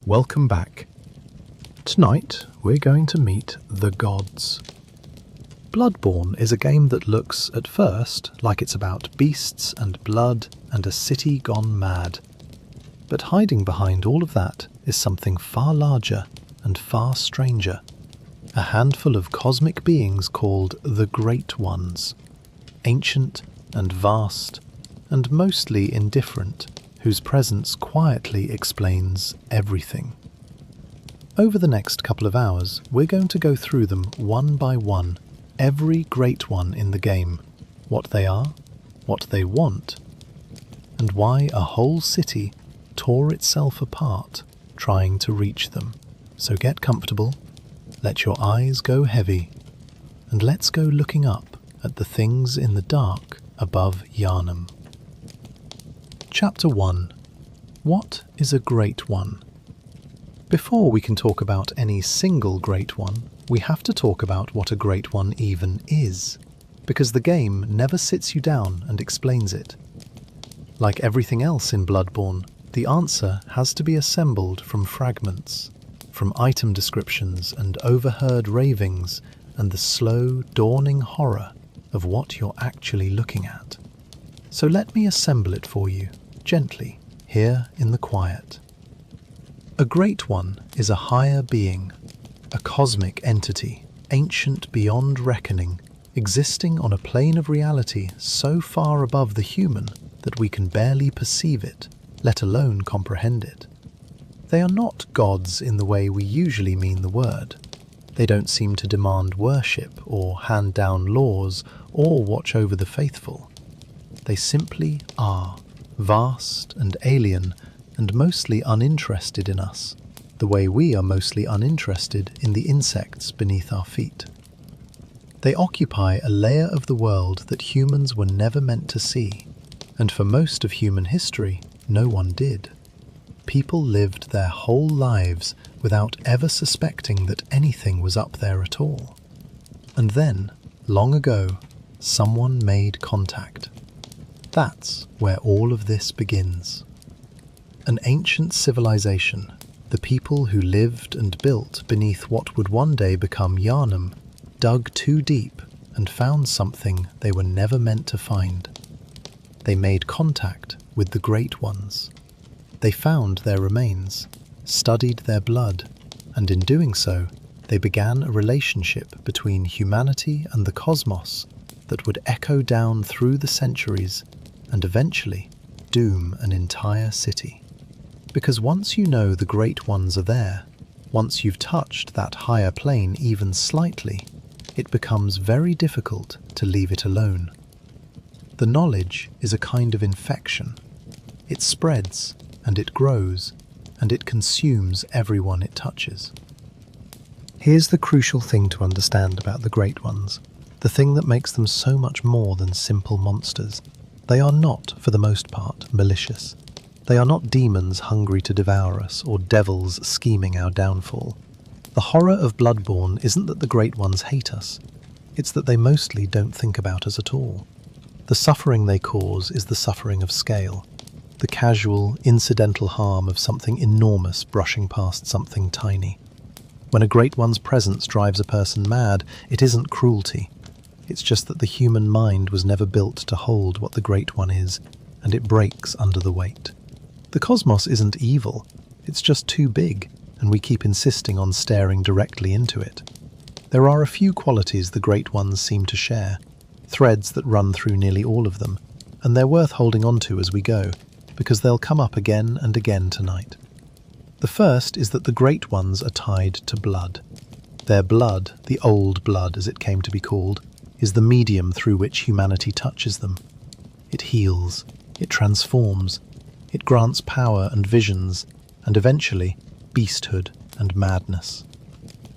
Welcome back. Tonight, we're going to meet the gods. Bloodborne is a game that looks, at first, like it's about beasts and blood and a city gone mad. But hiding behind all of that is something far larger and far stranger. A handful of cosmic beings called the Great Ones. Ancient and vast, and mostly indifferent, whose presence quietly explains everything. Over the next couple of hours, we're going to go through them one by one, every Great One in the game, what they are, what they want, and why a whole city tore itself apart trying to reach them. So get comfortable, let your eyes go heavy, and let's go looking up at the things in the dark above Yharnam. Chapter 1. What is a Great One? Before we can talk about any single Great One, we have to talk about what a Great One even is, because the game never sits you down and explains it. Like everything else in Bloodborne, the answer has to be assembled from fragments, from item descriptions and overheard ravings and the slow, dawning horror of what you're actually looking at. So let me assemble it for you, gently, here in the quiet. A Great One is a higher being, a cosmic entity, ancient beyond reckoning, existing on a plane of reality so far above the human that we can barely perceive it, let alone comprehend it. They are not gods in the way we usually mean the word. They don't seem to demand worship or hand down laws or watch over the faithful. They simply are, vast and alien and mostly uninterested in us, the way we are mostly uninterested in the insects beneath our feet. They occupy a layer of the world that humans were never meant to see, and for most of human history, no one did. People lived their whole lives without ever suspecting that anything was up there at all. And then, long ago, someone made contact. That's where all of this begins. An ancient civilization, the people who lived and built beneath what would one day become Yharnam, dug too deep and found something they were never meant to find. They made contact with the Great Ones. They found their remains, studied their blood, and in doing so, they began a relationship between humanity and the cosmos that would echo down through the centuries and eventually doom an entire city. Because once you know the Great Ones are there, once you've touched that higher plane even slightly, it becomes very difficult to leave it alone. The knowledge is a kind of infection. It spreads, and it grows, and it consumes everyone it touches. Here's the crucial thing to understand about the Great Ones, the thing that makes them so much more than simple monsters. They are not, for the most part, malicious. They are not demons hungry to devour us or devils scheming our downfall. The horror of Bloodborne isn't that the Great Ones hate us. It's that they mostly don't think about us at all. The suffering they cause is the suffering of scale, the casual, incidental harm of something enormous brushing past something tiny. When a Great One's presence drives a person mad, it isn't cruelty. It's just that the human mind was never built to hold what the Great One is, and it breaks under the weight. The cosmos isn't evil, it's just too big, and we keep insisting on staring directly into it. There are a few qualities the Great Ones seem to share, threads that run through nearly all of them, and they're worth holding on to as we go, because they'll come up again and again tonight. The first is that the Great Ones are tied to blood. Their blood, the old blood as it came to be called, is the medium through which humanity touches them. It heals, it transforms, it grants power and visions, and eventually, beasthood and madness.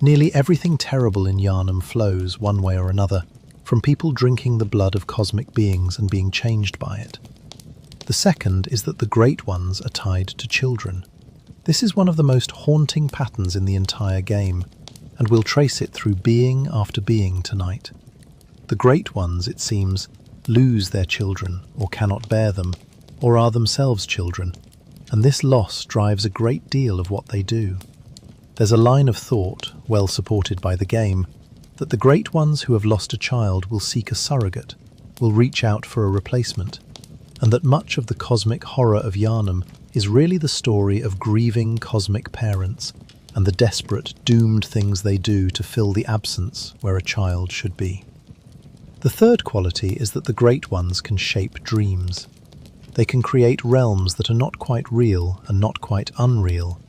Nearly everything terrible in Yharnam flows, one way or another, from people drinking the blood of cosmic beings and being changed by it. The second is that the Great Ones are tied to children. This is one of the most haunting patterns in the entire game, and we'll trace it through being after being tonight. The Great Ones, it seems, lose their children or cannot bear them, or are themselves children, and this loss drives a great deal of what they do. There's a line of thought, well supported by the game, that the great ones who have lost a child will seek a surrogate, will reach out for a replacement, and that much of the cosmic horror of Yharnam is really the story of grieving cosmic parents and the desperate, doomed things they do to fill the absence where a child should be. The third quality is that the great ones can shape dreams. They can create realms that are not quite real and not quite unreal,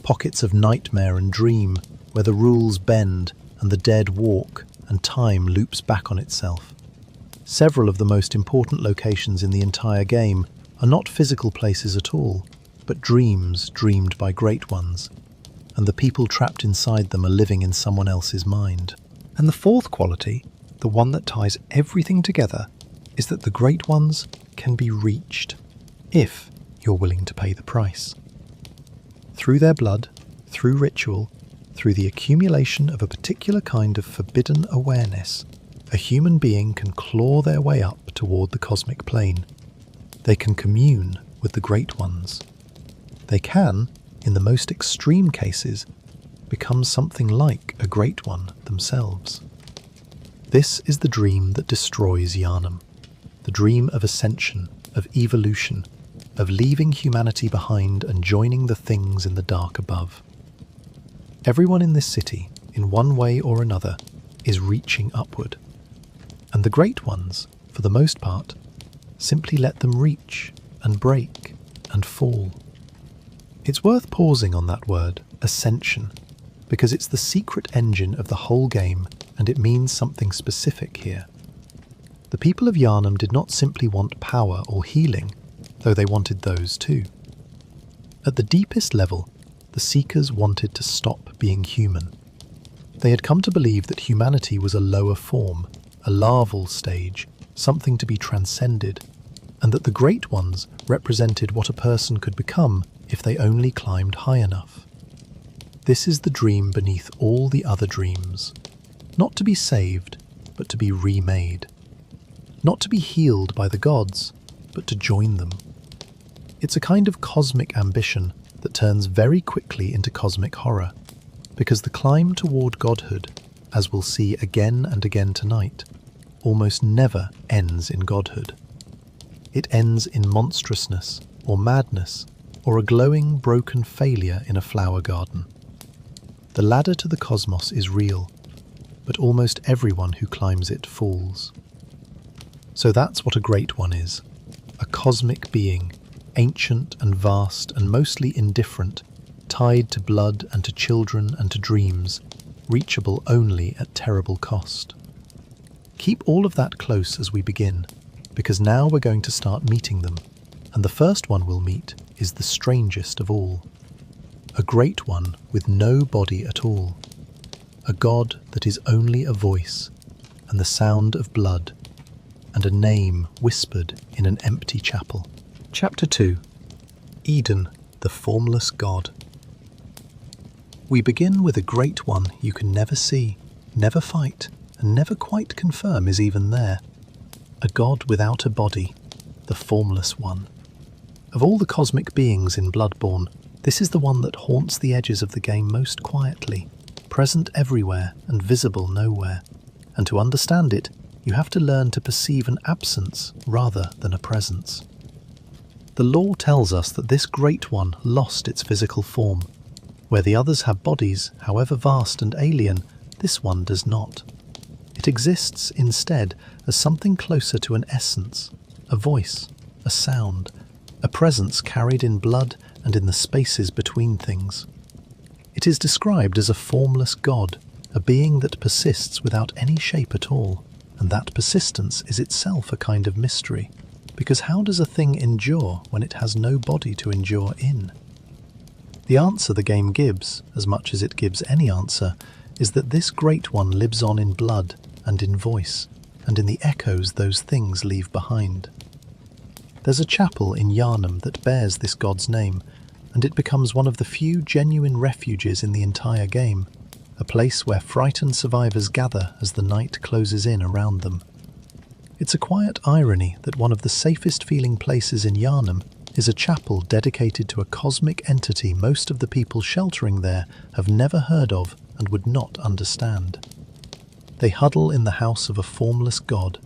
pockets of nightmare and dream where the rules bend and the dead walk and time loops back on itself. Several of the most important locations in the entire game are not physical places at all, but dreams dreamed by great ones, and the people trapped inside them are living in someone else's mind. And the fourth quality, the one that ties everything together, is that the great ones can be reached, if you're willing to pay the price. Through their blood, through ritual, through the accumulation of a particular kind of forbidden awareness, a human being can claw their way up toward the cosmic plane. They can commune with the great ones. They can, in the most extreme cases, become something like a great one themselves. This is the dream that destroys Yharnam, the dream of ascension, of evolution, of leaving humanity behind and joining the things in the dark above. Everyone in this city, in one way or another, is reaching upward. And the great ones, for the most part, simply let them reach and break and fall. It's worth pausing on that word, ascension, because it's the secret engine of the whole game and it means something specific here. The people of Yharnam did not simply want power or healing, though they wanted those too. At the deepest level, the Seekers wanted to stop being human. They had come to believe that humanity was a lower form, a larval stage, something to be transcended, and that the Great Ones represented what a person could become if they only climbed high enough. This is the dream beneath all the other dreams. Not to be saved, but to be remade. Not to be healed by the gods, but to join them. It's a kind of cosmic ambition that turns very quickly into cosmic horror, because the climb toward godhood, as we'll see again and again tonight, almost never ends in godhood. It ends in monstrousness, or madness, or a glowing, broken failure in a flower garden. The ladder to the cosmos is real, but almost everyone who climbs it falls. So that's what a great one is, a cosmic being, ancient and vast and mostly indifferent, tied to blood and to children and to dreams, reachable only at terrible cost. Keep all of that close as we begin, because now we're going to start meeting them, and the first one we'll meet is the strangest of all. A great one with no body at all. A god that is only a voice, and the sound of blood, and a name whispered in an empty chapel. Chapter 2. Eden, the Formless God. We begin with a great one you can never see, never fight, and never quite confirm is even there. A god without a body, the Formless One. Of all the cosmic beings in Bloodborne, this is the one that haunts the edges of the game most quietly, present everywhere and visible nowhere. And to understand it, you have to learn to perceive an absence rather than a presence. The lore tells us that this great one lost its physical form. Where the others have bodies, however vast and alien, this one does not. It exists instead as something closer to an essence, a voice, a sound, a presence carried in blood and in the spaces between things. It is described as a formless god, a being that persists without any shape at all, and that persistence is itself a kind of mystery, because how does a thing endure when it has no body to endure in? The answer the game gives, as much as it gives any answer, is that this great one lives on in blood and in voice, and in the echoes those things leave behind. There's a chapel in Yharnam that bears this god's name, and it becomes one of the few genuine refuges in the entire game, a place where frightened survivors gather as the night closes in around them. It's a quiet irony that one of the safest feeling places in Yharnam is a chapel dedicated to a cosmic entity most of the people sheltering there have never heard of and would not understand. They huddle in the house of a formless god,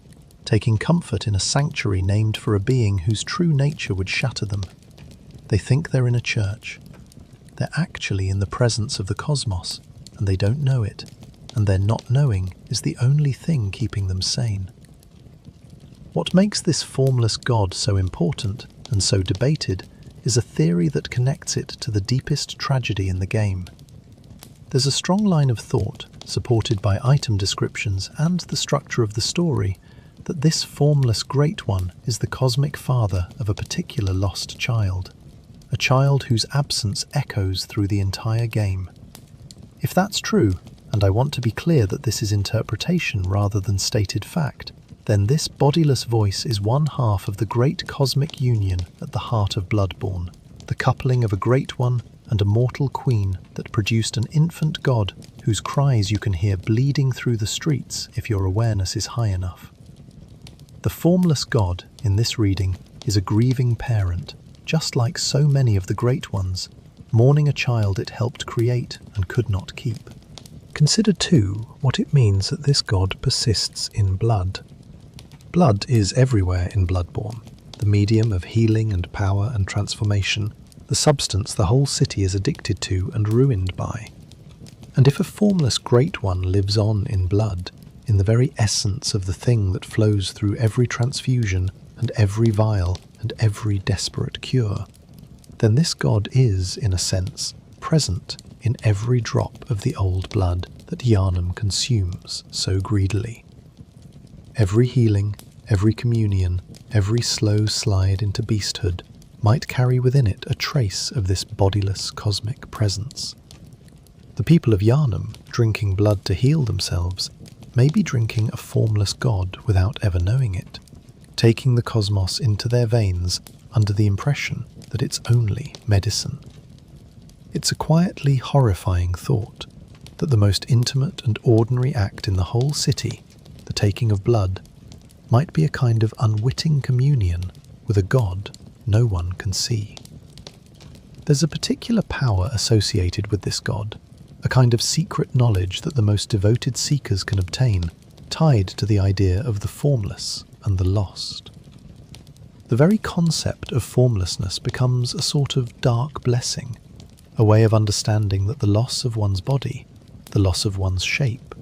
taking comfort in a sanctuary named for a being whose true nature would shatter them. They think they're in a church. They're actually in the presence of the cosmos, and they don't know it, and their not knowing is the only thing keeping them sane. What makes this formless god so important and so debated is a theory that connects it to the deepest tragedy in the game. There's a strong line of thought, supported by item descriptions and the structure of the story, that this formless Great One is the cosmic father of a particular lost child, a child whose absence echoes through the entire game. If that's true, and I want to be clear that this is interpretation rather than stated fact, then this bodiless voice is one half of the great cosmic union at the heart of Bloodborne, the coupling of a Great One and a mortal queen that produced an infant god whose cries you can hear bleeding through the streets if your awareness is high enough. The formless god in this reading is a grieving parent, just like so many of the Great Ones, mourning a child it helped create and could not keep. Consider too what it means that this god persists in blood. Blood is everywhere in Bloodborne, the medium of healing and power and transformation, the substance the whole city is addicted to and ruined by. And if a formless Great One lives on in blood, in the very essence of the thing that flows through every transfusion and every vial and every desperate cure, then this god is, in a sense, present in every drop of the old blood that Yharnam consumes so greedily. Every healing, every communion, every slow slide into beasthood might carry within it a trace of this bodiless cosmic presence. The people of Yharnam, drinking blood to heal themselves, may be drinking a formless god without ever knowing it, taking the cosmos into their veins under the impression that it's only medicine. It's a quietly horrifying thought that the most intimate and ordinary act in the whole city, the taking of blood, might be a kind of unwitting communion with a god no one can see. There's a particular power associated with this god, a kind of secret knowledge that the most devoted seekers can obtain, tied to the idea of the formless and the lost. The very concept of formlessness becomes a sort of dark blessing, a way of understanding that the loss of one's body, the loss of one's shape,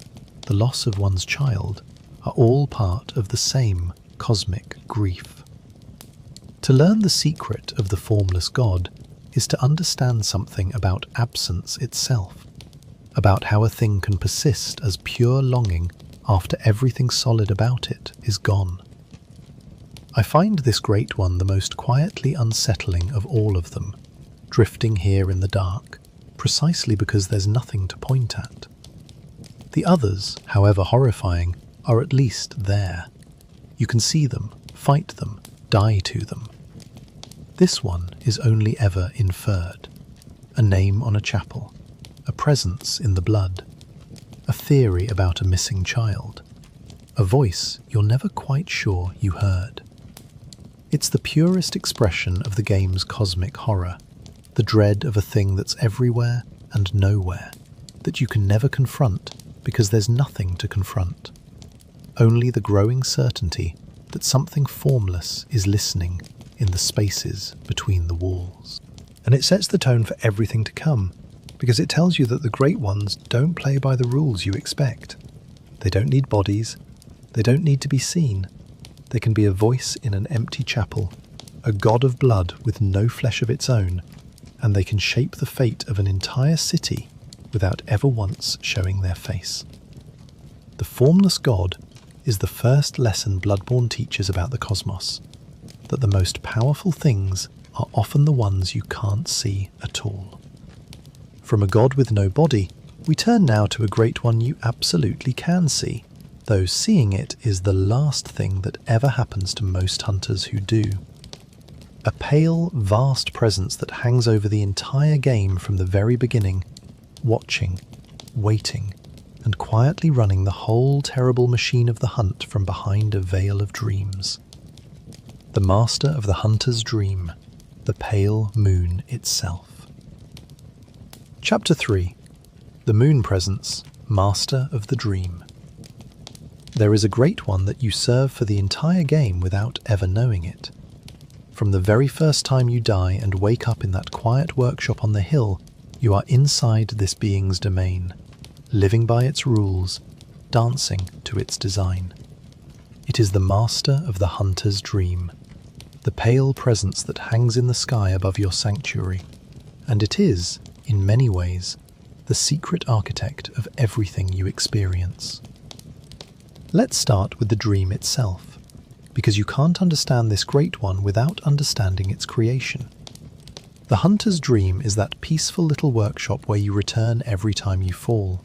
the loss of one's child, are all part of the same cosmic grief. To learn the secret of the formless god is to understand something about absence itself, about how a thing can persist as pure longing after everything solid about it is gone. I find this Great One the most quietly unsettling of all of them, drifting here in the dark, precisely because there's nothing to point at. The others, however horrifying, are at least there. You can see them, fight them, die to them. This one is only ever inferred. A name on a chapel, a presence in the blood, a theory about a missing child, a voice you're never quite sure you heard. It's the purest expression of the game's cosmic horror, the dread of a thing that's everywhere and nowhere, that you can never confront because there's nothing to confront. Only the growing certainty that something formless is listening in the spaces between the walls. And it sets the tone for everything to come, because it tells you that the Great Ones don't play by the rules you expect. They don't need bodies. They don't need to be seen. They can be a voice in an empty chapel, a god of blood with no flesh of its own, and they can shape the fate of an entire city without ever once showing their face. The formless god is the first lesson Bloodborne teaches about the cosmos, that the most powerful things are often the ones you can't see at all. From a god with no body, we turn now to a Great One you absolutely can see, though seeing it is the last thing that ever happens to most hunters who do. A pale, vast presence that hangs over the entire game from the very beginning, watching, waiting, and quietly running the whole terrible machine of the hunt from behind a veil of dreams. The master of the hunter's dream, the pale moon itself. Chapter 3. The Moon Presence, Master of the Dream. There is a great one that you serve for the entire game without ever knowing it. From the very first time you die and wake up in that quiet workshop on the hill, you are inside this being's domain, living by its rules, dancing to its design. It is the master of the hunter's dream, the pale presence that hangs in the sky above your sanctuary, and it is, in many ways, the secret architect of everything you experience. Let's start with the dream itself, because you can't understand this great one without understanding its creation. The hunter's dream is that peaceful little workshop where you return every time you fall,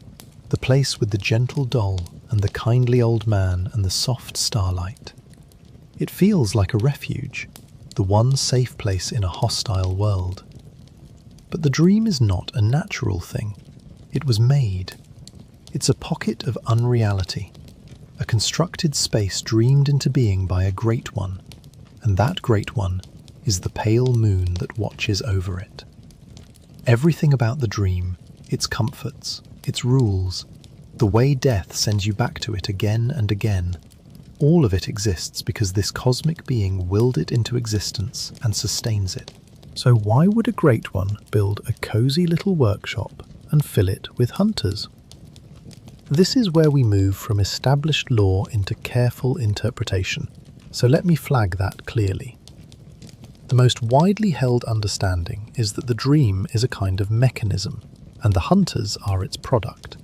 the place with the gentle doll and the kindly old man and the soft starlight. It feels like a refuge, the one safe place in a hostile world. But the dream is not a natural thing. It was made. It's a pocket of unreality, a constructed space dreamed into being by a great one, and that great one is the pale moon that watches over it. Everything about the dream, its comforts, its rules, the way death sends you back to it again and again, all of it exists because this cosmic being willed it into existence and sustains it. So why would a great one build a cozy little workshop and fill it with hunters? This is where we move from established lore into careful interpretation, so let me flag that clearly. The most widely held understanding is that the dream is a kind of mechanism, and the hunters are its product.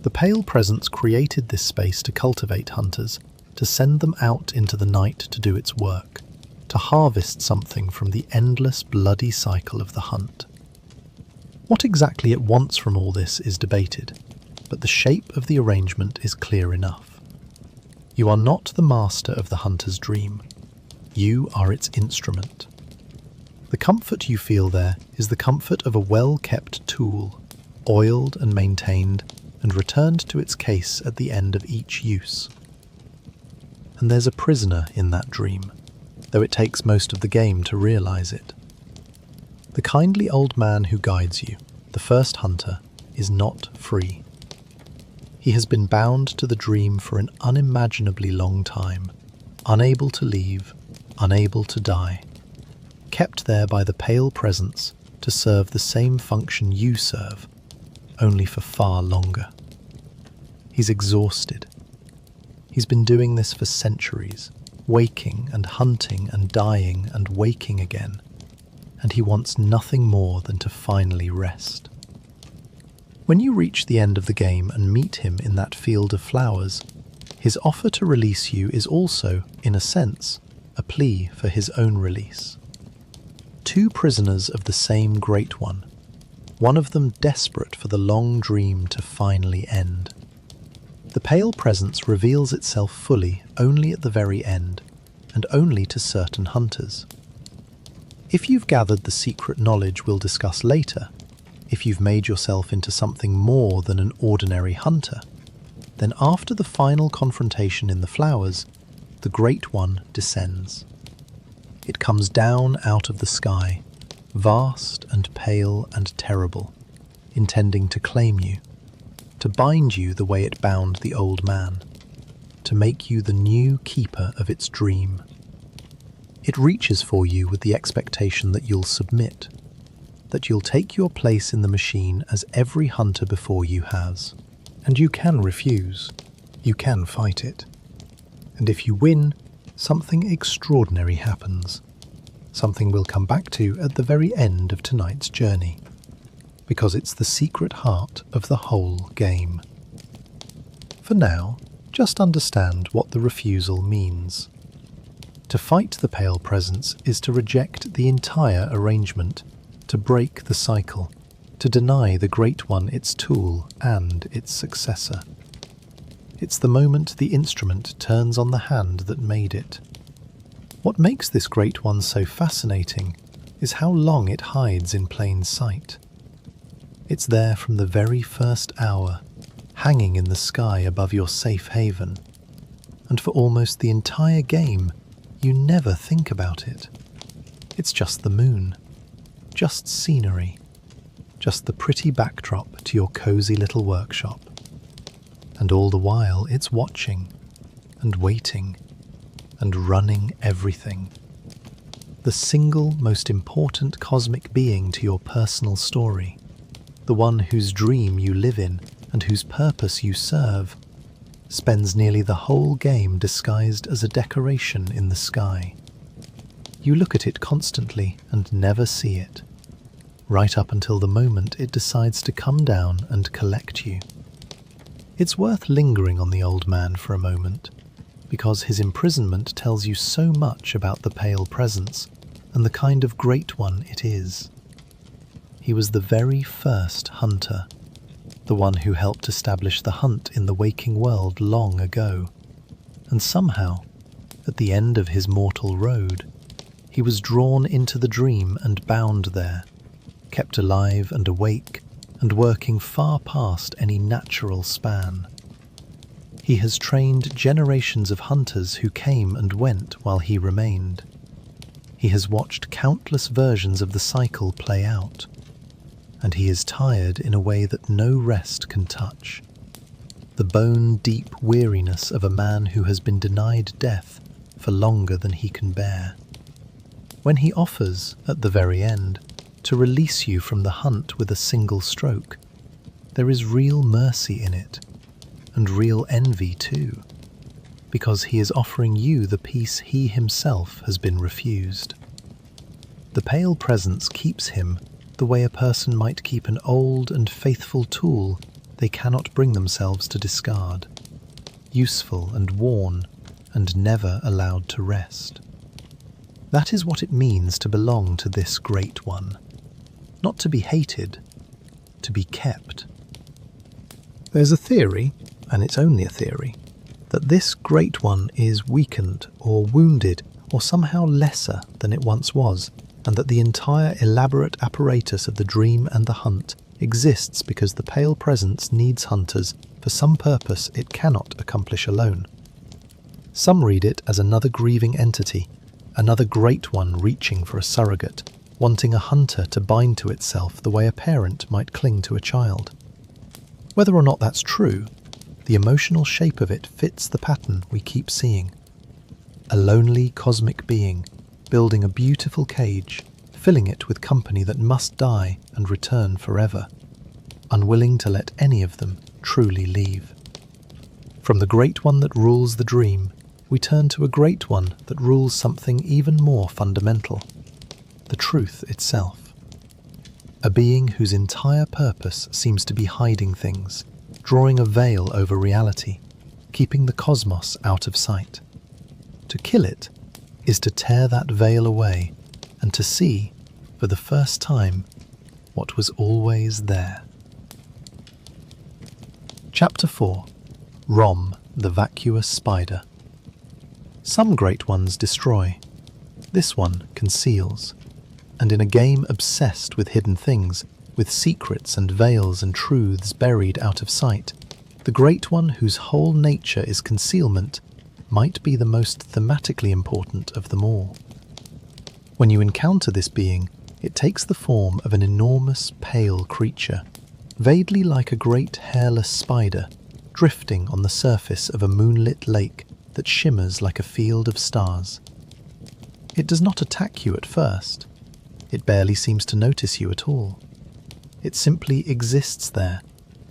The pale presence created this space to cultivate hunters, to send them out into the night to do its work, to harvest something from the endless bloody cycle of the hunt. What exactly it wants from all this is debated, but the shape of the arrangement is clear enough. You are not the master of the hunter's dream. You are its instrument. The comfort you feel there is the comfort of a well-kept tool, oiled and maintained, and returned to its case at the end of each use. And there's a prisoner in that dream, though it takes most of the game to realize it. The kindly old man who guides you, the first hunter, is not free. He has been bound to the dream for an unimaginably long time, unable to leave, unable to die, kept there by the pale presence to serve the same function you serve, only for far longer. He's exhausted. He's been doing this for centuries, waking and hunting and dying and waking again, and he wants nothing more than to finally rest. When you reach the end of the game and meet him in that field of flowers, his offer to release you is also, in a sense, a plea for his own release. Two prisoners of the same great one, one of them desperate for the long dream to finally end. The pale presence reveals itself fully only at the very end, and only to certain hunters. If you've gathered the secret knowledge we'll discuss later, if you've made yourself into something more than an ordinary hunter, then after the final confrontation in the flowers, the Great One descends. It comes down out of the sky, vast and pale and terrible, intending to claim you, to bind you the way it bound the old man, to make you the new keeper of its dream. It reaches for you with the expectation that you'll submit, that you'll take your place in the machine as every hunter before you has. And you can refuse, you can fight it. And if you win, something extraordinary happens, something we'll come back to at the very end of tonight's journey, because it's the secret heart of the whole game. For now, just understand what the refusal means. To fight the pale presence is to reject the entire arrangement, to break the cycle, to deny the Great One its tool and its successor. It's the moment the instrument turns on the hand that made it. What makes this Great One so fascinating is how long it hides in plain sight. It's there from the very first hour, hanging in the sky above your safe haven, and for almost the entire game, you never think about it. It's just the moon, just scenery, just the pretty backdrop to your cozy little workshop. And all the while it's watching and waiting and running everything. The single most important cosmic being to your personal story, the one whose dream you live in and whose purpose you serve, spends nearly the whole game disguised as a decoration in the sky. You look at it constantly and never see it, right up until the moment it decides to come down and collect you. It's worth lingering on the old man for a moment, because his imprisonment tells you so much about the pale presence and the kind of great one it is. He was the very first hunter, the one who helped establish the hunt in the waking world long ago, and somehow, at the end of his mortal road, he was drawn into the dream and bound there, kept alive and awake, and working far past any natural span. He has trained generations of hunters who came and went while he remained. He has watched countless versions of the cycle play out, and he is tired in a way that no rest can touch. The bone-deep weariness of a man who has been denied death for longer than he can bear. When he offers, at the very end, to release you from the hunt with a single stroke, there is real mercy in it, and real envy too, because he is offering you the peace he himself has been refused. The pale presence keeps him the way a person might keep an old and faithful tool they cannot bring themselves to discard, useful and worn, and never allowed to rest. That is what it means to belong to this great one. Not to be hated, to be kept. There's a theory, and it's only a theory, that this great one is weakened or wounded or somehow lesser than it once was, and that the entire elaborate apparatus of the dream and the hunt exists because the pale presence needs hunters for some purpose it cannot accomplish alone. Some read it as another grieving entity, another great one reaching for a surrogate, wanting a hunter to bind to itself the way a parent might cling to a child. Whether or not that's true, the emotional shape of it fits the pattern we keep seeing. A lonely cosmic being, building a beautiful cage, filling it with company that must die and return forever, unwilling to let any of them truly leave. From the great one that rules the dream, we turn to a great one that rules something even more fundamental, the truth itself. A being whose entire purpose seems to be hiding things, drawing a veil over reality, keeping the cosmos out of sight. To kill it is to tear that veil away and to see, for the first time, what was always there. Chapter 4. Rom, the Vacuous Spider. Some great ones destroy. This one conceals. And in a game obsessed with hidden things, with secrets and veils and truths buried out of sight, the great one whose whole nature is concealment might be the most thematically important of them all. When you encounter this being, it takes the form of an enormous pale creature, vaguely like a great hairless spider, drifting on the surface of a moonlit lake that shimmers like a field of stars. It does not attack you at first. It barely seems to notice you at all. It simply exists there,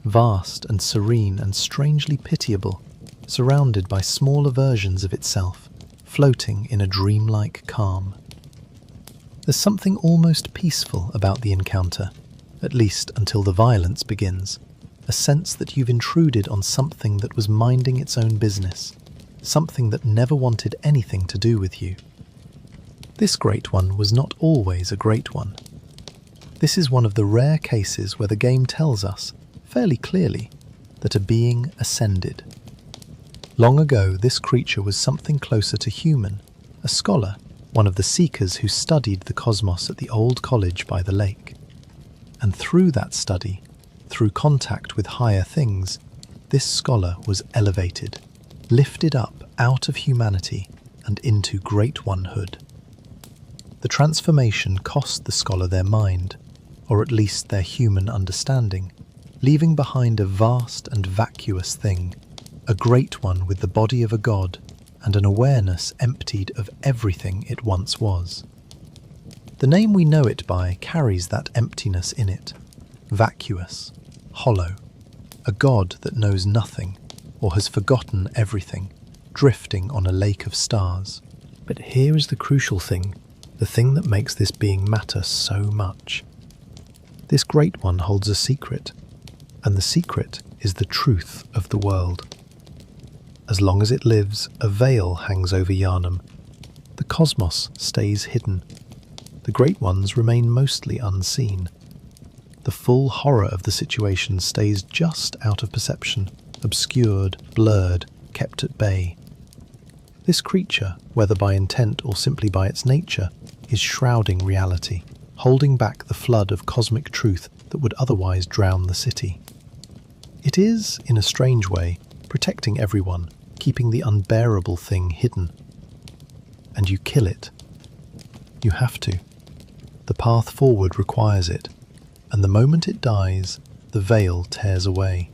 vast and serene and strangely pitiable, surrounded by smaller versions of itself, floating in a dreamlike calm. There's something almost peaceful about the encounter, at least until the violence begins, a sense that you've intruded on something that was minding its own business, something that never wanted anything to do with you. This great one was not always a great one. This is one of the rare cases where the game tells us, fairly clearly, that a being ascended. Long ago, this creature was something closer to human, a scholar, one of the seekers who studied the cosmos at the old college by the lake. And through that study, through contact with higher things, this scholar was elevated, lifted up out of humanity and into great onehood. The transformation cost the scholar their mind, or at least their human understanding, leaving behind a vast and vacuous thing, a great one with the body of a god and an awareness emptied of everything it once was. The name we know it by carries that emptiness in it, vacuous, hollow, a god that knows nothing or has forgotten everything, drifting on a lake of stars. But here is the crucial thing, the thing that makes this being matter so much. This great one holds a secret, and the secret is the truth of the world. As long as it lives, a veil hangs over Yharnam. The cosmos stays hidden. The great ones remain mostly unseen. The full horror of the situation stays just out of perception, obscured, blurred, kept at bay. This creature, whether by intent or simply by its nature, is shrouding reality, holding back the flood of cosmic truth that would otherwise drown the city. It is, in a strange way, protecting everyone, keeping the unbearable thing hidden. And you kill it. You have to. The path forward requires it, and the moment it dies, the veil tears away.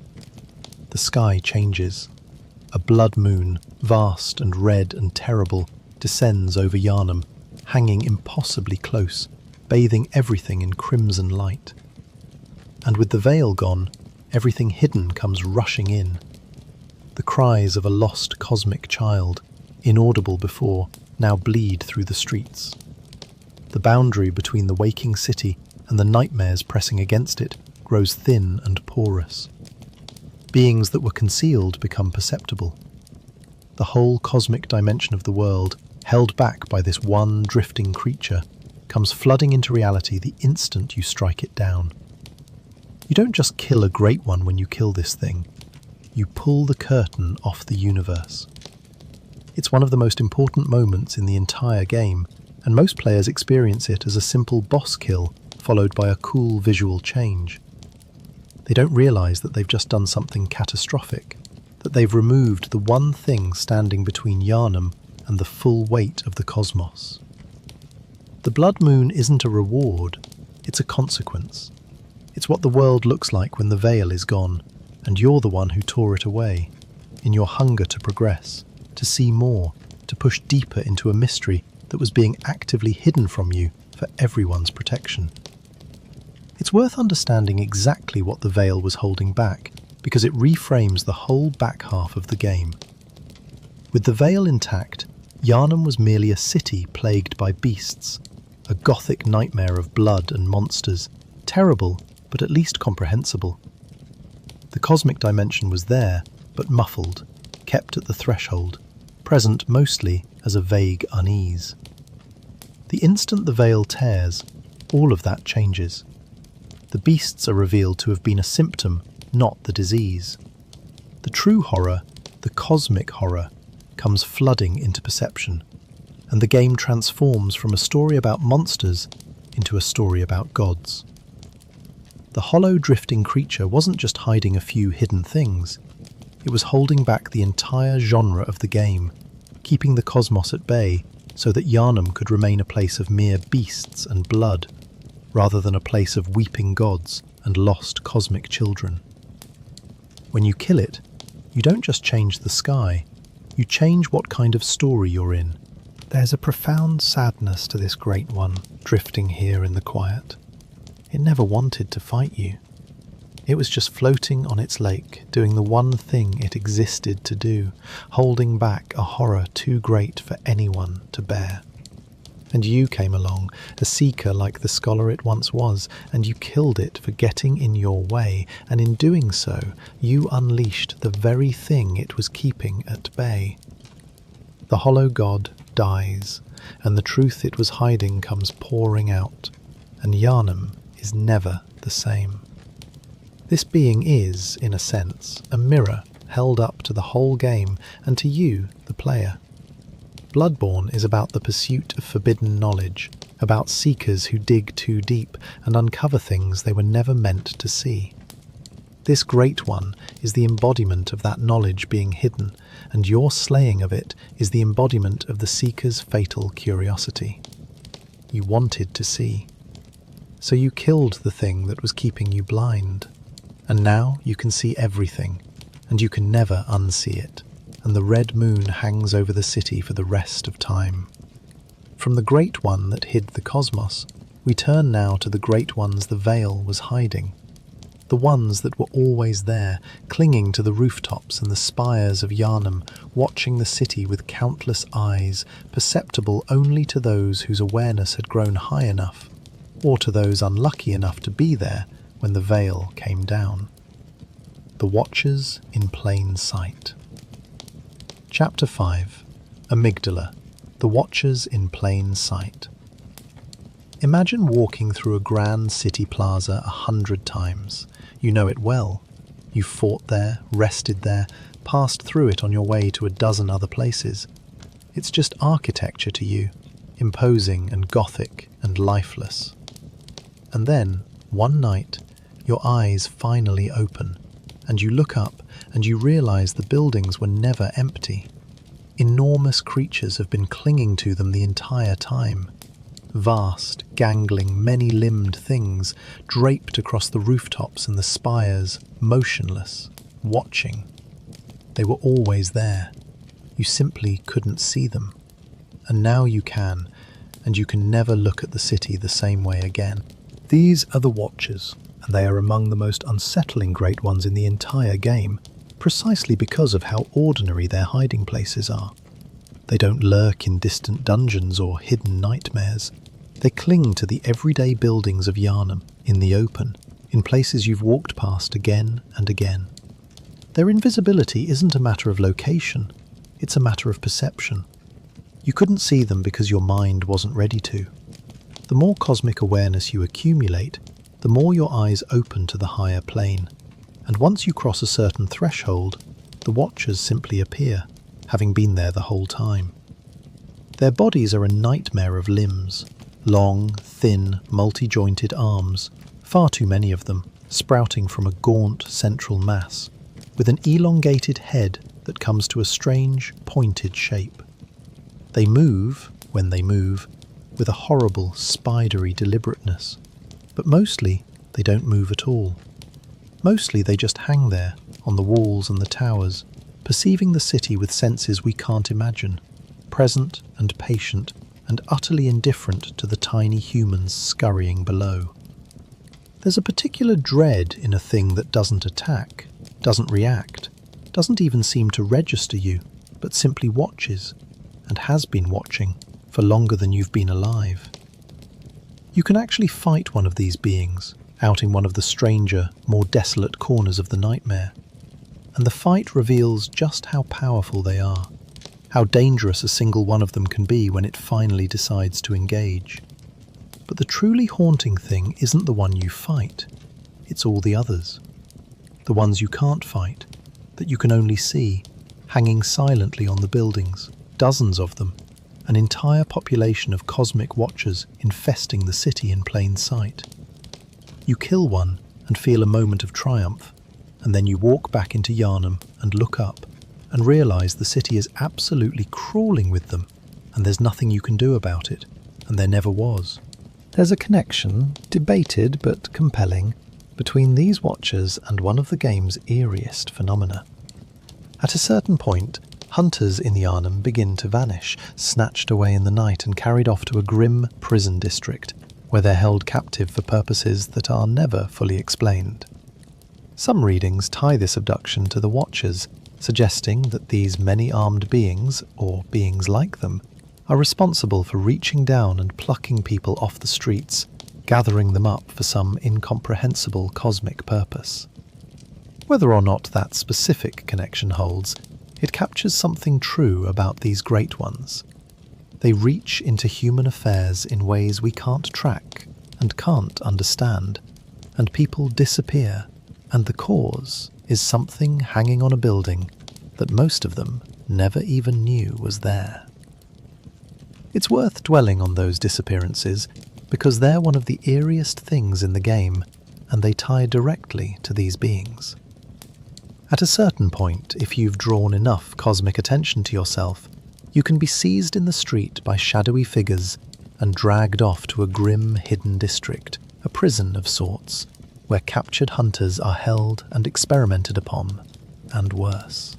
The sky changes. A blood moon, vast and red and terrible, descends over Yharnam, hanging impossibly close, bathing everything in crimson light. And with the veil gone, everything hidden comes rushing in. The cries of a lost cosmic child, inaudible before, now bleed through the streets. The boundary between the waking city and the nightmares pressing against it grows thin and porous. Beings that were concealed become perceptible. The whole cosmic dimension of the world, held back by this one drifting creature, comes flooding into reality the instant you strike it down. You don't just kill a great one when you kill this thing. You pull the curtain off the universe. It's one of the most important moments in the entire game, and most players experience it as a simple boss kill followed by a cool visual change. They don't realize that they've just done something catastrophic, that they've removed the one thing standing between Yharnam and the full weight of the cosmos. The blood moon isn't a reward, it's a consequence. It's what the world looks like when the veil is gone, and you're the one who tore it away, in your hunger to progress, to see more, to push deeper into a mystery that was being actively hidden from you for everyone's protection. It's worth understanding exactly what the veil was holding back, because it reframes the whole back half of the game. With the veil intact, Yharnam was merely a city plagued by beasts, a gothic nightmare of blood and monsters, terrible, but at least comprehensible. The cosmic dimension was there, but muffled, kept at the threshold, present mostly as a vague unease. The instant the veil tears, all of that changes. The beasts are revealed to have been a symptom, not the disease. The true horror, the cosmic horror, comes flooding into perception, and the game transforms from a story about monsters into a story about gods. The hollow drifting creature wasn't just hiding a few hidden things, it was holding back the entire genre of the game, keeping the cosmos at bay so that Yharnam could remain a place of mere beasts and blood, rather than a place of weeping gods and lost cosmic children. When you kill it, you don't just change the sky, you change what kind of story you're in. There's a profound sadness to this great one, drifting here in the quiet. It never wanted to fight you. It was just floating on its lake, doing the one thing it existed to do, holding back a horror too great for anyone to bear. And you came along, a seeker like the scholar it once was, and you killed it for getting in your way, and in doing so, you unleashed the very thing it was keeping at bay. The hollow god dies, and the truth it was hiding comes pouring out, and Yharnam is never the same. This being is, in a sense, a mirror held up to the whole game and to you, the player. Bloodborne is about the pursuit of forbidden knowledge, about seekers who dig too deep and uncover things they were never meant to see. This great one is the embodiment of that knowledge being hidden, and your slaying of it is the embodiment of the seeker's fatal curiosity. you wanted to see. So you killed the thing that was keeping you blind. And now you can see everything, and you can never unsee it. And the red moon hangs over the city for the rest of time. From the great one that hid the cosmos, we turn now to the great ones the veil was hiding. The ones that were always there, clinging to the rooftops and the spires of Yharnam, watching the city with countless eyes, perceptible only to those whose awareness had grown high enough, or to those unlucky enough to be there when the veil came down. The Watchers in Plain Sight. Chapter 5. Amygdala. The Watchers in Plain Sight. Imagine walking through a grand city plaza 100 times. You know it well. You've fought there, rested there, passed through it on your way to a dozen other places. It's just architecture to you, imposing and gothic and lifeless. And then, one night, your eyes finally open, and you look up and you realize the buildings were never empty. Enormous creatures have been clinging to them the entire time. Vast, gangling, many-limbed things draped across the rooftops and the spires, motionless, watching. They were always there. You simply couldn't see them. And now you can, and you can never look at the city the same way again. These are the Watchers, and they are among the most unsettling great ones in the entire game, precisely because of how ordinary their hiding places are. They don't lurk in distant dungeons or hidden nightmares. They cling to the everyday buildings of Yharnam, in the open, in places you've walked past again and again. Their invisibility isn't a matter of location, it's a matter of perception. You couldn't see them because your mind wasn't ready to. The more cosmic awareness you accumulate, the more your eyes open to the higher plane. And once you cross a certain threshold, the Watchers simply appear, having been there the whole time. Their bodies are a nightmare of limbs, long, thin, multi-jointed arms, far too many of them, sprouting from a gaunt central mass, with an elongated head that comes to a strange, pointed shape. They move, when they move, with a horrible, spidery deliberateness, but mostly they don't move at all. Mostly they just hang there, on the walls and the towers, perceiving the city with senses we can't imagine, present and patient and utterly indifferent to the tiny humans scurrying below. There's a particular dread in a thing that doesn't attack, doesn't react, doesn't even seem to register you, but simply watches, and has been watching, for longer than you've been alive. You can actually fight one of these beings, out in one of the stranger, more desolate corners of the nightmare. And the fight reveals just how powerful they are, how dangerous a single one of them can be when it finally decides to engage. But the truly haunting thing isn't the one you fight, it's all the others. The ones you can't fight, that you can only see, hanging silently on the buildings, dozens of them, an entire population of cosmic Watchers infesting the city in plain sight. You kill one and feel a moment of triumph, and then you walk back into Yharnam and look up and realize the city is absolutely crawling with them, and there's nothing you can do about it, and there never was. There's a connection, debated but compelling, between these Watchers and one of the game's eeriest phenomena. At a certain point, hunters in Yharnam begin to vanish, snatched away in the night and carried off to a grim prison district, where they're held captive for purposes that are never fully explained. Some readings tie this abduction to the Watchers, suggesting that these many-armed beings, or beings like them, are responsible for reaching down and plucking people off the streets, gathering them up for some incomprehensible cosmic purpose. Whether or not that specific connection holds, it captures something true about these great ones. They reach into human affairs in ways we can't track and can't understand, and people disappear, and the cause is something hanging on a building that most of them never even knew was there. It's worth dwelling on those disappearances because they're one of the eeriest things in the game, and they tie directly to these beings. At a certain point, if you've drawn enough cosmic attention to yourself, you can be seized in the street by shadowy figures and dragged off to a grim, hidden district, a prison of sorts, where captured hunters are held and experimented upon, and worse.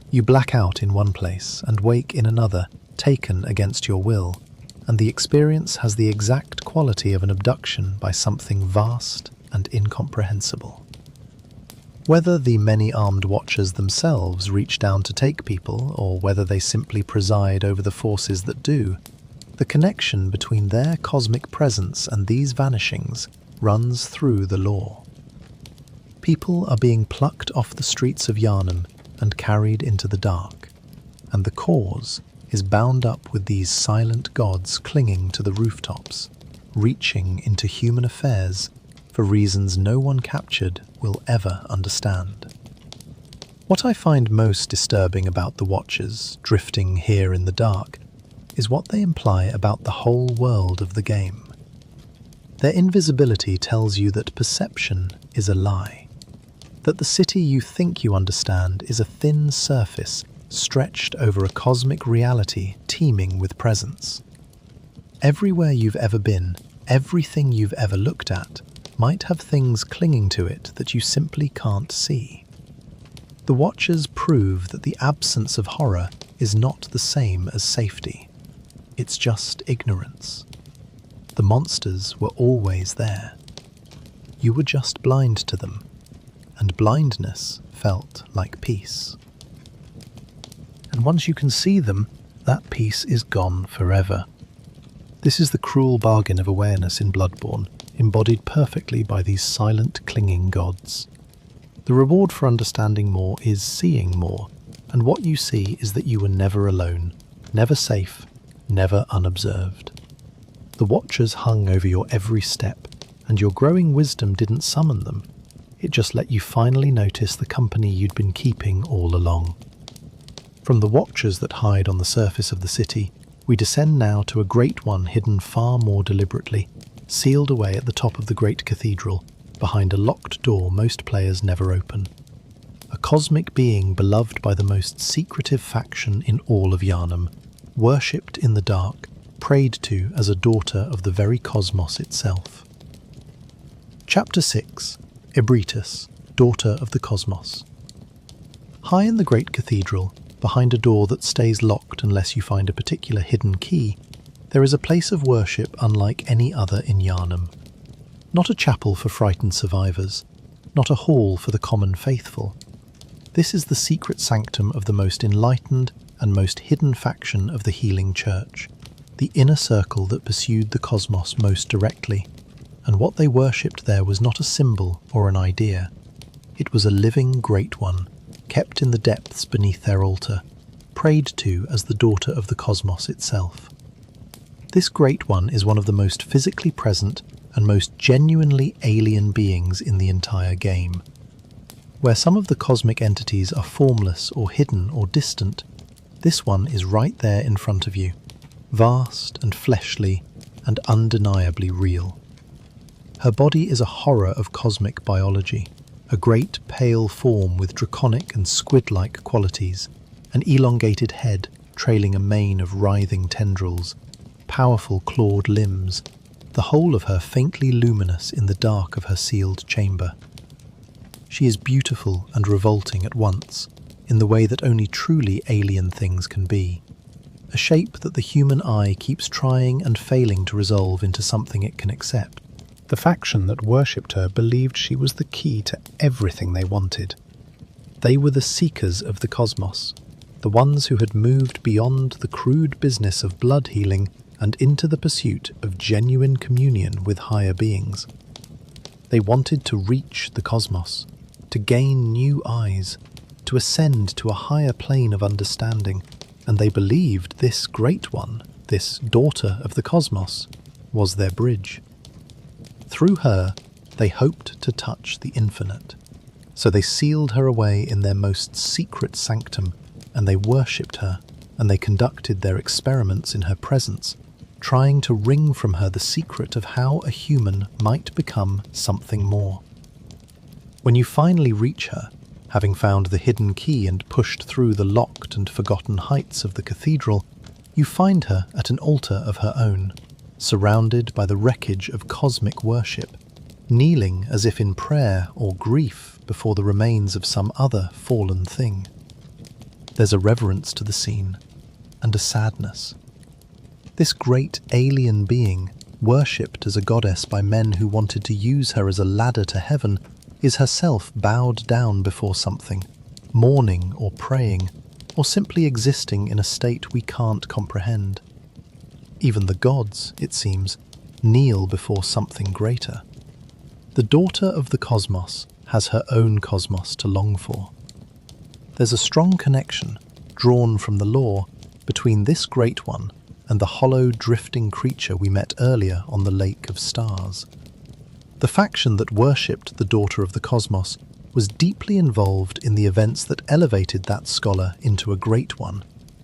You black out in one place and wake in another, taken against your will, and the experience has the exact quality of an abduction by something vast and incomprehensible. Whether the many-armed watchers themselves reach down to take people, or whether they simply preside over the forces that do, the connection between their cosmic presence and these vanishings runs through the lore. People are being plucked off the streets of Yharnam and carried into the dark, and the cause is bound up with these silent gods clinging to the rooftops, reaching into human affairs for reasons no one captured will ever understand. What I find most disturbing about the Watchers drifting here in the dark is what they imply about the whole world of the game. Their invisibility tells you that perception is a lie, that the city you think you understand is a thin surface stretched over a cosmic reality teeming with presence. Everywhere you've ever been, everything you've ever looked at, might have things clinging to it that you simply can't see. The Watchers prove that the absence of horror is not the same as safety. It's just ignorance. The monsters were always there. You were just blind to them, and blindness felt like peace. And once you can see them, that peace is gone forever. This is the cruel bargain of awareness in Bloodborne, embodied perfectly by these silent, clinging gods. The reward for understanding more is seeing more, and what you see is that you were never alone, never safe, never unobserved. The Watchers hung over your every step, and your growing wisdom didn't summon them. It just let you finally notice the company you'd been keeping all along. From the Watchers that hide on the surface of the city, we descend now to a great one hidden far more deliberately, sealed away at the top of the great cathedral, behind a locked door most players never open. A cosmic being beloved by the most secretive faction in all of Yharnam, worshipped in the dark, prayed to as a daughter of the very cosmos itself. Chapter 6. Ebritus, Daughter of the Cosmos. High in the great cathedral, behind a door that stays locked unless you find a particular hidden key, there is a place of worship unlike any other in Yharnam. Not a chapel for frightened survivors, not a hall for the common faithful. This is the secret sanctum of the most enlightened and most hidden faction of the healing church, the inner circle that pursued the cosmos most directly, and what they worshipped there was not a symbol or an idea. It was a living great one, kept in the depths beneath their altar, prayed to as the daughter of the cosmos itself. This great one is one of the most physically present and most genuinely alien beings in the entire game. Where some of the cosmic entities are formless or hidden or distant, this one is right there in front of you, vast and fleshly and undeniably real. Her body is a horror of cosmic biology, a great pale form with draconic and squid-like qualities, an elongated head trailing a mane of writhing tendrils, powerful clawed limbs, the whole of her faintly luminous in the dark of her sealed chamber. She is beautiful and revolting at once, in the way that only truly alien things can be. A shape that the human eye keeps trying and failing to resolve into something it can accept. The faction that worshipped her believed she was the key to everything they wanted. They were the seekers of the cosmos, the ones who had moved beyond the crude business of blood healing and into the pursuit of genuine communion with higher beings. They wanted to reach the cosmos, to gain new eyes, to ascend to a higher plane of understanding, and they believed this great one, this daughter of the cosmos, was their bridge. Through her, they hoped to touch the infinite. So they sealed her away in their most secret sanctum, and they worshipped her, and they conducted their experiments in her presence, trying to wring from her the secret of how a human might become something more. When you finally reach her, having found the hidden key and pushed through the locked and forgotten heights of the cathedral, you find her at an altar of her own, surrounded by the wreckage of cosmic worship, kneeling as if in prayer or grief before the remains of some other fallen thing. There's a reverence to the scene, and a sadness. This great alien being, worshipped as a goddess by men who wanted to use her as a ladder to heaven, is herself bowed down before something, mourning or praying, or simply existing in a state we can't comprehend. Even the gods, it seems, kneel before something greater. The daughter of the cosmos has her own cosmos to long for. There's a strong connection, drawn from the lore, between this great one and the hollow, drifting creature we met earlier on the Lake of Stars. The faction that worshipped the daughter of the cosmos was deeply involved in the events that elevated that scholar into a great one,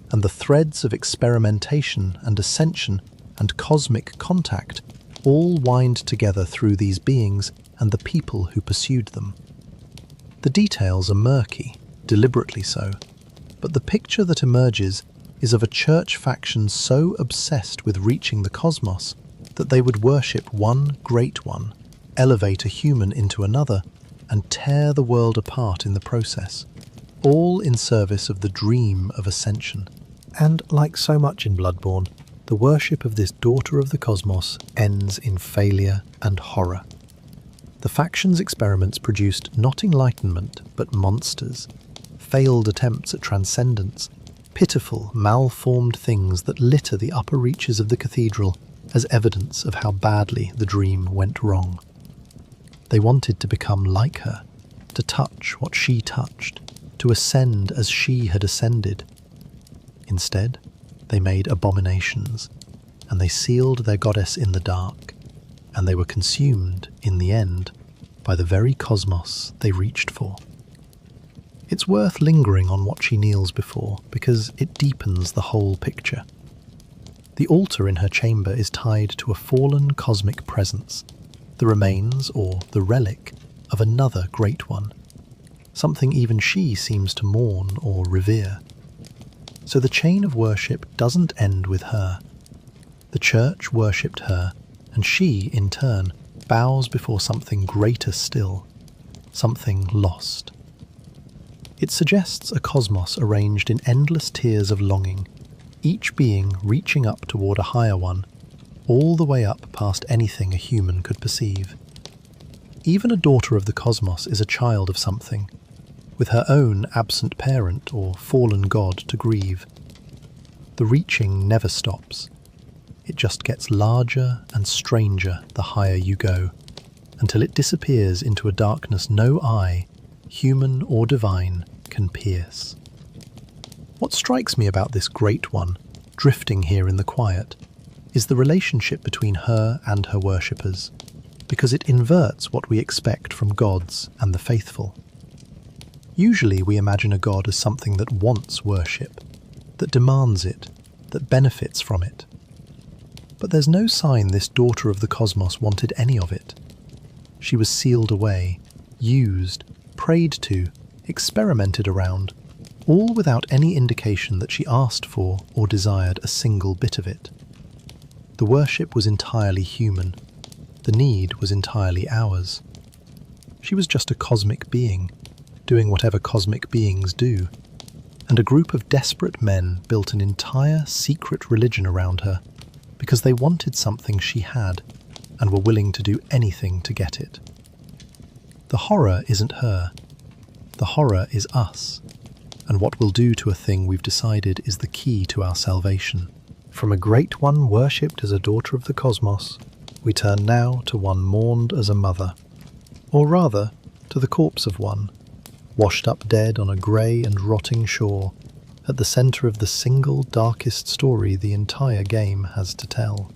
and the threads of experimentation and ascension and cosmic contact all wind together through these beings and the people who pursued them. The details are murky, deliberately so, but the picture that emerges is of a church faction so obsessed with reaching the cosmos that they would worship one great one, elevate a human into another, and tear the world apart in the process, all in service of the dream of ascension. And like so much in Bloodborne, the worship of this daughter of the cosmos ends in failure and horror. The faction's experiments produced not enlightenment, but monsters, failed attempts at transcendence, pitiful, malformed things that litter the upper reaches of the cathedral as evidence of how badly the dream went wrong. They wanted to become like her, to touch what she touched, to ascend as she had ascended. Instead, they made abominations, and they sealed their goddess in the dark, and they were consumed, in the end, by the very cosmos they reached for. It's worth lingering on what she kneels before, because it deepens the whole picture. The altar in her chamber is tied to a fallen cosmic presence, the remains, or the relic, of another great one, something even she seems to mourn or revere. So the chain of worship doesn't end with her. The church worshipped her, and she, in turn, bows before something greater still, something lost. It suggests a cosmos arranged in endless tiers of longing, each being reaching up toward a higher one, all the way up past anything a human could perceive. Even a daughter of the cosmos is a child of something, with her own absent parent or fallen god to grieve. The reaching never stops. It just gets larger and stranger the higher you go, until it disappears into a darkness no eye, human or divine, can pierce. What strikes me about this great one, drifting here in the quiet, is the relationship between her and her worshippers, because it inverts what we expect from gods and the faithful. Usually we imagine a god as something that wants worship, that demands it, that benefits from it. But there's no sign this daughter of the cosmos wanted any of it. She was sealed away, used, prayed to, experimented around, all without any indication that she asked for or desired a single bit of it. The worship was entirely human. The need was entirely ours. She was just a cosmic being, doing whatever cosmic beings do, and a group of desperate men built an entire secret religion around her because they wanted something she had and were willing to do anything to get it. The horror isn't her. The horror is us, and what we'll do to a thing we've decided is the key to our salvation. From a great one worshipped as a daughter of the cosmos, we turn now to one mourned as a mother, or rather, to the corpse of one, washed up dead on a grey and rotting shore, at the centre of the single darkest story the entire game has to tell.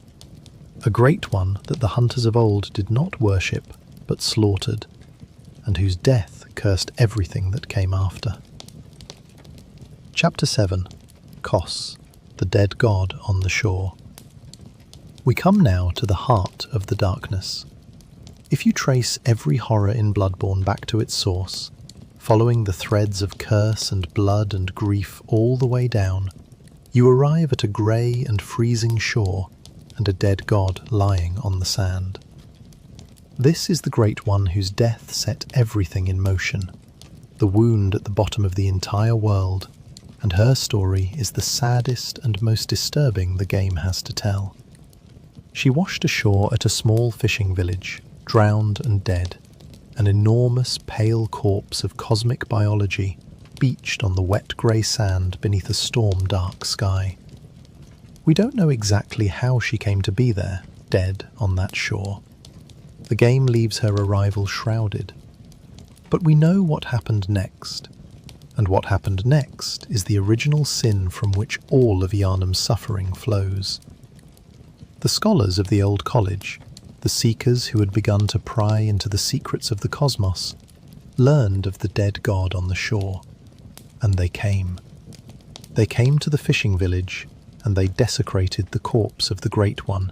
A great one that the hunters of old did not worship, but slaughtered, and whose death cursed everything that came after. Chapter 7. Kos, the dead god on the shore. We come now to the heart of the darkness. If you trace every horror in Bloodborne back to its source, following the threads of curse and blood and grief all the way down, you arrive at a grey and freezing shore and a dead god lying on the sand. This is the Great One whose death set everything in motion, the wound at the bottom of the entire world, and her story is the saddest and most disturbing the game has to tell. She washed ashore at a small fishing village, drowned and dead, an enormous pale corpse of cosmic biology beached on the wet grey sand beneath a storm-dark sky. We don't know exactly how she came to be there, dead on that shore. The game leaves her arrival shrouded. But we know what happened next. And what happened next is the original sin from which all of Yharnam's suffering flows. The scholars of the old college, the seekers who had begun to pry into the secrets of the cosmos, learned of the dead god on the shore. And they came. They came to the fishing village, and they desecrated the corpse of the Great One.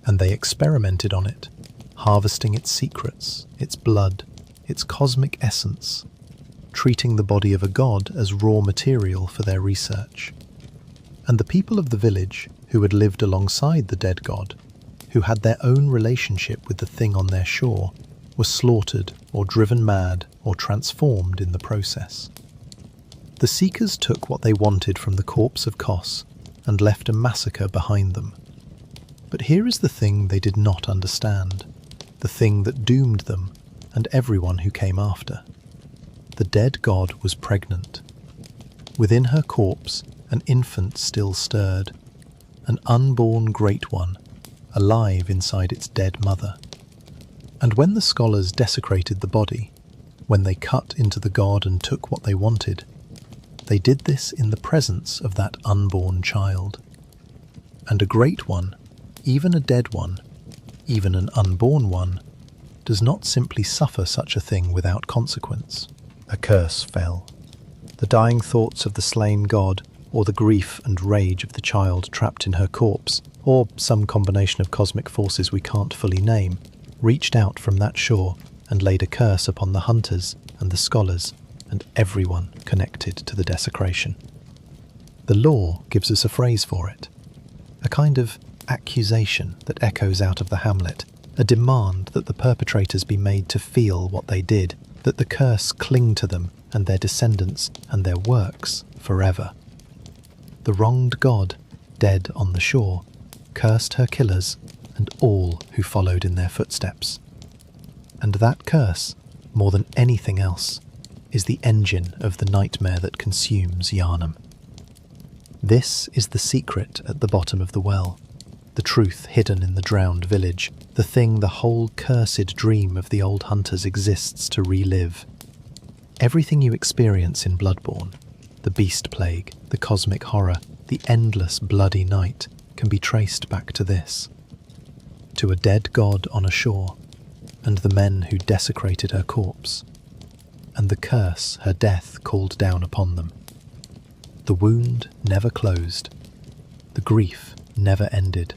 And they experimented on it, harvesting its secrets, its blood, its cosmic essence, treating the body of a god as raw material for their research. And the people of the village, who had lived alongside the dead god, who had their own relationship with the thing on their shore, were slaughtered or driven mad or transformed in the process. The Seekers took what they wanted from the corpse of Kos and left a massacre behind them. But here is the thing they did not understand, the thing that doomed them and everyone who came after. The dead god was pregnant. Within her corpse, an infant still stirred, an unborn Great One, alive inside its dead mother. And when the scholars desecrated the body, when they cut into the god and took what they wanted, they did this in the presence of that unborn child. And a Great One, even a dead one, even an unborn one, does not simply suffer such a thing without consequence. A curse fell. The dying thoughts of the slain god, or the grief and rage of the child trapped in her corpse, or some combination of cosmic forces we can't fully name, reached out from that shore and laid a curse upon the hunters and the scholars and everyone connected to the desecration. The lore gives us a phrase for it, a kind of accusation that echoes out of the hamlet, a demand that the perpetrators be made to feel what they did, that the curse cling to them and their descendants and their works forever. The wronged god, dead on the shore, cursed her killers and all who followed in their footsteps. And that curse, more than anything else, is the engine of the nightmare that consumes Yharnam. This is the secret at the bottom of the well, the truth hidden in the drowned village, the thing the whole cursed dream of the old hunters exists to relive. Everything you experience in Bloodborne, the beast plague, the cosmic horror, the endless bloody night, can be traced back to this. To a dead god on a shore, and the men who desecrated her corpse, and the curse her death called down upon them. The wound never closed, the grief never ended,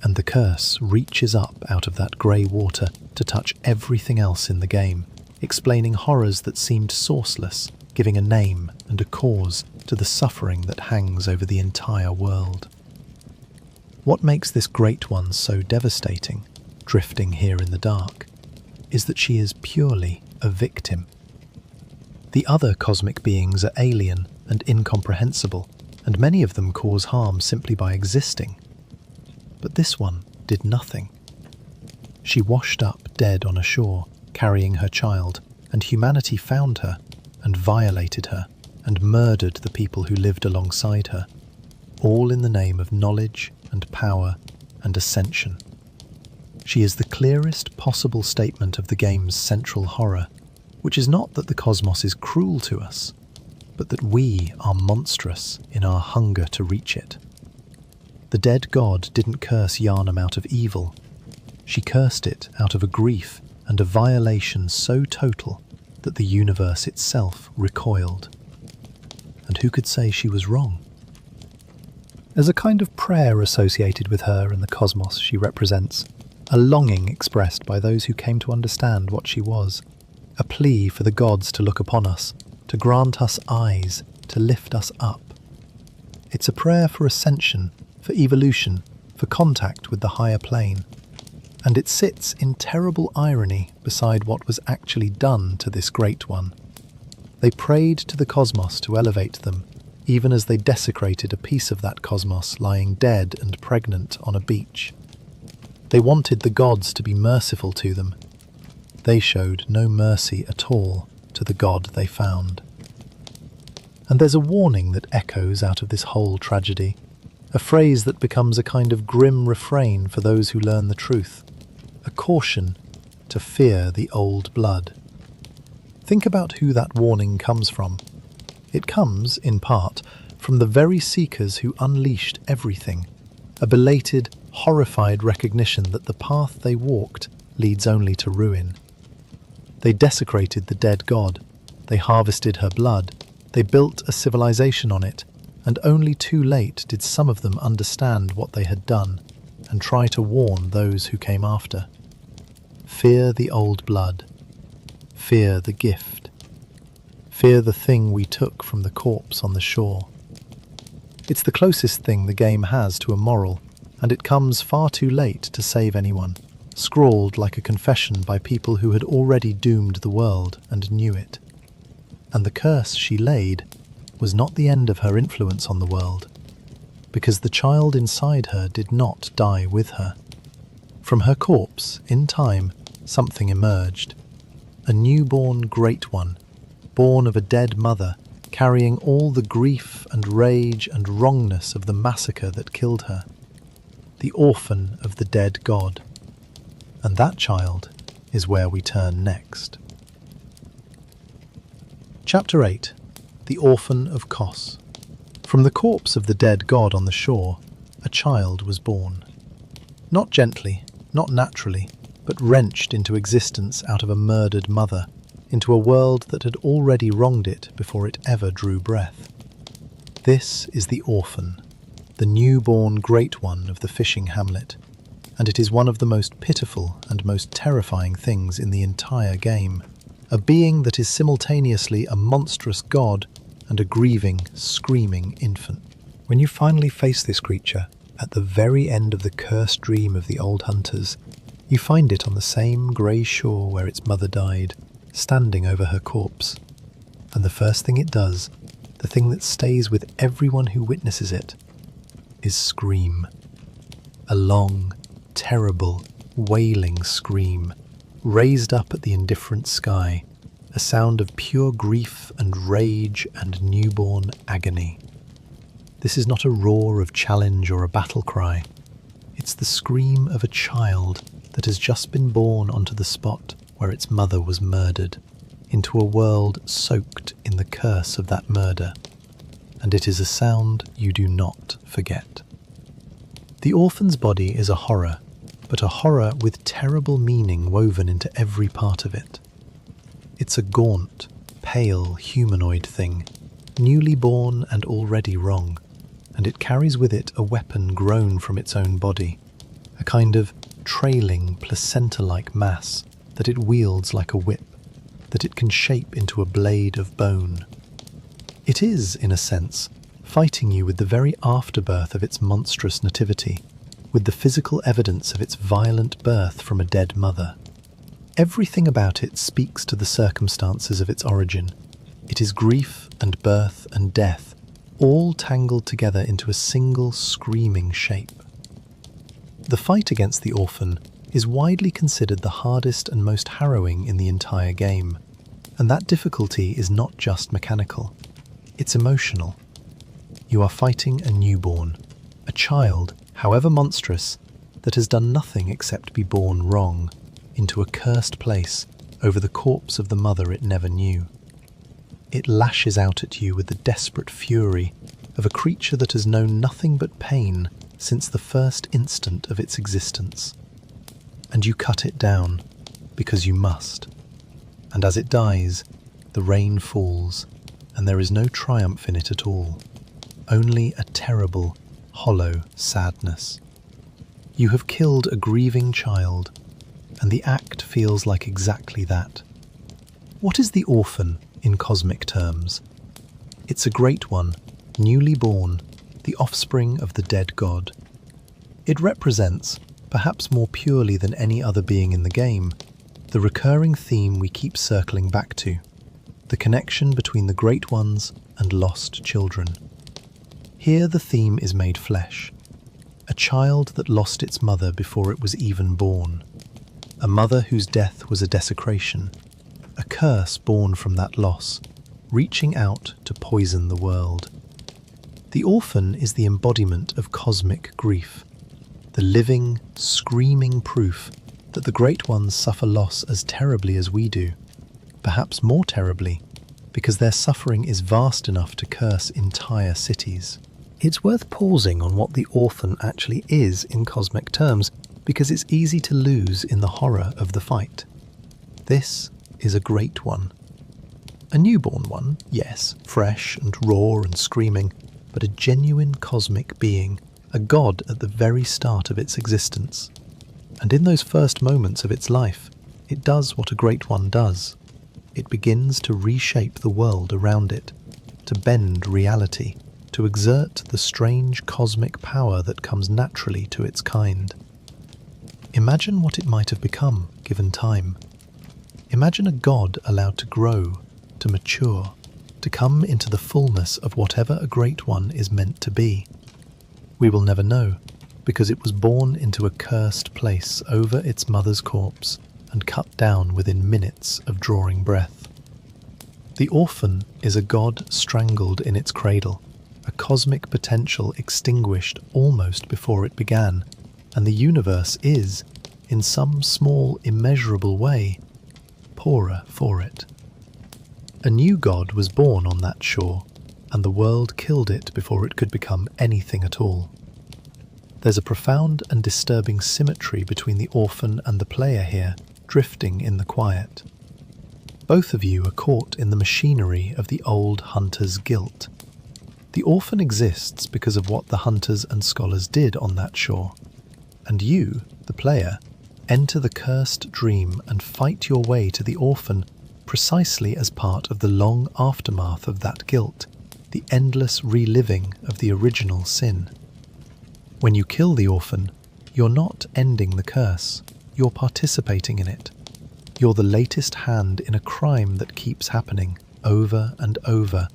and the curse reaches up out of that grey water to touch everything else in the game, explaining horrors that seemed sourceless, giving a name and a cause to the suffering that hangs over the entire world. What makes this Great One so devastating, drifting here in the dark, is that she is purely a victim. The other cosmic beings are alien and incomprehensible, and many of them cause harm simply by existing. But this one did nothing. She washed up dead on a shore, carrying her child, and humanity found her, and violated her, and murdered the people who lived alongside her, all in the name of knowledge and power and ascension. She is the clearest possible statement of the game's central horror, which is not that the cosmos is cruel to us, but that we are monstrous in our hunger to reach it. The dead god didn't curse Yharnam out of evil. She cursed it out of a grief and a violation so total that the universe itself recoiled. And who could say she was wrong? As a kind of prayer associated with her and the cosmos she represents, a longing expressed by those who came to understand what she was, a plea for the gods to look upon us, to grant us eyes, to lift us up. It's a prayer for ascension, for evolution, for contact with the higher plane, and it sits in terrible irony beside what was actually done to this Great One. They prayed to the cosmos to elevate them, even as they desecrated a piece of that cosmos lying dead and pregnant on a beach. They wanted the gods to be merciful to them. They showed no mercy at all to the god they found. And there's a warning that echoes out of this whole tragedy, a phrase that becomes a kind of grim refrain for those who learn the truth, a caution to fear the old blood. Think about who that warning comes from. It comes, in part, from the very seekers who unleashed everything, a belated, horrified recognition that the path they walked leads only to ruin. They desecrated the dead god, they harvested her blood, they built a civilization on it, and only too late did some of them understand what they had done and try to warn those who came after. Fear the old blood. Fear the gift. Fear the thing we took from the corpse on the shore. It's the closest thing the game has to a moral, and it comes far too late to save anyone, scrawled like a confession by people who had already doomed the world and knew it. And the curse she laid was not the end of her influence on the world, because the child inside her did not die with her. From her corpse, in time, something emerged. A newborn Great One, born of a dead mother, carrying all the grief and rage and wrongness of the massacre that killed her. The orphan of the dead god. And that child is where we turn next. Chapter 8. The Orphan of Kos. From the corpse of the dead god on the shore, a child was born. Not gently, not naturally, but wrenched into existence out of a murdered mother, into a world that had already wronged it before it ever drew breath. This is the orphan, the newborn Great One of the fishing hamlet, and it is one of the most pitiful and most terrifying things in the entire game, a being that is simultaneously a monstrous god and a grieving, screaming infant. When you finally face this creature, at the very end of the cursed dream of the old hunters, you find it on the same grey shore where its mother died, standing over her corpse. And the first thing it does, the thing that stays with everyone who witnesses it, is scream. A long, terrible, wailing scream, raised up at the indifferent sky, a sound of pure grief and rage and newborn agony. This is not a roar of challenge or a battle cry. It's the scream of a child that has just been born onto the spot where its mother was murdered, into a world soaked in the curse of that murder. And it is a sound you do not forget. The orphan's body is a horror, but a horror with terrible meaning woven into every part of it. It's a gaunt, pale, humanoid thing, newly born and already wrong, and it carries with it a weapon grown from its own body, a kind of trailing, placenta-like mass that it wields like a whip, that it can shape into a blade of bone. It is, in a sense, fighting you with the very afterbirth of its monstrous nativity, with the physical evidence of its violent birth from a dead mother. Everything about it speaks to the circumstances of its origin. It is grief and birth and death, all tangled together into a single screaming shape. The fight against the orphan is widely considered the hardest and most harrowing in the entire game, and that difficulty is not just mechanical, it's emotional. You are fighting a newborn, a child, however monstrous, that has done nothing except be born wrong, into a cursed place over the corpse of the mother it never knew. It lashes out at you with the desperate fury of a creature that has known nothing but pain since the first instant of its existence. And you cut it down, because you must. And as it dies, the rain falls, and there is no triumph in it at all, only a terrible, hollow sadness. You have killed a grieving child, and the act feels like exactly that. What is the orphan in cosmic terms? It's a great one, newly born, the offspring of the dead god. It represents, perhaps more purely than any other being in the game, the recurring theme we keep circling back to, the connection between the Great Ones and lost children. Here the theme is made flesh. A child that lost its mother before it was even born. A mother whose death was a desecration. A curse born from that loss, reaching out to poison the world. The orphan is the embodiment of cosmic grief, the living, screaming proof that the Great Ones suffer loss as terribly as we do, perhaps more terribly, because their suffering is vast enough to curse entire cities. It's worth pausing on what the orphan actually is in cosmic terms, because it's easy to lose in the horror of the fight. This is a Great One. A newborn one, yes, fresh and raw and screaming, but a genuine cosmic being, a god at the very start of its existence. And in those first moments of its life, it does what a Great One does. It begins to reshape the world around it, to bend reality, to exert the strange cosmic power that comes naturally to its kind. Imagine what it might have become, given time. Imagine a god allowed to grow, to mature, to come into the fullness of whatever a Great One is meant to be. We will never know, because it was born into a cursed place over its mother's corpse and cut down within minutes of drawing breath. The orphan is a god strangled in its cradle, a cosmic potential extinguished almost before it began, and the universe is, in some small, immeasurable way, poorer for it. A new god was born on that shore, and the world killed it before it could become anything at all. There's a profound and disturbing symmetry between the orphan and the player here, drifting in the quiet. Both of you are caught in the machinery of the old hunter's guilt. The orphan exists because of what the hunters and scholars did on that shore, and you, the player, enter the cursed dream and fight your way to the orphan precisely as part of the long aftermath of that guilt, the endless reliving of the original sin. When you kill the orphan, you're not ending the curse, you're participating in it. You're the latest hand in a crime that keeps happening over and over,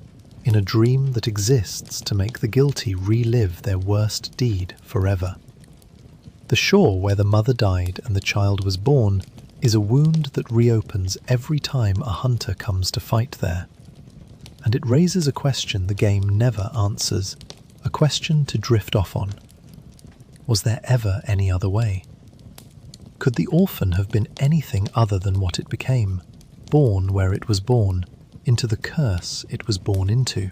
in a dream that exists to make the guilty relive their worst deed forever. The shore where the mother died and the child was born is a wound that reopens every time a hunter comes to fight there. And it raises a question the game never answers, a question to drift off on. Was there ever any other way? Could the orphan have been anything other than what it became, born where it was born, into the curse it was born into?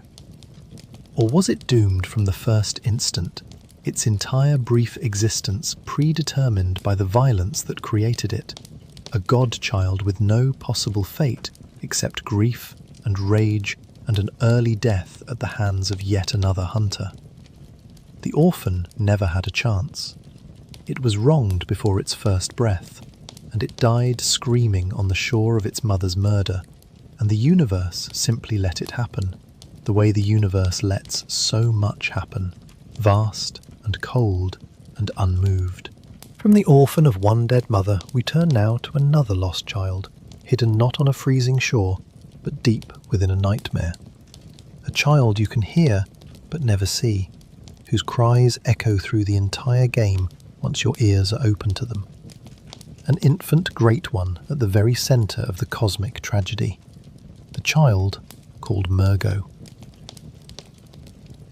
Or was it doomed from the first instant, its entire brief existence predetermined by the violence that created it, a god-child with no possible fate except grief and rage and an early death at the hands of yet another hunter? The orphan never had a chance. It was wronged before its first breath, and it died screaming on the shore of its mother's murder, and the universe simply let it happen, the way the universe lets so much happen, vast and cold and unmoved. From the orphan of one dead mother, we turn now to another lost child, hidden not on a freezing shore, but deep within a nightmare. A child you can hear, but never see, whose cries echo through the entire game once your ears are open to them. An infant Great One at the very centre of the cosmic tragedy. The child called Murgo.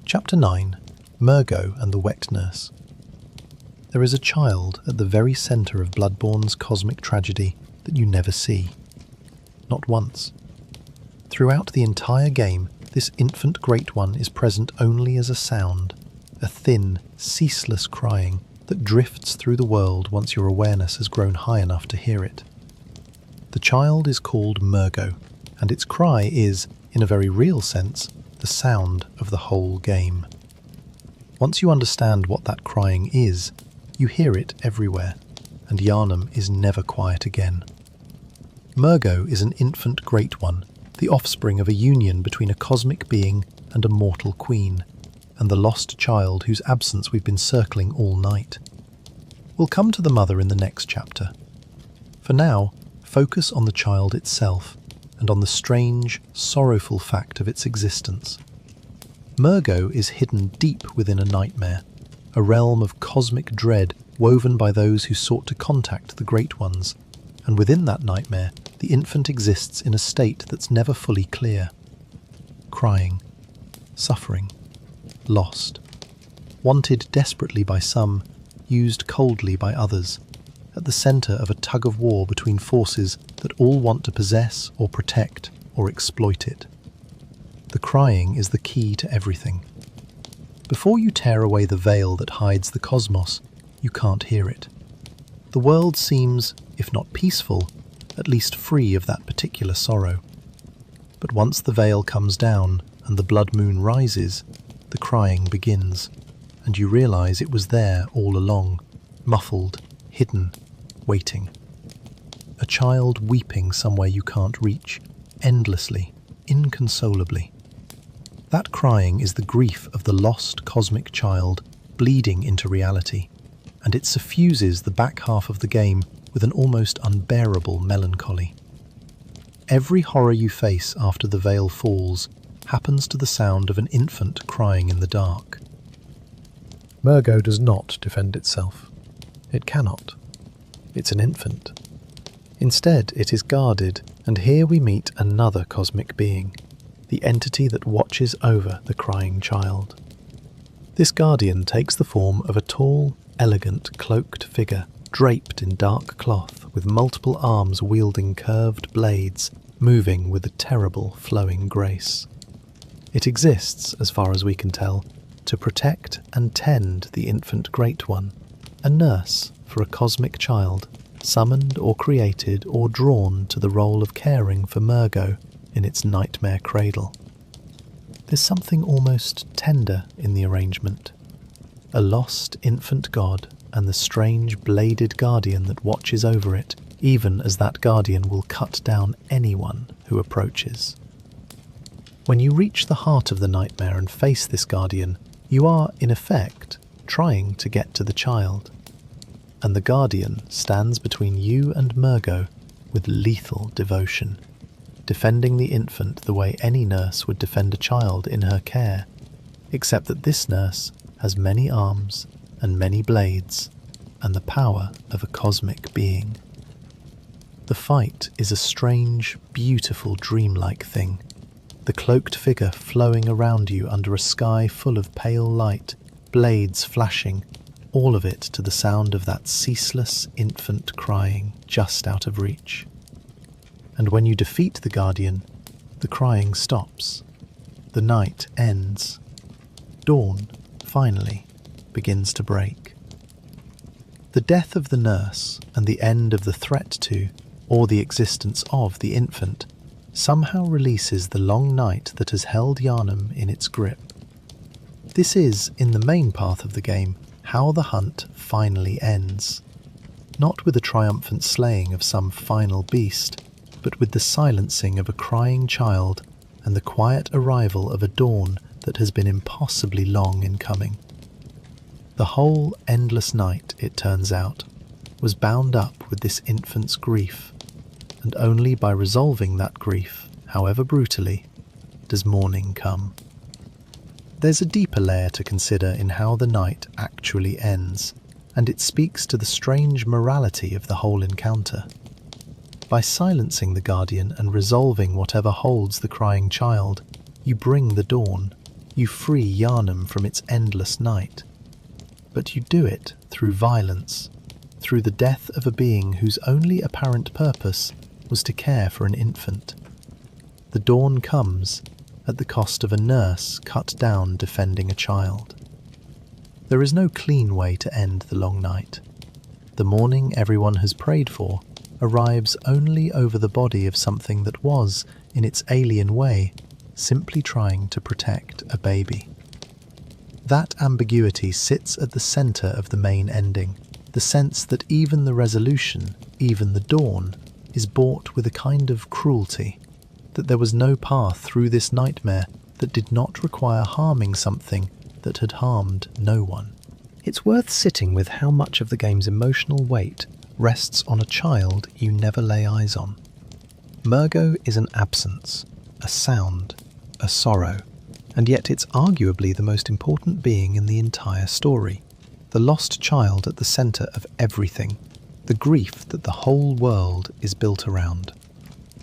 Chapter 9. Murgo and the Wet Nurse. There is a child at the very centre of Bloodborne's cosmic tragedy that you never see. Not once. Throughout the entire game, this infant Great One is present only as a sound, a thin, ceaseless crying that drifts through the world once your awareness has grown high enough to hear it. The child is called Murgo, and its cry is, in a very real sense, the sound of the whole game. Once you understand what that crying is, you hear it everywhere, and Yharnam is never quiet again. Murgo is an infant Great One, the offspring of a union between a cosmic being and a mortal queen, and the lost child whose absence we've been circling all night. We'll come to the mother in the next chapter. For now, focus on the child itself and on the strange, sorrowful fact of its existence. Murgo is hidden deep within a nightmare, a realm of cosmic dread woven by those who sought to contact the Great Ones, and within that nightmare, the infant exists in a state that's never fully clear. Crying, suffering, lost, wanted desperately by some, used coldly by others, at the centre of a tug-of-war between forces that all want to possess or protect or exploit it. The crying is the key to everything. Before you tear away the veil that hides the cosmos, you can't hear it. The world seems, if not peaceful, at least free of that particular sorrow. But once the veil comes down and the blood moon rises, the crying begins, and you realize it was there all along, muffled, hidden, waiting. A child weeping somewhere you can't reach, endlessly, inconsolably. That crying is the grief of the lost cosmic child bleeding into reality, and it suffuses the back half of the game with an almost unbearable melancholy. Every horror you face after the veil falls happens to the sound of an infant crying in the dark. Murgo does not defend itself. It cannot. It's an infant. Instead, it is guarded, and here we meet another cosmic being, the entity that watches over the crying child. This guardian takes the form of a tall, elegant, cloaked figure, draped in dark cloth, with multiple arms wielding curved blades, moving with a terrible, flowing grace. It exists, as far as we can tell, to protect and tend the infant Great One, a nurse for a cosmic child, summoned or created or drawn to the role of caring for Murgo in its nightmare cradle. There's something almost tender in the arrangement. A lost infant god and the strange bladed guardian that watches over it, even as that guardian will cut down anyone who approaches. When you reach the heart of the nightmare and face this guardian, you are, in effect, trying to get to the child. And the guardian stands between you and Murgo with lethal devotion, defending the infant the way any nurse would defend a child in her care, except that this nurse has many arms and many blades, and the power of a cosmic being. The fight is a strange, beautiful, dreamlike thing, the cloaked figure flowing around you under a sky full of pale light, blades flashing, all of it to the sound of that ceaseless infant crying just out of reach. And when you defeat the guardian, the crying stops. The night ends. Dawn, finally, begins to break. The death of the nurse and the end of the threat to, or the existence of, the infant somehow releases the long night that has held Yharnam in its grip. This is, in the main path of the game, how the hunt finally ends. Not with a triumphant slaying of some final beast, but with the silencing of a crying child and the quiet arrival of a dawn that has been impossibly long in coming. The whole endless night, it turns out, was bound up with this infant's grief, and only by resolving that grief, however brutally, does morning come. There's a deeper layer to consider in how the night actually ends, and it speaks to the strange morality of the whole encounter. By silencing the guardian and resolving whatever holds the crying child, you bring the dawn, you free Yharnam from its endless night. But you do it through violence, through the death of a being whose only apparent purpose was to care for an infant. The dawn comes at the cost of a nurse cut down defending a child. There is no clean way to end the long night. The morning everyone has prayed for arrives only over the body of something that was, in its alien way, simply trying to protect a baby. That ambiguity sits at the centre of the main ending, the sense that even the resolution, even the dawn, is bought with a kind of cruelty, that there was no path through this nightmare that did not require harming something that had harmed no one. It's worth sitting with how much of the game's emotional weight rests on a child you never lay eyes on. Murgo is an absence, a sound, a sorrow, and yet it's arguably the most important being in the entire story. The lost child at the centre of everything, the grief that the whole world is built around.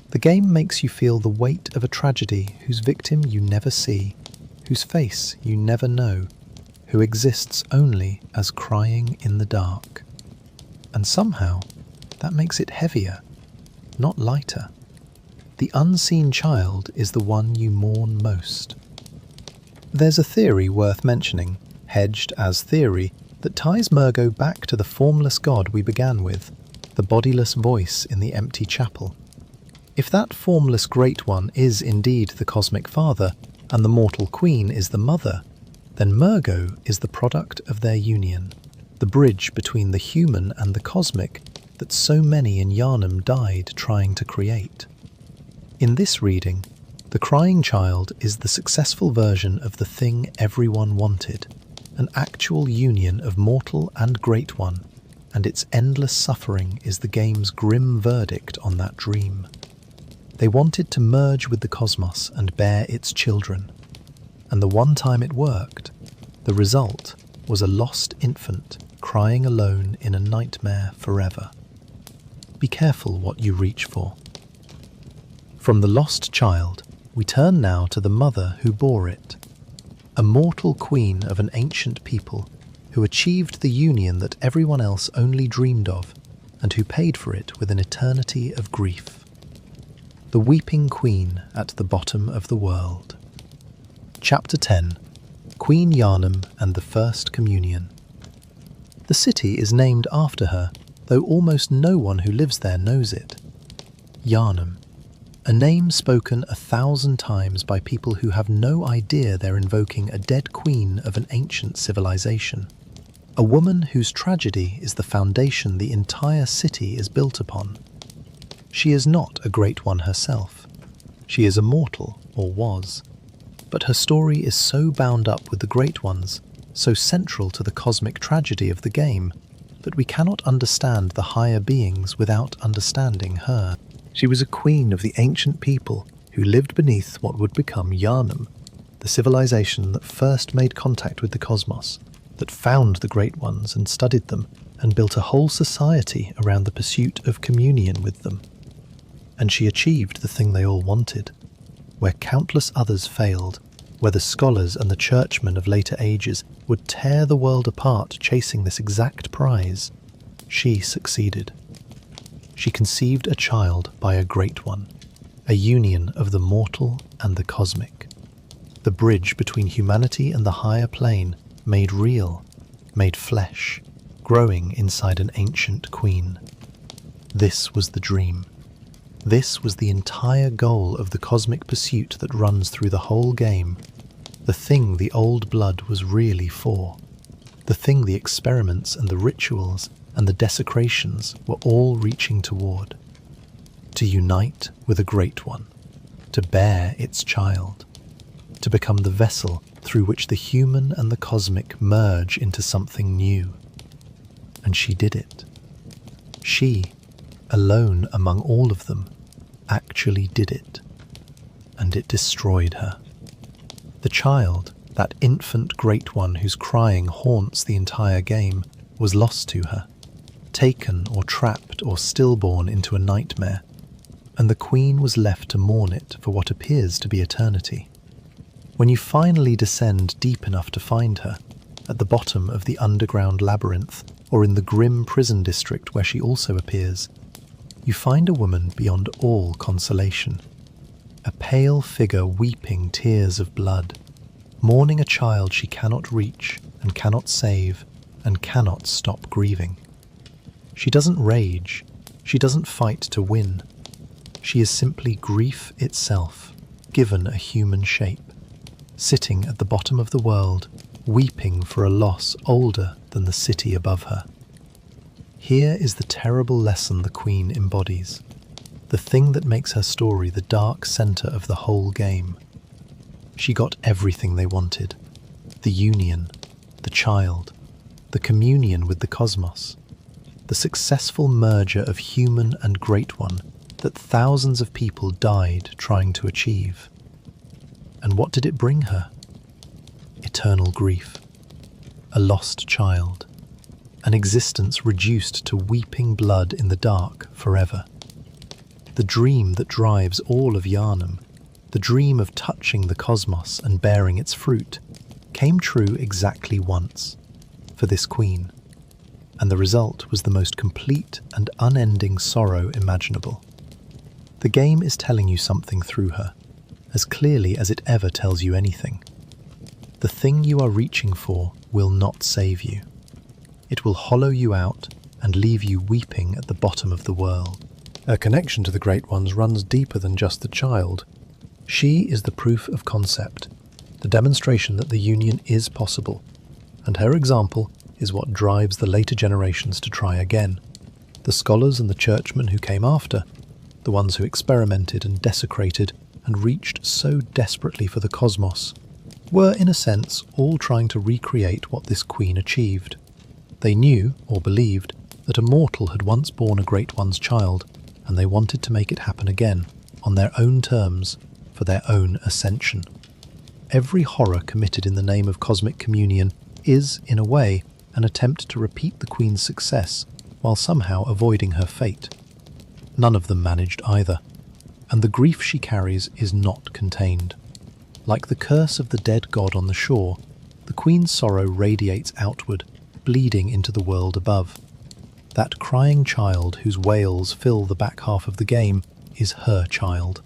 The game makes you feel the weight of a tragedy whose victim you never see, whose face you never know, who exists only as crying in the dark. And somehow, that makes it heavier, not lighter. The unseen child is the one you mourn most. There's a theory worth mentioning, hedged as theory, that ties Murgo back to the formless god we began with, the bodiless voice in the empty chapel. If that formless Great One is indeed the Cosmic Father, and the mortal Queen is the Mother, then Murgo is the product of their union, the bridge between the human and the cosmic that so many in Yharnam died trying to create. In this reading, the crying child is the successful version of the thing everyone wanted, an actual union of mortal and Great One, and its endless suffering is the game's grim verdict on that dream. They wanted to merge with the cosmos and bear its children, and the one time it worked, the result was a lost infant crying alone in a nightmare forever. Be careful what you reach for. From the lost child, we turn now to the mother who bore it, a mortal queen of an ancient people who achieved the union that everyone else only dreamed of and who paid for it with an eternity of grief. The weeping queen at the bottom of the world. Chapter 10. Queen Yharnam and the First Communion. The city is named after her, though almost no one who lives there knows it. Yharnam, a name spoken 1,000 times by people who have no idea they're invoking a dead queen of an ancient civilization. A woman whose tragedy is the foundation the entire city is built upon. She is not a Great One herself. She is a mortal, or was. But her story is so bound up with the Great Ones, so central to the cosmic tragedy of the game, that we cannot understand the higher beings without understanding her. She was a queen of the ancient people who lived beneath what would become Yharnam, the civilization that first made contact with the cosmos, that found the Great Ones and studied them, and built a whole society around the pursuit of communion with them. And she achieved the thing they all wanted. Where countless others failed, where the scholars and the churchmen of later ages would tear the world apart chasing this exact prize, she succeeded. She conceived a child by a Great One, a union of the mortal and the cosmic. The bridge between humanity and the higher plane, made real, made flesh, growing inside an ancient queen. This was the dream. This was the entire goal of the cosmic pursuit that runs through the whole game, the thing the old blood was really for, the thing the experiments and the rituals and the desecrations were all reaching toward. To unite with a Great One, to bear its child, to become the vessel through which the human and the cosmic merge into something new. And she did it. She, alone among all of them, actually did it. And it destroyed her. The child, that infant Great One whose crying haunts the entire game, was lost to her, taken or trapped or stillborn into a nightmare, and the queen was left to mourn it for what appears to be eternity. When you finally descend deep enough to find her, at the bottom of the underground labyrinth, or in the grim prison district where she also appears, you find a woman beyond all consolation. A pale figure weeping tears of blood, mourning a child she cannot reach and cannot save and cannot stop grieving. She doesn't rage, she doesn't fight to win. She is simply grief itself, given a human shape, sitting at the bottom of the world, weeping for a loss older than the city above her. Here is the terrible lesson the Queen embodies, the thing that makes her story the dark center of the whole game. She got everything they wanted, the union, the child, the communion with the cosmos, the successful merger of human and Great One that thousands of people died trying to achieve. And what did it bring her? Eternal grief, a lost child, an existence reduced to weeping blood in the dark forever. The dream that drives all of Yharnam, the dream of touching the cosmos and bearing its fruit, came true exactly once, for this queen, and the result was the most complete and unending sorrow imaginable. The game is telling you something through her, as clearly as it ever tells you anything. The thing you are reaching for will not save you. It will hollow you out and leave you weeping at the bottom of the world. Her connection to the Great Ones runs deeper than just the child. She is the proof of concept, the demonstration that the union is possible, and her example is what drives the later generations to try again. The scholars and the churchmen who came after, the ones who experimented and desecrated and reached so desperately for the cosmos, were in a sense all trying to recreate what this queen achieved. They knew, or believed, that a mortal had once borne a Great One's child, and they wanted to make it happen again, on their own terms, for their own ascension. Every horror committed in the name of cosmic communion is, in a way, an attempt to repeat the Queen's success while somehow avoiding her fate. None of them managed either, and the grief she carries is not contained. Like the curse of the dead god on the shore, the Queen's sorrow radiates outward, bleeding into the world above. That crying child whose wails fill the back half of the game is her child.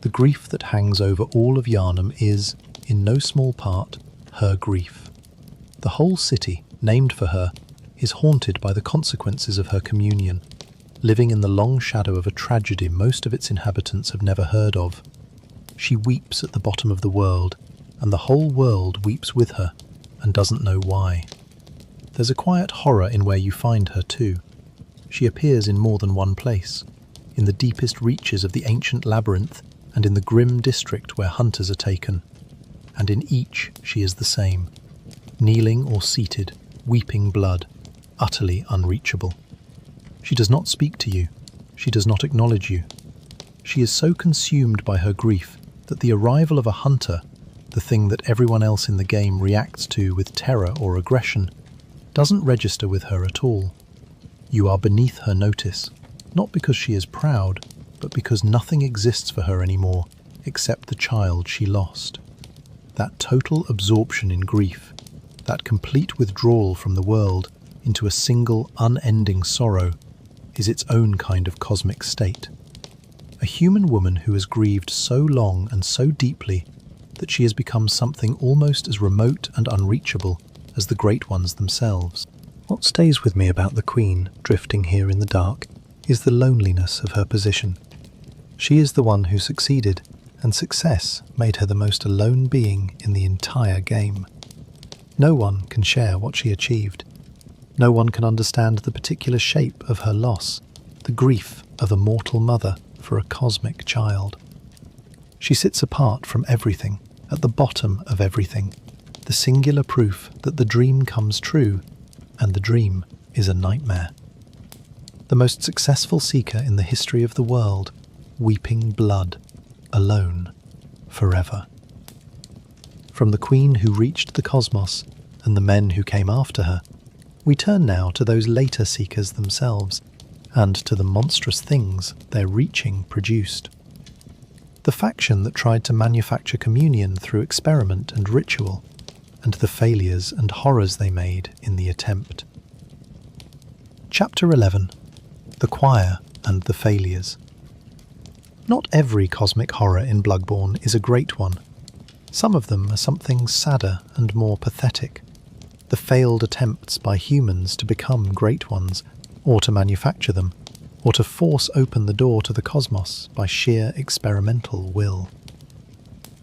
The grief that hangs over all of Yharnam is, in no small part, her grief. The whole city, named for her, is haunted by the consequences of her communion, living in the long shadow of a tragedy most of its inhabitants have never heard of. She weeps at the bottom of the world, and the whole world weeps with her, and doesn't know why. There's a quiet horror in where you find her too. She appears in more than one place, in the deepest reaches of the ancient labyrinth, and in the grim district where hunters are taken. And in each she is the same, kneeling or seated, weeping blood, utterly unreachable. She does not speak to you. She does not acknowledge you. She is so consumed by her grief that the arrival of a hunter, the thing that everyone else in the game reacts to with terror or aggression, doesn't register with her at all. You are beneath her notice, not because she is proud, but because nothing exists for her anymore except the child she lost. That total absorption in grief, that complete withdrawal from the world into a single unending sorrow, is its own kind of cosmic state. A human woman who has grieved so long and so deeply that she has become something almost as remote and unreachable as the Great Ones themselves. What stays with me about the Queen, drifting here in the dark, is the loneliness of her position. She is the one who succeeded, and success made her the most alone being in the entire game. No one can share what she achieved. No one can understand the particular shape of her loss, the grief of a mortal mother for a cosmic child. She sits apart from everything, at the bottom of everything, the singular proof that the dream comes true, and the dream is a nightmare. The most successful seeker in the history of the world, weeping blood, alone, forever. From the Queen who reached the cosmos and the men who came after her, we turn now to those later seekers themselves, and to the monstrous things their reaching produced. The faction that tried to manufacture communion through experiment and ritual, and the failures and horrors they made in the attempt. Chapter 11. The Choir and the Failures. Not every cosmic horror in Bloodborne is a great one. Some of them are something sadder and more pathetic. The failed attempts by humans to become great ones, or to manufacture them, or to force open the door to the cosmos by sheer experimental will.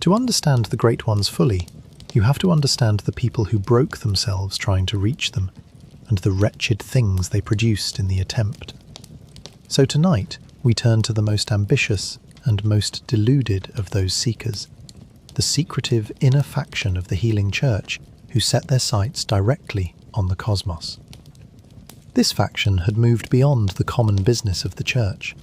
To understand the great ones fully, you have to understand the people who broke themselves trying to reach them, and the wretched things they produced in the attempt. So tonight, we turn to the most ambitious and most deluded of those seekers, the secretive inner faction of the Healing Church who set their sights directly on the cosmos. This faction had moved beyond the common business of the church.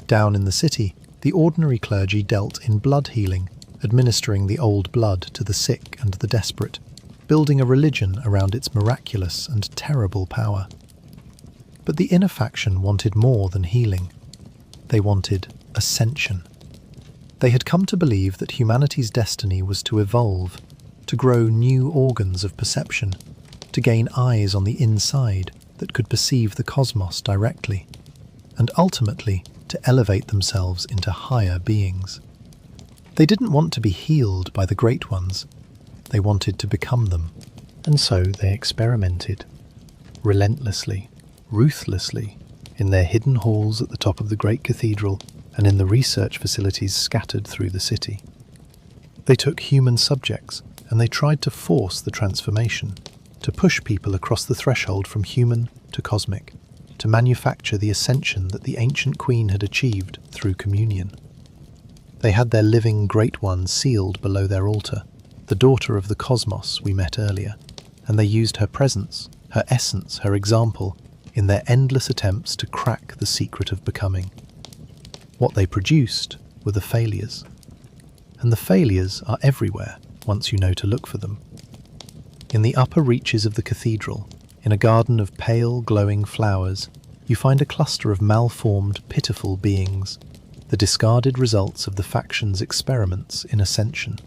Down in the city, the ordinary clergy dealt in blood healing, administering the old blood to the sick and the desperate, building a religion around its miraculous and terrible power. But the inner faction wanted more than healing. They wanted ascension. They had come to believe that humanity's destiny was to evolve, to grow new organs of perception, to gain eyes on the inside that could perceive the cosmos directly, and ultimately to elevate themselves into higher beings. They didn't want to be healed by the Great Ones. They wanted to become them. And so they experimented, relentlessly, ruthlessly, in their hidden halls at the top of the great cathedral and in the research facilities scattered through the city. They took human subjects and they tried to force the transformation, to push people across the threshold from human to cosmic, to manufacture the ascension that the ancient queen had achieved through communion. They had their living Great One sealed below their altar, the daughter of the cosmos we met earlier, and they used her presence, her essence, her example, in their endless attempts to crack the secret of becoming. What they produced were the failures. And the failures are everywhere once you know to look for them. In the upper reaches of the cathedral, in a garden of pale, glowing flowers, you find a cluster of malformed, pitiful beings, the discarded results of the faction's experiments in ascension.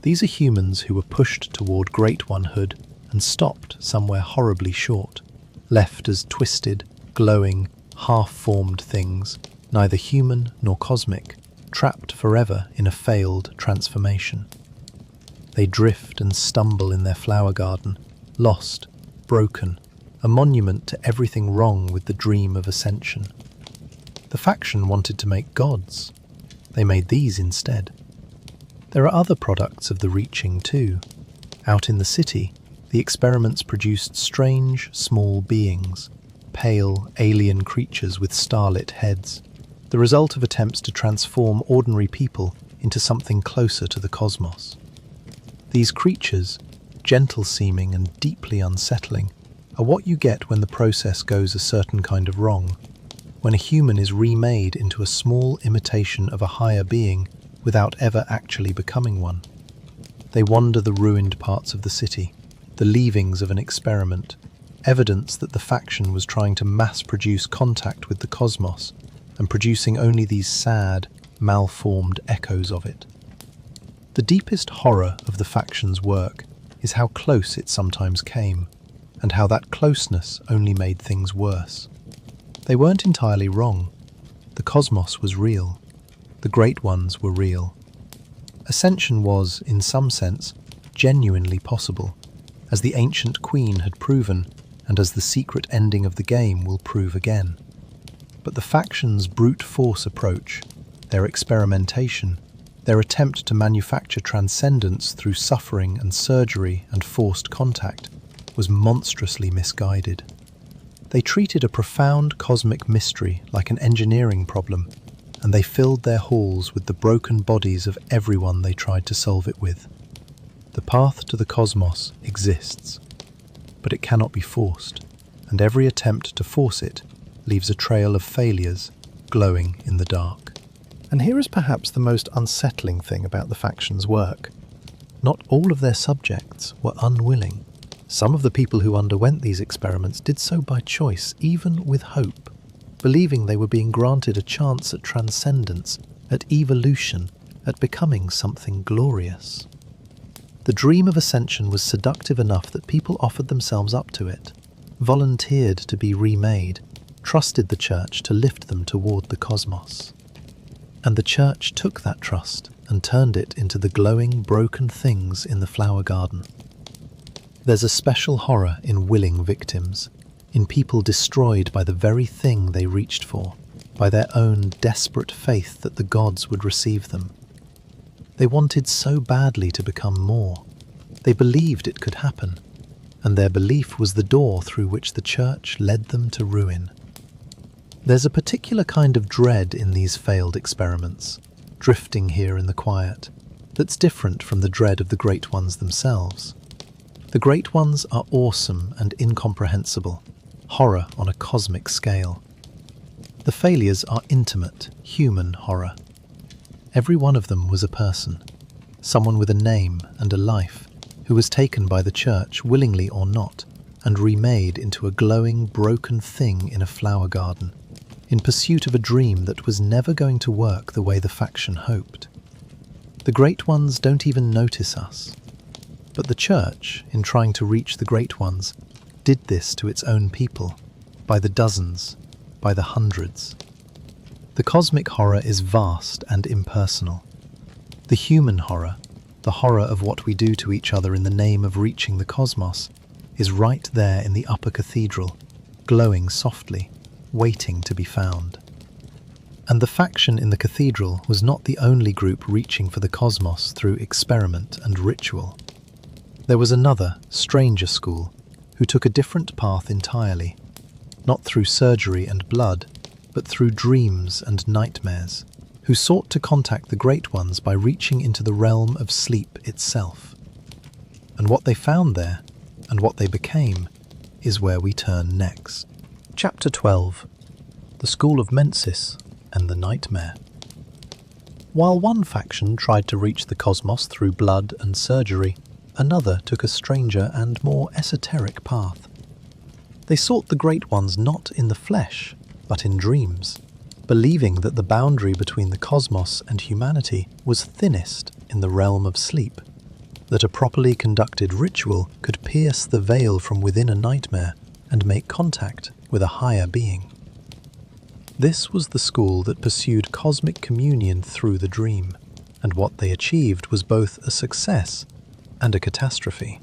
These are humans who were pushed toward Great Onehood and stopped somewhere horribly short, left as twisted, glowing, half-formed things, neither human nor cosmic, trapped forever in a failed transformation. They drift and stumble in their flower garden, lost, broken, a monument to everything wrong with the dream of ascension. The faction wanted to make gods. They made these instead. There are other products of the reaching too. Out in the city, the experiments produced strange, small beings, pale, alien creatures with starlit heads, the result of attempts to transform ordinary people into something closer to the cosmos. These creatures, gentle-seeming and deeply unsettling, are what you get when the process goes a certain kind of wrong, when a human is remade into a small imitation of a higher being without ever actually becoming one. They wander the ruined parts of the city, the leavings of an experiment, evidence that the faction was trying to mass-produce contact with the cosmos and producing only these sad, malformed echoes of it. The deepest horror of the faction's work is how close it sometimes came, and how that closeness only made things worse. They weren't entirely wrong. The cosmos was real. The Great Ones were real. Ascension was, in some sense, genuinely possible, as the ancient queen had proven, and as the secret ending of the game will prove again. But the faction's brute force approach, their experimentation, their attempt to manufacture transcendence through suffering and surgery and forced contact, was monstrously misguided. They treated a profound cosmic mystery like an engineering problem, and they filled their halls with the broken bodies of everyone they tried to solve it with. The path to the cosmos exists, but it cannot be forced, and every attempt to force it leaves a trail of failures glowing in the dark. And here is perhaps the most unsettling thing about the faction's work. Not all of their subjects were unwilling. Some of the people who underwent these experiments did so by choice, even with hope, believing they were being granted a chance at transcendence, at evolution, at becoming something glorious. The dream of ascension was seductive enough that people offered themselves up to it, volunteered to be remade, trusted the church to lift them toward the cosmos. And the church took that trust and turned it into the glowing, broken things in the flower garden. There's a special horror in willing victims, in people destroyed by the very thing they reached for, by their own desperate faith that the gods would receive them. They wanted so badly to become more. They believed it could happen, and their belief was the door through which the church led them to ruin. There's a particular kind of dread in these failed experiments, drifting here in the quiet, that's different from the dread of the Great Ones themselves. The Great Ones are awesome and incomprehensible, horror on a cosmic scale. The failures are intimate, human horror. Every one of them was a person, someone with a name and a life, who was taken by the church, willingly or not, and remade into a glowing, broken thing in a flower garden, in pursuit of a dream that was never going to work the way the faction hoped. The Great Ones don't even notice us. But the church, in trying to reach the Great Ones, did this to its own people, by the dozens, by the hundreds. The cosmic horror is vast and impersonal. The human horror, the horror of what we do to each other in the name of reaching the cosmos, is right there in the upper cathedral, glowing softly, waiting to be found. And the faction in the cathedral was not the only group reaching for the cosmos through experiment and ritual. There was another, stranger school, who took a different path entirely, not through surgery and blood, but through dreams and nightmares, who sought to contact the Great Ones by reaching into the realm of sleep itself. And what they found there, and what they became, is where we turn next. Chapter 12. The School of Mensis and the Nightmare. While one faction tried to reach the cosmos through blood and surgery, another took a stranger and more esoteric path. They sought the Great Ones not in the flesh, but in dreams, believing that the boundary between the cosmos and humanity was thinnest in the realm of sleep, that a properly conducted ritual could pierce the veil from within a nightmare and make contact with a higher being. This was the school that pursued cosmic communion through the dream, and what they achieved was both a success and a catastrophe,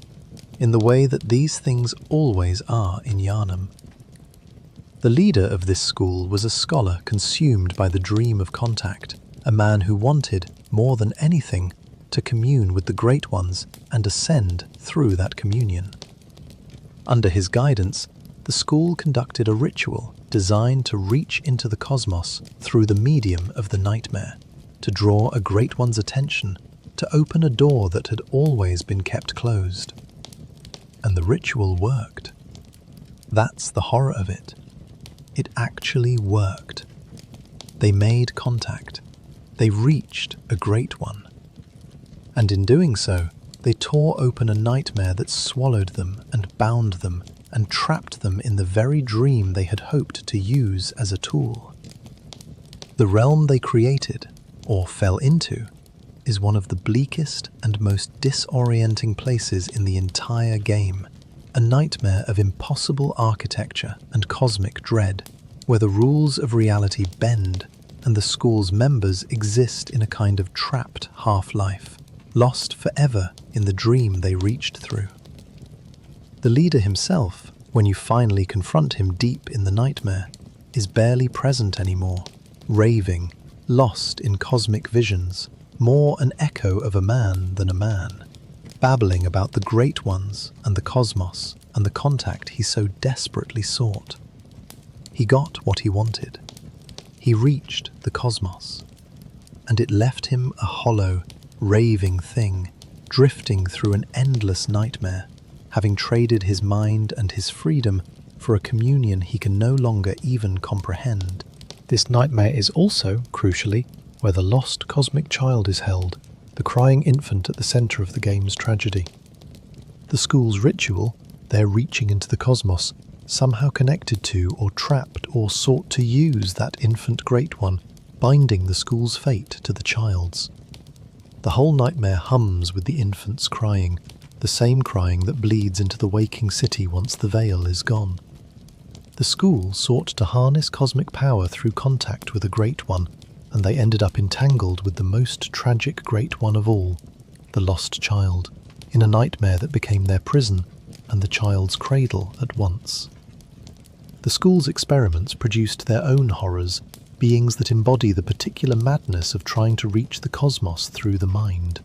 in the way that these things always are in Yharnam. The leader of this school was a scholar consumed by the dream of contact, a man who wanted, more than anything, to commune with the Great Ones and ascend through that communion. Under his guidance, the school conducted a ritual designed to reach into the cosmos through the medium of the nightmare, to draw a Great One's attention, to open a door that had always been kept closed. And the ritual worked. That's the horror of it. It actually worked. They made contact. They reached a Great One. And in doing so, they tore open a nightmare that swallowed them and bound them and trapped them in the very dream they had hoped to use as a tool. The realm they created, or fell into, is one of the bleakest and most disorienting places in the entire game, a nightmare of impossible architecture and cosmic dread, where the rules of reality bend and the school's members exist in a kind of trapped half-life, lost forever in the dream they reached through. The leader himself, when you finally confront him deep in the nightmare, is barely present anymore, raving, lost in cosmic visions, more an echo of a man than a man, babbling about the Great Ones and the cosmos and the contact he so desperately sought. He got what he wanted. He reached the cosmos, and it left him a hollow, raving thing, drifting through an endless nightmare, having traded his mind and his freedom for a communion he can no longer even comprehend. This nightmare is also, crucially, where the lost cosmic child is held, the crying infant at the centre of the game's tragedy. The school's ritual, their reaching into the cosmos, somehow connected to or trapped or sought to use that infant Great One, binding the school's fate to the child's. The whole nightmare hums with the infant's crying, the same crying that bleeds into the waking city once the veil is gone. The school sought to harness cosmic power through contact with a Great One, and they ended up entangled with the most tragic Great One of all, the lost child, in a nightmare that became their prison and the child's cradle at once. The school's experiments produced their own horrors, beings that embody the particular madness of trying to reach the cosmos through the mind.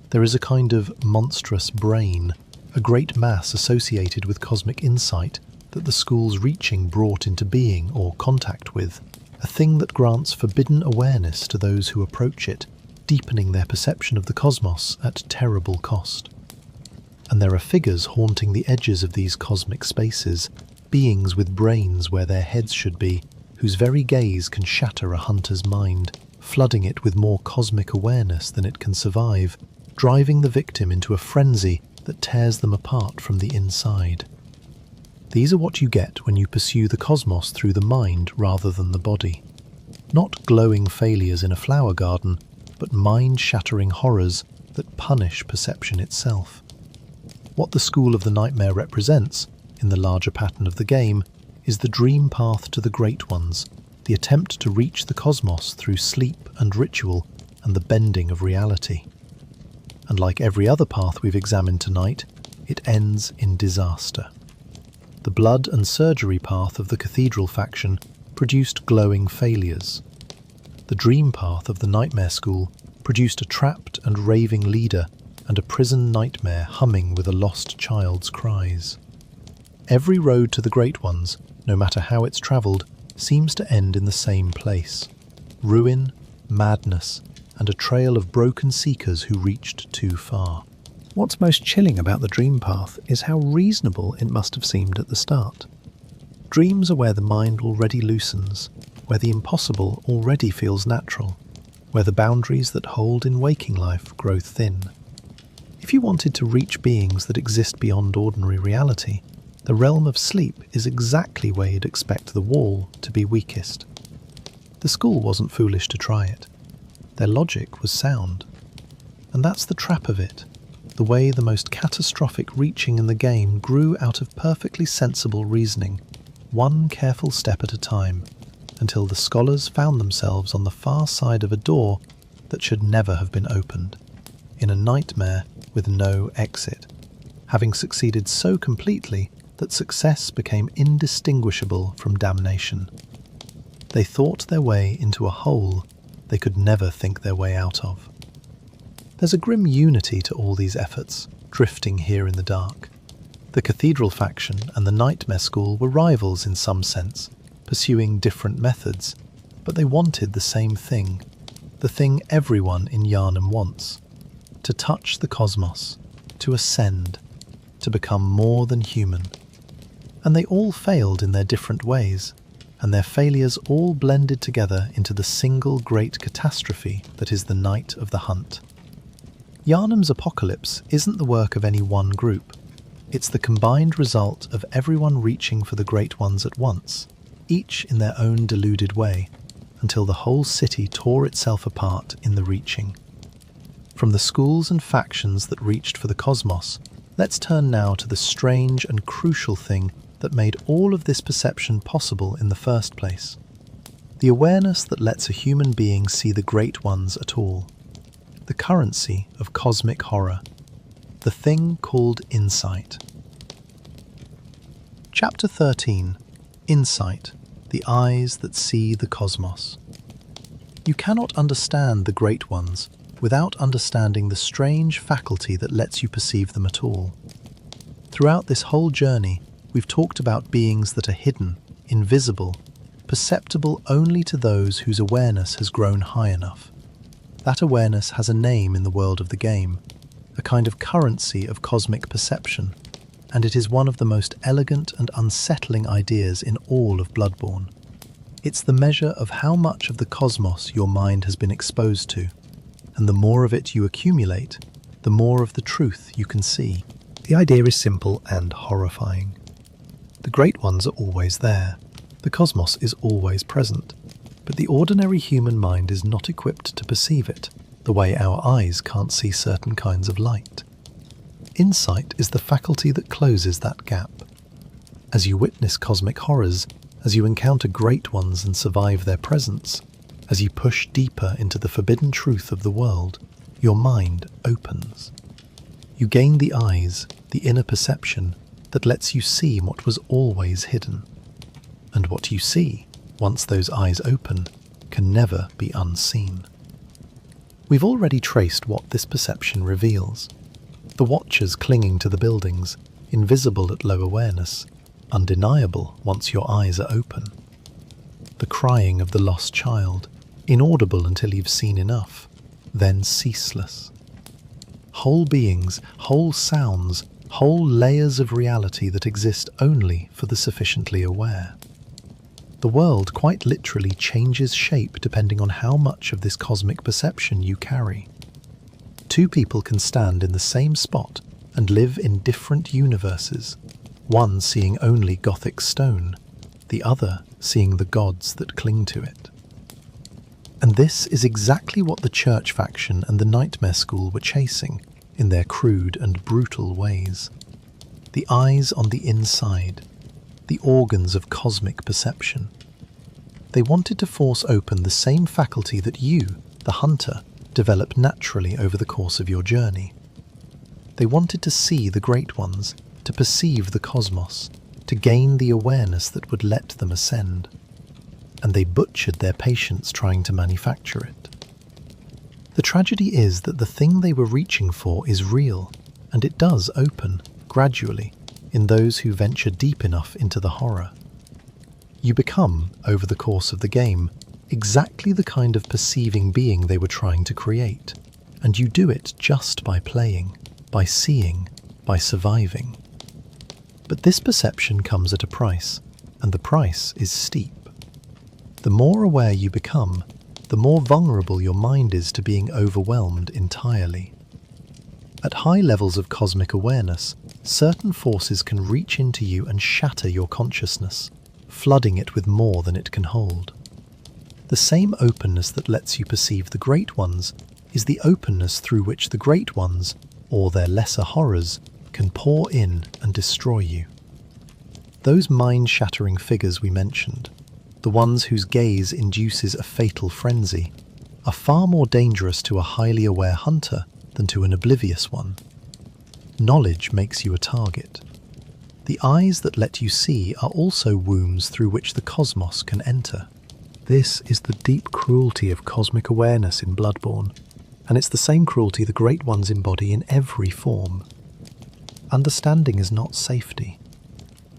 There is a kind of monstrous brain, a great mass associated with cosmic insight that the school's reaching brought into being or contact with, a thing that grants forbidden awareness to those who approach it, deepening their perception of the cosmos at terrible cost. And there are figures haunting the edges of these cosmic spaces, beings with brains where their heads should be, whose very gaze can shatter a hunter's mind, flooding it with more cosmic awareness than it can survive, driving the victim into a frenzy that tears them apart from the inside. These are what you get when you pursue the cosmos through the mind rather than the body. Not glowing failures in a flower garden, but mind-shattering horrors that punish perception itself. What the School of the Nightmare represents, in the larger pattern of the game, is the dream path to the Great Ones, the attempt to reach the cosmos through sleep and ritual and the bending of reality. And like every other path we've examined tonight, it ends in disaster. The blood and surgery path of the Cathedral faction produced glowing failures. The dream path of the Nightmare School produced a trapped and raving leader and a prison nightmare humming with a lost child's cries. Every road to the Great Ones, no matter how it's travelled, seems to end in the same place: ruin, madness, and a trail of broken seekers who reached too far. What's most chilling about the dream path is how reasonable it must have seemed at the start. Dreams are where the mind already loosens, where the impossible already feels natural, where the boundaries that hold in waking life grow thin. If you wanted to reach beings that exist beyond ordinary reality, the realm of sleep is exactly where you'd expect the wall to be weakest. The school wasn't foolish to try it. Their logic was sound. And that's the trap of it, the way the most catastrophic reaching in the game grew out of perfectly sensible reasoning, one careful step at a time, until the scholars found themselves on the far side of a door that should never have been opened, in a nightmare with no exit, having succeeded so completely that success became indistinguishable from damnation. They thought their way into a hole they could never think their way out of. There's a grim unity to all these efforts, drifting here in the dark. The Cathedral faction and the Nightmare School were rivals in some sense, pursuing different methods, but they wanted the same thing, the thing everyone in Yharnam wants: to touch the cosmos, to ascend, to become more than human. And they all failed in their different ways, and their failures all blended together into the single great catastrophe that is the night of the hunt. Yharnam's apocalypse isn't the work of any one group. It's the combined result of everyone reaching for the Great Ones at once, each in their own deluded way, until the whole city tore itself apart in the reaching. From the schools and factions that reached for the cosmos, let's turn now to the strange and crucial thing that made all of this perception possible in the first place. The awareness that lets a human being see the Great Ones at all. The currency of cosmic horror. The thing called insight. Chapter 13. Insight. The eyes that see the cosmos. You cannot understand the Great Ones without understanding the strange faculty that lets you perceive them at all. Throughout this whole journey, we've talked about beings that are hidden, invisible, perceptible only to those whose awareness has grown high enough. That awareness has a name in the world of the game, a kind of currency of cosmic perception, and it is one of the most elegant and unsettling ideas in all of Bloodborne. It's the measure of how much of the cosmos your mind has been exposed to, and the more of it you accumulate, the more of the truth you can see. The idea is simple and horrifying. The Great Ones are always there. The cosmos is always present. But the ordinary human mind is not equipped to perceive it, the way our eyes can't see certain kinds of light. Insight is the faculty that closes that gap. As you witness cosmic horrors, as you encounter Great Ones and survive their presence, as you push deeper into the forbidden truth of the world, your mind opens. You gain the eyes, the inner perception, that lets you see what was always hidden. And what you see, once those eyes open, can never be unseen. We've already traced what this perception reveals. The watchers clinging to the buildings, invisible at low awareness, undeniable once your eyes are open. The crying of the lost child, inaudible until you've seen enough, then ceaseless. Whole beings, whole sounds whole layers of reality that exist only for the sufficiently aware. The world quite literally changes shape depending on how much of this cosmic perception you carry. Two people can stand in the same spot and live in different universes, one seeing only Gothic stone, the other seeing the gods that cling to it. And this is exactly what the church faction and the nightmare school were chasing in their crude and brutal ways. The eyes on the inside, the organs of cosmic perception. They wanted to force open the same faculty that you, the hunter, develop naturally over the course of your journey. They wanted to see the great ones, to perceive the cosmos, to gain the awareness that would let them ascend. And they butchered their patience trying to manufacture it. The tragedy is that the thing they were reaching for is real, and it does open, gradually, in those who venture deep enough into the horror. You become, over the course of the game, exactly the kind of perceiving being they were trying to create, and you do it just by playing, by seeing, by surviving. But this perception comes at a price, and the price is steep. The more aware you become, the more vulnerable your mind is to being overwhelmed entirely. At high levels of cosmic awareness, certain forces can reach into you and shatter your consciousness, flooding it with more than it can hold. The same openness that lets you perceive the great ones is the openness through which the great ones, or their lesser horrors, can pour in and destroy you. Those mind-shattering figures we mentioned, the ones whose gaze induces a fatal frenzy, are far more dangerous to a highly aware hunter than to an oblivious one. Knowledge makes you a target. The eyes that let you see are also wombs through which the cosmos can enter. This is the deep cruelty of cosmic awareness in Bloodborne, and it's the same cruelty the Great Ones embody in every form. Understanding is not safety.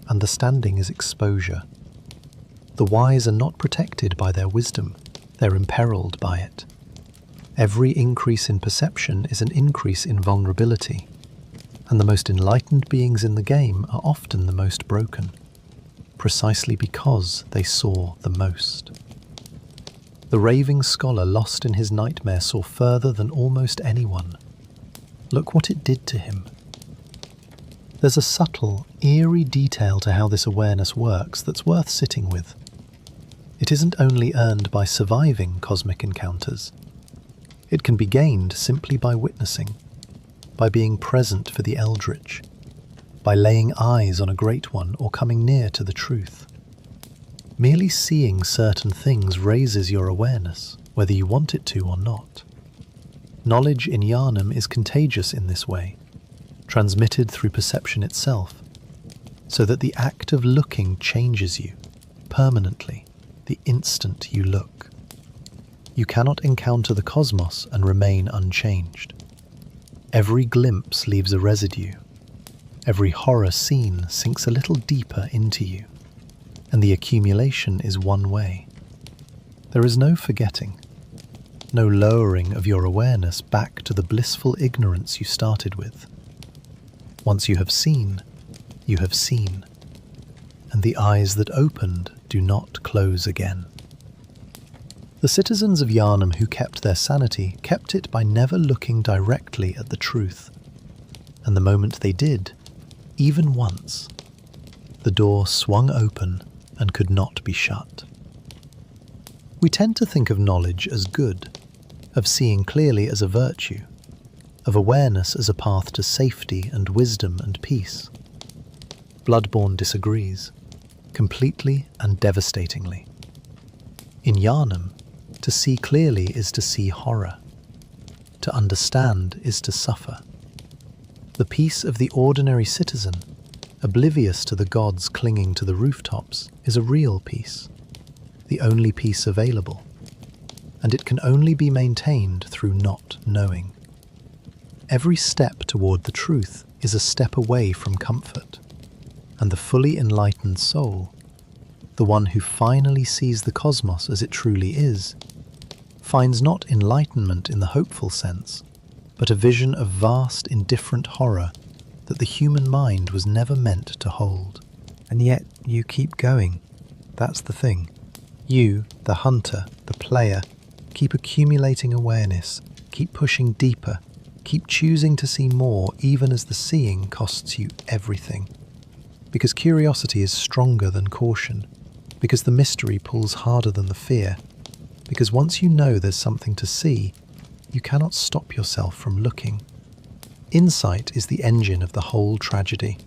Understanding is exposure. The wise are not protected by their wisdom, they're imperiled by it. Every increase in perception is an increase in vulnerability, and the most enlightened beings in the game are often the most broken, precisely because they saw the most. The raving scholar lost in his nightmare saw further than almost anyone. Look what it did to him. There's a subtle, eerie detail to how this awareness works that's worth sitting with. It isn't only earned by surviving cosmic encounters. It can be gained simply by witnessing, by being present for the eldritch, by laying eyes on a great one or coming near to the truth. Merely seeing certain things raises your awareness, whether you want it to or not. Knowledge in Yharnam is contagious in this way, transmitted through perception itself, so that the act of looking changes you, permanently, the instant you look. You cannot encounter the cosmos and remain unchanged. Every glimpse leaves a residue. Every horror seen sinks a little deeper into you, and the accumulation is one way. There is no forgetting, no lowering of your awareness back to the blissful ignorance you started with. Once you have seen, and the eyes that opened do not close again. The citizens of Yharnam who kept their sanity kept it by never looking directly at the truth, and the moment they did, even once, the door swung open and could not be shut. We tend to think of knowledge as good, of seeing clearly as a virtue, of awareness as a path to safety and wisdom and peace. Bloodborne disagrees, completely and devastatingly. In Yharnam, to see clearly is to see horror. To understand is to suffer. The peace of the ordinary citizen, oblivious to the gods clinging to the rooftops, is a real peace, the only peace available, and it can only be maintained through not knowing. Every step toward the truth is a step away from comfort, and the fully enlightened soul, the one who finally sees the cosmos as it truly is, finds not enlightenment in the hopeful sense, but a vision of vast, indifferent horror that the human mind was never meant to hold. And yet you keep going. That's the thing. You, the hunter, the player, keep accumulating awareness, keep pushing deeper, keep choosing to see more even as the seeing costs you everything. Because curiosity is stronger than caution, because the mystery pulls harder than the fear, because once you know there's something to see, you cannot stop yourself from looking. Insight is the engine of the whole tragedy.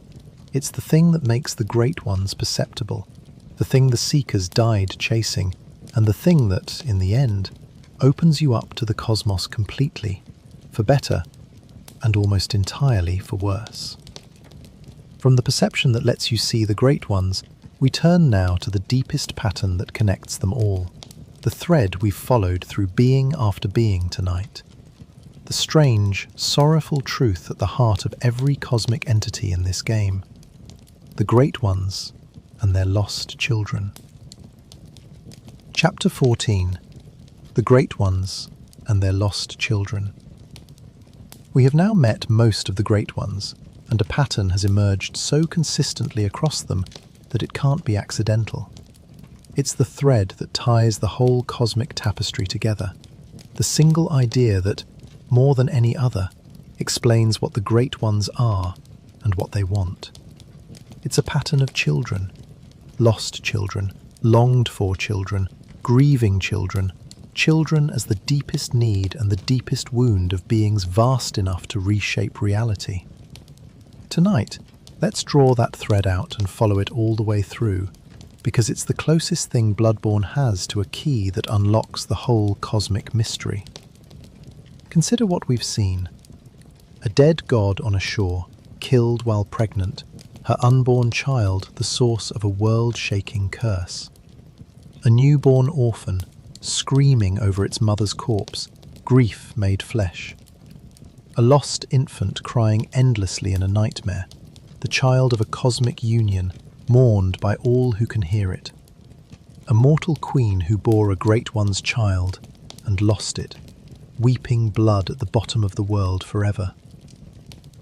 It's the thing that makes the great ones perceptible, the thing the seekers died chasing, and the thing that, in the end, opens you up to the cosmos completely, for better, and almost entirely for worse. From the perception that lets you see the great ones, we turn now to the deepest pattern that connects them all, the thread we've followed through being after being tonight. The strange, sorrowful truth at the heart of every cosmic entity in this game. The great ones and their lost children. Chapter 14. The Great Ones and Their Lost Children. We have now met most of the Great Ones, and a pattern has emerged so consistently across them that it can't be accidental. It's the thread that ties the whole cosmic tapestry together, the single idea that, more than any other, explains what the Great Ones are and what they want. It's a pattern of children, lost children, longed-for children, grieving children, children as the deepest need and the deepest wound of beings vast enough to reshape reality. Tonight, let's draw that thread out and follow it all the way through, because it's the closest thing Bloodborne has to a key that unlocks the whole cosmic mystery. Consider what we've seen. A dead god on a shore, killed while pregnant, her unborn child the source of a world-shaking curse. A newborn orphan, screaming over its mother's corpse, grief made flesh. A lost infant crying endlessly in a nightmare, the child of a cosmic union, mourned by all who can hear it. A mortal queen who bore a great one's child and lost it, weeping blood at the bottom of the world forever.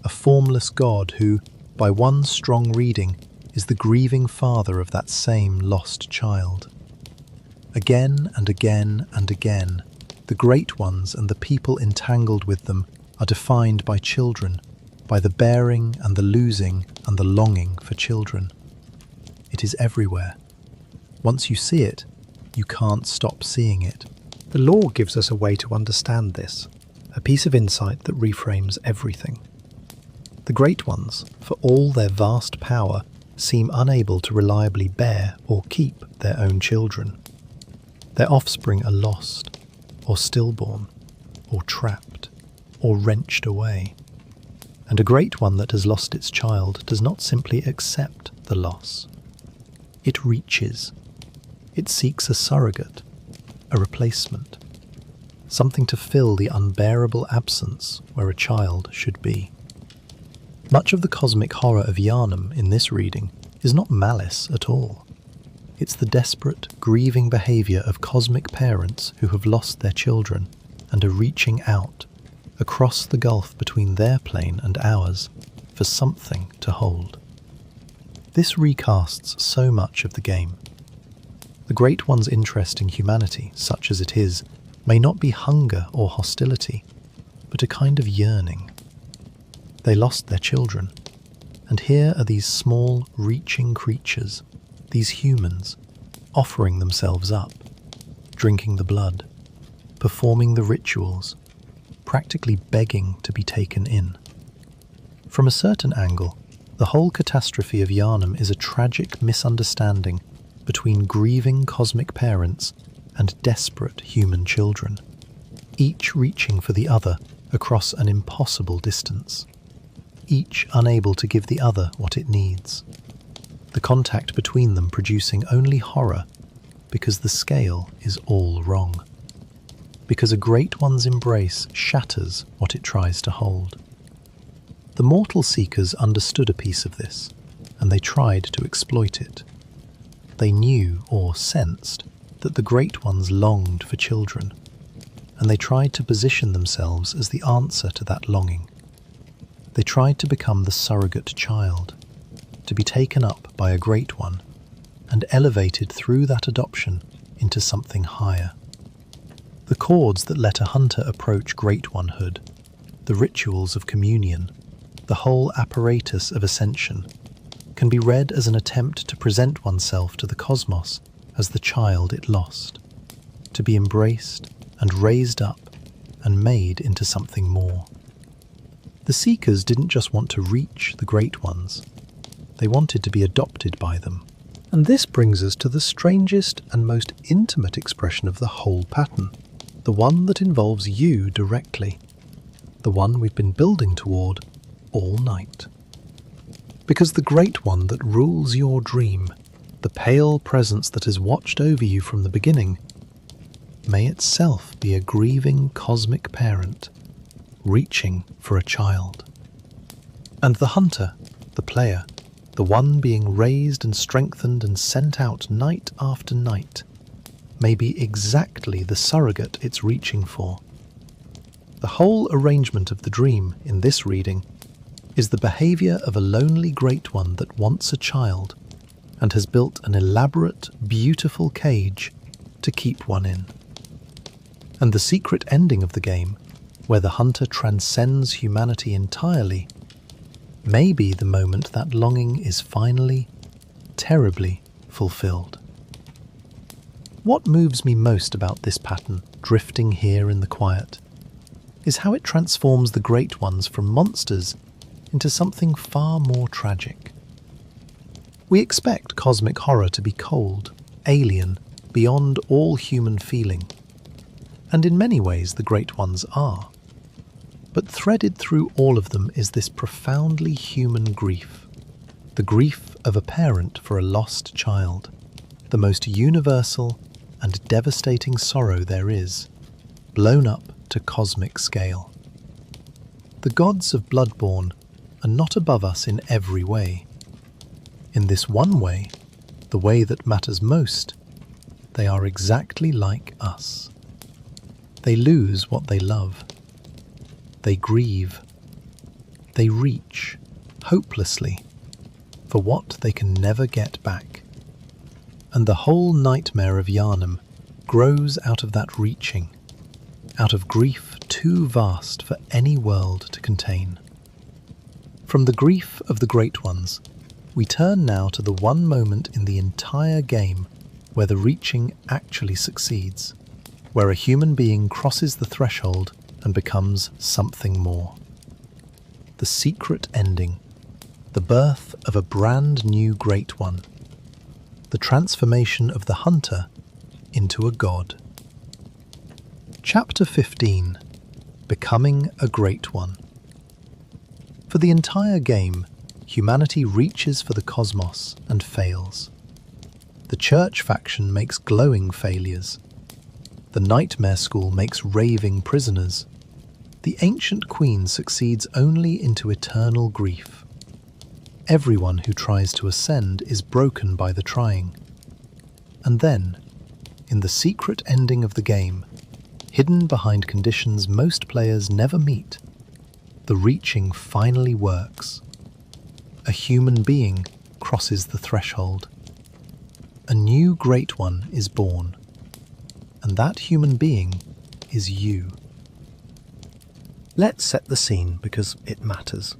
A formless god who, by one strong reading, is the grieving father of that same lost child. Again and again and again, the great ones and the people entangled with them are defined by children, by the bearing and the losing and the longing for children. It is everywhere. Once you see it, you can't stop seeing it. The lore gives us a way to understand this, a piece of insight that reframes everything. The Great Ones, for all their vast power, seem unable to reliably bear or keep their own children. Their offspring are lost, or stillborn, or trapped, or wrenched away. And a Great One that has lost its child does not simply accept the loss. It reaches. It seeks a surrogate, a replacement, something to fill the unbearable absence where a child should be. Much of the cosmic horror of Yharnam in this reading is not malice at all. It's the desperate, grieving behaviour of cosmic parents who have lost their children and are reaching out, across the gulf between their plane and ours, for something to hold. This recasts so much of the game. The Great One's interest in humanity, such as it is, may not be hunger or hostility, but a kind of yearning. They lost their children, and here are these small, reaching creatures, these humans, offering themselves up, drinking the blood, performing the rituals, practically begging to be taken in. From a certain angle, the whole catastrophe of Yharnam is a tragic misunderstanding between grieving cosmic parents and desperate human children, each reaching for the other across an impossible distance, each unable to give the other what it needs. The contact between them producing only horror because the scale is all wrong, because a Great One's embrace shatters what it tries to hold. The mortal seekers understood a piece of this, and they tried to exploit it. They knew or sensed that the Great Ones longed for children, and they tried to position themselves as the answer to that longing. They tried to become the surrogate child, to be taken up by a great one and elevated through that adoption into something higher. The cords that let a hunter approach great onehood, the rituals of communion, the whole apparatus of ascension, can be read as an attempt to present oneself to the cosmos as the child it lost, to be embraced and raised up and made into something more. The seekers didn't just want to reach the great ones, they wanted to be adopted by them. And this brings us to the strangest and most intimate expression of the whole pattern, the one that involves you directly, the one we've been building toward all night. Because the great one that rules your dream, the pale presence that has watched over you from the beginning, may itself be a grieving cosmic parent, reaching for a child. And the hunter, the player, the one being raised and strengthened and sent out night after night, may be exactly the surrogate it's reaching for. The whole arrangement of the dream in this reading is the behaviour of a lonely great one that wants a child and has built an elaborate, beautiful cage to keep one in. And the secret ending of the game, where the hunter transcends humanity entirely, may be the moment that longing is finally, terribly fulfilled. What moves me most about this pattern, drifting here in the quiet, is how it transforms the great ones from monsters into something far more tragic. We expect cosmic horror to be cold, alien, beyond all human feeling. And in many ways the great ones are. But threaded through all of them is this profoundly human grief, the grief of a parent for a lost child, the most universal and devastating sorrow there is, blown up to cosmic scale. The gods of Bloodborne are not above us in every way. In this one way, the way that matters most, they are exactly like us. They lose what they love. They grieve. They reach, hopelessly, for what they can never get back. And the whole nightmare of Yharnam grows out of that reaching, out of grief too vast for any world to contain. From the grief of the great ones, we turn now to the one moment in the entire game where the reaching actually succeeds, where a human being crosses the threshold and becomes something more. The secret ending, the birth of a brand new great one, the transformation of the hunter into a god. Chapter 15. Becoming a Great One. For the entire game, humanity reaches for the cosmos and fails. The church faction makes glowing failures. The nightmare school makes raving prisoners. The ancient queen succeeds only into eternal grief. Everyone who tries to ascend is broken by the trying. And then, in the secret ending of the game, hidden behind conditions most players never meet, the reaching finally works. A human being crosses the threshold. A new great one is born. And that human being is you. Let's set the scene because it matters.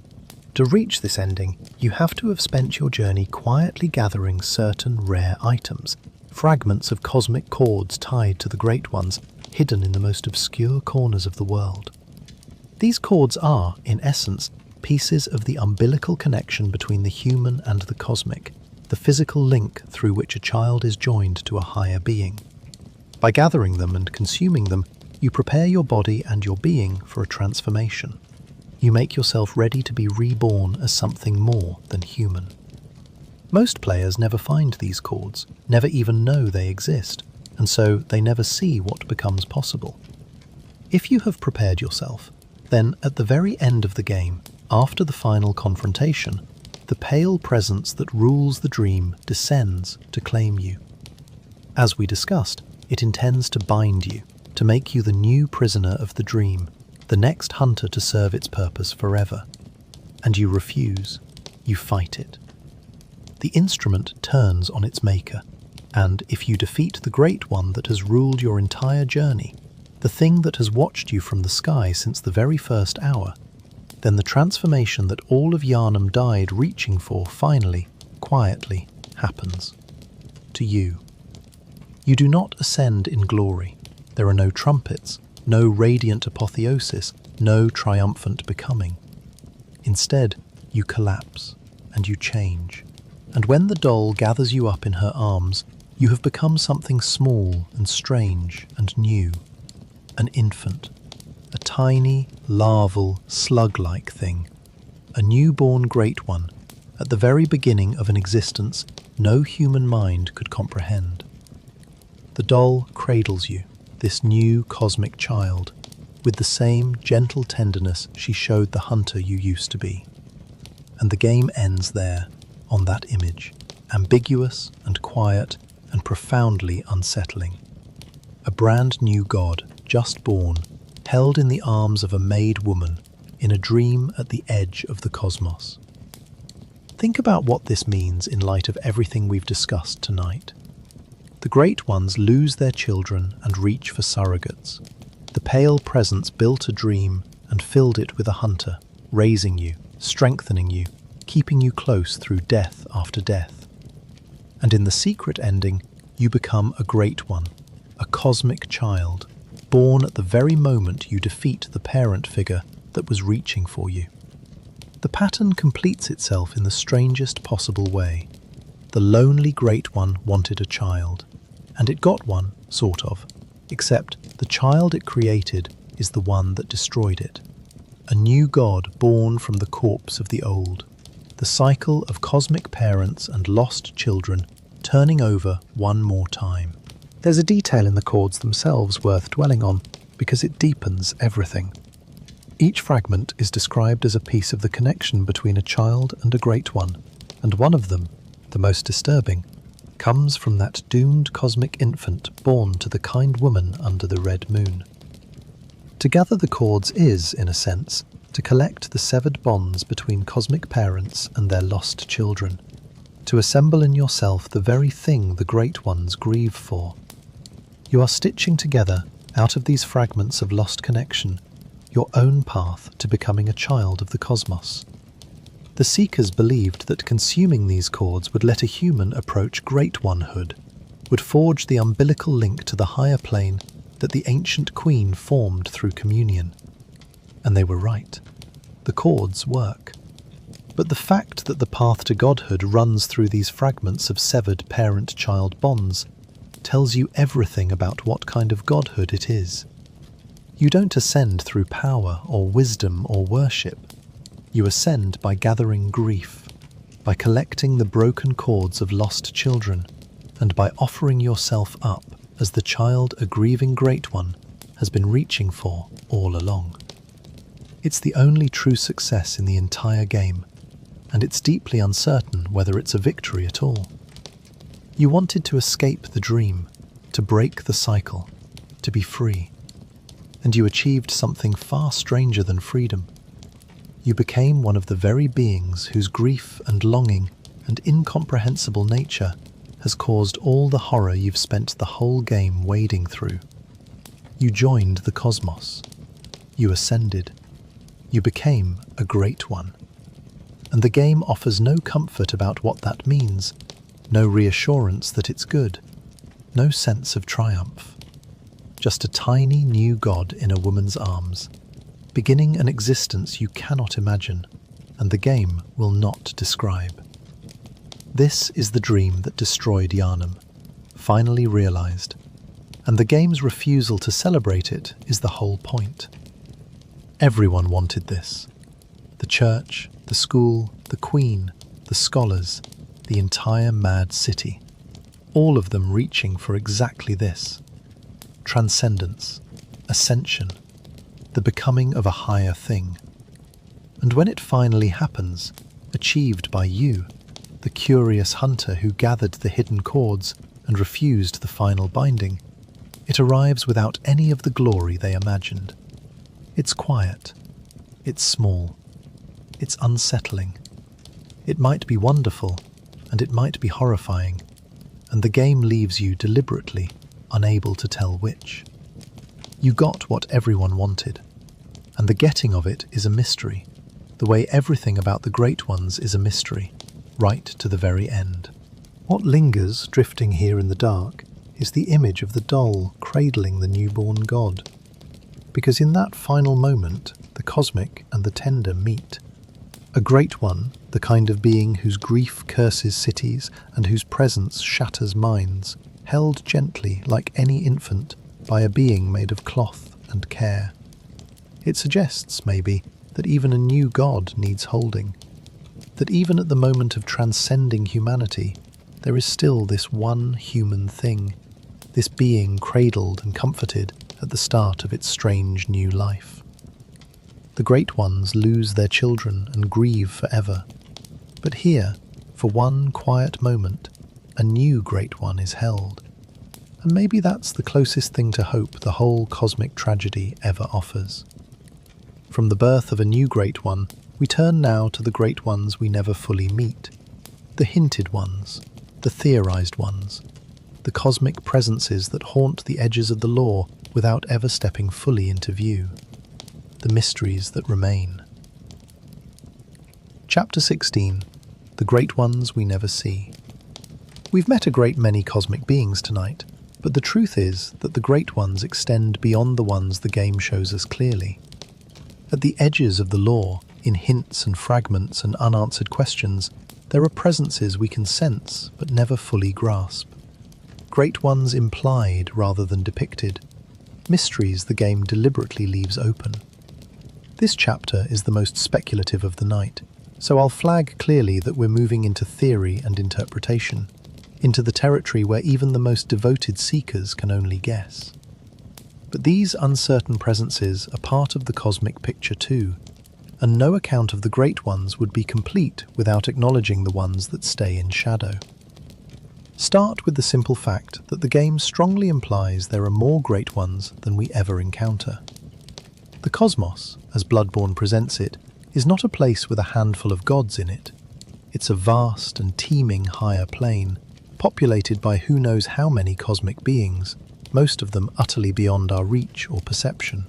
To reach this ending, you have to have spent your journey quietly gathering certain rare items, fragments of cosmic cords tied to the great ones, hidden in the most obscure corners of the world. These cords are, in essence, pieces of the umbilical connection between the human and the cosmic, the physical link through which a child is joined to a higher being. By gathering them and consuming them, you prepare your body and your being for a transformation. You make yourself ready to be reborn as something more than human. Most players never find these cords, never even know they exist, and so they never see what becomes possible. If you have prepared yourself, then at the very end of the game, after the final confrontation, the pale presence that rules the dream descends to claim you. As we discussed, it intends to bind you, to make you the new prisoner of the dream, the next hunter to serve its purpose forever. And you refuse. You fight it. The instrument turns on its maker, and if you defeat the Great One that has ruled your entire journey, the thing that has watched you from the sky since the very first hour, then the transformation that all of Yharnam died reaching for finally, quietly, happens. To you. You do not ascend in glory. There are no trumpets, no radiant apotheosis, no triumphant becoming. Instead, you collapse, and you change. And when the doll gathers you up in her arms, you have become something small and strange and new. An infant. A tiny, larval, slug-like thing. A newborn Great One, at the very beginning of an existence no human mind could comprehend. The doll cradles you, this new cosmic child, with the same gentle tenderness she showed the hunter you used to be. And the game ends there, on that image, ambiguous and quiet and profoundly unsettling. A brand new god, just born, held in the arms of a maid woman in a dream at the edge of the cosmos. Think about what this means in light of everything we've discussed tonight. The Great Ones lose their children and reach for surrogates. The pale presence built a dream and filled it with a hunter, raising you, strengthening you, keeping you close through death after death. And in the secret ending, you become a Great One, a cosmic child, born at the very moment you defeat the parent figure that was reaching for you. The pattern completes itself in the strangest possible way. The lonely Great One wanted a child, and it got one, sort of, except the child it created is the one that destroyed it. A new god born from the corpse of the old. The cycle of cosmic parents and lost children turning over one more time. There's a detail in the chords themselves worth dwelling on because it deepens everything. Each fragment is described as a piece of the connection between a child and a Great One, and one of them, the most disturbing, comes from that doomed cosmic infant born to the kind woman under the red moon. To gather the chords is, in a sense, to collect the severed bonds between cosmic parents and their lost children, to assemble in yourself the very thing the Great Ones grieve for. You are stitching together, out of these fragments of lost connection, your own path to becoming a child of the cosmos. The Seekers believed that consuming these chords would let a human approach Great One-hood, would forge the umbilical link to the higher plane that the ancient queen formed through communion. And they were right. The chords work. But the fact that the path to godhood runs through these fragments of severed parent-child bonds tells you everything about what kind of godhood it is. You don't ascend through power or wisdom or worship. You ascend by gathering grief, by collecting the broken chords of lost children, and by offering yourself up as the child a grieving Great One has been reaching for all along. It's the only true success in the entire game, and it's deeply uncertain whether it's a victory at all. You wanted to escape the dream, to break the cycle, to be free. And you achieved something far stranger than freedom. You became one of the very beings whose grief and longing and incomprehensible nature has caused all the horror you've spent the whole game wading through. You joined the cosmos. You ascended. You became a Great One. And the game offers no comfort about what that means, no reassurance that it's good, no sense of triumph. Just a tiny new god in a woman's arms, beginning an existence you cannot imagine, and the game will not describe. This is the dream that destroyed Yharnam, finally realized, and the game's refusal to celebrate it is the whole point. Everyone wanted this. The church, the school, the queen, the scholars, the entire mad city. All of them reaching for exactly this. Transcendence, ascension, the becoming of a higher thing. And when it finally happens, achieved by you, the curious hunter who gathered the hidden chords and refused the final binding, it arrives without any of the glory they imagined. It's quiet. It's small. It's unsettling. It might be wonderful, and it might be horrifying, and the game leaves you deliberately unable to tell which. You got what everyone wanted, and the getting of it is a mystery, the way everything about the Great Ones is a mystery, right to the very end. What lingers, drifting here in the dark, is the image of the doll cradling the newborn god. Because in that final moment, the cosmic and the tender meet. A great one, the kind of being whose grief curses cities and whose presence shatters minds, held gently like any infant by a being made of cloth and care. It suggests, maybe, that even a new god needs holding, that even at the moment of transcending humanity, there is still this one human thing, this being cradled and comforted at the start of its strange new life. The great ones lose their children and grieve forever, but here, for one quiet moment, a new great one is held. And maybe that's the closest thing to hope the whole cosmic tragedy ever offers. From the birth of a new great one, we turn now to the great ones we never fully meet, the hinted ones, the theorized ones, the cosmic presences that haunt the edges of the lore without ever stepping fully into view, the mysteries that remain. Chapter 16. The Great Ones We Never See. We've met a great many cosmic beings tonight, but the truth is that the Great Ones extend beyond the ones the game shows us clearly. At the edges of the lore, in hints and fragments and unanswered questions, there are presences we can sense but never fully grasp. Great ones implied rather than depicted, mysteries the game deliberately leaves open. This chapter is the most speculative of the night, so I'll flag clearly that we're moving into theory and interpretation, into the territory where even the most devoted seekers can only guess. But these uncertain presences are part of the cosmic picture too, and no account of the great ones would be complete without acknowledging the ones that stay in shadow. Start with the simple fact that the game strongly implies there are more great ones than we ever encounter. The cosmos, as Bloodborne presents it, is not a place with a handful of gods in it. It's a vast and teeming higher plane, populated by who knows how many cosmic beings, most of them utterly beyond our reach or perception.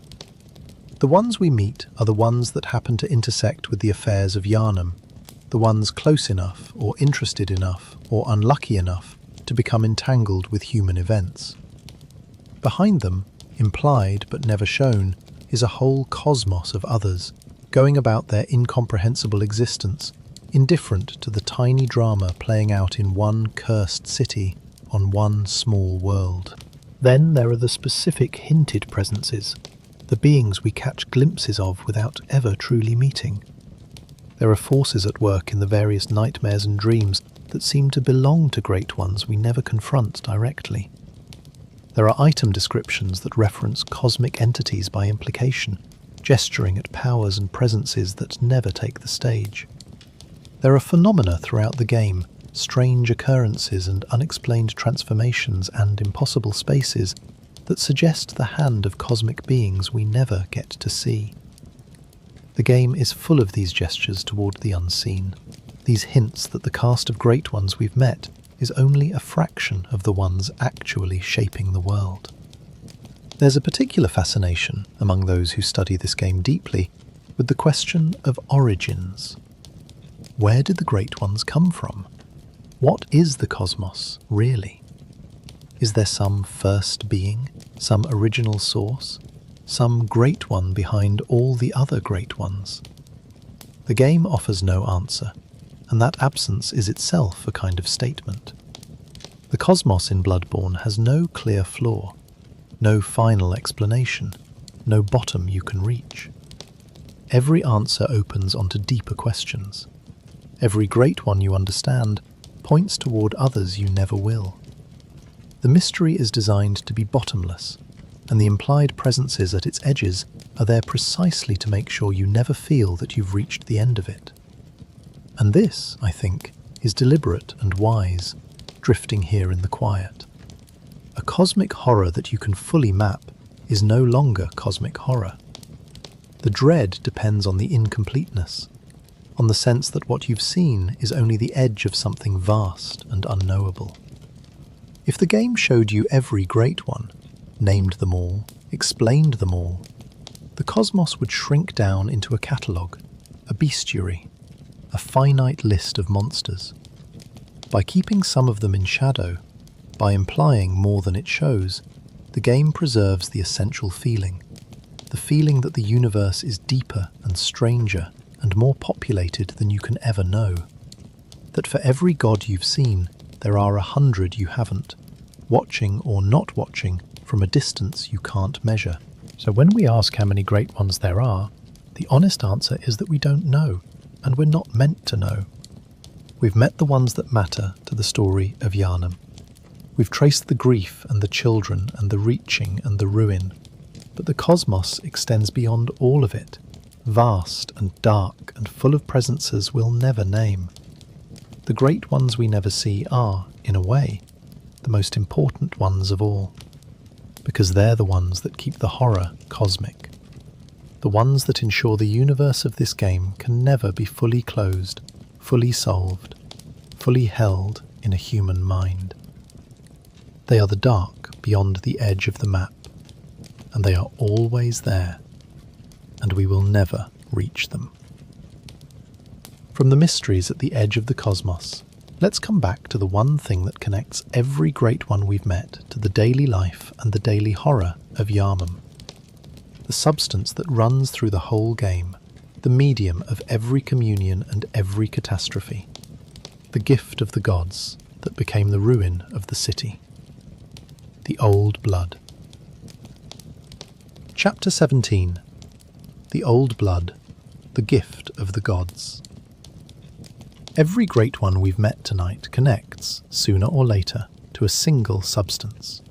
The ones we meet are the ones that happen to intersect with the affairs of Yharnam, the ones close enough or interested enough or unlucky enough to become entangled with human events. Behind them, implied but never shown, is a whole cosmos of others, going about their incomprehensible existence, indifferent to the tiny drama playing out in one cursed city on one small world. Then there are the specific hinted presences, the beings we catch glimpses of without ever truly meeting. There are forces at work in the various nightmares and dreams that seem to belong to great ones we never confront directly. There are item descriptions that reference cosmic entities by implication, gesturing at powers and presences that never take the stage. There are phenomena throughout the game, strange occurrences and unexplained transformations and impossible spaces that suggest the hand of cosmic beings we never get to see. The game is full of these gestures toward the unseen, these hints that the cast of great ones we've met is only a fraction of the ones actually shaping the world. There's a particular fascination among those who study this game deeply with the question of origins. Where did the great ones come from? What is the cosmos, really? Is there some first being, some original source, some great one behind all the other great ones? The game offers no answer, and that absence is itself a kind of statement. The cosmos in Bloodborne has no clear floor, no final explanation, no bottom you can reach. Every answer opens onto deeper questions. Every great one you understand points toward others you never will. The mystery is designed to be bottomless, and the implied presences at its edges are there precisely to make sure you never feel that you've reached the end of it. And this, I think, is deliberate and wise, drifting here in the quiet. A cosmic horror that you can fully map is no longer cosmic horror. The dread depends on the incompleteness. on the sense that what you've seen is only the edge of something vast and unknowable. If the game showed you every great one, named them all, explained them all, the cosmos would shrink down into a catalogue, a bestiary, a finite list of monsters. By keeping some of them in shadow, by implying more than it shows, the game preserves the essential feeling, the feeling that the universe is deeper and stranger and more populated than you can ever know. That for every god you've seen, there are 100 you haven't, watching or not watching from a distance you can't measure. So when we ask how many great ones there are, the honest answer is that we don't know, and we're not meant to know. We've met the ones that matter to the story of Yharnam. We've traced the grief and the children and the reaching and the ruin, but the cosmos extends beyond all of it, vast and dark and full of presences we'll never name. The great ones we never see are, in a way, the most important ones of all, because they're the ones that keep the horror cosmic, the ones that ensure the universe of this game can never be fully closed, fully solved, fully held in a human mind. They are the dark beyond the edge of the map, and they are always there, and we will never reach them. From the mysteries at the edge of the cosmos, let's come back to the one thing that connects every great one we've met to the daily life and the daily horror of Yharnam. The substance that runs through the whole game, the medium of every communion and every catastrophe, the gift of the gods that became the ruin of the city. The Old Blood. Chapter 17. The Old Blood, the gift of the gods. Every great one we've met tonight connects, sooner or later, to a single substance.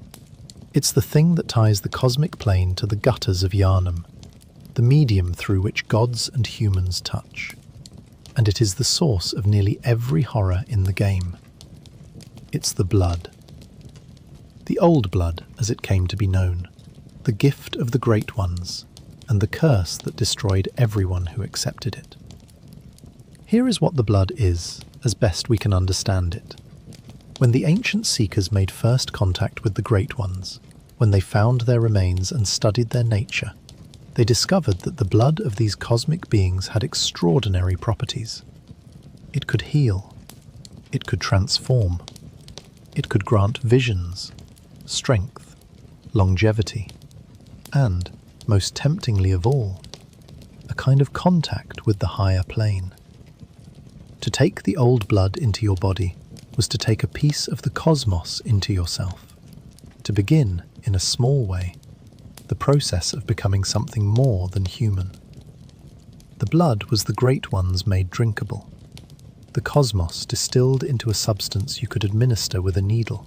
It's the thing that ties the cosmic plane to the gutters of Yharnam, the medium through which gods and humans touch. And it is the source of nearly every horror in the game. It's the blood. The Old Blood, as it came to be known, the gift of the great ones, and the curse that destroyed everyone who accepted it. Here is what the blood is, as best we can understand it. When the ancient seekers made first contact with the Great Ones, when they found their remains and studied their nature, they discovered that the blood of these cosmic beings had extraordinary properties. It could heal. It could transform. It could grant visions, strength, longevity, and, most temptingly of all, a kind of contact with the higher plane. To take the old blood into your body was to take a piece of the cosmos into yourself, to begin, in a small way, the process of becoming something more than human. The blood was the Great Ones made drinkable, the cosmos distilled into a substance you could administer with a needle.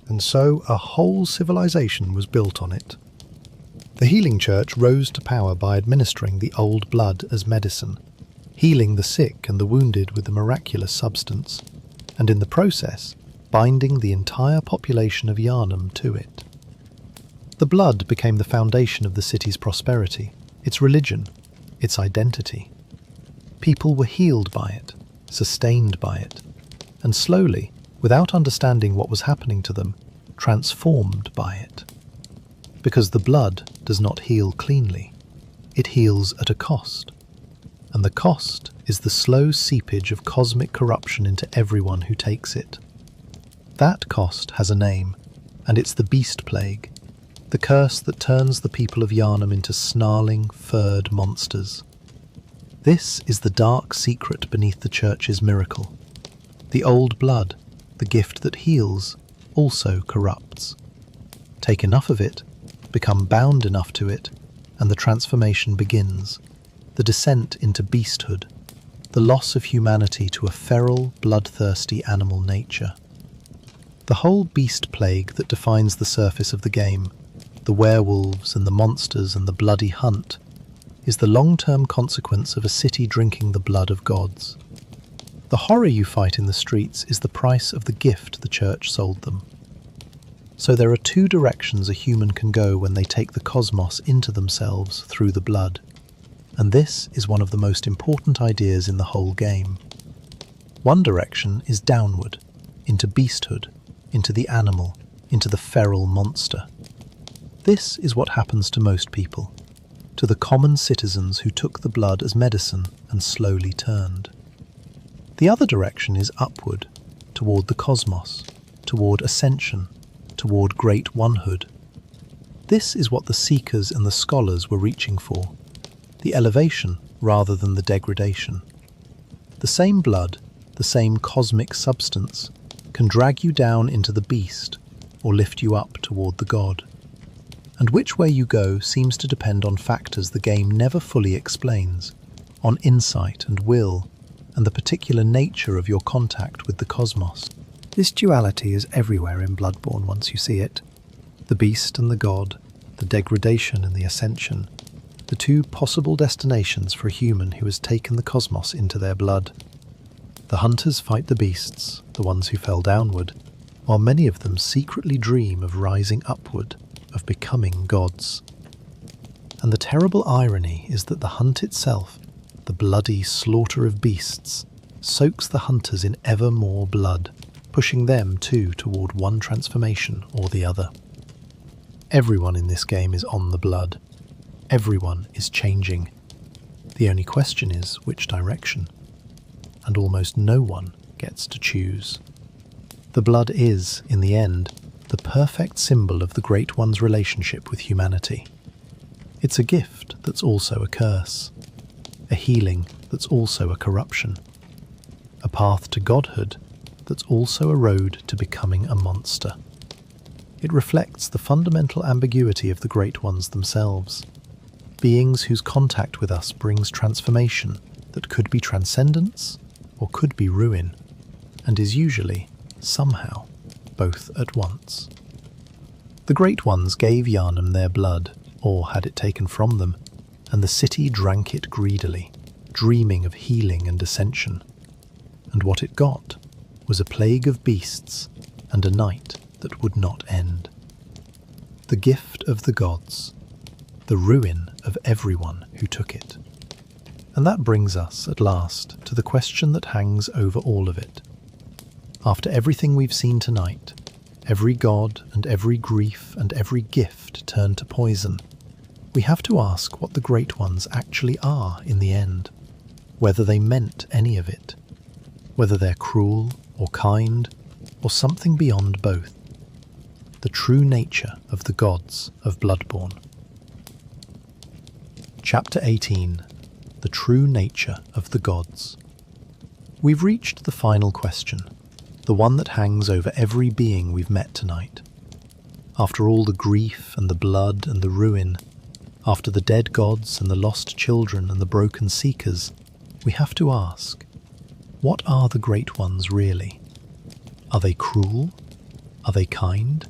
And so a whole civilization was built on it. The healing church rose to power by administering the old blood as medicine, healing the sick and the wounded with the miraculous substance, and in the process, binding the entire population of Yharnam to it. The blood became the foundation of the city's prosperity, its religion, its identity. People were healed by it, sustained by it, and slowly, without understanding what was happening to them, transformed by it. Because the blood does not heal cleanly, it heals at a cost. And the cost is the slow seepage of cosmic corruption into everyone who takes it. That cost has a name, and it's the Beast Plague, the curse that turns the people of Yharnam into snarling, furred monsters. This is the dark secret beneath the church's miracle. The old blood, the gift that heals, also corrupts. Take enough of it, become bound enough to it, and the transformation begins. The descent into beasthood, the loss of humanity to a feral, bloodthirsty animal nature. The whole beast plague that defines the surface of the game, the werewolves and the monsters and the bloody hunt, is the long-term consequence of a city drinking the blood of gods. The horror you fight in the streets is the price of the gift the church sold them. So there are two directions a human can go when they take the cosmos into themselves through the blood. And this is one of the most important ideas in the whole game. One direction is downward, into beasthood, into the animal, into the feral monster. This is what happens to most people, to the common citizens who took the blood as medicine and slowly turned. The other direction is upward, toward the cosmos, toward ascension, toward great onehood. This is what the seekers and the scholars were reaching for, the elevation rather than the degradation. The same blood, the same cosmic substance, can drag you down into the beast or lift you up toward the god. And which way you go seems to depend on factors the game never fully explains, on insight and will, and the particular nature of your contact with the cosmos. This duality is everywhere in Bloodborne once you see it. The beast and the god, the degradation and the ascension, the two possible destinations for a human who has taken the cosmos into their blood. The hunters fight the beasts, the ones who fell downward, while many of them secretly dream of rising upward, of becoming gods. And the terrible irony is that the hunt itself, the bloody slaughter of beasts, soaks the hunters in ever more blood, pushing them too toward one transformation or the other. Everyone in this game is on the blood. Everyone is changing. The only question is which direction. And almost no one gets to choose. The blood is, in the end, the perfect symbol of the Great One's relationship with humanity. It's a gift that's also a curse, a healing that's also a corruption, a path to godhood that's also a road to becoming a monster. It reflects the fundamental ambiguity of the Great Ones themselves, beings whose contact with us brings transformation that could be transcendence or could be ruin, and is usually, somehow, both at once. The Great Ones gave Yharnam their blood, or had it taken from them, and the city drank it greedily, dreaming of healing and ascension. And what it got was a plague of beasts and a night that would not end. The gift of the gods, the ruin of everyone who took it. And that brings us, at last, to the question that hangs over all of it. After everything we've seen tonight, every god and every grief and every gift turned to poison, we have to ask what the Great Ones actually are in the end, whether they meant any of it, whether they're cruel or kind or something beyond both, the true nature of the gods of Bloodborne. Chapter 18. The true nature of the gods. We've reached the final question, the one that hangs over every being we've met tonight. After all the grief and the blood and the ruin, after the dead gods and the lost children and the broken seekers, we have to ask, what are the Great Ones really? Are they cruel? Are they kind?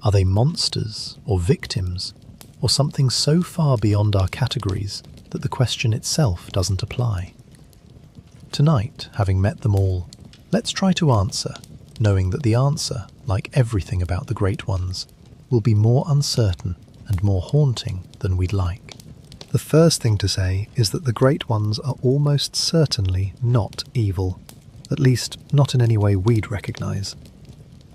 Are they monsters or victims, or something so far beyond our categories that the question itself doesn't apply? Tonight, having met them all, let's try to answer, knowing that the answer, like everything about the Great Ones, will be more uncertain and more haunting than we'd like. The first thing to say is that the Great Ones are almost certainly not evil, at least not in any way we'd recognise.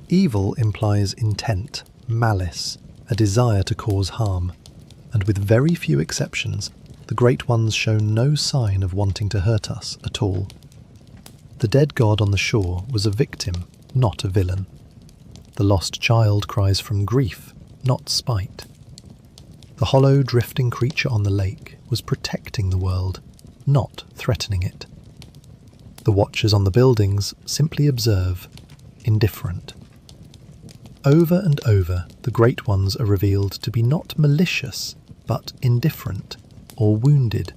Evil implies intent, malice, a desire to cause harm, and with very few exceptions, the Great Ones show no sign of wanting to hurt us at all. The dead god on the shore was a victim, not a villain. The lost child cries from grief, not spite. The hollow, drifting creature on the lake was protecting the world, not threatening it. The watchers on the buildings simply observe, indifferent. Over and over, the Great Ones are revealed to be not malicious, but indifferent, or wounded,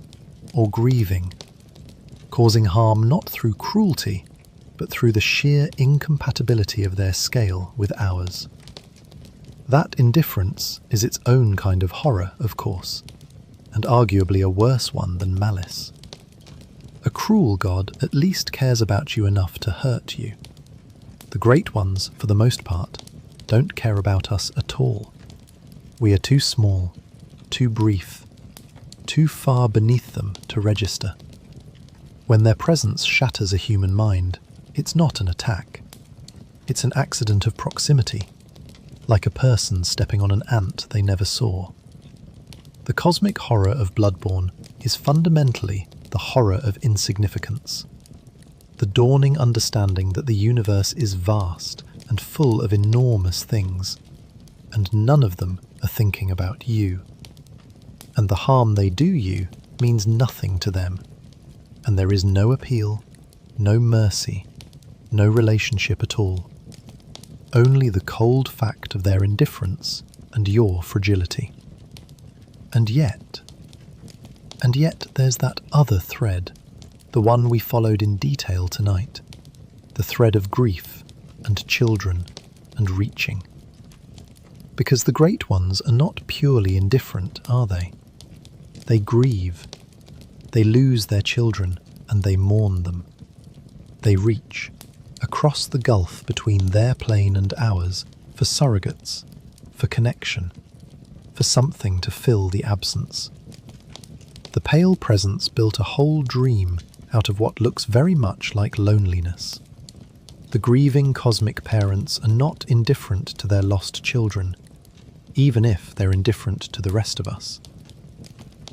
or grieving, causing harm not through cruelty, but through the sheer incompatibility of their scale with ours. That indifference is its own kind of horror, of course, and arguably a worse one than malice. A cruel god at least cares about you enough to hurt you. The Great Ones, for the most part, don't care about us at all. We are too small, too brief, too far beneath them to register. When their presence shatters a human mind, it's not an attack. It's an accident of proximity, like a person stepping on an ant they never saw. The cosmic horror of Bloodborne is fundamentally the horror of insignificance, the dawning understanding that the universe is vast and full of enormous things, and none of them are thinking about you. And the harm they do you means nothing to them, and there is no appeal, no mercy, no relationship at all. Only the cold fact of their indifference and your fragility. And yet there's that other thread, the one we followed in detail tonight, the thread of grief and children and reaching. Because the great ones are not purely indifferent, are they? They grieve, they lose their children and they mourn them. They reach across the gulf between their plane and ours for surrogates, for connection, for something to fill the absence. The pale presence built a whole dream out of what looks very much like loneliness. The grieving cosmic parents are not indifferent to their lost children, even if they're indifferent to the rest of us.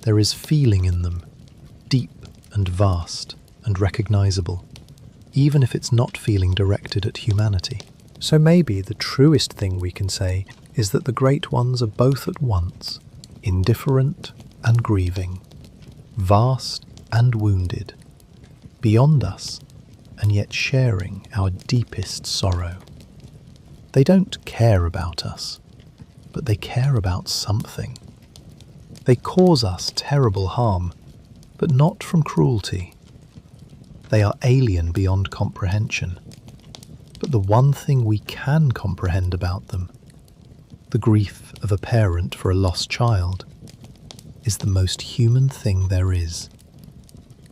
There is feeling in them, deep and vast and recognizable, even if it's not feeling directed at humanity. So maybe the truest thing we can say is that the great ones are both at once, indifferent and grieving, vast and wounded, beyond us, and yet sharing our deepest sorrow. They don't care about us, but they care about something. They cause us terrible harm, but not from cruelty. They are alien beyond comprehension, but the one thing we can comprehend about them, the grief of a parent for a lost child, is the most human thing there is.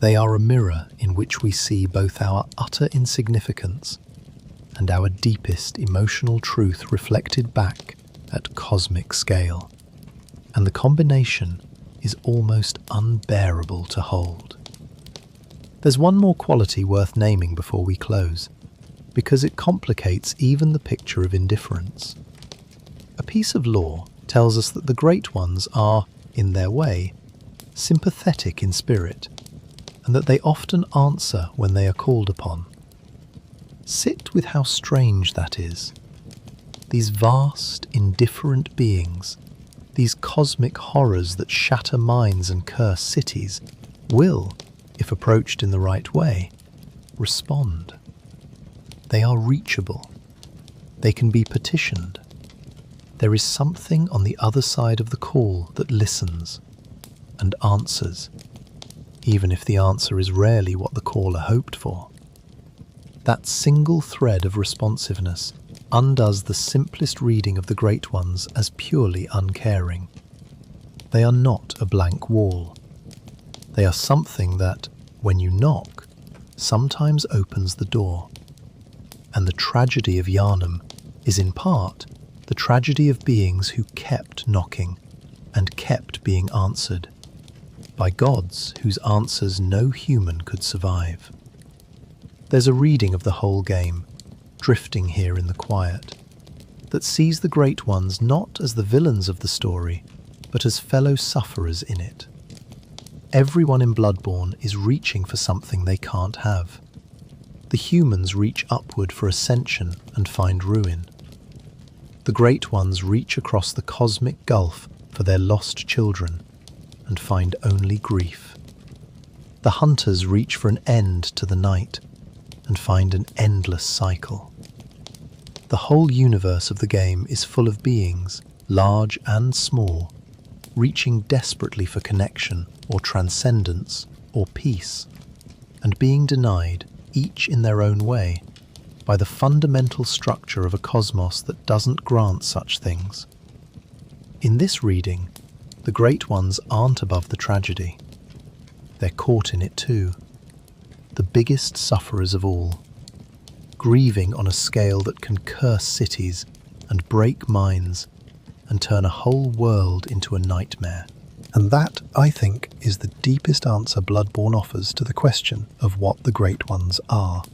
They are a mirror in which we see both our utter insignificance and our deepest emotional truth reflected back at cosmic scale. And the combination is almost unbearable to hold. There's one more quality worth naming before we close, because it complicates even the picture of indifference. A piece of lore tells us that the great ones are, in their way, sympathetic in spirit, and that they often answer when they are called upon. Sit with how strange that is. These vast, indifferent beings, these cosmic horrors that shatter minds and curse cities, will, if approached in the right way, respond. They are reachable. They can be petitioned. There is something on the other side of the call that listens and answers, even if the answer is rarely what the caller hoped for. That single thread of responsiveness undoes the simplest reading of the great ones as purely uncaring. They are not a blank wall. They are something that, when you knock, sometimes opens the door. And the tragedy of Yharnam is in part the tragedy of beings who kept knocking and kept being answered by gods whose answers no human could survive. There's a reading of the whole game, drifting here in the quiet, that sees the great ones not as the villains of the story, but as fellow sufferers in it. Everyone in Bloodborne is reaching for something they can't have. The humans reach upward for ascension and find ruin. The great ones reach across the cosmic gulf for their lost children and find only grief. The hunters reach for an end to the night and find an endless cycle. The whole universe of the game is full of beings, large and small, reaching desperately for connection or transcendence or peace, and being denied, each in their own way, by the fundamental structure of a cosmos that doesn't grant such things. In this reading, the great ones aren't above the tragedy. They're caught in it too, the biggest sufferers of all, grieving on a scale that can curse cities and break minds and turn a whole world into a nightmare. And that, I think, is the deepest answer Bloodborne offers to the question of what the Great Ones are.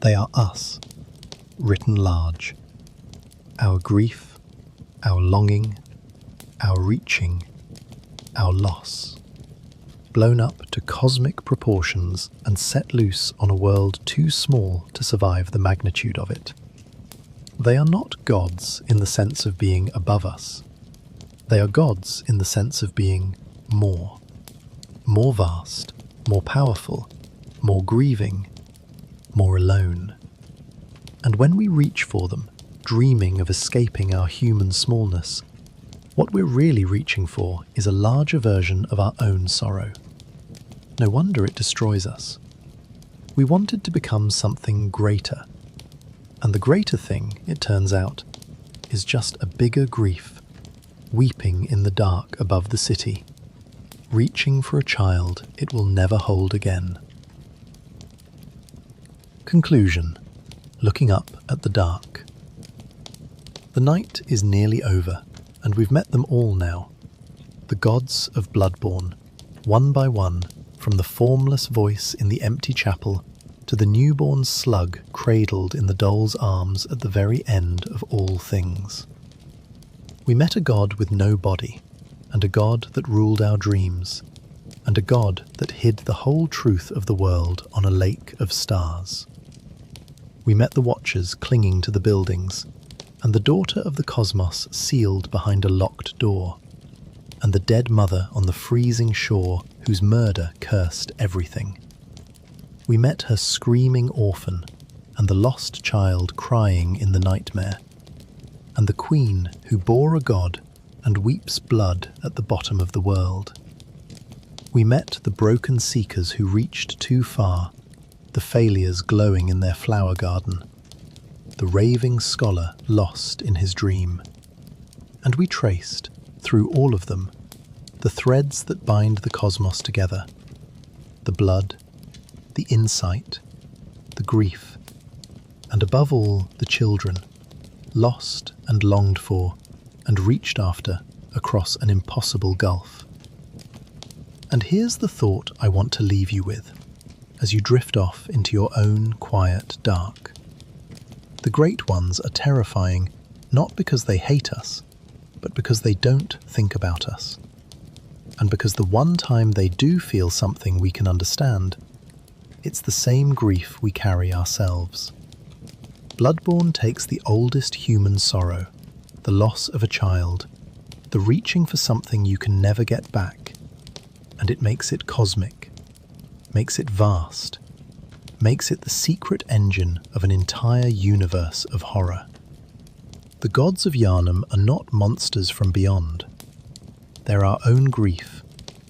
They are us, written large. Our grief, our longing, our reaching, our loss. Blown up to cosmic proportions and set loose on a world too small to survive the magnitude of it. They are not gods in the sense of being above us. They are gods in the sense of being more vast, more powerful, more grieving, more alone. And when we reach for them, dreaming of escaping our human smallness, what we're really reaching for is a larger version of our own sorrow. No wonder it destroys us. We wanted to become something greater, and the greater thing, it turns out, is just a bigger grief, weeping in the dark above the city, reaching for a child it will never hold again. Conclusion. Looking up at the dark. The night is nearly over, and we've met them all now. The gods of Bloodborne, one by one, from the formless voice in the empty chapel to the newborn slug cradled in the doll's arms at the very end of all things. We met a god with no body, and a god that ruled our dreams, and a god that hid the whole truth of the world on a lake of stars. We met the watchers clinging to the buildings, and the daughter of the cosmos sealed behind a locked door, and the dead mother on the freezing shore whose murder cursed everything. We met her screaming orphan, and the lost child crying in the nightmare, and the queen who bore a god and weeps blood at the bottom of the world. We met the broken seekers who reached too far, the failures glowing in their flower garden, the raving scholar lost in his dream. And we traced, through all of them, the threads that bind the cosmos together, the blood, the insight, the grief, and above all the children, lost and longed for and reached after across an impossible gulf. And here's the thought I want to leave you with, as you drift off into your own quiet dark. The Great Ones are terrifying not because they hate us, but because they don't think about us. And because the one time they do feel something we can understand, it's the same grief we carry ourselves. Bloodborne takes the oldest human sorrow, the loss of a child, the reaching for something you can never get back, and it makes it cosmic, makes it vast, makes it the secret engine of an entire universe of horror. The gods of Yharnam are not monsters from beyond. They're our own grief,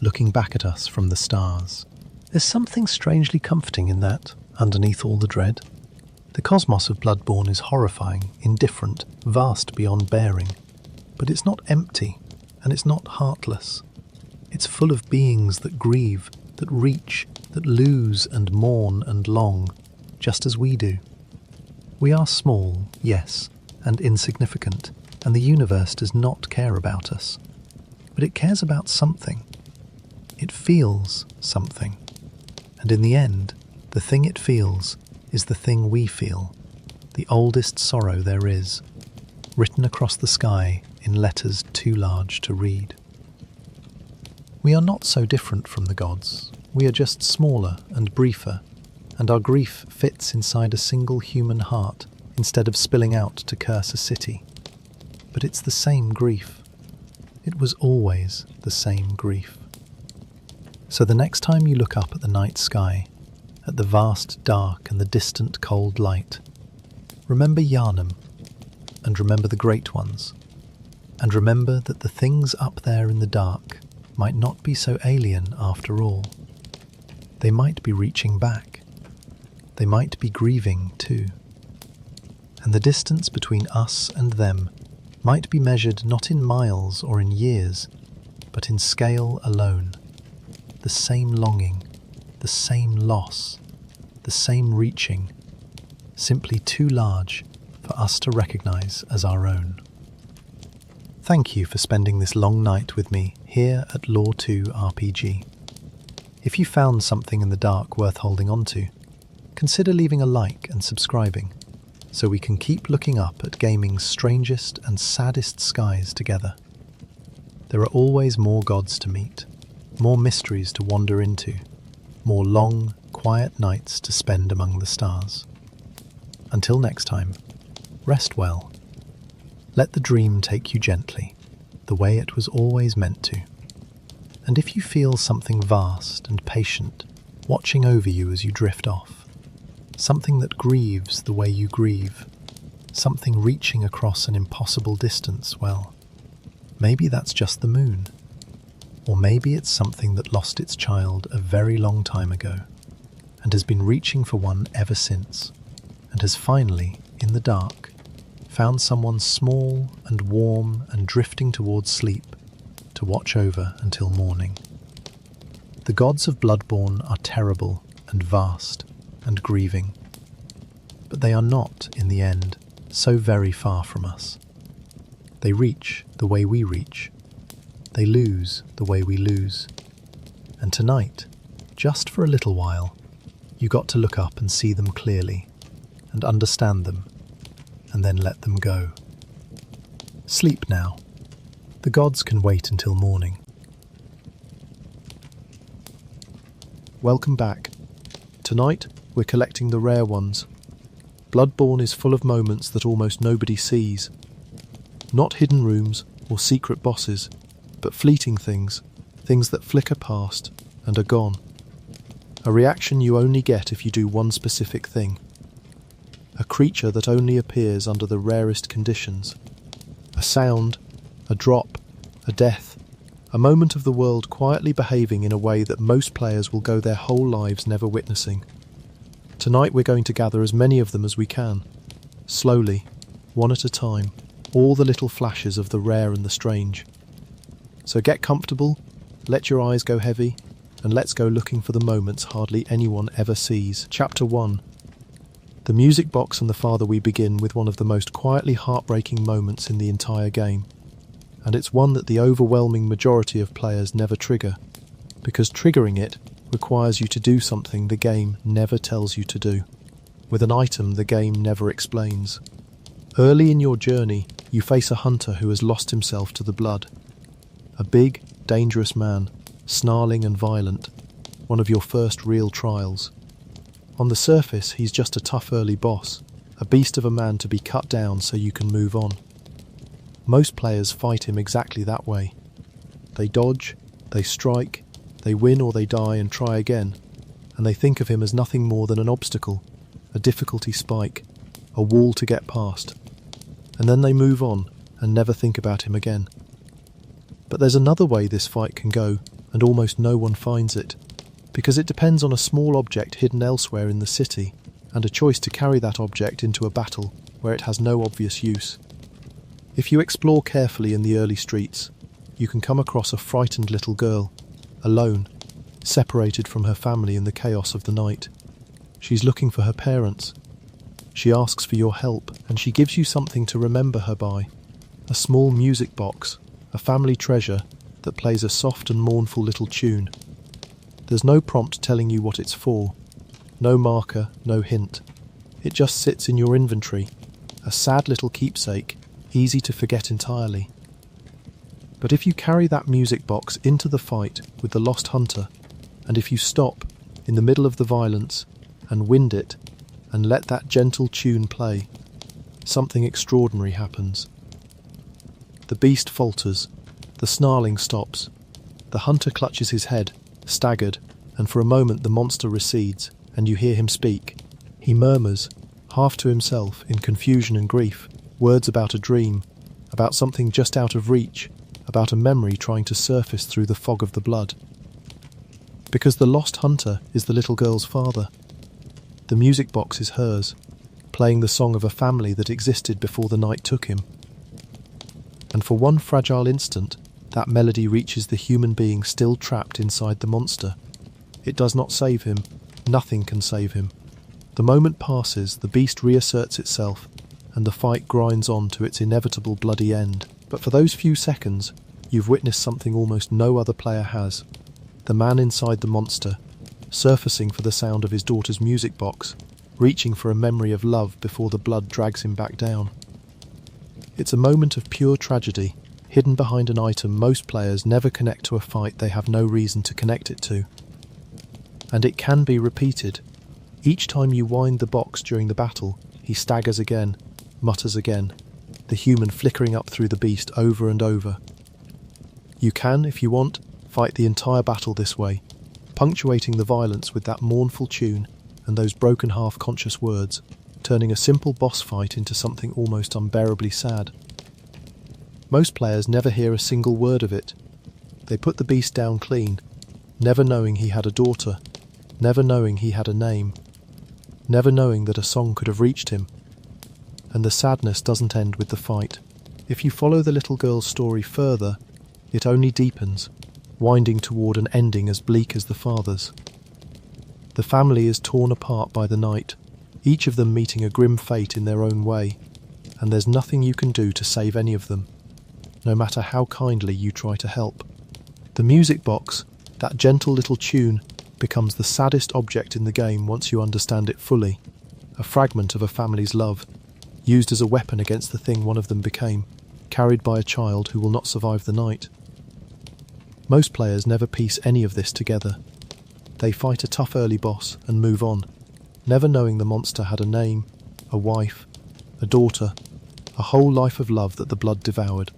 looking back at us from the stars. There's something strangely comforting in that, underneath all the dread. The cosmos of Bloodborne is horrifying, indifferent, vast beyond bearing. But it's not empty, and it's not heartless. It's full of beings that grieve, that reach, that lose and mourn and long, just as we do. We are small, yes, and insignificant, and the universe does not care about us. But it cares about something. It feels something. And in the end, the thing it feels is the thing we feel, the oldest sorrow there is, written across the sky in letters too large to read. We are not so different from the gods. We are just smaller and briefer, and our grief fits inside a single human heart instead of spilling out to curse a city. But it's the same grief. It was always the same grief. So the next time you look up at the night sky, at the vast dark and the distant cold light, remember Yharnam, and remember the Great Ones, and remember that the things up there in the dark might not be so alien after all. They might be reaching back. They might be grieving too. And the distance between us and them might be measured not in miles or in years, but in scale alone. The same longing, the same loss, the same reaching, simply too large for us to recognize as our own. Thank you for spending this long night with me here at Lore 2 RPG. If you found something in the dark worth holding on to, consider leaving a like and subscribing so we can keep looking up at gaming's strangest and saddest skies together. There are always more gods to meet, more mysteries to wander into, more long, quiet nights to spend among the stars. Until next time, rest well. Let the dream take you gently, the way it was always meant to. And if you feel something vast and patient watching over you as you drift off, something that grieves the way you grieve, something reaching across an impossible distance, well, maybe that's just the moon. Or maybe it's something that lost its child a very long time ago and has been reaching for one ever since, and has finally, in the dark, found someone small and warm and drifting towards sleep to watch over until morning. The gods of Bloodborne are terrible and vast and grieving, but they are not, in the end, so very far from us. They reach the way we reach. They lose the way we lose. And tonight, just for a little while, you got to look up and see them clearly, and understand them, and then let them go. Sleep now. The gods can wait until morning. Welcome back. Tonight, we're collecting the rare ones. Bloodborne is full of moments that almost nobody sees. Not hidden rooms or secret bosses, but fleeting things that flicker past and are gone. A reaction you only get if you do one specific thing. A creature that only appears under the rarest conditions. A sound, a drop, a death, a moment of the world quietly behaving in a way that most players will go their whole lives never witnessing. Tonight we're going to gather as many of them as we can. Slowly, one at a time, all the little flashes of the rare and the strange. So get comfortable, let your eyes go heavy, and let's go looking for the moments hardly anyone ever sees. Chapter 1. The music box and the father. We begin with one of the most quietly heartbreaking moments in the entire game. And it's one that the overwhelming majority of players never trigger, because triggering it requires you to do something the game never tells you to do, with an item the game never explains. Early in your journey, you face a hunter who has lost himself to the blood. A big, dangerous man, snarling and violent, one of your first real trials. On the surface, he's just a tough early boss, a beast of a man to be cut down so you can move on. Most players fight him exactly that way. They dodge, they strike, they win or they die and try again, and they think of him as nothing more than an obstacle, a difficulty spike, a wall to get past. And then they move on and never think about him again. But there's another way this fight can go, and almost no one finds it, because it depends on a small object hidden elsewhere in the city, and a choice to carry that object into a battle where it has no obvious use. If you explore carefully in the early streets, you can come across a frightened little girl, alone, separated from her family in the chaos of the night. She's looking for her parents. She asks for your help, and she gives you something to remember her by, a small music box, a family treasure that plays a soft and mournful little tune. There's no prompt telling you what it's for, no marker, no hint. It just sits in your inventory, a sad little keepsake, easy to forget entirely. But if you carry that music box into the fight with the lost hunter, and if you stop in the middle of the violence and wind it and let that gentle tune play, something extraordinary happens. The beast falters, the snarling stops, the hunter clutches his head, staggered, and for a moment the monster recedes, and you hear him speak. He murmurs, half to himself, in confusion and grief, words about a dream, about something just out of reach, about a memory trying to surface through the fog of the blood. Because the lost hunter is the little girl's father. The music box is hers, playing the song of a family that existed before the night took him. And for one fragile instant, that melody reaches the human being still trapped inside the monster. It does not save him. Nothing can save him. The moment passes, the beast reasserts itself, and the fight grinds on to its inevitable bloody end. But for those few seconds, you've witnessed something almost no other player has. The man inside the monster, surfacing for the sound of his daughter's music box, reaching for a memory of love before the blood drags him back down. It's a moment of pure tragedy, hidden behind an item most players never connect to a fight they have no reason to connect it to. And it can be repeated. Each time you wind the box during the battle, he staggers again, mutters again, the human flickering up through the beast over and over. You can, if you want, fight the entire battle this way, punctuating the violence with that mournful tune and those broken half-conscious words, turning a simple boss fight into something almost unbearably sad. Most players never hear a single word of it. They put the beast down clean, never knowing he had a daughter, never knowing he had a name, never knowing that a song could have reached him. And the sadness doesn't end with the fight. If you follow the little girl's story further, it only deepens, winding toward an ending as bleak as the father's. The family is torn apart by the night, each of them meeting a grim fate in their own way, and there's nothing you can do to save any of them, no matter how kindly you try to help. The music box, that gentle little tune, becomes the saddest object in the game once you understand it fully, a fragment of a family's love, used as a weapon against the thing one of them became, carried by a child who will not survive the night. Most players never piece any of this together. They fight a tough early boss and move on, never knowing the monster had a name, a wife, a daughter, a whole life of love that the blood devoured.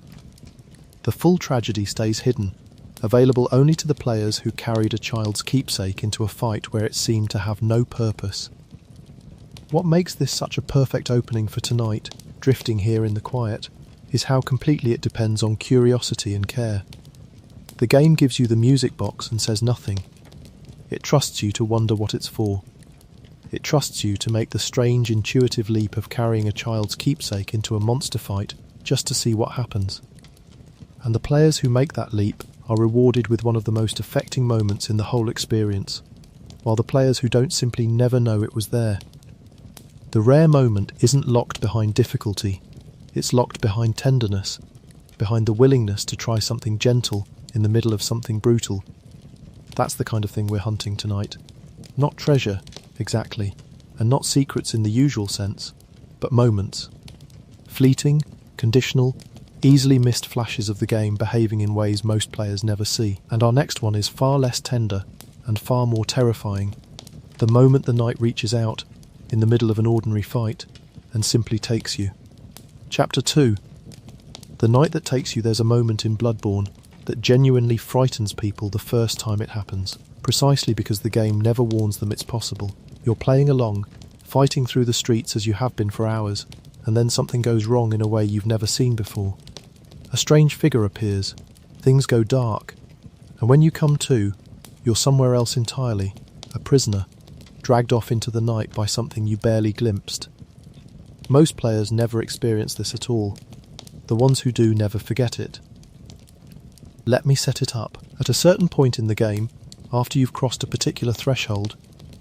The full tragedy stays hidden, available only to the players who carried a child's keepsake into a fight where it seemed to have no purpose. What makes this such a perfect opening for tonight, drifting here in the quiet, is how completely it depends on curiosity and care. The game gives you the music box and says nothing. It trusts you to wonder what it's for. It trusts you to make the strange, intuitive leap of carrying a child's keepsake into a monster fight just to see what happens. And the players who make that leap are rewarded with one of the most affecting moments in the whole experience, while the players who don't simply never know it was there. The rare moment isn't locked behind difficulty, it's locked behind tenderness, behind the willingness to try something gentle in the middle of something brutal. That's the kind of thing we're hunting tonight. Not treasure, exactly, and not secrets in the usual sense, but moments. Fleeting, conditional, easily missed flashes of the game behaving in ways most players never see. And our next one is far less tender and far more terrifying. The moment the knight reaches out, in the middle of an ordinary fight, and simply takes you. Chapter 2. The night that takes you. There's a moment in Bloodborne that genuinely frightens people the first time it happens, precisely because the game never warns them it's possible. You're playing along, fighting through the streets as you have been for hours, and then something goes wrong in a way you've never seen before. A strange figure appears, things go dark, and when you come to, you're somewhere else entirely, a prisoner, dragged off into the night by something you barely glimpsed. Most players never experience this at all. The ones who do never forget it. Let me set it up. At a certain point in the game, after you've crossed a particular threshold,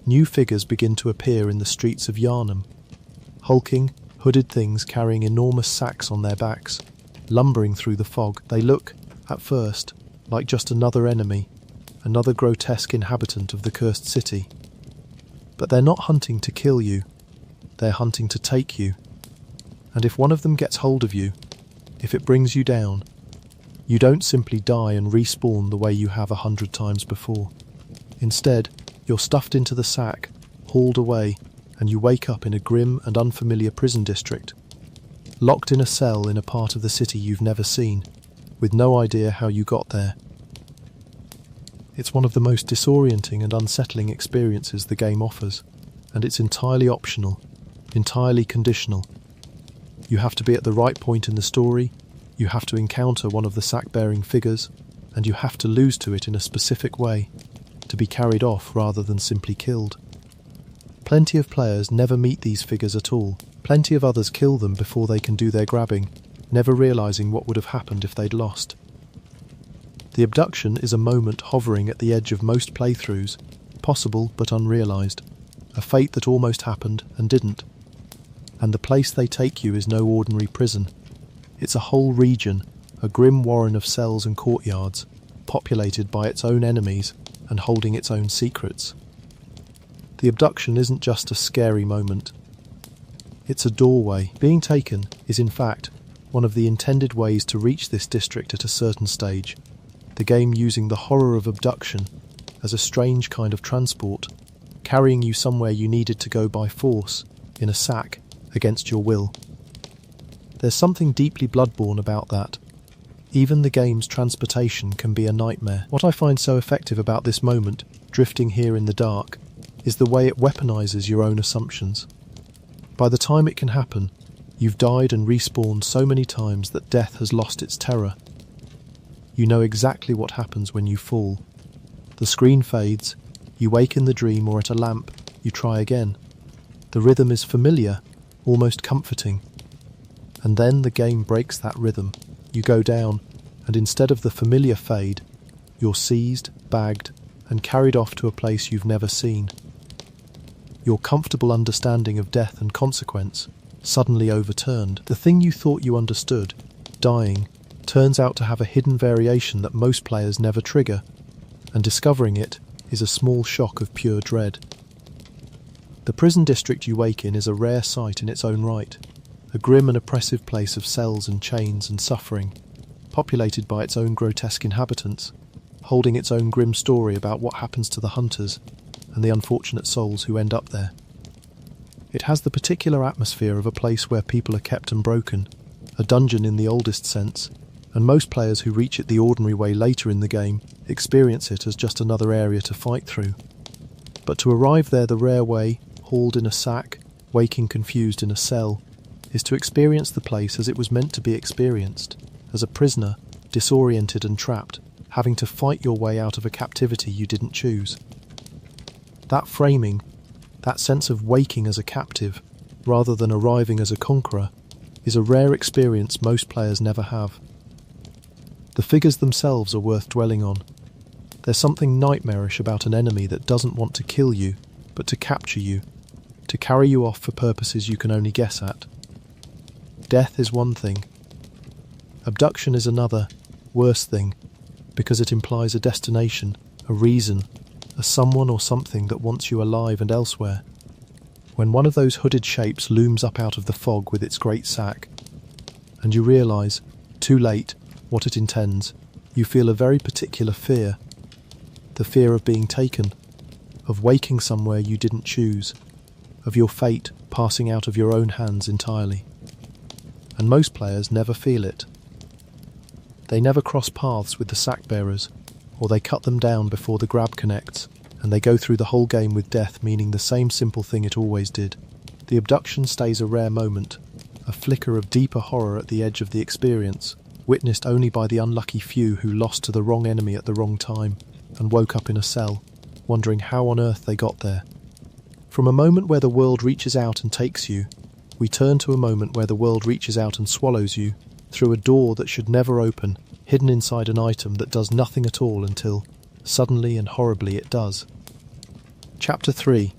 new figures begin to appear in the streets of Yharnam. Hulking, hooded things carrying enormous sacks on their backs, lumbering through the fog. They look, at first, like just another enemy, another grotesque inhabitant of the cursed city. But they're not hunting to kill you, they're hunting to take you. And if one of them gets hold of you, if it brings you down, you don't simply die and respawn the way you have 100 times before. Instead, you're stuffed into the sack, hauled away, and you wake up in a grim and unfamiliar prison district, locked in a cell in a part of the city you've never seen, with no idea how you got there. It's one of the most disorienting and unsettling experiences the game offers, and it's entirely optional, entirely conditional. You have to be at the right point in the story, you have to encounter one of the sack-bearing figures, and you have to lose to it in a specific way, to be carried off rather than simply killed. Plenty of players never meet these figures at all. Plenty of others kill them before they can do their grabbing, never realising what would have happened if they'd lost. The abduction is a moment hovering at the edge of most playthroughs, possible but unrealised, a fate that almost happened and didn't. And the place they take you is no ordinary prison. It's a whole region, a grim warren of cells and courtyards, populated by its own enemies and holding its own secrets. The abduction isn't just a scary moment. It's a doorway. Being taken is, in fact, one of the intended ways to reach this district at a certain stage, the game using the horror of abduction as a strange kind of transport, carrying you somewhere you needed to go by force, in a sack, against your will. There's something deeply Bloodborne about that. Even the game's transportation can be a nightmare. What I find so effective about this moment, drifting here in the dark, is the way it weaponizes your own assumptions. By the time it can happen, you've died and respawned so many times that death has lost its terror. You know exactly what happens when you fall. The screen fades, you wake in the dream or at a lamp, you try again. The rhythm is familiar, almost comforting. And then the game breaks that rhythm. You go down, and instead of the familiar fade, you're seized, bagged, and carried off to a place you've never seen. Your comfortable understanding of death and consequence suddenly overturned. The thing you thought you understood, dying, turns out to have a hidden variation that most players never trigger, and discovering it is a small shock of pure dread. The prison district you wake in is a rare sight in its own right, a grim and oppressive place of cells and chains and suffering, populated by its own grotesque inhabitants, holding its own grim story about what happens to the hunters and the unfortunate souls who end up there. It has the particular atmosphere of a place where people are kept and broken, a dungeon in the oldest sense, and most players who reach it the ordinary way later in the game experience it as just another area to fight through. But to arrive there the rare way, hauled in a sack, waking confused in a cell, is to experience the place as it was meant to be experienced, as a prisoner, disoriented and trapped, having to fight your way out of a captivity you didn't choose. That framing, that sense of waking as a captive, rather than arriving as a conqueror, is a rare experience most players never have. The figures themselves are worth dwelling on. There's something nightmarish about an enemy that doesn't want to kill you, but to capture you, to carry you off for purposes you can only guess at. Death is one thing. Abduction is another, worse thing, because it implies a destination, a reason, a someone or something that wants you alive and elsewhere. When one of those hooded shapes looms up out of the fog with its great sack, and you realise, too late, what it intends, you feel a very particular fear. The fear of being taken, of waking somewhere you didn't choose, of your fate passing out of your own hands entirely. And most players never feel it. They never cross paths with the sack bearers, or they cut them down before the grab connects, and they go through the whole game with death meaning the same simple thing it always did. The abduction stays a rare moment, a flicker of deeper horror at the edge of the experience, witnessed only by the unlucky few who lost to the wrong enemy at the wrong time, and woke up in a cell, wondering how on earth they got there. From a moment where the world reaches out and takes you, we turn to a moment where the world reaches out and swallows you, through a door that should never open, hidden inside an item that does nothing at all until, suddenly and horribly, it does. Chapter 3.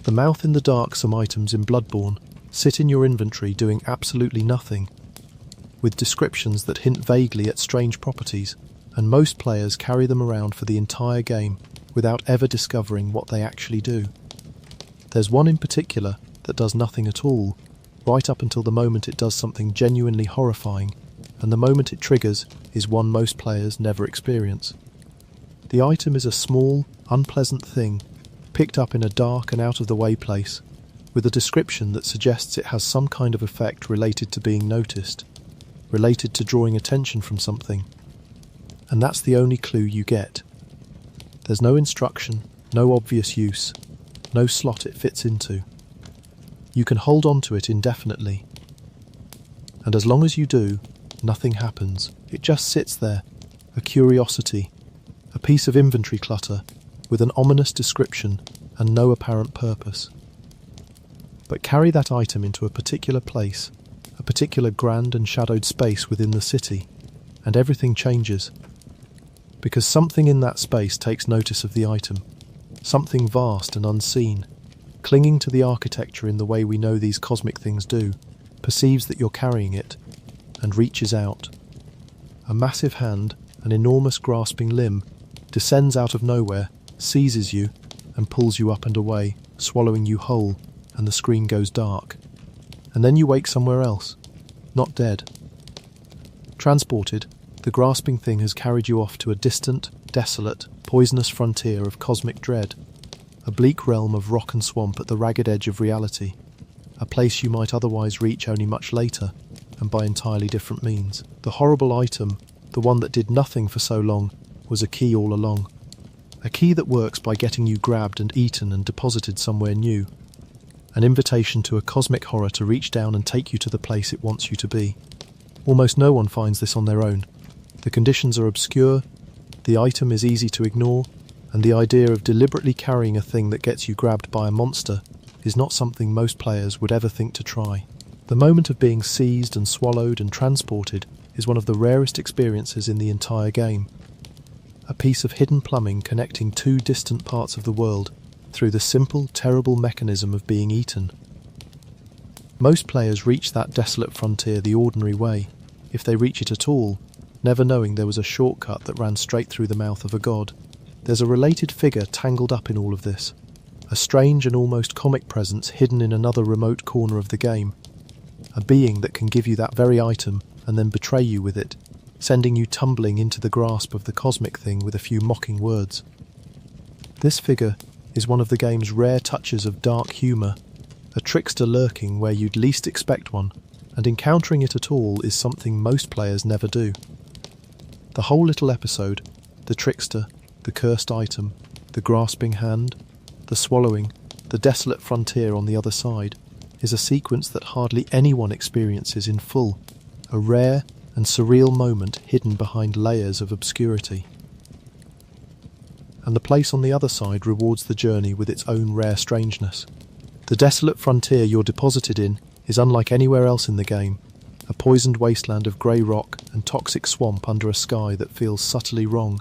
The mouth in the dark. Some items in Bloodborne sit in your inventory doing absolutely nothing, with descriptions that hint vaguely at strange properties, and most players carry them around for the entire game without ever discovering what they actually do. There's one in particular that does nothing at all, right up until the moment it does something genuinely horrifying, and the moment it triggers is one most players never experience. The item is a small, unpleasant thing, picked up in a dark and out-of-the-way place, with a description that suggests it has some kind of effect related to being noticed, related to drawing attention from something. And that's the only clue you get. There's no instruction, no obvious use, no slot it fits into. You can hold on to it indefinitely. And as long as you do, nothing happens. It just sits there, a curiosity, a piece of inventory clutter, with an ominous description and no apparent purpose. But carry that item into a particular place, a particular grand and shadowed space within the city, and everything changes. Because something in that space takes notice of the item, something vast and unseen, clinging to the architecture in the way we know these cosmic things do, perceives that you're carrying it, and reaches out. A massive hand, an enormous grasping limb, descends out of nowhere, seizes you, and pulls you up and away, swallowing you whole, and the screen goes dark. And then you wake somewhere else, not dead. Transported, the grasping thing has carried you off to a distant, desolate, poisonous frontier of cosmic dread, a bleak realm of rock and swamp at the ragged edge of reality, a place you might otherwise reach only much later, and by entirely different means. The horrible item, the one that did nothing for so long, was a key all along. A key that works by getting you grabbed and eaten and deposited somewhere new. An invitation to a cosmic horror to reach down and take you to the place it wants you to be. Almost no one finds this on their own. The conditions are obscure, the item is easy to ignore, and the idea of deliberately carrying a thing that gets you grabbed by a monster is not something most players would ever think to try. The moment of being seized and swallowed and transported is one of the rarest experiences in the entire game. A piece of hidden plumbing connecting two distant parts of the world through the simple, terrible mechanism of being eaten. Most players reach that desolate frontier the ordinary way, if they reach it at all, never knowing there was a shortcut that ran straight through the mouth of a god. There's a related figure tangled up in all of this, a strange and almost comic presence hidden in another remote corner of the game, a being that can give you that very item and then betray you with it, sending you tumbling into the grasp of the cosmic thing with a few mocking words. This figure is one of the game's rare touches of dark humour, a trickster lurking where you'd least expect one, and encountering it at all is something most players never do. The whole little episode, the trickster, the cursed item, the grasping hand, the swallowing, the desolate frontier on the other side, is a sequence that hardly anyone experiences in full, a rare and surreal moment hidden behind layers of obscurity. And the place on the other side rewards the journey with its own rare strangeness. The desolate frontier you're deposited in is unlike anywhere else in the game, a poisoned wasteland of grey rock and toxic swamp under a sky that feels subtly wrong,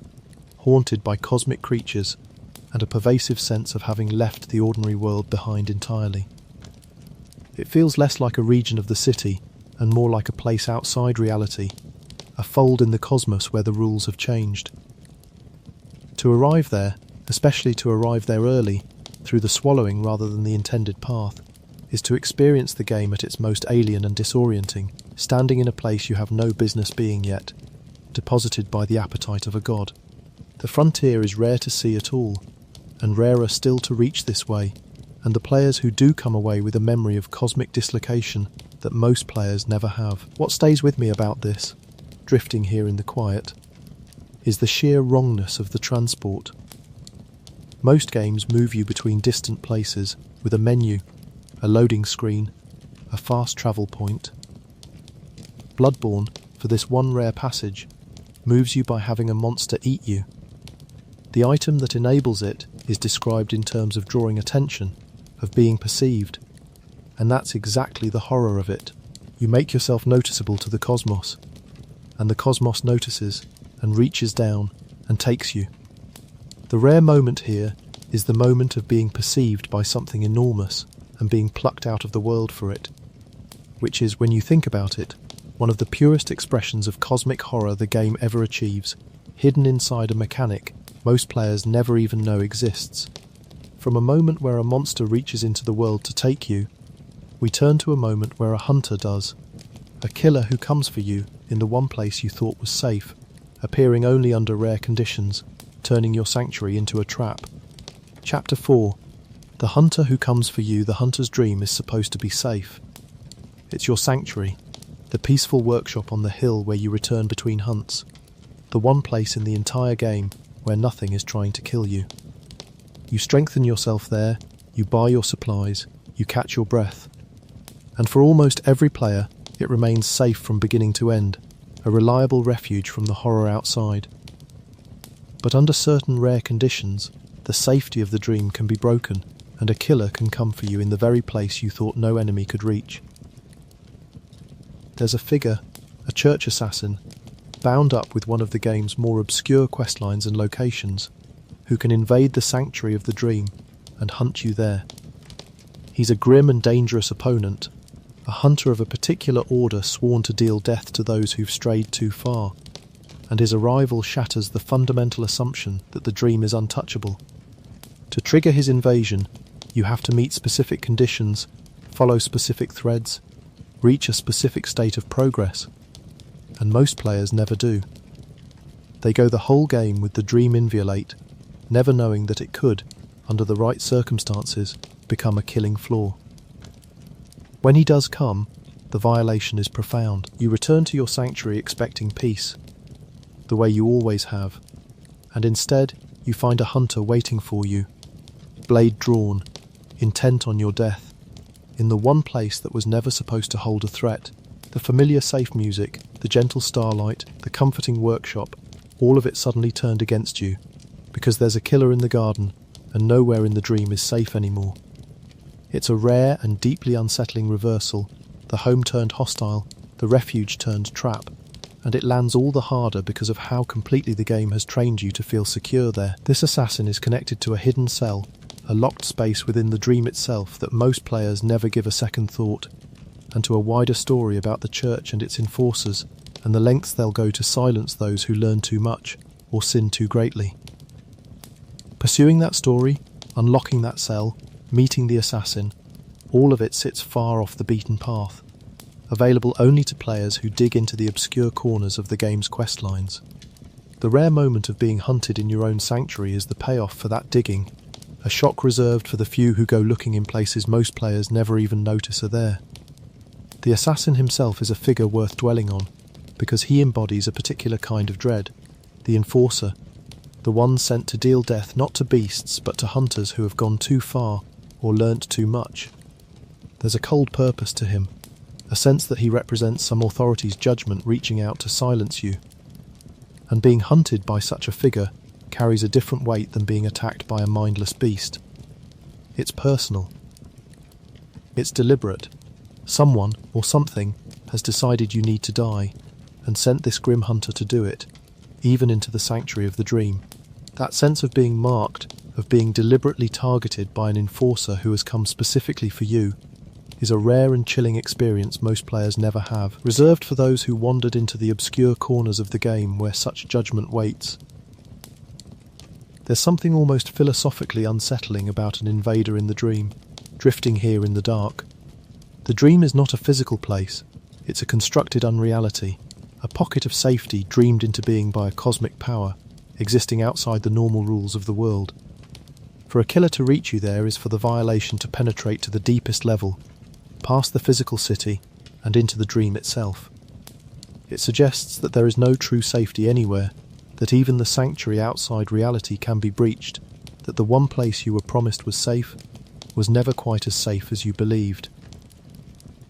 haunted by cosmic creatures and a pervasive sense of having left the ordinary world behind entirely. It feels less like a region of the city and more like a place outside reality, a fold in the cosmos where the rules have changed. To arrive there, especially to arrive there early, through the swallowing rather than the intended path, is to experience the game at its most alien and disorienting, standing in a place you have no business being yet, deposited by the appetite of a god. The frontier is rare to see at all, and rarer still to reach this way, and the players who do come away with a memory of cosmic dislocation that most players never have. What stays with me about this, drifting here in the quiet, is the sheer wrongness of the transport. Most games move you between distant places with a menu, a loading screen, a fast travel point. Bloodborne, for this one rare passage, moves you by having a monster eat you. The item that enables it is described in terms of drawing attention, of being perceived, and that's exactly the horror of it. You make yourself noticeable to the cosmos, and the cosmos notices and reaches down and takes you. The rare moment here is the moment of being perceived by something enormous and being plucked out of the world for it, which is, when you think about it, one of the purest expressions of cosmic horror the game ever achieves, hidden inside a mechanic most players never even know exists. From a moment where a monster reaches into the world to take you, we turn to a moment where a hunter does, a killer who comes for you in the one place you thought was safe, appearing only under rare conditions, turning your sanctuary into a trap. Chapter 4. The hunter who comes for you, the hunter's dream is supposed to be safe. It's your sanctuary, the peaceful workshop on the hill where you return between hunts, the one place in the entire game where nothing is trying to kill you. You strengthen yourself there, you buy your supplies, you catch your breath. And for almost every player, it remains safe from beginning to end, a reliable refuge from the horror outside. But under certain rare conditions, the safety of the dream can be broken, and a killer can come for you in the very place you thought no enemy could reach. There's a figure, a church assassin, bound up with one of the game's more obscure questlines and locations, who can invade the sanctuary of the dream and hunt you there. He's a grim and dangerous opponent, a hunter of a particular order sworn to deal death to those who've strayed too far, and his arrival shatters the fundamental assumption that the dream is untouchable. To trigger his invasion, you have to meet specific conditions, follow specific threads, reach a specific state of progress, and most players never do. They go the whole game with the dream inviolate, never knowing that it could, under the right circumstances, become a killing flaw. When he does come, the violation is profound. You return to your sanctuary expecting peace, the way you always have, and instead you find a hunter waiting for you, blade drawn, intent on your death, in the one place that was never supposed to hold a threat. The familiar safe music, the gentle starlight, the comforting workshop, all of it suddenly turned against you, because there's a killer in the garden, and nowhere in the dream is safe anymore. It's a rare and deeply unsettling reversal, the home turned hostile, the refuge turned trap, and it lands all the harder because of how completely the game has trained you to feel secure there. This assassin is connected to a hidden cell, a locked space within the dream itself that most players never give a second thought, and to a wider story about the church and its enforcers, and the lengths they'll go to silence those who learn too much or sin too greatly. Pursuing that story, unlocking that cell, meeting the assassin, all of it sits far off the beaten path, available only to players who dig into the obscure corners of the game's quest lines. The rare moment of being hunted in your own sanctuary is the payoff for that digging, a shock reserved for the few who go looking in places most players never even notice are there. The assassin himself is a figure worth dwelling on, because he embodies a particular kind of dread, the enforcer, the one sent to deal death not to beasts but to hunters who have gone too far or learnt too much. There's a cold purpose to him, a sense that he represents some authority's judgment reaching out to silence you. And being hunted by such a figure carries a different weight than being attacked by a mindless beast. It's personal. It's deliberate. Someone, or something, has decided you need to die, and sent this grim hunter to do it, even into the sanctuary of the dream. That sense of being marked, of being deliberately targeted by an enforcer who has come specifically for you, is a rare and chilling experience most players never have, reserved for those who wandered into the obscure corners of the game where such judgment waits. There's something almost philosophically unsettling about an invader in the dream, drifting here in the dark. The dream is not a physical place, it's a constructed unreality, a pocket of safety dreamed into being by a cosmic power, existing outside the normal rules of the world. For a killer to reach you there is for the violation to penetrate to the deepest level, past the physical city and into the dream itself. It suggests that there is no true safety anywhere, that even the sanctuary outside reality can be breached, that the one place you were promised was safe was never quite as safe as you believed.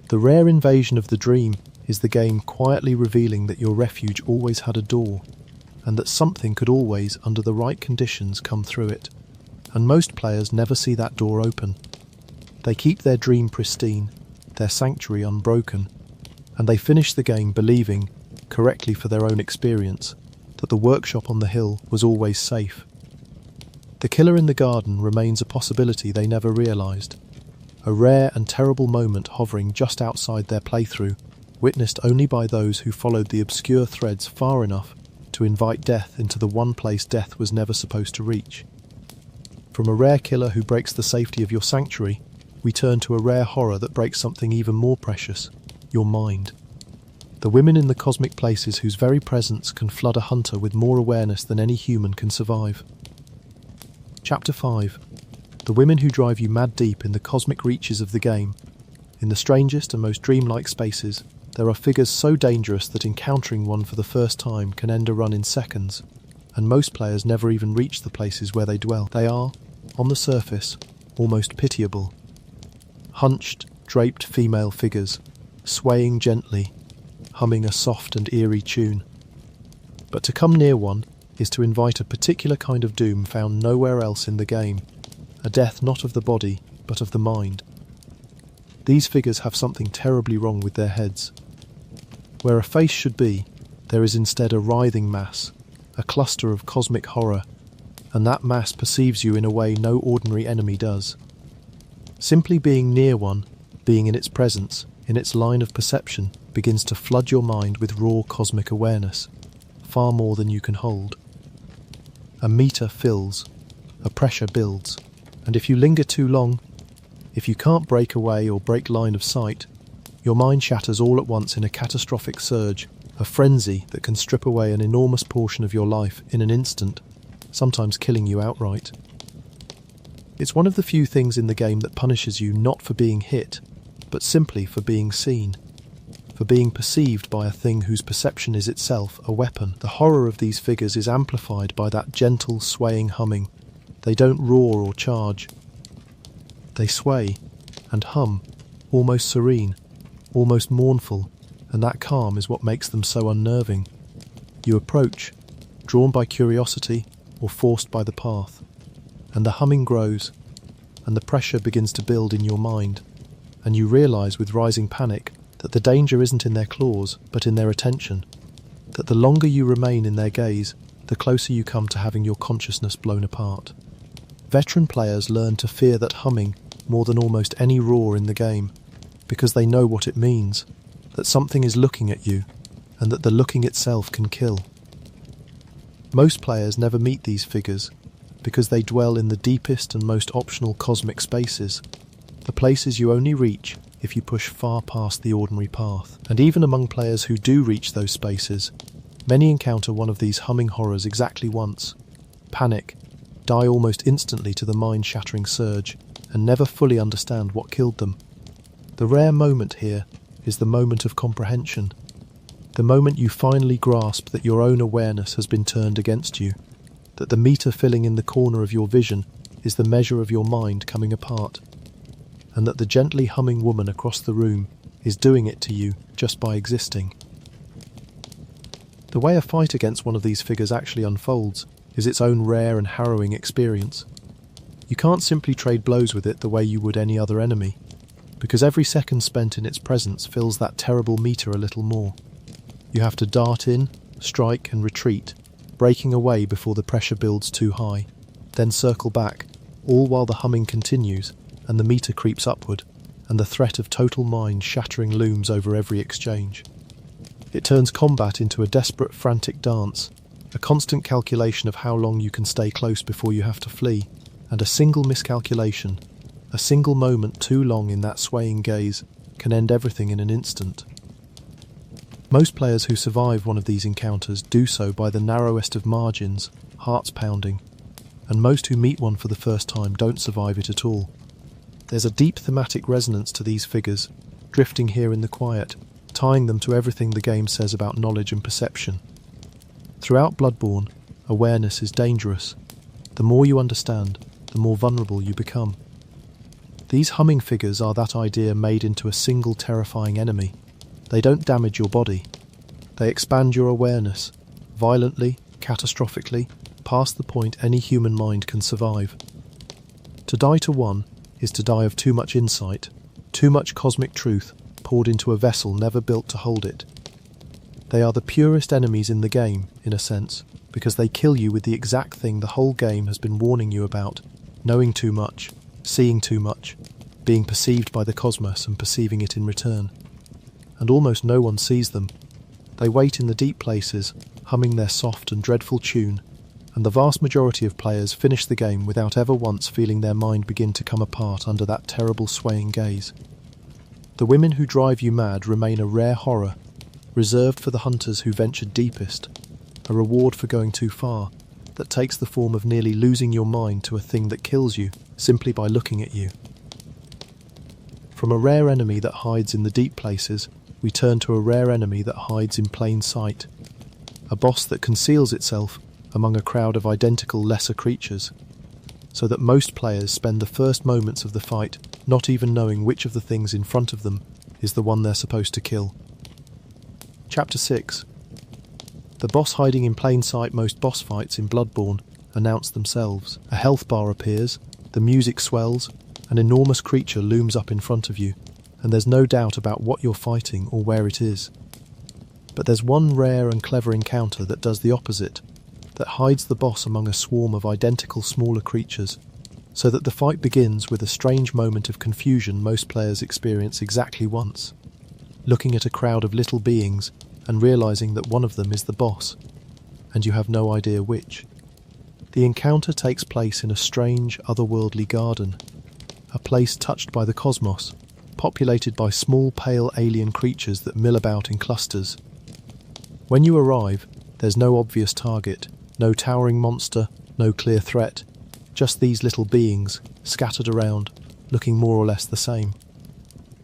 The rare invasion of the dream is the game quietly revealing that your refuge always had a door, and that something could always, under the right conditions, come through it. And most players never see that door open. They keep their dream pristine, their sanctuary unbroken, and they finish the game believing, correctly for their own experience, that the workshop on the hill was always safe. The killer in the garden remains a possibility they never realised, a rare and terrible moment hovering just outside their playthrough, witnessed only by those who followed the obscure threads far enough to invite death into the one place death was never supposed to reach. From a rare killer who breaks the safety of your sanctuary, we turn to a rare horror that breaks something even more precious, your mind. The women in the cosmic places whose very presence can flood a hunter with more awareness than any human can survive. Chapter 5. The women who drive you mad deep in the cosmic reaches of the game. In the strangest and most dreamlike spaces, there are figures so dangerous that encountering one for the first time can end a run in seconds, and most players never even reach the places where they dwell. They are, on the surface, almost pitiable. Hunched, draped female figures, swaying gently, humming a soft and eerie tune. But to come near one is to invite a particular kind of doom found nowhere else in the game, a death not of the body, but of the mind. These figures have something terribly wrong with their heads. Where a face should be, there is instead a writhing mass, a cluster of cosmic horror, and that mass perceives you in a way no ordinary enemy does. Simply being near one, being in its presence, in its line of perception, begins to flood your mind with raw cosmic awareness. far more than you can hold. A meter fills, a pressure builds, and if you linger too long, if you can't break away or break line of sight, your mind shatters all at once in a catastrophic surge, a frenzy that can strip away an enormous portion of your life in an instant, sometimes killing you outright. It's one of the few things in the game that punishes you not for being hit, but simply for being seen, for being perceived by a thing whose perception is itself a weapon. The horror of these figures is amplified by that gentle, swaying humming. They don't roar or charge. They sway and hum, almost serene, almost mournful, and that calm is what makes them so unnerving. You approach, drawn by curiosity or forced by the path, and the humming grows, and the pressure begins to build in your mind, and you realise with rising panic that the danger isn't in their claws, but in their attention, that the longer you remain in their gaze, the closer you come to having your consciousness blown apart. Veteran players learn to fear that humming more than almost any roar in the game, because they know what it means, that something is looking at you, and that the looking itself can kill. Most players never meet these figures, because they dwell in the deepest and most optional cosmic spaces, the places you only reach if you push far past the ordinary path. And even among players who do reach those spaces, many encounter one of these humming horrors exactly once, panic, die almost instantly to the mind-shattering surge, and never fully understand what killed them. The rare moment here is the moment of comprehension, the moment you finally grasp that your own awareness has been turned against you, that the meter filling in the corner of your vision is the measure of your mind coming apart, and that the gently humming woman across the room is doing it to you just by existing. The way a fight against one of these figures actually unfolds is its own rare and harrowing experience. You can't simply trade blows with it the way you would any other enemy, because every second spent in its presence fills that terrible meter a little more. You have to dart in, strike and retreat, breaking away before the pressure builds too high, then circle back, all while the humming continues and the meter creeps upward, and the threat of total mind-shattering looms over every exchange. It turns combat into a desperate, frantic dance, a constant calculation of how long you can stay close before you have to flee, and a single miscalculation, a single moment too long in that swaying gaze, can end everything in an instant. Most players who survive one of these encounters do so by the narrowest of margins, hearts pounding, and most who meet one for the first time don't survive it at all. There's a deep thematic resonance to these figures, drifting here in the quiet, tying them to everything the game says about knowledge and perception. Throughout Bloodborne, awareness is dangerous. The more you understand, the more vulnerable you become. These humming figures are that idea made into a single terrifying enemy. They don't damage your body. They expand your awareness, violently, catastrophically, past the point any human mind can survive. To die to one is to die of too much insight, too much cosmic truth poured into a vessel never built to hold it. They are the purest enemies in the game, in a sense, because they kill you with the exact thing the whole game has been warning you about, knowing too much, seeing too much, being perceived by the cosmos and perceiving it in return. And almost no one sees them. They wait in the deep places, humming their soft and dreadful tune, and the vast majority of players finish the game without ever once feeling their mind begin to come apart under that terrible swaying gaze. The women who drive you mad remain a rare horror, reserved for the hunters who ventured deepest, a reward for going too far, that takes the form of nearly losing your mind to a thing that kills you simply by looking at you. From a rare enemy that hides in the deep places, we turn to a rare enemy that hides in plain sight, a boss that conceals itself among a crowd of identical lesser creatures, so that most players spend the first moments of the fight not even knowing which of the things in front of them is the one they're supposed to kill. Chapter 6. The boss hiding in plain sight most boss fights in Bloodborne announce themselves. A health bar appears, the music swells, an enormous creature looms up in front of you, and there's no doubt about what you're fighting or where it is. But there's one rare and clever encounter that does the opposite, that hides the boss among a swarm of identical smaller creatures, so that the fight begins with a strange moment of confusion most players experience exactly once, looking at a crowd of little beings and realising that one of them is the boss, and you have no idea which. The encounter takes place in a strange, otherworldly garden, a place touched by the cosmos, populated by small, pale alien creatures that mill about in clusters. When you arrive, there's no obvious target, no towering monster, no clear threat, just these little beings, scattered around, looking more or less the same.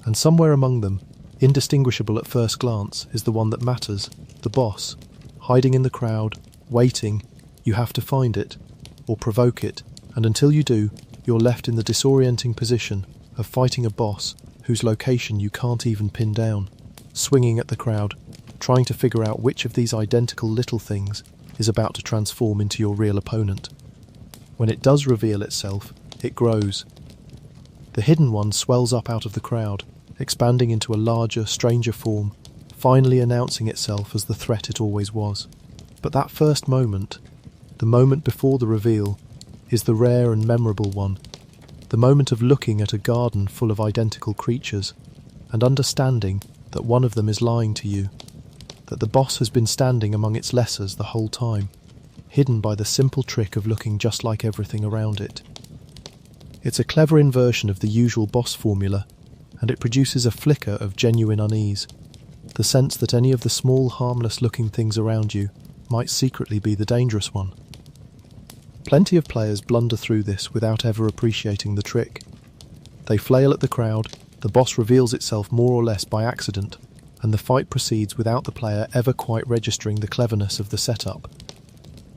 And somewhere among them, indistinguishable at first glance, is the one that matters, the boss, hiding in the crowd, waiting. You have to find it, or provoke it, and until you do, you're left in the disorienting position of fighting a boss whose location you can't even pin down, swinging at the crowd, trying to figure out which of these identical little things is about to transform into your real opponent. When it does reveal itself, it grows. The hidden one swells up out of the crowd, expanding into a larger, stranger form, finally announcing itself as the threat it always was. But that first moment, the moment before the reveal, is the rare and memorable one, the moment of looking at a garden full of identical creatures and understanding that one of them is lying to you, that the boss has been standing among its lessers the whole time, hidden by the simple trick of looking just like everything around it. It's a clever inversion of the usual boss formula, and it produces a flicker of genuine unease, the sense that any of the small, harmless-looking things around you might secretly be the dangerous one. Plenty of players blunder through this without ever appreciating the trick. They flail at the crowd, the boss reveals itself more or less by accident, and the fight proceeds without the player ever quite registering the cleverness of the setup.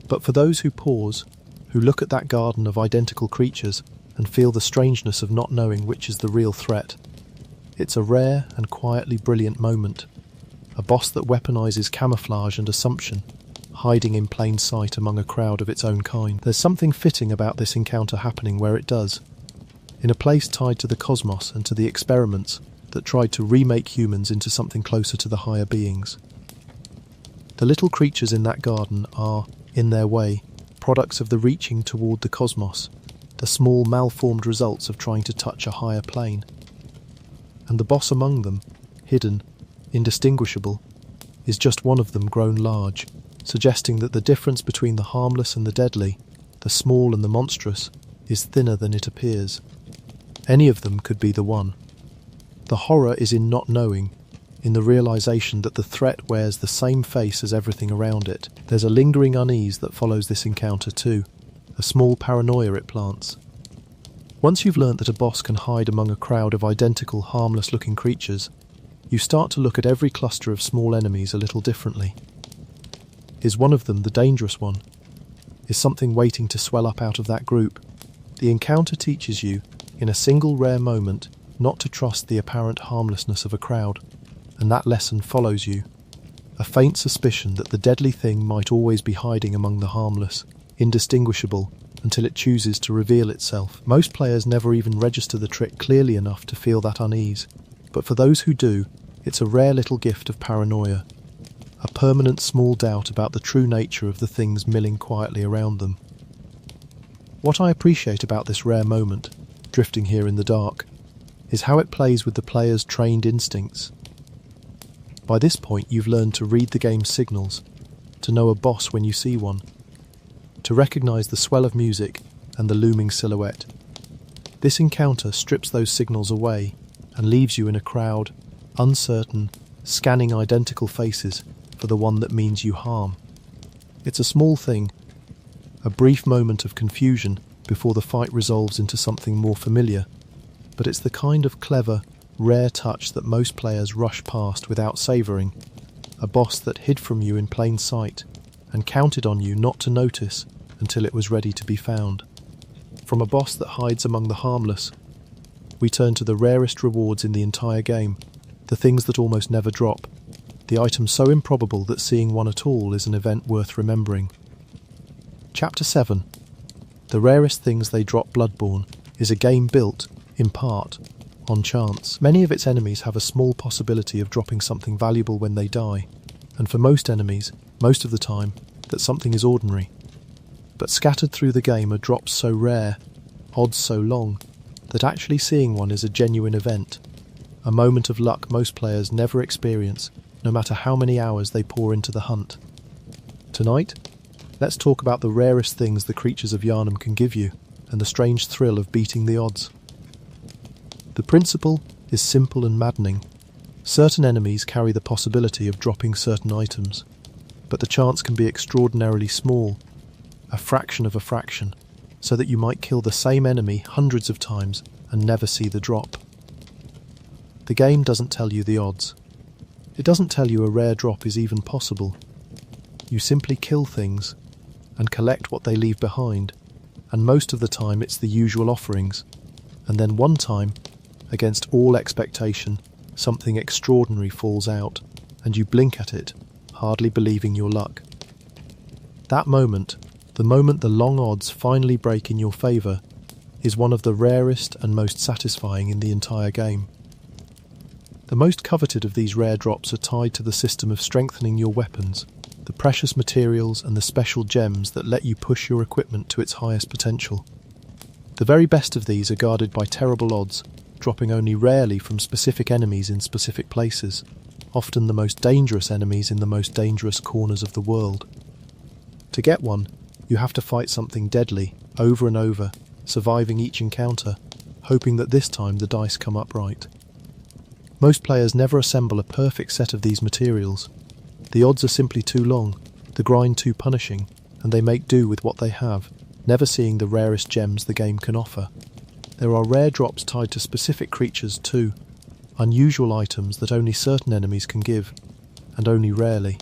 But for those who pause, who look at that garden of identical creatures and feel the strangeness of not knowing which is the real threat, it's a rare and quietly brilliant moment. A boss that weaponizes camouflage and assumption, hiding in plain sight among a crowd of its own kind. There's something fitting about this encounter happening where it does, in a place tied to the cosmos and to the experiments that tried to remake humans into something closer to the higher beings. The little creatures in that garden are, in their way, products of the reaching toward the cosmos, the small malformed results of trying to touch a higher plane. And the boss among them, hidden, indistinguishable, is just one of them grown large, suggesting that the difference between the harmless and the deadly, the small and the monstrous, is thinner than it appears. Any of them could be the one. The horror is in not knowing, in the realization that the threat wears the same face as everything around it. There's a lingering unease that follows this encounter too, a small paranoia it plants. Once you've learnt that a boss can hide among a crowd of identical, harmless-looking creatures, you start to look at every cluster of small enemies a little differently. Is one of them the dangerous one? Is something waiting to swell up out of that group? The encounter teaches you, in a single rare moment, not to trust the apparent harmlessness of a crowd, and that lesson follows you. A faint suspicion that the deadly thing might always be hiding among the harmless, indistinguishable, until it chooses to reveal itself. Most players never even register the trick clearly enough to feel that unease, but for those who do, it's a rare little gift of paranoia, a permanent small doubt about the true nature of the things milling quietly around them. What I appreciate about this rare moment, drifting here in the dark, is how it plays with the player's trained instincts. By this point you've learned to read the game's signals, to know a boss when you see one, to recognise the swell of music and the looming silhouette. This encounter strips those signals away and leaves you in a crowd, uncertain, scanning identical faces for the one that means you harm. It's a small thing, a brief moment of confusion before the fight resolves into something more familiar, but it's the kind of clever, rare touch that most players rush past without savouring, a boss that hid from you in plain sight and counted on you not to notice until it was ready to be found. From a boss that hides among the harmless, we turn to the rarest rewards in the entire game, the things that almost never drop, the items so improbable that seeing one at all is an event worth remembering. Chapter 7. The Rarest Things They Drop. Bloodborne is a game built, in part, on chance. Many of its enemies have a small possibility of dropping something valuable when they die, and for most enemies, most of the time, that something is ordinary. But scattered through the game are drops so rare, odds so long, that actually seeing one is a genuine event, a moment of luck most players never experience, no matter how many hours they pour into the hunt. Tonight, Let's talk about the rarest things the creatures of Yharnam can give you, and the strange thrill of beating the odds. The principle is simple and maddening. Certain enemies carry the possibility of dropping certain items, but the chance can be extraordinarily small, a fraction of a fraction, so that you might kill the same enemy hundreds of times and never see the drop. The game doesn't tell you the odds. It doesn't tell you a rare drop is even possible. You simply kill things and collect what they leave behind, and most of the time it's the usual offerings, and then one time, against all expectation, something extraordinary falls out, and you blink at it, hardly believing your luck. That moment, the moment the long odds finally break in your favour, is one of the rarest and most satisfying in the entire game. The most coveted of these rare drops are tied to the system of strengthening your weapons, the precious materials and the special gems that let you push your equipment to its highest potential. The very best of these are guarded by terrible odds, dropping only rarely from specific enemies in specific places, often the most dangerous enemies in the most dangerous corners of the world. To get one, you have to fight something deadly, over and over, surviving each encounter, hoping that this time the dice come up right. Most players never assemble a perfect set of these materials. The odds are simply too long, the grind too punishing, and they make do with what they have, never seeing the rarest gems the game can offer. There are rare drops tied to specific creatures too, unusual items that only certain enemies can give, and only rarely.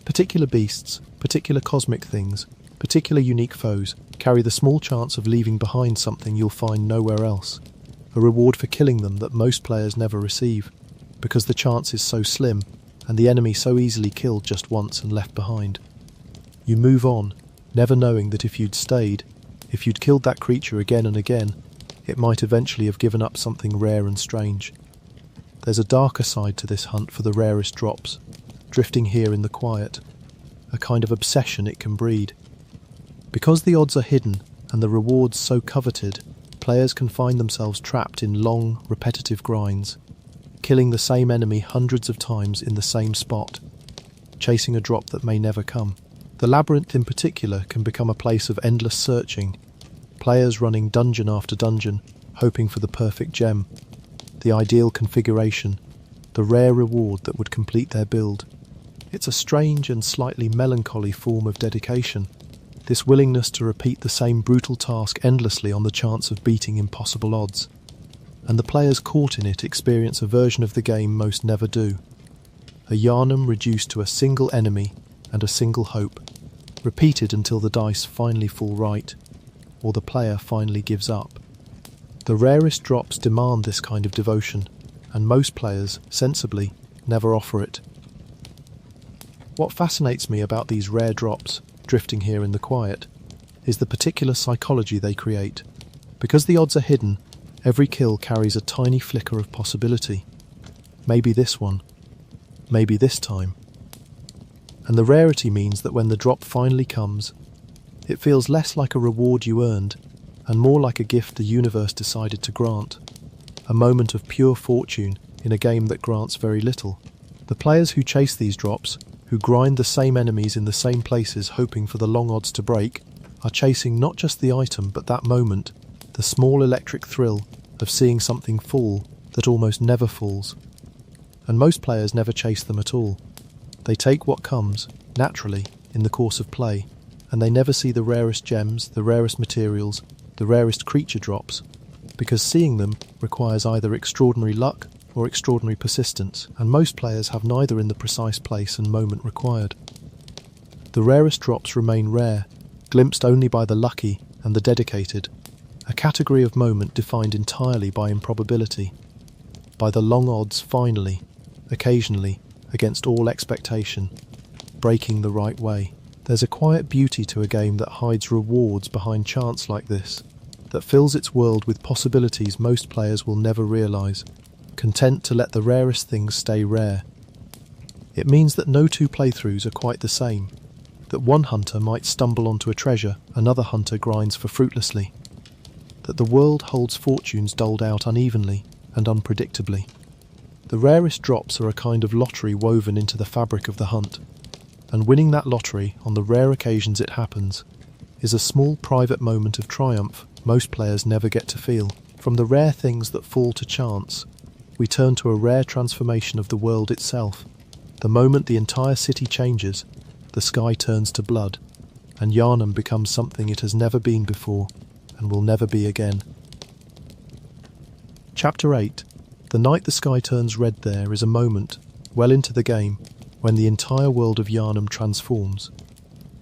Particular beasts, particular cosmic things, particular unique foes carry the small chance of leaving behind something you'll find nowhere else, a reward for killing them that most players never receive, because the chance is so slim and the enemy so easily killed just once and left behind. You move on, never knowing that if you'd stayed, if you'd killed that creature again and again, it might eventually have given up something rare and strange. There's a darker side to this hunt for the rarest drops, drifting here in the quiet, a kind of obsession it can breed. Because the odds are hidden and the rewards so coveted, players can find themselves trapped in long, repetitive grinds, killing the same enemy hundreds of times in the same spot, chasing a drop that may never come. The labyrinth in particular can become a place of endless searching, players running dungeon after dungeon, hoping for the perfect gem, the ideal configuration, the rare reward that would complete their build. It's a strange and slightly melancholy form of dedication, this willingness to repeat the same brutal task endlessly on the chance of beating impossible odds. And the players caught in it experience a version of the game most never do. A Yharnam reduced to a single enemy and a single hope, repeated until the dice finally fall right, or the player finally gives up. The rarest drops demand this kind of devotion, and most players, sensibly, never offer it. What fascinates me about these rare drops, drifting here in the quiet, is the particular psychology they create. Because the odds are hidden, every kill carries a tiny flicker of possibility. Maybe this one. Maybe this time. And the rarity means that when the drop finally comes, it feels less like a reward you earned, and more like a gift the universe decided to grant. A moment of pure fortune in a game that grants very little. The players who chase these drops, who grind the same enemies in the same places hoping for the long odds to break, are chasing not just the item but that moment, the small electric thrill of seeing something fall that almost never falls. And most players never chase them at all. They take what comes, naturally, in the course of play, and they never see the rarest gems, the rarest materials, the rarest creature drops, because seeing them requires either extraordinary luck or extraordinary persistence, and most players have neither in the precise place and moment required. The rarest drops remain rare, glimpsed only by the lucky and the dedicated, a category of moment defined entirely by improbability, by the long odds finally, occasionally, against all expectation, breaking the right way. There's a quiet beauty to a game that hides rewards behind chance like this, that fills its world with possibilities most players will never realise, content to let the rarest things stay rare. It means that no two playthroughs are quite the same, that one hunter might stumble onto a treasure another hunter grinds for fruitlessly, that the world holds fortunes doled out unevenly and unpredictably. The rarest drops are a kind of lottery woven into the fabric of the hunt, and winning that lottery, on the rare occasions it happens, is a small private moment of triumph most players never get to feel. From the rare things that fall to chance, we turn to a rare transformation of the world itself. The moment the entire city changes, the sky turns to blood, and Yharnam becomes something it has never been before and will never be again. Chapter 8. The night the sky turns red there is a moment, well into the game, when the entire world of Yharnam transforms.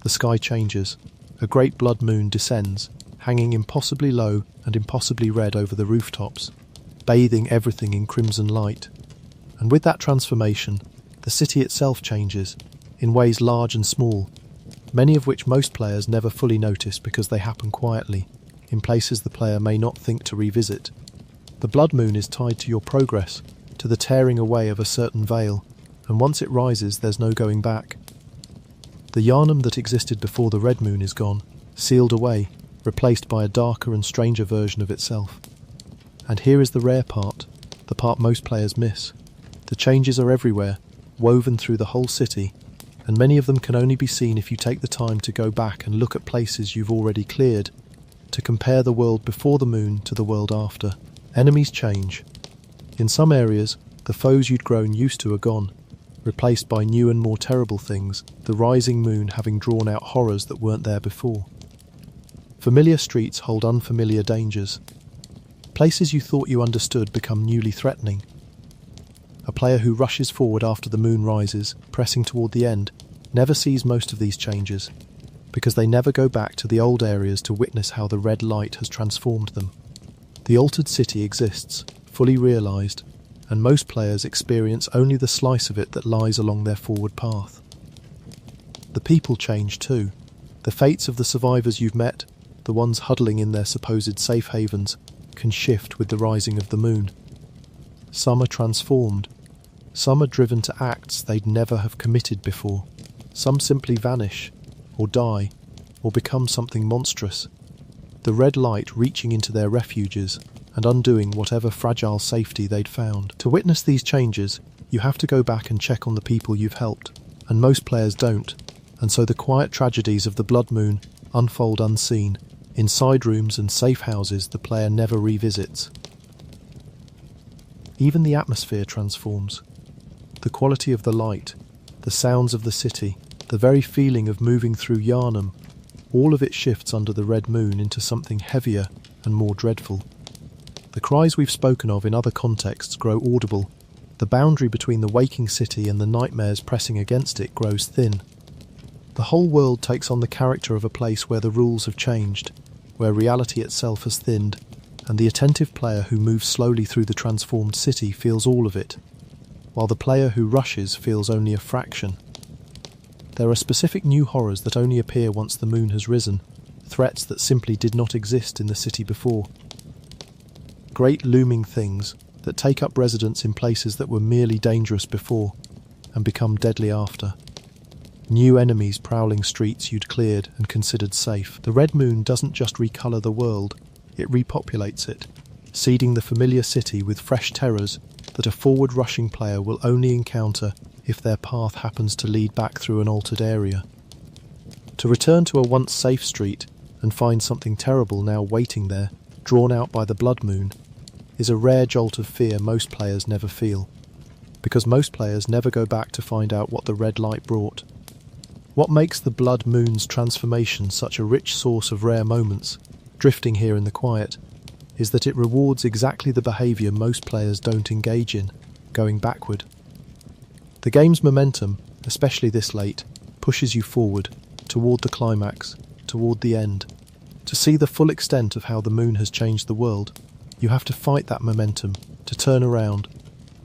The sky changes. A great blood moon descends, hanging impossibly low and impossibly red over the rooftops, bathing everything in crimson light. And with that transformation, the city itself changes, in ways large and small, many of which most players never fully notice because they happen quietly, in places the player may not think to revisit. The blood moon is tied to your progress, to the tearing away of a certain veil, and once it rises there's no going back. The Yharnam that existed before the red moon is gone, sealed away, replaced by a darker and stranger version of itself. And here is the rare part, the part most players miss. The changes are everywhere, woven through the whole city, and many of them can only be seen if you take the time to go back and look at places you've already cleared, to compare the world before the moon to the world after. Enemies change. In some areas, the foes you'd grown used to are gone, replaced by new and more terrible things, the rising moon having drawn out horrors that weren't there before. Familiar streets hold unfamiliar dangers. Places you thought you understood become newly threatening. A player who rushes forward after the moon rises, pressing toward the end, never sees most of these changes, because they never go back to the old areas to witness how the red light has transformed them. The altered city exists, fully realised, and most players experience only the slice of it that lies along their forward path. The people change too. The fates of the survivors you've met, the ones huddling in their supposed safe havens, can shift with the rising of the moon. Some are transformed. Some are driven to acts they'd never have committed before. Some simply vanish, or die, or become something monstrous. The red light reaching into their refuges and undoing whatever fragile safety they'd found. To witness these changes, you have to go back and check on the people you've helped, and most players don't, and so the quiet tragedies of the blood moon unfold unseen, in side rooms and safe houses the player never revisits. Even the atmosphere transforms. The quality of the light, the sounds of the city, the very feeling of moving through Yharnam, all of it shifts under the red moon into something heavier and more dreadful. The cries we've spoken of in other contexts grow audible. The boundary between the waking city and the nightmares pressing against it grows thin. The whole world takes on the character of a place where the rules have changed, where reality itself has thinned, and the attentive player who moves slowly through the transformed city feels all of it, while the player who rushes feels only a fraction. There are specific new horrors that only appear once the moon has risen, threats that simply did not exist in the city before. Great looming things that take up residence in places that were merely dangerous before and become deadly after. New enemies prowling streets you'd cleared and considered safe. The red moon doesn't just recolour the world, it repopulates it, seeding the familiar city with fresh terrors that a forward-rushing player will only encounter if their path happens to lead back through an altered area. To return to a once safe street and find something terrible now waiting there, drawn out by the blood moon, is a rare jolt of fear most players never feel, because most players never go back to find out what the red light brought. What makes the blood moon's transformation such a rich source of rare moments, drifting here in the quiet, is that it rewards exactly the behaviour most players don't engage in, going backward. The game's momentum, especially this late, pushes you forward, toward the climax, toward the end. To see the full extent of how the moon has changed the world, you have to fight that momentum, to turn around,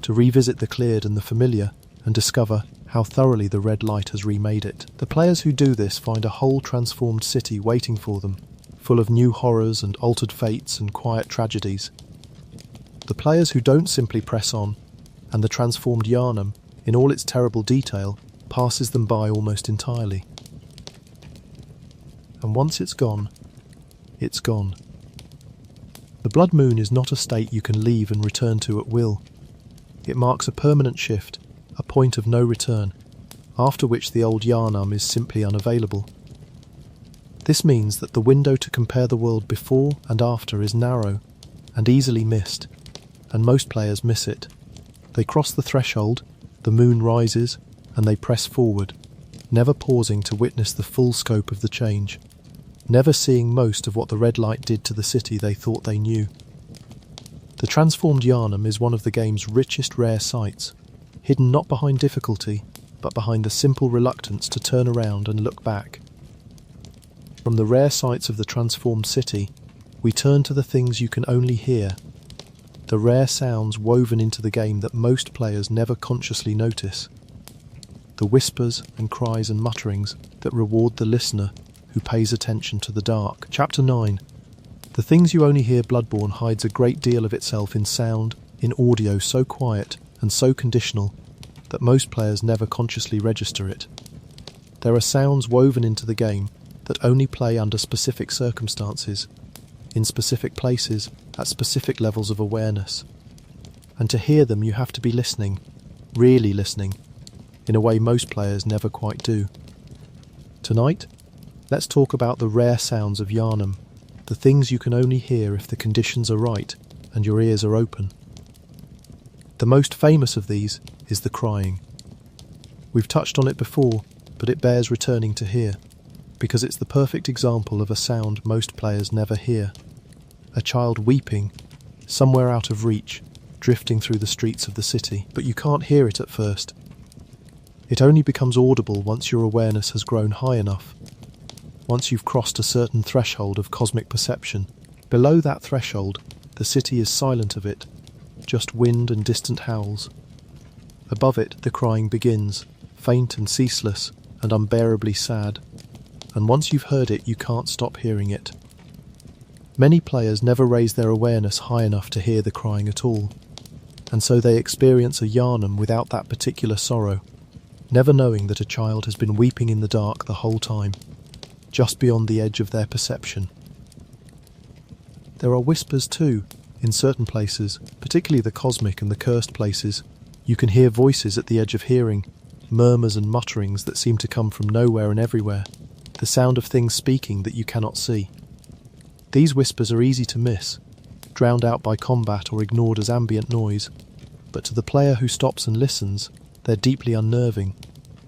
to revisit the cleared and the familiar, and discover how thoroughly the red light has remade it. The players who do this find a whole transformed city waiting for them, full of new horrors and altered fates and quiet tragedies. The players who don't simply press on, and the transformed Yharnam, in all its terrible detail, passes them by almost entirely. And once it's gone, it's gone. The blood moon is not a state you can leave and return to at will. It marks a permanent shift, a point of no return, after which the old Yharnam is simply unavailable. This means that the window to compare the world before and after is narrow and easily missed, and most players miss it. They cross the threshold, the moon rises, and they press forward, never pausing to witness the full scope of the change, never seeing most of what the red light did to the city they thought they knew. The transformed Yharnam is one of the game's richest rare sights, hidden not behind difficulty, but behind the simple reluctance to turn around and look back. From the rare sights of the transformed city, we turn to the things you can only hear, the rare sounds woven into the game that most players never consciously notice, the whispers and cries and mutterings that reward the listener who pays attention to the dark. Chapter 9. The Things You Only Hear. Bloodborne hides a great deal of itself in sound, in audio so quiet and so conditional that most players never consciously register it. There are sounds woven into the game that only play under specific circumstances, in specific places, at specific levels of awareness. And to hear them you have to be listening, really listening, in a way most players never quite do. Tonight, let's talk about the rare sounds of Yharnam, the things you can only hear if the conditions are right and your ears are open. The most famous of these is the crying. We've touched on it before, but it bears returning to here, because it's the perfect example of a sound most players never hear. A child weeping, somewhere out of reach, drifting through the streets of the city, but you can't hear it at first. It only becomes audible once your awareness has grown high enough, once you've crossed a certain threshold of cosmic perception. Below that threshold, the city is silent of it, just wind and distant howls. Above it, the crying begins, faint and ceaseless and unbearably sad, and once you've heard it, you can't stop hearing it. Many players never raise their awareness high enough to hear the crying at all, and so they experience a Yharnam without that particular sorrow, never knowing that a child has been weeping in the dark the whole time, just beyond the edge of their perception. There are whispers too, in certain places, particularly the cosmic and the cursed places. You can hear voices at the edge of hearing, murmurs and mutterings that seem to come from nowhere and everywhere, the sound of things speaking that you cannot see. These whispers are easy to miss, drowned out by combat or ignored as ambient noise, but to the player who stops and listens, they're deeply unnerving.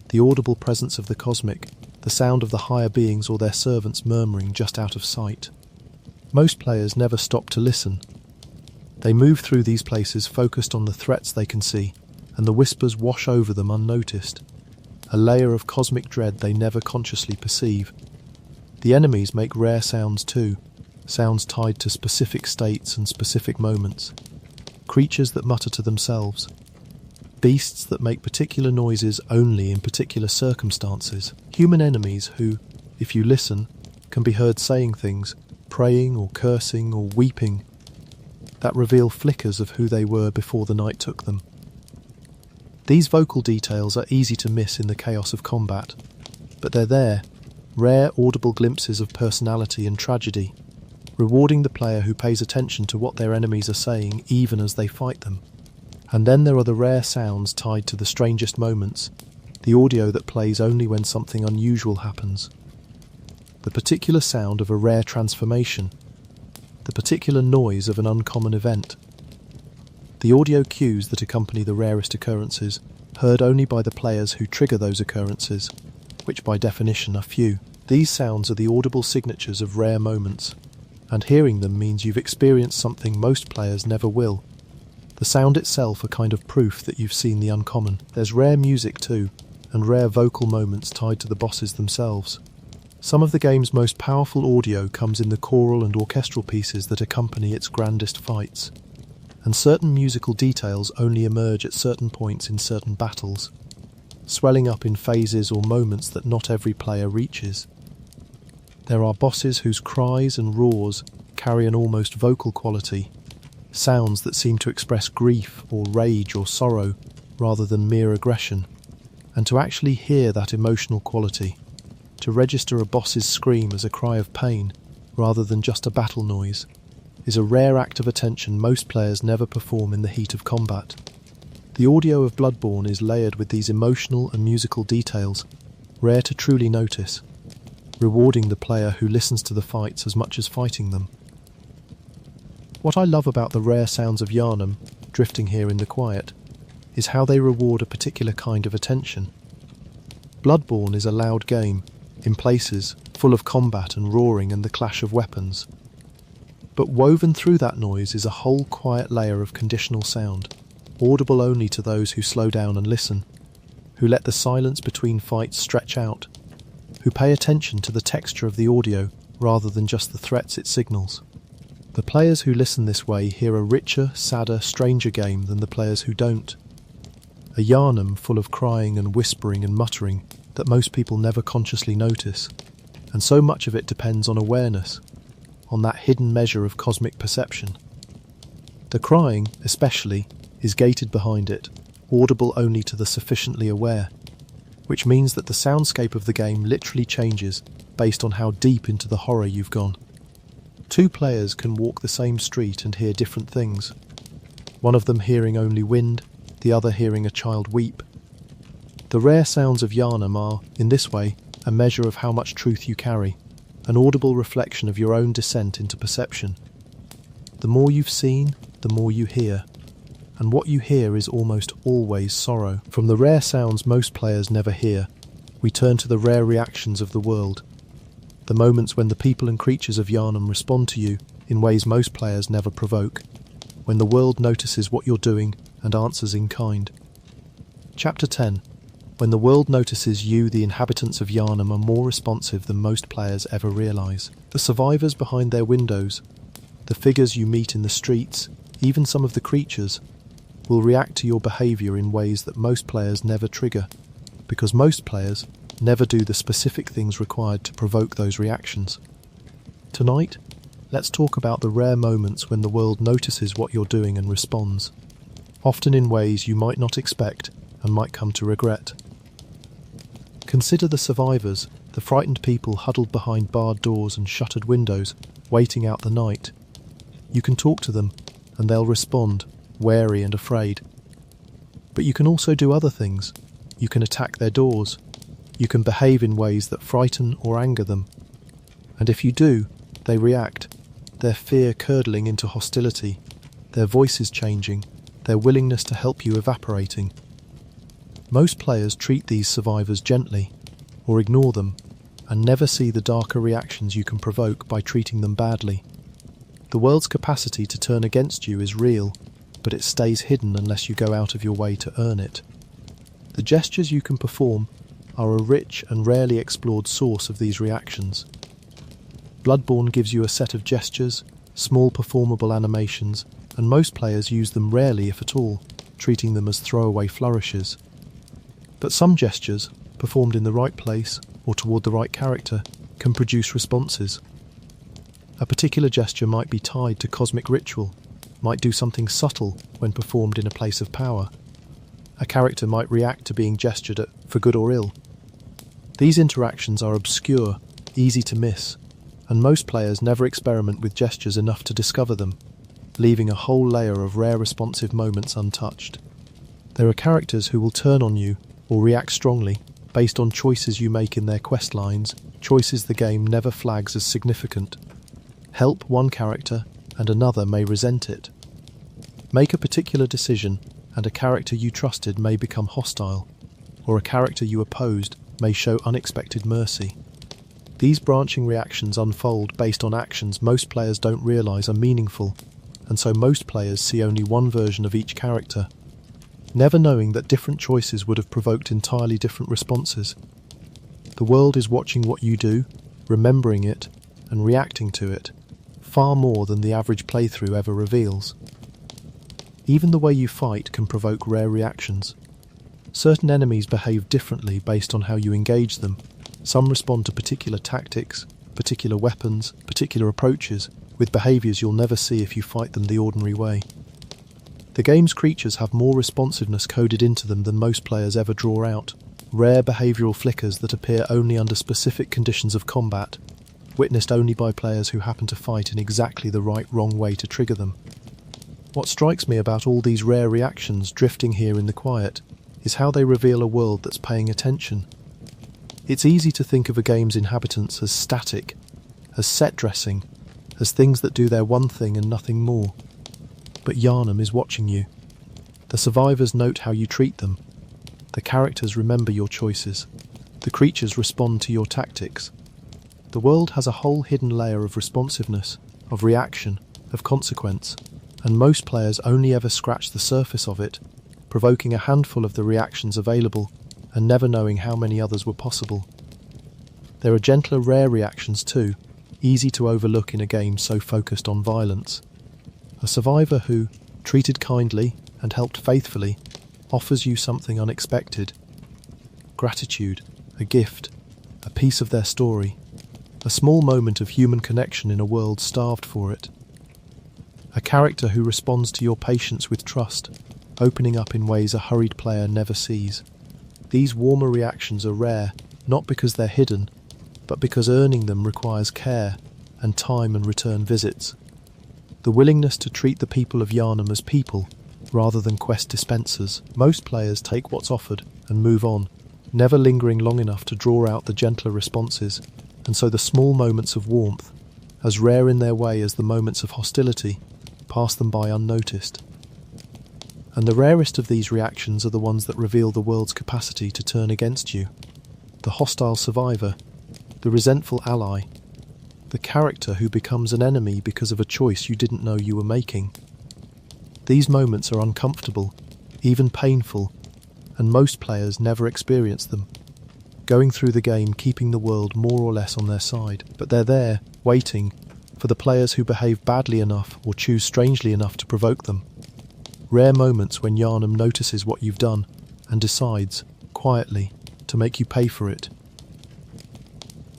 The audible presence of the cosmic, the sound of the higher beings or their servants murmuring just out of sight. Most players never stop to listen. They move through these places focused on the threats they can see, and the whispers wash over them unnoticed, a layer of cosmic dread they never consciously perceive. The enemies make rare sounds too, sounds tied to specific states and specific moments. Creatures that mutter to themselves. Beasts that make particular noises only in particular circumstances. Human enemies who, if you listen, can be heard saying things, praying or cursing or weeping, that reveal flickers of who they were before the night took them. These vocal details are easy to miss in the chaos of combat, but they're there, rare audible glimpses of personality and tragedy, rewarding the player who pays attention to what their enemies are saying even as they fight them. And then there are the rare sounds tied to the strangest moments, the audio that plays only when something unusual happens. The particular sound of a rare transformation, the particular noise of an uncommon event. The audio cues that accompany the rarest occurrences, heard only by the players who trigger those occurrences, which by definition are few. These sounds are the audible signatures of rare moments, and hearing them means you've experienced something most players never will. The sound itself a kind of proof that you've seen the uncommon. There's rare music too, and rare vocal moments tied to the bosses themselves. Some of the game's most powerful audio comes in the choral and orchestral pieces that accompany its grandest fights, and certain musical details only emerge at certain points in certain battles, swelling up in phases or moments that not every player reaches. There are bosses whose cries and roars carry an almost vocal quality, sounds that seem to express grief or rage or sorrow rather than mere aggression, and to actually hear that emotional quality, to register a boss's scream as a cry of pain rather than just a battle noise, is a rare act of attention most players never perform in the heat of combat. The audio of Bloodborne is layered with these emotional and musical details, rare to truly notice, rewarding the player who listens to the fights as much as fighting them. What I love about the rare sounds of Yharnam, drifting here in the quiet, is how they reward a particular kind of attention. Bloodborne is a loud game, in places full of combat and roaring and the clash of weapons. But woven through that noise is a whole quiet layer of conditional sound, audible only to those who slow down and listen, who let the silence between fights stretch out, who pay attention to the texture of the audio rather than just the threats it signals. The players who listen this way hear a richer, sadder, stranger game than the players who don't. A Yharnam full of crying and whispering and muttering that most people never consciously notice, and so much of it depends on awareness, on that hidden measure of cosmic perception. The crying, especially, is gated behind it, audible only to the sufficiently aware, which means that the soundscape of the game literally changes based on how deep into the horror you've gone. Two players can walk the same street and hear different things, one of them hearing only wind, the other hearing a child weep. The rare sounds of Yharnam are, in this way, a measure of how much truth you carry, an audible reflection of your own descent into perception. The more you've seen, the more you hear, and what you hear is almost always sorrow. From the rare sounds most players never hear, we turn to the rare reactions of the world, the moments when the people and creatures of Yharnam respond to you in ways most players never provoke, when the world notices what you're doing and answers in kind. Chapter 10. When the world notices you, the inhabitants of Yharnam are more responsive than most players ever realise. The survivors behind their windows, the figures you meet in the streets, even some of the creatures, will react to your behaviour in ways that most players never trigger, because most players never do the specific things required to provoke those reactions. Tonight, let's talk about the rare moments when the world notices what you're doing and responds, often in ways you might not expect and might come to regret. Consider the survivors, the frightened people huddled behind barred doors and shuttered windows, waiting out the night. You can talk to them, and they'll respond, wary and afraid. But you can also do other things. You can attack their doors. You can behave in ways that frighten or anger them. And if you do, they react, their fear curdling into hostility, their voices changing, their willingness to help you evaporating. Most players treat these survivors gently, or ignore them, and never see the darker reactions you can provoke by treating them badly. The world's capacity to turn against you is real, but it stays hidden unless you go out of your way to earn it. The gestures you can perform are a rich and rarely explored source of these reactions. Bloodborne gives you a set of gestures, small performable animations, and most players use them rarely if at all, treating them as throwaway flourishes. But some gestures, performed in the right place or toward the right character, can produce responses. A particular gesture might be tied to cosmic ritual, might do something subtle when performed in a place of power. A character might react to being gestured at for good or ill. These interactions are obscure, easy to miss, and most players never experiment with gestures enough to discover them, leaving a whole layer of rare responsive moments untouched. There are characters who will turn on you or react strongly based on choices you make in their quest lines, choices the game never flags as significant. Help one character and another may resent it. Make a particular decision and a character you trusted may become hostile, or a character you opposed may show unexpected mercy. These branching reactions unfold based on actions most players don't realise are meaningful, and so most players see only one version of each character, never knowing that different choices would have provoked entirely different responses. The world is watching what you do, remembering it, and reacting to it, far more than the average playthrough ever reveals. Even the way you fight can provoke rare reactions. Certain enemies behave differently based on how you engage them. Some respond to particular tactics, particular weapons, particular approaches, with behaviours you'll never see if you fight them the ordinary way. The game's creatures have more responsiveness coded into them than most players ever draw out, rare behavioural flickers that appear only under specific conditions of combat, witnessed only by players who happen to fight in exactly the right wrong way to trigger them. What strikes me about all these rare reactions drifting here in the quiet is how they reveal a world that's paying attention. It's easy to think of a game's inhabitants as static, as set dressing, as things that do their one thing and nothing more. But Yharnam is watching you. The survivors note how you treat them. The characters remember your choices. The creatures respond to your tactics. The world has a whole hidden layer of responsiveness, of reaction, of consequence, and most players only ever scratch the surface of it, provoking a handful of the reactions available and never knowing how many others were possible. There are gentler, rare reactions too, easy to overlook in a game so focused on violence. A survivor who, treated kindly and helped faithfully, offers you something unexpected. Gratitude, a gift, a piece of their story, a small moment of human connection in a world starved for it. A character who responds to your patience with trust, opening up in ways a hurried player never sees. These warmer reactions are rare, not because they're hidden, but because earning them requires care and time and return visits. The willingness to treat the people of Yharnam as people, rather than quest dispensers. Most players take what's offered and move on, never lingering long enough to draw out the gentler responses, and so the small moments of warmth, as rare in their way as the moments of hostility, pass them by unnoticed. And the rarest of these reactions are the ones that reveal the world's capacity to turn against you. The hostile survivor, the resentful ally, the character who becomes an enemy because of a choice you didn't know you were making. These moments are uncomfortable, even painful, and most players never experience them, going through the game keeping the world more or less on their side. But they're there, waiting, for the players who behave badly enough or choose strangely enough to provoke them. Rare moments when Yharnam notices what you've done and decides, quietly, to make you pay for it.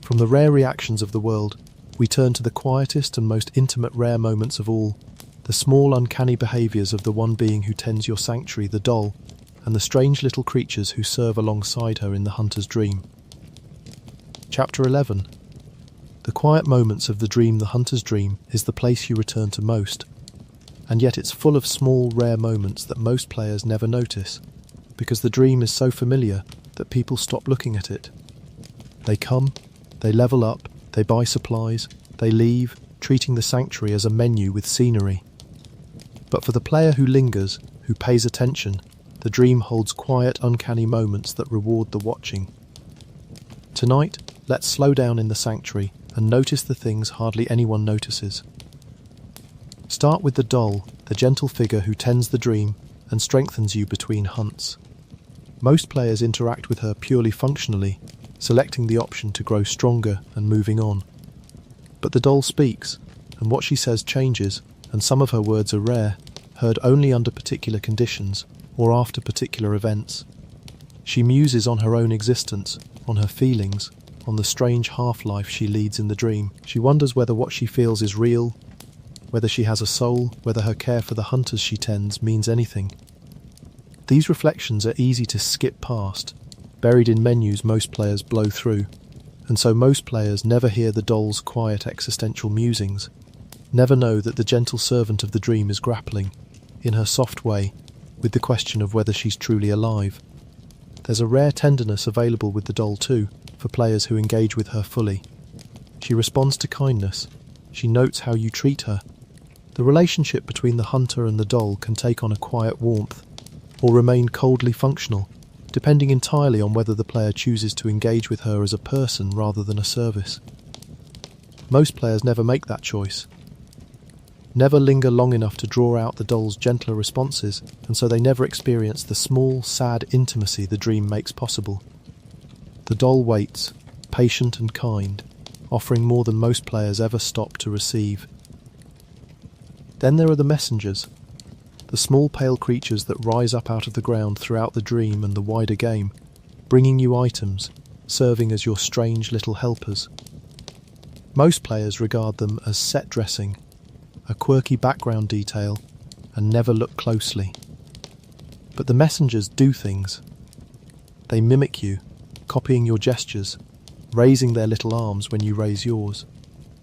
From the rare reactions of the world, we turn to the quietest and most intimate rare moments of all, the small uncanny behaviours of the one being who tends your sanctuary, the doll, and the strange little creatures who serve alongside her in the hunter's dream. Chapter 11. The quiet moments of the dream, the hunter's dream, is the place you return to most, and yet it's full of small, rare moments that most players never notice, because the dream is so familiar that people stop looking at it. They come, they level up, they buy supplies, they leave, treating the sanctuary as a menu with scenery. But for the player who lingers, who pays attention, the dream holds quiet, uncanny moments that reward the watching. Tonight, let's slow down in the sanctuary and notice the things hardly anyone notices. Start with the doll, the gentle figure who tends the dream and strengthens you between hunts. Most players interact with her purely functionally, selecting the option to grow stronger and moving on. But the doll speaks, and what she says changes, and some of her words are rare, heard only under particular conditions or after particular events. She muses on her own existence, on her feelings, on the strange half-life she leads in the dream. She wonders whether what she feels is real, whether she has a soul, whether her care for the hunters she tends means anything. These reflections are easy to skip past, buried in menus most players blow through, and so most players never hear the doll's quiet existential musings, never know that the gentle servant of the dream is grappling, in her soft way, with the question of whether she's truly alive. There's a rare tenderness available with the doll too, for players who engage with her fully. She responds to kindness, she notes how you treat her. The relationship between the hunter and the doll can take on a quiet warmth, or remain coldly functional, depending entirely on whether the player chooses to engage with her as a person rather than a service. Most players never make that choice, never linger long enough to draw out the doll's gentler responses, and so they never experience the small, sad intimacy the dream makes possible. The doll waits, patient and kind, offering more than most players ever stop to receive. Then there are the messengers, the small pale creatures that rise up out of the ground throughout the dream and the wider game, bringing you items, serving as your strange little helpers. Most players regard them as set dressing, a quirky background detail, and never look closely. But the messengers do things. They mimic you, copying your gestures, raising their little arms when you raise yours.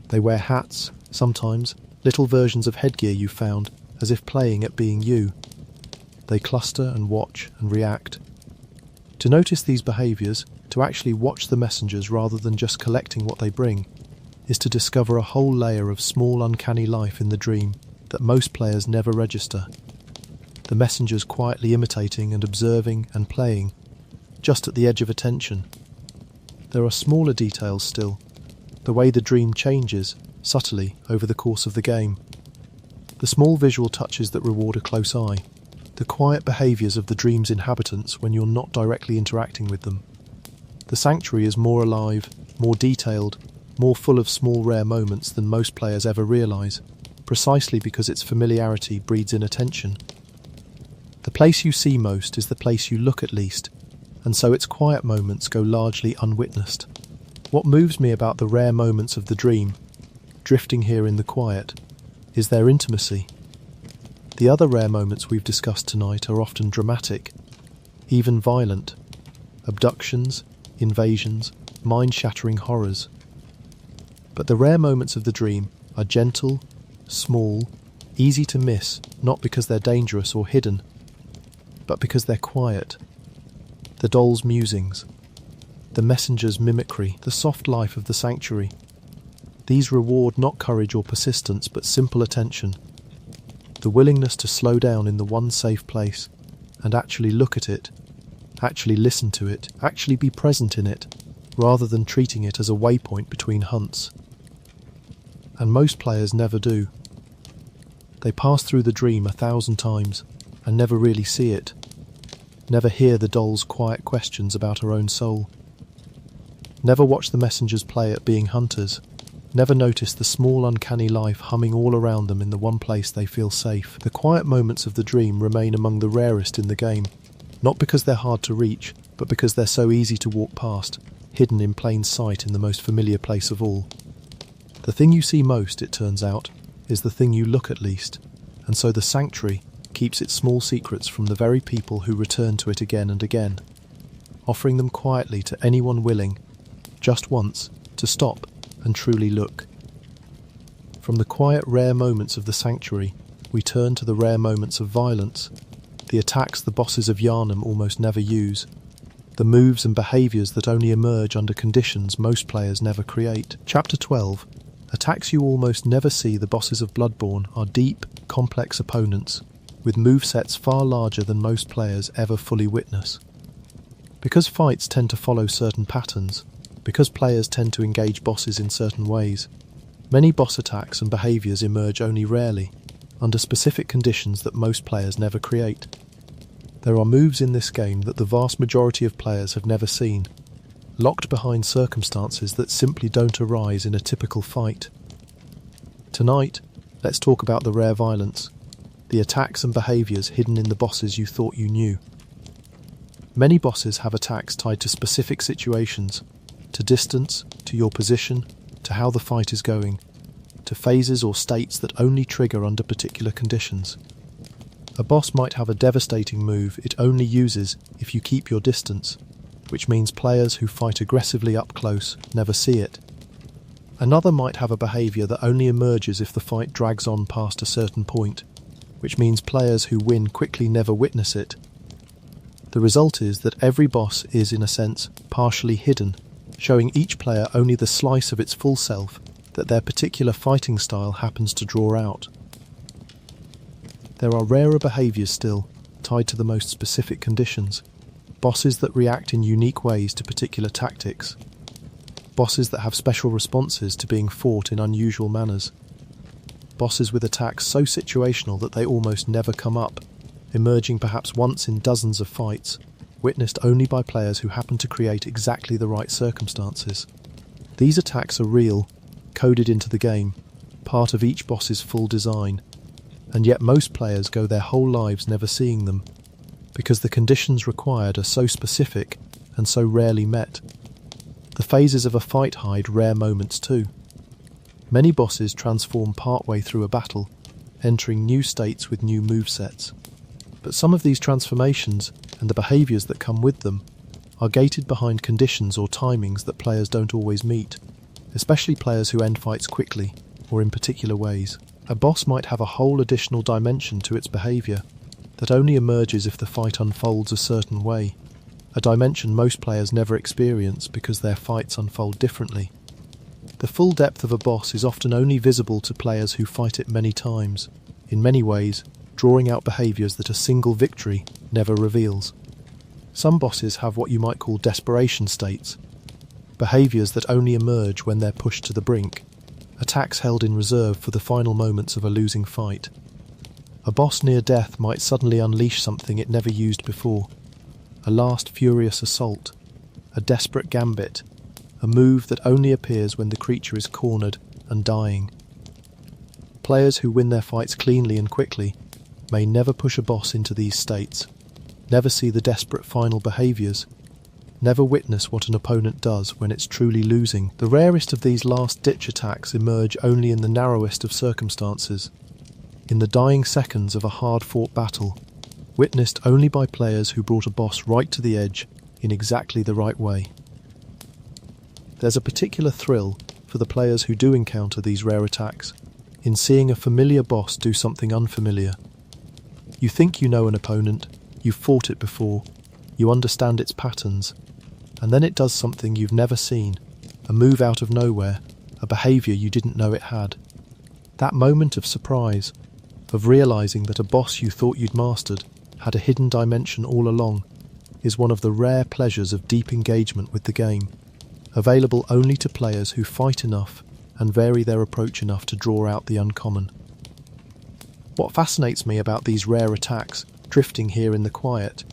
They wear hats, sometimes, little versions of headgear you found, as if playing at being you. They cluster and watch and react. To notice these behaviours, to actually watch the messengers rather than just collecting what they bring, is to discover a whole layer of small uncanny life in the dream that most players never register. The messengers quietly imitating and observing and playing, just at the edge of attention. There are smaller details still, the way the dream changes, subtly, over the course of the game. The small visual touches that reward a close eye, the quiet behaviours of the dream's inhabitants when you're not directly interacting with them. The sanctuary is more alive, more detailed, more full of small rare moments than most players ever realise, precisely because its familiarity breeds inattention. The place you see most is the place you look at least, and so its quiet moments go largely unwitnessed. What moves me about the rare moments of the dream, drifting here in the quiet, is their intimacy. The other rare moments we've discussed tonight are often dramatic, even violent. Abductions, invasions, mind-shattering horrors. But the rare moments of the dream are gentle, small, easy to miss, not because they're dangerous or hidden, but because they're quiet. The doll's musings, the messenger's mimicry, the soft life of the sanctuary. These reward not courage or persistence, but simple attention. The willingness to slow down in the one safe place and actually look at it, actually listen to it, actually be present in it, rather than treating it as a waypoint between hunts. And most players never do. They pass through the dream 1,000 times and never really see it, never hear the doll's quiet questions about her own soul, never watch the messengers play at being hunters, never notice the small uncanny life humming all around them in the one place they feel safe. The quiet moments of the dream remain among the rarest in the game, not because they're hard to reach, but because they're so easy to walk past, hidden in plain sight in the most familiar place of all. The thing you see most, it turns out, is the thing you look at least, and so the sanctuary keeps its small secrets from the very people who return to it again and again, offering them quietly to anyone willing, just once, to stop and truly look. From the quiet, rare moments of the sanctuary, we turn to the rare moments of violence, the attacks the bosses of Yharnam almost never use, the moves and behaviours that only emerge under conditions most players never create. Chapter 12. Attacks you almost never see. The bosses of Bloodborne are deep, complex opponents, with movesets far larger than most players ever fully witness. Because fights tend to follow certain patterns, because players tend to engage bosses in certain ways, many boss attacks and behaviours emerge only rarely, under specific conditions that most players never create. There are moves in this game that the vast majority of players have never seen, locked behind circumstances that simply don't arise in a typical fight. Tonight, let's talk about the rare violence, the attacks and behaviours hidden in the bosses you thought you knew. Many bosses have attacks tied to specific situations, to distance, to your position, to how the fight is going, to phases or states that only trigger under particular conditions. A boss might have a devastating move it only uses if you keep your distance, which means players who fight aggressively up close never see it. Another might have a behaviour that only emerges if the fight drags on past a certain point, which means players who win quickly never witness it. The result is that every boss is, in a sense, partially hidden, showing each player only the slice of its full self that their particular fighting style happens to draw out. There are rarer behaviours still, tied to the most specific conditions, bosses that react in unique ways to particular tactics, bosses that have special responses to being fought in unusual manners, bosses with attacks so situational that they almost never come up, emerging perhaps once in dozens of fights, witnessed only by players who happen to create exactly the right circumstances. These attacks are real, coded into the game, part of each boss's full design, and yet most players go their whole lives never seeing them, because the conditions required are so specific and so rarely met. The phases of a fight hide rare moments too. Many bosses transform partway through a battle, entering new states with new movesets. But some of these transformations, and the behaviours that come with them, are gated behind conditions or timings that players don't always meet, especially players who end fights quickly or in particular ways. A boss might have a whole additional dimension to its behaviour that only emerges if the fight unfolds a certain way, a dimension most players never experience because their fights unfold differently. The full depth of a boss is often only visible to players who fight it many times, in many ways drawing out behaviours that a single victory never reveals. Some bosses have what you might call desperation states, behaviours that only emerge when they're pushed to the brink, attacks held in reserve for the final moments of a losing fight. A boss near death might suddenly unleash something it never used before, a last furious assault, a desperate gambit, a move that only appears when the creature is cornered and dying. Players who win their fights cleanly and quickly may never push a boss into these states, never see the desperate final behaviours, never witness what an opponent does when it's truly losing. The rarest of these last-ditch attacks emerge only in the narrowest of circumstances, in the dying seconds of a hard-fought battle, witnessed only by players who brought a boss right to the edge in exactly the right way. There's a particular thrill for the players who do encounter these rare attacks in seeing a familiar boss do something unfamiliar. You think you know an opponent, you've fought it before, you understand its patterns, and then it does something you've never seen, a move out of nowhere, a behaviour you didn't know it had. That moment of surprise, of realising that a boss you thought you'd mastered had a hidden dimension all along, is one of the rare pleasures of deep engagement with the game, available only to players who fight enough and vary their approach enough to draw out the uncommon. What fascinates me about these rare attacks, drifting here in the quiet,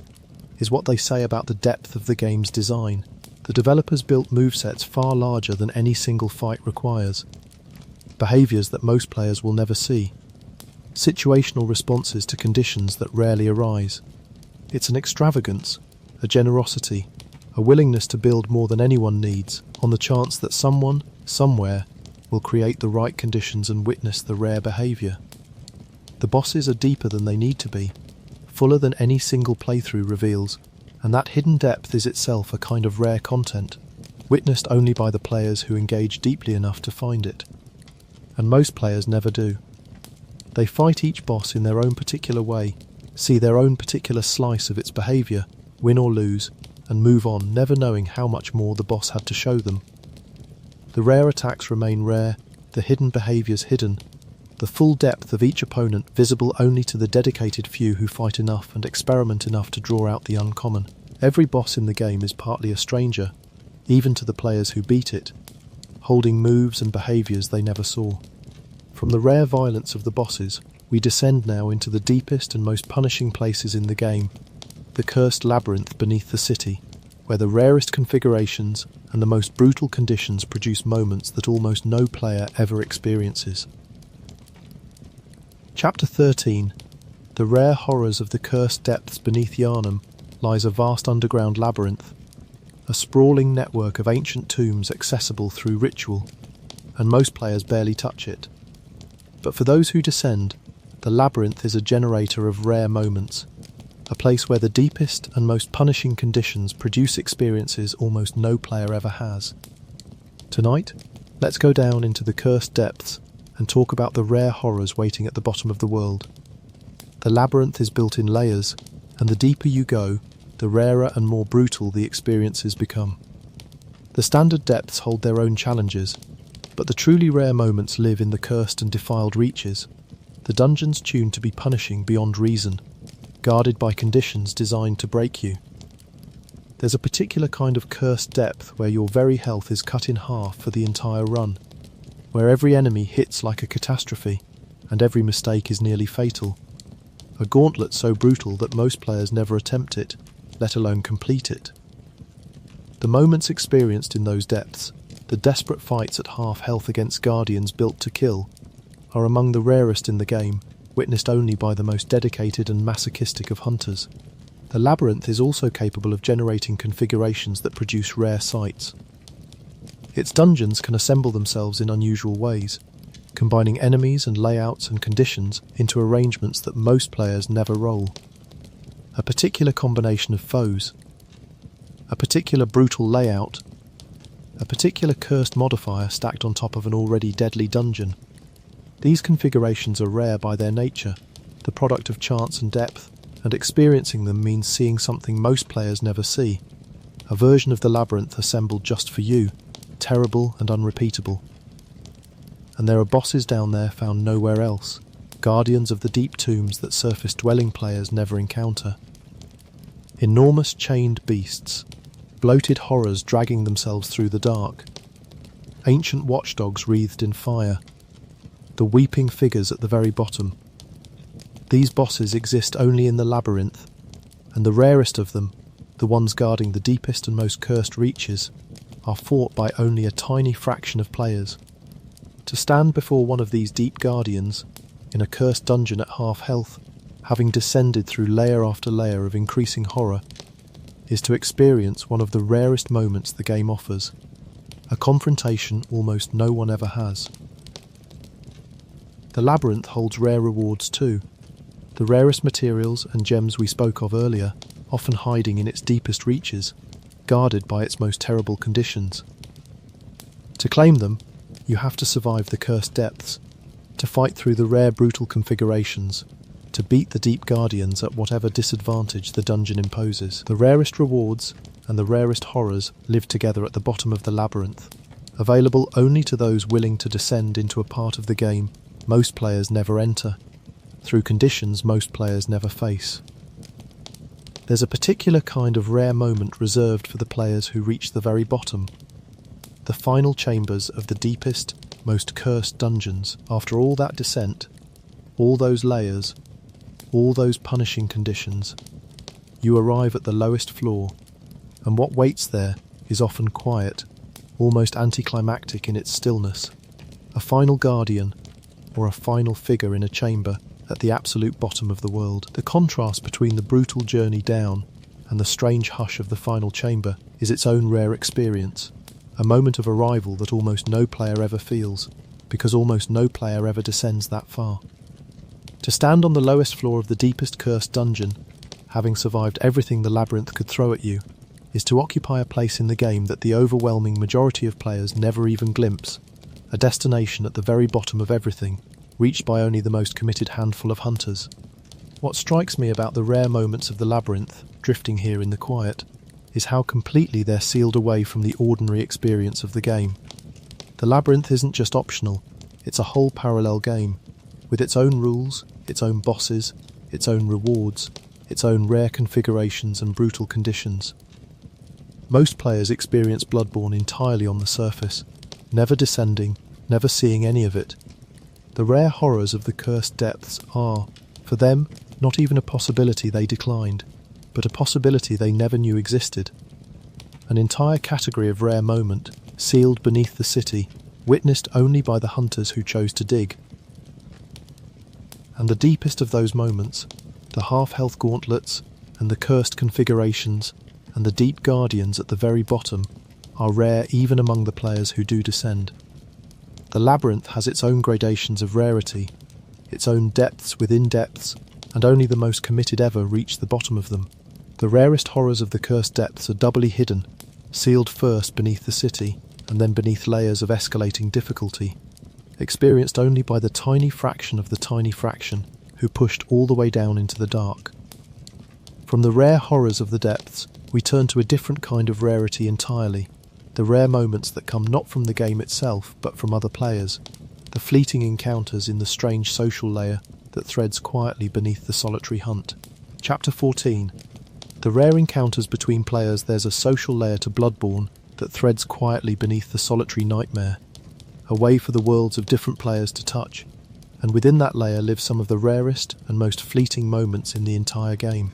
is what they say about the depth of the game's design. The developers built movesets far larger than any single fight requires, behaviours that most players will never see, situational responses to conditions that rarely arise. It's an extravagance, a generosity, a willingness to build more than anyone needs, on the chance that someone, somewhere, will create the right conditions and witness the rare behaviour. The bosses are deeper than they need to be, fuller than any single playthrough reveals, and that hidden depth is itself a kind of rare content, witnessed only by the players who engage deeply enough to find it. And most players never do. They fight each boss in their own particular way, see their own particular slice of its behaviour, win or lose, and move on, never knowing how much more the boss had to show them. The rare attacks remain rare, the hidden behaviours hidden, the full depth of each opponent visible only to the dedicated few who fight enough and experiment enough to draw out the uncommon. Every boss in the game is partly a stranger, even to the players who beat it, holding moves and behaviours they never saw. From the rare violence of the bosses, we descend now into the deepest and most punishing places in the game, the cursed labyrinth beneath the city, where the rarest configurations and the most brutal conditions produce moments that almost no player ever experiences. Chapter 13. The rare horrors of the cursed depths beneath Yharnam lies a vast underground labyrinth, a sprawling network of ancient tombs accessible through ritual, and most players barely touch it. But for those who descend, the labyrinth is a generator of rare moments, a place where the deepest and most punishing conditions produce experiences almost no player ever has. Tonight, let's go down into the cursed depths and talk about the rare horrors waiting at the bottom of the world. The labyrinth is built in layers, and the deeper you go, the rarer and more brutal the experiences become. The standard depths hold their own challenges, but the truly rare moments live in the cursed and defiled reaches, the dungeons tuned to be punishing beyond reason, guarded by conditions designed to break you. There's a particular kind of cursed depth where your very health is cut in half for the entire run, where every enemy hits like a catastrophe, and every mistake is nearly fatal. A gauntlet so brutal that most players never attempt it, let alone complete it. The moments experienced in those depths, the desperate fights at half health against guardians built to kill, are among the rarest in the game, witnessed only by the most dedicated and masochistic of hunters. The labyrinth is also capable of generating configurations that produce rare sights. Its dungeons can assemble themselves in unusual ways, combining enemies and layouts and conditions into arrangements that most players never roll. A particular combination of foes, a particular brutal layout, a particular cursed modifier stacked on top of an already deadly dungeon. These configurations are rare by their nature, the product of chance and depth, and experiencing them means seeing something most players never see. A version of the labyrinth assembled just for you, terrible and unrepeatable. And there are bosses down there found nowhere else, guardians of the deep tombs that surface-dwelling players never encounter. Enormous chained beasts, bloated horrors dragging themselves through the dark, ancient watchdogs wreathed in fire, the weeping figures at the very bottom. These bosses exist only in the labyrinth, and the rarest of them, the ones guarding the deepest and most cursed reaches, are fought by only a tiny fraction of players. To stand before one of these deep guardians, in a cursed dungeon at half health, having descended through layer after layer of increasing horror, is to experience one of the rarest moments the game offers, a confrontation almost no one ever has. The labyrinth holds rare rewards too, the rarest materials and gems we spoke of earlier, often hiding in its deepest reaches, guarded by its most terrible conditions. To claim them, you have to survive the cursed depths, to fight through the rare brutal configurations, to beat the deep guardians at whatever disadvantage the dungeon imposes. The rarest rewards and the rarest horrors live together at the bottom of the labyrinth, available only to those willing to descend into a part of the game most players never enter, through conditions most players never face. There's a particular kind of rare moment reserved for the players who reach the very bottom, the final chambers of the deepest, most cursed dungeons. After all that descent, all those layers, all those punishing conditions, you arrive at the lowest floor, and what waits there is often quiet, almost anticlimactic in its stillness, a final guardian, or a final figure in a chamber at the absolute bottom of the world. The contrast between the brutal journey down and the strange hush of the final chamber is its own rare experience, a moment of arrival that almost no player ever feels, because almost no player ever descends that far. To stand on the lowest floor of the deepest cursed dungeon, having survived everything the labyrinth could throw at you, is to occupy a place in the game that the overwhelming majority of players never even glimpse, a destination at the very bottom of everything, reached by only the most committed handful of hunters. What strikes me about the rare moments of the labyrinth, drifting here in the quiet, is how completely they're sealed away from the ordinary experience of the game. The labyrinth isn't just optional, it's a whole parallel game, with its own rules, its own bosses, its own rewards, its own rare configurations and brutal conditions. Most players experience Bloodborne entirely on the surface, never descending, never seeing any of it. The rare horrors of the cursed depths are, for them, not even a possibility they declined, but a possibility they never knew existed. An entire category of rare moment, sealed beneath the city, witnessed only by the hunters who chose to dig. And the deepest of those moments, the half-health gauntlets, and the cursed configurations, and the deep guardians at the very bottom, are rare even among the players who do descend. The labyrinth has its own gradations of rarity, its own depths within depths, and only the most committed ever reach the bottom of them. The rarest horrors of the cursed depths are doubly hidden, sealed first beneath the city, and then beneath layers of escalating difficulty, experienced only by the tiny fraction of the tiny fraction who pushed all the way down into the dark. From the rare horrors of the depths, we turn to a different kind of rarity entirely, the rare moments that come not from the game itself but from other players, the fleeting encounters in the strange social layer that threads quietly beneath the solitary hunt. Chapter 14. The rare encounters between players. There's a social layer to Bloodborne that threads quietly beneath the solitary nightmare, a way for the worlds of different players to touch, and within that layer live some of the rarest and most fleeting moments in the entire game.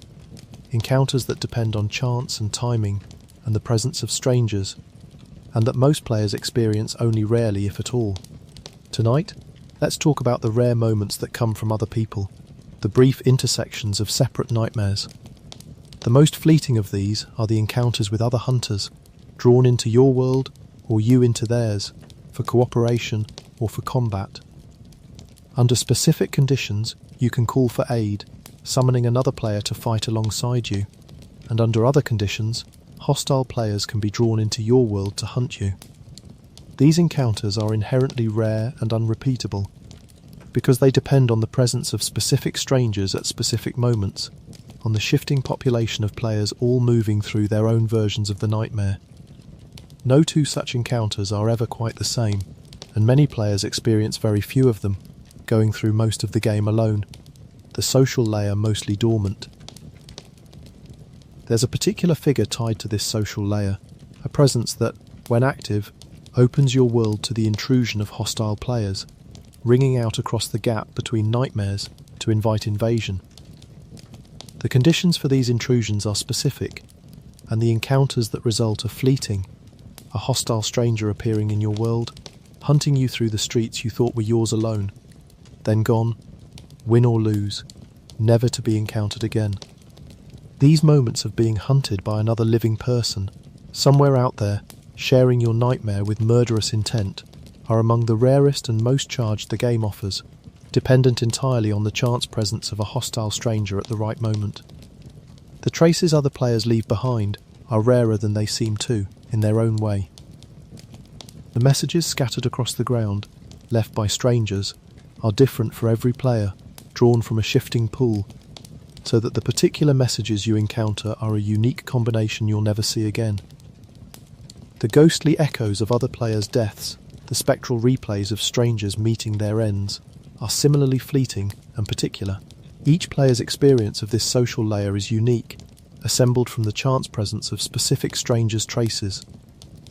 Encounters that depend on chance and timing and the presence of strangers, and that most players experience only rarely if at all. Tonight, let's talk about the rare moments that come from other people, the brief intersections of separate nightmares. The most fleeting of these are the encounters with other hunters, drawn into your world or you into theirs, for cooperation or for combat. Under specific conditions, you can call for aid, summoning another player to fight alongside you, and under other conditions, hostile players can be drawn into your world to hunt you. These encounters are inherently rare and unrepeatable. because they depend on the presence of specific strangers at specific moments, on the shifting population of players all moving through their own versions of the nightmare. No two such encounters are ever quite the same, and many players experience very few of them, going through most of the game alone, the social layer mostly dormant. There's a particular figure tied to this social layer, a presence that, when active, opens your world to the intrusion of hostile players, ringing out across the gap between nightmares to invite invasion. The conditions for these intrusions are specific, and the encounters that result are fleeting, a hostile stranger appearing in your world, hunting you through the streets you thought were yours alone, then gone, win or lose, never to be encountered again. These moments of being hunted by another living person, somewhere out there, sharing your nightmare with murderous intent, are among the rarest and most charged the game offers, dependent entirely on the chance presence of a hostile stranger at the right moment. The traces other players leave behind are rarer than they seem to, in their own way. The messages scattered across the ground, left by strangers, are different for every player, drawn from a shifting pool, so that the particular messages you encounter are a unique combination you'll never see again. The ghostly echoes of other players' deaths, the spectral replays of strangers meeting their ends, are similarly fleeting and particular. Each player's experience of this social layer is unique, assembled from the chance presence of specific strangers' traces,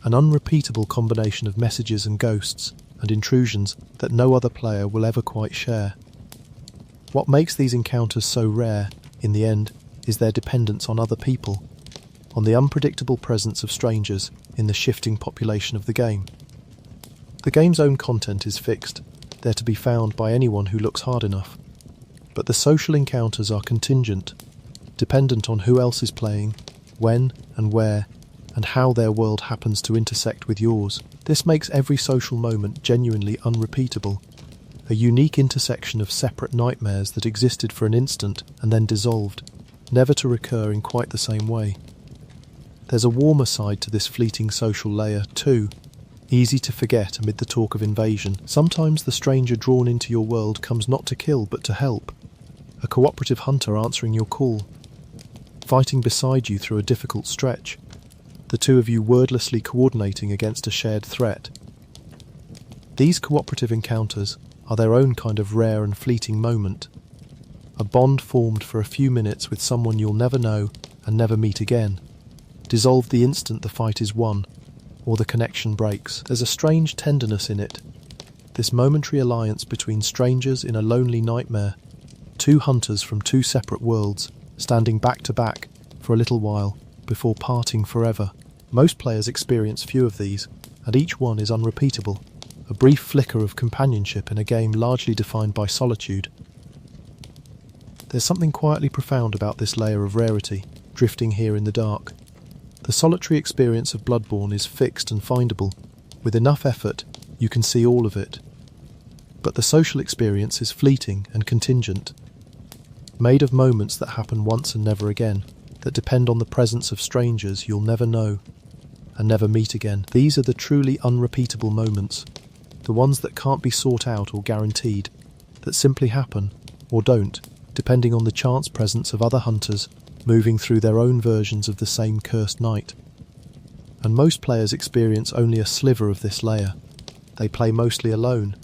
an unrepeatable combination of messages and ghosts and intrusions that no other player will ever quite share. What makes these encounters so rare, in the end, is their dependence on other people, on the unpredictable presence of strangers in the shifting population of the game. The game's own content is fixed, there to be found by anyone who looks hard enough. But the social encounters are contingent, dependent on who else is playing, when and where, and how their world happens to intersect with yours. This makes every social moment genuinely unrepeatable, a unique intersection of separate nightmares that existed for an instant and then dissolved, never to recur in quite the same way. There's a warmer side to this fleeting social layer, too, easy to forget amid the talk of invasion. Sometimes the stranger drawn into your world comes not to kill but to help, a cooperative hunter answering your call, fighting beside you through a difficult stretch, the two of you wordlessly coordinating against a shared threat. These cooperative encounters are their own kind of rare and fleeting moment, a bond formed for a few minutes with someone you'll never know and never meet again, dissolved the instant the fight is won, or the connection breaks. There's a strange tenderness in it, this momentary alliance between strangers in a lonely nightmare, two hunters from two separate worlds, standing back to back for a little while before parting forever. Most players experience few of these, and each one is unrepeatable, a brief flicker of companionship in a game largely defined by solitude. There's something quietly profound about this layer of rarity, drifting here in the dark. The solitary experience of Bloodborne is fixed and findable. With enough effort, you can see all of it. But the social experience is fleeting and contingent, made of moments that happen once and never again, that depend on the presence of strangers you'll never know and never meet again. These are the truly unrepeatable moments, the ones that can't be sought out or guaranteed, that simply happen, or don't, depending on the chance presence of other hunters moving through their own versions of the same cursed night. And most players experience only a sliver of this layer. They play mostly alone,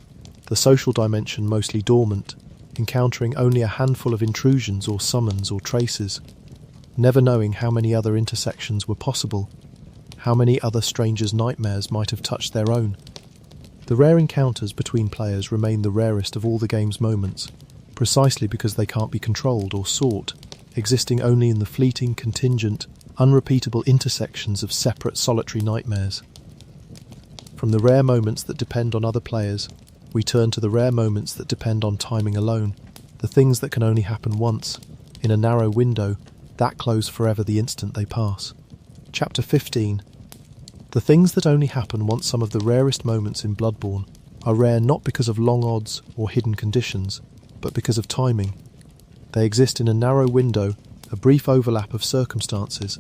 the social dimension mostly dormant, encountering only a handful of intrusions or summons or traces, never knowing how many other intersections were possible, how many other strangers' nightmares might have touched their own. The rare encounters between players remain the rarest of all the game's moments, precisely because they can't be controlled or sought, existing only in the fleeting, contingent, unrepeatable intersections of separate solitary nightmares. From the rare moments that depend on other players, we turn to the rare moments that depend on timing alone, the things that can only happen once, in a narrow window, that close forever the instant they pass. Chapter 15. The things that only happen once. Some of the rarest moments in Bloodborne are rare not because of long odds or hidden conditions, but because of timing. They exist in a narrow window, a brief overlap of circumstances,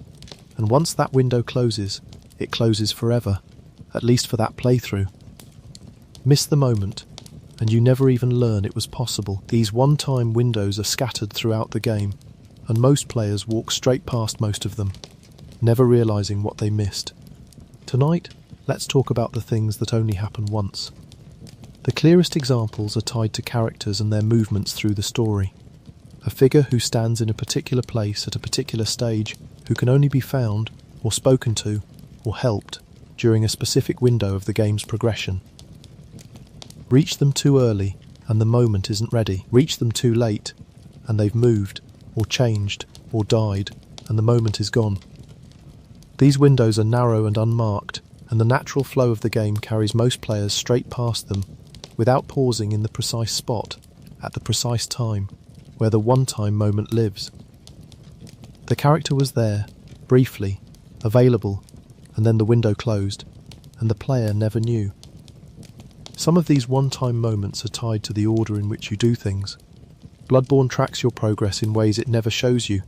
and once that window closes, it closes forever, at least for that playthrough. Miss the moment, and you never even learn it was possible. These one-time windows are scattered throughout the game, and most players walk straight past most of them, never realizing what they missed. Tonight, let's talk about the things that only happen once. The clearest examples are tied to characters and their movements through the story. A figure who stands in a particular place at a particular stage, who can only be found, or spoken to, or helped during a specific window of the game's progression. Reach them too early, and the moment isn't ready. Reach them too late, and they've moved, or changed, or died, and the moment is gone. These windows are narrow and unmarked, and the natural flow of the game carries most players straight past them, without pausing in the precise spot, at the precise time, where the one-time moment lives. The character was there, briefly, available, and then the window closed, and the player never knew. Some of these one-time moments are tied to the order in which you do things. Bloodborne tracks your progress in ways it never shows you,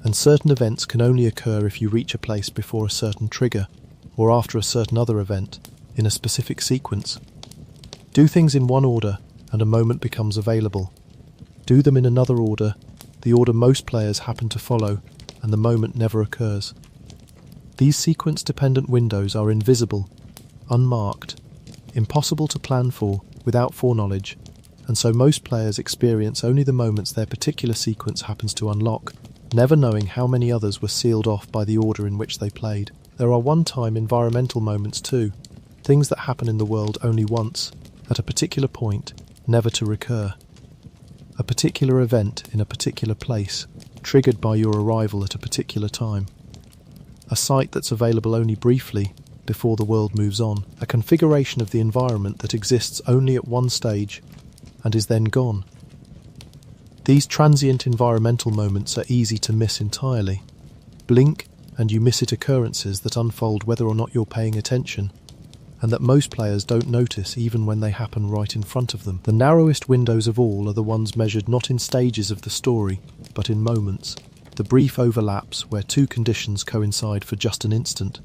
and certain events can only occur if you reach a place before a certain trigger, or after a certain other event, in a specific sequence. Do things in one order, and a moment becomes available. Do them in another order, the order most players happen to follow, and the moment never occurs. These sequence-dependent windows are invisible, unmarked, impossible to plan for without foreknowledge, and so most players experience only the moments their particular sequence happens to unlock, never knowing how many others were sealed off by the order in which they played. There are one-time environmental moments too, things that happen in the world only once, at a particular point, never to recur. A particular event in a particular place, triggered by your arrival at a particular time. A sight that's available only briefly, before the world moves on. A configuration of the environment that exists only at one stage, and is then gone. These transient environmental moments are easy to miss entirely. Blink, and you miss it occurrences that unfold whether or not you're paying attention, and that most players don't notice even when they happen right in front of them. The narrowest windows of all are the ones measured not in stages of the story, but in moments, the brief overlaps where two conditions coincide for just an instant.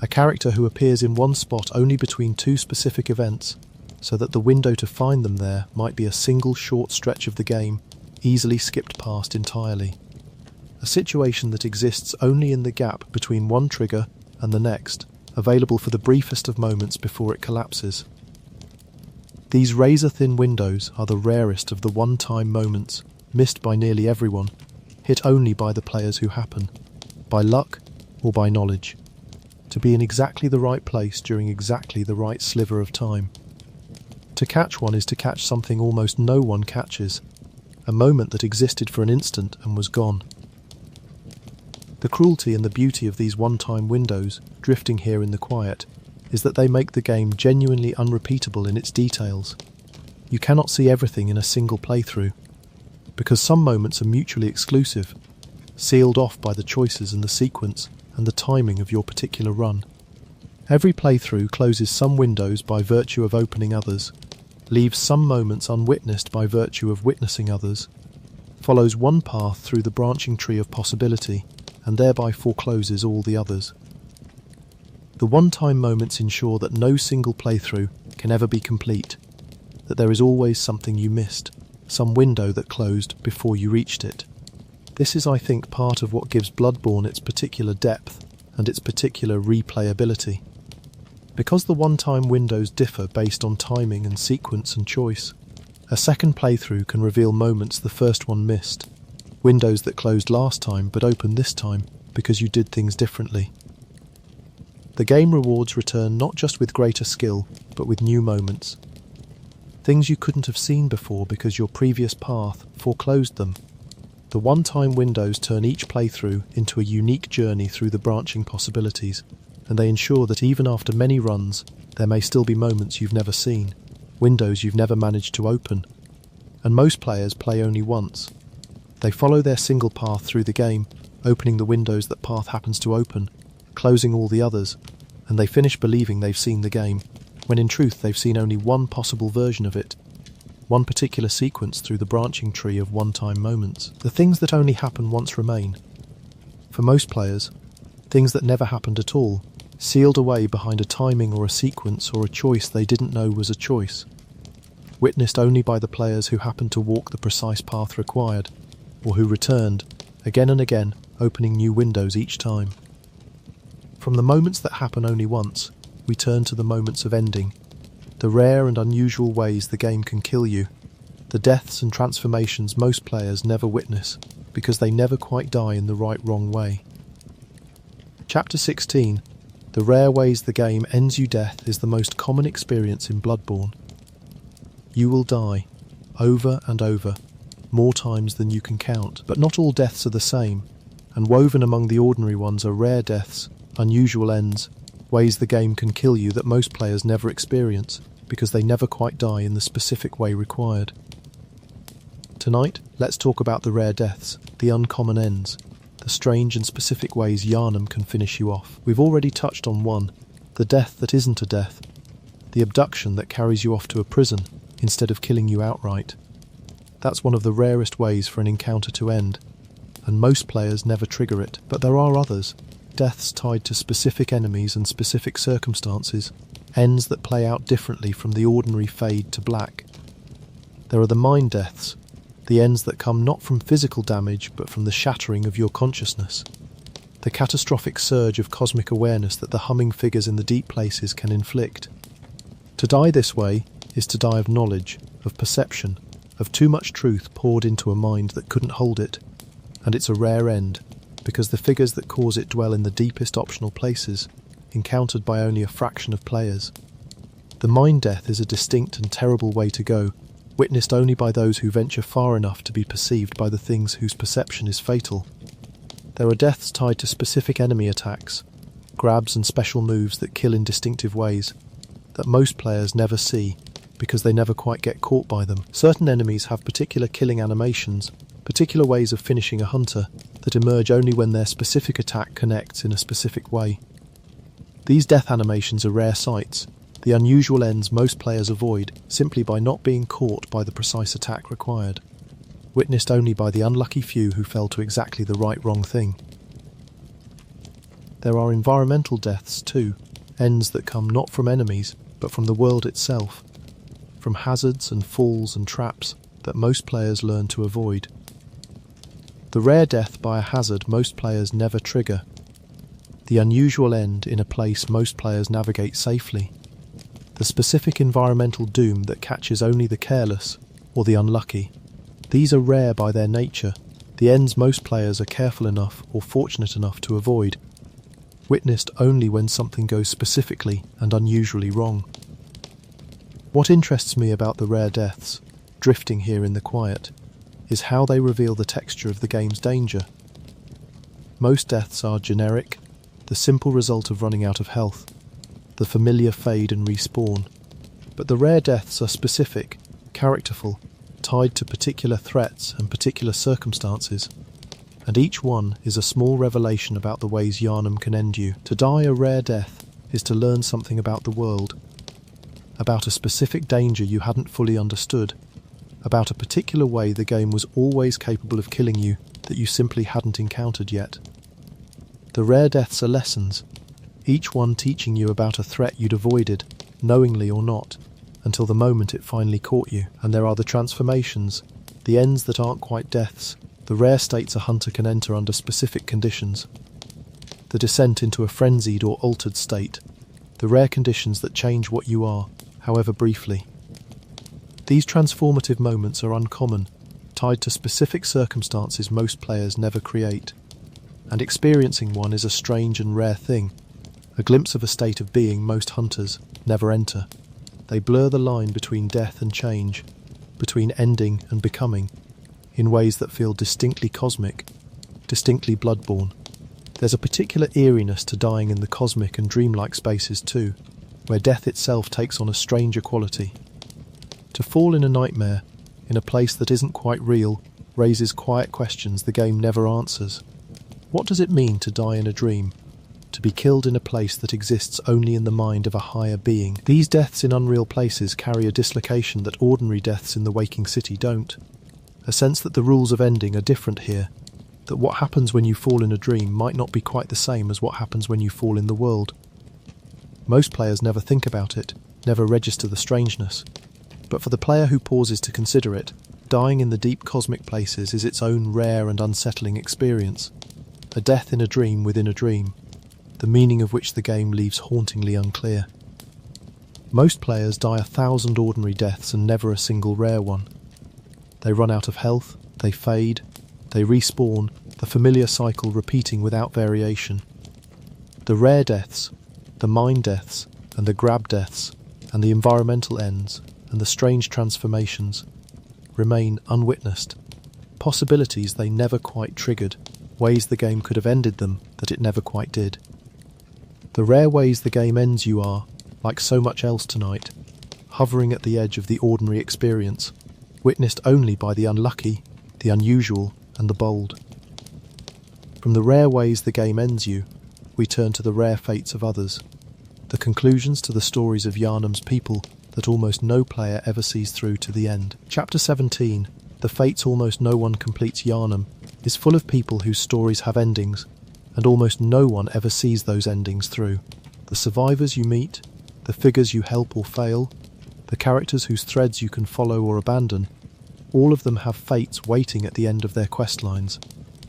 A character who appears in one spot only between two specific events, so that the window to find them there might be a single short stretch of the game, easily skipped past entirely. A situation that exists only in the gap between one trigger and the next, available for the briefest of moments before it collapses. These razor-thin windows are the rarest of the one-time moments, missed by nearly everyone, hit only by the players who happen, by luck or by knowledge, to be in exactly the right place during exactly the right sliver of time. To catch one is to catch something almost no one catches, a moment that existed for an instant and was gone. The cruelty and the beauty of these one-time windows, drifting here in the quiet, is that they make the game genuinely unrepeatable in its details. You cannot see everything in a single playthrough, because some moments are mutually exclusive, sealed off by the choices and the sequence and the timing of your particular run. Every playthrough closes some windows by virtue of opening others, leaves some moments unwitnessed by virtue of witnessing others, follows one path through the branching tree of possibility, and thereby forecloses all the others. The one-time moments ensure that no single playthrough can ever be complete, that there is always something you missed, some window that closed before you reached it. This is, I think, part of what gives Bloodborne its particular depth and its particular replayability. Because the one-time windows differ based on timing and sequence and choice, a second playthrough can reveal moments the first one missed, windows that closed last time but opened this time because you did things differently. The game rewards return not just with greater skill, but with new moments. Things you couldn't have seen before because your previous path foreclosed them. The one-time windows turn each playthrough into a unique journey through the branching possibilities, and they ensure that even after many runs, there may still be moments you've never seen, windows you've never managed to open. And most players play only once. They follow their single path through the game, opening the windows that path happens to open, closing all the others, and they finish believing they've seen the game, when in truth they've seen only one possible version of it, one particular sequence through the branching tree of one-time moments. The things that only happen once remain. For most players, things that never happened at all, sealed away behind a timing or a sequence or a choice they didn't know was a choice. witnessed only by the players who happened to walk the precise path required, or who returned, again and again, opening new windows each time. From the moments that happen only once, we turn to the moments of ending, the rare and unusual ways the game can kill you, the deaths and transformations most players never witness because they never quite die in the wrong way. Chapter 16, The Rare Ways the Game Ends You Death, is the most common experience in Bloodborne. You will die, over and over, more times than you can count, but not all deaths are the same, and woven among the ordinary ones are rare deaths, unusual ends, ways the game can kill you that most players never experience, because they never quite die in the specific way required. Tonight, let's talk about the rare deaths, the uncommon ends, the strange and specific ways Yharnam can finish you off. We've already touched on one, the death that isn't a death, the abduction that carries you off to a prison instead of killing you outright. That's one of the rarest ways for an encounter to end, and most players never trigger it. But there are others, deaths tied to specific enemies and specific circumstances, ends that play out differently from the ordinary fade to black. There are the mind deaths, the ends that come not from physical damage but from the shattering of your consciousness, the catastrophic surge of cosmic awareness that the humming figures in the deep places can inflict. To die this way is to die of knowledge, of perception, of too much truth poured into a mind that couldn't hold it, and it's a rare end, because the figures that cause it dwell in the deepest optional places, encountered by only a fraction of players. The mind death is a distinct and terrible way to go, witnessed only by those who venture far enough to be perceived by the things whose perception is fatal. There are deaths tied to specific enemy attacks, grabs and special moves that kill in distinctive ways, that most players never see, because they never quite get caught by them. Certain enemies have particular killing animations, particular ways of finishing a hunter, that emerge only when their specific attack connects in a specific way. These death animations are rare sights, the unusual ends most players avoid simply by not being caught by the precise attack required, witnessed only by the unlucky few who fell to exactly the wrong thing. There are environmental deaths too, ends that come not from enemies, but from the world itself, from hazards and falls and traps that most players learn to avoid. The rare death by a hazard most players never trigger, the unusual end in a place most players navigate safely, the specific environmental doom that catches only the careless or the unlucky. These are rare by their nature, the ends most players are careful enough or fortunate enough to avoid, witnessed only when something goes specifically and unusually wrong. What interests me about the rare deaths, drifting here in the quiet, is how they reveal the texture of the game's danger. Most deaths are generic, the simple result of running out of health, the familiar fade and respawn. But the rare deaths are specific, characterful, tied to particular threats and particular circumstances, and each one is a small revelation about the ways Yharnam can end you. To die a rare death is to learn something about the world, about a specific danger you hadn't fully understood, about a particular way the game was always capable of killing you that you simply hadn't encountered yet. The rare deaths are lessons, each one teaching you about a threat you'd avoided, knowingly or not, until the moment it finally caught you. And there are the transformations, the ends that aren't quite deaths, the rare states a hunter can enter under specific conditions, the descent into a frenzied or altered state, the rare conditions that change what you are, however briefly. These transformative moments are uncommon, tied to specific circumstances most players never create, and experiencing one is a strange and rare thing, a glimpse of a state of being most hunters never enter. They blur the line between death and change, between ending and becoming, in ways that feel distinctly cosmic, distinctly Bloodborne. There's a particular eeriness to dying in the cosmic and dreamlike spaces too, where death itself takes on a stranger quality. To fall in a nightmare, in a place that isn't quite real, raises quiet questions the game never answers. What does it mean to die in a dream? To be killed in a place that exists only in the mind of a higher being? These deaths in unreal places carry a dislocation that ordinary deaths in the waking city don't. A sense that the rules of ending are different here, that what happens when you fall in a dream might not be quite the same as what happens when you fall in the world. Most players never think about it, never register the strangeness. But for the player who pauses to consider it, dying in the deep cosmic places is its own rare and unsettling experience. A death in a dream within a dream, the meaning of which the game leaves hauntingly unclear. Most players die 1,000 ordinary deaths and never a single rare one. They run out of health, they fade, they respawn, the familiar cycle repeating without variation. The rare deaths, the mind deaths, and the grab deaths, and the environmental ends, and the strange transformations, remain unwitnessed. Possibilities they never quite triggered, ways the game could have ended them that it never quite did. The rare ways the game ends you are, like so much else tonight, hovering at the edge of the ordinary experience, witnessed only by the unlucky, the unusual, and the bold. From the rare ways the game ends you, we turn to the rare fates of others, the conclusions to the stories of Yharnam's people that almost no player ever sees through to the end. Chapter 17, The Fates Almost No One Completes Yharnam, is full of people whose stories have endings, and almost no one ever sees those endings through. The survivors you meet, the figures you help or fail, the characters whose threads you can follow or abandon, all of them have fates waiting at the end of their quest lines,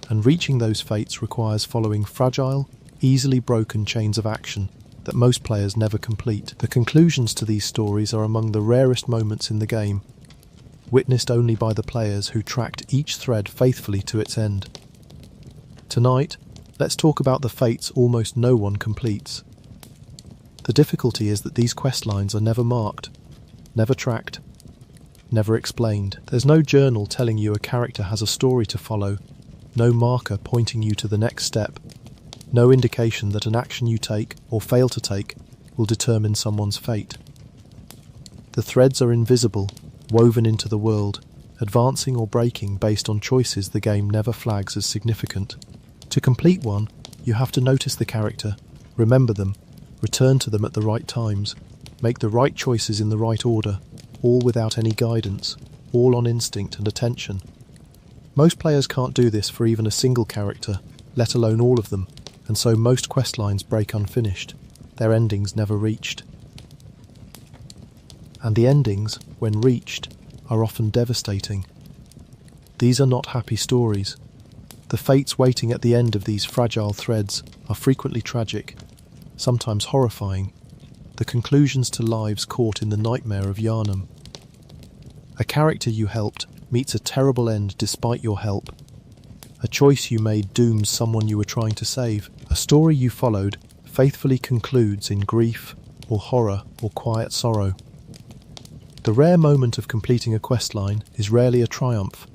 and reaching those fates requires following fragile, easily broken chains of action that most players never complete. The conclusions to these stories are among the rarest moments in the game, witnessed only by the players who tracked each thread faithfully to its end. Tonight, let's talk about the fates almost no one completes. The difficulty is that these quest lines are never marked, never tracked, never explained. There's no journal telling you a character has a story to follow, no marker pointing you to the next step, no indication that an action you take or fail to take will determine someone's fate. The threads are invisible, woven into the world, advancing or breaking based on choices the game never flags as significant. To complete one, you have to notice the character, remember them, return to them at the right times, make the right choices in the right order, all without any guidance, all on instinct and attention. Most players can't do this for even a single character, let alone all of them, and so most questlines break unfinished, their endings never reached. And the endings, when reached, are often devastating. These are not happy stories. The fates waiting at the end of these fragile threads are frequently tragic, sometimes horrifying, the conclusions to lives caught in the nightmare of Yharnam. A character you helped meets a terrible end despite your help. A choice you made dooms someone you were trying to save. A story you followed faithfully concludes in grief or horror or quiet sorrow. The rare moment of completing a questline is rarely a triumph.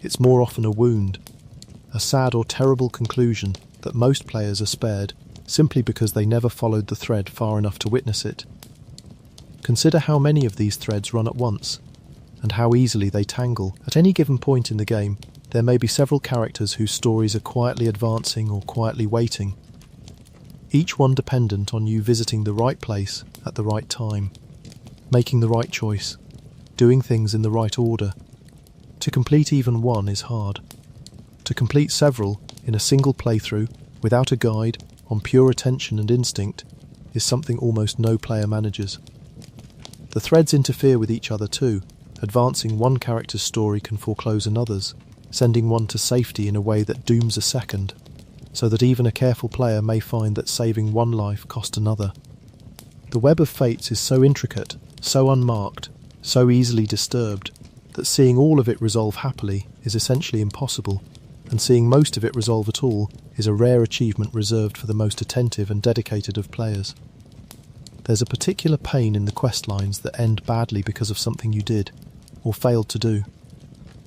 It's more often a wound, a sad or terrible conclusion that most players are spared simply because they never followed the thread far enough to witness it. Consider how many of these threads run at once, and how easily they tangle. At any given point in the game, there may be several characters whose stories are quietly advancing or quietly waiting, each one dependent on you visiting the right place at the right time, making the right choice, doing things in the right order. To complete even one is hard. To complete several in a single playthrough, without a guide, on pure attention and instinct, is something almost no player manages. The threads interfere with each other too. Advancing one character's story can foreclose another's, sending one to safety in a way that dooms a second, so that even a careful player may find that saving one life cost another. The web of fates is so intricate, so unmarked, so easily disturbed, that seeing all of it resolve happily is essentially impossible, and seeing most of it resolve at all is a rare achievement reserved for the most attentive and dedicated of players. There's a particular pain in the quest lines that end badly because of something you did, or failed to do.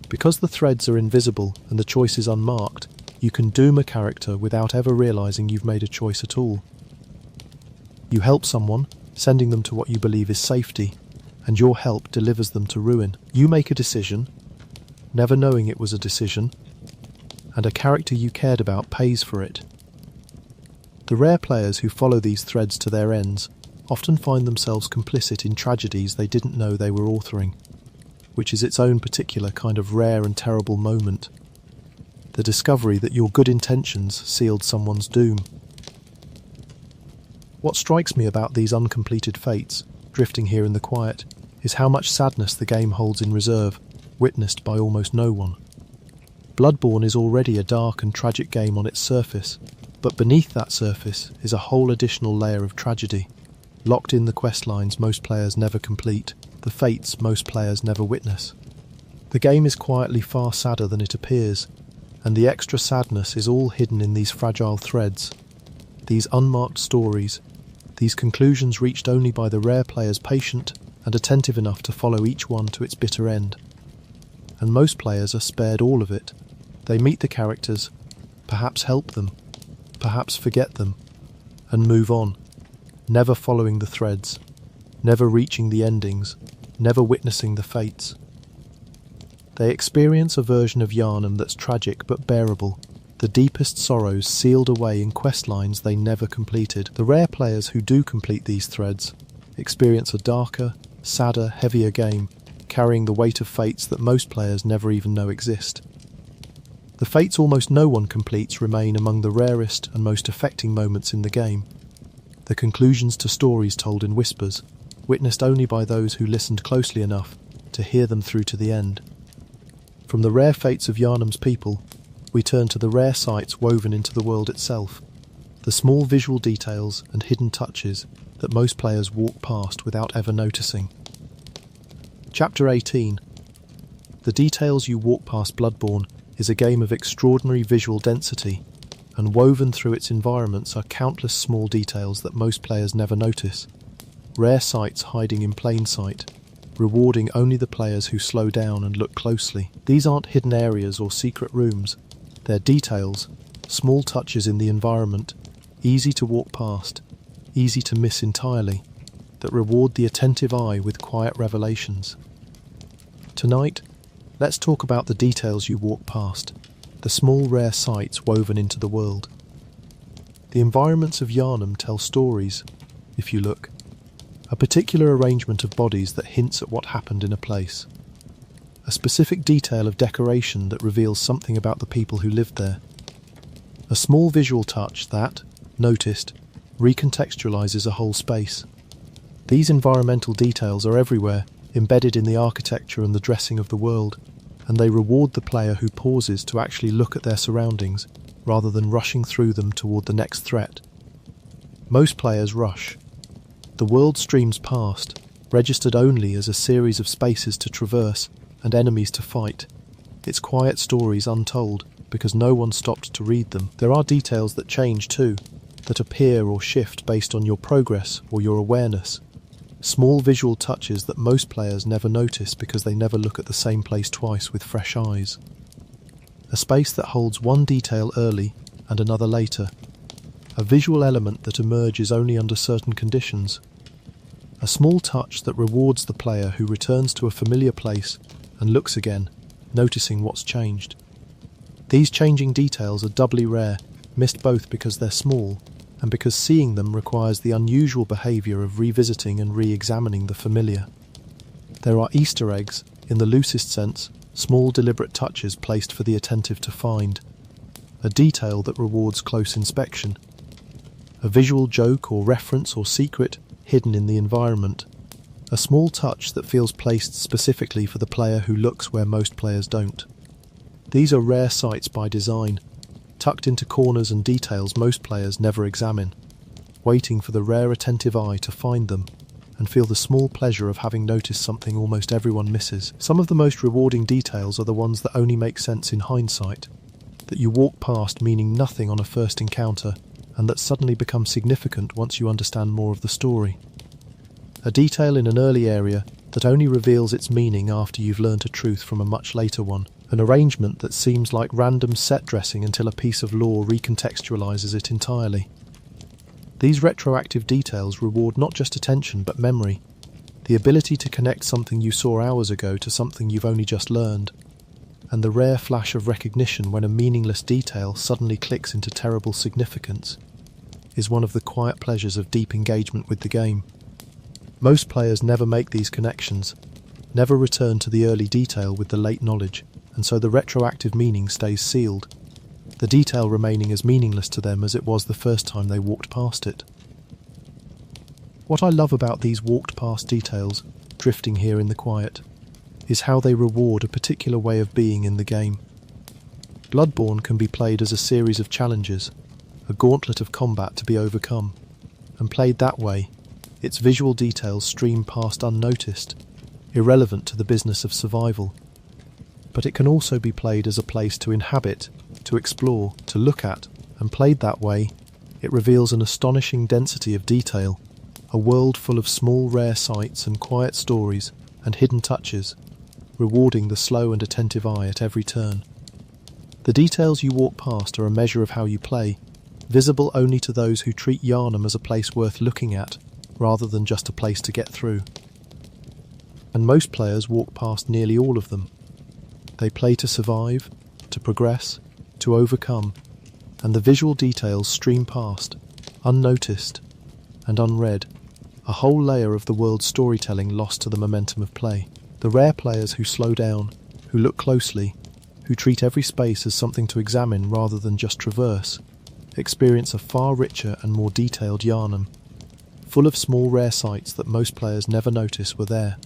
Because the threads are invisible and the choice is unmarked, you can doom a character without ever realising you've made a choice at all. You help someone, sending them to what you believe is safety, and your help delivers them to ruin. You make a decision, never knowing it was a decision, and a character you cared about pays for it. The rare players who follow these threads to their ends often find themselves complicit in tragedies they didn't know they were authoring, which is its own particular kind of rare and terrible moment. The discovery that your good intentions sealed someone's doom. What strikes me about these uncompleted fates, drifting here in the quiet, is how much sadness the game holds in reserve, witnessed by almost no one. Bloodborne is already a dark and tragic game on its surface, but beneath that surface is a whole additional layer of tragedy, locked in the questlines most players never complete, the fates most players never witness. The game is quietly far sadder than it appears, and the extra sadness is all hidden in these fragile threads, these unmarked stories, these conclusions reached only by the rare players patient and attentive enough to follow each one to its bitter end. And most players are spared all of it. They meet the characters, perhaps help them, perhaps forget them, and move on, never following the threads, never reaching the endings, never witnessing the fates. They experience a version of Yharnam that's tragic but bearable, the deepest sorrows sealed away in questlines they never completed. The rare players who do complete these threads experience a darker, sadder, heavier game, carrying the weight of fates that most players never even know exist. The fates almost no one completes remain among the rarest and most affecting moments in the game. The conclusions to stories told in whispers, witnessed only by those who listened closely enough to hear them through to the end. From the rare fates of Yharnam's people, we turn to the rare sights woven into the world itself, the small visual details and hidden touches that most players walk past without ever noticing. Chapter 18. The Details You Walk Past Bloodborne is a game of extraordinary visual density, and woven through its environments are countless small details that most players never notice, rare sights hiding in plain sight, rewarding only the players who slow down and look closely. These aren't hidden areas or secret rooms, they're details, small touches in the environment, easy to walk past, easy to miss entirely, that reward the attentive eye with quiet revelations. Tonight, let's talk about the details you walk past, the small rare sights woven into the world. The environments of Yharnam tell stories, if you look, a particular arrangement of bodies that hints at what happened in a place, a specific detail of decoration that reveals something about the people who lived there, a small visual touch that, noticed, recontextualizes a whole space. These environmental details are everywhere, embedded in the architecture and the dressing of the world, and they reward the player who pauses to actually look at their surroundings, rather than rushing through them toward the next threat. Most players rush. The world streams past, registered only as a series of spaces to traverse and enemies to fight, its quiet stories untold because no one stopped to read them. There are details that change too, that appear or shift based on your progress or your awareness. Small visual touches that most players never notice because they never look at the same place twice with fresh eyes. A space that holds one detail early and another later. A visual element that emerges only under certain conditions. A small touch that rewards the player who returns to a familiar place and looks again, noticing what's changed. These changing details are doubly rare, missed both because they're small and because seeing them requires the unusual behaviour of revisiting and re-examining the familiar. There are Easter eggs, in the loosest sense, small deliberate touches placed for the attentive to find, a detail that rewards close inspection, a visual joke or reference or secret hidden in the environment, a small touch that feels placed specifically for the player who looks where most players don't. These are rare sights by design, tucked into corners and details most players never examine, waiting for the rare attentive eye to find them and feel the small pleasure of having noticed something almost everyone misses. Some of the most rewarding details are the ones that only make sense in hindsight, that you walk past meaning nothing on a first encounter, and that suddenly become significant once you understand more of the story. A detail in an early area that only reveals its meaning after you've learnt a truth from a much later one. An arrangement that seems like random set dressing until a piece of lore recontextualizes it entirely. These retroactive details reward not just attention but memory, the ability to connect something you saw hours ago to something you've only just learned, and the rare flash of recognition when a meaningless detail suddenly clicks into terrible significance, is one of the quiet pleasures of deep engagement with the game. Most players never make these connections, never return to the early detail with the late knowledge, and so the retroactive meaning stays sealed, the detail remaining as meaningless to them as it was the first time they walked past it. What I love about these walked past details drifting here in the quiet, is how they reward a particular way of being in the game. Bloodborne can be played as a series of challenges, a gauntlet of combat to be overcome, and played that way, its visual details stream past unnoticed, irrelevant to the business of survival. But it can also be played as a place to inhabit, to explore, to look at, and played that way, it reveals an astonishing density of detail, a world full of small rare sights and quiet stories and hidden touches, rewarding the slow and attentive eye at every turn. The details you walk past are a measure of how you play, visible only to those who treat Yharnam as a place worth looking at, rather than just a place to get through. And most players walk past nearly all of them. They play to survive, to progress, to overcome, and the visual details stream past, unnoticed and unread, a whole layer of the world's storytelling lost to the momentum of play. The rare players who slow down, who look closely, who treat every space as something to examine rather than just traverse, experience a far richer and more detailed Yharnam, full of small rare sights that most players never notice were there.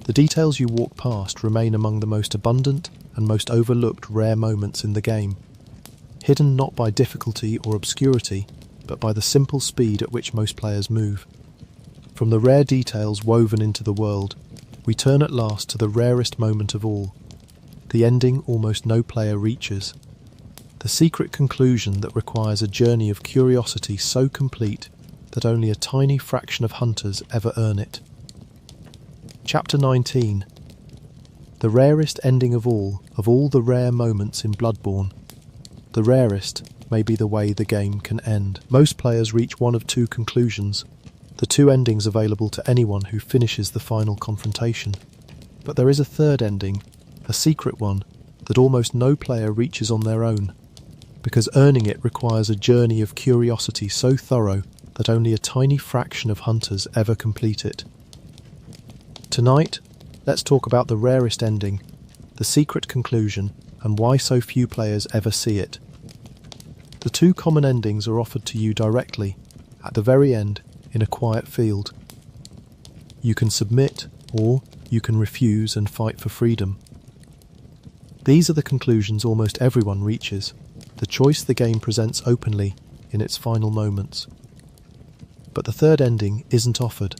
The details you walk past remain among the most abundant and most overlooked rare moments in the game, hidden not by difficulty or obscurity, but by the simple speed at which most players move. From the rare details woven into the world, we turn at last to the rarest moment of all, the ending almost no player reaches, the secret conclusion that requires a journey of curiosity so complete that only a tiny fraction of hunters ever earn it. Chapter 19. The rarest ending of all the rare moments in Bloodborne. The rarest may be the way the game can end. Most players reach one of two conclusions, the two endings available to anyone who finishes the final confrontation. But there is a third ending, a secret one, that almost no player reaches on their own, because earning it requires a journey of curiosity so thorough that only a tiny fraction of hunters ever complete it. Tonight, let's talk about the rarest ending, the secret conclusion, and why so few players ever see it. The two common endings are offered to you directly, at the very end, in a quiet field. You can submit, or you can refuse and fight for freedom. These are the conclusions almost everyone reaches, the choice the game presents openly in its final moments. But the third ending isn't offered.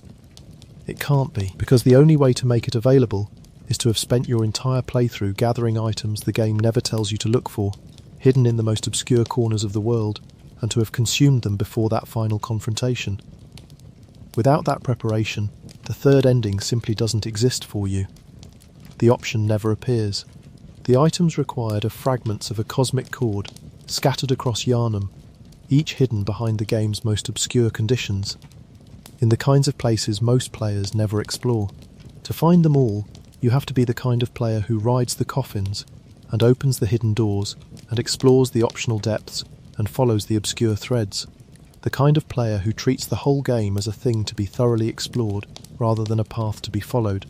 It can't be, because the only way to make it available is to have spent your entire playthrough gathering items the game never tells you to look for, hidden in the most obscure corners of the world, and to have consumed them before that final confrontation. Without that preparation, the third ending simply doesn't exist for you. The option never appears. The items required are fragments of a cosmic chord, scattered across Yharnam, each hidden behind the game's most obscure conditions, in the kinds of places most players never explore. To find them all, you have to be the kind of player who rides the coffins, and opens the hidden doors, and explores the optional depths, and follows the obscure threads. The kind of player who treats the whole game as a thing to be thoroughly explored, rather than a path to be followed.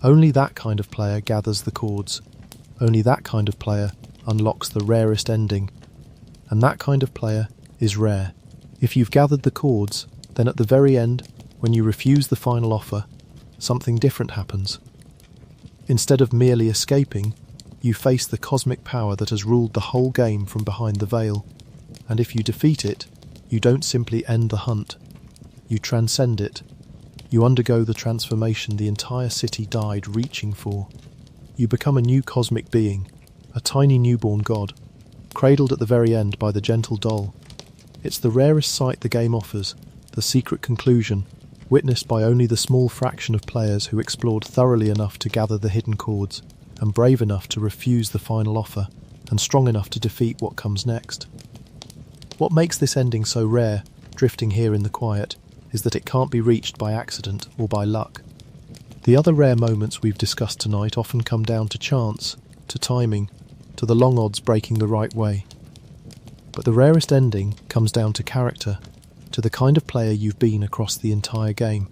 Only that kind of player gathers the chords. Only that kind of player unlocks the rarest ending. And that kind of player is rare. If you've gathered the chords, then at the very end, when you refuse the final offer, something different happens. Instead of merely escaping, you face the cosmic power that has ruled the whole game from behind the veil. And if you defeat it, you don't simply end the hunt. You transcend it. You undergo the transformation the entire city died reaching for. You become a new cosmic being, a tiny newborn god, cradled at the very end by the gentle doll. It's the rarest sight the game offers, the secret conclusion, witnessed by only the small fraction of players who explored thoroughly enough to gather the hidden chords, and brave enough to refuse the final offer, and strong enough to defeat what comes next. What makes this ending so rare, drifting here in the quiet, is that it can't be reached by accident or by luck. The other rare moments we've discussed tonight often come down to chance, to timing, to the long odds breaking the right way. But the rarest ending comes down to character, to the kind of player you've been across the entire game.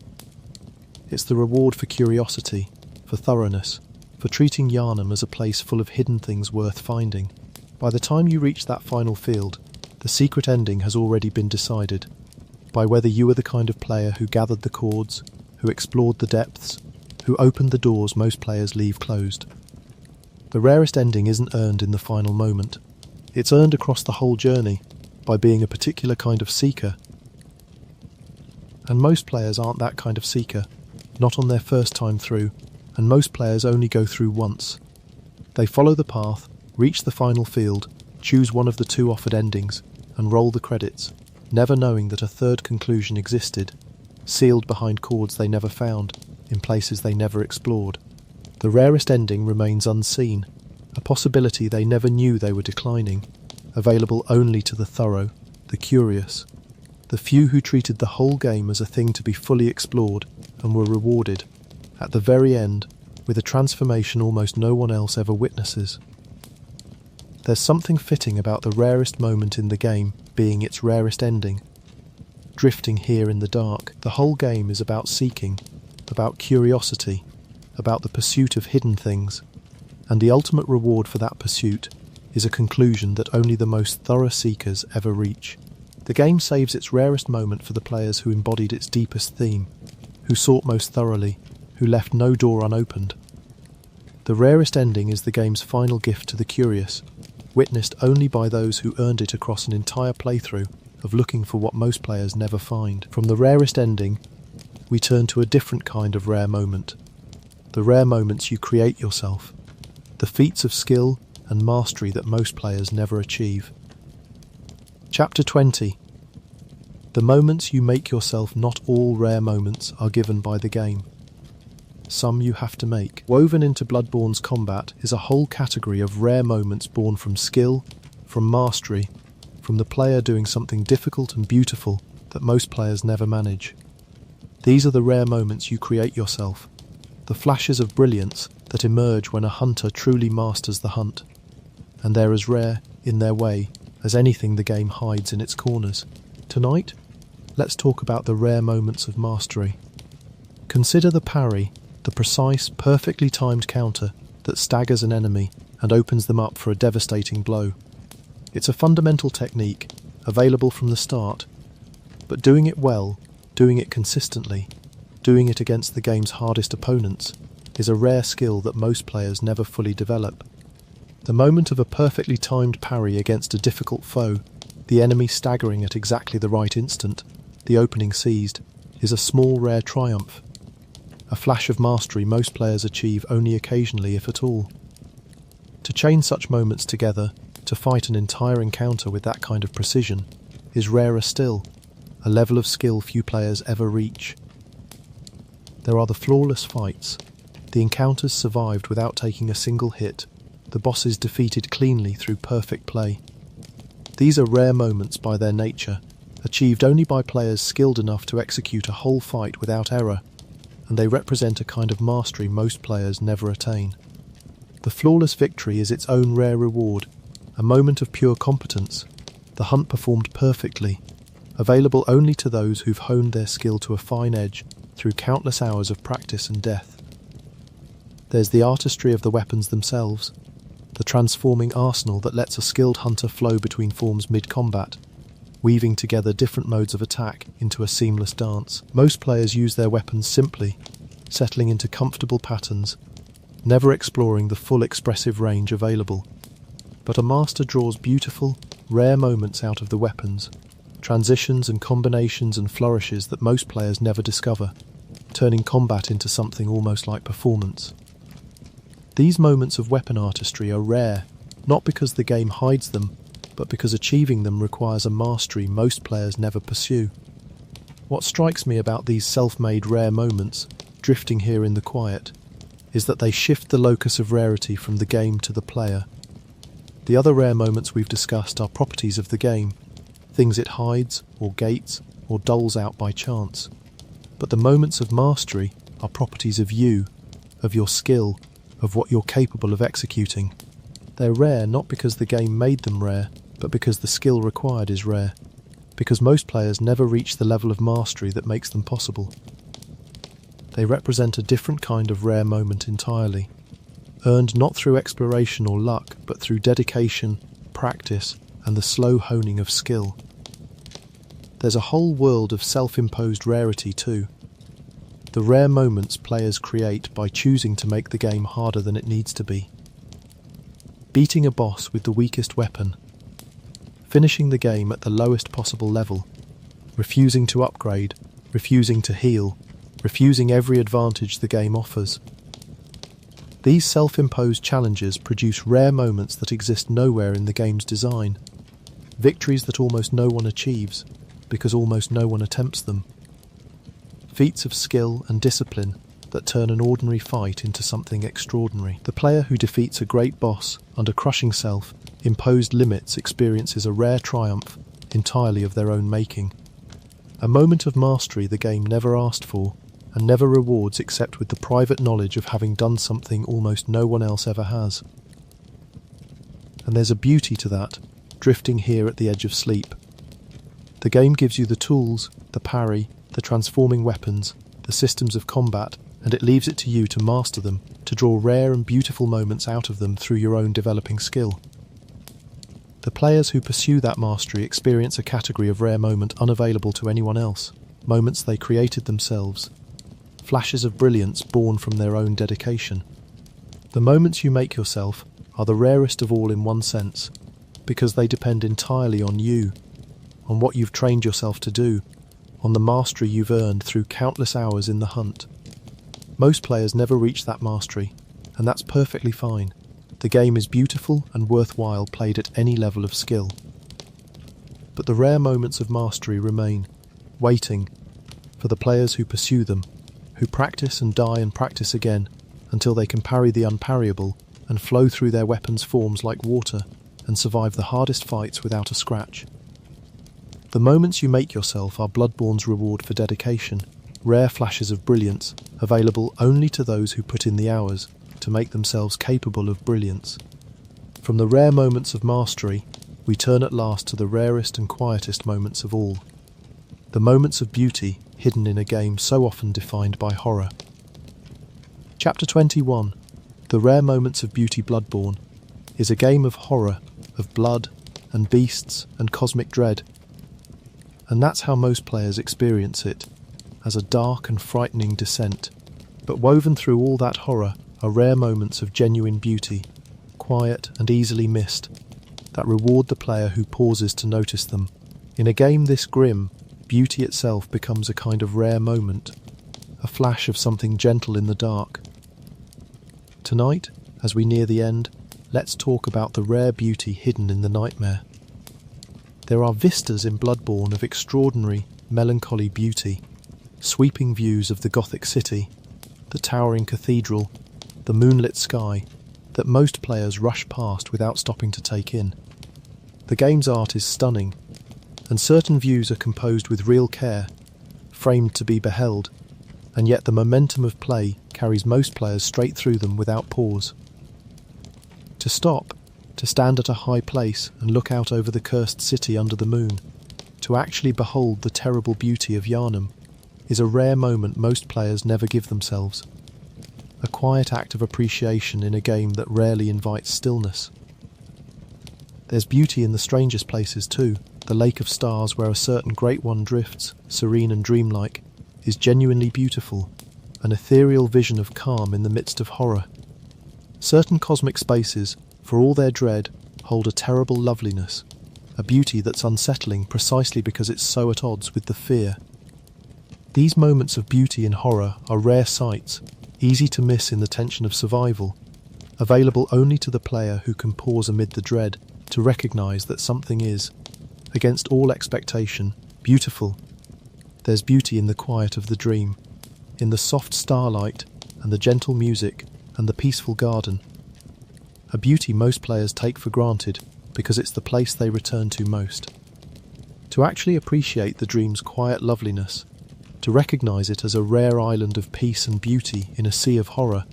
It's the reward for curiosity, for thoroughness, for treating Yharnam as a place full of hidden things worth finding. By the time you reach that final field, the secret ending has already been decided, by whether you were the kind of player who gathered the chords, who explored the depths, who opened the doors most players leave closed. The rarest ending isn't earned in the final moment. It's earned across the whole journey by being a particular kind of seeker. And most players aren't that kind of seeker, not on their first time through, and most players only go through once. They follow the path, reach the final field, choose one of the two offered endings, and roll the credits, never knowing that a third conclusion existed, sealed behind chords they never found, in places they never explored. The rarest ending remains unseen, a possibility they never knew they were declining, available only to the thorough, the curious, the few who treated the whole game as a thing to be fully explored and were rewarded, at the very end, with a transformation almost no one else ever witnesses. There's something fitting about the rarest moment in the game being its rarest ending. Drifting here in the dark, the whole game is about seeking, about curiosity, about the pursuit of hidden things, and the ultimate reward for that pursuit is a conclusion that only the most thorough seekers ever reach. The game saves its rarest moment for the players who embodied its deepest theme, who sought most thoroughly, who left no door unopened. The rarest ending is the game's final gift to the curious, witnessed only by those who earned it across an entire playthrough of looking for what most players never find. From the rarest ending, we turn to a different kind of rare moment. The rare moments you create yourself, the feats of skill and mastery that most players never achieve. Chapter 20. The moments you make yourself. Not all rare moments are given by the game. Some you have to make. Woven into Bloodborne's combat is a whole category of rare moments born from skill, from mastery, from the player doing something difficult and beautiful that most players never manage. These are the rare moments you create yourself, the flashes of brilliance that emerge when a hunter truly masters the hunt, and they're as rare, in their way, as anything the game hides in its corners. Tonight, let's talk about the rare moments of mastery. Consider the parry, the precise, perfectly timed counter that staggers an enemy and opens them up for a devastating blow. It's a fundamental technique, available from the start, but doing it well, doing it consistently, doing it against the game's hardest opponents, is a rare skill that most players never fully develop. The moment of a perfectly timed parry against a difficult foe, the enemy staggering at exactly the right instant, the opening seized, is a small rare triumph. A flash of mastery most players achieve only occasionally, if at all. To chain such moments together, to fight an entire encounter with that kind of precision, is rarer still, a level of skill few players ever reach. There are the flawless fights, the encounters survived without taking a single hit, the bosses defeated cleanly through perfect play. These are rare moments by their nature, achieved only by players skilled enough to execute a whole fight without error, and they represent a kind of mastery most players never attain. The flawless victory is its own rare reward, a moment of pure competence, the hunt performed perfectly, available only to those who've honed their skill to a fine edge through countless hours of practice and death. There's the artistry of the weapons themselves, the transforming arsenal that lets a skilled hunter flow between forms mid-combat, weaving together different modes of attack into a seamless dance. Most players use their weapons simply, settling into comfortable patterns, never exploring the full expressive range available. But a master draws beautiful, rare moments out of the weapons, transitions and combinations and flourishes that most players never discover, turning combat into something almost like performance. These moments of weapon artistry are rare, not because the game hides them, but because achieving them requires a mastery most players never pursue. What strikes me about these self-made rare moments, drifting here in the quiet, is that they shift the locus of rarity from the game to the player. The other rare moments we've discussed are properties of the game, things it hides, or gates, or doles out by chance. But the moments of mastery are properties of you, of your skill, of what you're capable of executing. They're rare not because the game made them rare, but because the skill required is rare, because most players never reach the level of mastery that makes them possible. They represent a different kind of rare moment entirely, earned not through exploration or luck, but through dedication, practice, and the slow honing of skill. There's a whole world of self-imposed rarity too. the rare moments players create by choosing to make the game harder than it needs to be. Beating a boss with the weakest weapon, finishing the game at the lowest possible level, refusing to upgrade, refusing to heal, refusing every advantage the game offers. These self-imposed challenges produce rare moments that exist nowhere in the game's design, victories that almost no one achieves, because almost no one attempts them. Feats of skill and discipline that turn an ordinary fight into something extraordinary. The player who defeats a great boss under crushing self-imposed limits experiences a rare triumph entirely of their own making. A moment of mastery the game never asked for, and never rewards except with the private knowledge of having done something almost no one else ever has. And there's a beauty to that, drifting here at the edge of sleep. The game gives you the tools, the parry, the transforming weapons, the systems of combat, and it leaves it to you to master them, to draw rare and beautiful moments out of them through your own developing skill. The players who pursue that mastery experience a category of rare moment unavailable to anyone else, moments they created themselves, flashes of brilliance born from their own dedication. The moments you make yourself are the rarest of all in one sense, because they depend entirely on you, on what you've trained yourself to do, on the mastery you've earned through countless hours in the hunt. Most players never reach that mastery, and that's perfectly fine. The game is beautiful and worthwhile played at any level of skill. But the rare moments of mastery remain, waiting, for the players who pursue them, who practice and die and practice again, until they can parry the unparryable and flow through their weapons' forms like water and survive the hardest fights without a scratch. The moments you make yourself are Bloodborne's reward for dedication, rare flashes of brilliance, available only to those who put in the hours to make themselves capable of brilliance. From the rare moments of mastery, we turn at last to the rarest and quietest moments of all. The moments of beauty hidden in a game so often defined by horror. Chapter 21, The Rare Moments of Beauty Bloodborne, is a game of horror, of blood and beasts and cosmic dread. And that's how most players experience it, as a dark and frightening descent. But woven through all that horror are rare moments of genuine beauty, quiet and easily missed, that reward the player who pauses to notice them. In a game this grim, beauty itself becomes a kind of rare moment, a flash of something gentle in the dark. Tonight, as we near the end, let's talk about the rare beauty hidden in the nightmare. There are vistas in Bloodborne of extraordinary, melancholy beauty, sweeping views of the Gothic city, the towering cathedral, the moonlit sky, that most players rush past without stopping to take in. The game's art is stunning, and certain views are composed with real care, framed to be beheld, and yet the momentum of play carries most players straight through them without pause. To stop, to stand at a high place and look out over the cursed city under the moon, to actually behold the terrible beauty of Yharnam, is a rare moment most players never give themselves. A quiet act of appreciation in a game that rarely invites stillness. There's beauty in the strangest places too. The lake of stars where a certain great one drifts, serene and dreamlike, is genuinely beautiful, an ethereal vision of calm in the midst of horror. Certain cosmic spaces, for all their dread, hold a terrible loveliness, a beauty that's unsettling precisely because it's so at odds with the fear. These moments of beauty in horror are rare sights, easy to miss in the tension of survival, available only to the player who can pause amid the dread to recognise that something is, against all expectation, beautiful. There's beauty in the quiet of the dream, in the soft starlight and the gentle music and the peaceful garden. A beauty most players take for granted because it's the place they return to most. To actually appreciate the dream's quiet loveliness, to recognise it as a rare island of peace and beauty in a sea of horror,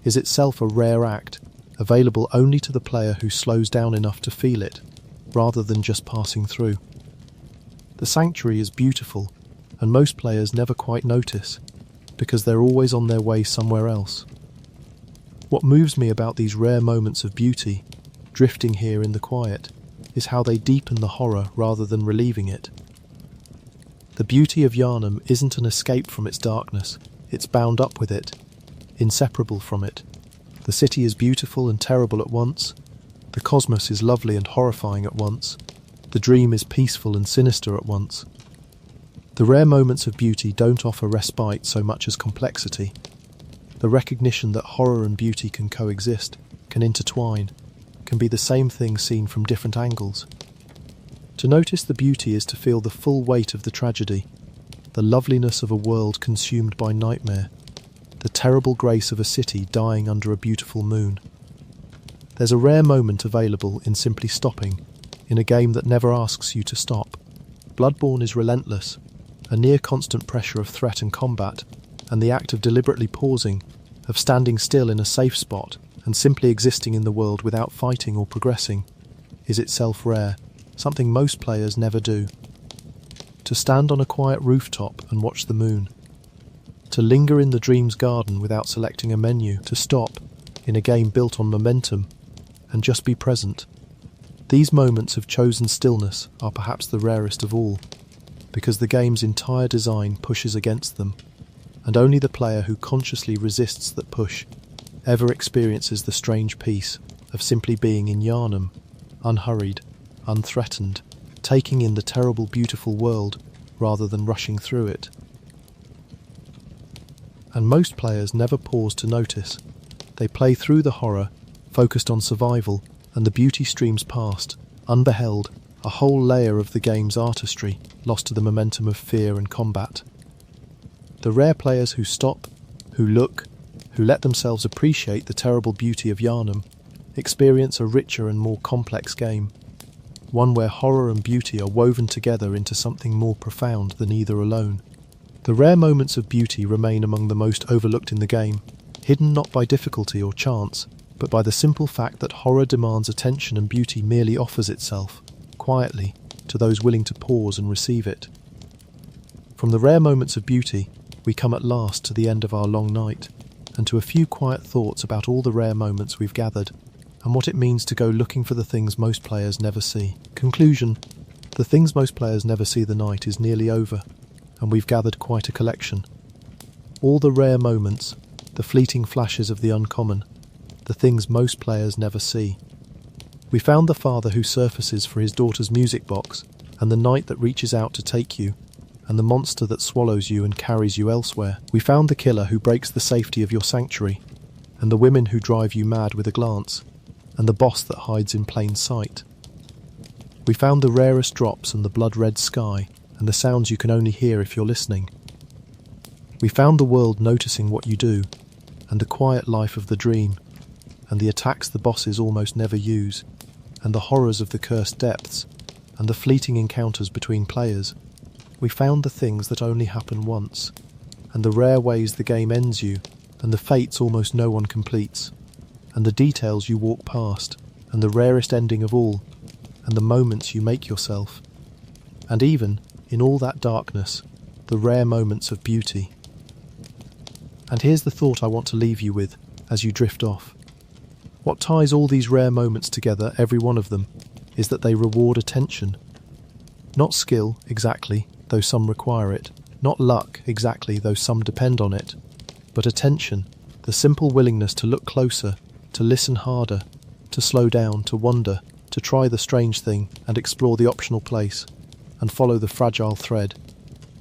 is itself a rare act, available only to the player who slows down enough to feel it, rather than just passing through. The sanctuary is beautiful, and most players never quite notice, because they're always on their way somewhere else. What moves me about these rare moments of beauty, drifting here in the quiet, is how they deepen the horror rather than relieving it. The beauty of Yharnam isn't an escape from its darkness, It's bound up with it, inseparable from it. The city is beautiful and terrible at once. The cosmos is lovely and horrifying at once. The dream is peaceful and sinister at once. The rare moments of beauty don't offer respite so much as complexity. The recognition that horror and beauty can coexist, can intertwine, can be the same thing seen from different angles. To notice the beauty is to feel the full weight of the tragedy, the loveliness of a world consumed by nightmare, the terrible grace of a city dying under a beautiful moon. There's a rare moment available in simply stopping, in a game that never asks you to stop. Bloodborne is relentless, a near-constant pressure of threat and combat, and the act of deliberately pausing, of standing still in a safe spot and simply existing in the world without fighting or progressing, is itself rare, something most players never do. To stand on a quiet rooftop and watch the moon, to linger in the dream's garden without selecting a menu, to stop, in a game built on momentum, and just be present. These moments of chosen stillness are perhaps the rarest of all, because the game's entire design pushes against them, and only the player who consciously resists that push ever experiences the strange peace of simply being in Yharnam, unhurried, unthreatened, taking in the terrible, beautiful world rather than rushing through it. And most players never pause to notice. They play through the horror, focused on survival, and the beauty streams past, unbeheld, a whole layer of the game's artistry, lost to the momentum of fear and combat. The rare players who stop, who look, who let themselves appreciate the terrible beauty of Yharnam, experience a richer and more complex game, one where horror and beauty are woven together into something more profound than either alone. The rare moments of beauty remain among the most overlooked in the game, hidden not by difficulty or chance, but by the simple fact that horror demands attention and beauty merely offers itself, quietly, to those willing to pause and receive it. From the rare moments of beauty, we come at last to the end of our long night, and to a few quiet thoughts about all the rare moments we've gathered, and what it means to go looking for the things most players never see. Conclusion: the things most players never see the night is nearly over, and we've gathered quite a collection. All the rare moments, the fleeting flashes of the uncommon, the things most players never see. We found the father who surfaces for his daughter's music box, and the night that reaches out to take you, and the monster that swallows you and carries you elsewhere. We found the killer who breaks the safety of your sanctuary, and the women who drive you mad with a glance, and the boss that hides in plain sight. We found the rarest drops and the blood-red sky, and the sounds you can only hear if you're listening. We found the world noticing what you do, and the quiet life of the dream, and the attacks the bosses almost never use, and the horrors of the cursed depths, and the fleeting encounters between players. We found the things that only happen once, and the rare ways the game ends you, and the fates almost no one completes, and the details you walk past, and the rarest ending of all, and the moments you make yourself. And even, in all that darkness, the rare moments of beauty. And here's the thought I want to leave you with, as you drift off. What ties all these rare moments together, every one of them, is that they reward attention. Not skill, exactly, though some require it. Not luck, exactly, though some depend on it. But attention, the simple willingness to look closer, to listen harder, to slow down, to wonder, to try the strange thing and explore the optional place, and follow the fragile thread,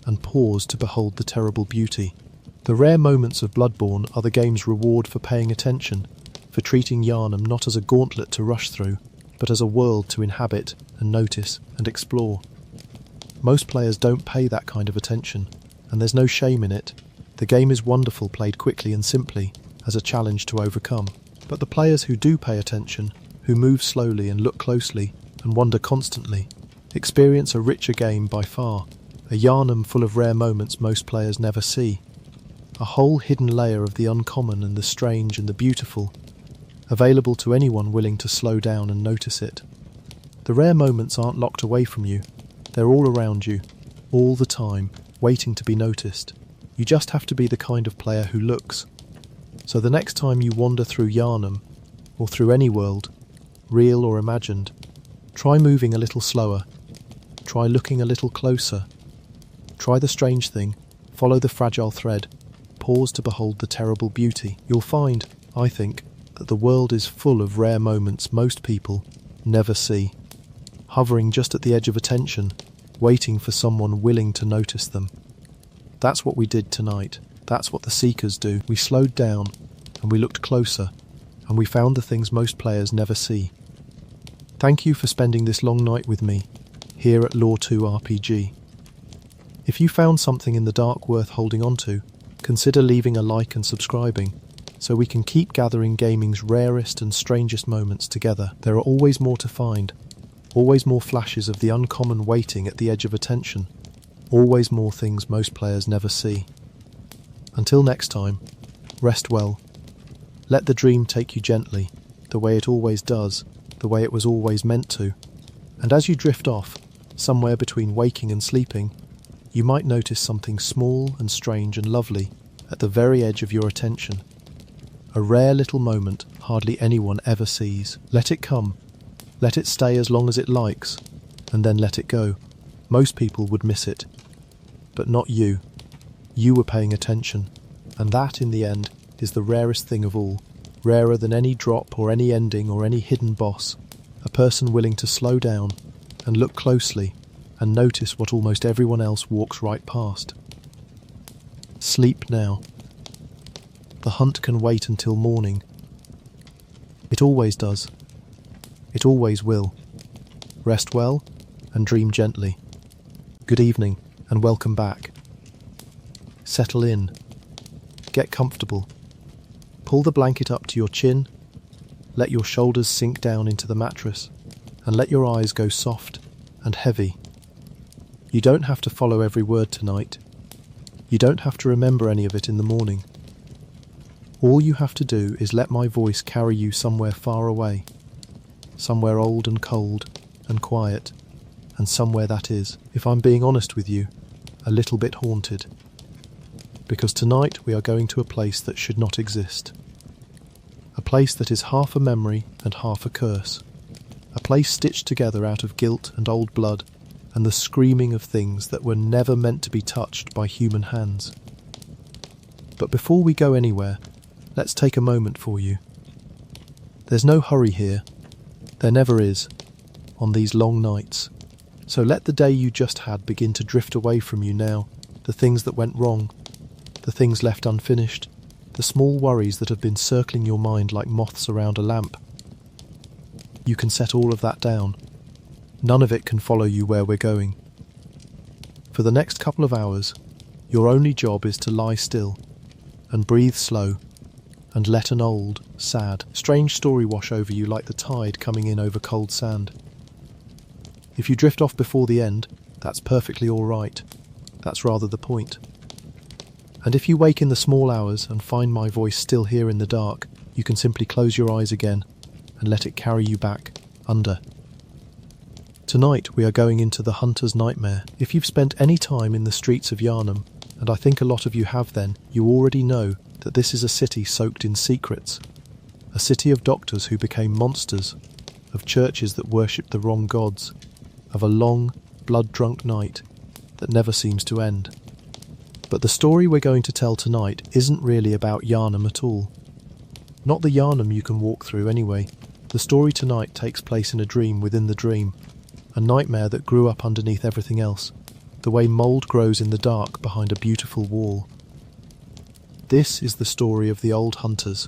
and pause to behold the terrible beauty. The rare moments of Bloodborne are the game's reward for paying attention, for treating Yharnam not as a gauntlet to rush through, but as a world to inhabit and notice and explore. Most players don't pay that kind of attention, and there's no shame in it. The game is wonderful played quickly and simply, as a challenge to overcome. But the players who do pay attention, who move slowly and look closely and wonder constantly, experience a richer game by far, a Yharnam full of rare moments most players never see. A whole hidden layer of the uncommon and the strange and the beautiful, available to anyone willing to slow down and notice it. The rare moments aren't locked away from you. They're all around you, all the time, waiting to be noticed. You just have to be the kind of player who looks. So the next time you wander through Yharnam, or through any world, real or imagined, try moving a little slower. Try looking a little closer. Try the strange thing, follow the fragile thread, pause to behold the terrible beauty. You'll find, I think, that the world is full of rare moments most people never see, hovering just at the edge of attention, waiting for someone willing to notice them. That's what we did tonight. That's what the Seekers do. We slowed down, and we looked closer, and we found the things most players never see. Thank you for spending this long night with me, here at Lore 2 RPG. If you found something in the dark worth holding on to, consider leaving a like and subscribing, so we can keep gathering gaming's rarest and strangest moments together. There are always more to find, always more flashes of the uncommon waiting at the edge of attention, always more things most players never see. Until next time, rest well. Let the dream take you gently, the way it always does, the way it was always meant to. And as you drift off, somewhere between waking and sleeping, you might notice something small and strange and lovely at the very edge of your attention. A rare little moment hardly anyone ever sees. Let it come. Let it stay as long as it likes, and then let it go. Most people would miss it, but not you. You were paying attention, and that, in the end, is the rarest thing of all, rarer than any drop or any ending or any hidden boss. A person willing to slow down and look closely and notice what almost everyone else walks right past. Sleep now. The hunt can wait until morning. It always does. It always will. Rest well and dream gently. Good evening and welcome back. Settle in. Get comfortable. Pull the blanket up to your chin. Let your shoulders sink down into the mattress and let your eyes go soft and heavy. You don't have to follow every word tonight. You don't have to remember any of it in the morning. All you have to do is let my voice carry you somewhere far away, somewhere old and cold and quiet, and somewhere that is, if I'm being honest with you, a little bit haunted. Because tonight we are going to a place that should not exist. A place that is half a memory and half a curse. A place stitched together out of guilt and old blood and the screaming of things that were never meant to be touched by human hands. But before we go anywhere, let's take a moment for you. There's no hurry here. There never is, on these long nights. So let the day you just had begin to drift away from you now, the things that went wrong, the things left unfinished, the small worries that have been circling your mind like moths around a lamp. You can set all of that down. None of it can follow you where we're going. For the next couple of hours, your only job is to lie still and breathe slow and let an old, sad, strange story wash over you like the tide coming in over cold sand. If you drift off before the end, that's perfectly all right. That's rather the point. And if you wake in the small hours and find my voice still here in the dark, you can simply close your eyes again and let it carry you back, under. Tonight we are going into the Hunter's Nightmare. If you've spent any time in the streets of Yharnam, and I think a lot of you have then, you already know that this is a city soaked in secrets. A city of doctors who became monsters, of churches that worshipped the wrong gods, of a long, blood-drunk night that never seems to end. But the story we're going to tell tonight isn't really about Yharnam at all. Not the Yharnam you can walk through anyway. The story tonight takes place in a dream within the dream, a nightmare that grew up underneath everything else, the way mould grows in the dark behind a beautiful wall. This is the story of the old hunters,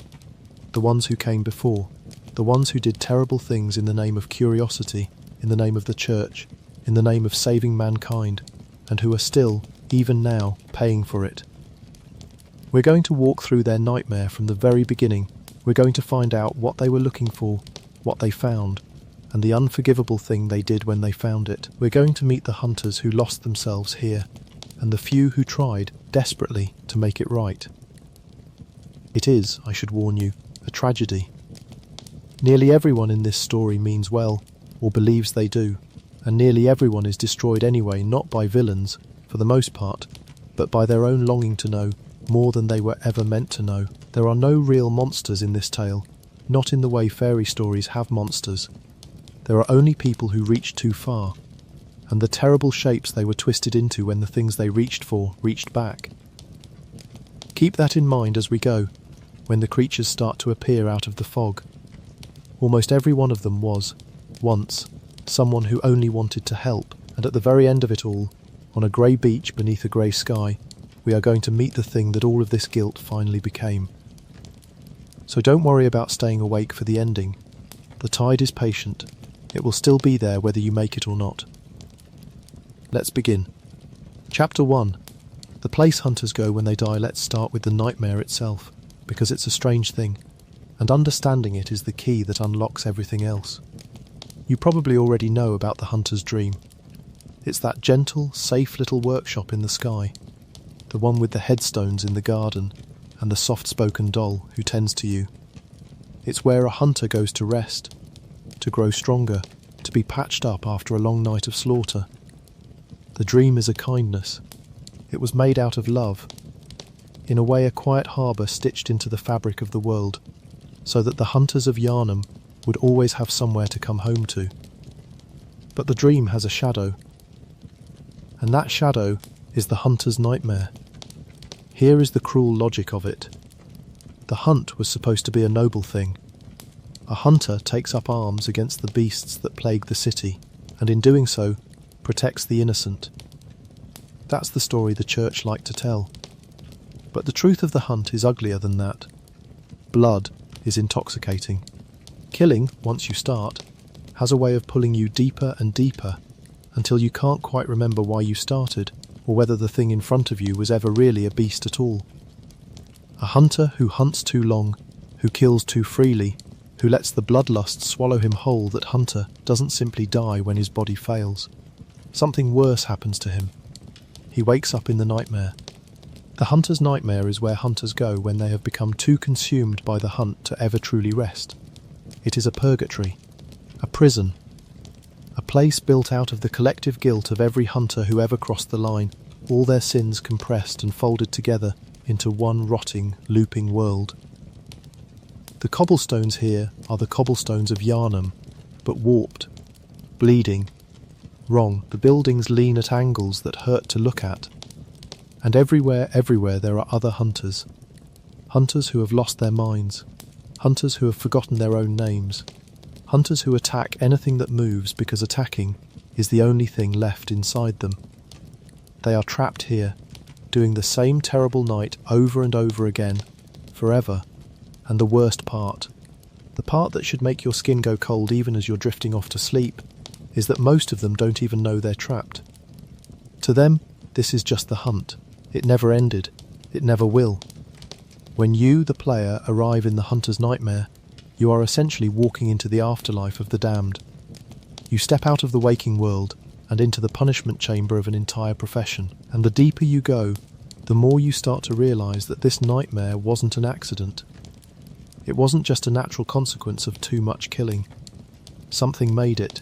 the ones who came before, the ones who did terrible things in the name of curiosity, in the name of the church, in the name of saving mankind, and who are still, even now, paying for it. We're going to walk through their nightmare from the very beginning. We're going to find out what they were looking for, what they found, and the unforgivable thing they did when they found it. We're going to meet the hunters who lost themselves here, and the few who tried, desperately, to make it right. It is, I should warn you, a tragedy. Nearly everyone in this story means well, or believes they do, and nearly everyone is destroyed anyway, not by villains, for the most part, but by their own longing to know more than they were ever meant to know. There are no real monsters in this tale, not in the way fairy stories have monsters. There are only people who reached too far, and the terrible shapes they were twisted into when the things they reached for reached back. Keep that in mind as we go, when the creatures start to appear out of the fog. Almost every one of them was, once, someone who only wanted to help, and at the very end of it all, on a grey beach beneath a grey sky, we are going to meet the thing that all of this guilt finally became. So don't worry about staying awake for the ending. The tide is patient. It will still be there whether you make it or not. Let's begin. Chapter 1. The place hunters go when they die. Let's start with the nightmare itself, because it's a strange thing, and understanding it is the key that unlocks everything else. You probably already know about the hunter's dream. It's that gentle, safe little workshop in the sky, the one with the headstones in the garden and the soft-spoken doll who tends to you. It's where a hunter goes to rest, to grow stronger, to be patched up after a long night of slaughter. The dream is a kindness. It was made out of love, in a way a quiet harbour stitched into the fabric of the world, so that the hunters of Yharnam would always have somewhere to come home to. But the dream has a shadow, and that shadow is the hunter's nightmare. Here is the cruel logic of it. The hunt was supposed to be a noble thing. A hunter takes up arms against the beasts that plague the city, and in doing so, protects the innocent. That's the story the church liked to tell. But the truth of the hunt is uglier than that. Blood is intoxicating. Killing, once you start, has a way of pulling you deeper and deeper, until you can't quite remember why you started, or whether the thing in front of you was ever really a beast at all. A hunter who hunts too long, who kills too freely, who lets the bloodlust swallow him whole, that hunter doesn't simply die when his body fails. Something worse happens to him. He wakes up in the nightmare. The hunter's nightmare is where hunters go when they have become too consumed by the hunt to ever truly rest. It is a purgatory, a prison, a place built out of the collective guilt of every hunter who ever crossed the line, all their sins compressed and folded together into one rotting, looping world. The cobblestones here are the cobblestones of Yharnam, but warped, bleeding, wrong. The buildings lean at angles that hurt to look at. And everywhere there are other hunters. Hunters who have lost their minds. Hunters who have forgotten their own names. Hunters who attack anything that moves because attacking is the only thing left inside them. They are trapped here, doing the same terrible night over and over again, forever. And the worst part, the part that should make your skin go cold even as you're drifting off to sleep, is that most of them don't even know they're trapped. To them, this is just the hunt. It never ended. It never will. When you, the player, arrive in the hunter's nightmare, you are essentially walking into the afterlife of the damned. You step out of the waking world and into the punishment chamber of an entire profession. And the deeper you go, the more you start to realise that this nightmare wasn't an accident. It wasn't just a natural consequence of too much killing. Something made it.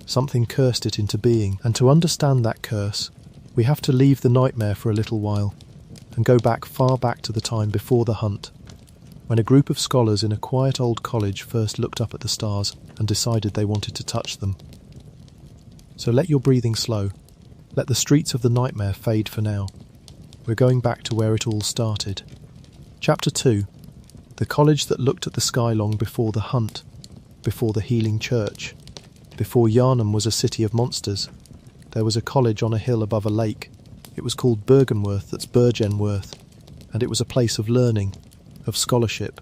Something cursed it into being. And to understand that curse, we have to leave the nightmare for a little while and go far back to the time before the hunt, when a group of scholars in a quiet old college first looked up at the stars and decided they wanted to touch them. So let your breathing slow. Let the streets of the nightmare fade for now. We're going back to where it all started. Chapter 2. The college that looked at the sky long before the hunt, before the healing church, before Yharnam was a city of monsters. There was a college on a hill above a lake. It was called Bergenworth, that's Bergenworth, and it was a place of learning, of scholarship,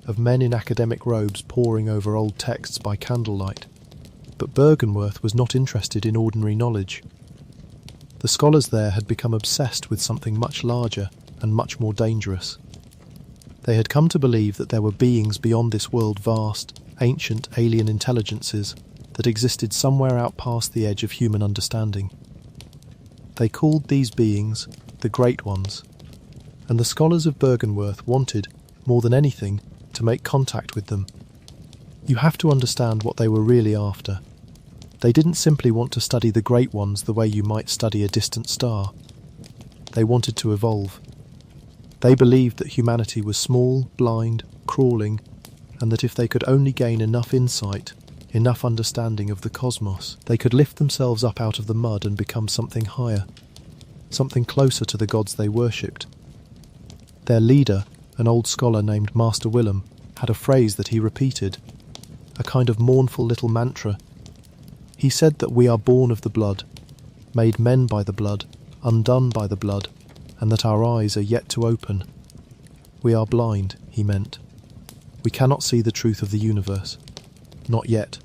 of men in academic robes poring over old texts by candlelight. But Bergenworth was not interested in ordinary knowledge. The scholars there had become obsessed with something much larger and much more dangerous. They had come to believe that there were beings beyond this world, vast, ancient alien intelligences that existed somewhere out past the edge of human understanding. They called these beings the Great Ones, and the scholars of Bergenworth wanted, more than anything, to make contact with them. You have to understand what they were really after. They didn't simply want to study the Great Ones the way you might study a distant star. They wanted to evolve. They believed that humanity was small, blind, crawling, and that if they could only gain enough insight, enough understanding of the cosmos, they could lift themselves up out of the mud and become something higher, something closer to the gods they worshipped. Their leader, an old scholar named Master Willem, had a phrase that he repeated, a kind of mournful little mantra. He said that we are born of the blood, made men by the blood, undone by the blood, and that our eyes are yet to open. We are blind, he meant. We cannot see the truth of the universe. Not yet.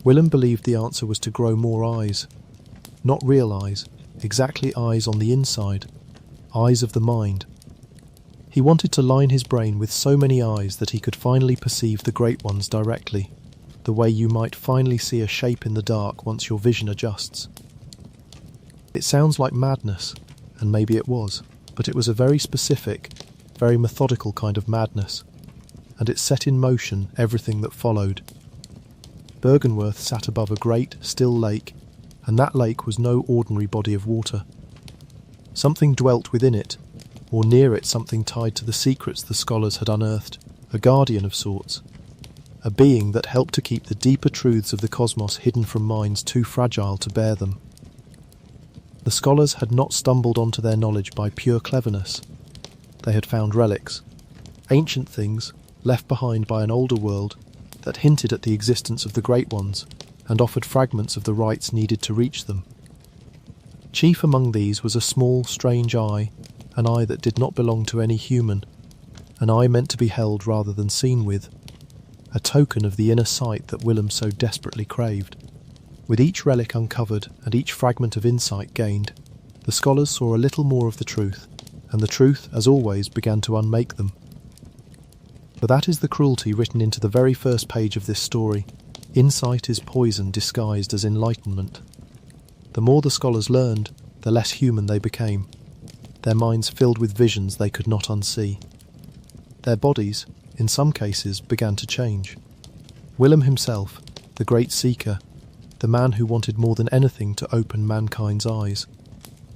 Willem believed the answer was to grow more eyes. Not real eyes, exactly eyes on the inside, eyes of the mind. He wanted to line his brain with so many eyes that he could finally perceive the great ones directly, the way you might finally see a shape in the dark once your vision adjusts. It sounds like madness, and maybe it was, but it was a very specific, very methodical kind of madness, and it set in motion everything that followed. Bergenworth sat above a great, still lake, and that lake was no ordinary body of water. Something dwelt within it, or near it, something tied to the secrets the scholars had unearthed, a guardian of sorts, a being that helped to keep the deeper truths of the cosmos hidden from minds too fragile to bear them. The scholars had not stumbled onto their knowledge by pure cleverness. They had found relics, ancient things left behind by an older world that hinted at the existence of the Great Ones and offered fragments of the rites needed to reach them. Chief among these was a small, strange eye, an eye that did not belong to any human, an eye meant to be held rather than seen with, a token of the inner sight that Willem so desperately craved. With each relic uncovered and each fragment of insight gained, the scholars saw a little more of the truth, and the truth, as always, began to unmake them. For that is the cruelty written into the very first page of this story. Insight is poison disguised as enlightenment. The more the scholars learned, the less human they became, their minds filled with visions they could not unsee. Their bodies, in some cases, began to change. Willem himself, the great seeker, the man who wanted more than anything to open mankind's eyes,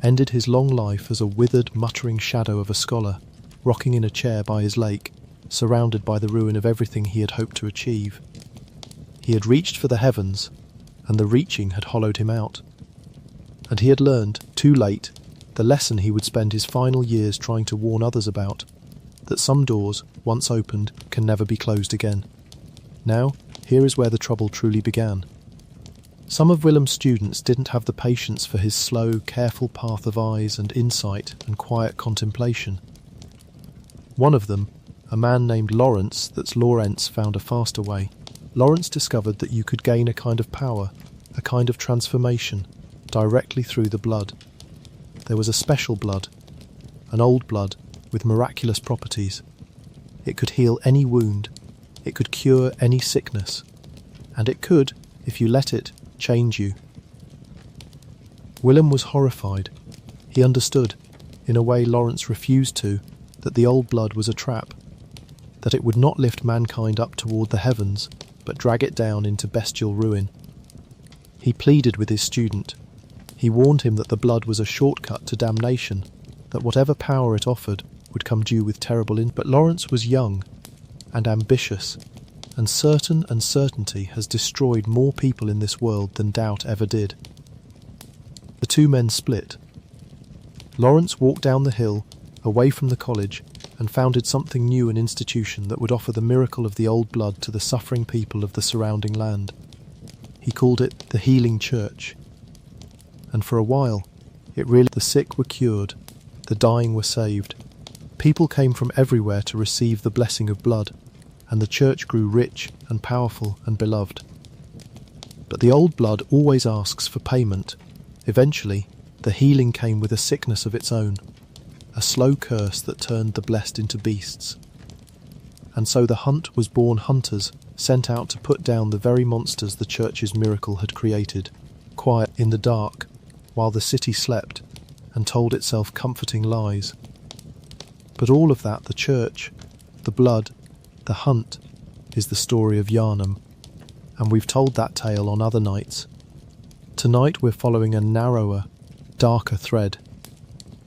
ended his long life as a withered, muttering shadow of a scholar, rocking in a chair by his lake, surrounded by the ruin of everything he had hoped to achieve. He had reached for the heavens, and the reaching had hollowed him out. And he had learned, too late, the lesson he would spend his final years trying to warn others about, that some doors, once opened, can never be closed again. Now, here is where the trouble truly began. Some of Willem's students didn't have the patience for his slow, careful path of eyes and insight and quiet contemplation. One of them, a man named Lawrence, that's Lawrence, found a faster way. Lawrence discovered that you could gain a kind of power, a kind of transformation, directly through the blood. There was a special blood, an old blood, with miraculous properties. It could heal any wound, it could cure any sickness, and it could, if you let it, change you. Willem was horrified. He understood, in a way Lawrence refused to, that the old blood was a trap, that it would not lift mankind up toward the heavens, but drag it down into bestial ruin. He pleaded with his student. He warned him that the blood was a shortcut to damnation, that whatever power it offered would come due with terrible But Lawrence was young and ambitious, and certain uncertainty has destroyed more people in this world than doubt ever did. The two men split. Lawrence walked down the hill, away from the college, and founded something new, an institution that would offer the miracle of the old blood to the suffering people of the surrounding land. He called it the Healing Church. And for a while, the sick were cured, the dying were saved. People came from everywhere to receive the blessing of blood, and the church grew rich and powerful and beloved. But the old blood always asks for payment. Eventually, the healing came with a sickness of its own, a slow curse that turned the blessed into beasts. And so the hunt was born hunters, sent out to put down the very monsters the church's miracle had created, quiet in the dark, while the city slept and told itself comforting lies. But all of that, the church, the blood, the hunt, is the story of Yharnam, and we've told that tale on other nights. Tonight we're following a narrower, darker thread.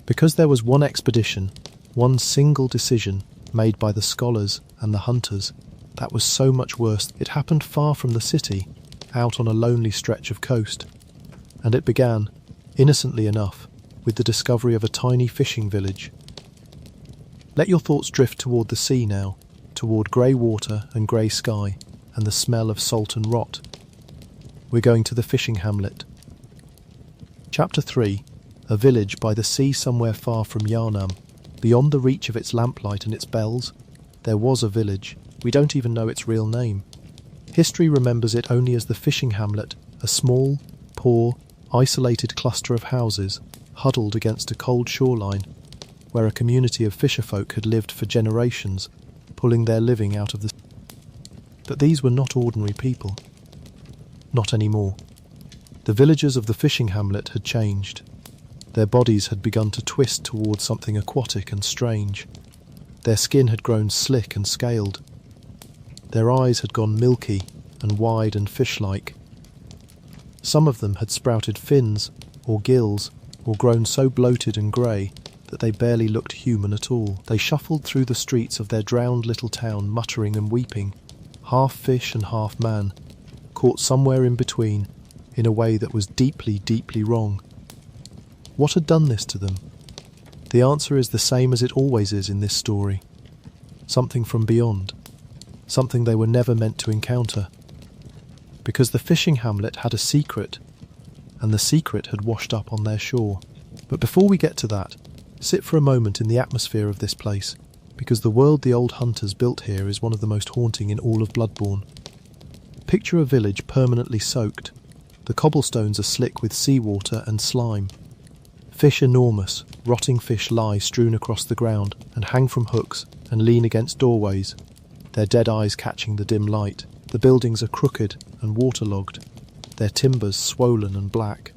Because there was one expedition, one single decision made by the scholars and the hunters, that was so much worse. It happened far from the city, out on a lonely stretch of coast, and it began, innocently enough, with the discovery of a tiny fishing village. Let your thoughts drift toward the sea now, toward grey water and grey sky and the smell of salt and rot. We're going to the fishing hamlet. Chapter 3. A village by the sea somewhere far from Yharnam. Beyond the reach of its lamplight and its bells, there was a village. We don't even know its real name. History remembers it only as the fishing hamlet, a small, poor, isolated cluster of houses huddled against a cold shoreline, where a community of fisherfolk had lived for generations, pulling their living out of the... But these were not ordinary people. Not anymore. The villagers of the fishing hamlet had changed. Their bodies had begun to twist towards something aquatic and strange. Their skin had grown slick and scaled. Their eyes had gone milky and wide and fish-like. Some of them had sprouted fins or gills or grown so bloated and grey that they barely looked human at all. They shuffled through the streets of their drowned little town, muttering and weeping, half fish and half man, caught somewhere in between, in a way that was deeply, deeply wrong. What had done this to them? The answer is the same as it always is in this story. Something from beyond. Something they were never meant to encounter. Because the fishing hamlet had a secret, and the secret had washed up on their shore. But before we get to that, sit for a moment in the atmosphere of this place, because the world the old hunters built here is one of the most haunting in all of Bloodborne. Picture a village permanently soaked. The cobblestones are slick with seawater and slime. Fish enormous, rotting fish lie strewn across the ground and hang from hooks and lean against doorways, their dead eyes catching the dim light. The buildings are crooked and waterlogged, their timbers swollen and black.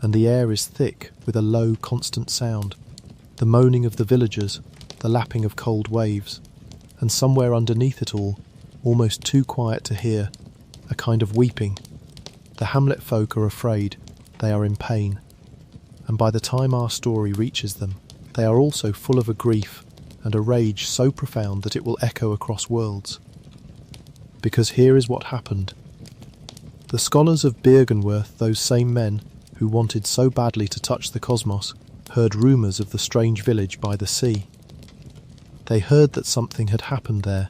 And the air is thick with a low, constant sound, the moaning of the villagers, the lapping of cold waves, and somewhere underneath it all, almost too quiet to hear, a kind of weeping. The hamlet folk are afraid, they are in pain, and by the time our story reaches them, they are also full of a grief and a rage so profound that it will echo across worlds. Because here is what happened. The scholars of Byrgenwerth, those same men who wanted so badly to touch the cosmos, heard rumours of the strange village by the sea. They heard that something had happened there,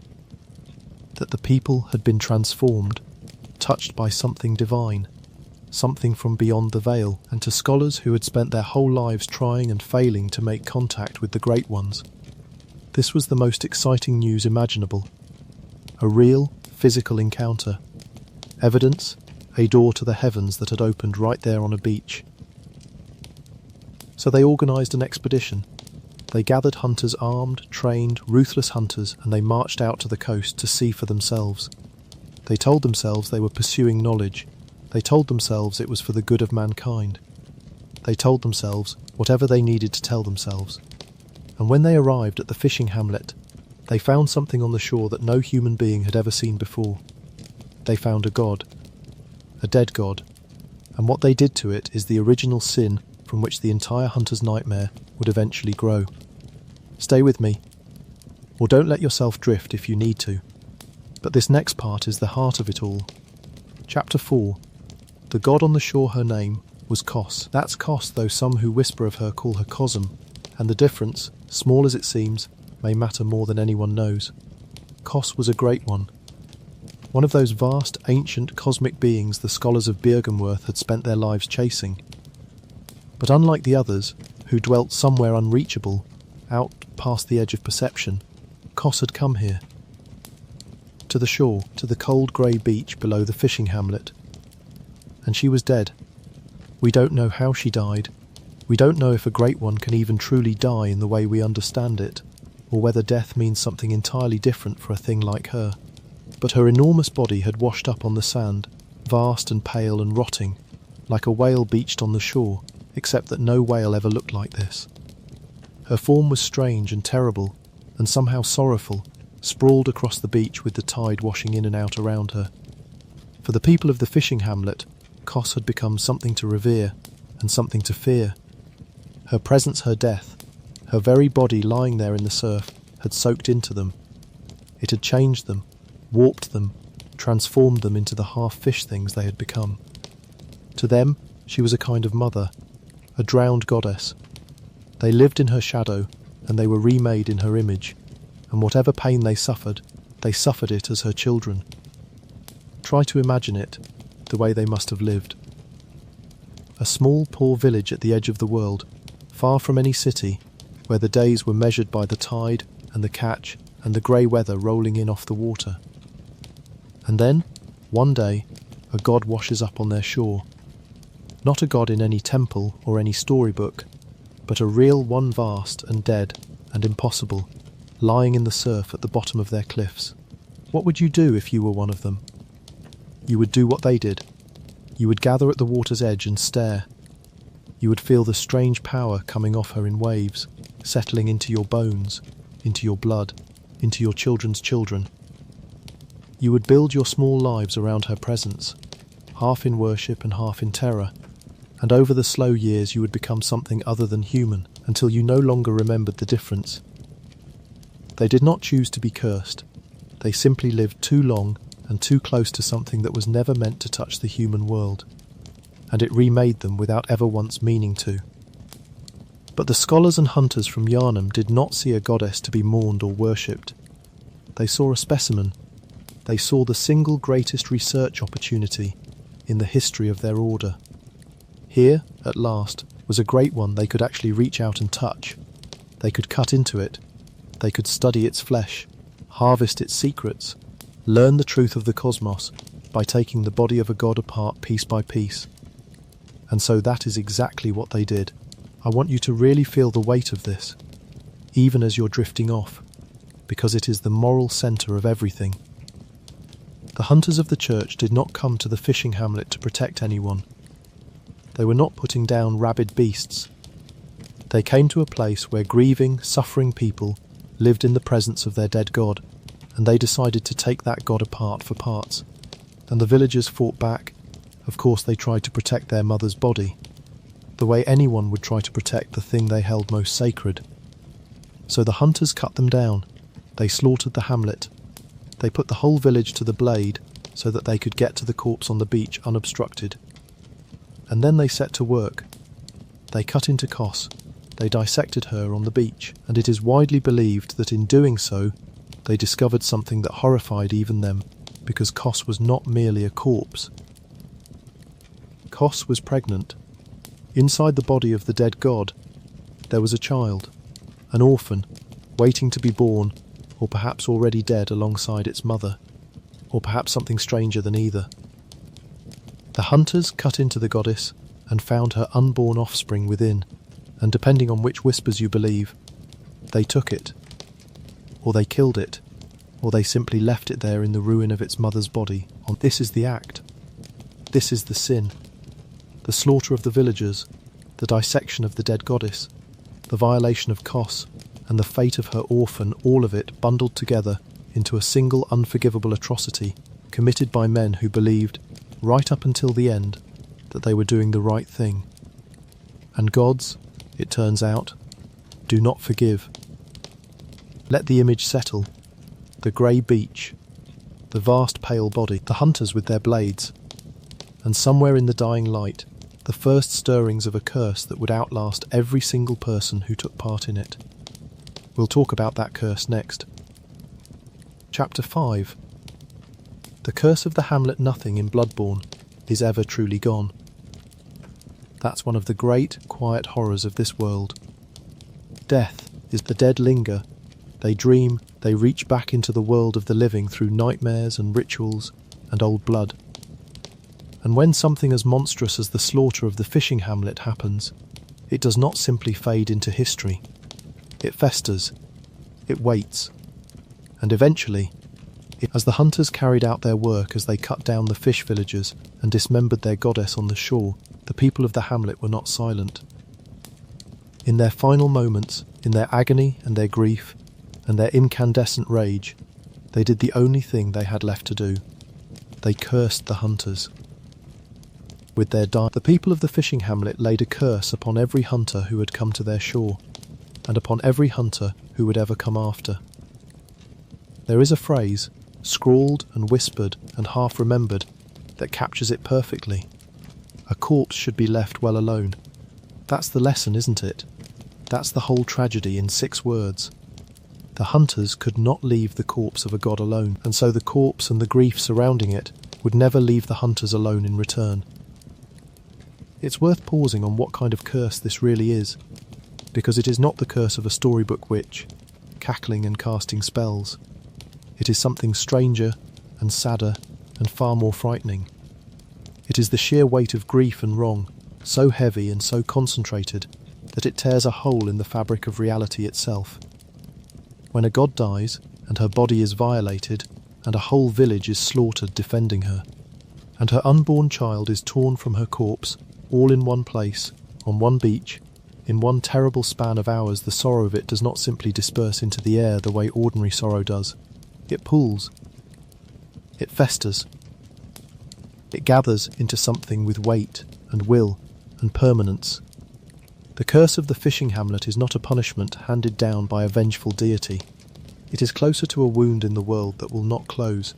that the people had been transformed, touched by something divine, something from beyond the veil, and to scholars who had spent their whole lives trying and failing to make contact with the Great Ones, this was the most exciting news imaginable. A real, physical encounter. Evidence, a door to the heavens that had opened right there on a beach. So they organised an expedition. They gathered hunters armed, trained, ruthless hunters, and they marched out to the coast to see for themselves. They told themselves they were pursuing knowledge. They told themselves it was for the good of mankind. They told themselves whatever they needed to tell themselves. And when they arrived at the fishing hamlet, they found something on the shore that no human being had ever seen before. They found a god. A dead god. And what they did to it is the original sin from which the entire hunter's nightmare would eventually grow. Stay with me. Or don't let yourself drift if you need to. But this next part is the heart of it all. Chapter 4. The god on the shore, her name was Kos. That's Kos, though some who whisper of her call her Cosm. And the difference, small as it seems, may matter more than anyone knows. Kos was a great one. One of those vast, ancient, cosmic beings the scholars of Byrgenwerth had spent their lives chasing. But unlike the others, who dwelt somewhere unreachable, out past the edge of perception, Kos had come here. To the shore, to the cold grey beach below the fishing hamlet. And she was dead. We don't know how she died. We don't know if a great one can even truly die in the way we understand it, or whether death means something entirely different for a thing like her. But her enormous body had washed up on the sand, vast and pale and rotting, like a whale beached on the shore, except that no whale ever looked like this. Her form was strange and terrible, and somehow sorrowful, sprawled across the beach with the tide washing in and out around her. For the people of the fishing hamlet, Kos had become something to revere, and something to fear. Her presence, her death, her very body lying there in the surf, had soaked into them. It had changed them, warped them, transformed them into the half-fish things they had become. To them, she was a kind of mother, a drowned goddess. They lived in her shadow, and they were remade in her image, and whatever pain they suffered it as her children. Try to imagine it, the way they must have lived. A small, poor village at the edge of the world, far from any city, where the days were measured by the tide and the catch and the grey weather rolling in off the water. And then, one day, a god washes up on their shore. Not a god in any temple or any storybook, but a real one, vast and dead and impossible, lying in the surf at the bottom of their cliffs. What would you do if you were one of them? You would do what they did. You would gather at the water's edge and stare. You would feel the strange power coming off her in waves, settling into your bones, into your blood, into your children's children. You would build your small lives around her presence, half in worship and half in terror, and over the slow years you would become something other than human, until you no longer remembered the difference. They did not choose to be cursed. They simply lived too long and too close to something that was never meant to touch the human world, and it remade them without ever once meaning to. But the scholars and hunters from Yharnam did not see a goddess to be mourned or worshipped. They saw a specimen. They saw the single greatest research opportunity in the history of their order. Here, at last, was a great one they could actually reach out and touch. They could cut into it. They could study its flesh, harvest its secrets, learn the truth of the cosmos by taking the body of a god apart piece by piece. And so that is exactly what they did. I want you to really feel the weight of this, even as you're drifting off, because it is the moral centre of everything. The hunters of the church did not come to the fishing hamlet to protect anyone. They were not putting down rabid beasts. They came to a place where grieving, suffering people lived in the presence of their dead god, and they decided to take that god apart for parts. And the villagers fought back. Of course, they tried to protect their mother's body, the way anyone would try to protect the thing they held most sacred. So the hunters cut them down. They slaughtered the hamlet. They put the whole village to the blade so that they could get to the corpse on the beach unobstructed. And then they set to work. They cut into Kos. They dissected her on the beach, and it is widely believed that in doing so, they discovered something that horrified even them, because Kos was not merely a corpse. Kos was pregnant. Inside the body of the dead god, there was a child, an orphan, waiting to be born, or perhaps already dead alongside its mother, or perhaps something stranger than either. The hunters cut into the goddess and found her unborn offspring within, and depending on which whispers you believe, they took it, or they killed it, or they simply left it there in the ruin of its mother's body. This is the act. This is the sin. The slaughter of the villagers, the dissection of the dead goddess, the violation of Kos, and the fate of her orphan, all of it bundled together into a single unforgivable atrocity committed by men who believed, right up until the end, that they were doing the right thing. And gods, it turns out, do not forgive. Let the image settle. The grey beach, the vast pale body, the hunters with their blades, and somewhere in the dying light, the first stirrings of a curse that would outlast every single person who took part in it. We'll talk about that curse next. Chapter 5. The curse of the hamlet nothing in Bloodborne is ever truly gone. That's one of the great, quiet horrors of this world. Death is the dead linger. They dream, they reach back into the world of the living through nightmares and rituals and old blood. And when something as monstrous as the slaughter of the fishing hamlet happens, it does not simply fade into history. It festers, it waits, and eventually, as the hunters carried out their work as they cut down the fish villagers and dismembered their goddess on the shore, the people of the hamlet were not silent. In their final moments, in their agony and their grief, and their incandescent rage, they did the only thing they had left to do. They cursed the hunters. With their the people of the fishing hamlet laid a curse upon every hunter who had come to their shore, and upon every hunter who would ever come after. There is a phrase, scrawled and whispered and half-remembered, that captures it perfectly. A corpse should be left well alone. That's the lesson, isn't it? That's the whole tragedy in 6 words. The hunters could not leave the corpse of a god alone, and so the corpse and the grief surrounding it would never leave the hunters alone in return. It's worth pausing on what kind of curse this really is, because it is not the curse of a storybook witch, cackling and casting spells. It is something stranger and sadder and far more frightening. It is the sheer weight of grief and wrong, so heavy and so concentrated that it tears a hole in the fabric of reality itself. When a god dies and her body is violated and a whole village is slaughtered defending her, and her unborn child is torn from her corpse, all in one place, on one beach, in one terrible span of hours, the sorrow of it does not simply disperse into the air the way ordinary sorrow does. It pools. It festers. It gathers into something with weight and will and permanence. The curse of the fishing hamlet is not a punishment handed down by a vengeful deity. It is closer to a wound in the world that will not close,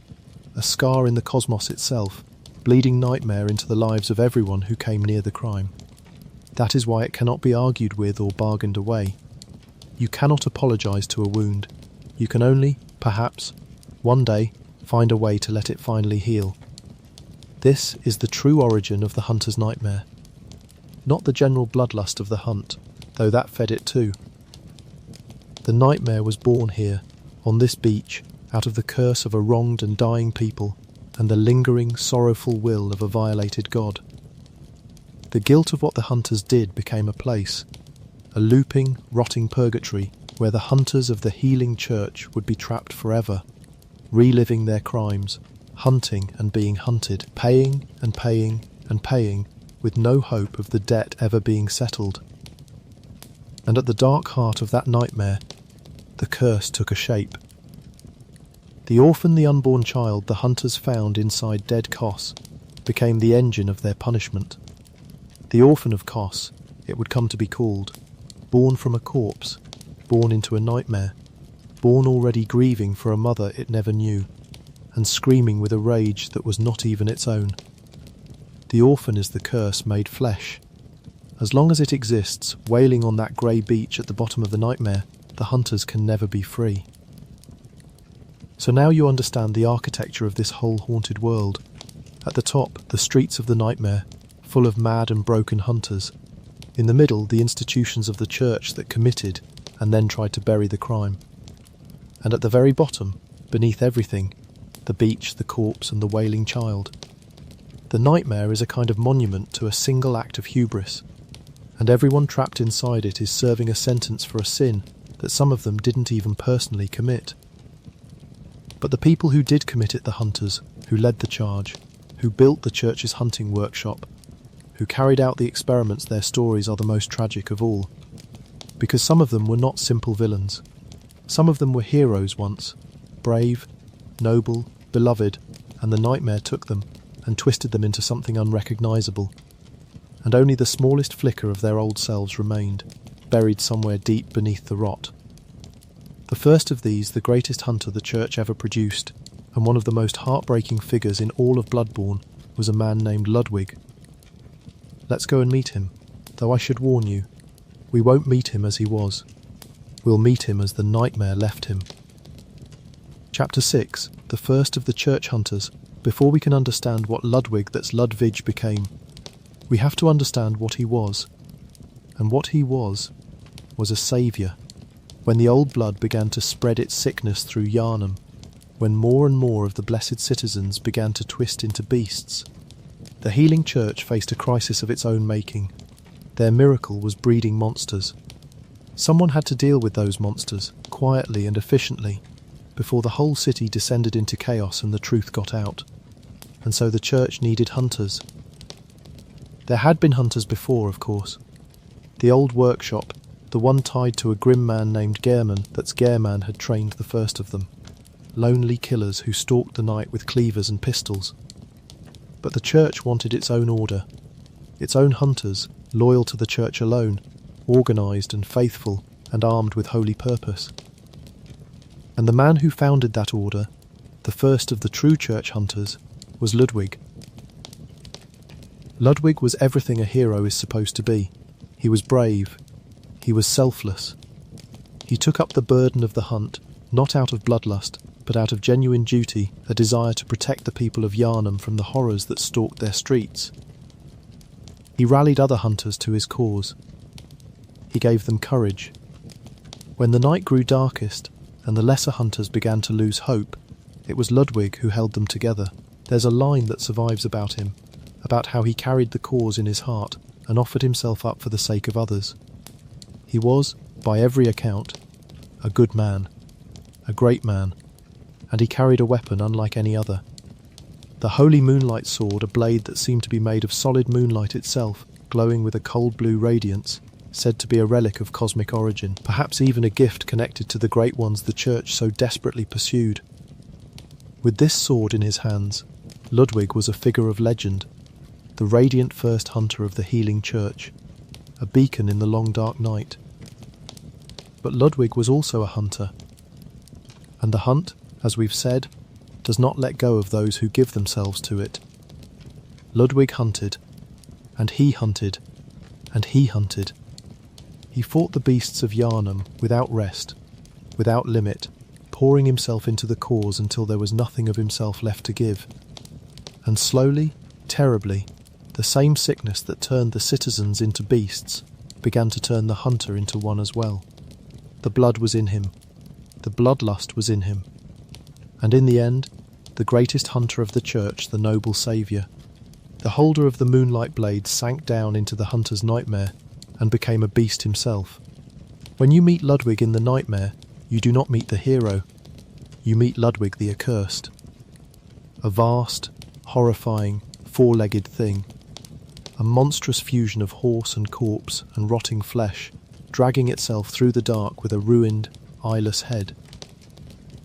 a scar in the cosmos itself, bleeding nightmare into the lives of everyone who came near the crime. That is why it cannot be argued with or bargained away. You cannot apologise to a wound. You can only, perhaps, one day, find a way to let it finally heal. This is the true origin of the hunter's nightmare. Not the general bloodlust of the hunt, though that fed it too. The nightmare was born here, on this beach, out of the curse of a wronged and dying people, and the lingering, sorrowful will of a violated god. The guilt of what the hunters did became a place, a looping, rotting purgatory where the hunters of the healing church would be trapped forever, reliving their crimes, hunting and being hunted, paying and paying and paying, with no hope of the debt ever being settled. And at the dark heart of that nightmare, the curse took a shape. The orphan, the unborn child the hunters found inside dead Kos became the engine of their punishment. The orphan of Kos, it would come to be called, born from a corpse, born into a nightmare, born already grieving for a mother it never knew, and screaming with a rage that was not even its own. The orphan is the curse made flesh. As long as it exists, wailing on that grey beach at the bottom of the nightmare, the hunters can never be free. So now you understand the architecture of this whole haunted world. At the top, the streets of the nightmare, full of mad and broken hunters. In the middle, the institutions of the church that committed and then tried to bury the crime. And at the very bottom, beneath everything, the beach, the corpse and the wailing child. The nightmare is a kind of monument to a single act of hubris, and everyone trapped inside it is serving a sentence for a sin that some of them didn't even personally commit. But the people who did commit it, the hunters, who led the charge, who built the church's hunting workshop, who carried out the experiments, their stories are the most tragic of all. Because some of them were not simple villains. Some of them were heroes once, brave, noble, beloved, and the nightmare took them and twisted them into something unrecognisable. And only the smallest flicker of their old selves remained, buried somewhere deep beneath the rot. The first of these, the greatest hunter the church ever produced, and one of the most heartbreaking figures in all of Bloodborne, was a man named Ludwig. Let's go and meet him, though I should warn you, we won't meet him as he was. We'll meet him as the nightmare left him. Chapter 6, the first of the church hunters. Before we can understand what Ludwig, that's Ludwig, became, we have to understand what he was. And what he was a saviour. When the old blood began to spread its sickness through Yharnam, when more and more of the blessed citizens began to twist into beasts, the healing church faced a crisis of its own making. Their miracle was breeding monsters. Someone had to deal with those monsters, quietly and efficiently, before the whole city descended into chaos and the truth got out. And so the church needed hunters. There had been hunters before, of course. The old workshop, the one tied to a grim man named Gehrman, that's Gehrman had trained the first of them. Lonely killers who stalked the night with cleavers and pistols. But the church wanted its own order, its own hunters, loyal to the church alone, organised and faithful and armed with holy purpose. And the man who founded that order, the first of the true church hunters, was Ludwig. Ludwig was everything a hero is supposed to be. He was brave. He was selfless. He took up the burden of the hunt, not out of bloodlust, but out of genuine duty, a desire to protect the people of Yharnam from the horrors that stalked their streets. He rallied other hunters to his cause. He gave them courage. When the night grew darkest and the lesser hunters began to lose hope, it was Ludwig who held them together. There's a line that survives about him, about how he carried the cause in his heart and offered himself up for the sake of others. He was, by every account, a good man, a great man, and he carried a weapon unlike any other. The holy moonlight sword, a blade that seemed to be made of solid moonlight itself, glowing with a cold blue radiance, said to be a relic of cosmic origin, perhaps even a gift connected to the great ones the Church so desperately pursued. With this sword in his hands, Ludwig was a figure of legend, the radiant first hunter of the healing Church, a beacon in the long dark night. But Ludwig was also a hunter, and the hunt, as we've said, does not let go of those who give themselves to it. Ludwig hunted, and he hunted, and he hunted. He fought the beasts of Yharnam without rest, without limit, pouring himself into the cause until there was nothing of himself left to give. And slowly, terribly, the same sickness that turned the citizens into beasts began to turn the hunter into one as well. The blood was in him. The bloodlust was in him. And in the end, the greatest hunter of the Church, the noble saviour, the holder of the moonlight blade, sank down into the hunter's nightmare and became a beast himself. When you meet Ludwig in the nightmare, you do not meet the hero. You meet Ludwig the accursed. A vast, horrifying, four-legged thing. A monstrous fusion of horse and corpse and rotting flesh, dragging itself through the dark with a ruined, eyeless head.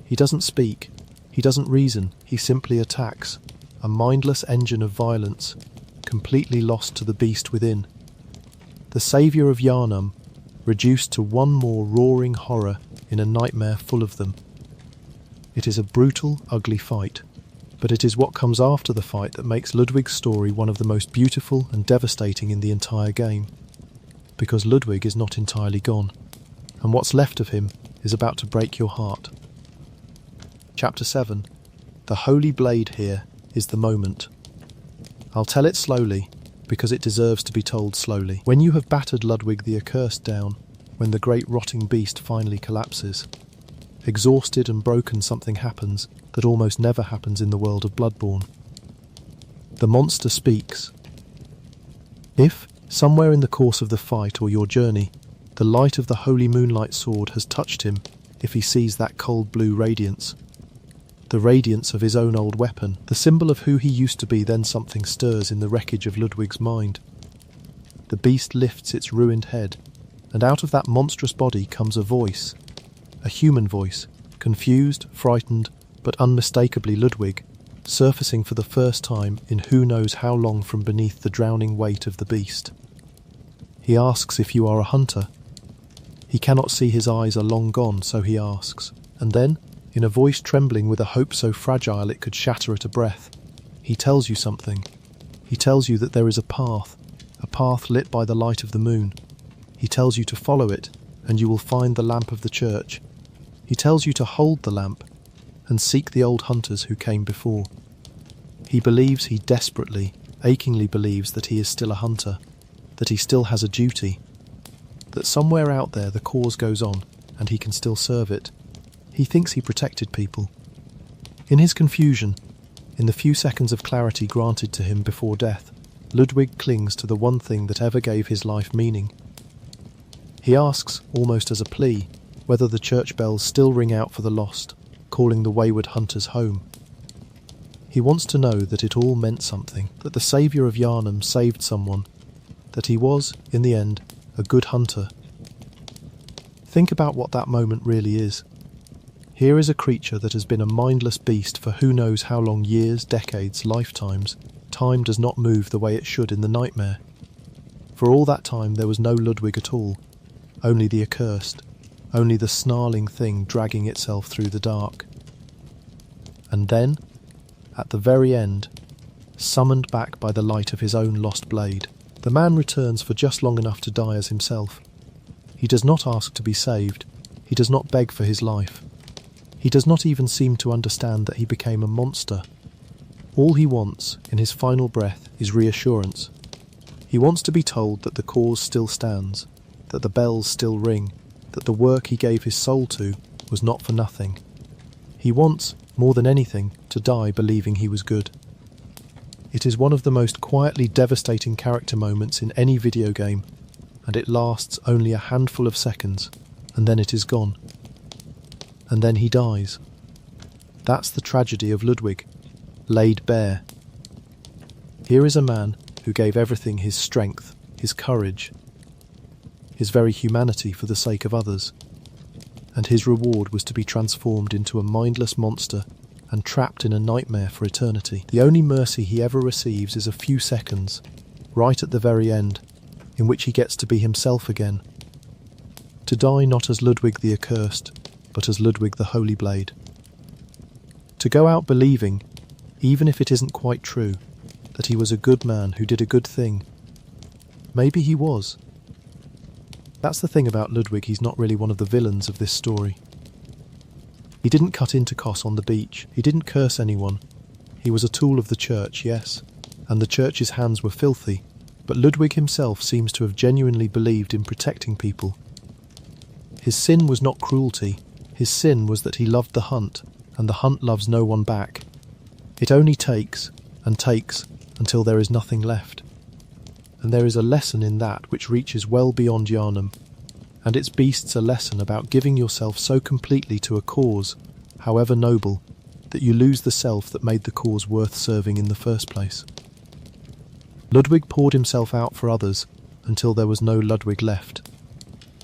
He doesn't speak. He doesn't reason. He simply attacks. A mindless engine of violence, completely lost to the beast within. The saviour of Yharnam, reduced to one more roaring horror in a nightmare full of them. It is a brutal, ugly fight, but it is what comes after the fight that makes Ludwig's story one of the most beautiful and devastating in the entire game. Because Ludwig is not entirely gone, and what's left of him is about to break your heart. Chapter 7. The Holy Blade here is the moment. I'll tell it slowly, because it deserves to be told slowly. When you have battered Ludwig the Accursed down, when the great rotting beast finally collapses, exhausted and broken, something happens that almost never happens in the world of Bloodborne. The monster speaks. If, somewhere in the course of the fight or your journey, the light of the holy moonlight sword has touched him, if he sees that cold blue radiance, the radiance of his own old weapon, the symbol of who he used to be, then something stirs in the wreckage of Ludwig's mind. The beast lifts its ruined head, and out of that monstrous body comes a voice, a human voice, confused, frightened, but unmistakably Ludwig, surfacing for the first time in who knows how long from beneath the drowning weight of the beast. He asks if you are a hunter. He cannot see, his eyes are long gone, so he asks, and then, in a voice trembling with a hope so fragile it could shatter at a breath, he tells you something. He tells you that there is a path lit by the light of the moon. He tells you to follow it, and you will find the lamp of the Church. He tells you to hold the lamp, and seek the old hunters who came before. He believes, he desperately, achingly believes that he is still a hunter, that he still has a duty, that somewhere out there the cause goes on, and he can still serve it. He thinks he protected people. In his confusion, in the few seconds of clarity granted to him before death, Ludwig clings to the one thing that ever gave his life meaning. He asks, almost as a plea, whether the church bells still ring out for the lost, calling the wayward hunters home. He wants to know that it all meant something, that the saviour of Yharnam saved someone, that he was, in the end, a good hunter. Think about what that moment really is. Here is a creature that has been a mindless beast for who knows how long, years, decades, lifetimes. Time does not move the way it should in the nightmare. For all that time there was no Ludwig at all, only the accursed, only the snarling thing dragging itself through the dark. And then, at the very end, summoned back by the light of his own lost blade, the man returns for just long enough to die as himself. He does not ask to be saved. He does not beg for his life. He does not even seem to understand that he became a monster. All he wants, in his final breath, is reassurance. He wants to be told that the cause still stands, that the bells still ring, that the work he gave his soul to was not for nothing. He wants, more than anything, to die believing he was good. It is one of the most quietly devastating character moments in any video game, and it lasts only a handful of seconds, and then it is gone. And then he dies. That's the tragedy of Ludwig, laid bare. Here is a man who gave everything, his strength, his courage, his very humanity for the sake of others, and his reward was to be transformed into a mindless monster and trapped in a nightmare for eternity. The only mercy he ever receives is a few seconds, right at the very end, in which he gets to be himself again. To die not as Ludwig the Accursed, but as Ludwig the Holy Blade. To go out believing, even if it isn't quite true, that he was a good man who did a good thing. Maybe he was. That's the thing about Ludwig, he's not really one of the villains of this story. He didn't cut into Kos on the beach, he didn't curse anyone. He was a tool of the church, yes, and the church's hands were filthy, but Ludwig himself seems to have genuinely believed in protecting people. His sin was not cruelty, his sin was that he loved the hunt, and the hunt loves no one back. It only takes, and takes, until there is nothing left. And there is a lesson in that which reaches well beyond Yharnam, and its beasts a lesson about giving yourself so completely to a cause, however noble, that you lose the self that made the cause worth serving in the first place. Ludwig poured himself out for others until there was no Ludwig left.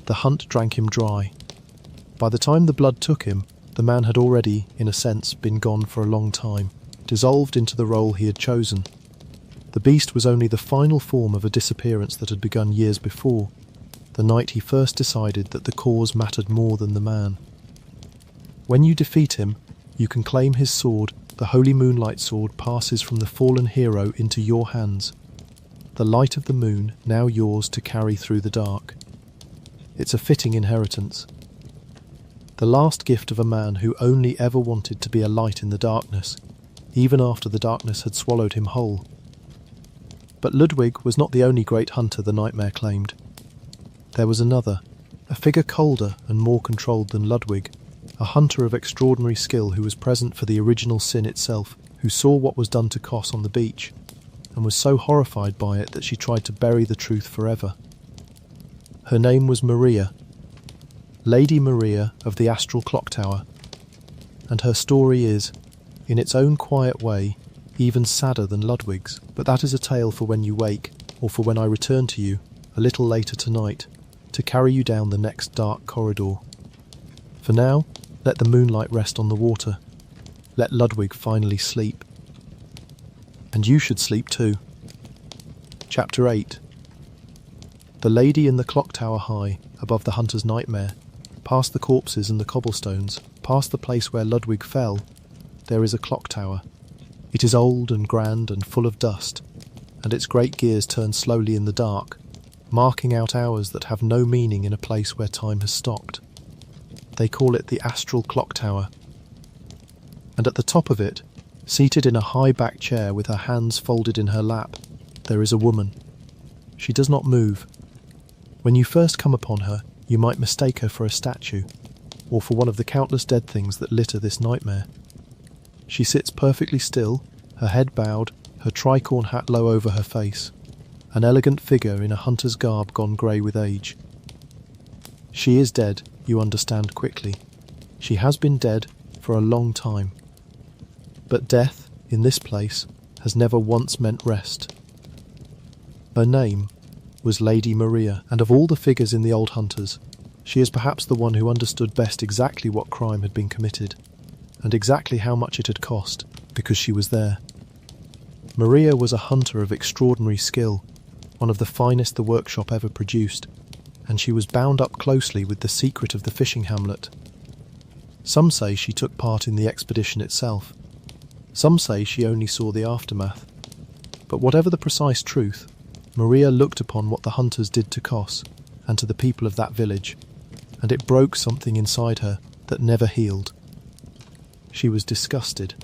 The hunt drank him dry. By the time the blood took him, the man had already, in a sense, been gone for a long time, dissolved into the role he had chosen. The beast was only the final form of a disappearance that had begun years before, the night he first decided that the cause mattered more than the man. When you defeat him, you can claim his sword. The holy moonlight sword passes from the fallen hero into your hands, the light of the moon now yours to carry through the dark. It's a fitting inheritance. The last gift of a man who only ever wanted to be a light in the darkness, even after the darkness had swallowed him whole. But Ludwig was not the only great hunter the nightmare claimed. There was another, a figure colder and more controlled than Ludwig, a hunter of extraordinary skill who was present for the original sin itself, who saw what was done to Kos on the beach, and was so horrified by it that she tried to bury the truth forever. Her name was Maria, Lady Maria of the Astral Clock Tower, and her story is, in its own quiet way, even sadder than Ludwig's. But that is a tale for when you wake, or for when I return to you, a little later tonight, to carry you down the next dark corridor. For now, let the moonlight rest on the water. Let Ludwig finally sleep. And you should sleep too. Chapter 8. The lady in the clock tower high, above the hunter's nightmare, past the corpses and the cobblestones, past the place where Ludwig fell, there is a clock tower. It is old and grand and full of dust, and its great gears turn slowly in the dark, marking out hours that have no meaning in a place where time has stopped. They call it the Astral Clock Tower. And at the top of it, seated in a high-backed chair with her hands folded in her lap, there is a woman. She does not move. When you first come upon her, you might mistake her for a statue, or for one of the countless dead things that litter this nightmare. She sits perfectly still, her head bowed, her tricorn hat low over her face, an elegant figure in a hunter's garb gone grey with age. She is dead, you understand quickly. She has been dead for a long time. But death, in this place, has never once meant rest. Her name was Lady Maria, and of all the figures in the old hunters, she is perhaps the one who understood best exactly what crime had been committed, and exactly how much it had cost, because she was there. Maria was a hunter of extraordinary skill, one of the finest the workshop ever produced, and she was bound up closely with the secret of the fishing hamlet. Some say she took part in the expedition itself. Some say she only saw the aftermath. But whatever the precise truth, Maria looked upon what the hunters did to Kos, and to the people of that village, and it broke something inside her that never healed. She was disgusted,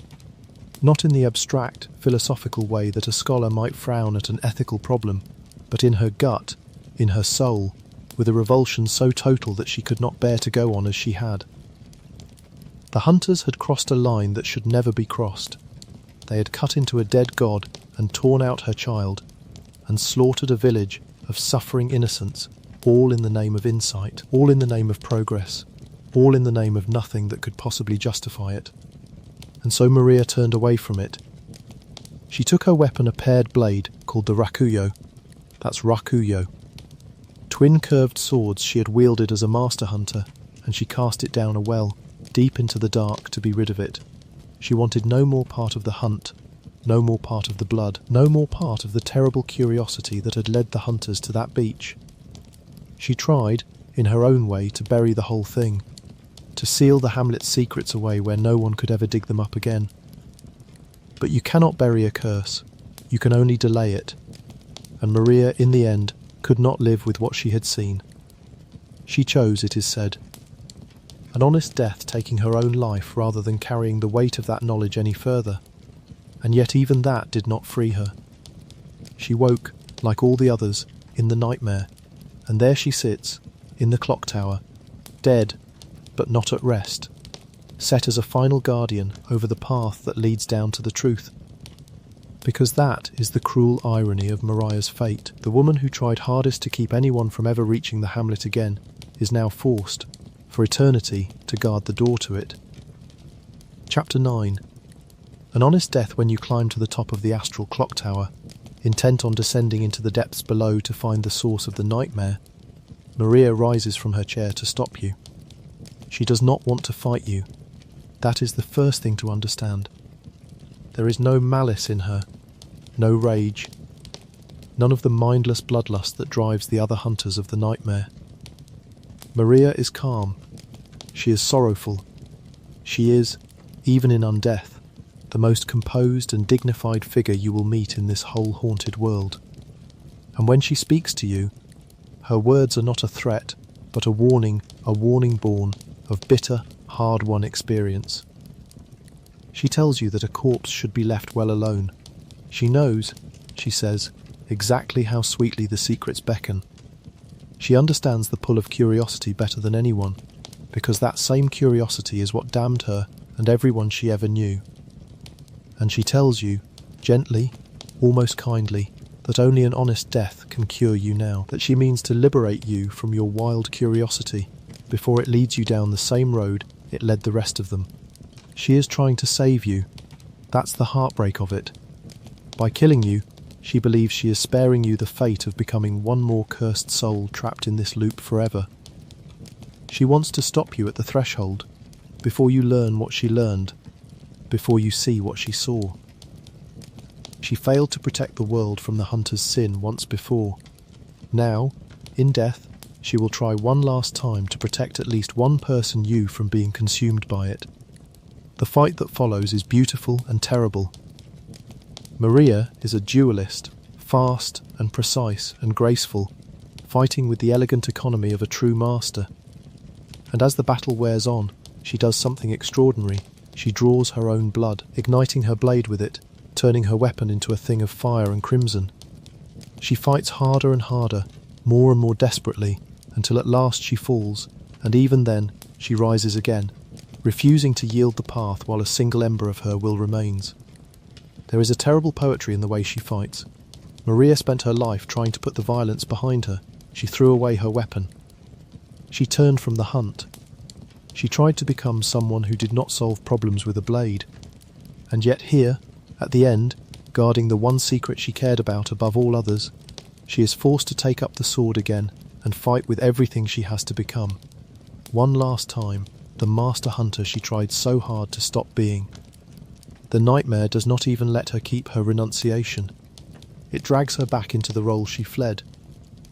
not in the abstract, philosophical way that a scholar might frown at an ethical problem, but in her gut, in her soul, with a revulsion so total that she could not bear to go on as she had. The hunters had crossed a line that should never be crossed. They had cut into a dead god and torn out her child, and slaughtered a village of suffering innocents, all in the name of insight, all in the name of progress, all in the name of nothing that could possibly justify it. And so Maria turned away from it. She took her weapon, a paired blade called the rakuyo. That's rakuyo. Twin curved swords she had wielded as a master hunter, and she cast it down a well, deep into the dark, to be rid of it. She wanted no more part of the hunt, no more part of the blood, no more part of the terrible curiosity that had led the hunters to that beach. She tried, in her own way, to bury the whole thing, to seal the hamlet's secrets away where no one could ever dig them up again. But you cannot bury a curse, you can only delay it, and Maria, in the end, could not live with what she had seen. She chose, it is said, an honest death, taking her own life rather than carrying the weight of that knowledge any further, and yet even that did not free her. She woke, like all the others, in the nightmare, and there she sits, in the clock tower, dead, but not at rest, set as a final guardian over the path that leads down to the truth. Because that is the cruel irony of Mariah's fate. The woman who tried hardest to keep anyone from ever reaching the hamlet again is now forced, for eternity, to guard the door to it. Chapter 9. An honest death when you climb to the top of the astral clock tower, intent on descending into the depths below to find the source of the nightmare. Maria rises from her chair to stop you. She does not want to fight you. That is the first thing to understand. There is no malice in her, no rage, none of the mindless bloodlust that drives the other hunters of the nightmare. Maria is calm. She is sorrowful. She is, even in undeath, the most composed and dignified figure you will meet in this whole haunted world. And when she speaks to you, her words are not a threat, but a warning born of bitter, hard-won experience. She tells you that a corpse should be left well alone. She knows, she says, exactly how sweetly the secrets beckon. She understands the pull of curiosity better than anyone, because that same curiosity is what damned her and everyone she ever knew. And she tells you, gently, almost kindly, that only an honest death can cure you now, that she means to liberate you from your wild curiosity before it leads you down the same road it led the rest of them. She is trying to save you. That's the heartbreak of it. By killing you, she believes she is sparing you the fate of becoming one more cursed soul trapped in this loop forever. She wants to stop you at the threshold, before you learn what she learned, before you see what she saw. She failed to protect the world from the hunter's sin once before. Now, in death, she will try one last time to protect at least one person, you, from being consumed by it. The fight that follows is beautiful and terrible. Maria is a duelist, fast and precise and graceful, fighting with the elegant economy of a true master. And as the battle wears on, she does something extraordinary. She draws her own blood, igniting her blade with it, turning her weapon into a thing of fire and crimson. She fights harder and harder, more and more desperately, until at last she falls, and even then she rises again, refusing to yield the path while a single ember of her will remains. There is a terrible poetry in the way she fights. Maria spent her life trying to put the violence behind her. She threw away her weapon. She turned from the hunt. She tried to become someone who did not solve problems with a blade. And yet here, at the end, guarding the one secret she cared about above all others, she is forced to take up the sword again and fight with everything she has to become. One last time, the master hunter she tried so hard to stop being. The nightmare does not even let her keep her renunciation. It drags her back into the role she fled,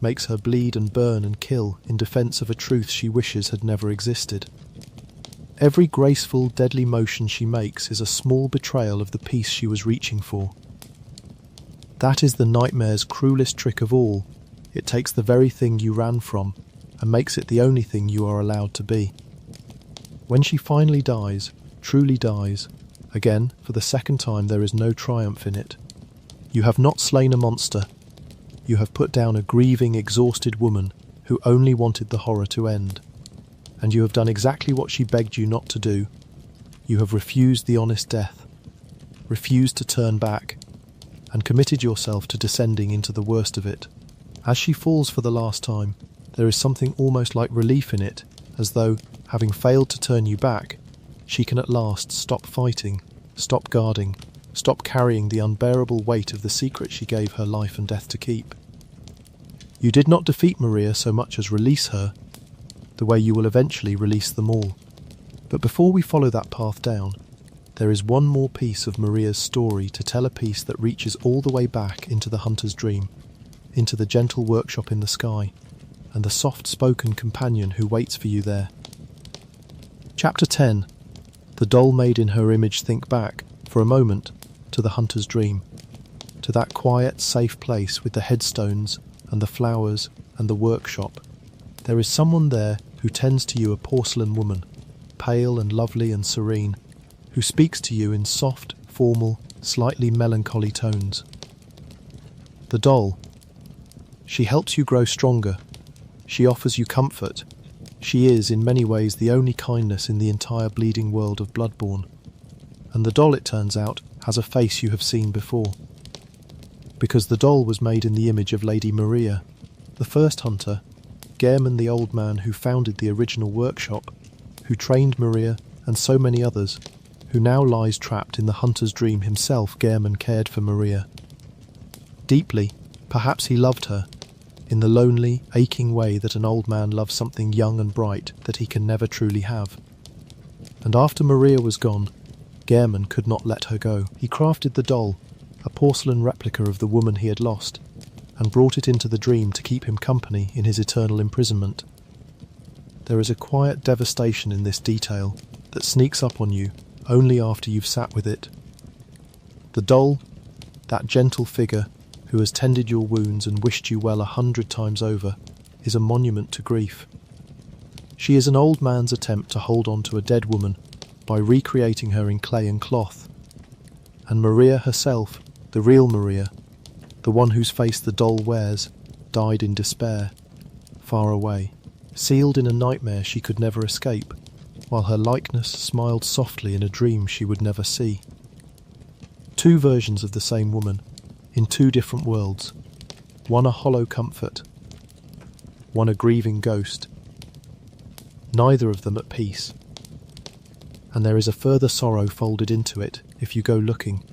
makes her bleed and burn and kill in defence of a truth she wishes had never existed. Every graceful, deadly motion she makes is a small betrayal of the peace she was reaching for. That is the nightmare's cruelest trick of all, It takes the very thing you ran from and makes it the only thing you are allowed to be. When she finally dies, truly dies, again, for the second time there is no triumph in it. You have not slain a monster. You have put down a grieving, exhausted woman who only wanted the horror to end. And you have done exactly what she begged you not to do. You have refused the honest death, refused to turn back, and committed yourself to descending into the worst of it. As she falls for the last time, there is something almost like relief in it, as though, having failed to turn you back, she can at last stop fighting, stop guarding, stop carrying the unbearable weight of the secret she gave her life and death to keep. You did not defeat Maria so much as release her, the way you will eventually release them all. But before we follow that path down, there is one more piece of Maria's story to tell, a piece that reaches all the way back into the hunter's dream, into the gentle workshop in the sky, and the soft-spoken companion who waits for you there. Chapter 10. The doll made in her image. Think back, for a moment, to the hunter's dream, to that quiet, safe place with the headstones and the flowers and the workshop. There is someone there who tends to you, a porcelain woman, pale and lovely and serene, who speaks to you in soft, formal, slightly melancholy tones. The doll. She helps you grow stronger. She offers you comfort. She is, in many ways, the only kindness in the entire bleeding world of Bloodborne. And the doll, it turns out, has a face you have seen before. Because the doll was made in the image of Lady Maria, the first hunter, Yharnam, the old man who founded the original workshop, who trained Maria and so many others, who now lies trapped in the hunter's dream himself. Yharnam cared for Maria. Deeply, perhaps he loved her, in the lonely, aching way that an old man loves something young and bright that he can never truly have. And after Maria was gone, Yharnam could not let her go. He crafted the doll, a porcelain replica of the woman he had lost, and brought it into the dream to keep him company in his eternal imprisonment. There is a quiet devastation in this detail that sneaks up on you only after you've sat with it. The doll, that gentle figure who has tended your wounds and wished you well 100 times over, is a monument to grief. She is an old man's attempt to hold on to a dead woman by recreating her in clay and cloth. And Maria herself, the real Maria, the one whose face the doll wears, died in despair, far away, sealed in a nightmare she could never escape, while her likeness smiled softly in a dream she would never see. Two versions of the same woman, in two different worlds, one a hollow comfort, one a grieving ghost, neither of them at peace. And there is a further sorrow folded into it if you go looking.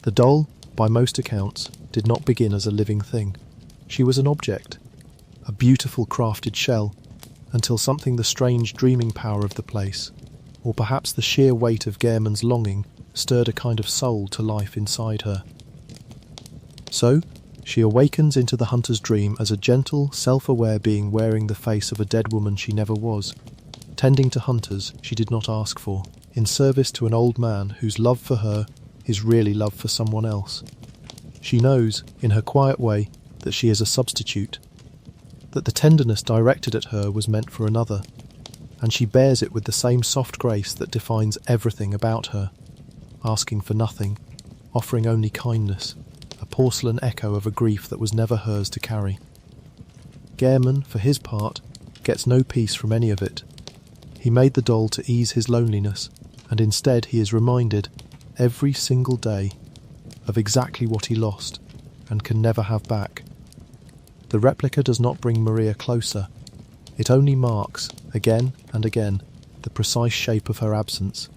The doll, by most accounts, did not begin as a living thing. She was an object, a beautiful crafted shell, until something, the strange dreaming power of the place, or perhaps the sheer weight of Yharnam's longing, stirred a kind of soul to life inside her. So, she awakens into the hunter's dream as a gentle, self-aware being wearing the face of a dead woman she never was, tending to hunters she did not ask for, in service to an old man whose love for her is really love for someone else. She knows, in her quiet way, that she is a substitute, that the tenderness directed at her was meant for another, and she bears it with the same soft grace that defines everything about her, asking for nothing, offering only kindness, a porcelain echo of a grief that was never hers to carry. Yharnam, for his part, gets no peace from any of it. He made the doll to ease his loneliness, and instead he is reminded, every single day, of exactly what he lost and can never have back. The replica does not bring Maria closer. It only marks, again and again, the precise shape of her absence.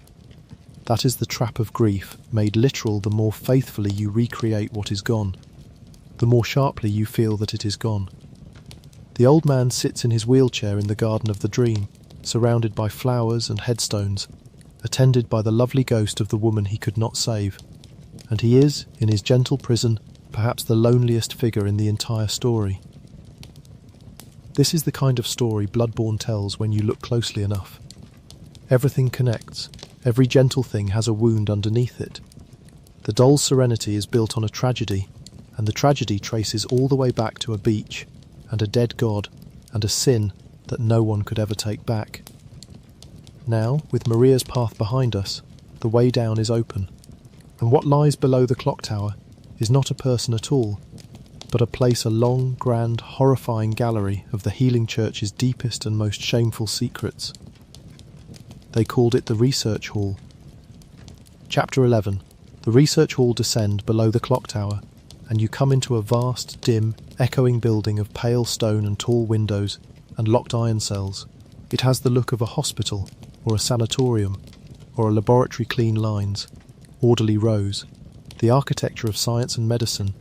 That is the trap of grief, made literal the more faithfully you recreate what is gone, the more sharply you feel that it is gone. The old man sits in his wheelchair in the garden of the dream, surrounded by flowers and headstones, attended by the lovely ghost of the woman he could not save, and he is, in his gentle prison, perhaps the loneliest figure in the entire story. This is the kind of story Bloodborne tells when you look closely enough. Everything connects, every gentle thing has a wound underneath it. The doll's serenity is built on a tragedy, and the tragedy traces all the way back to a beach, and a dead god, and a sin that no one could ever take back. Now, with Maria's path behind us, the way down is open, and what lies below the clock tower is not a person at all, but a place, a long, grand, horrifying gallery of the healing church's deepest and most shameful secrets. They called it the Research Hall. Chapter 11. The Research Hall descend below the clock tower, and you come into a vast, dim, echoing building of pale stone and tall windows and locked iron cells. It has the look of a hospital, or a sanatorium, or a laboratory, clean lines, orderly rows, the architecture of science and medicine.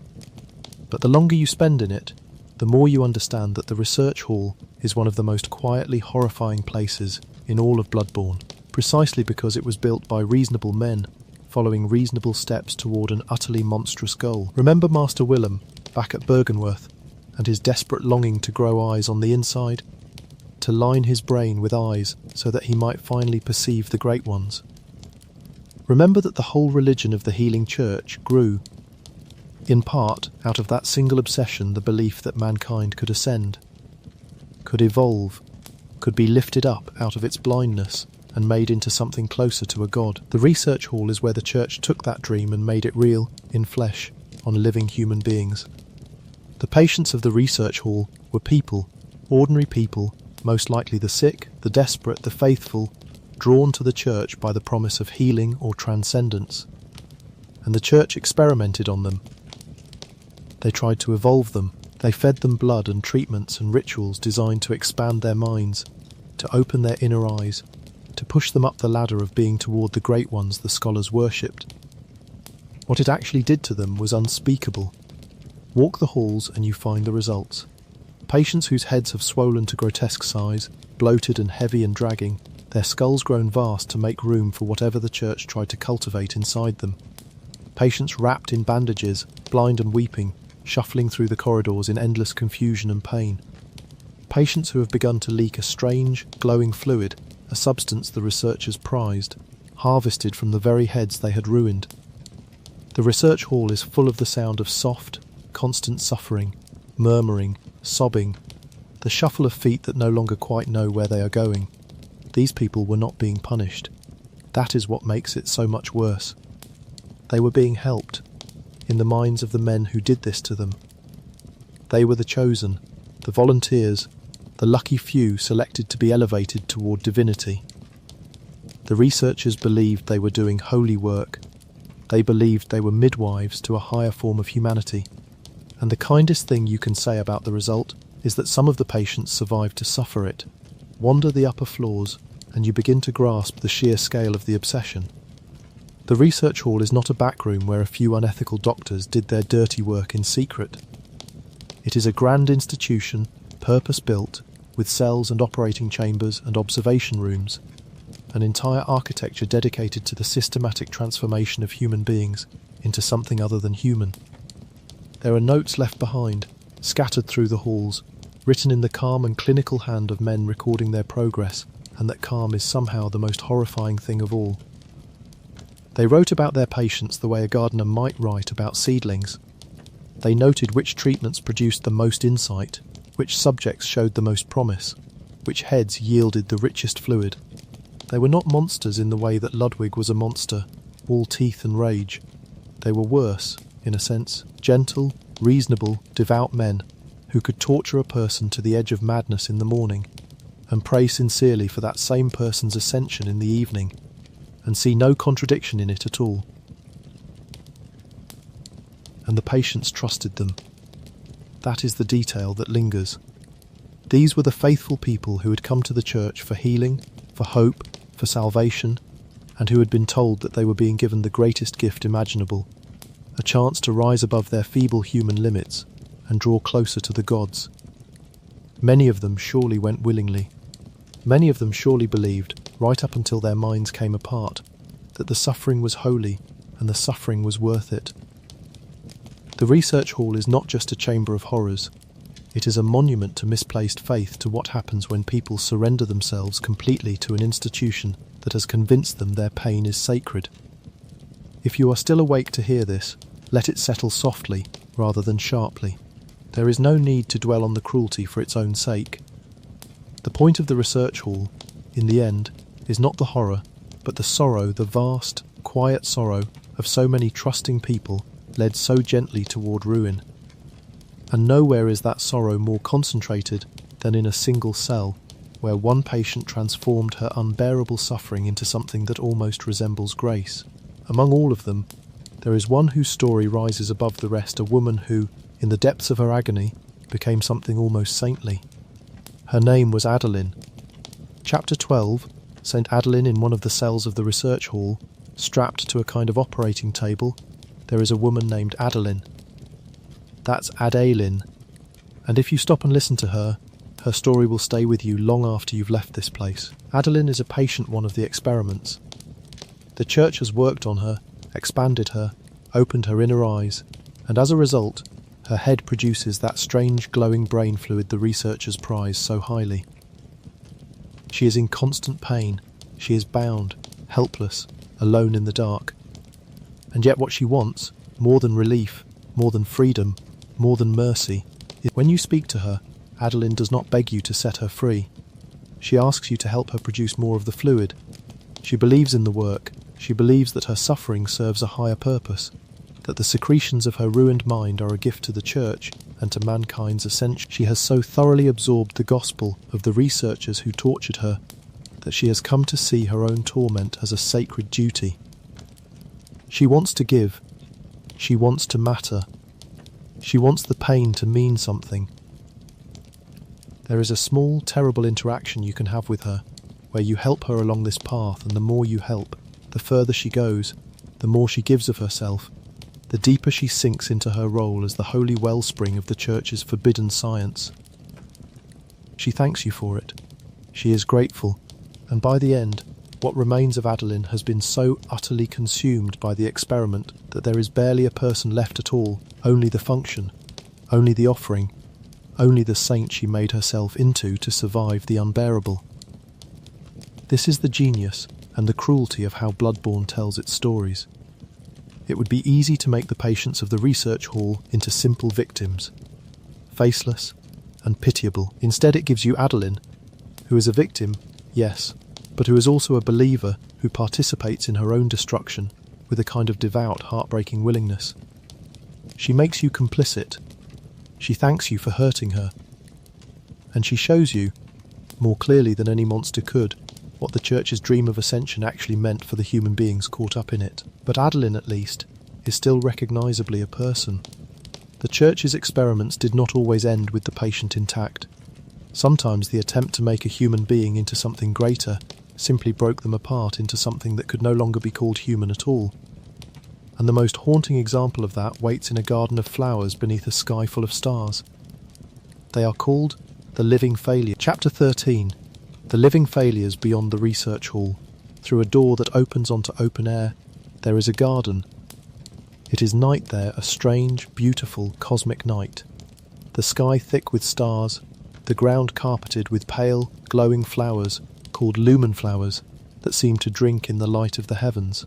But the longer you spend in it, the more you understand that the Research Hall is one of the most quietly horrifying places in all of Bloodborne, precisely because it was built by reasonable men, following reasonable steps toward an utterly monstrous goal. Remember Master Willem, back at Bergenworth, and his desperate longing to grow eyes on the inside? To line his brain with eyes so that he might finally perceive the great ones. Remember that the whole religion of the healing church grew, in part, out of that single obsession, the belief that mankind could ascend, could evolve, could be lifted up out of its blindness and made into something closer to a god. The Research Hall is where the church took that dream and made it real, in flesh, on living human beings. The patients of the Research Hall were people, ordinary people, most likely the sick, the desperate, the faithful, drawn to the church by the promise of healing or transcendence. And the church experimented on them. They tried to evolve them. They fed them blood and treatments and rituals designed to expand their minds, to open their inner eyes, to push them up the ladder of being toward the great ones the scholars worshipped. What it actually did to them was unspeakable. Walk the halls and you find the results. Patients whose heads have swollen to grotesque size, bloated and heavy and dragging, their skulls grown vast to make room for whatever the church tried to cultivate inside them. Patients wrapped in bandages, blind and weeping, shuffling through the corridors in endless confusion and pain. Patients who have begun to leak a strange, glowing fluid, a substance the researchers prized, harvested from the very heads they had ruined. The Research Hall is full of the sound of soft, constant suffering, murmuring, sobbing, the shuffle of feet that no longer quite know where they are going. These people were not being punished. That is what makes it so much worse. They were being helped, in the minds of the men who did this to them. They were the chosen, the volunteers, the lucky few selected to be elevated toward divinity. The researchers believed they were doing holy work. They believed they were midwives to a higher form of humanity. And the kindest thing you can say about the result is that some of the patients survived to suffer it. Wander the upper floors, and you begin to grasp the sheer scale of the obsession. The Research Hall is not a back room where a few unethical doctors did their dirty work in secret. It is a grand institution, purpose-built, with cells and operating chambers and observation rooms, an entire architecture dedicated to the systematic transformation of human beings into something other than human. There are notes left behind, scattered through the halls, written in the calm and clinical hand of men recording their progress, and that calm is somehow the most horrifying thing of all. They wrote about their patients the way a gardener might write about seedlings. They noted which treatments produced the most insight, which subjects showed the most promise, which heads yielded the richest fluid. They were not monsters in the way that Ludwig was a monster, all teeth and rage. They were worse, in a sense, gentle, reasonable, devout men who could torture a person to the edge of madness in the morning and pray sincerely for that same person's ascension in the evening and see no contradiction in it at all. And the patients trusted them. That is the detail that lingers. These were the faithful people who had come to the church for healing, for hope, for salvation, and who had been told that they were being given the greatest gift imaginable, a chance to rise above their feeble human limits and draw closer to the gods. Many of them surely went willingly. Many of them surely believed, right up until their minds came apart, that the suffering was holy and the suffering was worth it. The Research Hall is not just a chamber of horrors. It is a monument to misplaced faith, to what happens when people surrender themselves completely to an institution that has convinced them their pain is sacred. If you are still awake to hear this, let it settle softly, rather than sharply. There is no need to dwell on the cruelty for its own sake. The point of the research hall, in the end, is not the horror, but the sorrow, the vast, quiet sorrow of so many trusting people led so gently toward ruin. And nowhere is that sorrow more concentrated than in a single cell, where one patient transformed her unbearable suffering into something that almost resembles grace. Among all of them, there is one whose story rises above the rest, a woman who, in the depths of her agony, became something almost saintly. Her name was Adeline. Chapter 12, St. Adeline in one of the cells of the research hall, strapped to a kind of operating table, there is a woman named Adeline. That's Adeline, and if you stop and listen to her, her story will stay with you long after you've left this place. Adeline is a patient one of the experiments. The church has worked on her, expanded her, opened her inner eyes, and as a result, her head produces that strange glowing brain fluid the researchers prize so highly. She is in constant pain. She is bound, helpless, alone in the dark. And yet what she wants, more than relief, more than freedom, more than mercy, is when you speak to her, Adeline does not beg you to set her free. She asks you to help her produce more of the fluid. She believes in the work. She believes that her suffering serves a higher purpose, that the secretions of her ruined mind are a gift to the church and to mankind's ascension. She has so thoroughly absorbed the gospel of the researchers who tortured her that she has come to see her own torment as a sacred duty. She wants to give. She wants to matter. She wants the pain to mean something. There is a small, terrible interaction you can have with her, where you help her along this path, and the more you help, the further she goes, the more she gives of herself, the deeper she sinks into her role as the holy wellspring of the church's forbidden science. She thanks you for it. She is grateful, and by the end, what remains of Adeline has been so utterly consumed by the experiment that there is barely a person left at all, only the function, only the offering, only the saint she made herself into to survive the unbearable. This is the genius and the cruelty of how Bloodborne tells its stories. It would be easy to make the patients of the research hall into simple victims, faceless and pitiable. Instead, it gives you Adeline, who is a victim, yes, but who is also a believer who participates in her own destruction with a kind of devout, heartbreaking willingness. She makes you complicit. She thanks you for hurting her. And she shows you, more clearly than any monster could, what the church's dream of ascension actually meant for the human beings caught up in it. But Adeline, at least, is still recognisably a person. The church's experiments did not always end with the patient intact. Sometimes the attempt to make a human being into something greater simply broke them apart into something that could no longer be called human at all. And the most haunting example of that waits in a garden of flowers beneath a sky full of stars. They are called the living failure. Chapter 13. The living failures beyond the research hall. Through a door that opens onto open air, there is a garden. It is night there, a strange, beautiful, cosmic night. The sky thick with stars, the ground carpeted with pale, glowing flowers called lumen flowers that seem to drink in the light of the heavens.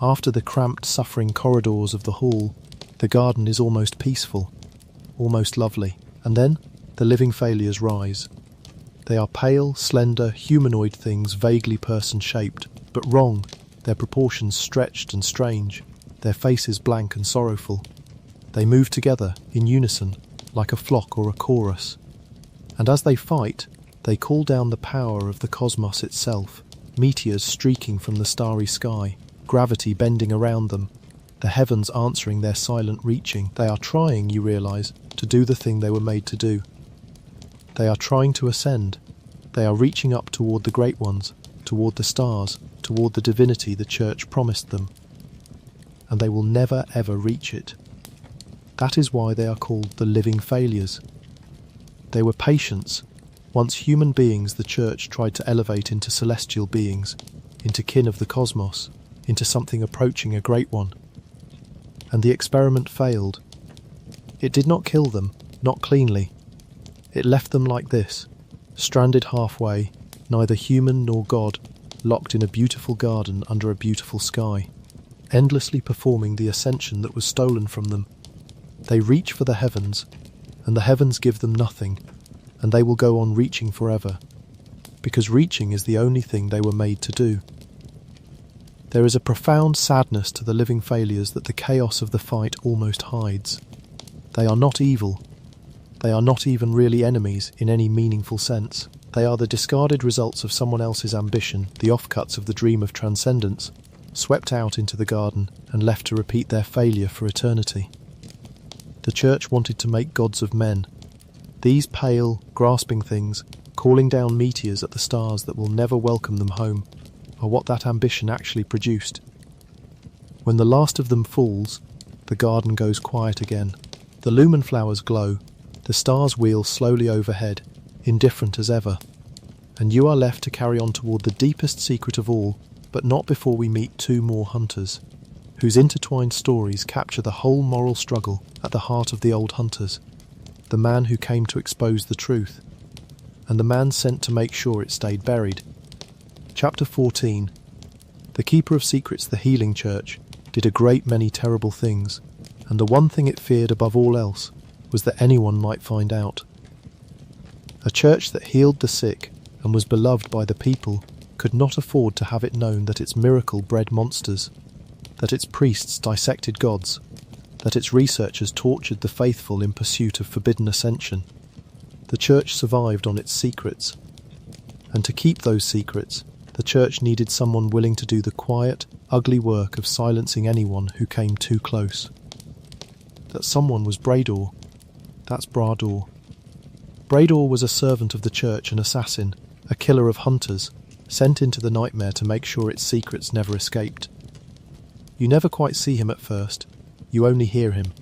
After the cramped, suffering corridors of the hall, the garden is almost peaceful, almost lovely. And then the living failures rise. They are pale, slender, humanoid things vaguely person-shaped, but wrong, their proportions stretched and strange, their faces blank and sorrowful. They move together, in unison, like a flock or a chorus. And as they fight, they call down the power of the cosmos itself, meteors streaking from the starry sky, gravity bending around them, the heavens answering their silent reaching. They are trying, you realise, to do the thing they were made to do. They are trying to ascend. They are reaching up toward the great ones, toward the stars, toward the divinity the church promised them. And they will never ever reach it. That is why they are called the living failures. They were patients, once human beings the church tried to elevate into celestial beings, into kin of the cosmos, into something approaching a great one. And the experiment failed. It did not kill them, not cleanly. It left them like this, stranded halfway, neither human nor God, locked in a beautiful garden under a beautiful sky, endlessly performing the ascension that was stolen from them. They reach for the heavens, and the heavens give them nothing, and they will go on reaching forever, because reaching is the only thing they were made to do. There is a profound sadness to the living failures that the chaos of the fight almost hides. They are not evil. They are not even really enemies in any meaningful sense. They are the discarded results of someone else's ambition, the offcuts of the dream of transcendence, swept out into the garden and left to repeat their failure for eternity. The church wanted to make gods of men. These pale, grasping things, calling down meteors at the stars that will never welcome them home, are what that ambition actually produced. When the last of them falls, the garden goes quiet again. The lumen flowers glow, the stars wheel slowly overhead, indifferent as ever, and you are left to carry on toward the deepest secret of all, but not before we meet two more hunters, whose intertwined stories capture the whole moral struggle at the heart of the old hunters, the man who came to expose the truth, and the man sent to make sure it stayed buried. Chapter 14. The Keeper of Secrets, the Healing Church, did a great many terrible things, and the one thing it feared above all else was that anyone might find out. A church that healed the sick and was beloved by the people could not afford to have it known that its miracle bred monsters, that its priests dissected gods, that its researchers tortured the faithful in pursuit of forbidden ascension. The church survived on its secrets, and to keep those secrets, the church needed someone willing to do the quiet, ugly work of silencing anyone who came too close. That someone was Brador. That's Brador. Brador was a servant of the church, an assassin, a killer of hunters, sent into the nightmare to make sure its secrets never escaped. You never quite see him at first, you only hear him.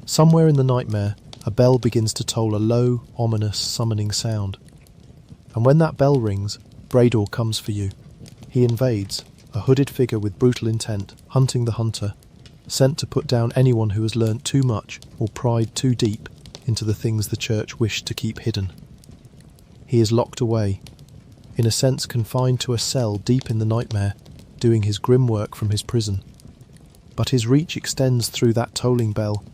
Somewhere in the nightmare, a bell begins to toll a low, ominous, summoning sound. And when that bell rings, Brador comes for you. He invades, a hooded figure with brutal intent, hunting the hunter, sent to put down anyone who has learnt too much or pried too deep into the things the church wished to keep hidden. He is locked away, in a sense confined to a cell deep in the nightmare, doing his grim work from his prison. But his reach extends through that tolling bell,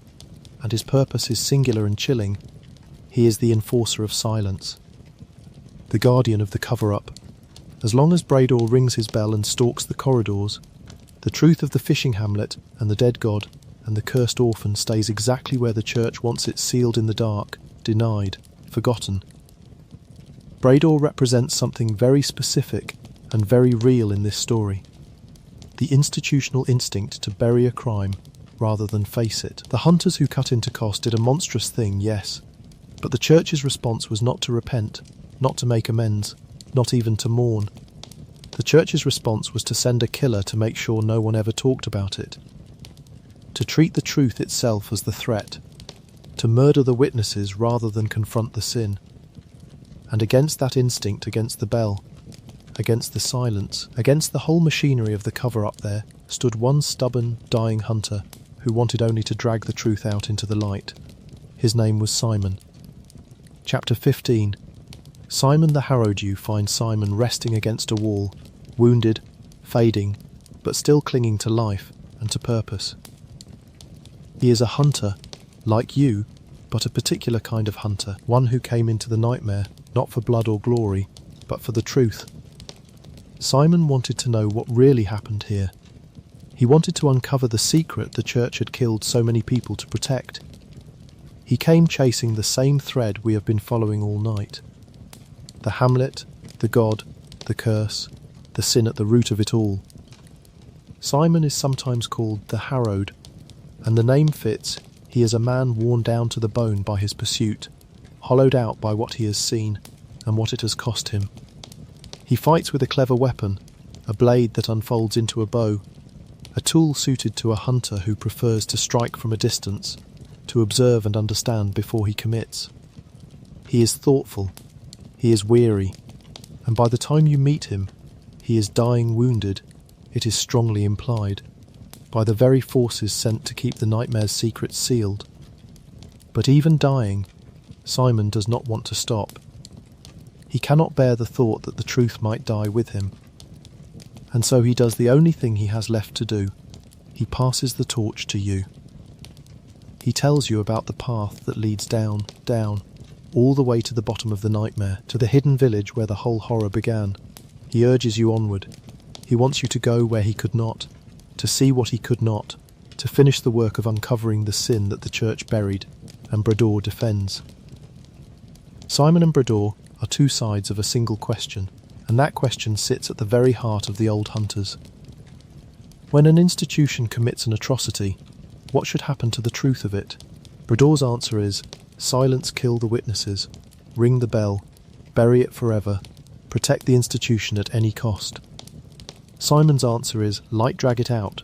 and his purpose is singular and chilling. He is the enforcer of silence, the guardian of the cover-up. As long as Brador rings his bell and stalks the corridors, the truth of the fishing hamlet and the dead god and the cursed orphan stays exactly where the church wants it, sealed in the dark, denied, forgotten. Brador represents something very specific and very real in this story. The institutional instinct to bury a crime rather than face it. The hunters who cut into Kos did a monstrous thing, yes, but the church's response was not to repent, not to make amends, not even to mourn. The church's response was to send a killer to make sure no one ever talked about it, to treat the truth itself as the threat, to murder the witnesses rather than confront the sin. And against that instinct, against the bell, against the silence, against the whole machinery of the cover-up there, stood one stubborn, dying hunter who wanted only to drag the truth out into the light. His name was Simon. Chapter 15. Simon the Harrowdew finds Simon resting against a wall, wounded, fading, but still clinging to life and to purpose. He is a hunter, like you, but a particular kind of hunter, one who came into the nightmare, not for blood or glory, but for the truth. Simon wanted to know what really happened here. He wanted to uncover the secret the church had killed so many people to protect. He came chasing the same thread we have been following all night. The hamlet, the god, the curse, the sin at the root of it all. Simon is sometimes called the Harrowed, and the name fits. He is a man worn down to the bone by his pursuit, hollowed out by what he has seen and what it has cost him. He fights with a clever weapon, a blade that unfolds into a bow, a tool suited to a hunter who prefers to strike from a distance, to observe and understand before he commits. He is thoughtful, he is weary, and by the time you meet him, he is dying wounded, it is strongly implied, by the very forces sent to keep the nightmare's secrets sealed. But even dying, Simon does not want to stop. He cannot bear the thought that the truth might die with him. And so he does the only thing he has left to do. He passes the torch to you. He tells you about the path that leads down, down, all the way to the bottom of the nightmare, to the hidden village where the whole horror began. He urges you onward. He wants you to go where he could not, to see what he could not, to finish the work of uncovering the sin that the church buried and Brador defends. Simon and Brador are two sides of a single question, and that question sits at the very heart of the old hunters. When an institution commits an atrocity, what should happen to the truth of it? Brador's answer is, silence, kill the witnesses, ring the bell, bury it forever, protect the institution at any cost. Simon's answer is, light, drag it out,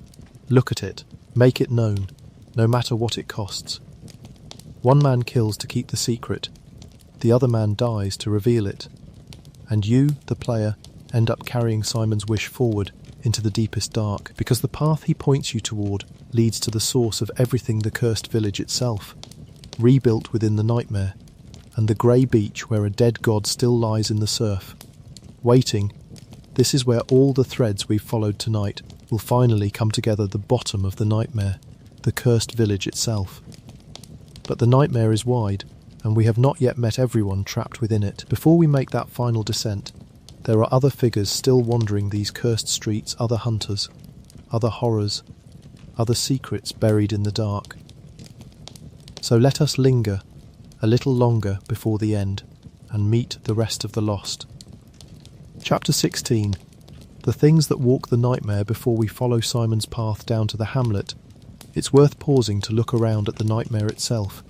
look at it, make it known, no matter what it costs. One man kills to keep the secret, the other man dies to reveal it. And you, the player, end up carrying Simon's wish forward into the deepest dark, because the path he points you toward leads to the source of everything, the cursed village itself, rebuilt within the nightmare, and the grey beach where a dead god still lies in the surf, waiting. This is where all the threads we've followed tonight will finally come together, the bottom of the nightmare, the cursed village itself. But the nightmare is wide, and we have not yet met everyone trapped within it. Before we make that final descent, there are other figures still wandering these cursed streets, other hunters, other horrors, other secrets buried in the dark. So let us linger a little longer before the end and meet the rest of the lost. Chapter 16. The things that walk the nightmare. Before we follow Simon's path down to the hamlet, it's worth pausing to look around at the nightmare itself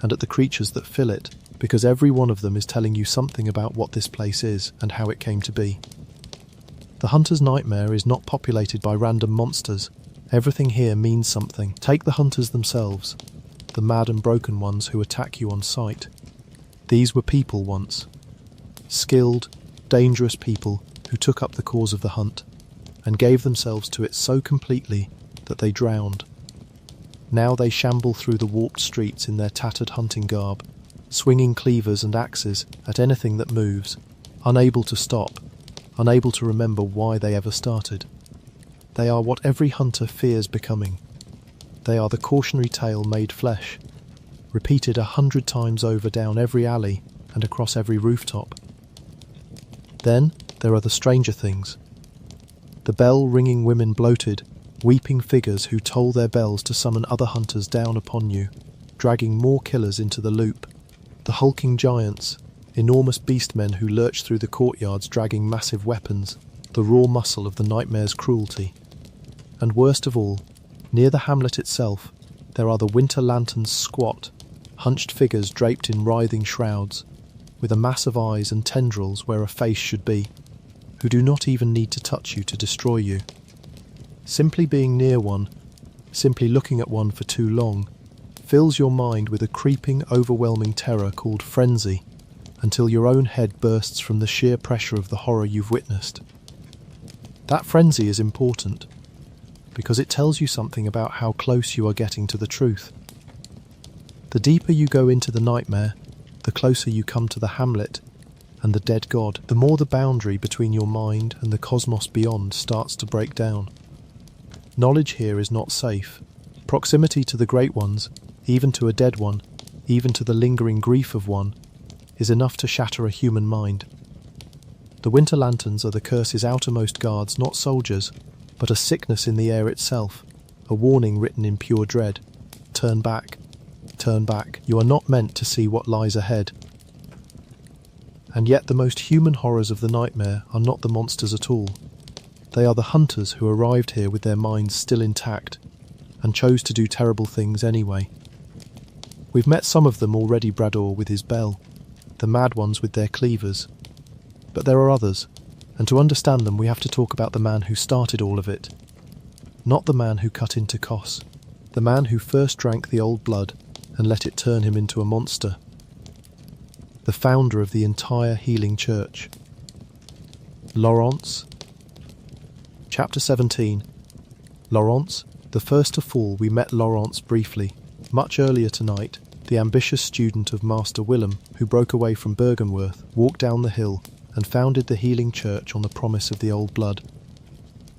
and at the creatures that fill it, because every one of them is telling you something about what this place is and how it came to be. The hunter's nightmare is not populated by random monsters. Everything here means something. Take the hunters themselves, the mad and broken ones who attack you on sight. These were people once. Skilled, dangerous people who took up the cause of the hunt and gave themselves to it so completely that they drowned. Now they shamble through the warped streets in their tattered hunting garb, swinging cleavers and axes at anything that moves, unable to stop, unable to remember why they ever started. They are what every hunter fears becoming. They are the cautionary tale made flesh, repeated 100 times over down every alley and across every rooftop. Then there are the stranger things. The bell-ringing women, bloated, weeping figures who toll their bells to summon other hunters down upon you, dragging more killers into the loop. The hulking giants, enormous beastmen who lurch through the courtyards dragging massive weapons, the raw muscle of the nightmare's cruelty. And worst of all, near the hamlet itself, there are the winter lanterns, squat, hunched figures draped in writhing shrouds, with a mass of eyes and tendrils where a face should be, who do not even need to touch you to destroy you. Simply being near one, simply looking at one for too long, fills your mind with a creeping, overwhelming terror called frenzy, until your own head bursts from the sheer pressure of the horror you've witnessed. That frenzy is important, because it tells you something about how close you are getting to the truth. The deeper you go into the nightmare, the closer you come to the hamlet and the dead god, the more the boundary between your mind and the cosmos beyond starts to break down. Knowledge here is not safe. Proximity to the great ones, even to a dead one, even to the lingering grief of one, is enough to shatter a human mind. The winter lanterns are the curse's outermost guards, not soldiers, but a sickness in the air itself, a warning written in pure dread. Turn back. Turn back. You are not meant to see what lies ahead. And yet the most human horrors of the nightmare are not the monsters at all. They are the hunters who arrived here with their minds still intact and chose to do terrible things anyway. We've met some of them already, Brador with his bell, the mad ones with their cleavers. But there are others, and to understand them we have to talk about the man who started all of it. Not the man who cut into Kos, the man who first drank the old blood and let it turn him into a monster. The founder of the entire healing church. Laurence. Chapter 17. Laurence, the first to fall. We met Laurence briefly, much earlier tonight. The ambitious student of Master Willem, who broke away from Bergenworth, walked down the hill and founded the healing church on the promise of the old blood.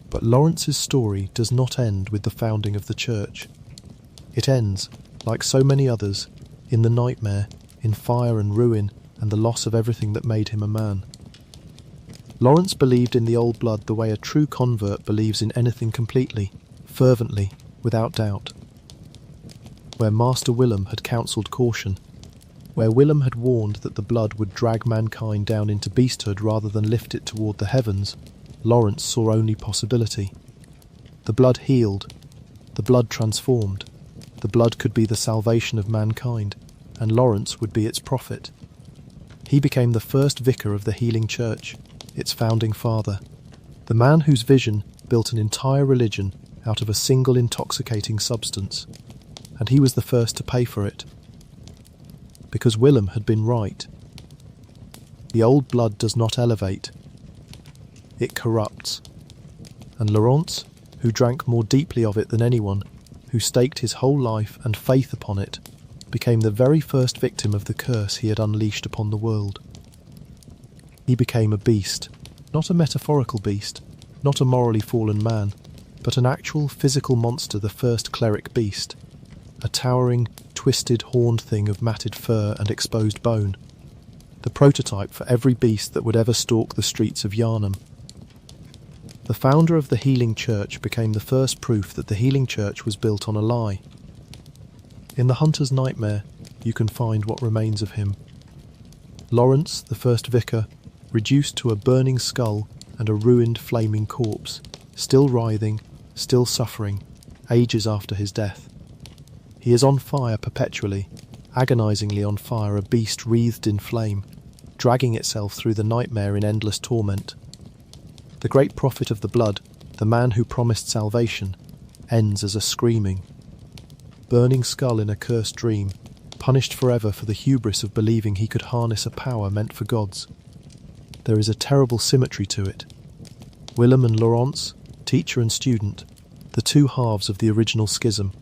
But Laurence's story does not end with the founding of the church. It ends like so many others, in the nightmare, in fire and ruin, and the loss of everything that made him a man. Lawrence believed in the old blood the way a true convert believes in anything completely, fervently, without doubt. Where Master Willem had counselled caution, where Willem had warned that the blood would drag mankind down into beasthood rather than lift it toward the heavens, Lawrence saw only possibility. The blood healed, the blood transformed, the blood could be the salvation of mankind, and Lawrence would be its prophet. He became the first vicar of the healing church, its founding father, the man whose vision built an entire religion out of a single intoxicating substance, and he was the first to pay for it. Because Willem had been right. The old blood does not elevate, it corrupts, and Lawrence, who drank more deeply of it than anyone, who staked his whole life and faith upon it, became the very first victim of the curse he had unleashed upon the world. He became a beast, not a metaphorical beast, not a morally fallen man, but an actual physical monster, the first cleric beast, a towering, twisted, horned thing of matted fur and exposed bone, the prototype for every beast that would ever stalk the streets of Yharnam. The founder of the healing church became the first proof that the healing church was built on a lie. In the hunter's nightmare, you can find what remains of him. Lawrence, the first vicar, reduced to a burning skull and a ruined, flaming corpse, still writhing, still suffering, ages after his death. He is on fire perpetually, agonizingly on fire, a beast wreathed in flame, dragging itself through the nightmare in endless torment. The great prophet of the blood, the man who promised salvation, ends as a screaming, burning skull in a cursed dream, punished forever for the hubris of believing he could harness a power meant for gods. There is a terrible symmetry to it. Willem and Lawrence, teacher and student, the two halves of the original schism.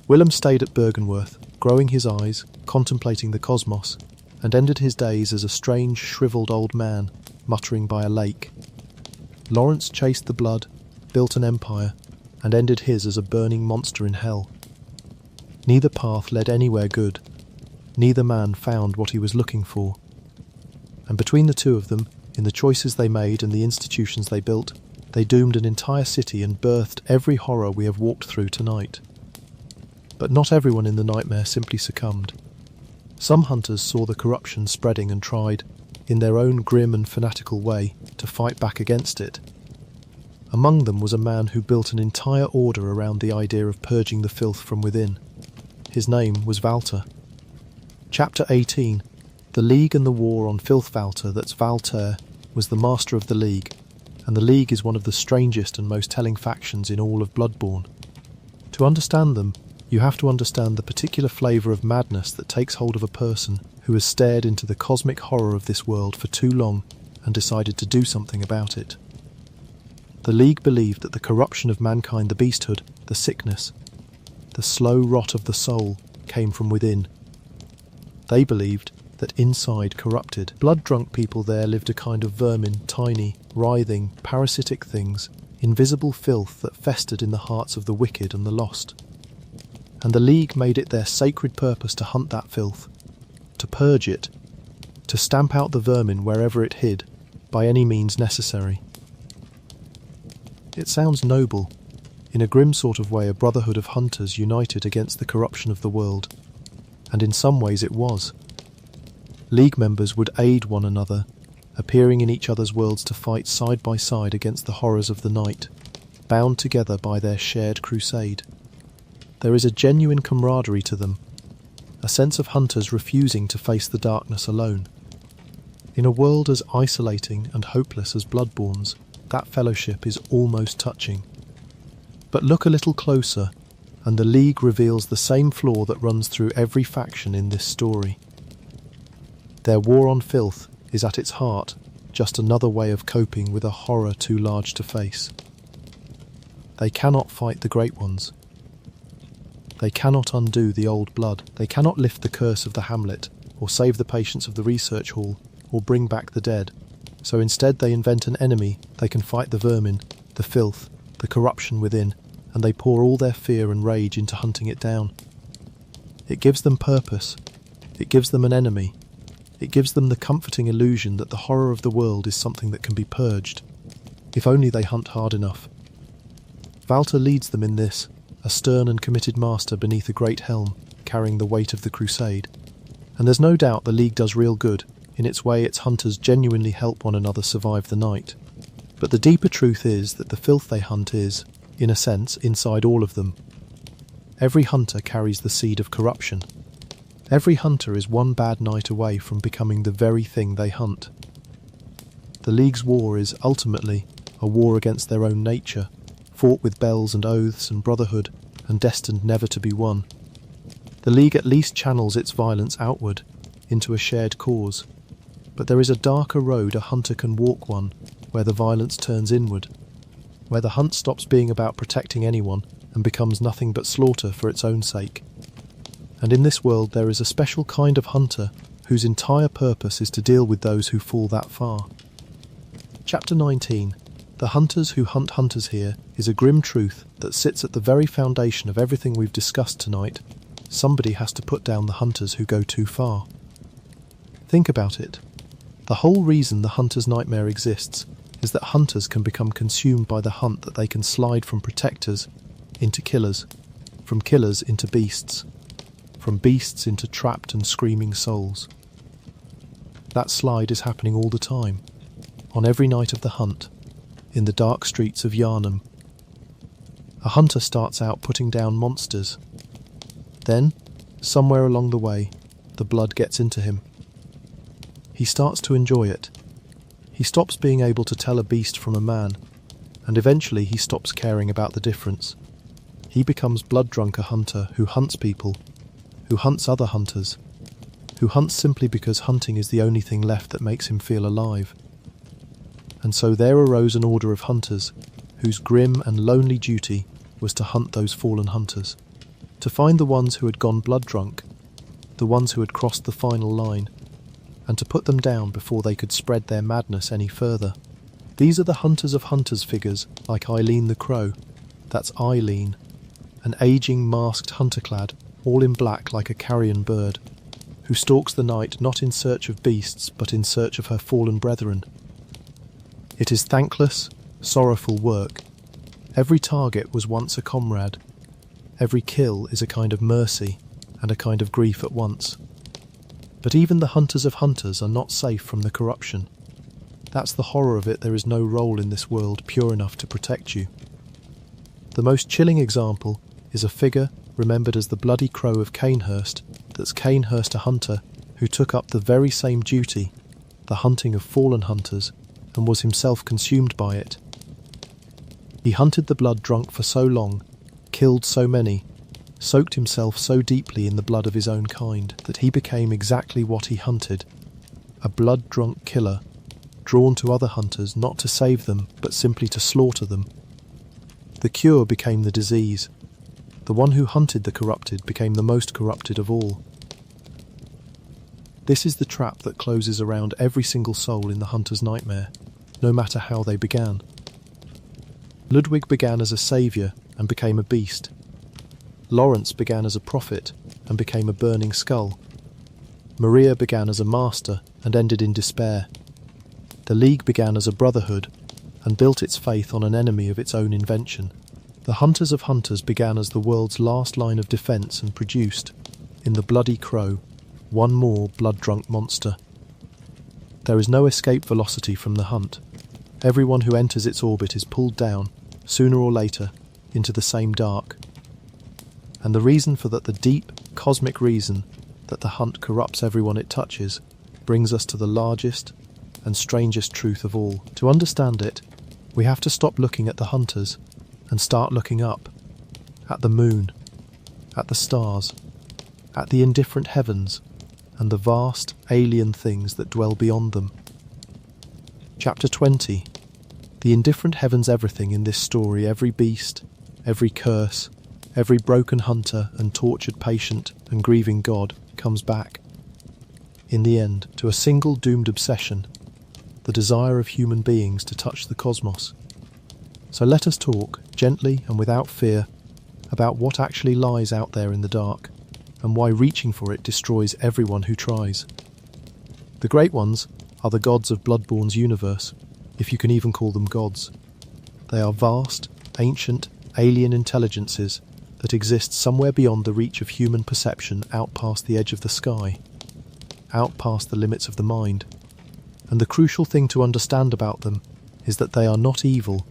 Willem stayed at Bergenworth, growing his eyes, contemplating the cosmos, and ended his days as a strange, shriveled old man, muttering by a lake. Lawrence chased the blood, built an empire, and ended his as a burning monster in hell. Neither path led anywhere good. Neither man found what he was looking for. And between the two of them, in the choices they made and the institutions they built, they doomed an entire city and birthed every horror we have walked through tonight. But not everyone in the nightmare simply succumbed. Some hunters saw the corruption spreading and tried, in their own grim and fanatical way, to fight back against it. Among them was a man who built an entire order around the idea of purging the filth from within. His name was Walter. Chapter 18, The League and the War on Filth. Walter, that's Walter, was the master of the League, and the League is one of the strangest and most telling factions in all of Bloodborne. To understand them, you have to understand the particular flavour of madness that takes hold of a person who has stared into the cosmic horror of this world for too long and decided to do something about it. The League believed that the corruption of mankind, the beasthood, the sickness, the slow rot of the soul, came from within. They believed that inside corrupted, blood-drunk people there lived a kind of vermin, tiny, writhing, parasitic things, invisible filth that festered in the hearts of the wicked and the lost. And the League made it their sacred purpose to hunt that filth, to purge it, to stamp out the vermin wherever it hid, by any means necessary. It sounds noble. In a grim sort of way, a brotherhood of hunters united against the corruption of the world. And in some ways it was. League members would aid one another, appearing in each other's worlds to fight side by side against the horrors of the night, bound together by their shared crusade. There is a genuine camaraderie to them, a sense of hunters refusing to face the darkness alone. In a world as isolating and hopeless as Bloodborne's, that fellowship is almost touching. But look a little closer, and the League reveals the same flaw that runs through every faction in this story. Their war on filth is at its heart just another way of coping with a horror too large to face. They cannot fight the Great Ones. They cannot undo the old blood. They cannot lift the curse of the hamlet, or save the patients of the research hall, or bring back the dead. So instead they invent an enemy. They can fight the vermin, the filth, the corruption within, and they pour all their fear and rage into hunting it down. It gives them purpose. It gives them an enemy. It gives them the comforting illusion that the horror of the world is something that can be purged, if only they hunt hard enough. Valter leads them in this, a stern and committed master beneath a great helm, carrying the weight of the crusade. And there's no doubt the League does real good. In its way, its hunters genuinely help one another survive the night. But the deeper truth is that the filth they hunt is, in a sense, inside all of them. Every hunter carries the seed of corruption. Every hunter is one bad night away from becoming the very thing they hunt. The League's war is, ultimately, a war against their own nature, fought with bells and oaths and brotherhood, and destined never to be won. The League at least channels its violence outward, into a shared cause. But there is a darker road a hunter can walk one, where the violence turns inward, where the hunt stops being about protecting anyone and becomes nothing but slaughter for its own sake. And in this world there is a special kind of hunter whose entire purpose is to deal with those who fall that far. Chapter 19. The Hunters Who Hunt Hunters here is a grim truth that sits at the very foundation of everything we've discussed tonight. Somebody has to put down the hunters who go too far. Think about it. The whole reason the hunter's nightmare exists is that hunters can become consumed by the hunt, that they can slide from protectors into killers, from killers into beasts, from beasts into trapped and screaming souls. That slide is happening all the time, on every night of the hunt, in the dark streets of Yharnam. A hunter starts out putting down monsters. Then, somewhere along the way, the blood gets into him. He starts to enjoy it. He stops being able to tell a beast from a man, and eventually he stops caring about the difference. He becomes blood-drunk, a hunter who hunts people, who hunts other hunters, who hunts simply because hunting is the only thing left that makes him feel alive. And so there arose an order of hunters, whose grim and lonely duty was to hunt those fallen hunters, to find the ones who had gone blood-drunk, the ones who had crossed the final line, and to put them down before they could spread their madness any further. These are the hunters of hunters figures, like Eileen the Crow. That's Eileen, an ageing, masked hunter-clad, all in black like a carrion bird, who stalks the night not in search of beasts, but in search of her fallen brethren. It is thankless, sorrowful work. Every target was once a comrade. Every kill is a kind of mercy, and a kind of grief at once. But even the hunters of hunters are not safe from the corruption. That's the horror of it. There is no role in this world pure enough to protect you. The most chilling example is a figure remembered as the Bloody Crow of Canehurst. That's Canehurst, a hunter who took up the very same duty, the hunting of fallen hunters, and was himself consumed by it. He hunted the blood-drunk for so long, killed so many, soaked himself so deeply in the blood of his own kind that he became exactly what he hunted, a blood-drunk killer, drawn to other hunters not to save them but simply to slaughter them. The cure became the disease. The one who hunted the corrupted became the most corrupted of all. This is the trap that closes around every single soul in the hunter's nightmare, no matter how they began. Ludwig began as a saviour and became a beast. Lawrence began as a prophet and became a burning skull. Maria began as a master and ended in despair. The League began as a brotherhood and built its faith on an enemy of its own invention. The Hunters of Hunters began as the world's last line of defence and produced, in the Bloody Crow, one more blood-drunk monster. There is no escape velocity from the hunt. Everyone who enters its orbit is pulled down, sooner or later, into the same dark. And the reason for that, the deep, cosmic reason that the hunt corrupts everyone it touches, brings us to the largest and strangest truth of all. To understand it, we have to stop looking at the hunters and start looking up, at the moon, at the stars, at the indifferent heavens, and the vast, alien things that dwell beyond them. Chapter 20. The indifferent heavens. Everything in this story, every beast, every curse, every broken hunter and tortured patient and grieving god, comes back, in the end, to a single doomed obsession, the desire of human beings to touch the cosmos. So let us talk, gently and without fear, about what actually lies out there in the dark. and why reaching for it destroys everyone who tries. The Great Ones are the gods of Bloodborne's universe, if you can even call them gods. They are vast, ancient, alien intelligences that exist somewhere beyond the reach of human perception, out past the edge of the sky, out past the limits of the mind. And the crucial thing to understand about them is that they are not evil,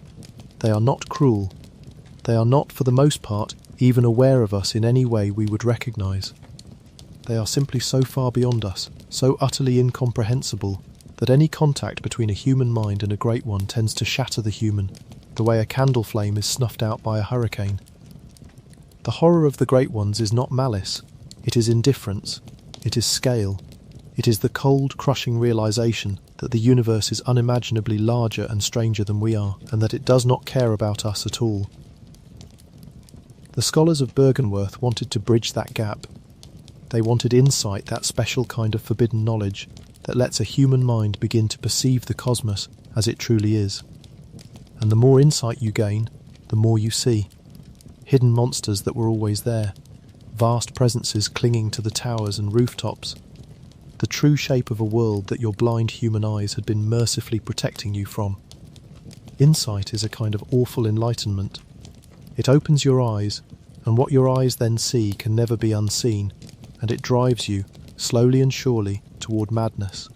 they are not cruel, they are not, for the most part, even aware of us in any way we would recognise. They are simply so far beyond us, so utterly incomprehensible, that any contact between a human mind and a Great One tends to shatter the human, the way a candle flame is snuffed out by a hurricane. The horror of the Great Ones is not malice, it is indifference, it is scale, it is the cold, crushing realisation that the universe is unimaginably larger and stranger than we are, and that it does not care about us at all. The scholars of Byrgenwerth wanted to bridge that gap. They wanted insight, that special kind of forbidden knowledge that lets a human mind begin to perceive the cosmos as it truly is. And the more insight you gain, the more you see. Hidden monsters that were always there, vast presences clinging to the towers and rooftops, the true shape of a world that your blind human eyes had been mercifully protecting you from. Insight is a kind of awful enlightenment. It opens your eyes, and what your eyes then see can never be unseen, and it drives you, slowly and surely, toward madness.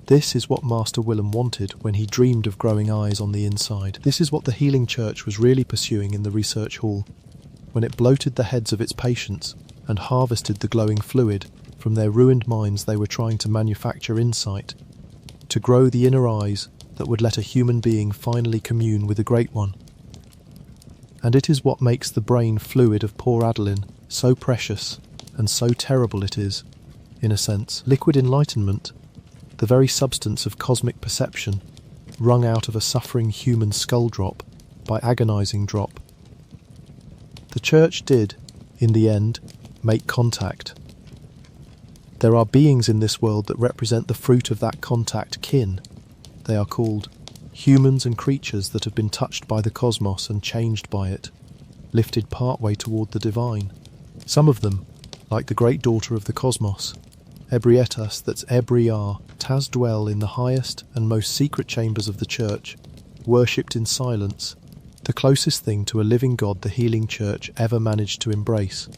This is what Master Willem wanted when he dreamed of growing eyes on the inside. This is what the Healing Church was really pursuing in the research hall, when it bloated the heads of its patients and harvested the glowing fluid from their ruined minds. They were trying to manufacture insight, to grow the inner eyes that would let a human being finally commune with the Great One. And it is what makes the brain fluid of poor Adeline so precious, and so terrible it is, in a sense. Liquid enlightenment, the very substance of cosmic perception, wrung out of a suffering human skull drop by agonizing drop. The Church did, in the end, make contact. There are beings in this world that represent the fruit of that contact, kin. They are called humans and creatures that have been touched by the cosmos and changed by it, lifted partway toward the divine. Some of them, like the great daughter of the cosmos, Ebrietas, that's Ebriar, Taz, dwell in the highest and most secret chambers of the Church, worshipped in silence, the closest thing to a living God the Healing Church ever managed to embrace.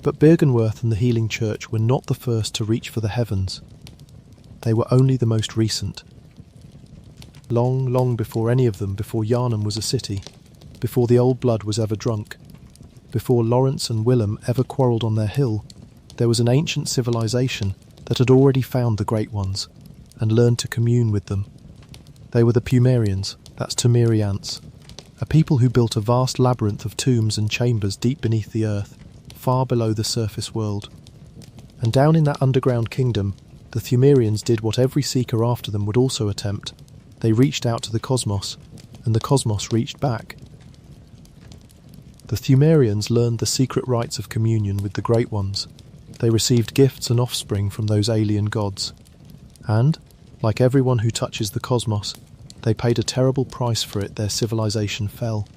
But Byrgenwerth and the Healing Church were not the first to reach for the heavens. They were only the most recent. Long, long before any of them, before Yharnam was a city, before the old blood was ever drunk, before Lawrence and Willem ever quarrelled on their hill, there was an ancient civilization that had already found the Great Ones and learned to commune with them. They were the Pumerians, that's Temerians, a people who built a vast labyrinth of tombs and chambers deep beneath the earth, far below the surface world. And down in that underground kingdom, the Thumerians did what every seeker after them would also attempt. They reached out to the cosmos, and the cosmos reached back. The Thumerians learned the secret rites of communion with the Great Ones. They received gifts and offspring from those alien gods. And, like everyone who touches the cosmos, they paid a terrible price for it. Their civilization fell.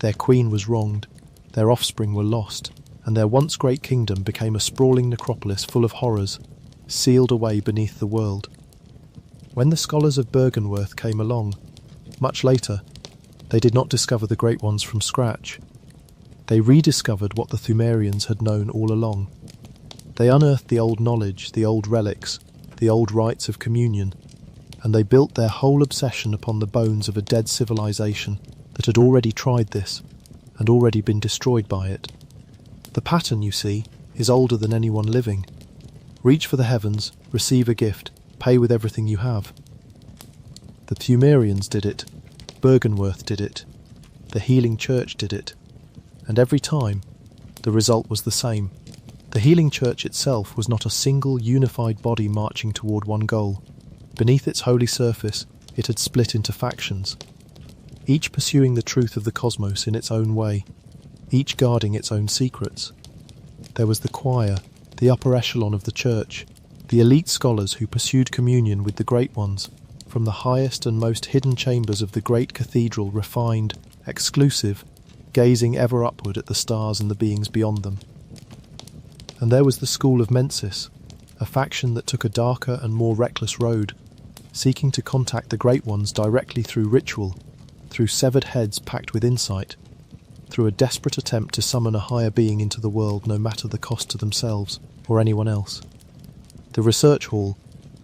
Their queen was wronged, their offspring were lost, and their once great kingdom became a sprawling necropolis full of horrors, sealed away beneath the world. When the scholars of Byrgenwerth came along, much later, they did not discover the Great Ones from scratch. They rediscovered what the Thumerians had known all along. They unearthed the old knowledge, the old relics, the old rites of communion, and they built their whole obsession upon the bones of a dead civilization that had already tried this, and already been destroyed by it. The pattern, you see, is older than anyone living. Reach for the heavens, receive a gift, pay with everything you have. The Thumerians did it, Byrgenwerth did it, the Healing Church did it, and every time, the result was the same. The Healing Church itself was not a single unified body marching toward one goal. Beneath its holy surface, it had split into factions, each pursuing the truth of the cosmos in its own way, each guarding its own secrets. There was the choir, the upper echelon of the church, the elite scholars who pursued communion with the Great Ones, from the highest and most hidden chambers of the great cathedral, refined, exclusive, gazing ever upward at the stars and the beings beyond them. And there was the School of Mensis, a faction that took a darker and more reckless road, seeking to contact the Great Ones directly through ritual, through severed heads packed with insight, through a desperate attempt to summon a higher being into the world no matter the cost to themselves or anyone else. The research hall,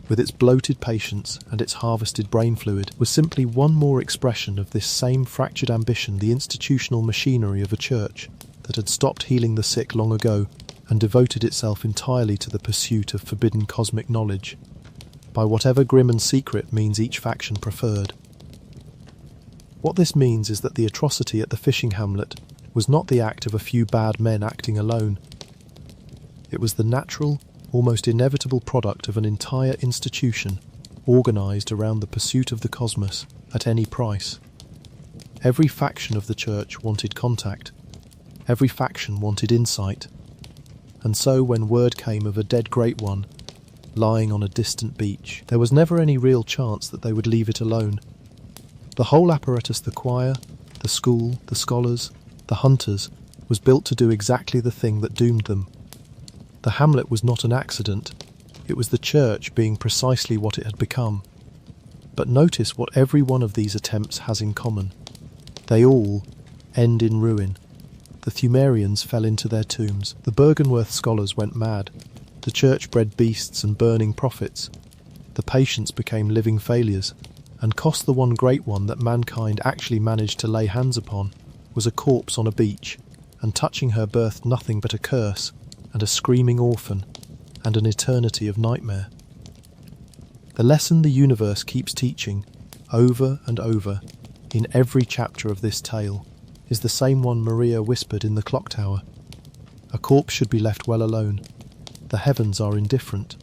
with its bloated patients and its harvested brain fluid, was simply one more expression of this same fractured ambition, the institutional machinery of a church that had stopped healing the sick long ago and devoted itself entirely to the pursuit of forbidden cosmic knowledge, by whatever grim and secret means each faction preferred. What this means is that the atrocity at the fishing hamlet was not the act of a few bad men acting alone. It was the natural, almost inevitable product of an entire institution organised around the pursuit of the cosmos at any price. Every faction of the church wanted contact. Every faction wanted insight. And so when word came of a dead Great One lying on a distant beach, there was never any real chance that they would leave it alone. The whole apparatus, the choir, the school, the scholars, the hunters, was built to do exactly the thing that doomed them. The hamlet was not an accident, it was the church being precisely what it had become. But notice what every one of these attempts has in common. They all end in ruin. The Thumerians fell into their tombs, the Bergenworth scholars went mad, the church bred beasts and burning prophets, the patients became living failures, and cost the one Great One that mankind actually managed to lay hands upon was a corpse on a beach, and touching her birthed nothing but a curse, and a screaming orphan, and an eternity of nightmare. The lesson the universe keeps teaching, over and over, in every chapter of this tale, is the same one Maria whispered in the clock tower. A corpse should be left well alone. The heavens are indifferent.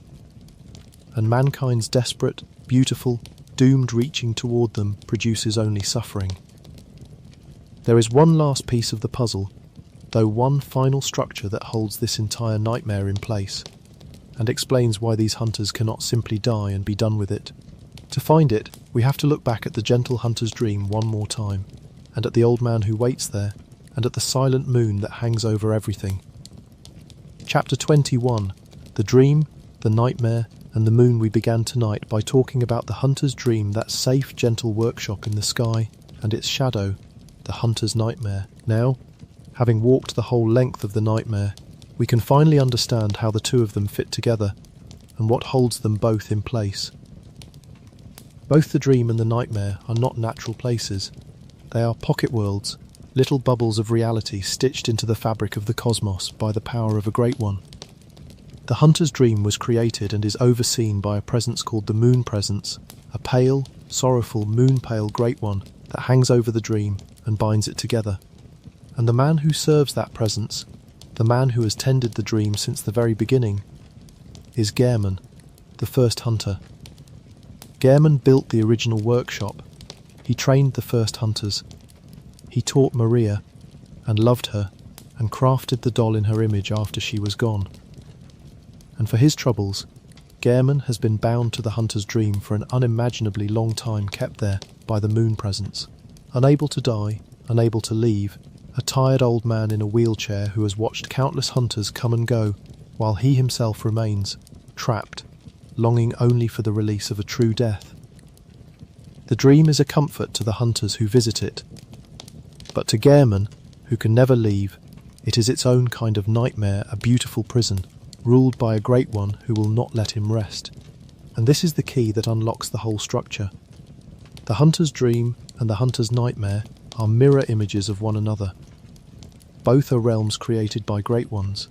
And mankind's desperate, beautiful, doomed reaching toward them produces only suffering. There is one last piece of the puzzle, though one final structure that holds this entire nightmare in place, and explains why these hunters cannot simply die and be done with it. To find it, we have to look back at the gentle hunter's dream one more time, and at the old man who waits there, and at the silent moon that hangs over everything. Chapter 21, The Dream, the Nightmare, and the Moon. We began tonight by talking about the hunter's dream, that safe, gentle workshop in the sky, and its shadow, the hunter's nightmare. Now, having walked the whole length of the nightmare, we can finally understand how the two of them fit together, and what holds them both in place. Both the dream and the nightmare are not natural places. They are pocket worlds, little bubbles of reality stitched into the fabric of the cosmos by the power of a Great One. The hunter's dream was created and is overseen by a presence called the Moon Presence, a pale, sorrowful, moon-pale Great One that hangs over the dream and binds it together. And the man who serves that presence, the man who has tended the dream since the very beginning, is Yharnam, the first hunter. Yharnam built the original workshop. He trained the first hunters. He taught Maria, and loved her, and crafted the doll in her image after she was gone. And for his troubles, Yharnam has been bound to the hunter's dream for an unimaginably long time, kept there by the Moon Presence. Unable to die, unable to leave, a tired old man in a wheelchair who has watched countless hunters come and go, while he himself remains, trapped, longing only for the release of a true death. The dream is a comfort to the hunters who visit it, but to Yharnam, who can never leave, it is its own kind of nightmare, a beautiful prison, ruled by a Great One who will not let him rest. And this is the key that unlocks the whole structure. The hunter's dream and the hunter's nightmare are mirror images of one another. Both are realms created by Great Ones.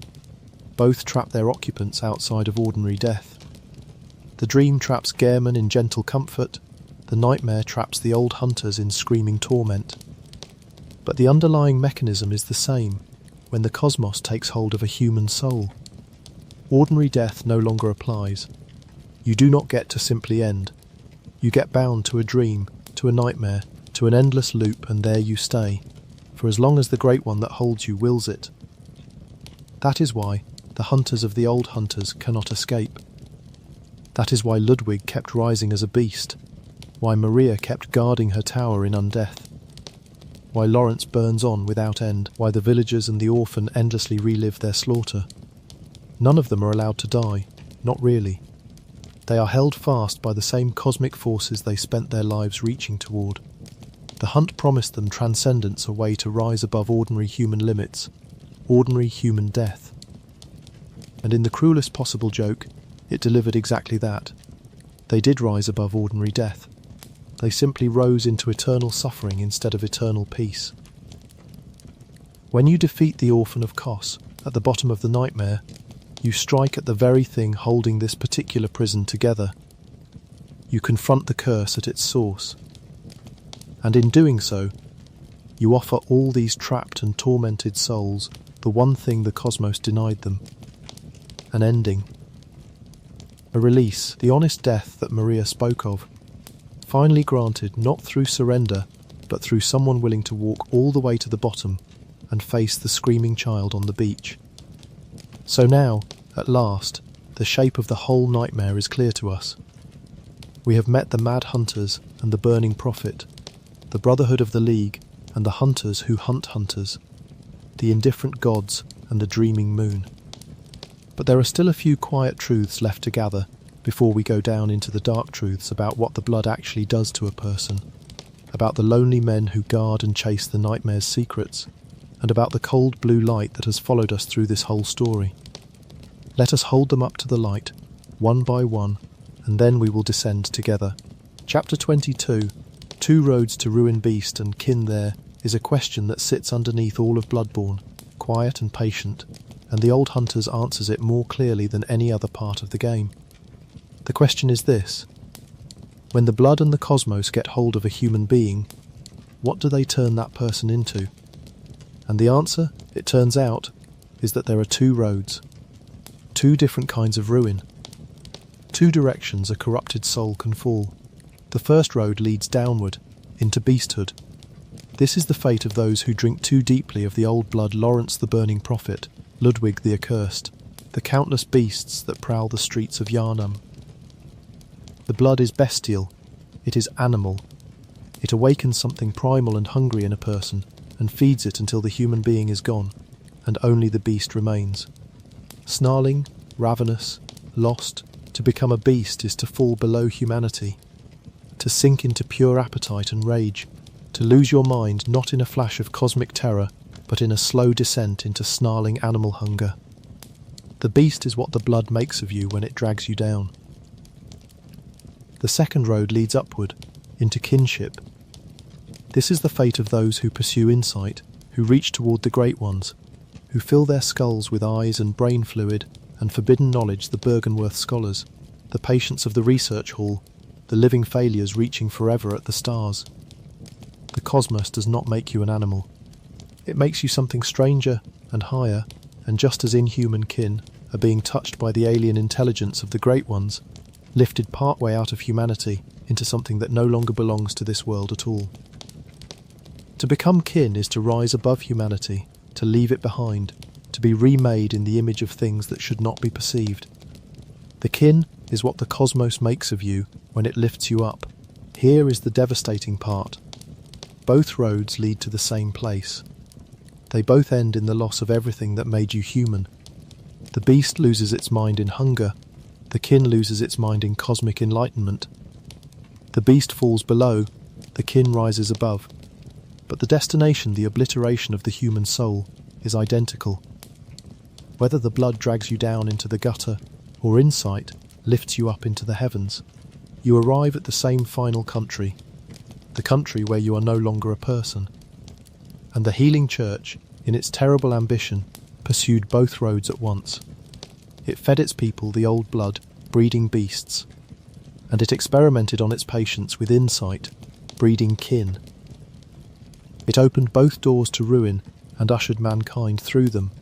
Both trap their occupants outside of ordinary death. The dream traps Yharnam in gentle comfort, the nightmare traps the old hunters in screaming torment. But the underlying mechanism is the same when the cosmos takes hold of a human soul. Ordinary death no longer applies. You do not get to simply end. You get bound to a dream, to a nightmare, to an endless loop, and there you stay, for as long as the Great One that holds you wills it. That is why the hunters of the old hunters cannot escape. That is why Ludwig kept rising as a beast, why Maria kept guarding her tower in undeath, why Lawrence burns on without end, why the villagers and the orphan endlessly relive their slaughter. None of them are allowed to die, not really. They are held fast by the same cosmic forces they spent their lives reaching toward. The hunt promised them transcendence, a way to rise above ordinary human limits, ordinary human death. And in the cruelest possible joke, it delivered exactly that. They did rise above ordinary death. They simply rose into eternal suffering instead of eternal peace. When you defeat the Orphan of Kos at the bottom of the nightmare, you strike at the very thing holding this particular prison together. You confront the curse at its source. And in doing so, you offer all these trapped and tormented souls the one thing the cosmos denied them: an ending. A release, the honest death that Maria spoke of, finally granted not through surrender, but through someone willing to walk all the way to the bottom and face the screaming child on the beach. So now, at last, the shape of the whole nightmare is clear to us. We have met the mad hunters and the burning prophet, the brotherhood of the League and the hunters who hunt hunters, the indifferent gods and the dreaming moon. But there are still a few quiet truths left to gather before we go down into the dark truths about what the blood actually does to a person, about the lonely men who guard and chase the nightmare's secrets, and about the cold blue light that has followed us through this whole story. Let us hold them up to the light, one by one, and then we will descend together. Chapter 22, Two Roads to Ruin Beast and Kin There, is a question that sits underneath all of Bloodborne, quiet and patient, and the old hunters answers it more clearly than any other part of the game. The question is this: when the blood and the cosmos get hold of a human being, what do they turn that person into? And the answer, it turns out, is that there are two roads. Two different kinds of ruin. Two directions a corrupted soul can fall. The first road leads downward, into beasthood. This is the fate of those who drink too deeply of the old blood Lawrence the Burning Prophet, Ludwig the Accursed, the countless beasts that prowl the streets of Yharnam. The blood is bestial, it is animal. It awakens something primal and hungry in a person, and feeds it until the human being is gone, and only the beast remains. Snarling, ravenous, lost, to become a beast is to fall below humanity, to sink into pure appetite and rage, to lose your mind not in a flash of cosmic terror, but in a slow descent into snarling animal hunger. The beast is what the blood makes of you when it drags you down. The second road leads upward, into kinship. This is the fate of those who pursue insight, who reach toward the great ones, who fill their skulls with eyes and brain fluid and forbidden knowledge, the Bergenworth scholars, the patients of the research hall, the living failures reaching forever at the stars. The cosmos does not make you an animal. It makes you something stranger and higher, and just as inhuman kin are being touched by the alien intelligence of the great ones, lifted partway out of humanity into something that no longer belongs to this world at all. To become kin is to rise above humanity, to leave it behind, to be remade in the image of things that should not be perceived. The kin is what the cosmos makes of you when it lifts you up. Here is the devastating part. Both roads lead to the same place. They both end in the loss of everything that made you human. The beast loses its mind in hunger. The kin loses its mind in cosmic enlightenment. The beast falls below. The kin rises above. But the destination, the obliteration of the human soul, is identical. Whether the blood drags you down into the gutter, or insight lifts you up into the heavens, you arrive at the same final country, the country where you are no longer a person. And the healing church, in its terrible ambition, pursued both roads at once. It fed its people the old blood, breeding beasts, and it experimented on its patients with insight, breeding kin. It opened both doors to ruin and ushered mankind through them,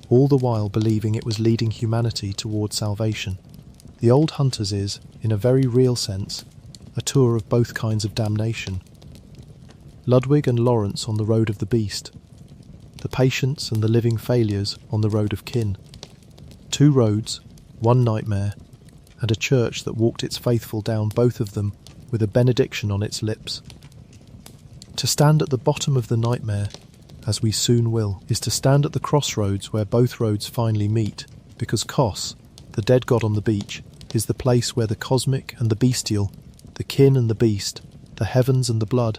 all the while believing it was leading humanity toward salvation. The Old Hunters is, in a very real sense, a tour of both kinds of damnation. Ludwig and Lawrence on the road of the beast, the patients and the living failures on the road of kin. Two roads, one nightmare, and a church that walked its faithful down both of them with a benediction on its lips. To stand at the bottom of the nightmare, as we soon will, is to stand at the crossroads where both roads finally meet, because Kos, the dead god on the beach, is the place where the cosmic and the bestial, the kin and the beast, the heavens and the blood,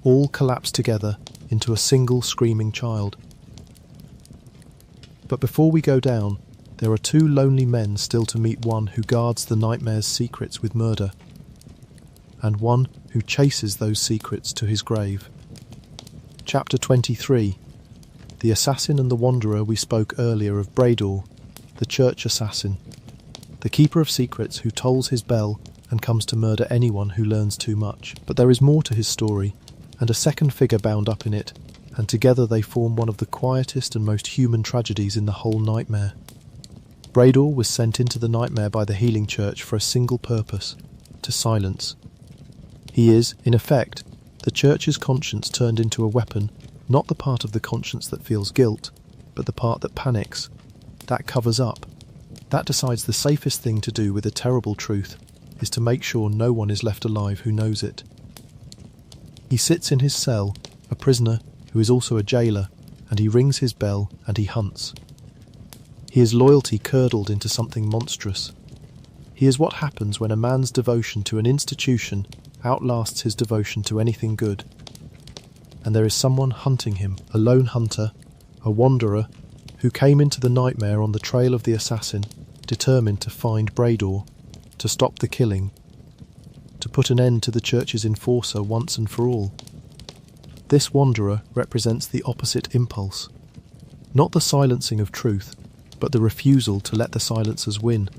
all collapse together into a single screaming child. But before we go down, there are two lonely men still to meet, one who guards the nightmare's secrets with murder, and one who chases those secrets to his grave. Chapter 23. The assassin and the wanderer. We spoke earlier of Brador, the church assassin, the keeper of secrets who tolls his bell and comes to murder anyone who learns too much. But there is more to his story, and a second figure bound up in it, and together they form one of the quietest and most human tragedies in the whole nightmare. Brador was sent into the nightmare by the healing church for a single purpose: to silence. He is, in effect, the church's conscience turned into a weapon, not the part of the conscience that feels guilt, but the part that panics, that covers up, that decides the safest thing to do with a terrible truth is to make sure no one is left alive who knows it. He sits in his cell, a prisoner who is also a jailer, and he rings his bell and he hunts. He is loyalty curdled into something monstrous. He is what happens when a man's devotion to an institution outlasts his devotion to anything good. And there is someone hunting him, a lone hunter, a wanderer, who came into the nightmare on the trail of the assassin, determined to find Brador, to stop the killing, to put an end to the church's enforcer once and for all. This wanderer represents the opposite impulse, not the silencing of truth, but the refusal to let the silencers win.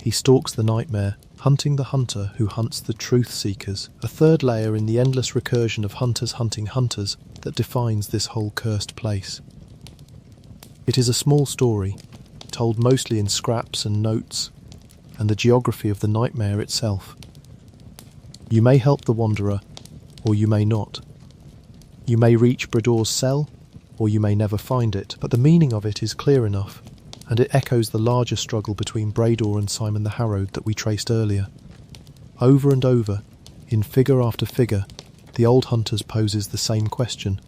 He stalks the nightmare, hunting the hunter who hunts the truth-seekers, a third layer in the endless recursion of hunters hunting hunters that defines this whole cursed place. It is a small story, told mostly in scraps and notes, and the geography of the nightmare itself. You may help the wanderer, or you may not. You may reach Brador's cell, or you may never find it, but the meaning of it is clear enough, and it echoes the larger struggle between Brador and Simon the Harrowed that we traced earlier. Over and over, in figure after figure, the old hunters poses the same question.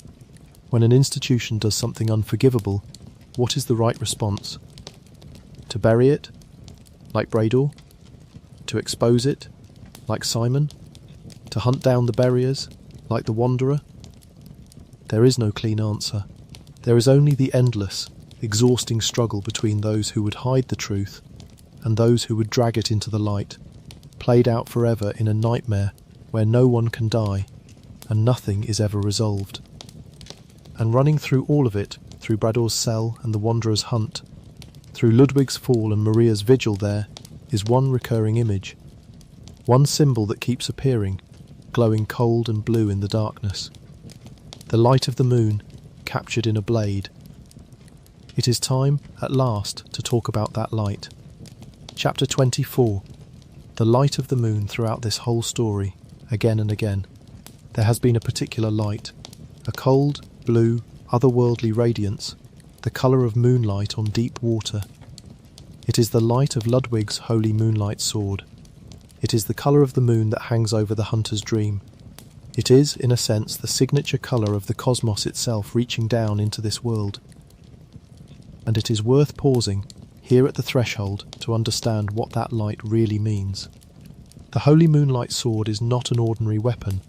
When an institution does something unforgivable, what is the right response? To bury it, like Brador? To expose it, like Simon? To hunt down the buriers, like the wanderer? There is no clean answer. There is only the endless, exhausting struggle between those who would hide the truth and those who would drag it into the light, played out forever in a nightmare where no one can die and nothing is ever resolved. And running through all of it, through Brador's cell and the wanderer's hunt, through Ludwig's fall and Maria's vigil, there is one recurring image, one symbol that keeps appearing, glowing cold and blue in the darkness. The light of the moon, captured in a blade. It is time, at last, to talk about that light. Chapter 24. The light of the moon throughout this whole story, again and again. There has been a particular light, a cold, blue, otherworldly radiance, the colour of moonlight on deep water. It is the light of Ludwig's holy moonlight sword. It is the colour of the moon that hangs over the hunter's dream. It is, in a sense, the signature colour of the cosmos itself reaching down into this world. And it is worth pausing, here at the threshold, to understand what that light really means. The holy moonlight sword is not an ordinary weapon.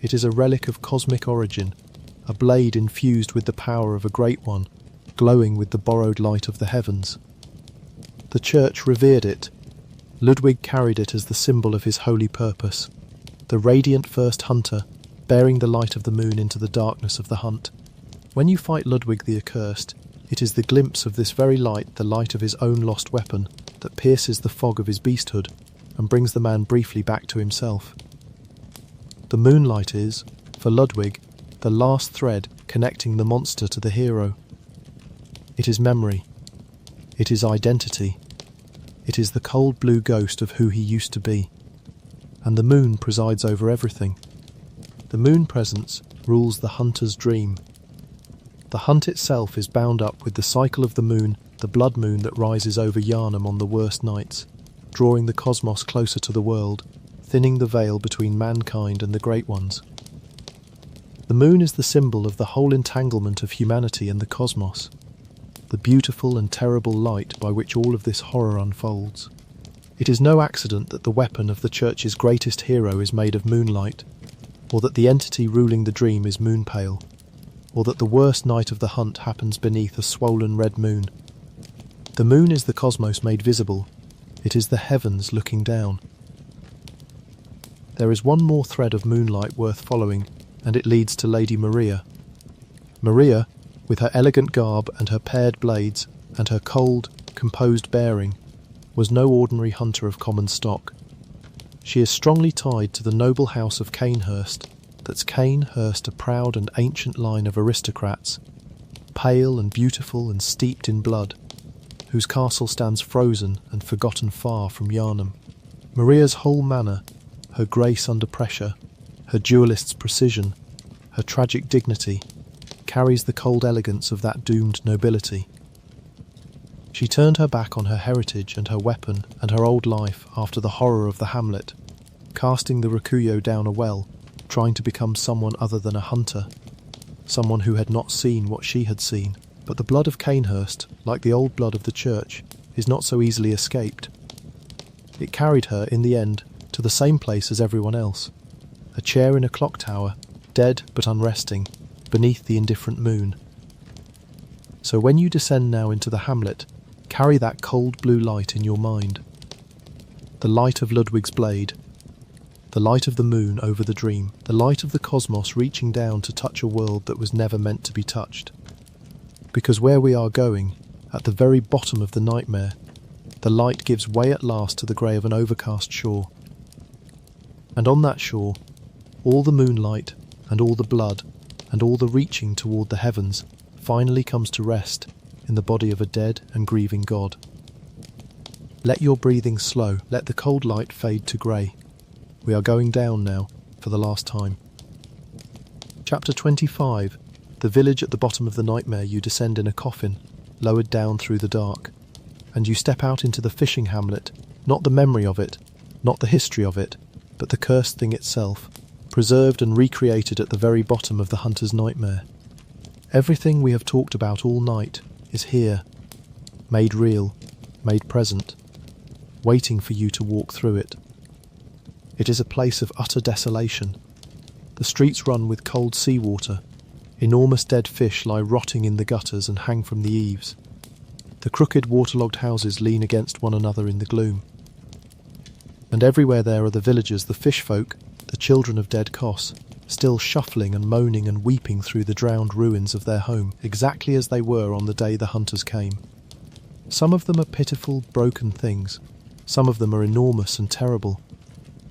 It is a relic of cosmic origin, a blade infused with the power of a great one, glowing with the borrowed light of the heavens. The church revered it. Ludwig carried it as the symbol of his holy purpose, the radiant first hunter, bearing the light of the moon into the darkness of the hunt. When you fight Ludwig the Accursed, it is the glimpse of this very light, the light of his own lost weapon, that pierces the fog of his beasthood and brings the man briefly back to himself. The moonlight is, for Ludwig, the last thread connecting the monster to the hero. It is memory. It is identity. It is the cold blue ghost of who he used to be. And the moon presides over everything. The moon presence rules the hunter's dream. The hunt itself is bound up with the cycle of the moon, the blood moon that rises over Yharnam on the worst nights, drawing the cosmos closer to the world, thinning the veil between mankind and the great ones. The moon is the symbol of the whole entanglement of humanity and the cosmos. the beautiful and terrible light by which all of this horror unfolds. It is no accident that the weapon of the church's greatest hero is made of moonlight, or that the entity ruling the dream is moonpale, or that the worst night of the hunt happens beneath a swollen red moon. The moon is the cosmos made visible. It is the heavens looking down. There is one more thread of moonlight worth following, and it leads to Lady Maria. Maria, with her elegant garb and her paired blades and her cold, composed bearing, was no ordinary hunter of common stock. She is strongly tied to the noble house of Cainhurst. That's Cainhurst, a proud and ancient line of aristocrats, pale and beautiful and steeped in blood, whose castle stands frozen and forgotten far from Yharnam. Maria's whole manner, her grace under pressure, her duelist's precision, her tragic dignity, carries the cold elegance of that doomed nobility. She turned her back on her heritage and her weapon and her old life after the horror of the hamlet, casting the Rakuyo down a well, trying to become someone other than a hunter, someone who had not seen what she had seen. But the blood of Cainhurst, like the old blood of the church, is not so easily escaped. It carried her, in the end, to the same place as everyone else, a chair in a clock tower, dead but unresting, beneath the indifferent moon. So when you descend now into the hamlet, carry that cold blue light in your mind. The light of Ludwig's blade, the light of the moon over the dream, the light of the cosmos reaching down to touch a world that was never meant to be touched. Because where we are going, at the very bottom of the nightmare, the light gives way at last to the grey of an overcast shore. And on that shore, all the moonlight and all the blood and all the reaching toward the heavens finally comes to rest in the body of a dead and grieving god. Let your breathing slow, let the cold light fade to grey. We are going down now, for the last time. Chapter 25. The village at the bottom of the nightmare. You descend in a coffin, lowered down through the dark, and you step out into the fishing hamlet, not the memory of it, not the history of it, but the cursed thing itself, preserved and recreated at the very bottom of the hunter's nightmare. Everything we have talked about all night is here, made real, made present, waiting for you to walk through it. It is a place of utter desolation. The streets run with cold seawater. Enormous dead fish lie rotting in the gutters and hang from the eaves. The crooked waterlogged houses lean against one another in the gloom. And everywhere there are the villagers, the fish folk, the children of dead Kos, still shuffling and moaning and weeping through the drowned ruins of their home, exactly as they were on the day the hunters came. Some of them are pitiful, broken things. Some of them are enormous and terrible.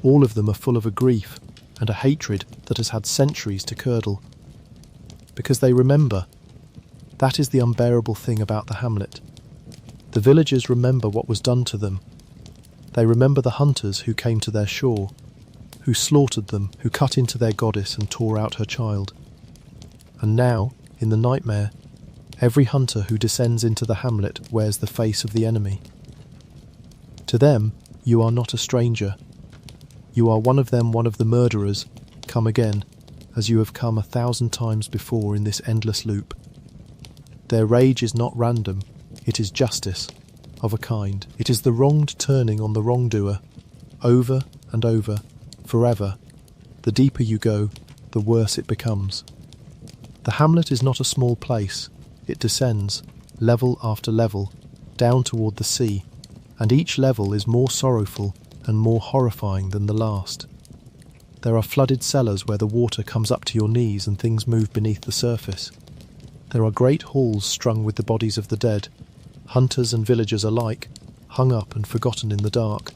All of them are full of a grief and a hatred that has had centuries to curdle. Because they remember. That is the unbearable thing about the hamlet. The villagers remember what was done to them. They remember the hunters who came to their shore, who slaughtered them, who cut into their goddess and tore out her child. And now, in the nightmare, every hunter who descends into the hamlet wears the face of the enemy. To them, you are not a stranger. You are one of them, one of the murderers, come again, as you have come 1,000 times before in this endless loop. Their rage is not random, it is justice, of a kind. It is the wronged turning on the wrongdoer, over and over, forever. The deeper you go, the worse it becomes. The hamlet is not a small place. It descends, level after level, down toward the sea, and each level is more sorrowful and more horrifying than the last. There are flooded cellars where the water comes up to your knees and things move beneath the surface. There are great halls strung with the bodies of the dead, hunters and villagers alike, hung up and forgotten in the dark.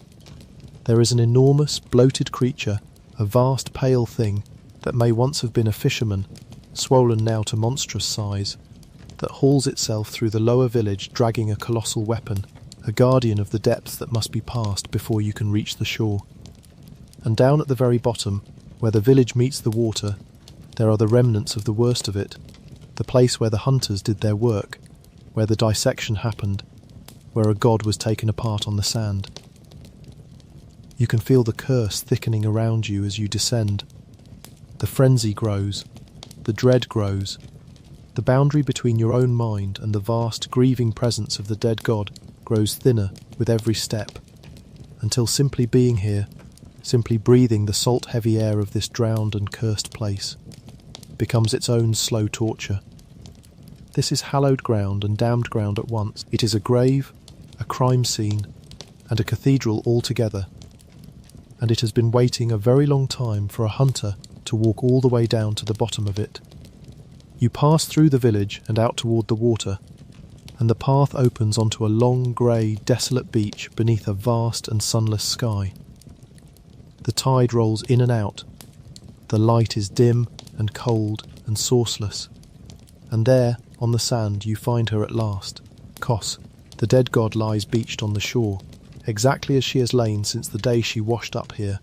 There is an enormous, bloated creature, a vast pale thing that may once have been a fisherman, swollen now to monstrous size, that hauls itself through the lower village dragging a colossal weapon, a guardian of the depths that must be passed before you can reach the shore. And down at the very bottom, where the village meets the water, there are the remnants of the worst of it, the place where the hunters did their work, where the dissection happened, where a god was taken apart on the sand. You can feel the curse thickening around you as you descend. The frenzy grows, the dread grows, The boundary between your own mind and the vast, grieving presence of the dead god grows thinner with every step, until simply being here, simply breathing the salt-heavy air of this drowned and cursed place, becomes its own slow torture. This is hallowed ground and damned ground at once. It is a grave, a crime scene, and a cathedral all together, and it has been waiting a very long time for a hunter to walk all the way down to the bottom of it. You pass through the village and out toward the water, and the path opens onto a long, grey, desolate beach beneath a vast and sunless sky. The tide rolls in and out. The light is dim and cold and sourceless. And there, on the sand, you find her at last. Kos, the dead god, lies beached on the shore, exactly as she has lain since the day she washed up here,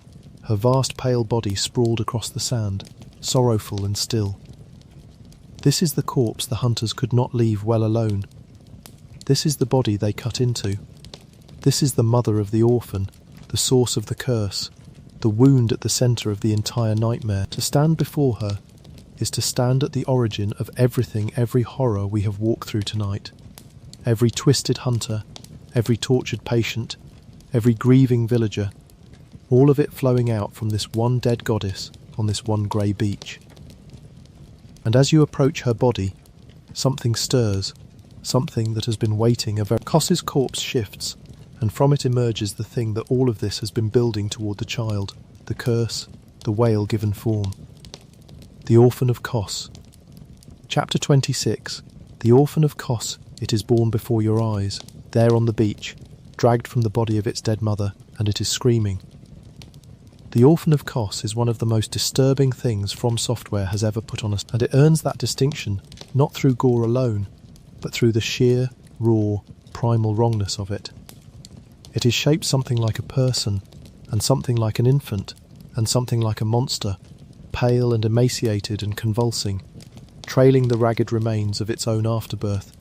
her vast pale body sprawled across the sand, sorrowful and still. This is the corpse the hunters could not leave well alone. This is the body they cut into. This is the mother of the orphan, the source of the curse, the wound at the centre of the entire nightmare. To stand before her is to stand at the origin of everything, every horror we have walked through tonight. Every twisted hunter, every tortured patient, every grieving villager, all of it flowing out from this one dead goddess on this one grey beach. And as you approach her body, something stirs, something that has been waiting. Kos's corpse shifts, and from it emerges the thing that all of this has been building toward the child, the curse, the wail given form. The Orphan of Kos. Chapter 26. The Orphan of Kos. It is born before your eyes, there on the beach, dragged from the body of its dead mother, and it is screaming. The Orphan of Kos is one of the most disturbing things FromSoftware has ever put on us, and it earns that distinction not through gore alone, but through the sheer, raw, primal wrongness of it. It is shaped something like a person, and something like an infant, and something like a monster, pale and emaciated and convulsing, trailing the ragged remains of its own afterbirth,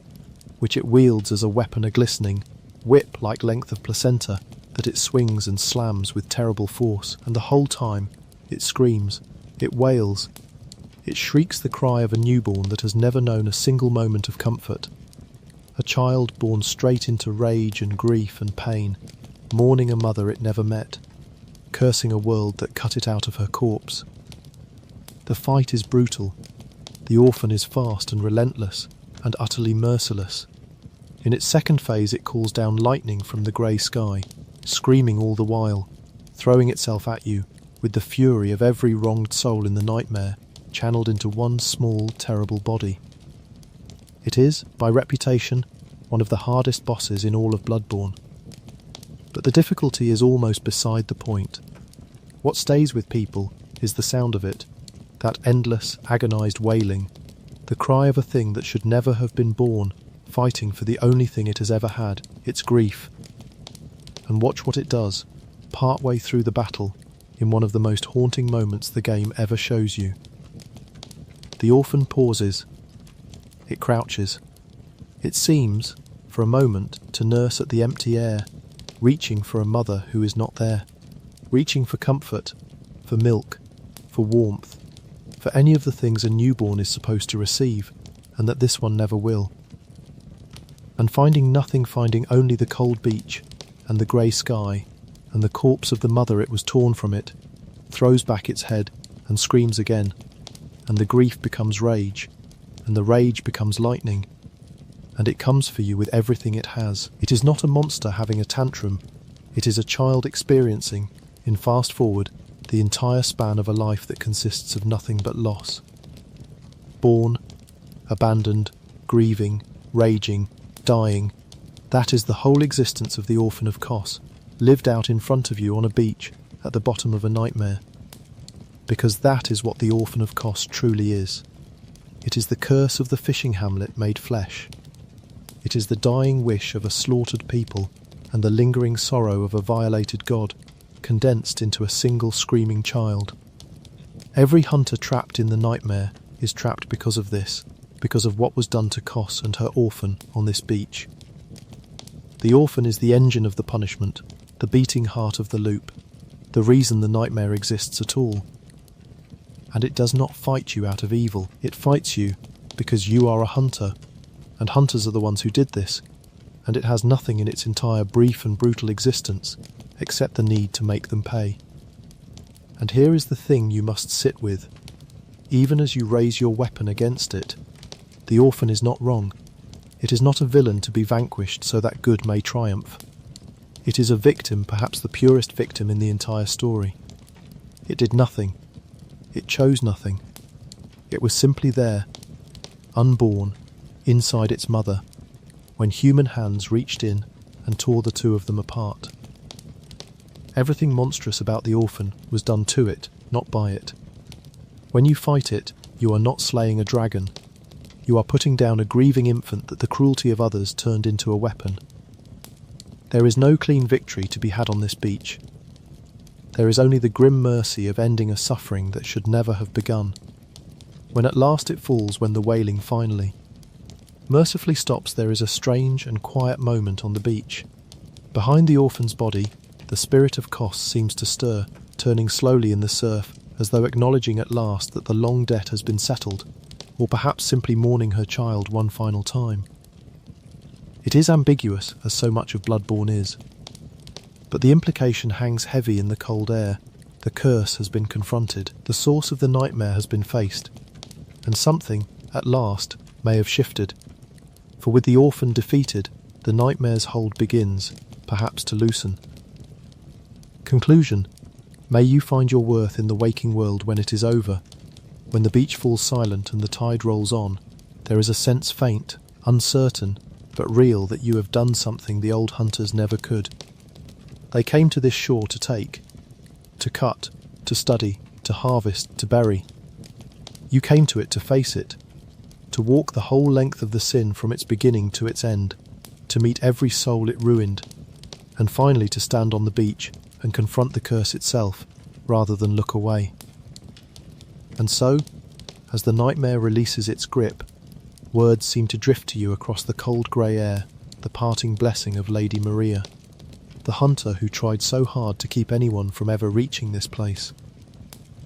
which it wields as a weapon, a glistening, whip-like length of placenta that it swings and slams with terrible force, and the whole time it screams, it wails, it shrieks the cry of a newborn that has never known a single moment of comfort, a child born straight into rage and grief and pain, mourning a mother it never met, cursing a world that cut it out of her corpse. The fight is brutal. The orphan is fast and relentless and utterly merciless. In its second phase it calls down lightning from the grey sky, screaming all the while, throwing itself at you with the fury of every wronged soul in the nightmare, channeled into one small, terrible body. It is, by reputation, one of the hardest bosses in all of Bloodborne. But the difficulty is almost beside the point. What stays with people is the sound of it, that endless, agonised wailing, the cry of a thing that should never have been born, fighting for the only thing it has ever had, its grief. And watch what it does, part-way through the battle, in one of the most haunting moments the game ever shows you. The orphan pauses. It crouches. It seems, for a moment, to nurse at the empty air, reaching for a mother who is not there, reaching for comfort, for milk, for warmth, for any of the things a newborn is supposed to receive, and that this one never will. And finding nothing, finding only the cold beach, and the grey sky, and the corpse of the mother it was torn from it, throws back its head and screams again, and the grief becomes rage, and the rage becomes lightning, and it comes for you with everything it has. It is not a monster having a tantrum, it is a child experiencing, in fast forward, the entire span of a life that consists of nothing but loss. Born, abandoned, grieving, raging, dying, that is the whole existence of the Orphan of Kos, lived out in front of you on a beach at the bottom of a nightmare. Because that is what the Orphan of Kos truly is. It is the curse of the fishing hamlet made flesh. It is the dying wish of a slaughtered people and the lingering sorrow of a violated god, condensed into a single screaming child. Every hunter trapped in the nightmare is trapped because of this, because of what was done to Kos and her orphan on this beach. The orphan is the engine of the punishment, the beating heart of the loop, the reason the nightmare exists at all. And it does not fight you out of evil, it fights you because you are a hunter, and hunters are the ones who did this, and it has nothing in its entire brief and brutal existence except the need to make them pay. And here is the thing you must sit with. Even as you raise your weapon against it, the orphan is not wrong. It is not a villain to be vanquished so that good may triumph. It is a victim, perhaps the purest victim in the entire story. It did nothing. It chose nothing. It was simply there, unborn, inside its mother, when human hands reached in and tore the two of them apart. Everything monstrous about the orphan was done to it, not by it. When you fight it, you are not slaying a dragon. You are putting down a grieving infant that the cruelty of others turned into a weapon. There is no clean victory to be had on this beach. There is only the grim mercy of ending a suffering that should never have begun. When at last it falls, when the wailing finally mercifully stops, there is a strange and quiet moment on the beach. Behind the orphan's body, the spirit of Kos seems to stir, turning slowly in the surf, as though acknowledging at last that the long debt has been settled, or perhaps simply mourning her child one final time. It is ambiguous, as so much of Bloodborne is. But the implication hangs heavy in the cold air. The curse has been confronted, the source of the nightmare has been faced, and something, at last, may have shifted. For with the orphan defeated, the nightmare's hold begins, perhaps to loosen. Conclusion: may you find your worth in the waking world when it is over. When the beach falls silent and the tide rolls on, there is a sense faint, uncertain, but real that you have done something the old hunters never could. They came to this shore to take, to cut, to study, to harvest, to bury. You came to it to face it, to walk the whole length of the sin from its beginning to its end, to meet every soul it ruined, and finally to stand on the beach and confront the curse itself, rather than look away. And so, as the nightmare releases its grip, words seem to drift to you across the cold grey air, the parting blessing of Lady Maria, the hunter who tried so hard to keep anyone from ever reaching this place.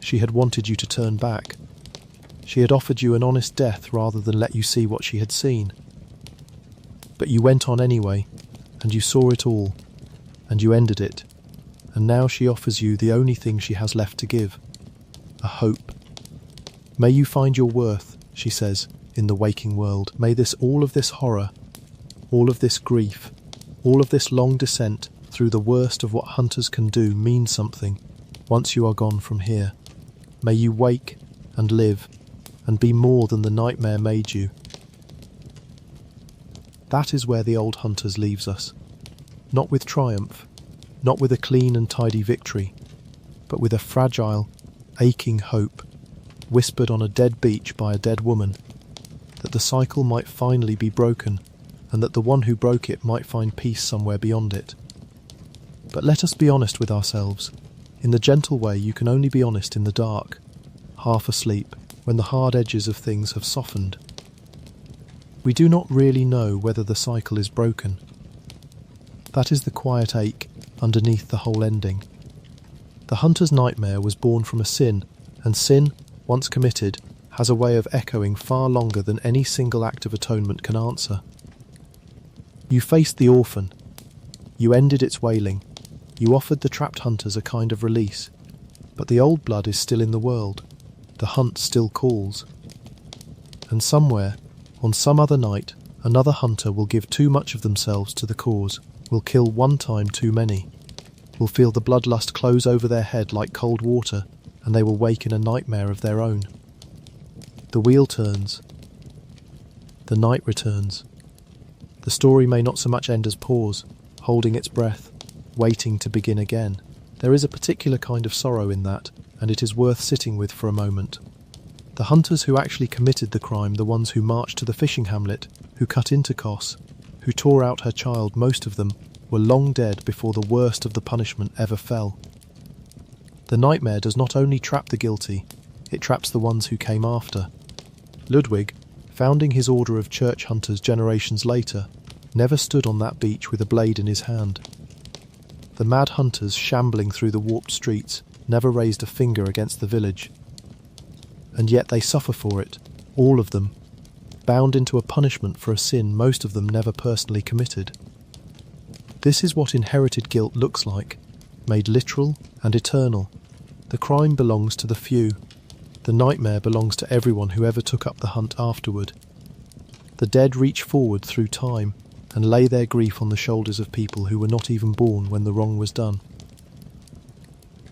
She had wanted you to turn back. She had offered you an honest death rather than let you see what she had seen. But you went on anyway, and you saw it all, and you ended it, and now she offers you the only thing she has left to give, a hope. May you find your worth, she says, in the waking world. May all of this horror, all of this grief, all of this long descent through the worst of what hunters can do mean something once you are gone from here. May you wake and live and be more than the nightmare made you. That is where the old hunters leaves us. Not with triumph, not with a clean and tidy victory, but with a fragile, aching hope, whispered on a dead beach by a dead woman, that the cycle might finally be broken, and that the one who broke it might find peace somewhere beyond it. But let us be honest with ourselves. In the gentle way you can only be honest in the dark, half asleep, when the hard edges of things have softened. We do not really know whether the cycle is broken. That is the quiet ache underneath the whole ending. The hunter's nightmare was born from a sin, and sin, once committed, has a way of echoing far longer than any single act of atonement can answer. You faced the orphan. You ended its wailing. You offered the trapped hunters a kind of release. But the old blood is still in the world. The hunt still calls. And somewhere, on some other night, another hunter will give too much of themselves to the cause, will kill one time too many, will feel the bloodlust close over their head like cold water, and they will wake in a nightmare of their own. The wheel turns. The night returns. The story may not so much end as pause, holding its breath, waiting to begin again. There is a particular kind of sorrow in that, and it is worth sitting with for a moment. The hunters who actually committed the crime, the ones who marched to the fishing hamlet, who cut into Kos, who tore out her child, most of them, were long dead before the worst of the punishment ever fell. The nightmare does not only trap the guilty, it traps the ones who came after. Ludwig, founding his order of church hunters generations later, never stood on that beach with a blade in his hand. The mad hunters shambling through the warped streets never raised a finger against the village. And yet they suffer for it, all of them, bound into a punishment for a sin most of them never personally committed. This is what inherited guilt looks like, made literal and eternal. The crime belongs to the few. The nightmare belongs to everyone who ever took up the hunt afterward. The dead reach forward through time and lay their grief on the shoulders of people who were not even born when the wrong was done.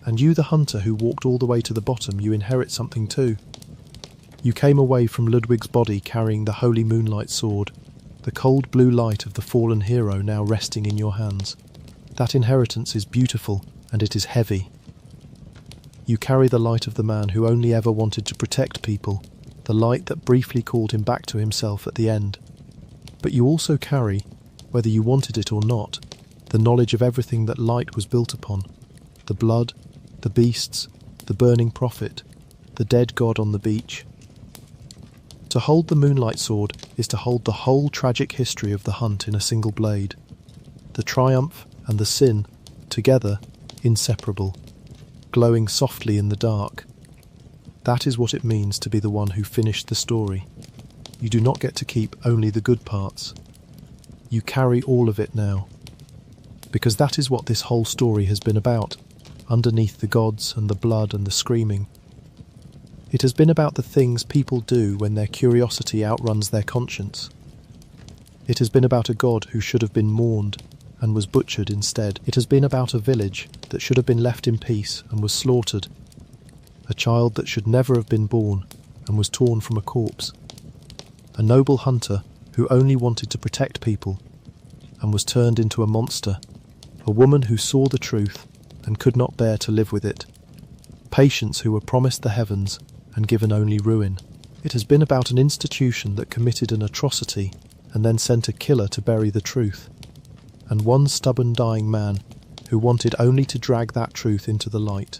And you, the hunter who walked all the way to the bottom, you inherit something too. You came away from Ludwig's body carrying the holy moonlight sword, the cold blue light of the fallen hero now resting in your hands. That inheritance is beautiful, and it is heavy. You carry the light of the man who only ever wanted to protect people, the light that briefly called him back to himself at the end. But you also carry, whether you wanted it or not, the knowledge of everything that light was built upon: the blood, the beasts, the burning prophet, the dead god on the beach. To hold the moonlight sword is to hold the whole tragic history of the hunt in a single blade. The triumph and the sin, together, inseparable, glowing softly in the dark. That is what it means to be the one who finished the story. You do not get to keep only the good parts. You carry all of it now. Because that is what this whole story has been about, underneath the gods and the blood and the screaming. It has been about the things people do when their curiosity outruns their conscience. It has been about a god who should have been mourned and was butchered instead. It has been about a village that should have been left in peace and was slaughtered. A child that should never have been born and was torn from a corpse. A noble hunter who only wanted to protect people and was turned into a monster. A woman who saw the truth and could not bear to live with it. Patients who were promised the heavens and given only ruin. It has been about an institution that committed an atrocity and then sent a killer to bury the truth. And one stubborn dying man who wanted only to drag that truth into the light.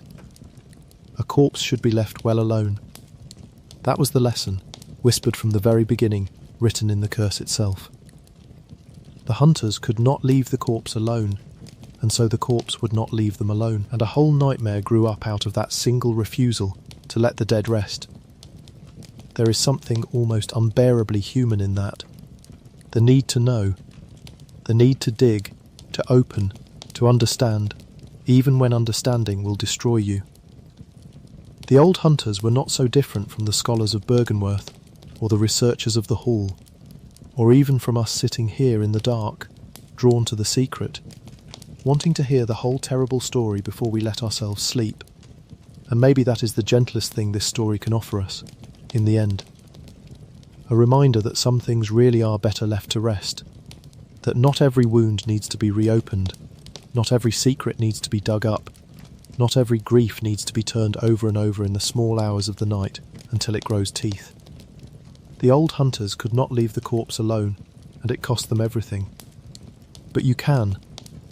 A corpse should be left well alone. That was the lesson, whispered from the very beginning, written in the curse itself. The hunters could not leave the corpse alone, and so the corpse would not leave them alone, and a whole nightmare grew up out of that single refusal to let the dead rest. There is something almost unbearably human in that. The need to know, the need to dig, to open, to understand, even when understanding will destroy you. The old hunters were not so different from the scholars of Bergenworth, or the researchers of the Hall, or even from us sitting here in the dark, drawn to the secret, wanting to hear the whole terrible story before we let ourselves sleep. And maybe that is the gentlest thing this story can offer us, in the end. A reminder that some things really are better left to rest, that not every wound needs to be reopened, not every secret needs to be dug up, not every grief needs to be turned over and over in the small hours of the night until it grows teeth. The old hunters could not leave the corpse alone, and it cost them everything. But you can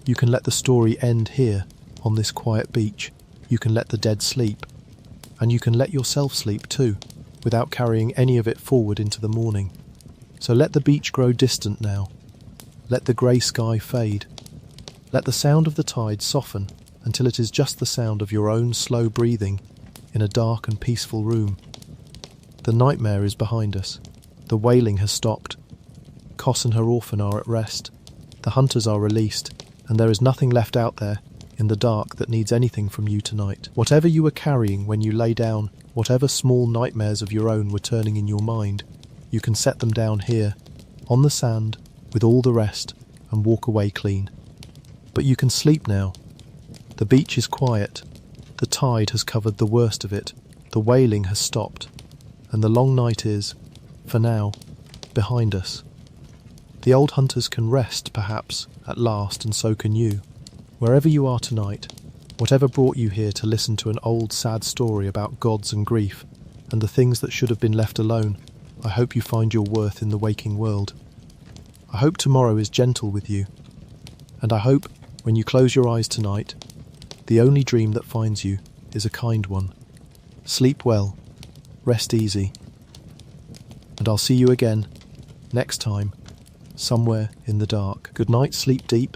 let the story end here, on this quiet beach. You can let the dead sleep, and you can let yourself sleep too, without carrying any of it forward into the morning. So let the beach grow distant now. Let the grey sky fade. Let the sound of the tide soften until it is just the sound of your own slow breathing in a dark and peaceful room. The nightmare is behind us. The wailing has stopped. Cos and her orphan are at rest. The hunters are released, and there is nothing left out there in the dark that needs anything from you tonight. Whatever you were carrying when you lay down, whatever small nightmares of your own were turning in your mind, you can set them down here, on the sand, with all the rest, and walk away clean. But you can sleep now. The beach is quiet. The tide has covered the worst of it. The wailing has stopped. And the long night is, for now, behind us. The old hunters can rest, perhaps, at last, and so can you. Wherever you are tonight, whatever brought you here to listen to an old sad story about gods and grief, and the things that should have been left alone, I hope you find your worth in the waking world. I hope tomorrow is gentle with you. And I hope, when you close your eyes tonight, the only dream that finds you is a kind one. Sleep well, rest easy, and I'll see you again, next time, somewhere in the dark. Good night, sleep deep,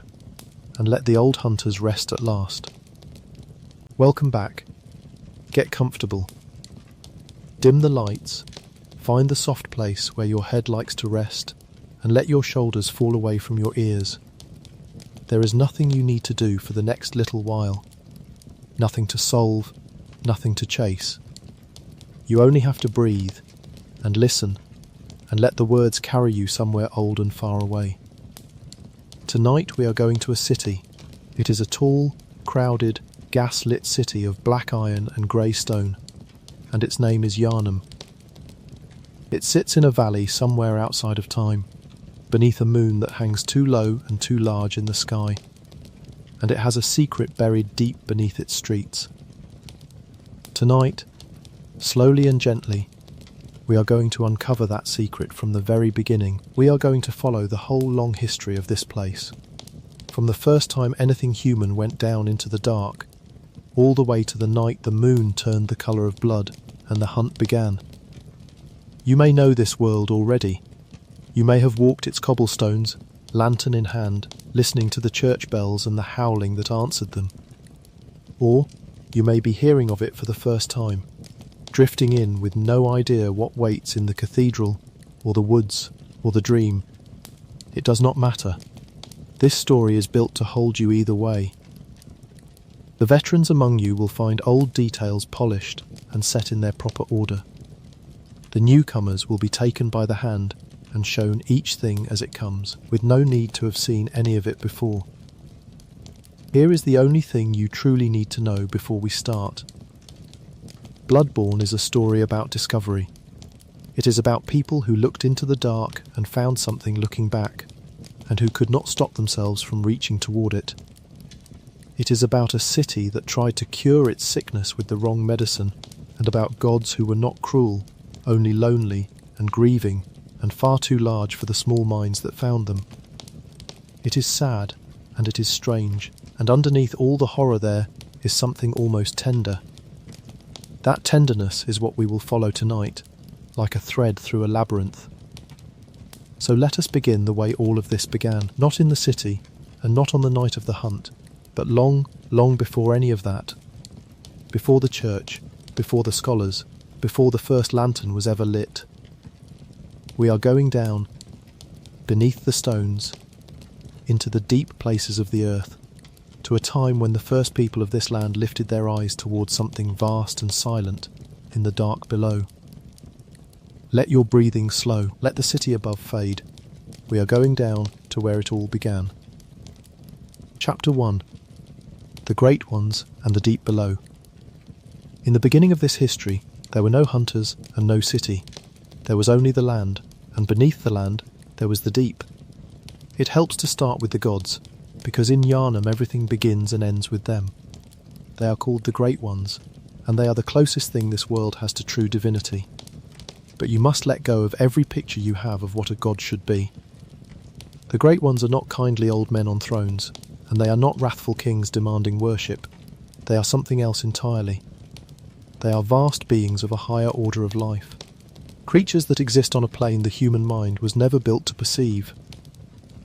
and let the old hunters rest at last. Welcome back. Get comfortable. Dim the lights, Find the soft place where your head likes to rest and let your shoulders fall away from your ears. There is nothing you need to do for the next little while. Nothing to solve, nothing to chase. You only have to breathe and listen and let the words carry you somewhere old and far away. Tonight we are going to a city. It is a tall, crowded, gas-lit city of black iron and grey stone, and its name is Yharnam. It sits in a valley somewhere outside of time, beneath a moon that hangs too low and too large in the sky, and it has a secret buried deep beneath its streets. Tonight, slowly and gently, we are going to uncover that secret from the very beginning. We are going to follow the whole long history of this place, from the first time anything human went down into the dark, all the way to the night the moon turned the colour of blood and the hunt began. You may know this world already. You may have walked its cobblestones, lantern in hand, listening to the church bells and the howling that answered them. Or you may be hearing of it for the first time, drifting in with no idea what waits in the cathedral, or the woods, or the dream. It does not matter. This story is built to hold you either way. The veterans among you will find old details polished and set in their proper order. The newcomers will be taken by the hand and shown each thing as it comes, with no need to have seen any of it before. Here is the only thing you truly need to know before we start. Bloodborne is a story about discovery. It is about people who looked into the dark and found something looking back, and who could not stop themselves from reaching toward it. It is about a city that tried to cure its sickness with the wrong medicine, and about gods who were not cruel, only lonely and grieving, and far too large for the small minds that found them. It is sad, and it is strange, and underneath all the horror there is something almost tender. That tenderness is what we will follow tonight, like a thread through a labyrinth. So let us begin the way all of this began, not in the city, and not on the night of the hunt, but long, long before any of that. Before the church, before the scholars, before the first lantern was ever lit. We are going down, beneath the stones, into the deep places of the earth, to a time when the first people of this land lifted their eyes towards something vast and silent in the dark below. Let your breathing slow, let the city above fade. We are going down to where it all began. Chapter 1. The Great Ones and the Deep Below. In the beginning of this history, there were no hunters and no city. There was only the land, and beneath the land there was the deep. It helps to start with the gods, because in Yharnam everything begins and ends with them. They are called the Great Ones, and they are the closest thing this world has to true divinity. But you must let go of every picture you have of what a god should be. The Great Ones are not kindly old men on thrones, and they are not wrathful kings demanding worship. They are something else entirely. They are vast beings of a higher order of life. Creatures that exist on a plane the human mind was never built to perceive.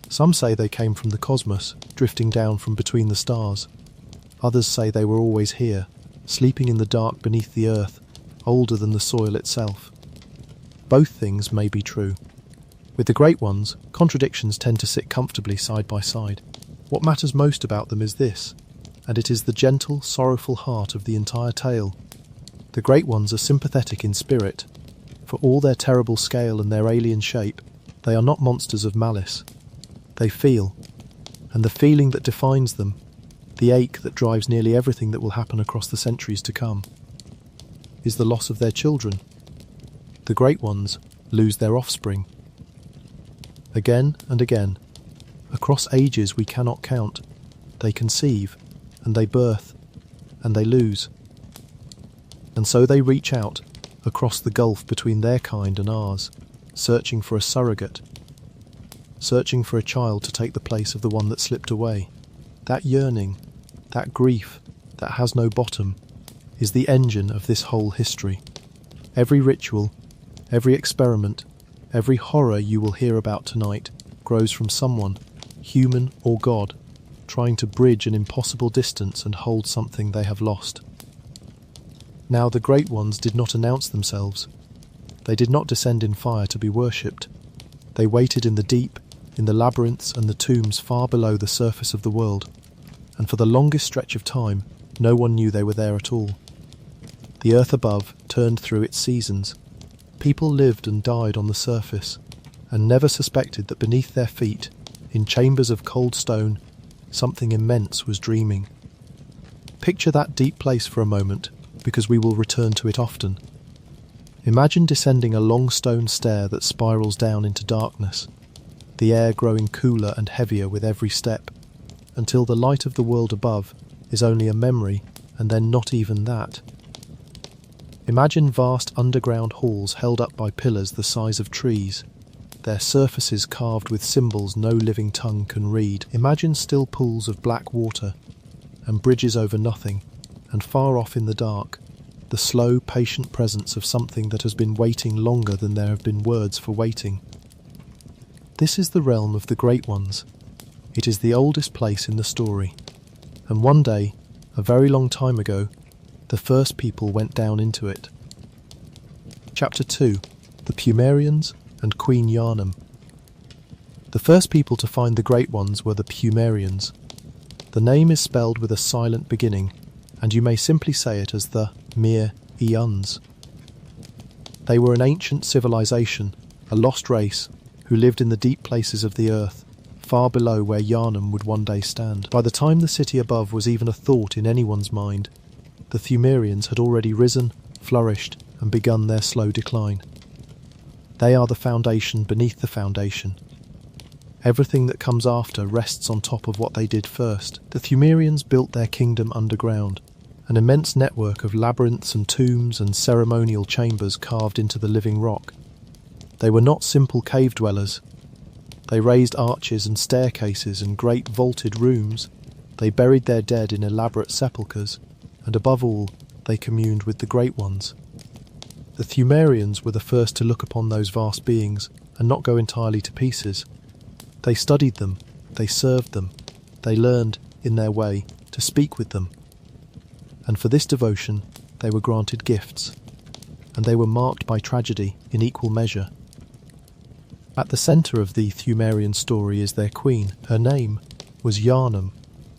Some say they came from the cosmos, drifting down from between the stars. Others say they were always here, sleeping in the dark beneath the earth, older than the soil itself. Both things may be true. With the Great Ones, contradictions tend to sit comfortably side by side. What matters most about them is this, and it is the gentle, sorrowful heart of the entire tale. The Great Ones are sympathetic in spirit. For all their terrible scale and their alien shape, they are not monsters of malice. They feel, and the feeling that defines them, the ache that drives nearly everything that will happen across the centuries to come, is the loss of their children. The Great Ones lose their offspring. Again and again, across ages we cannot count, they conceive, and they birth, and they lose. And so they reach out, across the gulf between their kind and ours, searching for a surrogate, searching for a child to take the place of the one that slipped away. That yearning, that grief, that has no bottom, is the engine of this whole history. Every ritual, every experiment, every horror you will hear about tonight grows from someone, human or god, trying to bridge an impossible distance and hold something they have lost. Now the Great Ones did not announce themselves. They did not descend in fire to be worshipped. They waited in the deep, in the labyrinths and the tombs far below the surface of the world, and for the longest stretch of time, no one knew they were there at all. The earth above turned through its seasons. People lived and died on the surface, and never suspected that beneath their feet, in chambers of cold stone, something immense was dreaming. Picture that deep place for a moment, because we will return to it often. Imagine descending a long stone stair that spirals down into darkness, the air growing cooler and heavier with every step, until the light of the world above is only a memory, and then not even that. Imagine vast underground halls held up by pillars the size of trees, their surfaces carved with symbols no living tongue can read. Imagine still pools of black water, and bridges over nothing, and far off in the dark, the slow, patient presence of something that has been waiting longer than there have been words for waiting. This is the realm of the Great Ones. It is the oldest place in the story, and one day, a very long time ago, the first people went down into it. Chapter 2. The Pumerians and Queen Yharnam. The first people to find the Great Ones were the Pumerians. The name is spelled with a silent beginning, and you may simply say it as the mere Eons. They were an ancient civilization, a lost race, who lived in the deep places of the earth, far below where Yharnam would one day stand. By the time the city above was even a thought in anyone's mind, the Pumerians had already risen, flourished, and begun their slow decline. They are the foundation beneath the foundation. Everything that comes after rests on top of what they did first. The Pumerians built their kingdom underground, an immense network of labyrinths and tombs and ceremonial chambers carved into the living rock. They were not simple cave dwellers. They raised arches and staircases and great vaulted rooms. They buried their dead in elaborate sepulchres, and above all, they communed with the Great Ones. The Pumerians were the first to look upon those vast beings and not go entirely to pieces. They studied them, they served them, they learned, in their way, to speak with them. And for this devotion, they were granted gifts, and they were marked by tragedy in equal measure. At the centre of the Pumerian story is their queen. Her name was Yharnam,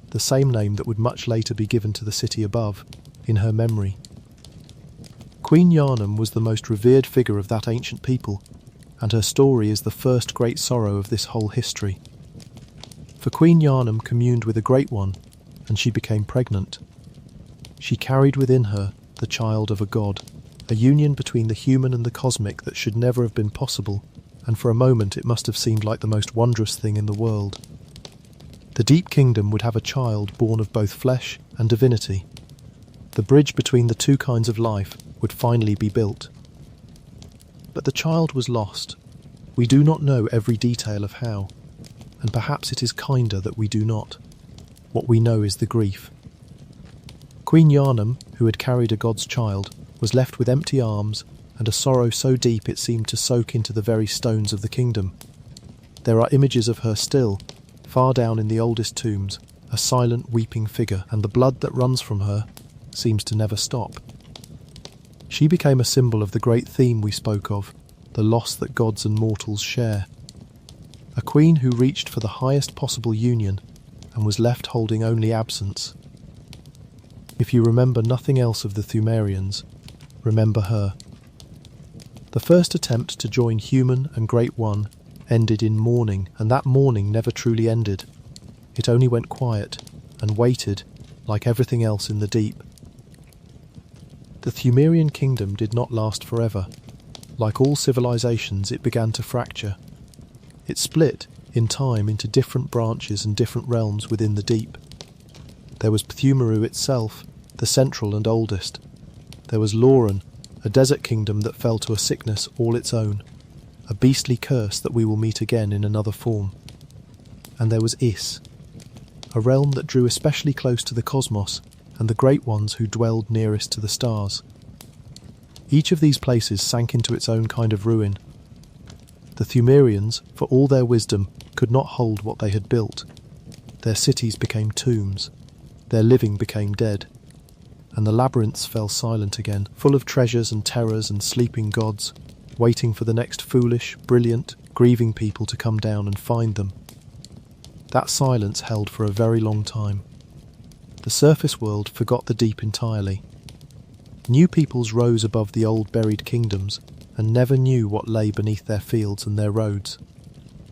the same name that would much later be given to the city above, in her memory. Queen Yharnam was the most revered figure of that ancient people, and her story is the first great sorrow of this whole history. For Queen Yharnam communed with a Great One, and she became pregnant. She carried within her the child of a god, a union between the human and the cosmic that should never have been possible, and for a moment it must have seemed like the most wondrous thing in the world. The deep kingdom would have a child born of both flesh and divinity. The bridge between the two kinds of life would finally be built. But the child was lost. We do not know every detail of how, and perhaps it is kinder that we do not. What we know is the grief. Queen Yharnam, who had carried a god's child, was left with empty arms and a sorrow so deep it seemed to soak into the very stones of the kingdom. There are images of her still, far down in the oldest tombs, a silent weeping figure, and the blood that runs from her seems to never stop. She became a symbol of the great theme we spoke of, the loss that gods and mortals share. A queen who reached for the highest possible union and was left holding only absence. If you remember nothing else of the Pumerians, remember her. The first attempt to join human and Great One ended in mourning, and that mourning never truly ended. It only went quiet and waited, like everything else in the deep. The Pumerian kingdom did not last forever. Like all civilizations, it began to fracture. It split, in time, into different branches and different realms within the deep. There was Pthumeru itself, the central and oldest. There was Lauren, a desert kingdom that fell to a sickness all its own, a beastly curse that we will meet again in another form. And there was Is, a realm that drew especially close to the cosmos and the Great Ones who dwelled nearest to the stars. Each of these places sank into its own kind of ruin. The Pumerians, for all their wisdom, could not hold what they had built. Their cities became tombs, their living became dead, and the labyrinths fell silent again, full of treasures and terrors and sleeping gods. waiting for the next foolish, brilliant, grieving people to come down and find them. That silence held for a very long time. The surface world forgot the deep entirely. New peoples rose above the old buried kingdoms and never knew what lay beneath their fields and their roads.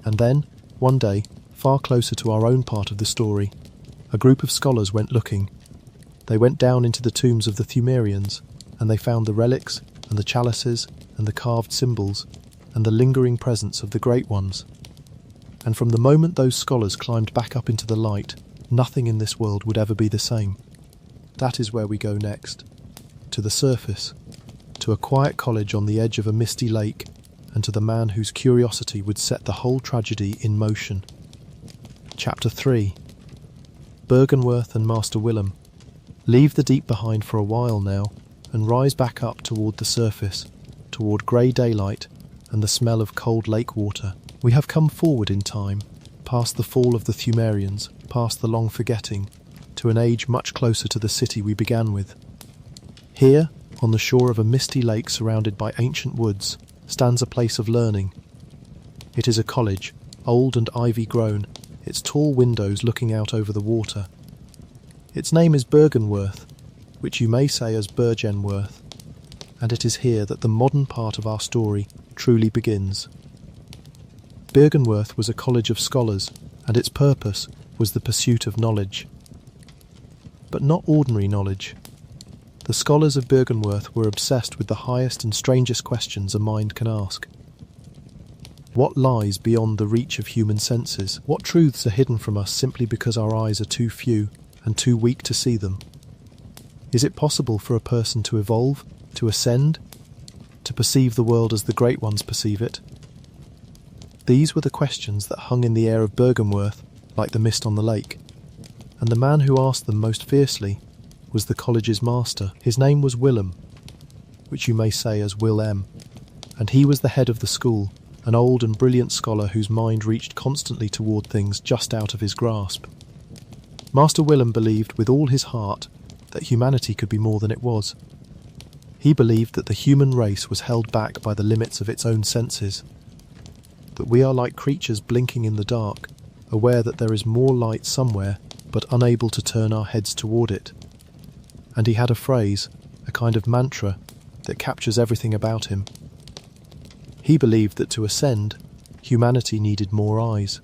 And then, one day, far closer to our own part of the story, a group of scholars went looking. They went down into the tombs of the Pthumerians, and they found the relics and the chalices and the carved symbols and the lingering presence of the Great Ones. And from the moment those scholars climbed back up into the light, nothing in this world would ever be the same. That is where we go next. To the surface, to a quiet college on the edge of a misty lake, and to the man whose curiosity would set the whole tragedy in motion. Chapter 3. Byrgenwerth and Master Willem. Leave the deep behind for a while now, and rise back up toward the surface, toward grey daylight and the smell of cold lake water. We have come forward in time, past the fall of the Pthumerians, past the long forgetting, to an age much closer to the city we began with. Here, on the shore of a misty lake surrounded by ancient woods, stands a place of learning. It is a college, old and ivy-grown, its tall windows looking out over the water. Its name is Byrgenwerth, which you may say as Byrgenwerth, and it is here that the modern part of our story truly begins. Byrgenwerth was a college of scholars, and its purpose was the pursuit of knowledge. But not ordinary knowledge. The scholars of Byrgenwerth were obsessed with the highest and strangest questions a mind can ask. What lies beyond the reach of human senses? What truths are hidden from us simply because our eyes are too few and too weak to see them? Is it possible for a person to evolve, to ascend, to perceive the world as the Great Ones perceive it? These were the questions that hung in the air of Byrgenwerth like the mist on the lake, and the man who asked them most fiercely was the college's master. His name was Willem, which you may say as Will M, and he was the head of the school, an old and brilliant scholar whose mind reached constantly toward things just out of his grasp. Master Willem believed with all his heart that humanity could be more than it was. He believed that the human race was held back by the limits of its own senses, that we are like creatures blinking in the dark, aware that there is more light somewhere, but unable to turn our heads toward it. And he had a phrase, a kind of mantra, that captures everything about him. He believed that to ascend, humanity needed more eyes.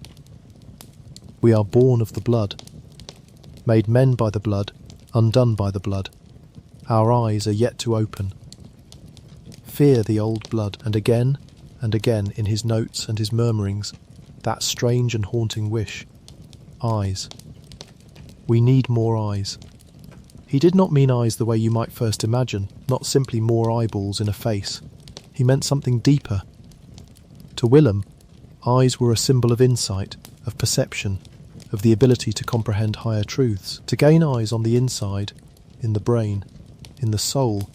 We are born of the blood, made men by the blood, undone by the blood. Our eyes are yet to open. Fear the old blood, and again in his notes and his murmurings, that strange and haunting wish. Eyes. We need more eyes. He did not mean eyes the way you might first imagine, not simply more eyeballs in a face. He meant something deeper. To Willem, eyes were a symbol of insight, of perception, of the ability to comprehend higher truths. To gain eyes on the inside, in the brain, in the soul,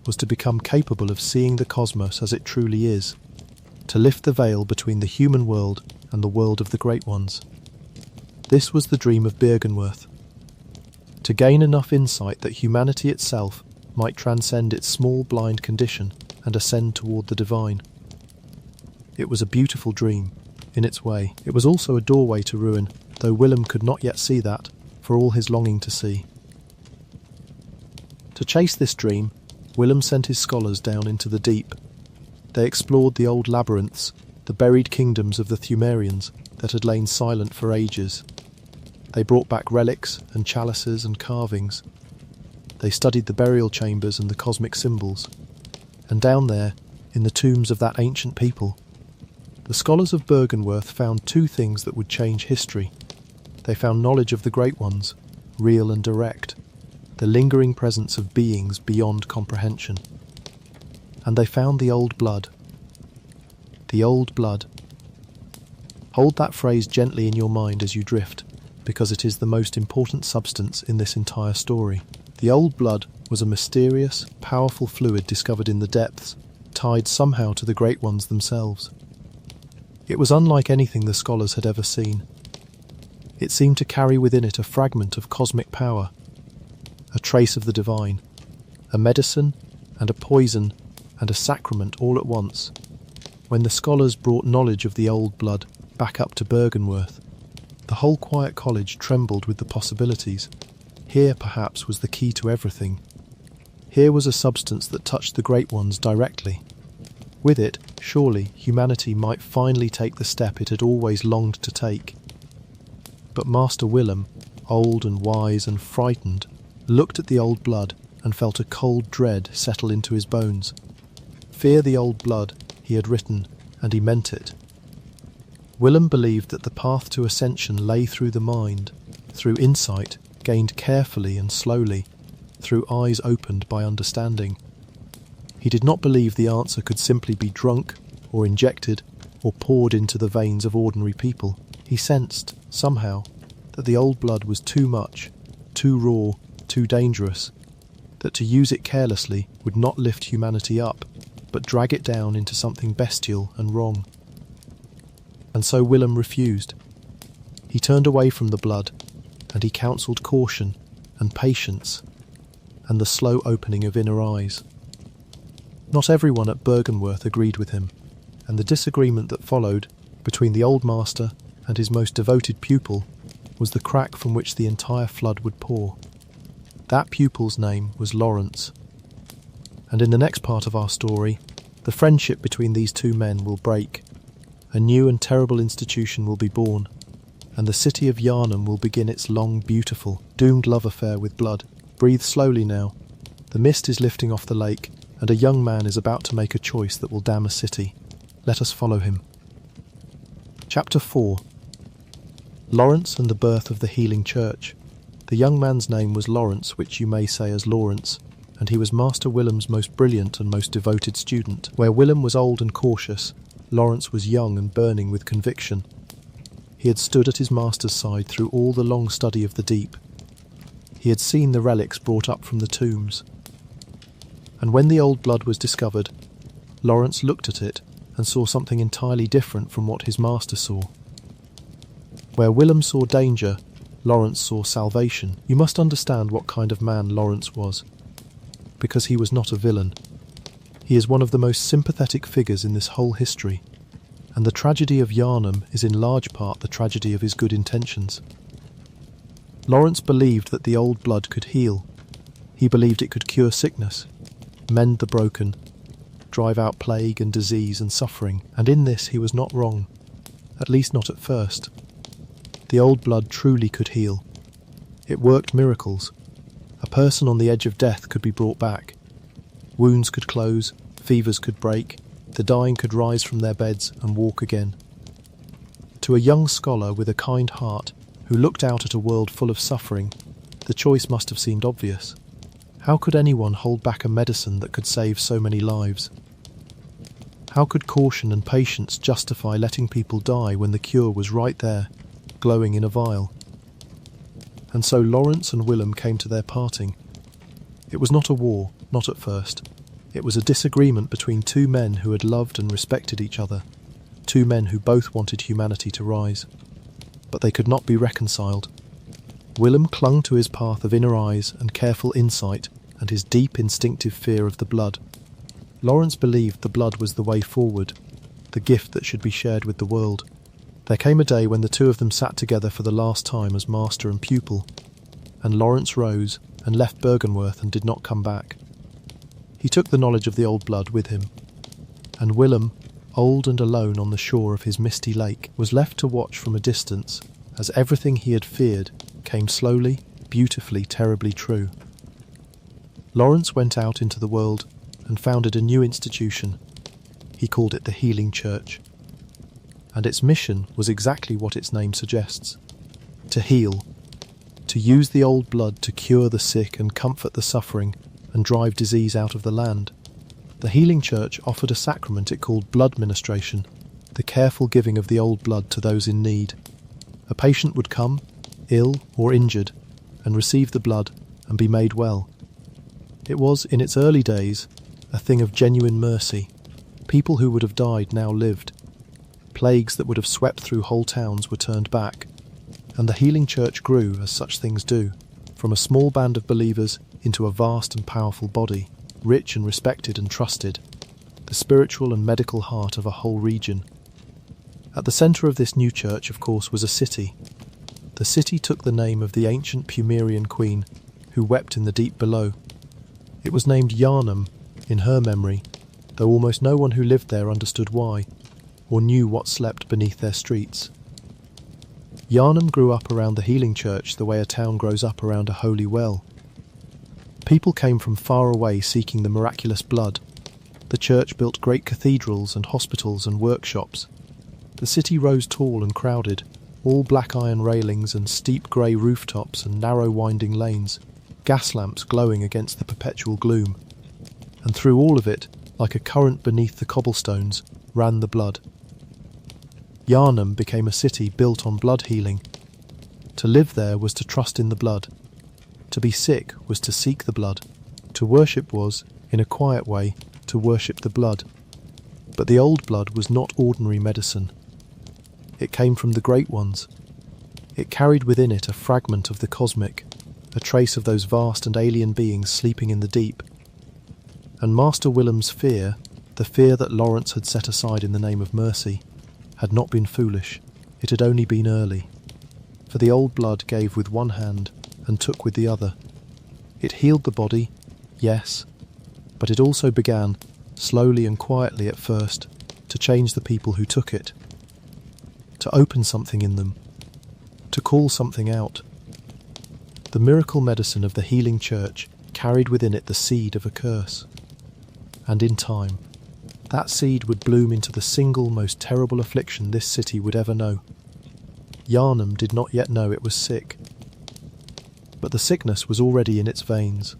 was to become capable of seeing the cosmos as it truly is, to lift the veil between the human world and the world of the Great Ones. This was the dream of Byrgenwerth. To gain enough insight that humanity itself might transcend its small blind condition and ascend toward the divine. It was a beautiful dream, in its way. It was also a doorway to ruin, though Willem could not yet see that, for all his longing to see. To chase this dream, Willem sent his scholars down into the deep. They explored the old labyrinths, the buried kingdoms of the Pthumerians that had lain silent for ages. They brought back relics and chalices and carvings. They studied the burial chambers and the cosmic symbols. And down there, in the tombs of that ancient people, the scholars of Byrgenwerth found two things that would change history. They found knowledge of the Great Ones, real and direct, the lingering presence of beings beyond comprehension. And they found the old blood. The old blood. Hold that phrase gently in your mind as you drift, because it is the most important substance in this entire story. The old blood was a mysterious, powerful fluid discovered in the depths, tied somehow to the Great Ones themselves. It was unlike anything the scholars had ever seen. It seemed to carry within it a fragment of cosmic power, a trace of the divine, a medicine and a poison and a sacrament all at once. When the scholars brought knowledge of the old blood back up to Bergenworth, the whole quiet college trembled with the possibilities. Here, perhaps, was the key to everything. Here was a substance that touched the Great Ones directly. With it, surely, humanity might finally take the step it had always longed to take. But Master Willem, old and wise and frightened, looked at the old blood and felt a cold dread settle into his bones. Fear the old blood, he had written, and he meant it. Willem believed that the path to ascension lay through the mind, through insight gained carefully and slowly, through eyes opened by understanding. He did not believe the answer could simply be drunk, or injected, or poured into the veins of ordinary people. He sensed, somehow, that the old blood was too much, too raw, too dangerous, that to use it carelessly would not lift humanity up, but drag it down into something bestial and wrong. And so Willem refused. He turned away from the blood, and he counselled caution and patience, and the slow opening of inner eyes. Not everyone at Bergenworth agreed with him, and the disagreement that followed between the old master and his most devoted pupil was the crack from which the entire flood would pour. That pupil's name was Lawrence. And in the next part of our story, the friendship between these two men will break. A new and terrible institution will be born, and the city of Yharnam will begin its long, beautiful, doomed love affair with blood. Breathe slowly now. The mist is lifting off the lake, and a young man is about to make a choice that will damn a city. Let us follow him. Chapter 4. Lawrence and the birth of the healing church. The young man's name was Lawrence, which you may say as Lawrence, and he was Master Willem's most brilliant and most devoted student. Where Willem was old and cautious, Lawrence was young and burning with conviction. He had stood at his master's side through all the long study of the deep. He had seen the relics brought up from the tombs. And when the old blood was discovered, Lawrence looked at it and saw something entirely different from what his master saw. Where Willem saw danger, Lawrence saw salvation. You must understand what kind of man Lawrence was, because he was not a villain. He is one of the most sympathetic figures in this whole history, and the tragedy of Yharnam is in large part the tragedy of his good intentions. Lawrence believed that the old blood could heal. He believed it could cure sickness, mend the broken, drive out plague and disease and suffering, and in this he was not wrong, at least not at first. The old blood truly could heal. It worked miracles. A person on the edge of death could be brought back. Wounds could close, fevers could break, the dying could rise from their beds and walk again. To a young scholar with a kind heart who looked out at a world full of suffering, the choice must have seemed obvious. How could anyone hold back a medicine that could save so many lives? How could caution and patience justify letting people die when the cure was right there, glowing in a vial? And so Lawrence and Willem came to their parting. It was not a war, not at first. It was a disagreement between two men who had loved and respected each other, two men who both wanted humanity to rise. But they could not be reconciled. Willem clung to his path of inner eyes and careful insight and his deep instinctive fear of the blood. Lawrence believed the blood was the way forward, the gift that should be shared with the world. There came a day when the two of them sat together for the last time as master and pupil, and Lawrence rose and left Bergenworth and did not come back. He took the knowledge of the old blood with him, and Willem, old and alone on the shore of his misty lake, was left to watch from a distance as everything he had feared came slowly, beautifully, terribly true. Lawrence went out into the world and founded a new institution. He called it the Healing Church. And its mission was exactly what its name suggests: to heal, to use the old blood to cure the sick and comfort the suffering and drive disease out of the land. The Healing Church offered a sacrament it called blood ministration, the careful giving of the old blood to those in need. A patient would come, ill or injured, and receive the blood and be made well. It was, in its early days, a thing of genuine mercy. People who would have died now lived. Plagues that would have swept through whole towns were turned back, and the Healing Church grew as such things do, from a small band of believers into a vast and powerful body, rich and respected and trusted. the spiritual and medical heart of a whole region. At the centre of this new church, of course, was a city. The city took the name of the ancient Pumerian queen who wept in the deep below. It was named Yharnam in her memory, though almost no one who lived there understood why, or knew what slept beneath their streets. Yharnam grew up around the healing church the way a town grows up around a holy well. People came from far away seeking the miraculous blood. The church built great cathedrals and hospitals and workshops. The city rose tall and crowded, all black iron railings and steep grey rooftops and narrow winding lanes, gas lamps glowing against the perpetual gloom. And through all of it, like a current beneath the cobblestones, ran the blood. Yharnam became a city built on blood healing. To live there was to trust in the blood. To be sick was to seek the blood. To worship was, in a quiet way, to worship the blood. But the old blood was not ordinary medicine. It came from the great ones. It carried within it a fragment of the cosmic, a trace of those vast and alien beings sleeping in the deep. And Master Willem's fear, the fear that Lawrence had set aside in the name of mercy, had not been foolish, it had only been early. For the old blood gave with one hand and took with the other. It healed the body, yes, but it also began, slowly and quietly at first, to change the people who took it, to open something in them, to call something out. The miracle medicine of the healing church carried within it the seed of a curse. And in time, that seed would bloom into the single most terrible affliction this city would ever know. Yharnam did not yet know it was sick. But the sickness was already in its veins,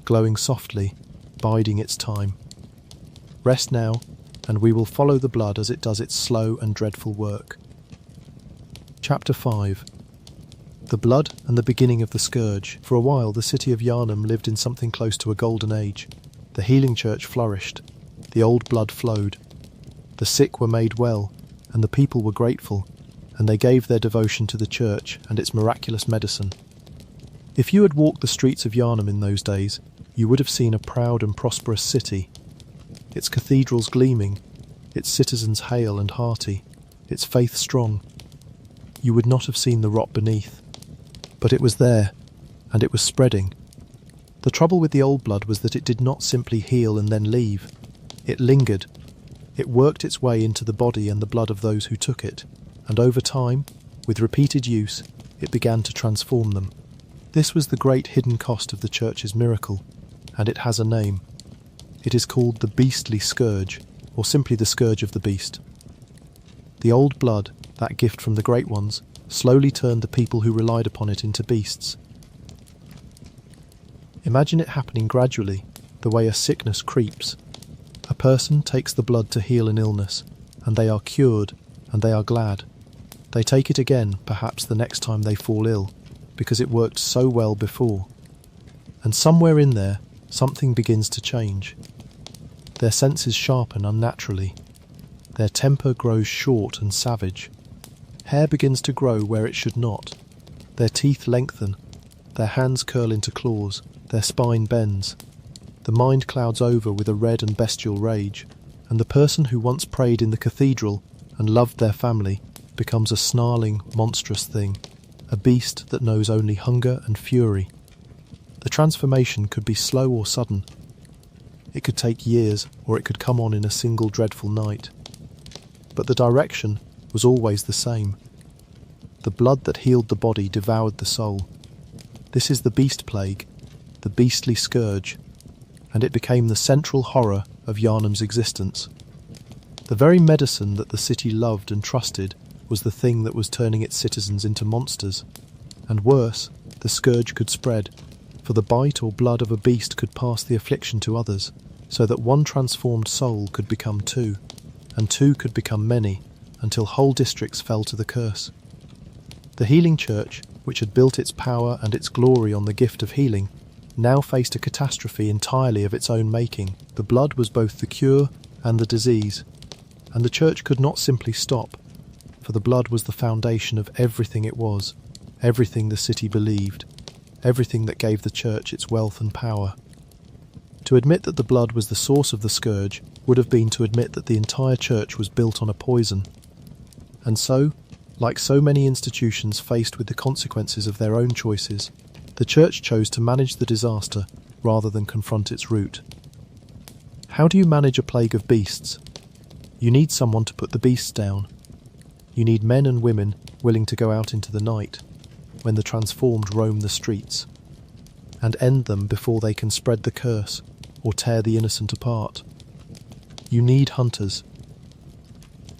glowing softly, biding its time. Rest now, and we will follow the blood as it does its slow and dreadful work. Chapter 5. The blood and the beginning of the scourge. For a while the city of Yharnam lived in something close to a golden age. The healing church flourished. The old blood flowed. The sick were made well, and the people were grateful, and they gave their devotion to the church and its miraculous medicine. If you had walked the streets of Yharnam in those days, you would have seen a proud and prosperous city, its cathedrals gleaming, its citizens hale and hearty, its faith strong. You would not have seen the rot beneath. But it was there, and it was spreading. The trouble with the old blood was that it did not simply heal and then leave. It lingered. It worked its way into the body and the blood of those who took it, and over time, with repeated use, it began to transform them. This was the great hidden cost of the church's miracle, and it has a name. It is called the beastly scourge, or simply the scourge of the beast. The old blood, that gift from the great ones, slowly turned the people who relied upon it into beasts. Imagine it happening gradually, the way a sickness creeps. A person takes the blood to heal an illness, and they are cured, and they are glad. They take it again, perhaps the next time they fall ill, because it worked so well before. And somewhere in there, something begins to change. Their senses sharpen unnaturally. Their temper grows short and savage. Hair begins to grow where it should not. Their teeth lengthen. Their hands curl into claws. Their spine bends. The mind clouds over with a red and bestial rage, and the person who once prayed in the cathedral and loved their family becomes a snarling, monstrous thing, a beast that knows only hunger and fury. The transformation could be slow or sudden. It could take years, or it could come on in a single dreadful night. But the direction was always the same. The blood that healed the body devoured the soul. This is the beast plague, the beastly scourge, and it became the central horror of Yharnam's existence. The very medicine that the city loved and trusted was the thing that was turning its citizens into monsters. And worse, the scourge could spread, for the bite or blood of a beast could pass the affliction to others, so that one transformed soul could become two, and two could become many, until whole districts fell to the curse. The healing church, which had built its power and its glory on the gift of healing, now faced a catastrophe entirely of its own making. The blood was both the cure and the disease, and the church could not simply stop, for the blood was the foundation of everything it was, everything the city believed, everything that gave the church its wealth and power. To admit that the blood was the source of the scourge would have been to admit that the entire church was built on a poison. And so, like so many institutions faced with the consequences of their own choices, the church chose to manage the disaster rather than confront its root. How do you manage a plague of beasts? You need someone to put the beasts down. You need men and women willing to go out into the night, when the transformed roam the streets, and end them before they can spread the curse or tear the innocent apart. You need hunters.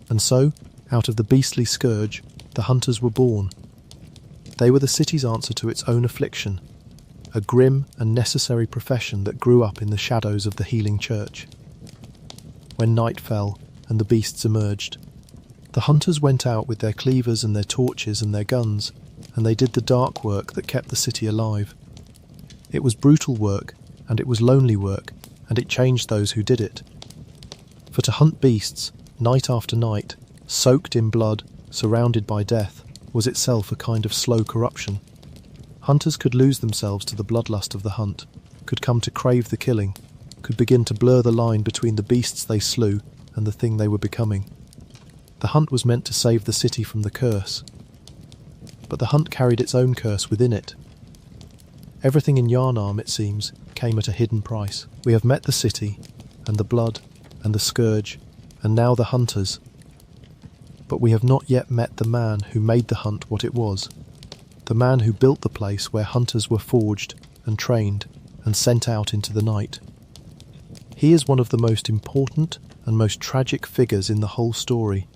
And so, out of the beastly scourge, the hunters were born. They were the city's answer to its own affliction, a grim and necessary profession that grew up in the shadows of the healing church. When night fell and the beasts emerged, the hunters went out with their cleavers and their torches and their guns, and they did the dark work that kept the city alive. It was brutal work, and it was lonely work, and it changed those who did it. For to hunt beasts, night after night, soaked in blood, surrounded by death, was itself a kind of slow corruption. Hunters could lose themselves to the bloodlust of the hunt, could come to crave the killing, could begin to blur the line between the beasts they slew and the thing they were becoming. The hunt was meant to save the city from the curse, but the hunt carried its own curse within it. Everything in Yharnam, it seems, came at a hidden price. We have met the city, and the blood, and the scourge, and now the hunters. But we have not yet met the man who made the hunt what it was, the man who built the place where hunters were forged and trained and sent out into the night. He is one of the most important and most tragic figures in the whole story,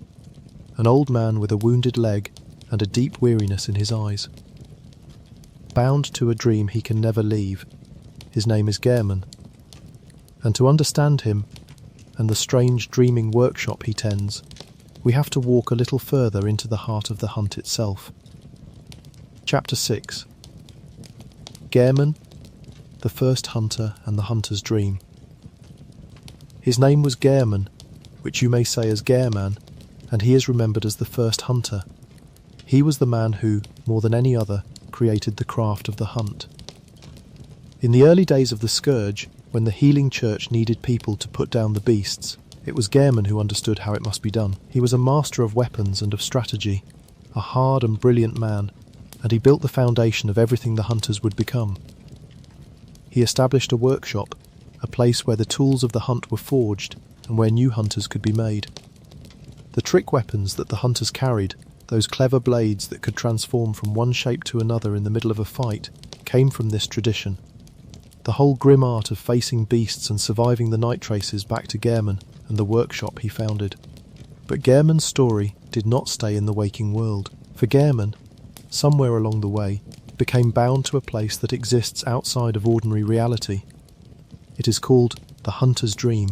an old man with a wounded leg and a deep weariness in his eyes. Bound to a dream he can never leave, his name is Yharnam. And to understand him, and the strange dreaming workshop he tends, we have to walk a little further into the heart of the hunt itself. Chapter 6. Yharnam, the first hunter and the hunter's dream. His name was Yharnam, which you may say as Gehrman, and he is remembered as the first hunter. He was the man who, more than any other, created the craft of the hunt. In the early days of the scourge, when the healing church needed people to put down the beasts, it was Yharnam who understood how it must be done. He was a master of weapons and of strategy, a hard and brilliant man, and he built the foundation of everything the hunters would become. He established a workshop, a place where the tools of the hunt were forged and where new hunters could be made. The trick weapons that the hunters carried, those clever blades that could transform from one shape to another in the middle of a fight, came from this tradition. The whole grim art of facing beasts and surviving the night traces back to Yharnam and the workshop he founded. But Yharnam's story did not stay in the waking world, for Yharnam, somewhere along the way, became bound to a place that exists outside of ordinary reality. It is called the Hunter's Dream,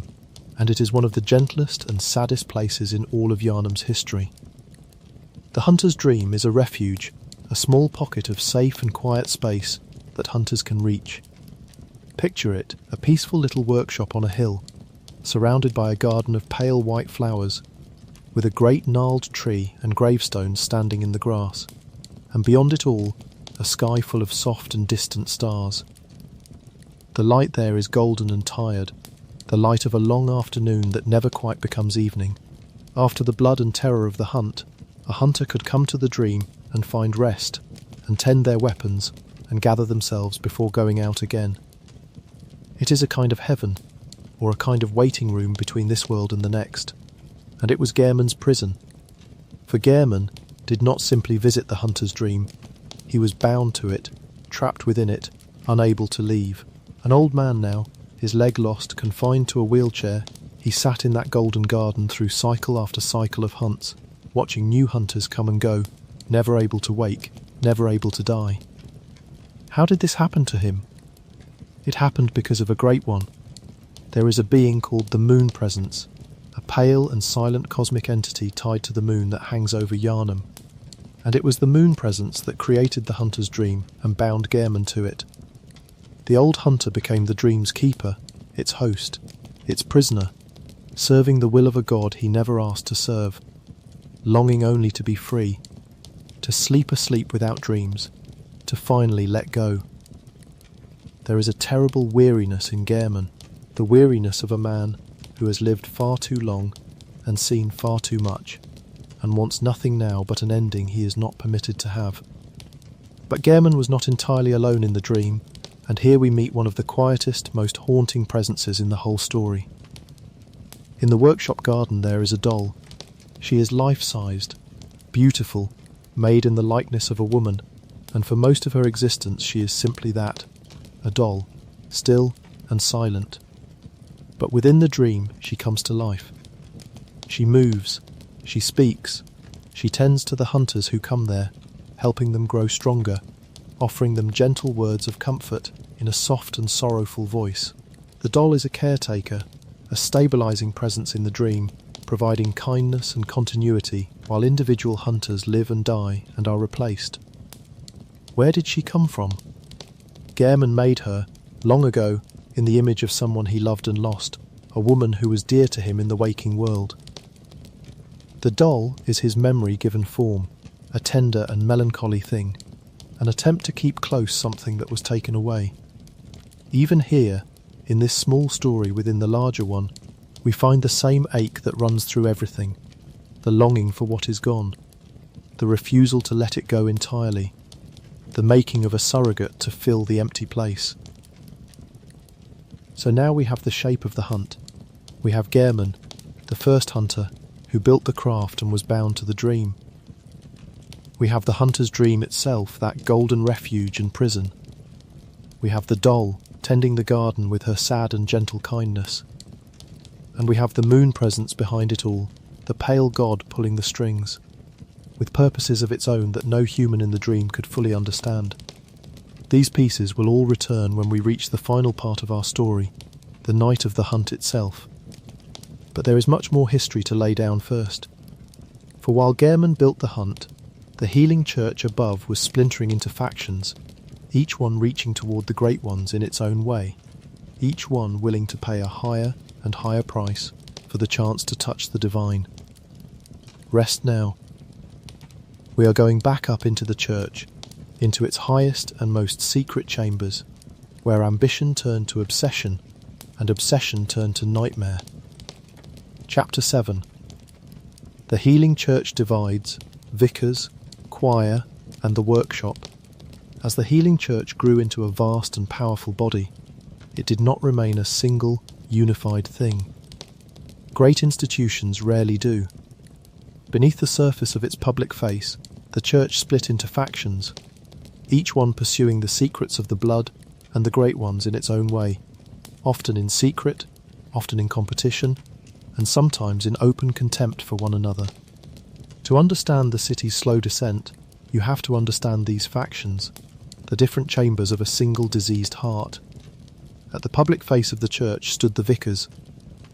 and it is one of the gentlest and saddest places in all of Yharnam's history. The Hunter's Dream is a refuge, a small pocket of safe and quiet space that hunters can reach. Picture it, a peaceful little workshop on a hill, surrounded by a garden of pale white flowers, with a great gnarled tree and gravestones standing in the grass, and beyond it all, a sky full of soft and distant stars. The light there is golden and tired, the light of a long afternoon that never quite becomes evening. After the blood and terror of the hunt, a hunter could come to the dream and find rest, and tend their weapons, and gather themselves before going out again. It is a kind of heaven, or a kind of waiting room between this world and the next, and it was Yharnam's prison. For Yharnam did not simply visit the hunter's dream, he was bound to it, trapped within it, unable to leave. An old man now, his leg lost, confined to a wheelchair, he sat in that golden garden through cycle after cycle of hunts, watching new hunters come and go, never able to wake, never able to die. How did this happen to him? It happened because of a great one. There is a being called the Moon Presence, a pale and silent cosmic entity tied to the moon that hangs over Yharnam. And it was the Moon Presence that created the hunter's dream and bound Yharnam to it. The old hunter became the dream's keeper, its host, its prisoner, serving the will of a god he never asked to serve, longing only to be free, to sleep a sleep without dreams, to finally let go. There is a terrible weariness in Yharnam, the weariness of a man who has lived far too long and seen far too much, and wants nothing now but an ending he is not permitted to have. But Gehrman was not entirely alone in the dream, and here we meet one of the quietest, most haunting presences in the whole story. In the workshop garden there is a doll. She is life-sized, beautiful, made in the likeness of a woman, and for most of her existence she is simply that, a doll, still and silent. But within the dream she comes to life. She moves, she speaks, she tends to the hunters who come there, helping them grow stronger, offering them gentle words of comfort in a soft and sorrowful voice. The doll is a caretaker, a stabilizing presence in the dream, providing kindness and continuity while individual hunters live and die and are replaced. Where did she come from? Gehrman made her, long ago, in the image of someone he loved and lost, a woman who was dear to him in the waking world. The doll is his memory given form, a tender and melancholy thing, an attempt to keep close something that was taken away. Even here, in this small story within the larger one, we find the same ache that runs through everything, the longing for what is gone, the refusal to let it go entirely, the making of a surrogate to fill the empty place. So now we have the shape of the hunt. We have Gehrman, the first hunter, who built the craft and was bound to the dream. We have the hunter's dream itself, that golden refuge and prison. We have the doll, tending the garden with her sad and gentle kindness. And we have the moon presence behind it all, the pale god pulling the strings, with purposes of its own that no human in the dream could fully understand. These pieces will all return when we reach the final part of our story, the night of the hunt itself. But there is much more history to lay down first. For while Gehrman built the hunt, the healing church above was splintering into factions, each one reaching toward the great ones in its own way, each one willing to pay a higher and higher price for the chance to touch the divine. Rest now. We are going back up into the church, into its highest and most secret chambers, where ambition turned to obsession, and obsession turned to nightmare. Chapter 7. The healing church divides, vicars, choir, and the workshop. As the healing church grew into a vast and powerful body, it did not remain a single, unified thing. Great institutions rarely do. Beneath the surface of its public face, the church split into factions, each one pursuing the secrets of the blood and the great ones in its own way, often in secret, often in competition, and sometimes in open contempt for one another. To understand the city's slow descent, you have to understand these factions, the different chambers of a single diseased heart. At the public face of the church stood the vicars.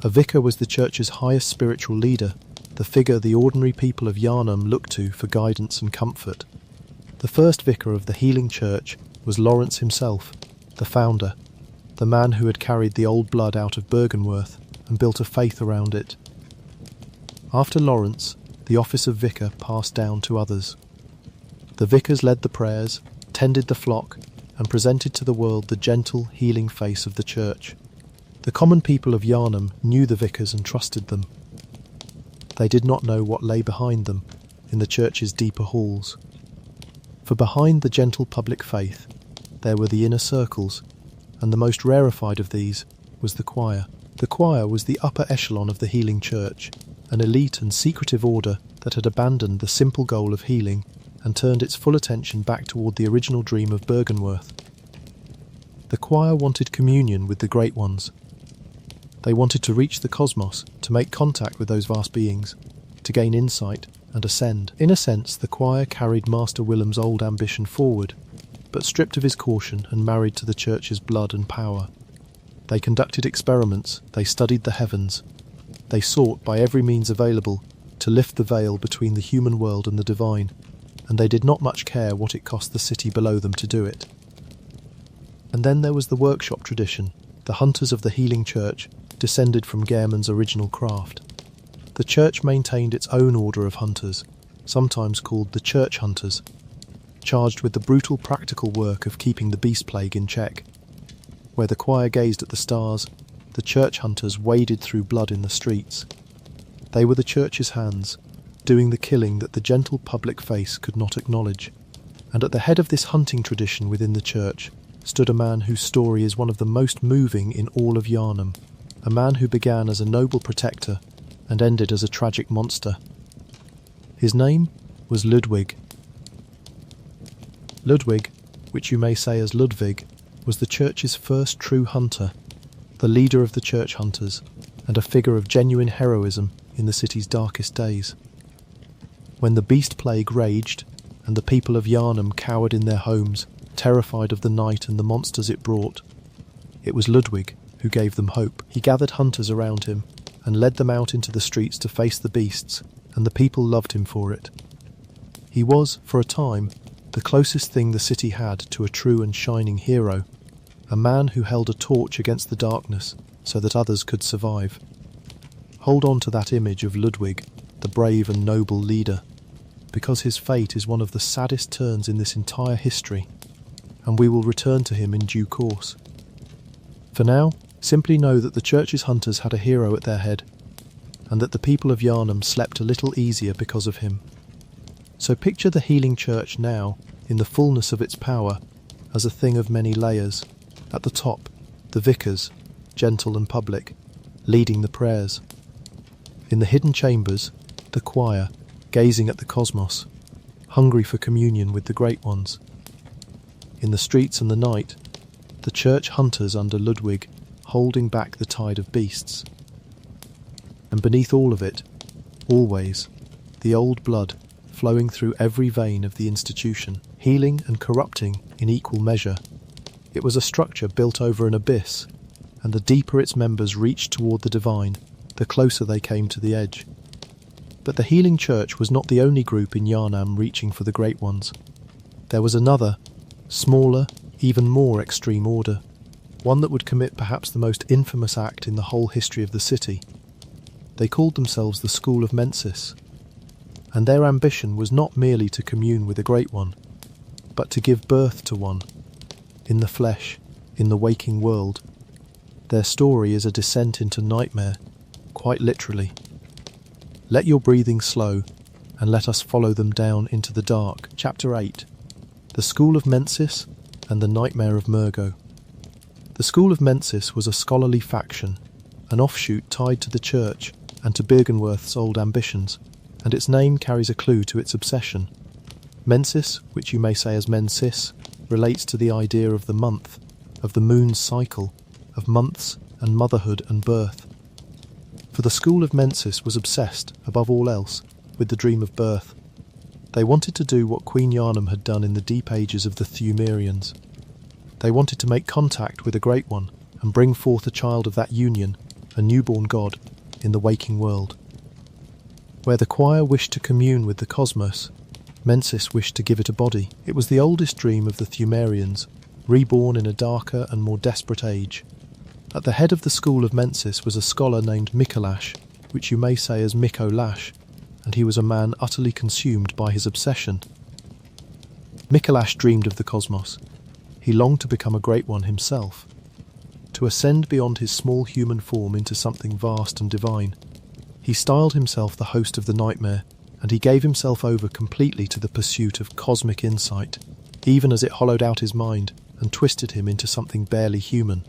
A vicar was the church's highest spiritual leader, the figure the ordinary people of Yharnam looked to for guidance and comfort. The first vicar of the healing church was Lawrence himself, the founder, the man who had carried the old blood out of Bergenworth and built a faith around it. After Lawrence, the office of vicar passed down to others. The vicars led the prayers, tended the flock, and presented to the world the gentle, healing face of the church. The common people of Yharnam knew the vicars and trusted them. They did not know what lay behind them, in the church's deeper halls. For behind the gentle public faith, there were the inner circles, and the most rarefied of these was the choir. The choir was the upper echelon of the healing church, an elite and secretive order that had abandoned the simple goal of healing and turned its full attention back toward the original dream of Bergenworth. The choir wanted communion with the Great Ones. They wanted to reach the cosmos, to make contact with those vast beings, to gain insight and ascend. In a sense, the choir carried Master Willem's old ambition forward, but stripped of his caution and married to the church's blood and power. They conducted experiments, they studied the heavens. They sought, by every means available, to lift the veil between the human world and the divine, and they did not much care what it cost the city below them to do it. And then there was the workshop tradition, the hunters of the healing church, descended from Gehrman's original craft. The church maintained its own order of hunters, sometimes called the church hunters, charged with the brutal practical work of keeping the beast plague in check. Where the choir gazed at the stars, the church hunters waded through blood in the streets. They were the church's hands, doing the killing that the gentle public face could not acknowledge. And at the head of this hunting tradition within the church stood a man whose story is one of the most moving in all of Yharnam, a man who began as a noble protector and ended as a tragic monster. His name was Ludwig. Ludwig, which you may say as Ludwig, was the church's first true hunter, the leader of the church hunters, and a figure of genuine heroism in the city's darkest days. When the beast plague raged, and the people of Yharnam cowered in their homes, terrified of the night and the monsters it brought, it was Ludwig who gave them hope. He gathered hunters around him and led them out into the streets to face the beasts, and the people loved him for it. He was, for a time, the closest thing the city had to a true and shining hero, a man who held a torch against the darkness so that others could survive. Hold on to that image of Ludwig, the brave and noble leader, because his fate is one of the saddest turns in this entire history, and we will return to him in due course. For now, simply know that the church's hunters had a hero at their head, and that the people of Yharnam slept a little easier because of him. So picture the healing church now, in the fullness of its power, as a thing of many layers. At the top, the vicars, gentle and public, leading the prayers. In the hidden chambers, the choir, gazing at the cosmos, hungry for communion with the great ones. In the streets and the night, the church hunters under Ludwig, holding back the tide of beasts. And beneath all of it, always, the old blood flowing through every vein of the institution, healing and corrupting in equal measure. It was a structure built over an abyss, and the deeper its members reached toward the divine, the closer they came to the edge. But the healing church was not the only group in Yharnam reaching for the great ones. There was another, smaller, even more extreme order, one that would commit perhaps the most infamous act in the whole history of the city. They called themselves the School of Mensis, and their ambition was not merely to commune with a great one, but to give birth to one, in the flesh, in the waking world. Their story is a descent into nightmare, quite literally. Let your breathing slow, and let us follow them down into the dark. Chapter 8. The School of Mensis and the Nightmare of Murgo. The School of Mensis was a scholarly faction, an offshoot tied to the church and to Byrgenwerth's old ambitions, and its name carries a clue to its obsession. Mensis, which you may say as Mensis, relates to the idea of the month, of the moon's cycle, of months and motherhood and birth. For the School of Mensis was obsessed, above all else, with the dream of birth. They wanted to do what Queen Yharnam had done in the deep ages of the Thumerians. They wanted to make contact with a great one and bring forth a child of that union, a newborn god, in the waking world. Where the choir wished to commune with the cosmos, Mensis wished to give it a body. It was the oldest dream of the Thumerians, reborn in a darker and more desperate age. At the head of the School of Mensis was a scholar named Mikolash, which you may say as Mikolash, and he was a man utterly consumed by his obsession. Mikolash dreamed of the cosmos. He longed to become a great one himself, to ascend beyond his small human form into something vast and divine. He styled himself the host of the nightmare, and he gave himself over completely to the pursuit of cosmic insight, even as it hollowed out his mind and twisted him into something barely human.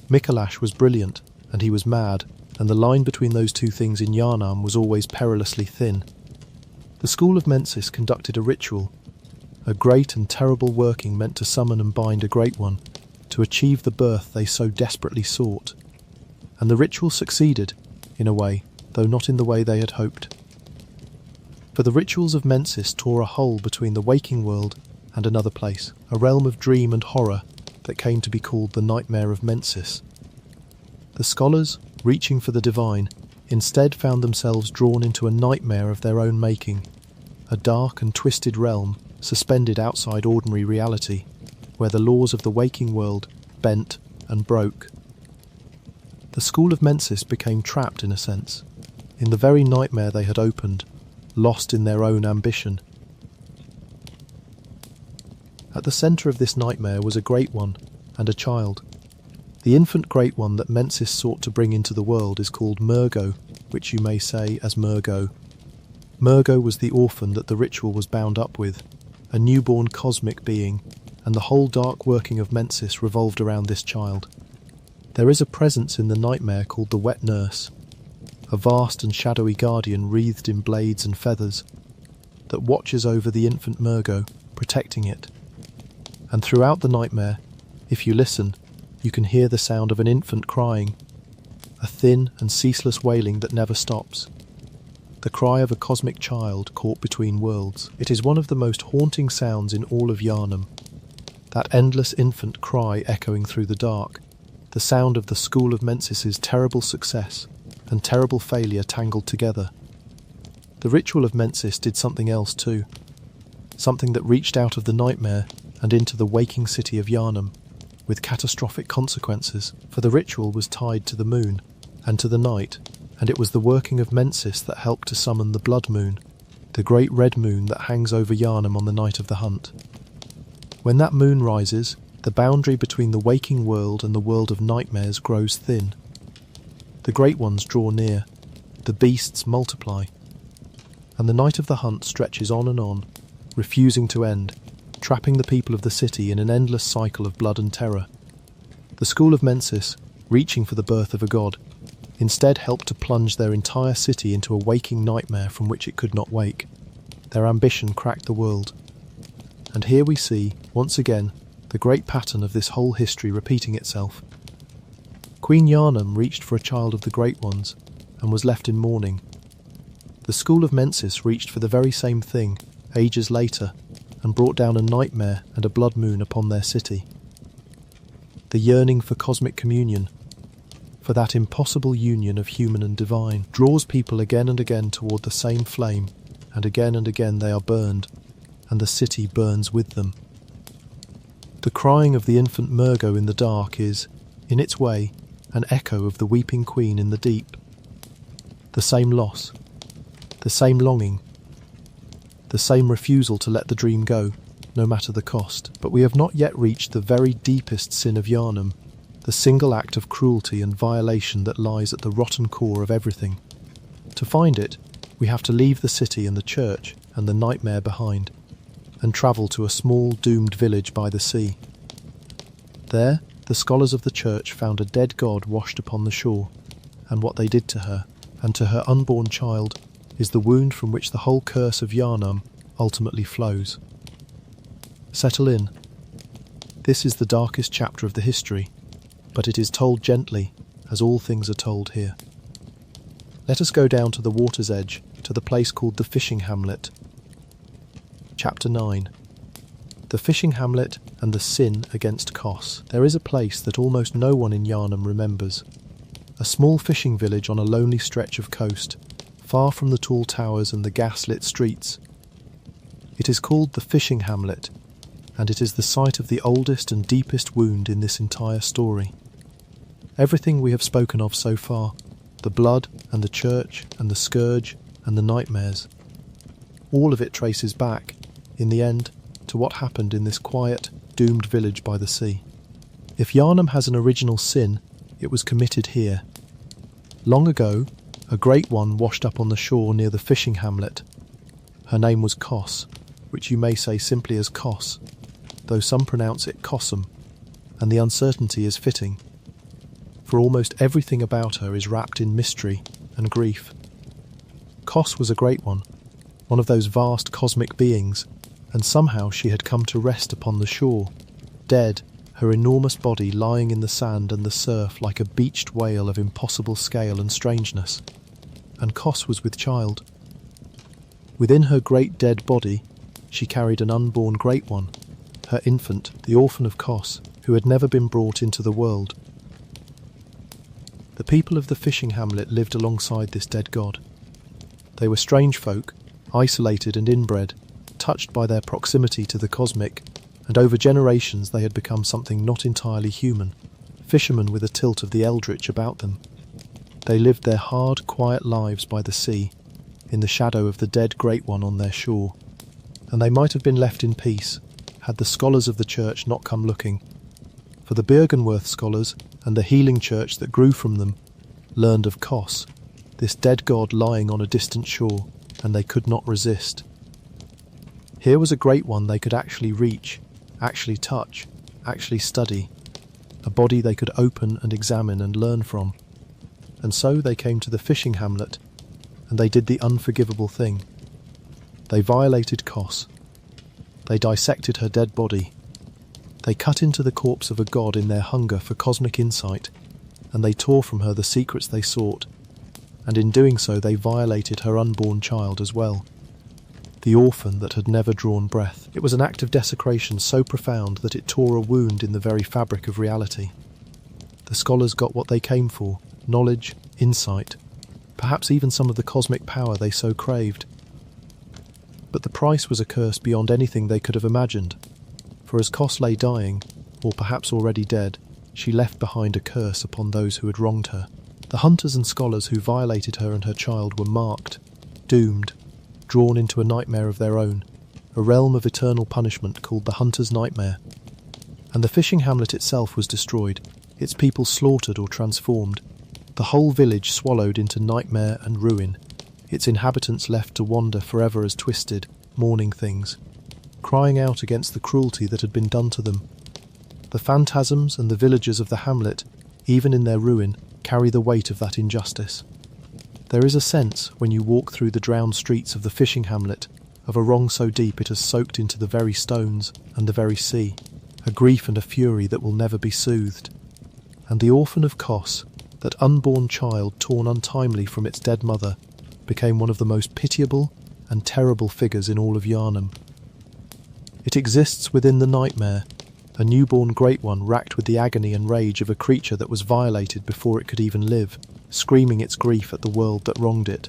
Mikolash was brilliant, and he was mad, and the line between those two things in Yharnam was always perilously thin. The School of Mensis conducted a ritual, a great and terrible working meant to summon and bind a great one, to achieve the birth they so desperately sought. And the ritual succeeded, in a way, though not in the way they had hoped. For the rituals of Mensis tore a hole between the waking world and another place, a realm of dream and horror that came to be called the Nightmare of Mensis. The scholars, reaching for the divine, instead found themselves drawn into a nightmare of their own making, a dark and twisted realm suspended outside ordinary reality, where the laws of the waking world bent and broke. The School of Mensis became trapped, in a sense, in the very nightmare they had opened, lost in their own ambition. At the centre of this nightmare was a great one and a child. The infant Great One that Mensis sought to bring into the world is called Murgo, which you may say as Murgo. Murgo was the orphan that the ritual was bound up with, a newborn cosmic being, and the whole dark working of Mensis revolved around this child. There is a presence in the nightmare called the Wet Nurse, a vast and shadowy guardian wreathed in blades and feathers, that watches over the infant Murgo, protecting it. And throughout the nightmare, if you listen, you can hear the sound of an infant crying, a thin and ceaseless wailing that never stops. The cry of a cosmic child caught between worlds. It is one of the most haunting sounds in all of Yharnam. That endless infant cry echoing through the dark, the sound of the School of Mensis's terrible success and terrible failure tangled together. The ritual of Mensis did something else too, something that reached out of the nightmare and into the waking city of Yharnam, with catastrophic consequences, for the ritual was tied to the moon and to the night, and it was the working of Mensis that helped to summon the blood moon, the great red moon that hangs over Yharnam on the night of the hunt. When that moon rises, the boundary between the waking world and the world of nightmares grows thin. The great ones draw near, the beasts multiply, and the night of the hunt stretches on, refusing to end, trapping the people of the city in an endless cycle of blood and terror. The School of Mensis, reaching for the birth of a god, instead helped to plunge their entire city into a waking nightmare from which it could not wake. Their ambition cracked the world. And here we see, once again, the great pattern of this whole history repeating itself. Queen Yharnam reached for a child of the Great Ones, and was left in mourning. The School of Mensis reached for the very same thing, ages later, and brought down a nightmare and a blood moon upon their city. The yearning for cosmic communion, for that impossible union of human and divine, draws people again and again toward the same flame, and again they are burned, and the city burns with them. The crying of the infant Murgo in the dark is, in its way, an echo of the weeping queen in the deep. The same loss, the same longing, the same refusal to let the dream go, no matter the cost. But we have not yet reached the very deepest sin of Yharnam, the single act of cruelty and violation that lies at the rotten core of everything. To find it, we have to leave the city and the church and the nightmare behind, and travel to a small doomed village by the sea. There, the scholars of the church found a dead god washed upon the shore, and what they did to her, and to her unborn child, is the wound from which the whole curse of Yharnam ultimately flows. Settle in. This is the darkest chapter of the history, but it is told gently, as all things are told here. Let us go down to the water's edge, to the place called the fishing hamlet. Chapter 9. The fishing hamlet and the sin against Kos. There is a place that almost no one in Yharnam remembers. A small fishing village on a lonely stretch of coast, far from the tall towers and the gas-lit streets. It is called the fishing hamlet, and it is the site of the oldest and deepest wound in this entire story. Everything we have spoken of so far, the blood and the church and the scourge and the nightmares, all of it traces back, in the end, to what happened in this quiet, doomed village by the sea. If Yharnam has an original sin, it was committed here. Long ago, a great one washed up on the shore near the fishing hamlet. Her name was Kos, which you may say simply as Kos, though some pronounce it Kossum, and the uncertainty is fitting, for almost everything about her is wrapped in mystery and grief. Kos was a great one of those vast cosmic beings, and somehow she had come to rest upon the shore, dead, her enormous body lying in the sand and the surf like a beached whale of impossible scale and strangeness. And Kos was with child. Within her great dead body, she carried an unborn great one, her infant, the orphan of Kos, who had never been brought into the world. The people of the fishing hamlet lived alongside this dead god. They were strange folk, isolated and inbred, touched by their proximity to the cosmic, and over generations they had become something not entirely human, fishermen with a tilt of the eldritch about them. They lived their hard, quiet lives by the sea, in the shadow of the dead great one on their shore, and they might have been left in peace, had the scholars of the church not come looking. For the Byrgenworth scholars, and the healing church that grew from them learned of Kos, this dead god lying on a distant shore, and they could not resist. Here was a great one they could actually reach, actually touch, actually study, a body they could open and examine and learn from. And so they came to the fishing hamlet, and they did the unforgivable thing. They violated Kos. They dissected her dead body. They cut into the corpse of a god in their hunger for cosmic insight, and they tore from her the secrets they sought, and in doing so they violated her unborn child as well, the orphan that had never drawn breath. It was an act of desecration so profound that it tore a wound in the very fabric of reality. The scholars got what they came for: knowledge, insight, perhaps even some of the cosmic power they so craved. But the price was a curse beyond anything they could have imagined, for as Kos lay dying, or perhaps already dead, she left behind a curse upon those who had wronged her. The hunters and scholars who violated her and her child were marked, doomed, drawn into a nightmare of their own, a realm of eternal punishment called the Hunter's Nightmare. And the fishing hamlet itself was destroyed, its people slaughtered or transformed, the whole village swallowed into nightmare and ruin, its inhabitants left to wander forever as twisted, mourning things, crying out against the cruelty that had been done to them. The phantasms and the villagers of the hamlet, even in their ruin, carry the weight of that injustice. There is a sense, when you walk through the drowned streets of the fishing hamlet, of a wrong so deep it has soaked into the very stones and the very sea, a grief and a fury that will never be soothed. And the orphan of Kos, that unborn child torn untimely from its dead mother, became one of the most pitiable and terrible figures in all of Yharnam. It exists within the nightmare, a newborn great one racked with the agony and rage of a creature that was violated before it could even live, screaming its grief at the world that wronged it.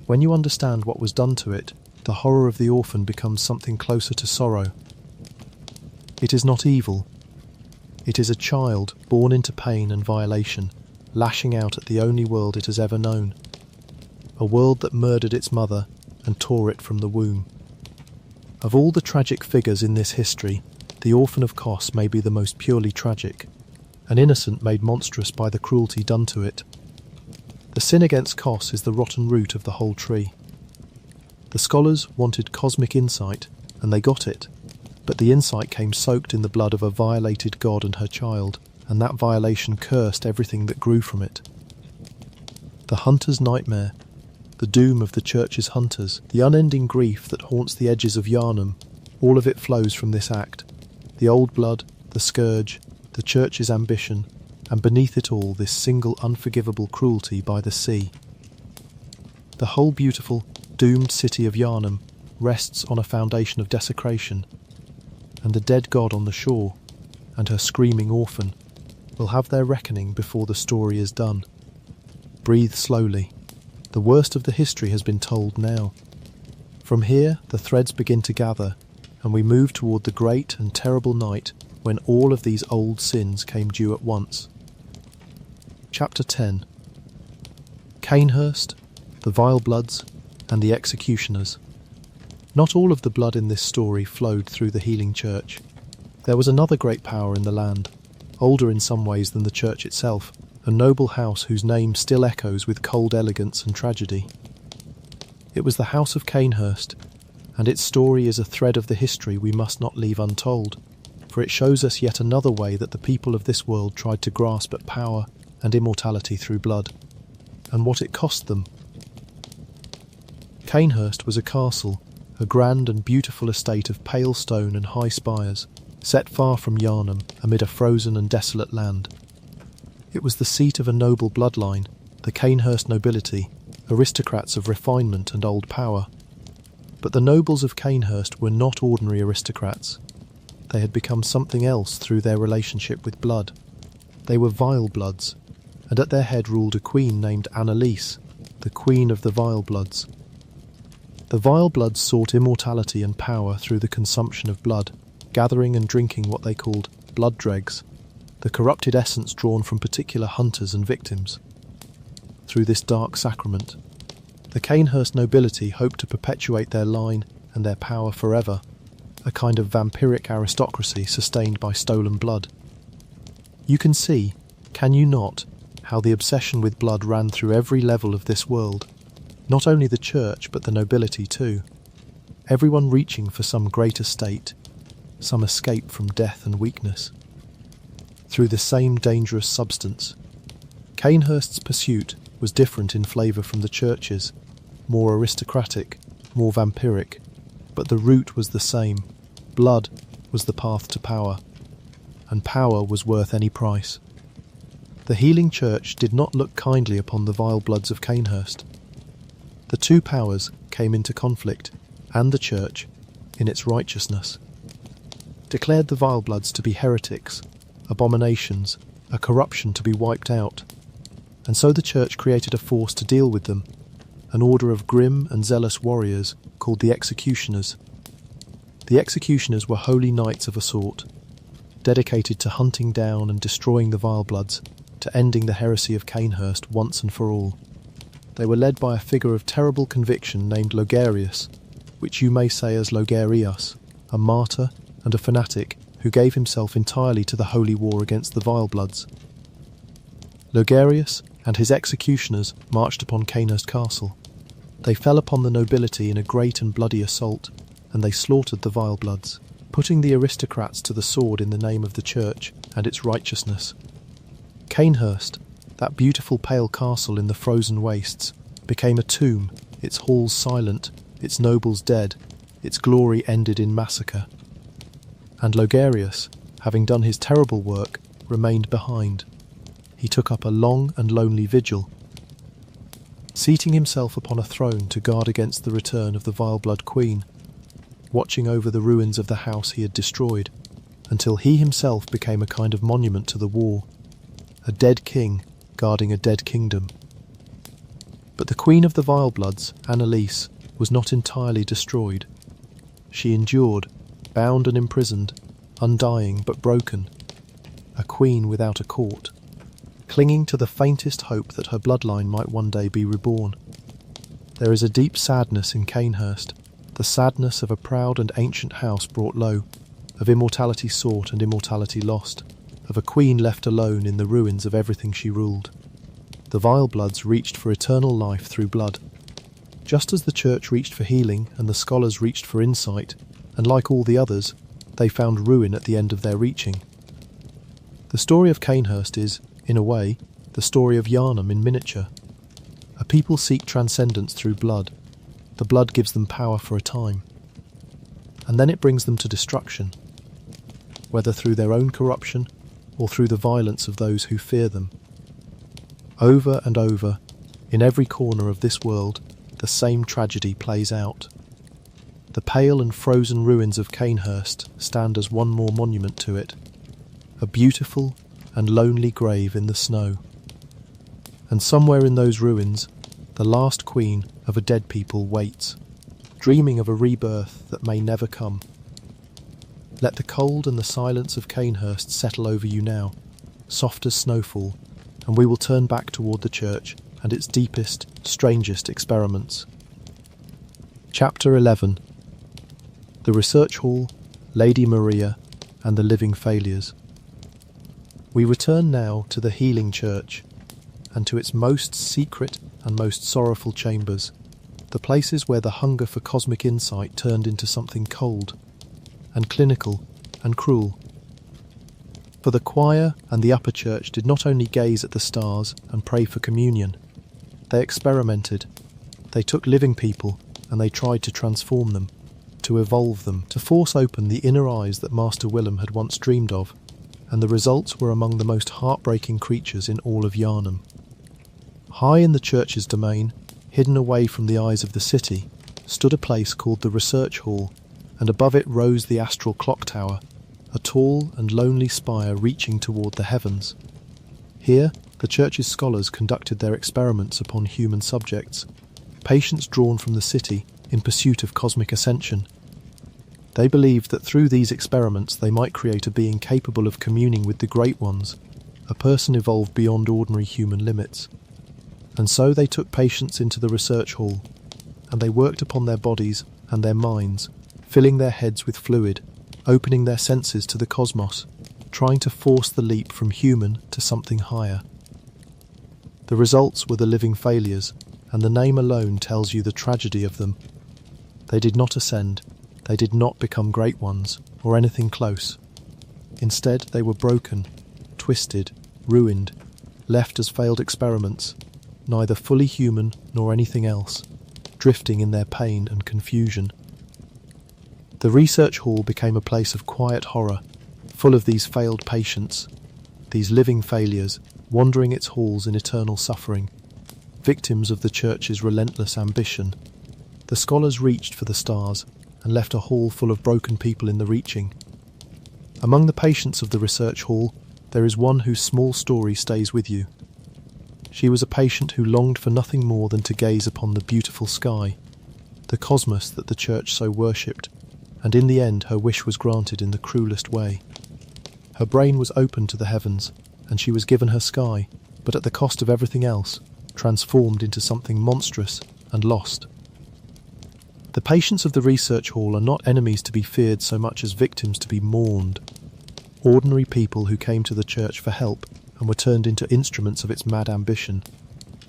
When you understand what was done to it, the horror of the orphan becomes something closer to sorrow. It is not evil. It is a child born into pain and violation, lashing out at the only world it has ever known, a world that murdered its mother and tore it from the womb. Of all the tragic figures in this history, the orphan of Kos may be the most purely tragic, an innocent made monstrous by the cruelty done to it. The sin against Kos is the rotten root of the whole tree. The scholars wanted cosmic insight, and they got it, but the insight came soaked in the blood of a violated god and her child, and that violation cursed everything that grew from it. The hunter's nightmare, the doom of the church's hunters, the unending grief that haunts the edges of Yharnam, all of it flows from this act. The old blood, the scourge, the church's ambition, and beneath it all this single unforgivable cruelty by the sea. The whole beautiful, doomed city of Yharnam rests on a foundation of desecration, and the dead god on the shore, and her screaming orphan, will have their reckoning before the story is done. Breathe slowly. The worst of the history has been told now. From here, the threads begin to gather, and we move toward the great and terrible night when all of these old sins came due at once. Chapter 10. Cainhurst, the Vile Bloods, and the Executioners. Not all of the blood in this story flowed through the healing church. There was another great power in the land, older in some ways than the church itself, a noble house whose name still echoes with cold elegance and tragedy. It was the House of Cainhurst, and its story is a thread of the history we must not leave untold, for it shows us yet another way that the people of this world tried to grasp at power and immortality through blood, and what it cost them. Cainhurst was a castle, a grand and beautiful estate of pale stone and high spires, set far from Yharnam amid a frozen and desolate land. It was the seat of a noble bloodline, the Cainhurst nobility, aristocrats of refinement and old power. But the nobles of Cainhurst were not ordinary aristocrats. They had become something else through their relationship with blood. They were Vile Bloods, and at their head ruled a queen named Annalise, the Queen of the Vile Bloods. The Vile Bloods sought immortality and power through the consumption of blood, gathering and drinking what they called blood dregs, the corrupted essence drawn from particular hunters and victims. Through this dark sacrament, the Cainhurst nobility hoped to perpetuate their line and their power forever, a kind of vampiric aristocracy sustained by stolen blood. You can see, Can you not? How the obsession with blood ran through every level of this world, not only the church but the nobility too. Everyone reaching for some greater state, some escape from death and weakness. Through the same dangerous substance. Cainhurst's pursuit was different in flavour from the church's, more aristocratic, more vampiric, but the root was the same. Blood was the path to power, and power was worth any price. The healing church did not look kindly upon the vile bloods of Cainhurst. The two powers came into conflict, and the church, in its righteousness, declared the vile bloods to be heretics, abominations, a corruption to be wiped out, and so the church created a force to deal with them, an order of grim and zealous warriors called the executioners. The executioners were holy knights of a sort, dedicated to hunting down and destroying the vile bloods, to ending the heresy of Cainhurst once and for all. They were led by a figure of terrible conviction named Logarius, which you may say as Logarius, a martyr and a fanatic who gave himself entirely to the holy war against the vile bloods. Logarius and his executioners marched upon Cainhurst Castle. They fell upon the nobility in a great and bloody assault, and they slaughtered the vile bloods, putting the aristocrats to the sword in the name of the church and its righteousness. Cainhurst, that beautiful pale castle in the frozen wastes, became a tomb, its halls silent, its nobles dead, its glory ended in massacre. And Logarius, having done his terrible work, remained behind. He took up a long and lonely vigil, seating himself upon a throne to guard against the return of the vile blood queen, watching over the ruins of the house he had destroyed, until he himself became a kind of monument to the war, a dead king guarding a dead kingdom. But the queen of the vile bloods, Annalise, was not entirely destroyed. She endured, bound and imprisoned, undying but broken, a queen without a court, clinging to the faintest hope that her bloodline might one day be reborn. There is a deep sadness in Cainhurst, the sadness of a proud and ancient house brought low, of immortality sought and immortality lost, of a queen left alone in the ruins of everything she ruled. The vile bloods reached for eternal life through blood, just as the church reached for healing and the scholars reached for insight, and like all the others, they found ruin at the end of their reaching. The story of Cainhurst is, in a way, the story of Yharnam in miniature. A people seek transcendence through blood. The blood gives them power for a time, and then it brings them to destruction, whether through their own corruption or through the violence of those who fear them. Over and over, in every corner of this world, the same tragedy plays out. The pale and frozen ruins of Cainhurst stand as one more monument to it, a beautiful and lonely grave in the snow. And somewhere in those ruins, the last queen of a dead people waits, dreaming of a rebirth that may never come. Let the cold and the silence of Cainhurst settle over you now, soft as snowfall, and we will turn back toward the church and its deepest, strangest experiments. Chapter 11. The Research Hall, Lady Maria, and the Living Failures. We return now to the Healing Church, and to its most secret and most sorrowful chambers, the places where the hunger for cosmic insight turned into something cold, and clinical, and cruel. For the choir and the upper church did not only gaze at the stars and pray for communion, they experimented, they took living people and they tried to transform them, to evolve them, to force open the inner eyes that Master Willem had once dreamed of, and the results were among the most heartbreaking creatures in all of Yharnam. High in the church's domain, hidden away from the eyes of the city, stood a place called the Research Hall, and above it rose the astral clock tower, a tall and lonely spire reaching toward the heavens. Here, the church's scholars conducted their experiments upon human subjects, patients drawn from the city in pursuit of cosmic ascension. They believed that through these experiments they might create a being capable of communing with the Great Ones, a person evolved beyond ordinary human limits. And so they took patients into the research hall, and they worked upon their bodies and their minds, filling their heads with fluid, opening their senses to the cosmos, trying to force the leap from human to something higher. The results were the living failures, and the name alone tells you the tragedy of them. They did not ascend, they did not become great ones, or anything close. Instead, they were broken, twisted, ruined, left as failed experiments, neither fully human nor anything else, drifting in their pain and confusion. The research hall became a place of quiet horror, full of these failed patients, these living failures, wandering its halls in eternal suffering, victims of the church's relentless ambition. The scholars reached for the stars and left a hall full of broken people in the reaching. Among the patients of the research hall, there is one whose small story stays with you. She was a patient who longed for nothing more than to gaze upon the beautiful sky, the cosmos that the church so worshipped, and in the end her wish was granted in the cruelest way. Her brain was open to the heavens, and she was given her sky, but at the cost of everything else, transformed into something monstrous and lost. The patients of the research hall are not enemies to be feared so much as victims to be mourned. Ordinary people who came to the church for help and were turned into instruments of its mad ambition.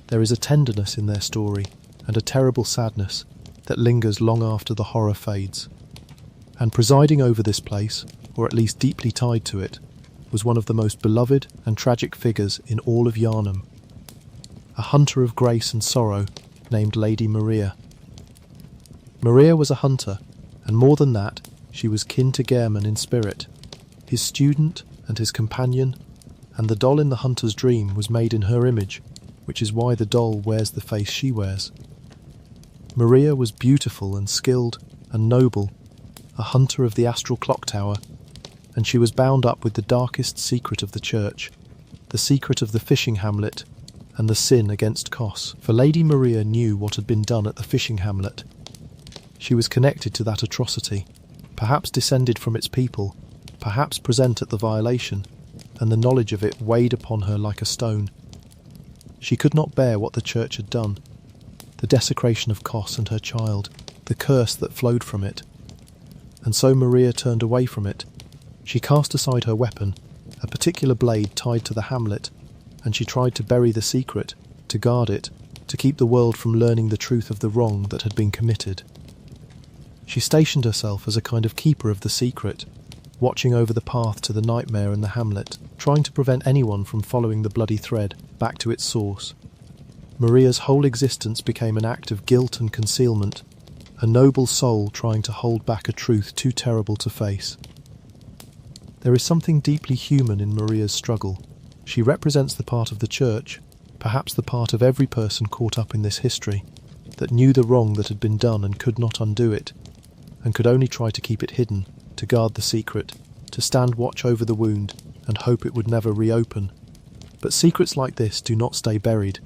There is a tenderness in their story and a terrible sadness that lingers long after the horror fades. And presiding over this place, or at least deeply tied to it, was one of the most beloved and tragic figures in all of Yharnam, a hunter of grace and sorrow named Lady Maria. Maria was a hunter, and more than that, she was kin to Yharnam in spirit, his student and his companion, and the doll in the hunter's dream was made in her image, which is why the doll wears the face she wears. Maria was beautiful and skilled and noble, a hunter of the astral clock tower, and she was bound up with the darkest secret of the church, the secret of the fishing hamlet, and the sin against Kos. For Lady Maria knew what had been done at the fishing hamlet. She was connected to that atrocity, perhaps descended from its people, perhaps present at the violation, and the knowledge of it weighed upon her like a stone. She could not bear what the church had done, the desecration of Kos and her child, the curse that flowed from it. And so Maria turned away from it. She cast aside her weapon, a particular blade tied to the hamlet, and she tried to bury the secret, to guard it, to keep the world from learning the truth of the wrong that had been committed. She stationed herself as a kind of keeper of the secret, watching over the path to the nightmare and the hamlet, trying to prevent anyone from following the bloody thread back to its source. Maria's whole existence became an act of guilt and concealment, a noble soul trying to hold back a truth too terrible to face. There is something deeply human in Maria's struggle. She represents the part of the church, perhaps the part of every person caught up in this history, that knew the wrong that had been done and could not undo it, and could only try to keep it hidden, to guard the secret, to stand watch over the wound and hope it would never reopen. But secrets like this do not stay buried.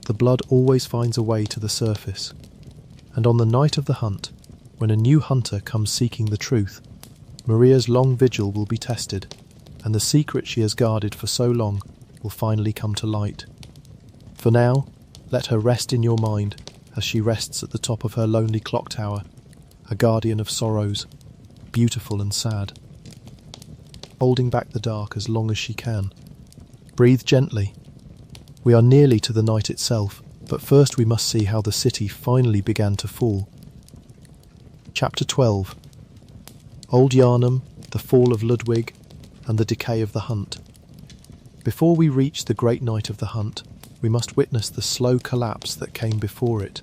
The blood always finds a way to the surface, and on the night of the hunt, when a new hunter comes seeking the truth, Maria's long vigil will be tested, and the secret she has guarded for so long will finally come to light. For now, let her rest in your mind as she rests at the top of her lonely clock tower, a guardian of sorrows, beautiful and sad, holding back the dark as long as she can. Breathe gently. We are nearly to the night itself, but first we must see how the city finally began to fall. Chapter 12. Old Yharnam, the fall of Ludwig, and the decay of the hunt. Before we reach the great night of the hunt, we must witness the slow collapse that came before it,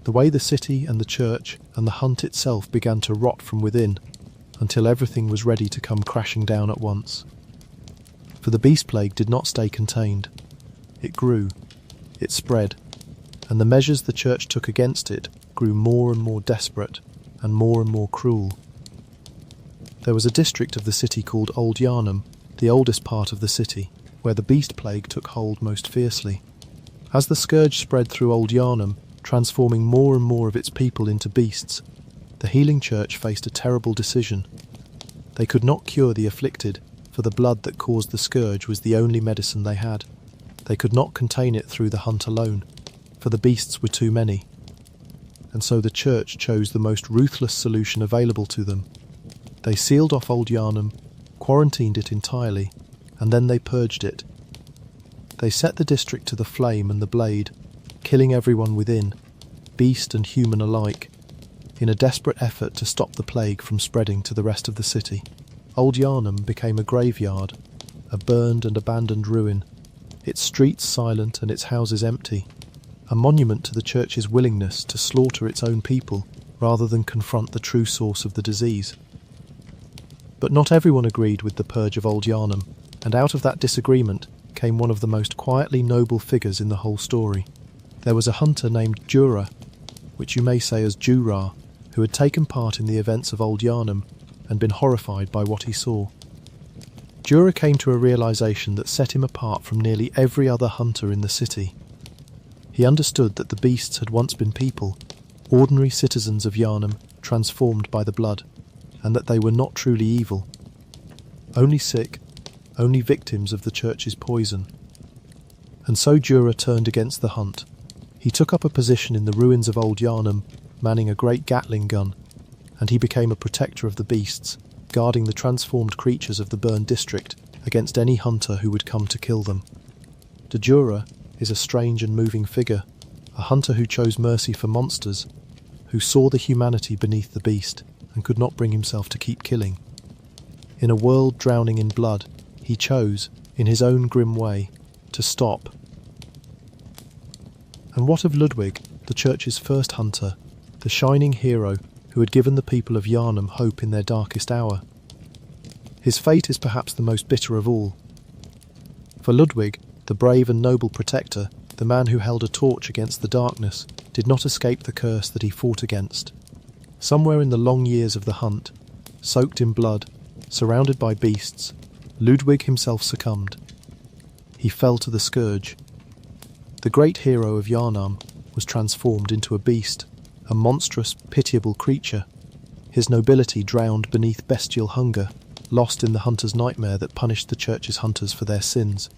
the way the city and the church and the hunt itself began to rot from within, until everything was ready to come crashing down at once. For the beast plague did not stay contained. It grew, it spread, and the measures the church took against it grew more and more desperate and more cruel. There was a district of the city called Old Yharnam, the oldest part of the city, where the beast plague took hold most fiercely. As the scourge spread through Old Yharnam, transforming more and more of its people into beasts, the healing church faced a terrible decision. They could not cure the afflicted, for the blood that caused the scourge was the only medicine they had. They could not contain it through the hunt alone, for the beasts were too many. And so the church chose the most ruthless solution available to them. They sealed off Old Yharnam, quarantined it entirely, and then they purged it. They set the district to the flame and the blade, killing everyone within, beast and human alike, in a desperate effort to stop the plague from spreading to the rest of the city. Old Yharnam became a graveyard, a burned and abandoned ruin, its streets silent and its houses empty, a monument to the church's willingness to slaughter its own people rather than confront the true source of the disease. But not everyone agreed with the purge of Old Yharnam, and out of that disagreement came one of the most quietly noble figures in the whole story. There was a hunter named Jura, which you may say as Jura, who had taken part in the events of Old Yharnam and been horrified by what he saw. Jura came to a realization that set him apart from nearly every other hunter in the city. He understood that the beasts had once been people, ordinary citizens of Yharnam transformed by the blood, and that they were not truly evil. Only sick, only victims of the church's poison. And so Jura turned against the hunt. He took up a position in the ruins of Old Yharnam, manning a great Gatling gun, and he became a protector of the beasts, guarding the transformed creatures of the burned district against any hunter who would come to kill them. De Jura is a strange and moving figure, a hunter who chose mercy for monsters, who saw the humanity beneath the beast and could not bring himself to keep killing. In a world drowning in blood, he chose, in his own grim way, to stop. And what of Ludwig, the church's first hunter, the shining hero who had given the people of Yharnam hope in their darkest hour? His fate is perhaps the most bitter of all. For Ludwig, the brave and noble protector, the man who held a torch against the darkness, did not escape the curse that he fought against. Somewhere in the long years of the hunt, soaked in blood, surrounded by beasts, Ludwig himself succumbed. He fell to the scourge. The great hero of Yharnam was transformed into a beast, a monstrous, pitiable creature, his nobility drowned beneath bestial hunger, lost in the hunter's nightmare that punished the church's hunters for their sins.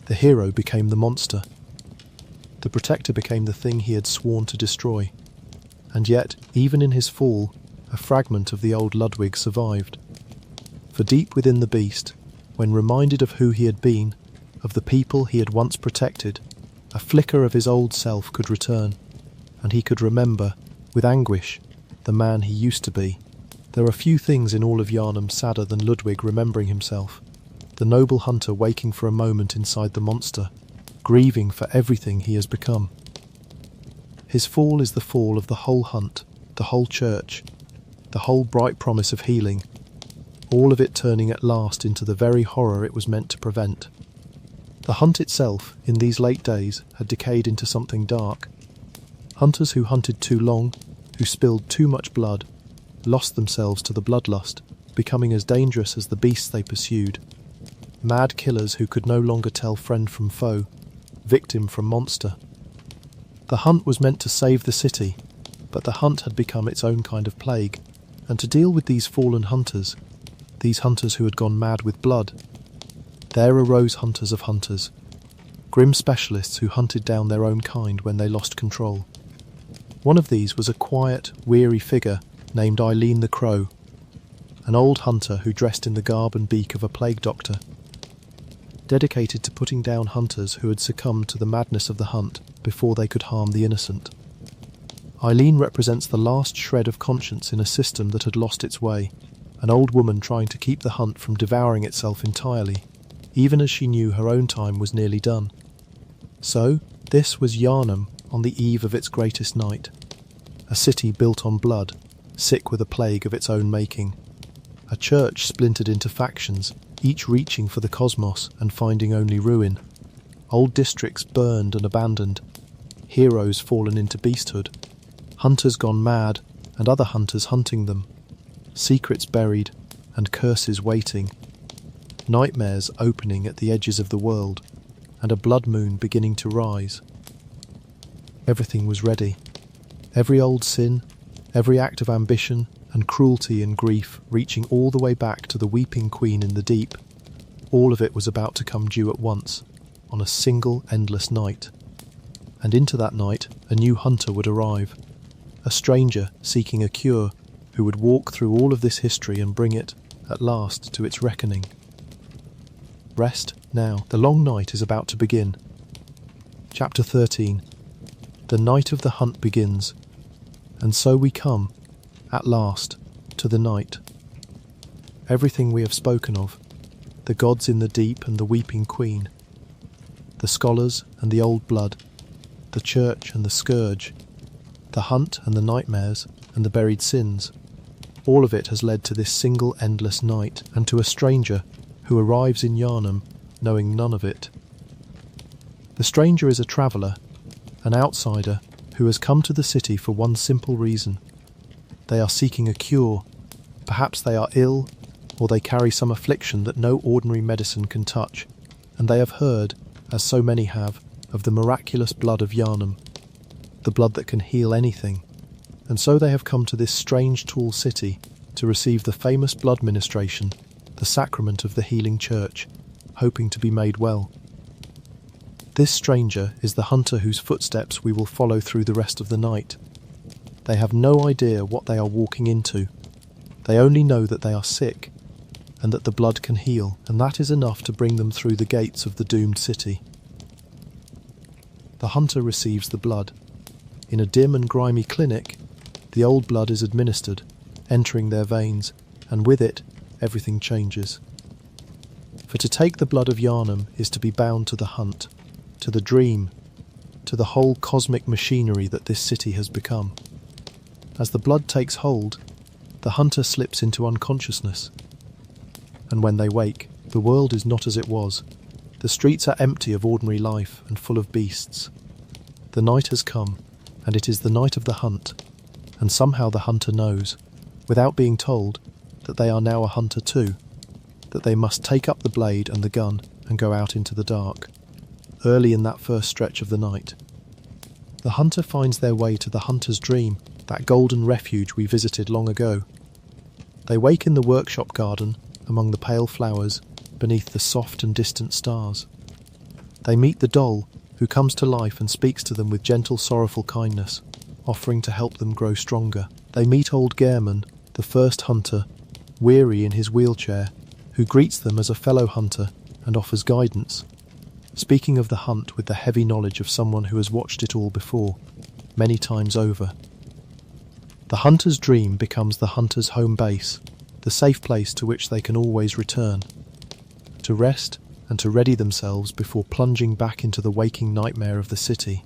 The hero became the monster. The protector became the thing he had sworn to destroy. And yet, even in his fall, a fragment of the old Ludwig survived. For deep within the beast, when reminded of who he had been, of the people he had once protected, a flicker of his old self could return, and he could remember, with anguish, the man he used to be. There are few things in all of Yharnam sadder than Ludwig remembering himself, the noble hunter waking for a moment inside the monster, grieving for everything he has become. His fall is the fall of the whole hunt, the whole church, the whole bright promise of healing, all of it turning at last into the very horror it was meant to prevent. The hunt itself, in these late days, had decayed into something dark. Hunters who hunted too long, who spilled too much blood, lost themselves to the bloodlust, becoming as dangerous as the beasts they pursued. Mad killers who could no longer tell friend from foe, victim from monster. The hunt was meant to save the city, but the hunt had become its own kind of plague, and to deal with these fallen hunters, these hunters who had gone mad with blood, there arose hunters of hunters, grim specialists who hunted down their own kind when they lost control. One of these was a quiet, weary figure named Eileen the Crow, an old hunter who dressed in the garb and beak of a plague doctor, dedicated to putting down hunters who had succumbed to the madness of the hunt before they could harm the innocent. Eileen represents the last shred of conscience in a system that had lost its way, an old woman trying to keep the hunt from devouring itself entirely, even as she knew her own time was nearly done. So, this was Yharnam on the eve of its greatest night, a city built on blood, sick with a plague of its own making, a church splintered into factions, each reaching for the cosmos and finding only ruin, old districts burned and abandoned, heroes fallen into beasthood, hunters gone mad and other hunters hunting them, secrets buried and curses waiting, nightmares opening at the edges of the world, and a blood moon beginning to rise. Everything was ready. Every old sin, every act of ambition and cruelty and grief reaching all the way back to the weeping queen in the deep, all of it was about to come due at once, on a single endless night. And into that night a new hunter would arrive, a stranger seeking a cure who would walk through all of this history and bring it, at last, to its reckoning. Rest now. The long night is about to begin. Chapter 13. The night of the hunt begins. And so we come, at last, to the night. Everything we have spoken of, the gods in the deep and the weeping queen, the scholars and the old blood, the church and the scourge, the hunt and the nightmares and the buried sins, all of it has led to this single endless night, and to a stranger who arrives in Yharnam knowing none of it. The stranger is a traveller, an outsider who has come to the city for one simple reason. They are seeking a cure. Perhaps they are ill, or they carry some affliction that no ordinary medicine can touch, and they have heard, as so many have, of the miraculous blood of Yharnam, the blood that can heal anything. And so they have come to this strange tall city to receive the famous blood ministration, the sacrament of the healing church, hoping to be made well. This stranger is the hunter whose footsteps we will follow through the rest of the night. They have no idea what they are walking into. They only know that they are sick, and that the blood can heal, and that is enough to bring them through the gates of the doomed city. The hunter receives the blood. In a dim and grimy clinic, the old blood is administered, entering their veins, and with it, everything changes. For to take the blood of Yharnam is to be bound to the hunt, to the dream, to the whole cosmic machinery that this city has become. As the blood takes hold, the hunter slips into unconsciousness. And when they wake, the world is not as it was. The streets are empty of ordinary life and full of beasts. The night has come, and it is the night of the hunt, and somehow the hunter knows, without being told, that they are now a hunter too, that they must take up the blade and the gun and go out into the dark, early in that first stretch of the night. The hunter finds their way to the hunter's dream, that golden refuge we visited long ago. They wake in the workshop garden, among the pale flowers, beneath the soft and distant stars. They meet the doll, who comes to life and speaks to them with gentle, sorrowful kindness, offering to help them grow stronger. They meet old Yharnam, the first hunter, weary in his wheelchair, who greets them as a fellow hunter and offers guidance, speaking of the hunt with the heavy knowledge of someone who has watched it all before, many times over. The hunter's dream becomes the hunter's home base, the safe place to which they can always return, to rest and to ready themselves before plunging back into the waking nightmare of the city.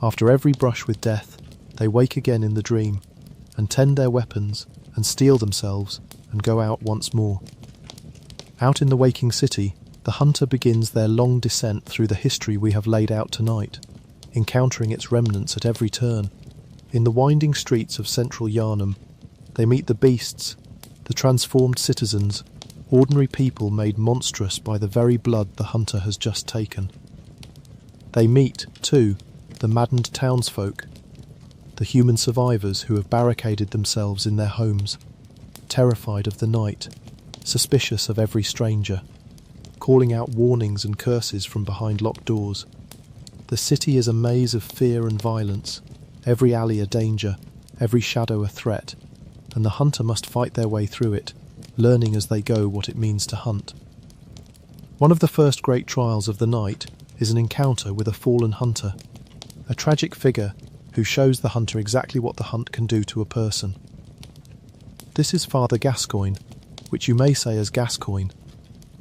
After every brush with death, they wake again in the dream, and tend their weapons, and steel themselves, and go out once more. Out in the waking city, the hunter begins their long descent through the history we have laid out tonight, encountering its remnants at every turn. In the winding streets of central Yharnam, they meet the beasts, the transformed citizens, ordinary people made monstrous by the very blood the hunter has just taken. They meet, too, the maddened townsfolk, the human survivors who have barricaded themselves in their homes, terrified of the night, suspicious of every stranger, calling out warnings and curses from behind locked doors. The city is a maze of fear and violence, every alley a danger, every shadow a threat, and the hunter must fight their way through it, learning as they go what it means to hunt. One of the first great trials of the night is an encounter with a fallen hunter, a tragic figure who shows the hunter exactly what the hunt can do to a person. This is Father Gascoigne, which you may say as Gascoigne,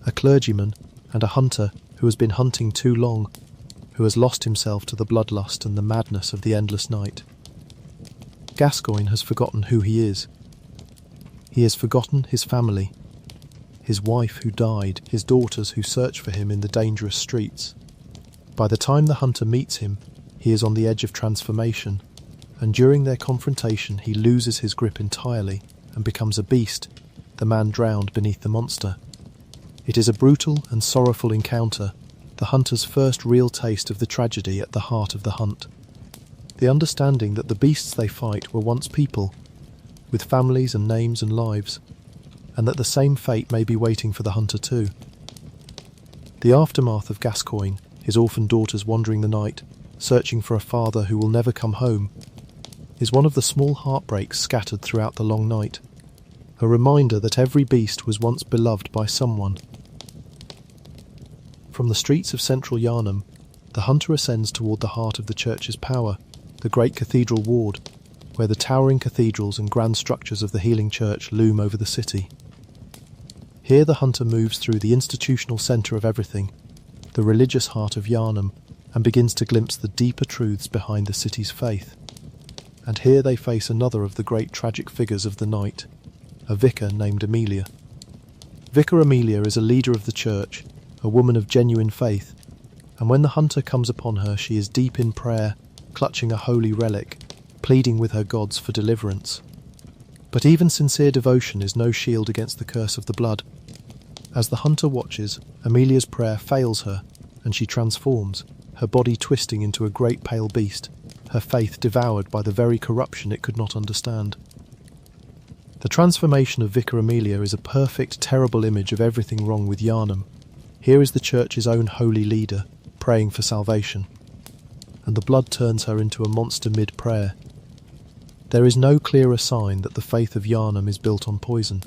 a clergyman and a hunter who has been hunting too long, who has lost himself to the bloodlust and the madness of the endless night. Gascoigne has forgotten who he is. He has forgotten his family, his wife who died, his daughters who search for him in the dangerous streets. By the time the hunter meets him, he is on the edge of transformation, and during their confrontation he loses his grip entirely and becomes a beast, the man drowned beneath the monster. It is a brutal and sorrowful encounter, the hunter's first real taste of the tragedy at the heart of the hunt. The understanding that the beasts they fight were once people, with families and names and lives, and that the same fate may be waiting for the hunter too. The aftermath of Gascoigne, his orphan daughters wandering the night, searching for a father who will never come home, is one of the small heartbreaks scattered throughout the long night, a reminder that every beast was once beloved by someone. From the streets of central Yharnam, the hunter ascends toward the heart of the church's power, the great cathedral ward, where the towering cathedrals and grand structures of the healing church loom over the city. Here the hunter moves through the institutional centre of everything, the religious heart of Yharnam, and begins to glimpse the deeper truths behind the city's faith. And here they face another of the great tragic figures of the night, a vicar named Amelia. Vicar Amelia is a leader of the church, a woman of genuine faith, and when the hunter comes upon her, she is deep in prayer, clutching a holy relic, pleading with her gods for deliverance. But even sincere devotion is no shield against the curse of the blood. As the hunter watches, Amelia's prayer fails her, and she transforms, her body twisting into a great pale beast, her faith devoured by the very corruption it could not understand. The transformation of Vicar Amelia is a perfect, terrible image of everything wrong with Yharnam. Here is the church's own holy leader, praying for salvation, and the blood turns her into a monster mid-prayer. There is no clearer sign that the faith of Yharnam is built on poison.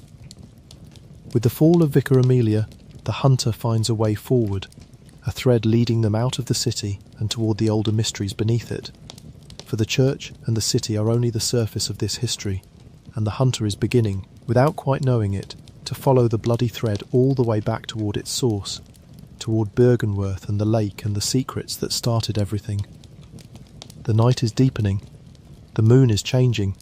With the fall of Vicar Amelia, the hunter finds a way forward, a thread leading them out of the city and toward the older mysteries beneath it. For the church and the city are only the surface of this history, and the hunter is beginning, without quite knowing it, to follow the bloody thread all the way back toward its source, toward Byrgenwerth and the lake and the secrets that started everything. The night is deepening, the moon is changing,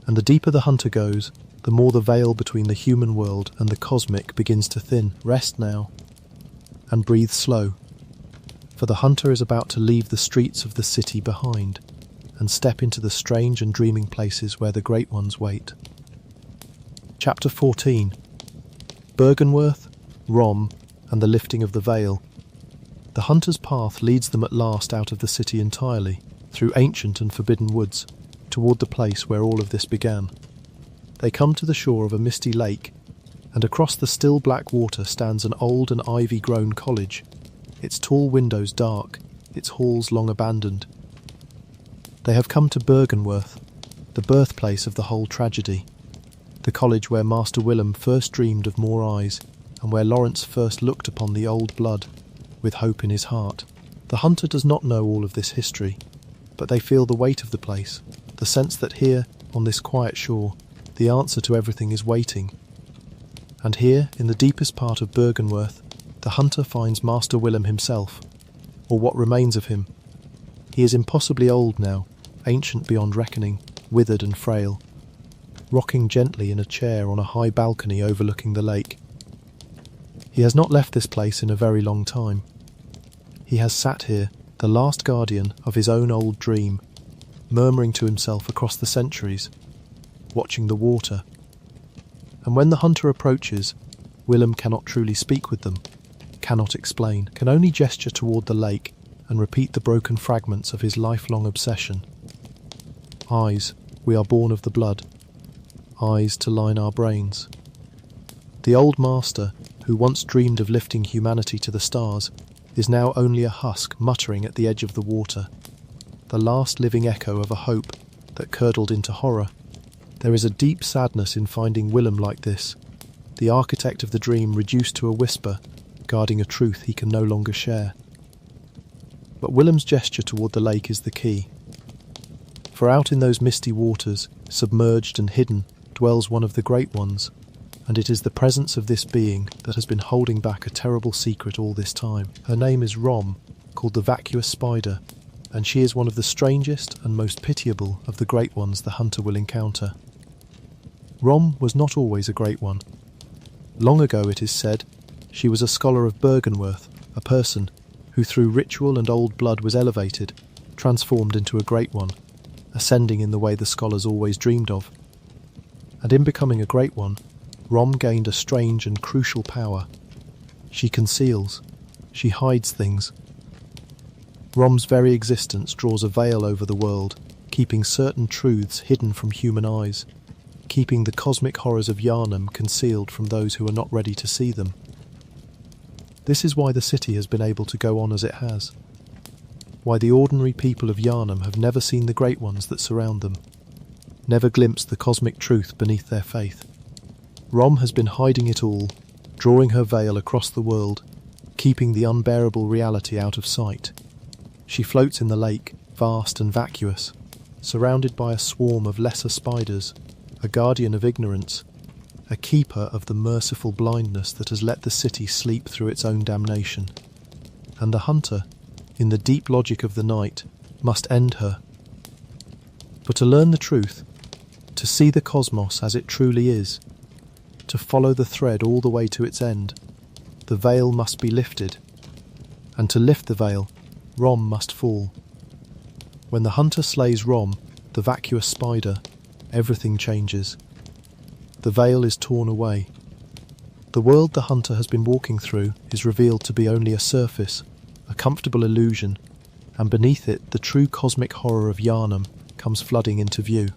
and the deeper the hunter goes, the more the veil between the human world and the cosmic begins to thin. Rest now, and breathe slow, for the hunter is about to leave the streets of the city behind and step into the strange and dreaming places where the great ones wait. Chapter 14. Byrgenwerth, Rom, and the lifting of the veil. The hunter's path leads them at last out of the city entirely, through ancient and forbidden woods, toward the place where all of this began. They come to the shore of a misty lake, and across the still black water stands an old and ivy-grown college, its tall windows dark, its halls long abandoned. They have come to Byrgenwerth, the birthplace of the whole tragedy, the college where Master Willem first dreamed of more eyes, and where Lawrence first looked upon the old blood, with hope in his heart. The hunter does not know all of this history, but they feel the weight of the place, the sense that here, on this quiet shore, the answer to everything is waiting. And here, in the deepest part of Byrgenwerth, the hunter finds Master Willem himself, or what remains of him. He is impossibly old now, ancient beyond reckoning, withered and frail, rocking gently in a chair on a high balcony overlooking the lake. He has not left this place in a very long time. He has sat here, the last guardian of his own old dream, murmuring to himself across the centuries, watching the water. And when the hunter approaches, Willem cannot truly speak with them, cannot explain, can only gesture toward the lake and repeat the broken fragments of his lifelong obsession. Eyes, we are born of the blood. Eyes to line our brains. The old master, who once dreamed of lifting humanity to the stars, is now only a husk muttering at the edge of the water, the last living echo of a hope that curdled into horror. There is a deep sadness in finding Willem like this, the architect of the dream reduced to a whisper, guarding a truth he can no longer share. But Willem's gesture toward the lake is the key. For out in those misty waters, submerged and hidden, dwells one of the great ones, and it is the presence of this being that has been holding back a terrible secret all this time. Her name is Rom, called the vacuous spider, and she is one of the strangest and most pitiable of the great ones the hunter will encounter. Rom was not always a great one. Long ago, it is said, she was a scholar of Byrgenwerth, a person who through ritual and old blood was elevated, transformed into a great one, ascending in the way the scholars always dreamed of. And in becoming a great one, Rom gained a strange and crucial power. She conceals, she hides things. Rom's very existence draws a veil over the world, keeping certain truths hidden from human eyes, keeping the cosmic horrors of Yharnam concealed from those who are not ready to see them. This is why the city has been able to go on as it has, why the ordinary people of Yharnam have never seen the great ones that surround them, never glimpsed the cosmic truth beneath their faith. Rom has been hiding it all, drawing her veil across the world, keeping the unbearable reality out of sight. She floats in the lake, vast and vacuous, surrounded by a swarm of lesser spiders, a guardian of ignorance, a keeper of the merciful blindness that has let the city sleep through its own damnation. And the hunter, in the deep logic of the night, must end her. But to learn the truth, to see the cosmos as it truly is, to follow the thread all the way to its end, the veil must be lifted. And to lift the veil, Rom must fall. When the hunter slays Rom, the vacuous spider, everything changes. The veil is torn away. The world the hunter has been walking through is revealed to be only a surface, a comfortable illusion, and beneath it the true cosmic horror of Yharnam comes flooding into view.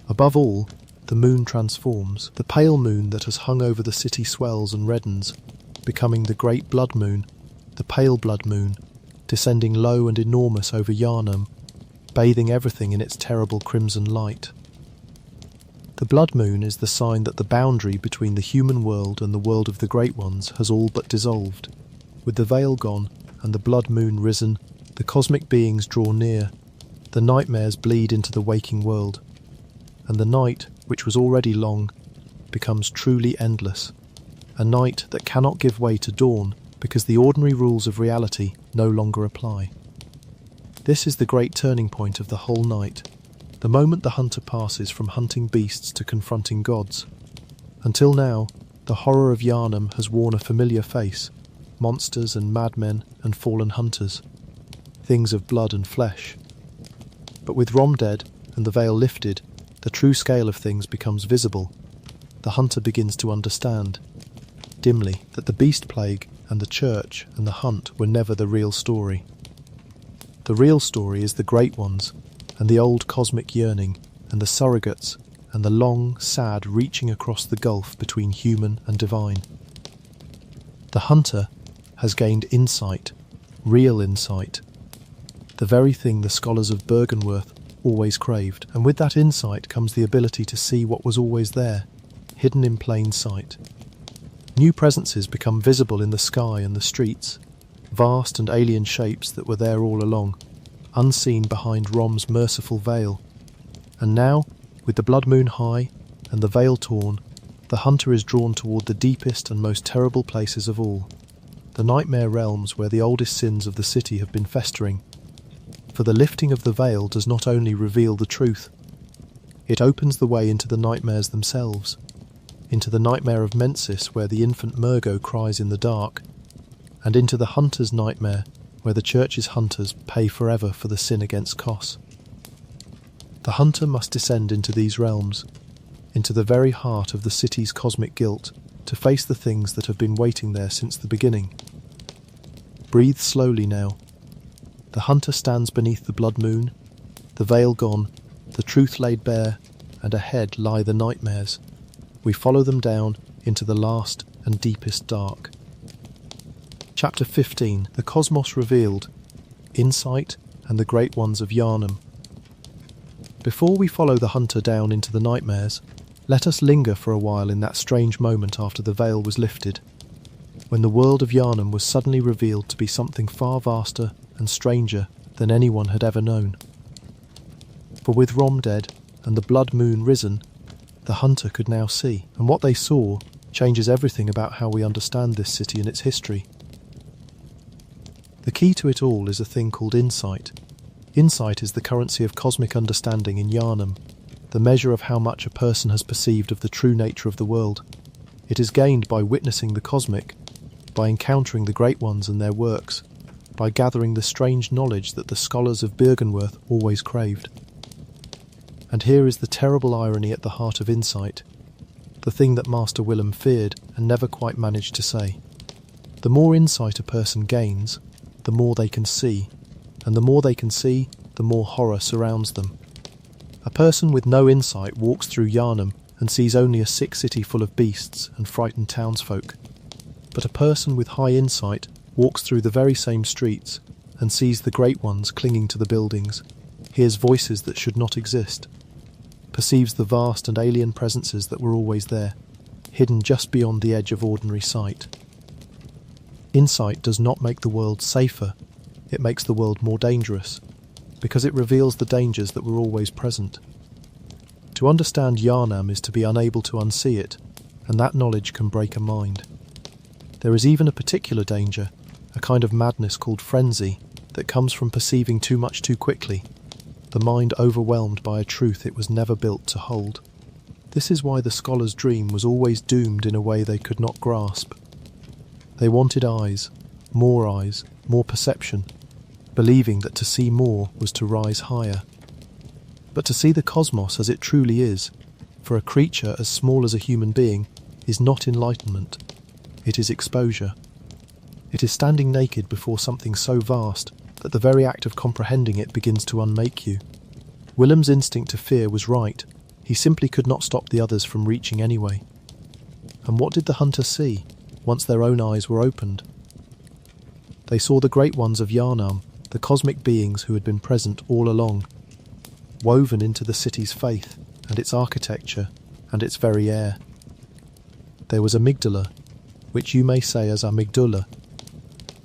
Above all, the moon transforms. The pale moon that has hung over the city swells and reddens, becoming the great blood moon, the pale blood moon, descending low and enormous over Yharnam, bathing everything in its terrible crimson light. The blood moon is the sign that the boundary between the human world and the world of the Great Ones has all but dissolved. With the veil gone and the blood moon risen, the cosmic beings draw near, the nightmares bleed into the waking world, and the night, which was already long, becomes truly endless, a night that cannot give way to dawn because the ordinary rules of reality no longer apply. This is the great turning point of the whole night, the moment the hunter passes from hunting beasts to confronting gods. Until now, the horror of Yharnam has worn a familiar face, monsters and madmen and fallen hunters, things of blood and flesh. But with Rom dead and the veil lifted, the true scale of things becomes visible. The hunter begins to understand, dimly, that the beast plague and the church and the hunt were never the real story. The real story is the Great Ones, and the old cosmic yearning, and the surrogates, and the long, sad reaching across the gulf between human and divine. The hunter has gained insight, real insight, the very thing the scholars of Byrgenwerth always craved, and with that insight comes the ability to see what was always there, hidden in plain sight. New presences become visible in the sky and the streets, vast and alien shapes that were there all along, unseen behind Rom's merciful veil. And now, with the blood moon high and the veil torn, the hunter is drawn toward the deepest and most terrible places of all, the nightmare realms where the oldest sins of the city have been festering. For the lifting of the veil does not only reveal the truth, it opens the way into the nightmares themselves, into the nightmare of Mensis where the infant Murgo cries in the dark, and into the hunter's nightmare where the church's hunters pay forever for the sin against Kos. The hunter must descend into these realms, into the very heart of the city's cosmic guilt, to face the things that have been waiting there since the beginning. Breathe slowly now. The hunter stands beneath the blood moon, the veil gone, the truth laid bare, and ahead lie the nightmares. We follow them down into the last and deepest dark. Chapter 15, The Cosmos Revealed, Insight and the Great Ones of Yharnam. Before we follow the hunter down into the nightmares, let us linger for a while in that strange moment after the veil was lifted, when the world of Yharnam was suddenly revealed to be something far vaster and stranger than anyone had ever known. For with Rom dead and the blood moon risen, the hunter could now see, and what they saw changes everything about how we understand this city and its history. The key to it all is a thing called insight. Insight is the currency of cosmic understanding in Yharnam, the measure of how much a person has perceived of the true nature of the world. It is gained by witnessing the cosmic, by encountering the Great Ones and their works, by gathering the strange knowledge that the scholars of Byrgenwerth always craved. And here is the terrible irony at the heart of insight, the thing that Master Willem feared and never quite managed to say. The more insight a person gains, the more they can see, and the more they can see, the more horror surrounds them. A person with no insight walks through Yharnam and sees only a sick city full of beasts and frightened townsfolk. But a person with high insight walks through the very same streets and sees the Great Ones clinging to the buildings, hears voices that should not exist, perceives the vast and alien presences that were always there, hidden just beyond the edge of ordinary sight. Insight does not make the world safer, it makes the world more dangerous, because it reveals the dangers that were always present. To understand Yharnam is to be unable to unsee it, and that knowledge can break a mind. There is even a particular danger, a kind of madness called frenzy, that comes from perceiving too much too quickly, the mind overwhelmed by a truth it was never built to hold. This is why the scholar's dream was always doomed in a way they could not grasp. They wanted eyes, more perception, believing that to see more was to rise higher. But to see the cosmos as it truly is, for a creature as small as a human being, is not enlightenment. It is exposure. It is standing naked before something so vast that the very act of comprehending it begins to unmake you. Willem's instinct to fear was right. He simply could not stop the others from reaching anyway. And what did the hunter see, once their own eyes were opened? They saw the great ones of Yharnam, the cosmic beings who had been present all along, woven into the city's faith and its architecture and its very air. There was Amygdala, which you may say as Amygdala,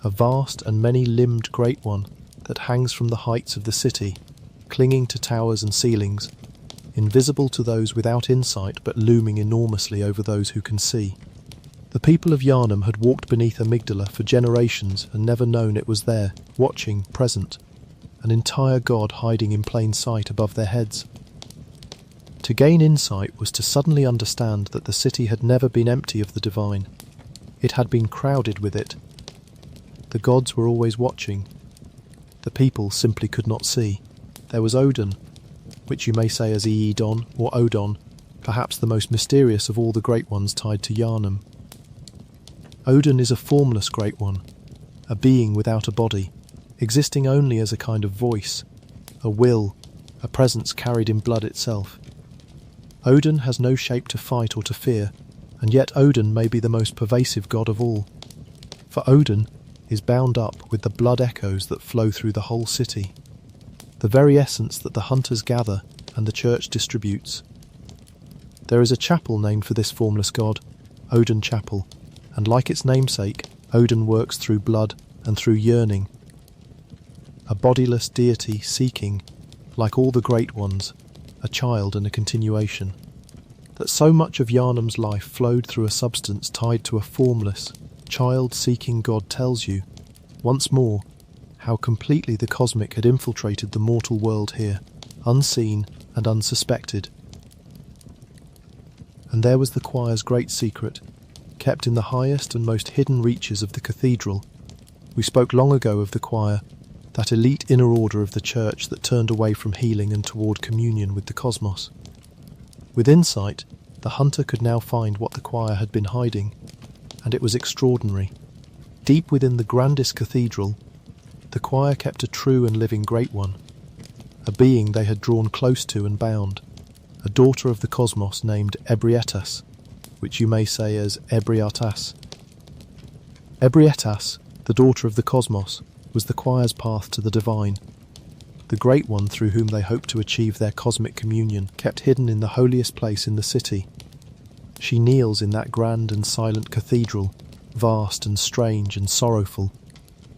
a vast and many-limbed great one that hangs from the heights of the city, clinging to towers and ceilings, invisible to those without insight but looming enormously over those who can see. The people of Yharnam had walked beneath Amygdala for generations and never known it was there, watching, present, an entire god hiding in plain sight above their heads. To gain insight was to suddenly understand that the city had never been empty of the divine. It had been crowded with it. The gods were always watching. The people simply could not see. There was Odin, which you may say as Eidon or Odon, perhaps the most mysterious of all the great ones tied to Yharnam. Odin is a formless great one, a being without a body, existing only as a kind of voice, a will, a presence carried in blood itself. Odin has no shape to fight or to fear, and yet Odin may be the most pervasive god of all. For Odin is bound up with the blood echoes that flow through the whole city, the very essence that the hunters gather and the church distributes. There is a chapel named for this formless god, Odin Chapel, and like its namesake, Odin works through blood and through yearning. A bodiless deity seeking, like all the great ones, a child and a continuation. That so much of Yharnam's life flowed through a substance tied to a formless, child-seeking god tells you, once more, how completely the cosmic had infiltrated the mortal world here, unseen and unsuspected. And there was the choir's great secret, kept in the highest and most hidden reaches of the cathedral. We spoke long ago of the choir, that elite inner order of the church that turned away from healing and toward communion with the cosmos. With insight, the hunter could now find what the choir had been hiding, and it was extraordinary. Deep within the grandest cathedral, the choir kept a true and living great one, a being they had drawn close to and bound, a daughter of the cosmos named Ebrietas, which you may say as Ebriatas. Ebrietas, the daughter of the cosmos, was the choir's path to the divine, the great one through whom they hoped to achieve their cosmic communion, kept hidden in the holiest place in the city. She kneels in that grand and silent cathedral, vast and strange and sorrowful,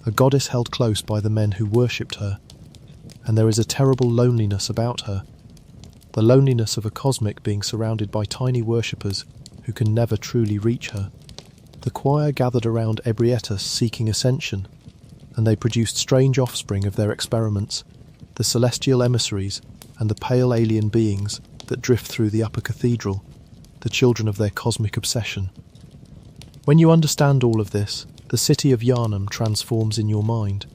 a goddess held close by the men who worshipped her, and there is a terrible loneliness about her, the loneliness of a cosmic being surrounded by tiny worshippers who can never truly reach her. The choir gathered around Ebrietas seeking ascension, and they produced strange offspring of their experiments, the celestial emissaries and the pale alien beings that drift through the upper cathedral, the children of their cosmic obsession. When you understand all of this, the city of Yharnam transforms in your mind.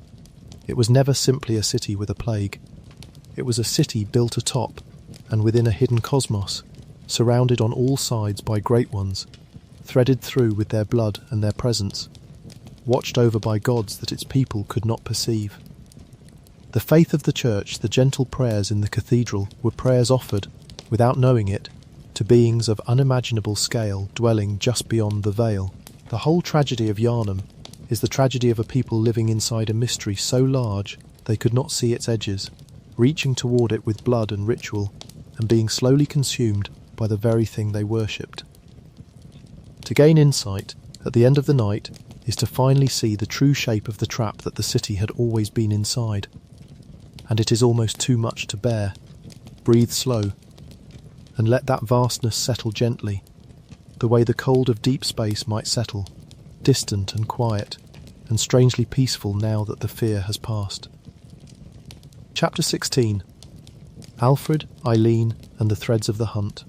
It was never simply a city with a plague. It was a city built atop and within a hidden cosmos, surrounded on all sides by great ones, threaded through with their blood and their presence, watched over by gods that its people could not perceive. The faith of the church, the gentle prayers in the cathedral, were prayers offered, without knowing it, to beings of unimaginable scale dwelling just beyond the veil. The whole tragedy of Yharnam is the tragedy of a people living inside a mystery so large they could not see its edges, reaching toward it with blood and ritual, and being slowly consumed by the very thing they worshipped. To gain insight, at the end of the night, is to finally see the true shape of the trap that the city had always been inside. And it is almost too much to bear. Breathe slow, and let that vastness settle gently, the way the cold of deep space might settle, distant and quiet, and strangely peaceful now that the fear has passed. Chapter 16. Alfred, Eileen, and the Threads of the Hunt.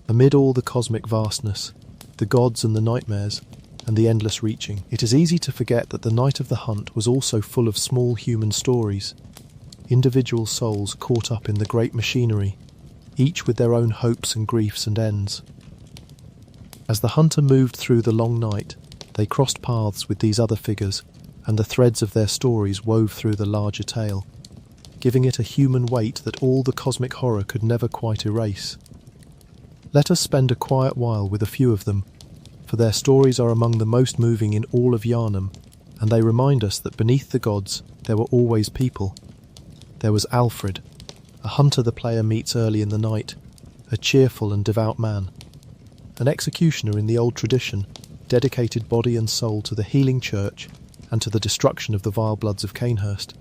Amid all the cosmic vastness, the gods and the nightmares, and the endless reaching, it is easy to forget that the night of the hunt was also full of small human stories, individual souls caught up in the great machinery, each with their own hopes and griefs and ends. As the hunter moved through the long night, they crossed paths with these other figures, and the threads of their stories wove through the larger tale, giving it a human weight that all the cosmic horror could never quite erase. Let us spend a quiet while with a few of them, for their stories are among the most moving in all of Yharnam, and they remind us that beneath the gods there were always people. There was Alfred, a hunter the player meets early in the night, a cheerful and devout man, an executioner in the old tradition, dedicated body and soul to the healing church and to the destruction of the vile bloods of Cainhurst.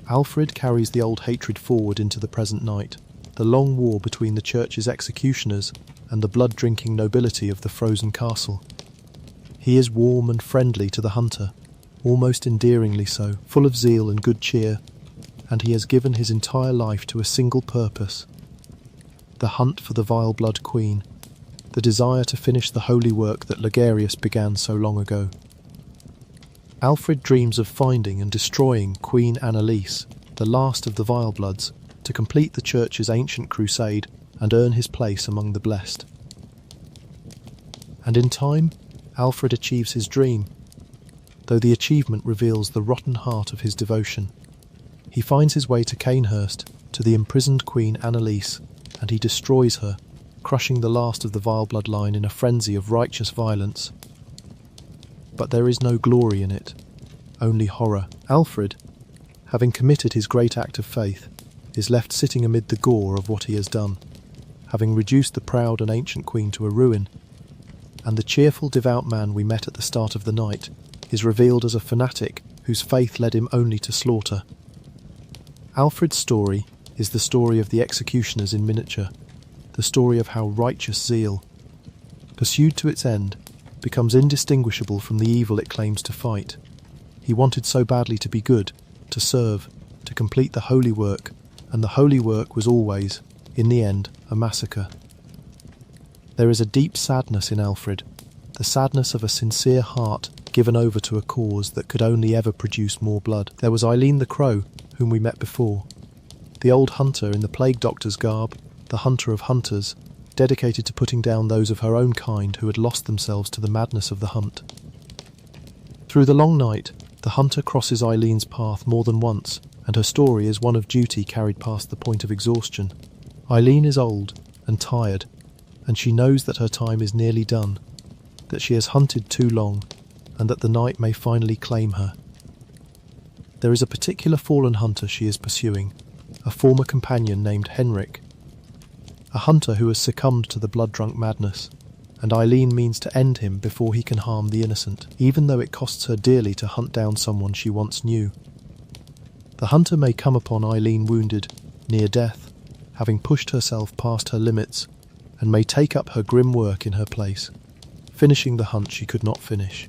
Alfred carries the old hatred forward into the present night, the long war between the church's executioners and the blood-drinking nobility of the frozen castle. He is warm and friendly to the hunter, almost endearingly so, full of zeal and good cheer, and he has given his entire life to a single purpose: the hunt for the vile blood queen, the desire to finish the holy work that Ligarius began so long ago. Alfred dreams of finding and destroying Queen Annalise, the last of the vile bloods, to complete the church's ancient crusade and earn his place among the blessed. And in time, Alfred achieves his dream, though the achievement reveals the rotten heart of his devotion. He finds his way to Cainhurst, to the imprisoned Queen Annalise, and he destroys her, crushing the last of the vile bloodline in a frenzy of righteous violence. But there is no glory in it, only horror. Alfred, having committed his great act of faith, is left sitting amid the gore of what he has done, having reduced the proud and ancient queen to a ruin, and the cheerful devout man we met at the start of the night is revealed as a fanatic whose faith led him only to slaughter. Alfred's story is the story of the executioners in miniature, the story of how righteous zeal, pursued to its end, becomes indistinguishable from the evil it claims to fight. He wanted so badly to be good, to serve, to complete the holy work, and the holy work was always, in the end, a massacre. There is a deep sadness in Alfred, the sadness of a sincere heart given over to a cause that could only ever produce more blood. There was Eileen the Crow, whom we met before, the old hunter in the plague doctor's garb, the hunter of hunters, dedicated to putting down those of her own kind who had lost themselves to the madness of the hunt. Through the long night, the hunter crosses Eileen's path more than once, and her story is one of duty carried past the point of exhaustion. Eileen is old and tired, and she knows that her time is nearly done, that she has hunted too long, and that the night may finally claim her. There is a particular fallen hunter she is pursuing, a former companion named Henrik, a hunter who has succumbed to the blood-drunk madness, and Eileen means to end him before he can harm the innocent, even though it costs her dearly to hunt down someone she once knew. The hunter may come upon Eileen wounded, near death, having pushed herself past her limits, and may take up her grim work in her place, finishing the hunt she could not finish.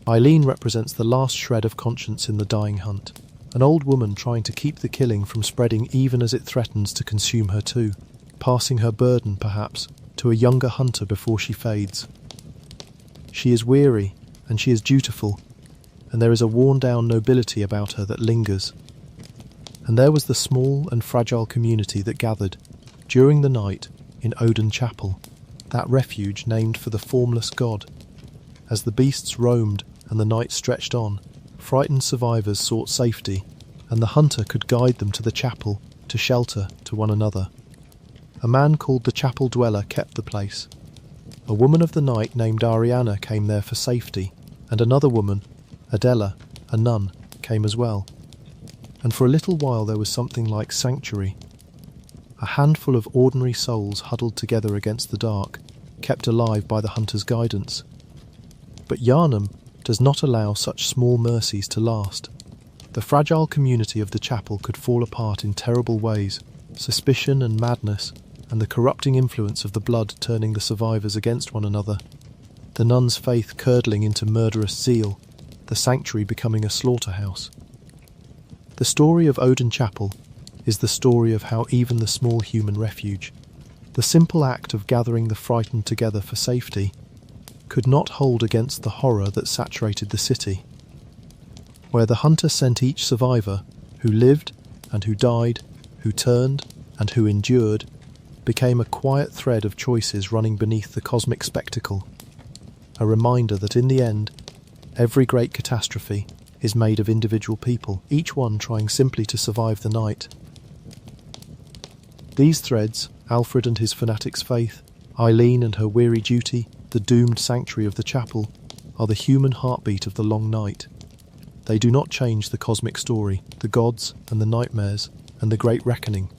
Eileen represents the last shred of conscience in the dying hunt, an old woman trying to keep the killing from spreading even as it threatens to consume her too, passing her burden, perhaps, to a younger hunter before she fades. She is weary, and she is dutiful, and there is a worn-down nobility about her that lingers. And there was the small and fragile community that gathered, during the night, in Odin Chapel, that refuge named for the formless god. As the beasts roamed and the night stretched on, frightened survivors sought safety, and the hunter could guide them to the chapel, to shelter, to one another. A man called the chapel dweller kept the place. A woman of the night named Ariana came there for safety, and another woman, Adela, a nun, came as well. And for a little while there was something like sanctuary. A handful of ordinary souls huddled together against the dark, kept alive by the hunter's guidance. But Yharnam does not allow such small mercies to last. The fragile community of the chapel could fall apart in terrible ways, suspicion and madness, and the corrupting influence of the blood turning the survivors against one another, the nuns' faith curdling into murderous zeal, the sanctuary becoming a slaughterhouse. The story of Odin Chapel is the story of how even the small human refuge, the simple act of gathering the frightened together for safety, could not hold against the horror that saturated the city, where the hunter sent each survivor, who lived and who died, who turned and who endured, became a quiet thread of choices running beneath the cosmic spectacle, a reminder that in the end, every great catastrophe is made of individual people, each one trying simply to survive the night. These threads, Alfred and his fanatic's faith, Eileen and her weary duty, the doomed sanctuary of the chapel, are the human heartbeat of the long night. They do not change the cosmic story, the gods and the nightmares, and the great reckoning.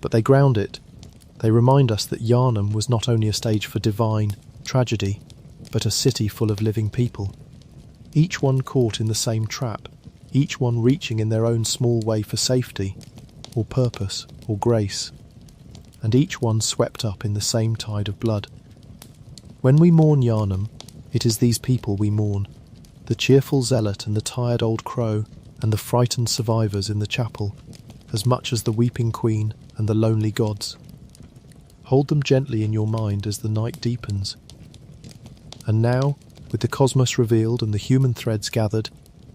But they ground it. They remind us that Yharnam was not only a stage for divine tragedy, but a city full of living people. Each one caught in the same trap, each one reaching in their own small way for safety, or purpose, or grace, and each one swept up in the same tide of blood. When we mourn Yharnam, it is these people we mourn, the cheerful zealot and the tired old crow and the frightened survivors in the chapel, as much as the weeping queen and the lonely gods. Hold them gently in your mind as the night deepens. And now, with the cosmos revealed and the human threads gathered,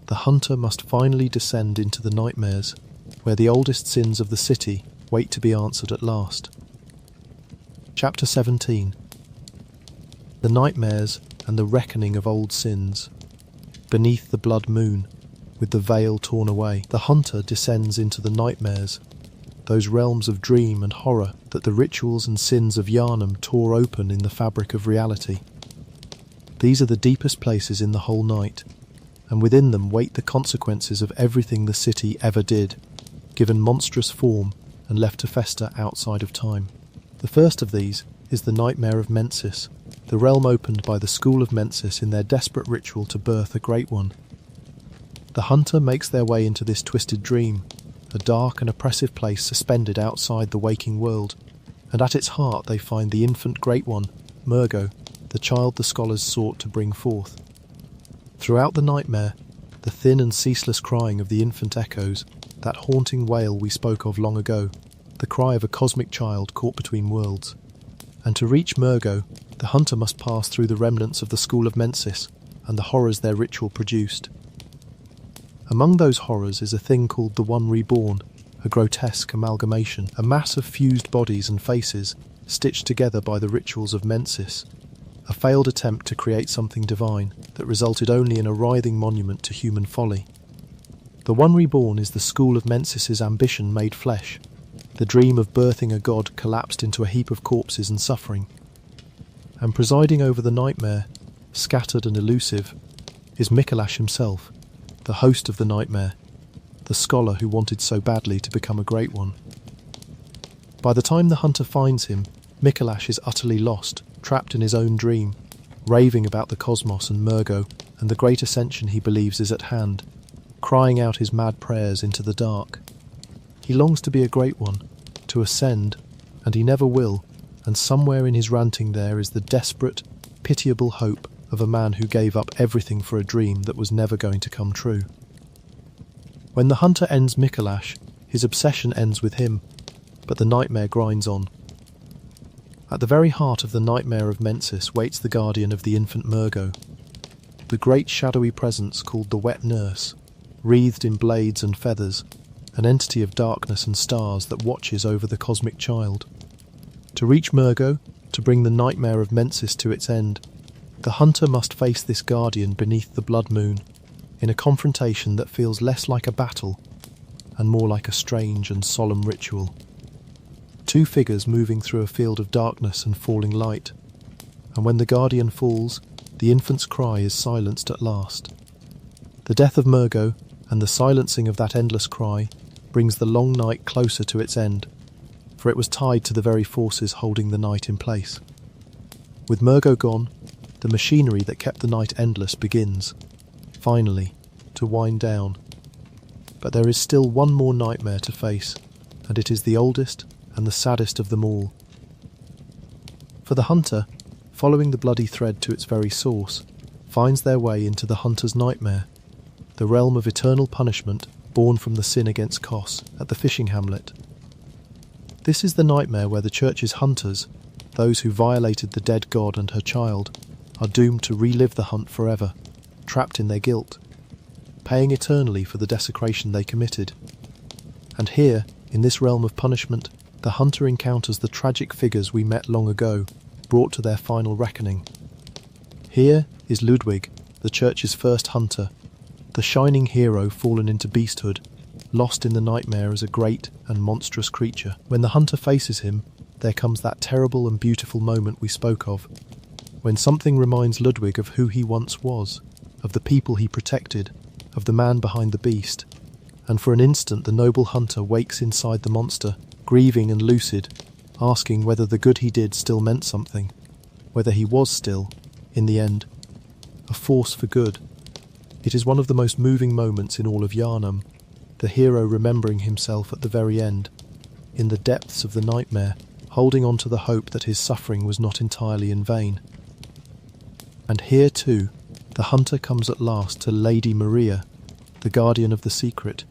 the hunter must finally descend into the nightmares, where the oldest sins of the city wait to be answered at last. Chapter 17. The Nightmares and the Reckoning of Old Sins. Beneath the blood moon, with the veil torn away, the hunter descends into the nightmares, those realms of dream and horror that the rituals and sins of Yharnam tore open in the fabric of reality. These are the deepest places in the whole night, and within them wait the consequences of everything the city ever did, given monstrous form and left to fester outside of time. The first of these is the nightmare of Mensis, the realm opened by the school of Mensis in their desperate ritual to birth a great one. The hunter makes their way into this twisted dream, a dark and oppressive place suspended outside the waking world, and at its heart they find the infant great one, Murgo, the child the scholars sought to bring forth. Throughout the nightmare, the thin and ceaseless crying of the infant echoes, that haunting wail we spoke of long ago, the cry of a cosmic child caught between worlds. And to reach Murgo, the hunter must pass through the remnants of the school of Mensis and the horrors their ritual produced. Among those horrors is a thing called the One Reborn, a grotesque amalgamation, a mass of fused bodies and faces stitched together by the rituals of Mensis, a failed attempt to create something divine that resulted only in a writhing monument to human folly. The One Reborn is the school of Mensis's ambition made flesh, the dream of birthing a god collapsed into a heap of corpses and suffering. And presiding over the nightmare, scattered and elusive, is Mikolash himself, the host of the nightmare, the scholar who wanted so badly to become a great one. By the time the hunter finds him, Mikolash is utterly lost, trapped in his own dream, raving about the cosmos and Murgo and the great ascension he believes is at hand, crying out his mad prayers into the dark. He longs to be a great one, to ascend, and he never will, and somewhere in his ranting there is the desperate, pitiable hope of a man who gave up everything for a dream that was never going to come true. When the hunter ends Mikolash, his obsession ends with him, but the nightmare grinds on. At the very heart of the nightmare of Mensis waits the guardian of the infant Murgo, the great shadowy presence called the Wet Nurse, wreathed in blades and feathers, an entity of darkness and stars that watches over the cosmic child. To reach Murgo, to bring the nightmare of Mensis to its end, the hunter must face this guardian beneath the blood moon, in a confrontation that feels less like a battle and more like a strange and solemn ritual. Two figures moving through a field of darkness and falling light, and when the guardian falls, the infant's cry is silenced at last. The death of Murgo and the silencing of that endless cry brings the long night closer to its end, for it was tied to the very forces holding the night in place. With Murgo gone, the machinery that kept the night endless begins, finally, to wind down. But there is still one more nightmare to face, and it is the oldest and the saddest of them all. For the hunter, following the bloody thread to its very source, finds their way into the hunter's nightmare, the realm of eternal punishment born from the sin against Kos at the fishing hamlet. This is the nightmare where the church's hunters, those who violated the dead god and her child, are doomed to relive the hunt forever, trapped in their guilt, paying eternally for the desecration they committed. And here, in this realm of punishment, the hunter encounters the tragic figures we met long ago, brought to their final reckoning. Here is Ludwig, the church's first hunter, the shining hero fallen into beasthood, lost in the nightmare as a great and monstrous creature. When the hunter faces him, there comes that terrible and beautiful moment we spoke of, when something reminds Ludwig of who he once was, of the people he protected, of the man behind the beast, and for an instant the noble hunter wakes inside the monster, grieving and lucid, asking whether the good he did still meant something, whether he was still, in the end, a force for good. It is one of the most moving moments in all of Yharnam, the hero remembering himself at the very end, in the depths of the nightmare, holding on to the hope that his suffering was not entirely in vain. And here too, the hunter comes at last to Lady Maria, the guardian of the secret,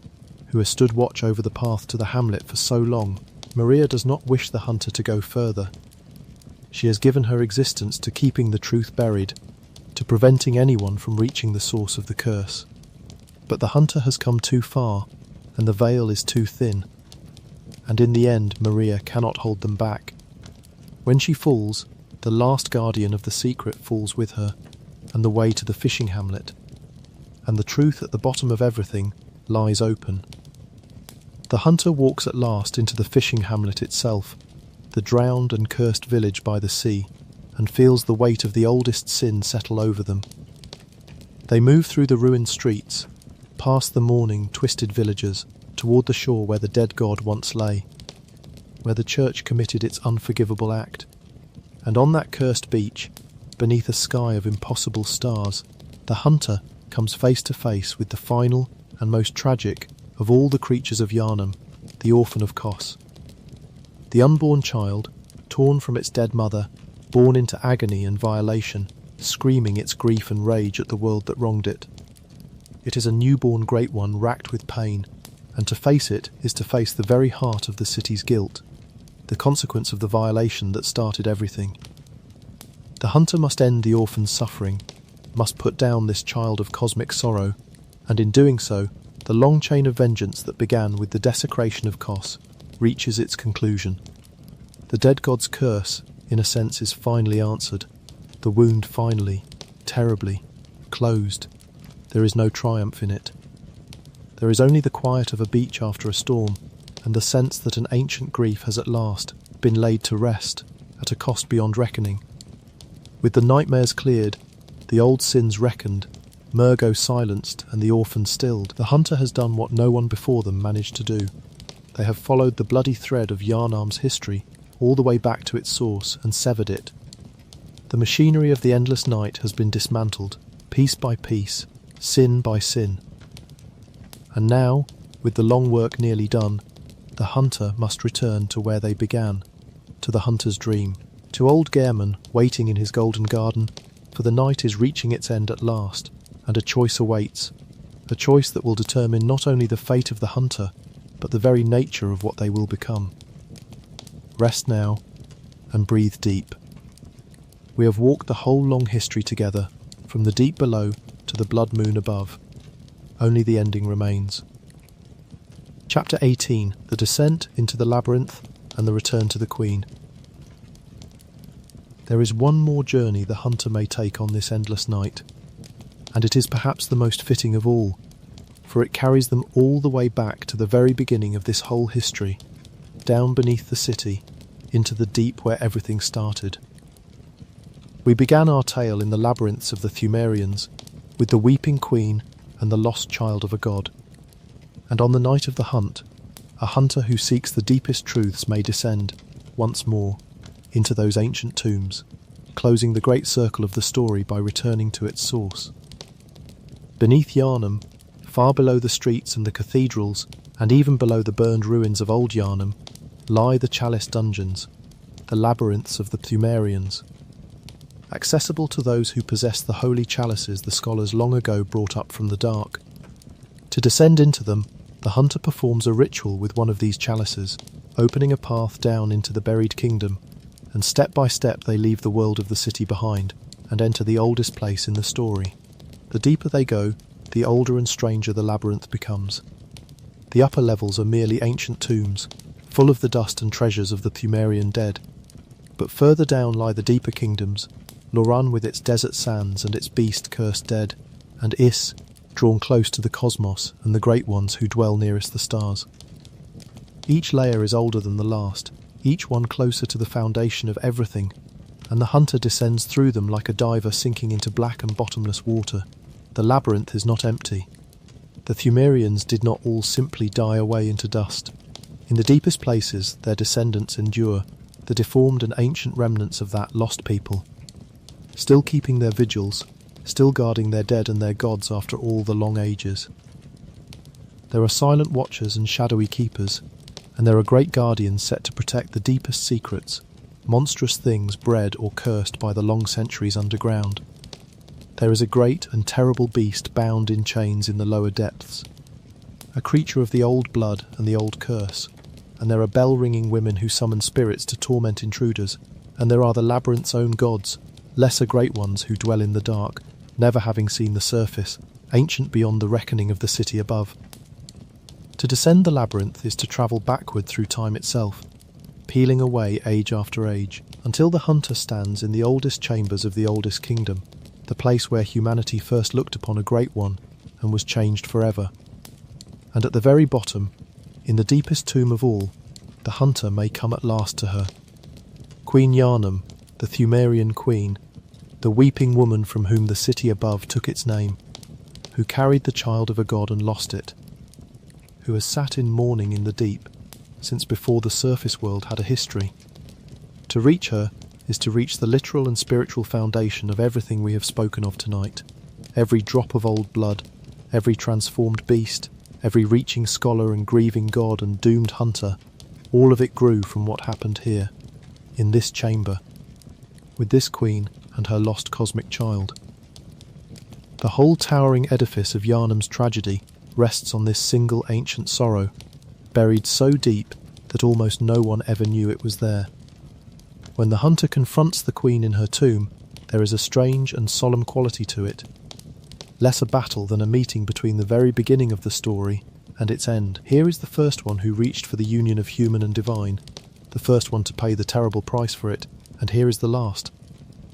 who has stood watch over the path to the hamlet for so long. Maria does not wish the hunter to go further. She has given her existence to keeping the truth buried, to preventing anyone from reaching the source of the curse. But the hunter has come too far, and the veil is too thin. And in the end, Maria cannot hold them back. When she falls, the last guardian of the secret falls with her, and the way to the fishing hamlet. And the truth at the bottom of everything lies open. The hunter walks at last into the fishing hamlet itself, the drowned and cursed village by the sea, and feels the weight of the oldest sin settle over them. They move through the ruined streets, past the mourning, twisted villagers, toward the shore where the dead god once lay, where the church committed its unforgivable act. And on that cursed beach, beneath a sky of impossible stars, the hunter comes face to face with the final and most tragic of all the creatures of Yharnam, the orphan of Kos. The unborn child, torn from its dead mother, born into agony and violation, screaming its grief and rage at the world that wronged it. It is a newborn great one racked with pain, and to face it is to face the very heart of the city's guilt, the consequence of the violation that started everything. The hunter must end the orphan's suffering, must put down this child of cosmic sorrow, and in doing so, the long chain of vengeance that began with the desecration of Kos reaches its conclusion. The dead god's curse, in a sense, is finally answered, the wound finally, terribly, closed. There is no triumph in it. There is only the quiet of a beach after a storm, and the sense that an ancient grief has at last been laid to rest at a cost beyond reckoning. With the nightmares cleared, the old sins reckoned, Murgo silenced and the orphan stilled, the hunter has done what no one before them managed to do. They have followed the bloody thread of Yharnam's history all the way back to its source and severed it. The machinery of the endless night has been dismantled, piece by piece, sin by sin. And now, with the long work nearly done, the hunter must return to where they began, to the hunter's dream, to old Gehrman waiting in his golden garden, for the night is reaching its end at last, and a choice awaits, a choice that will determine not only the fate of the hunter, but the very nature of what they will become. Rest now, and breathe deep. We have walked the whole long history together, from the deep below to the blood moon above. Only the ending remains. Chapter 18, The Descent into the Labyrinth and the Return to the Queen. There is one more journey the hunter may take on this endless night, and it is perhaps the most fitting of all, for it carries them all the way back to the very beginning of this whole history, down beneath the city, into the deep where everything started. We began our tale in the labyrinths of the Thumerians, with the weeping queen and the lost child of a god. And on the night of the hunt, a hunter who seeks the deepest truths may descend, once more, into those ancient tombs. closing the great circle of the story by returning to its source. Beneath Yharnam, far below the streets and the cathedrals, and even below the burned ruins of old Yharnam, lie the Chalice dungeons, the labyrinths of the Pthumerians. Accessible to those who possess the holy chalices the scholars long ago brought up from the dark. To descend into them, the hunter performs a ritual with one of these chalices, opening a path down into the buried kingdom, and step by step they leave the world of the city behind and enter the oldest place in the story. The deeper they go, the older and stranger the labyrinth becomes. The upper levels are merely ancient tombs, full of the dust and treasures of the Pthumerian dead. But further down lie the deeper kingdoms, Loran with its desert sands and its beast-cursed dead, and Is, drawn close to the cosmos and the great ones who dwell nearest the stars. Each layer is older than the last, each one closer to the foundation of everything, and the hunter descends through them like a diver sinking into black and bottomless water. The labyrinth is not empty. The Pthumerians did not all simply die away into dust. In the deepest places their descendants endure, the deformed and ancient remnants of that lost people, still keeping their vigils, still guarding their dead and their gods after all the long ages. There are silent watchers and shadowy keepers, and there are great guardians set to protect the deepest secrets, monstrous things bred or cursed by the long centuries underground. There is a great and terrible beast bound in chains in the lower depths, a creature of the old blood and the old curse, and there are bell-ringing women who summon spirits to torment intruders, and there are the labyrinth's own gods, lesser great ones who dwell in the dark, never having seen the surface, ancient beyond the reckoning of the city above. To descend the labyrinth is to travel backward through time itself, peeling away age after age, until the hunter stands in the oldest chambers of the oldest kingdom, the place where humanity first looked upon a great one and was changed forever. And at the very bottom, in the deepest tomb of all, the hunter may come at last to her. Queen Yharnam, the Pthumerian queen, the weeping woman from whom the city above took its name, who carried the child of a god and lost it, who has sat in mourning in the deep since before the surface world had a history. To reach her is to reach the literal and spiritual foundation of everything we have spoken of tonight, every drop of old blood, every transformed beast, every reaching scholar and grieving god and doomed hunter, all of it grew from what happened here, in this chamber, with this queen and her lost cosmic child. The whole towering edifice of Yharnam's tragedy rests on this single ancient sorrow, buried so deep that almost no one ever knew it was there. When the hunter confronts the queen in her tomb, there is a strange and solemn quality to it, less a battle than a meeting between the very beginning of the story and its end. Here is the first one who reached for the union of human and divine, the first one to pay the terrible price for it, and here is the last,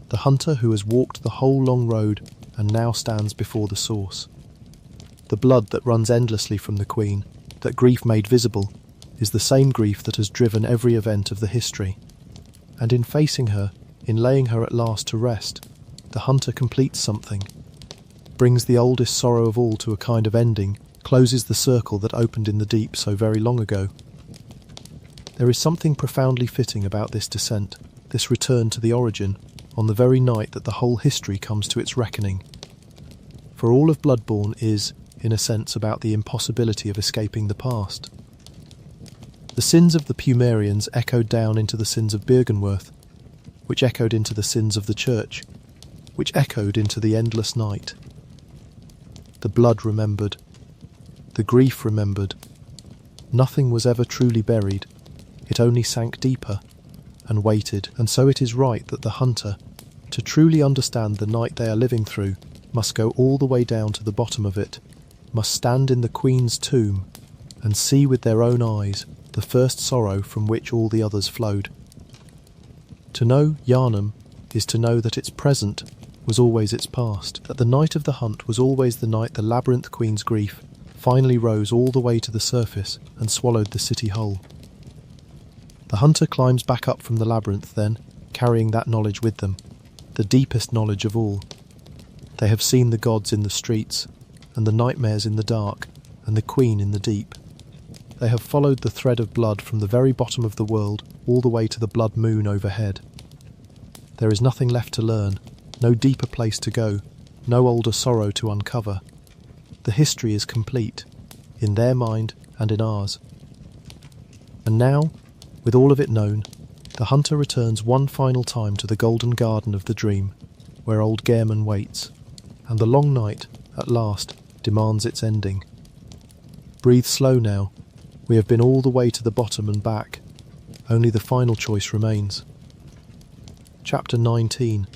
the hunter who has walked the whole long road and now stands before the source. The blood that runs endlessly from the queen, that grief made visible, is the same grief that has driven every event of the history. And in facing her, in laying her at last to rest, the hunter completes something, brings the oldest sorrow of all to a kind of ending, closes the circle that opened in the deep so very long ago. There is something profoundly fitting about this descent, this return to the origin, on the very night that the whole history comes to its reckoning. For all of Bloodborne is, in a sense, about the impossibility of escaping the past. The sins of the Pthumerians echoed down into the sins of Byrgenwerth, which echoed into the sins of the Church, which echoed into the endless night. The blood remembered, the grief remembered. Nothing was ever truly buried, it only sank deeper and waited, and so it is right that the hunter, to truly understand the night they are living through, must go all the way down to the bottom of it, must stand in the Queen's tomb and see with their own eyes the first sorrow from which all the others flowed. To know Yharnam is to know that its present was always its past, that the night of the hunt was always the night the Labyrinth Queen's grief finally rose all the way to the surface and swallowed the city whole. The hunter climbs back up from the labyrinth then, carrying that knowledge with them, the deepest knowledge of all. They have seen the gods in the streets, and the nightmares in the dark, and the queen in the deep. They have followed the thread of blood from the very bottom of the world all the way to the blood moon overhead. There is nothing left to learn, no deeper place to go, no older sorrow to uncover. The history is complete, in their mind and in ours. And now, with all of it known, the hunter returns one final time to the golden garden of the dream, where old Gehrman waits, and the long night, at last, demands its ending. Breathe slow now. We have been all the way to the bottom and back. Only the final choice remains. Chapter 19.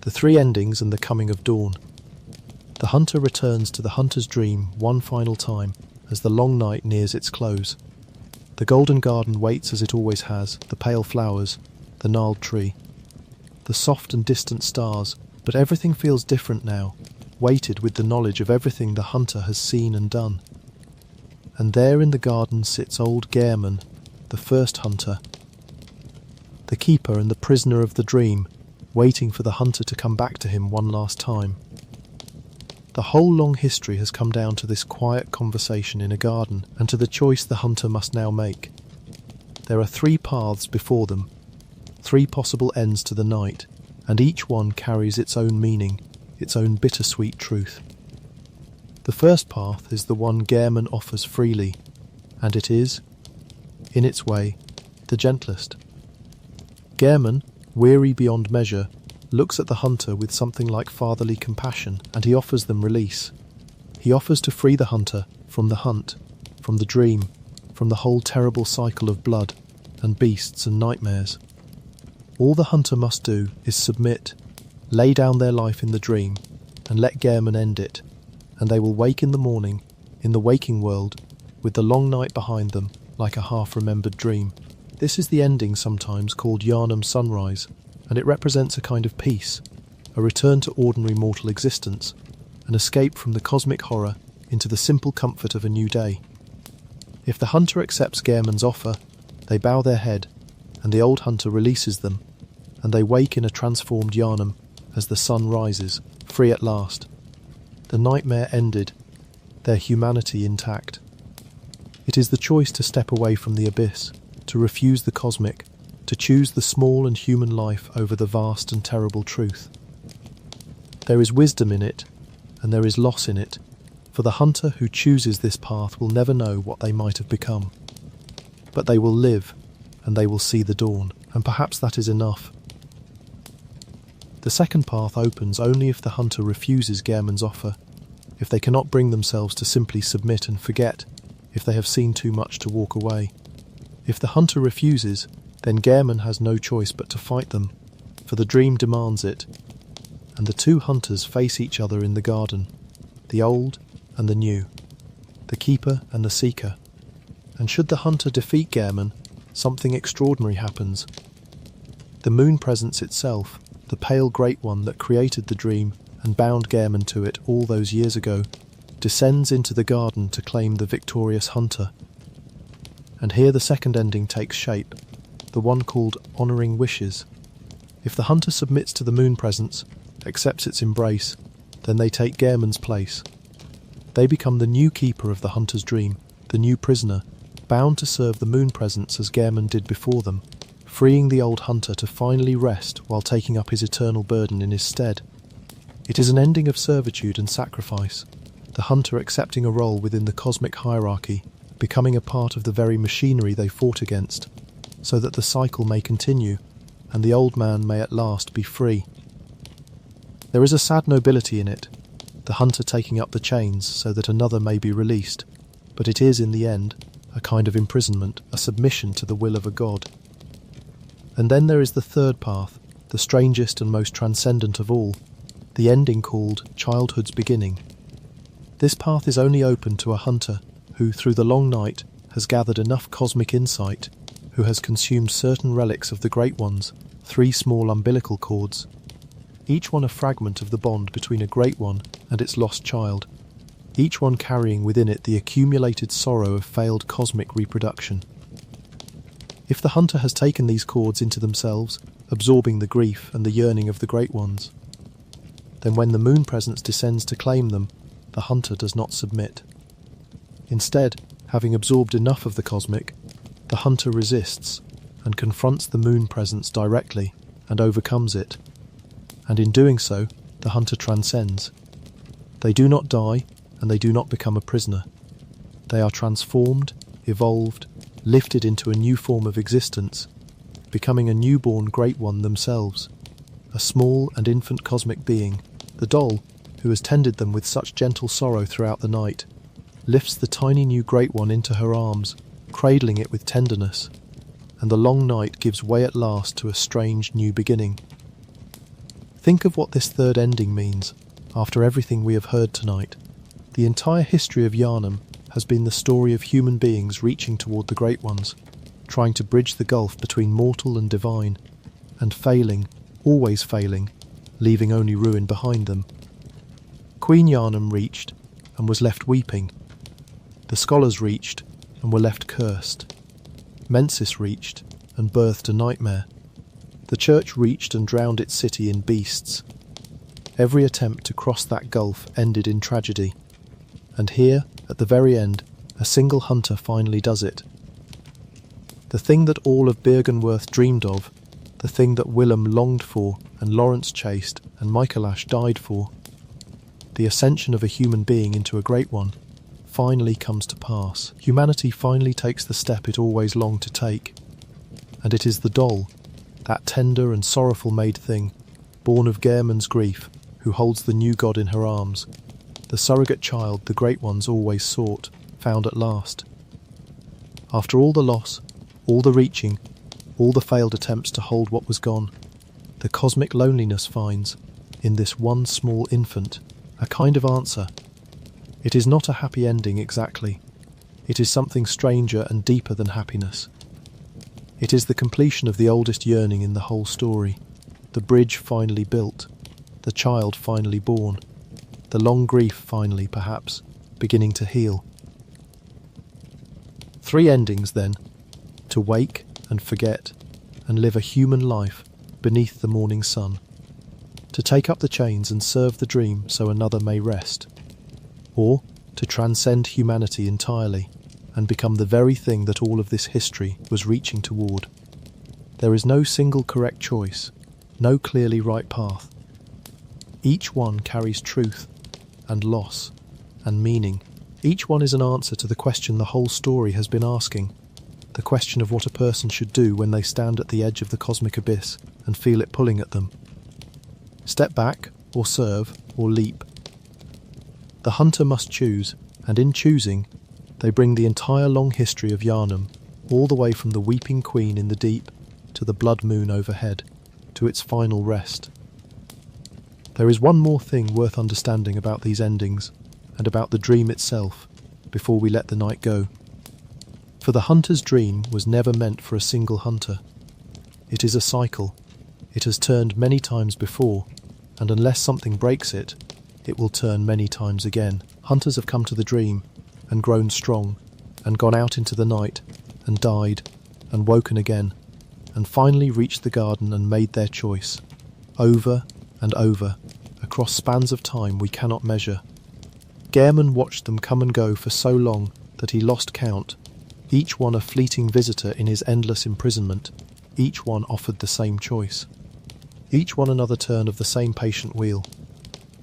The three endings and the coming of dawn. The hunter returns to the hunter's dream one final time as the long night nears its close. The golden garden waits as it always has, the pale flowers, the gnarled tree, the soft and distant stars, but everything feels different now, weighted with the knowledge of everything the hunter has seen and done. And there in the garden sits old Gehrman, the first hunter, the keeper and the prisoner of the dream, waiting for the hunter to come back to him one last time. The whole long history has come down to this quiet conversation in a garden and to the choice the hunter must now make. There are three paths before them, three possible ends to the night, and each one carries its own meaning, its own bittersweet truth. The first path is the one Gehrman offers freely, and it is, in its way, the gentlest. Gehrman, weary beyond measure, looks at the hunter with something like fatherly compassion, and he offers them release. He offers to free the hunter from the hunt, from the dream, from the whole terrible cycle of blood and beasts and nightmares. All the hunter must do is submit, lay down their life in the dream, and let Gehrman end it, and they will wake in the morning, in the waking world, with the long night behind them like a half-remembered dream. This is the ending sometimes called Yharnam sunrise, and it represents a kind of peace, a return to ordinary mortal existence, an escape from the cosmic horror into the simple comfort of a new day. If the hunter accepts Gehrman's offer, they bow their head, and the old hunter releases them, and they wake in a transformed Yharnam as the sun rises, free at last. The nightmare ended, their humanity intact. It is the choice to step away from the abyss, to refuse the cosmic, to choose the small and human life over the vast and terrible truth. There is wisdom in it, and there is loss in it, for the hunter who chooses this path will never know what they might have become. But they will live, and they will see the dawn, and perhaps that is enough. The second path opens only if the hunter refuses Gehrman's offer, if they cannot bring themselves to simply submit and forget, if they have seen too much to walk away. If the hunter refuses, then Gehrman has no choice but to fight them, for the dream demands it, and the two hunters face each other in the garden, the old and the new, the keeper and the seeker. And should the hunter defeat Gehrman, something extraordinary happens. The moon presence itself, the pale great one that created the dream and bound Gehrman to it all those years ago, descends into the garden to claim the victorious hunter. And here the second ending takes shape, the one called honouring wishes. If the hunter submits to the moon presence, accepts its embrace, then they take Gehrman's place. They become the new keeper of the hunter's dream, the new prisoner, bound to serve the moon presence as Gehrman did before them, freeing the old hunter to finally rest while taking up his eternal burden in his stead. It is an ending of servitude and sacrifice, the hunter accepting a role within the cosmic hierarchy, becoming a part of the very machinery they fought against, so that the cycle may continue, and the old man may at last be free. There is a sad nobility in it, the hunter taking up the chains so that another may be released, but it is, in the end, a kind of imprisonment, a submission to the will of a god. And then there is the third path, the strangest and most transcendent of all, the ending called childhood's beginning. This path is only open to a hunter who, through the long night, has gathered enough cosmic insight, who has consumed certain relics of the Great Ones, 3 small umbilical cords, each one a fragment of the bond between a Great One and its lost child, each one carrying within it the accumulated sorrow of failed cosmic reproduction. If the hunter has taken these cords into themselves, absorbing the grief and the yearning of the Great Ones, then when the moon presence descends to claim them, the hunter does not submit. Instead, having absorbed enough of the cosmic, the hunter resists and confronts the moon presence directly and overcomes it. And in doing so, the hunter transcends. They do not die, and they do not become a prisoner. They are transformed, evolved, lifted into a new form of existence, becoming a newborn Great One themselves, a small and infant cosmic being. The doll, who has tended them with such gentle sorrow throughout the night, lifts the tiny new Great One into her arms, cradling it with tenderness, and the long night gives way at last to a strange new beginning. Think of what this third ending means, after everything we have heard tonight. The entire history of Yharnam has been the story of human beings reaching toward the Great Ones, trying to bridge the gulf between mortal and divine, and failing, always failing, leaving only ruin behind them. Queen Yharnam reached, and was left weeping. The scholars reached, and were left cursed. Mensis reached, and birthed a nightmare. The church reached and drowned its city in beasts. Every attempt to cross that gulf ended in tragedy. And here, at the very end, a single hunter finally does it. The thing that all of Byrgenwerth dreamed of, the thing that Willem longed for and Lawrence chased and Michaelash died for, the ascension of a human being into a Great One, finally comes to pass. Humanity finally takes the step it always longed to take. And it is the doll, that tender and sorrowful made thing, born of Gehrman's grief, who holds the new god in her arms, the surrogate child the Great Ones always sought, found at last. After all the loss, all the reaching, all the failed attempts to hold what was gone, the cosmic loneliness finds, in this one small infant, a kind of answer. It is not a happy ending exactly. It is something stranger and deeper than happiness. It is the completion of the oldest yearning in the whole story, the bridge finally built, the child finally born, the long grief finally, perhaps, beginning to heal. 3 endings, then: to wake and forget, and live a human life beneath the morning sun, to take up the chains and serve the dream so another may rest, or to transcend humanity entirely and become the very thing that all of this history was reaching toward. There is no single correct choice, no clearly right path. Each one carries truth and loss and meaning. Each one is an answer to the question the whole story has been asking, the question of what a person should do when they stand at the edge of the cosmic abyss and feel it pulling at them. Step back, or serve, or leap. The hunter must choose, and in choosing, they bring the entire long history of Yharnam, all the way from the weeping queen in the deep to the blood moon overhead, to its final rest. There is one more thing worth understanding about these endings, and about the dream itself, before we let the night go. For the hunter's dream was never meant for a single hunter. It is a cycle. It has turned many times before, and unless something breaks it, it will turn many times again. Hunters have come to the dream, and grown strong, and gone out into the night, and died, and woken again, and finally reached the garden and made their choice, over and over, across spans of time we cannot measure. Gehrman watched them come and go for so long that he lost count, each one a fleeting visitor in his endless imprisonment, each one offered the same choice, each one another turn of the same patient wheel.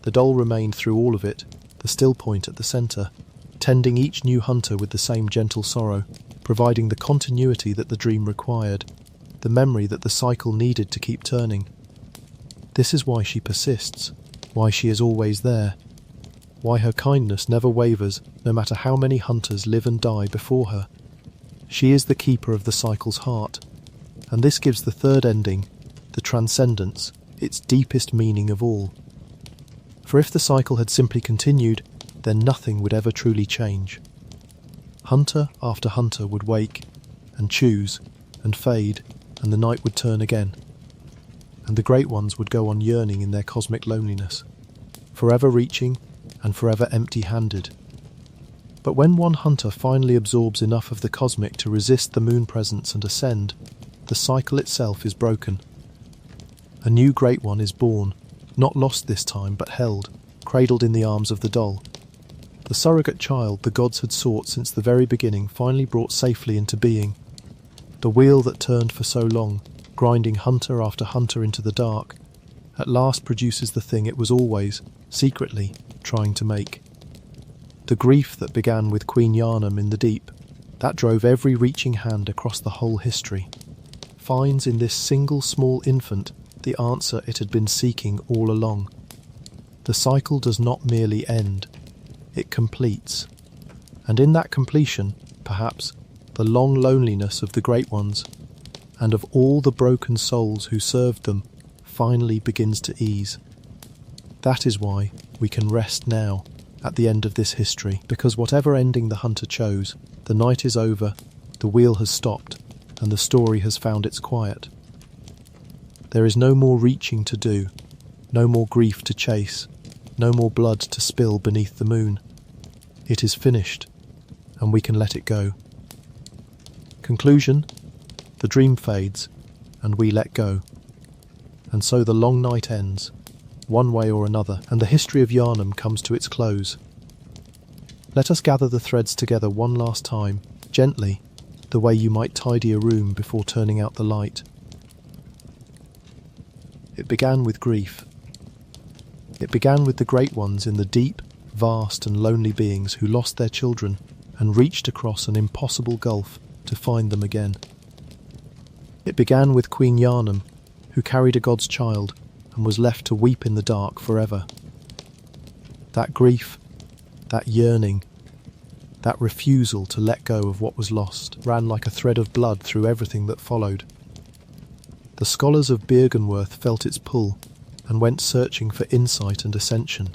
The doll remained through all of it, the still point at the centre, tending each new hunter with the same gentle sorrow, providing the continuity that the dream required, the memory that the cycle needed to keep turning. This is why she persists, why she is always there, why her kindness never wavers no matter how many hunters live and die before her. She is the keeper of the cycle's heart, and this gives the third ending, the transcendence, its deepest meaning of all. For if the cycle had simply continued, then nothing would ever truly change. Hunter after hunter would wake, and choose, and fade, and the night would turn again. And the Great Ones would go on yearning in their cosmic loneliness, forever reaching and forever empty-handed. But when one hunter finally absorbs enough of the cosmic to resist the moon presence and ascend, the cycle itself is broken. A new Great One is born, not lost this time but held, cradled in the arms of the doll. The surrogate child the gods had sought since the very beginning finally brought safely into being. The wheel that turned for so long, grinding hunter after hunter into the dark, at last produces the thing it was always, secretly, trying to make. The grief that began with Queen Yharnam in the deep, that drove every reaching hand across the whole history, finds in this single small infant the answer it had been seeking all along. The cycle does not merely end, it completes. And in that completion, perhaps, the long loneliness of the great ones, and of all the broken souls who served them, finally begins to ease. That is why we can rest now, at the end of this history, because whatever ending the hunter chose, the night is over, the wheel has stopped, and the story has found its quiet. There is no more reaching to do, no more grief to chase, no more blood to spill beneath the moon. It is finished, and we can let it go. Conclusion: the dream fades, and we let go. And so the long night ends, one way or another, and the history of Yharnam comes to its close. Let us gather the threads together one last time, gently, the way you might tidy a room before turning out the light. It began with grief. It began with the great ones in the deep, vast and lonely beings who lost their children and reached across an impossible gulf to find them again. It began with Queen Yharnam, who carried a god's child and was left to weep in the dark forever. That grief, that yearning, that refusal to let go of what was lost ran like a thread of blood through everything that followed. The scholars of Byrgenwerth felt its pull and went searching for insight and ascension.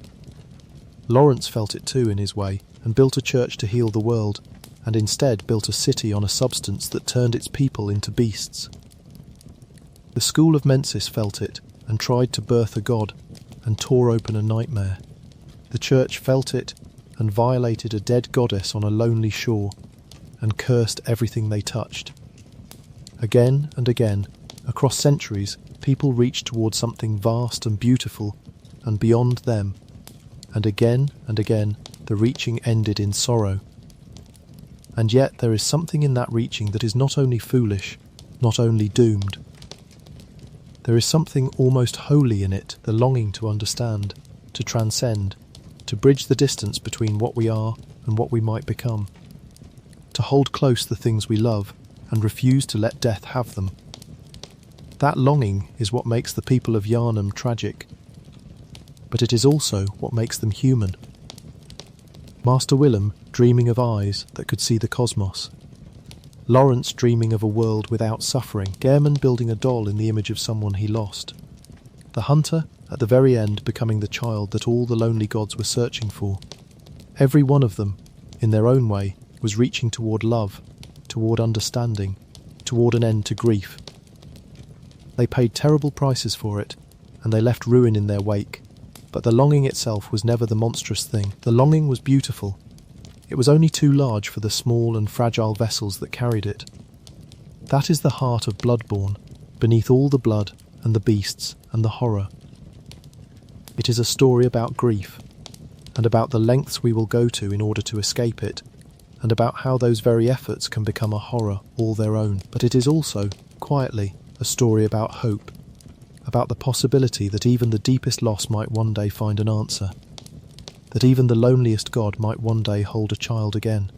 Lawrence felt it too in his way and built a church to heal the world, and instead built a city on a substance that turned its people into beasts. The school of Mensis felt it and tried to birth a god and tore open a nightmare. The church felt it and violated a dead goddess on a lonely shore and cursed everything they touched. Again and again, across centuries, people reached towards something vast and beautiful and beyond them, and again, the reaching ended in sorrow. And yet there is something in that reaching that is not only foolish, not only doomed. There is something almost holy in it, the longing to understand, to transcend, to bridge the distance between what we are and what we might become, to hold close the things we love and refuse to let death have them. That longing is what makes the people of Yharnam tragic, but it is also what makes them human. Master Willem dreaming of eyes that could see the cosmos, Lawrence dreaming of a world without suffering, Gehrman building a doll in the image of someone he lost, the hunter at the very end becoming the child that all the lonely gods were searching for. Every one of them, in their own way, was reaching toward love, toward understanding, toward an end to grief. They paid terrible prices for it, and they left ruin in their wake, but the longing itself was never the monstrous thing. The longing was beautiful. It was only too large for the small and fragile vessels that carried it. That is the heart of Bloodborne, beneath all the blood and the beasts and the horror. It is a story about grief, and about the lengths we will go to in order to escape it, and about how those very efforts can become a horror all their own. But it is also, quietly, a story about hope, about the possibility that even the deepest loss might one day find an answer, that even the loneliest god might one day hold a child again,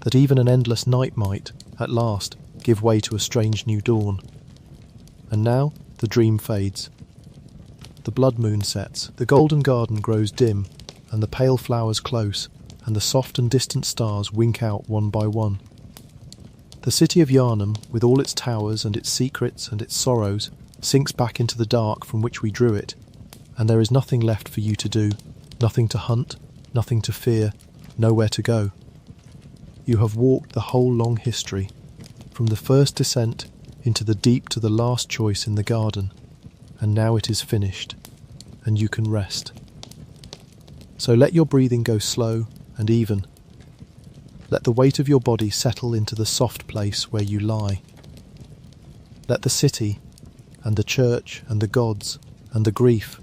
that even an endless night might, at last, give way to a strange new dawn. And now the dream fades. The blood moon sets, the golden garden grows dim, and the pale flowers close, and the soft and distant stars wink out one by one. The city of Yharnam, with all its towers and its secrets and its sorrows, sinks back into the dark from which we drew it, and there is nothing left for you to do, nothing to hunt, nothing to fear, nowhere to go. You have walked the whole long history, from the first descent into the deep to the last choice in the garden, and now it is finished, and you can rest. So let your breathing go slow and even. Let the weight of your body settle into the soft place where you lie. Let the city, and the church, and the gods, and the grief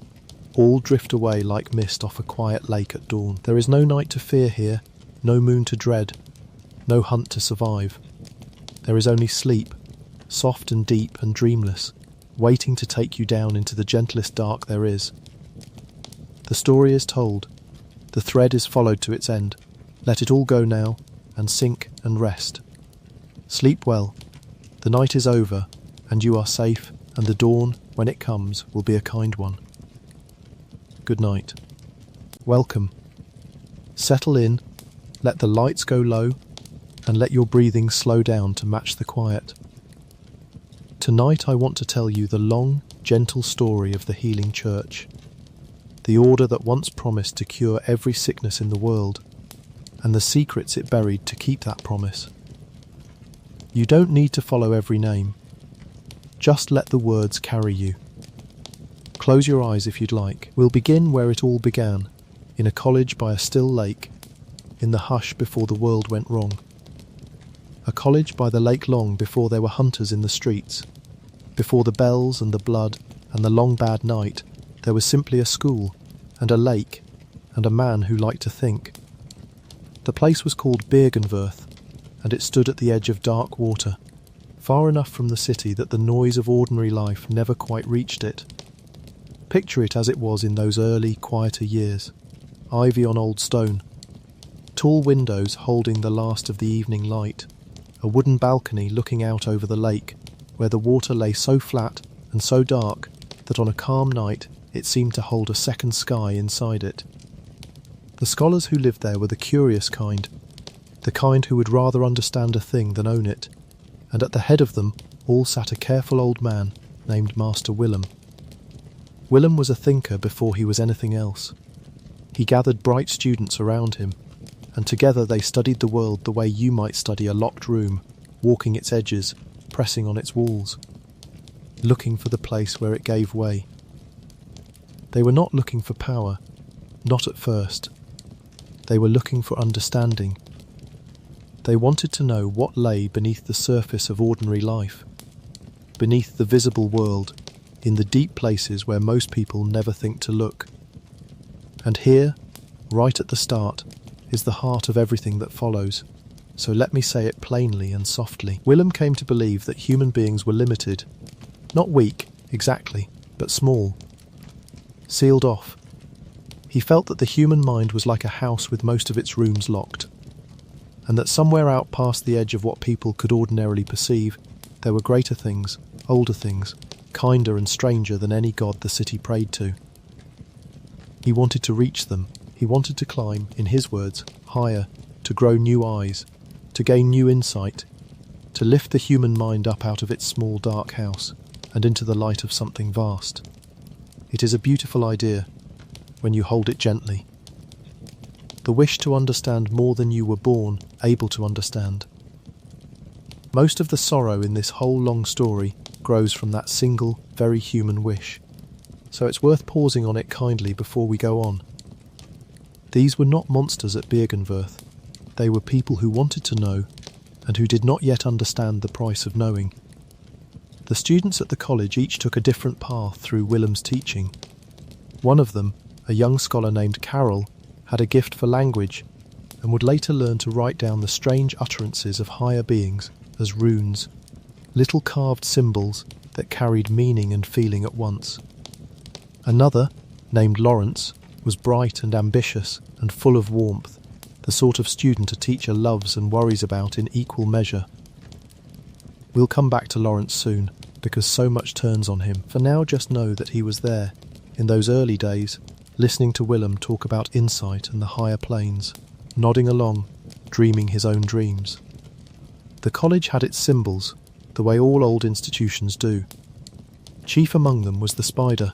all drift away like mist off a quiet lake at dawn. There is no night to fear here, no moon to dread, no hunt to survive. There is only sleep, soft and deep and dreamless, waiting to take you down into the gentlest dark there is. The story is told, the thread is followed to its end. Let it all go now, and sink and rest. Sleep well. The night is over, and you are safe, and the dawn, when it comes, will be a kind one. Good night. Welcome. Settle in, let the lights go low, and let your breathing slow down to match the quiet. Tonight I want to tell you the long, gentle story of the Healing Church, the order that once promised to cure every sickness in the world, and the secrets it buried to keep that promise. You don't need to follow every name. Just let the words carry you. Close your eyes if you'd like. We'll begin where it all began, in a college by a still lake, in the hush before the world went wrong. A college by the lake long before there were hunters in the streets. Before the bells and the blood and the long bad night, there was simply a school and a lake and a man who liked to think. The place was called Byrgenwerth, and it stood at the edge of dark water, far enough from the city that the noise of ordinary life never quite reached it. Picture it as it was in those early, quieter years. Ivy on old stone, tall windows holding the last of the evening light, a wooden balcony looking out over the lake, where the water lay so flat and so dark that on a calm night it seemed to hold a second sky inside it. The scholars who lived there were the curious kind, the kind who would rather understand a thing than own it, and at the head of them all sat a careful old man named Master Willem. Willem was a thinker before he was anything else. He gathered bright students around him, and together they studied the world the way you might study a locked room, walking its edges, pressing on its walls, looking for the place where it gave way. They were not looking for power, not at first. They were looking for understanding. They wanted to know what lay beneath the surface of ordinary life, beneath the visible world, in the deep places where most people never think to look. And here, right at the start, is the heart of everything that follows. So let me say it plainly and softly. Willem came to believe that human beings were limited, not weak, exactly, but small, sealed off. He felt that the human mind was like a house with most of its rooms locked, and that somewhere out past the edge of what people could ordinarily perceive, there were greater things, older things, kinder and stranger than any god the city prayed to. He wanted to reach them. He wanted to climb, in his words, higher, to grow new eyes, to gain new insight, to lift the human mind up out of its small dark house and into the light of something vast. It is a beautiful idea, when you hold it gently. The wish to understand more than you were born able to understand. Most of the sorrow in this whole long story grows from that single, very human wish. So it's worth pausing on it kindly before we go on. These were not monsters at Byrgenwerth. They were people who wanted to know, and who did not yet understand the price of knowing. The students at the college each took a different path through Willem's teaching. One of them, a young scholar named Carol, had a gift for language, and would later learn to write down the strange utterances of higher beings as runes, little carved symbols that carried meaning and feeling at once. Another, named Lawrence, was bright and ambitious and full of warmth, the sort of student a teacher loves and worries about in equal measure. We'll come back to Lawrence soon, because so much turns on him. For now, just know that he was there, in those early days, listening to Willem talk about insight and the higher planes, nodding along, dreaming his own dreams. The college had its symbols, the way all old institutions do. Chief among them was the spider,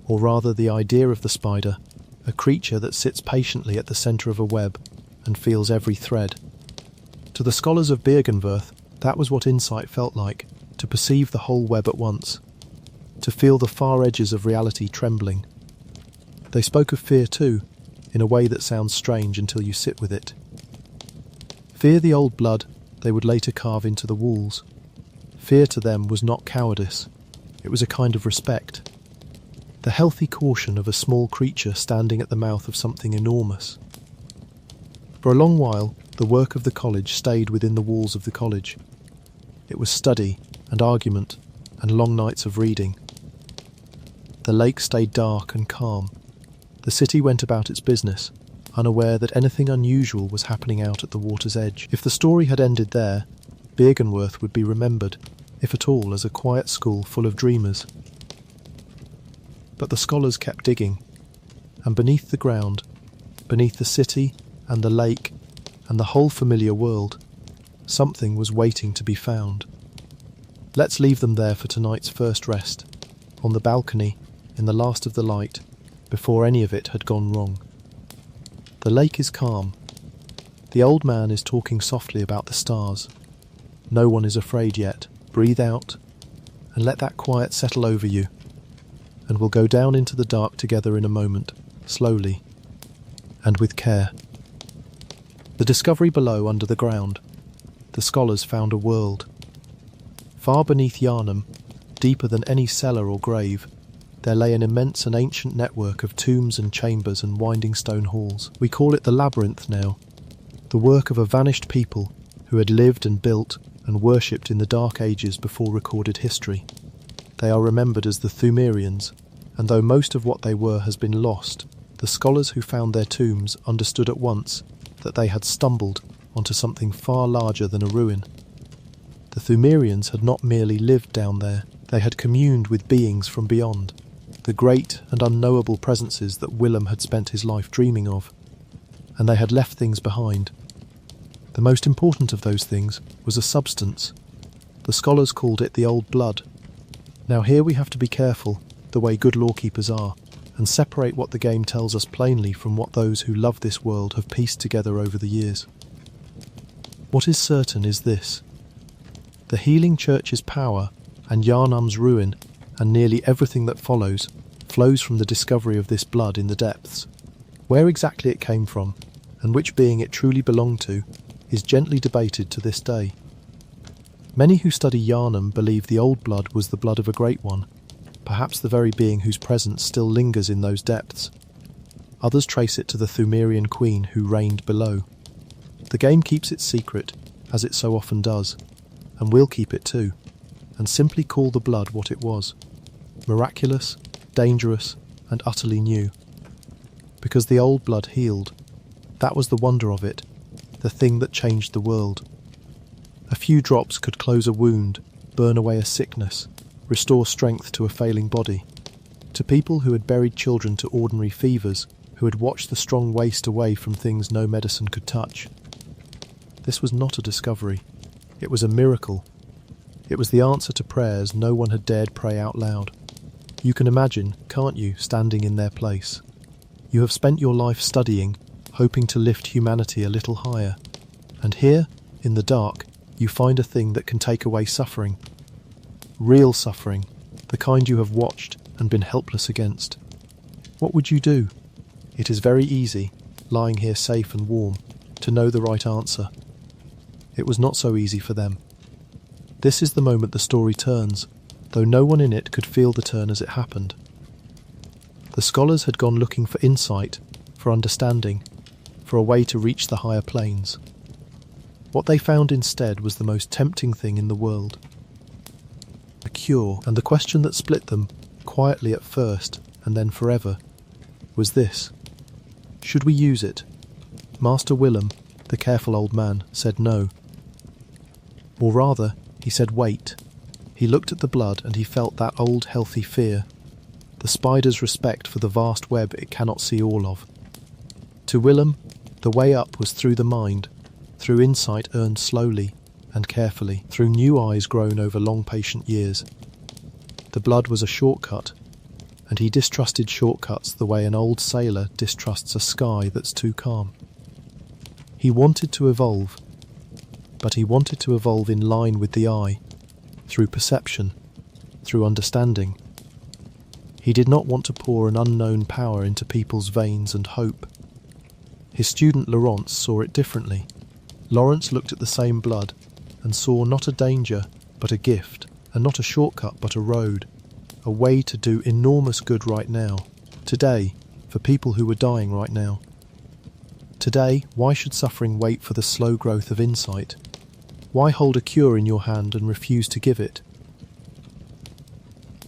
or rather the idea of the spider, a creature that sits patiently at the centre of a web and feels every thread. To the scholars of Byrgenwerth, that was what insight felt like, to perceive the whole web at once, to feel the far edges of reality trembling. They spoke of fear too, in a way that sounds strange until you sit with it. Fear the old blood they would later carve into the walls. Fear to them was not cowardice, it was a kind of respect. The healthy caution of a small creature standing at the mouth of something enormous. For a long while, the work of the college stayed within the walls of the college. It was study and argument and long nights of reading. The lake stayed dark and calm. The city went about its business, unaware that anything unusual was happening out at the water's edge. If the story had ended there, Byrgenwerth would be remembered, if at all, as a quiet school full of dreamers. But the scholars kept digging, and beneath the ground, beneath the city and the lake and the whole familiar world, something was waiting to be found. Let's leave them there for tonight's first rest, on the balcony, in the last of the light, before any of it had gone wrong. The lake is calm. The old man is talking softly about the stars. No one is afraid yet. Breathe out, and let that quiet settle over you, and we'll go down into the dark together in a moment, slowly, and with care. The discovery below under the ground. The scholars found a world. Far beneath Yharnam, deeper than any cellar or grave, there lay an immense and ancient network of tombs and chambers and winding stone halls. We call it the labyrinth now, the work of a vanished people who had lived and built and worshipped in the dark ages before recorded history. They are remembered as the Thumerians, and though most of what they were has been lost, the scholars who found their tombs understood at once that they had stumbled onto something far larger than a ruin. The Thumerians had not merely lived down there, they had communed with beings from beyond, the great and unknowable presences that Willem had spent his life dreaming of, and they had left things behind. The most important of those things was a substance. The scholars called it the old blood. Now here we have to be careful, the way good lawkeepers are, and separate what the game tells us plainly from what those who love this world have pieced together over the years. What is certain is this: the healing church's power and Yharnam's ruin and nearly everything that follows flows from the discovery of this blood in the depths. Where exactly it came from, and which being it truly belonged to, is gently debated to this day. Many who study Yharnam believe the old blood was the blood of a great one, perhaps the very being whose presence still lingers in those depths. Others trace it to the Thumerian queen who reigned below. The game keeps its secret, as it so often does, and will keep it too, and simply call the blood what it was: miraculous, dangerous, and utterly new. Because the old blood healed. That was the wonder of it, the thing that changed the world. A few drops could close a wound, burn away a sickness, restore strength to a failing body. To people who had buried children to ordinary fevers, who had watched the strong waste away from things no medicine could touch. This was not a discovery. It was a miracle. It was the answer to prayers no one had dared pray out loud. You can imagine, can't you, standing in their place? You have spent your life studying, hoping to lift humanity a little higher. And here, in the dark, you find a thing that can take away suffering. Real suffering, the kind you have watched and been helpless against. What would you do? It is very easy, lying here safe and warm, to know the right answer. It was not so easy for them. This is the moment the story turns, though no one in it could feel the turn as it happened. The scholars had gone looking for insight, for understanding, for a way to reach the higher planes. What they found instead was the most tempting thing in the world. A cure, and the question that split them, quietly at first and then forever, was this: should we use it? Master Willem, the careful old man, said no. Or rather, he said wait. He looked at the blood and he felt that old healthy fear, the spider's respect for the vast web it cannot see all of. To Willem, the way up was through the mind, through insight earned slowly and carefully, through new eyes grown over long patient years. The blood was a shortcut, and he distrusted shortcuts the way an old sailor distrusts a sky that's too calm. He wanted to evolve, but he wanted to evolve in line with the eye, through perception, through understanding. He did not want to pour an unknown power into people's veins and hope. His student Laurence saw it differently. Lawrence looked at the same blood and saw not a danger but a gift, and not a shortcut but a road, a way to do enormous good right now, today, for people who were dying right now. Today, why should suffering wait for the slow growth of insight? Why hold a cure in your hand and refuse to give it?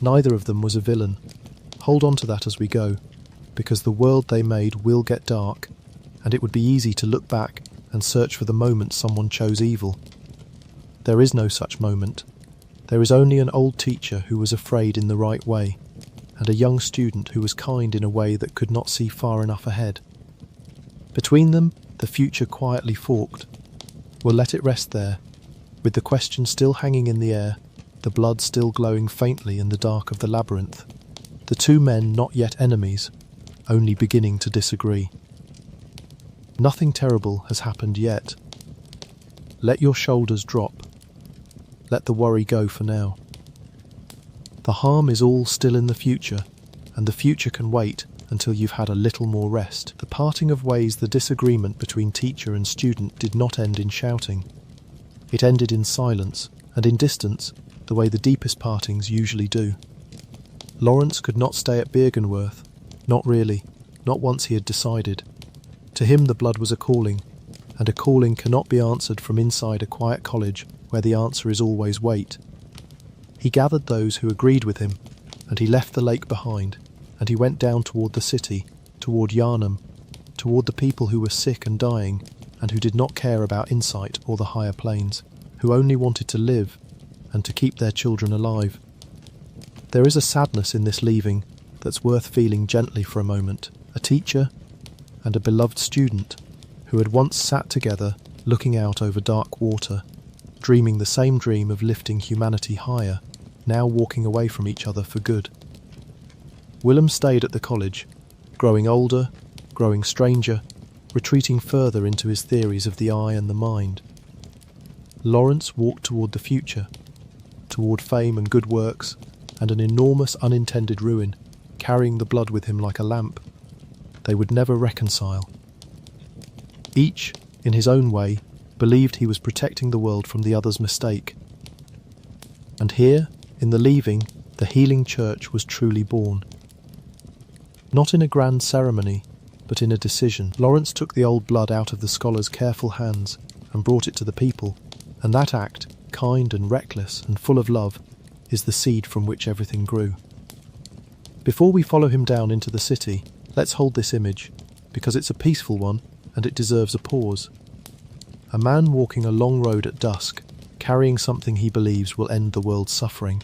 Neither of them was a villain. Hold on to that as we go, because the world they made will get dark, and it would be easy to look back and search for the moment someone chose evil. There is no such moment. There is only an old teacher who was afraid in the right way, and a young student who was kind in a way that could not see far enough ahead. Between them, the future quietly forked. We'll let it rest there, with the question still hanging in the air, the blood still glowing faintly in the dark of the labyrinth. The two men not yet enemies, only beginning to disagree. Nothing terrible has happened yet. Let your shoulders drop. Let the worry go for now. The harm is all still in the future, and the future can wait until you've had a little more rest. The parting of ways, the disagreement between teacher and student did not end in shouting. It ended in silence, and in distance, the way the deepest partings usually do. Lawrence could not stay at Byrgenwerth. Not really, not once he had decided. To him the blood was a calling, and a calling cannot be answered from inside a quiet college where the answer is always wait. He gathered those who agreed with him, and he left the lake behind, and he went down toward the city, toward Yharnam, toward the people who were sick and dying, and who did not care about insight or the higher planes, who only wanted to live and to keep their children alive. There is a sadness in this leaving that's worth feeling gently for a moment. A teacher and a beloved student who had once sat together looking out over dark water, dreaming the same dream of lifting humanity higher, now walking away from each other for good. Willem stayed at the college, growing older, growing stranger, retreating further into his theories of the eye and the mind. Lawrence walked toward the future, toward fame and good works, and an enormous unintended ruin, carrying the blood with him like a lamp. They would never reconcile. Each, in his own way, believed he was protecting the world from the other's mistake. And here, in the leaving, the healing church was truly born. Not in a grand ceremony, but in a decision. Lawrence took the old blood out of the scholar's careful hands and brought it to the people, and that act, kind and reckless and full of love, is the seed from which everything grew. Before we follow him down into the city, let's hold this image, because it's a peaceful one and it deserves a pause. A man walking a long road at dusk, carrying something he believes will end the world's suffering,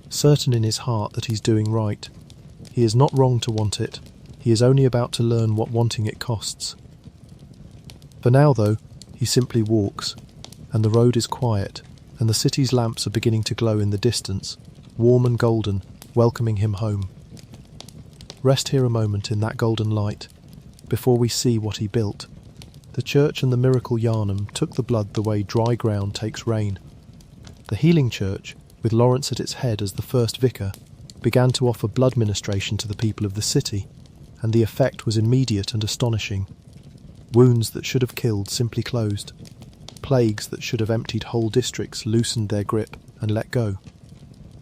certain in his heart that he's doing right. He is not wrong to want it, he is only about to learn what wanting it costs. For now, though, he simply walks, and the road is quiet, and the city's lamps are beginning to glow in the distance, warm and golden, welcoming him home. Rest here a moment in that golden light, before we see what he built. The church and the miracle Yharnam took the blood the way dry ground takes rain. The healing church, with Lawrence at its head as the first vicar, began to offer blood ministration to the people of the city, and the effect was immediate and astonishing. Wounds that should have killed simply closed. Plagues that should have emptied whole districts loosened their grip and let go.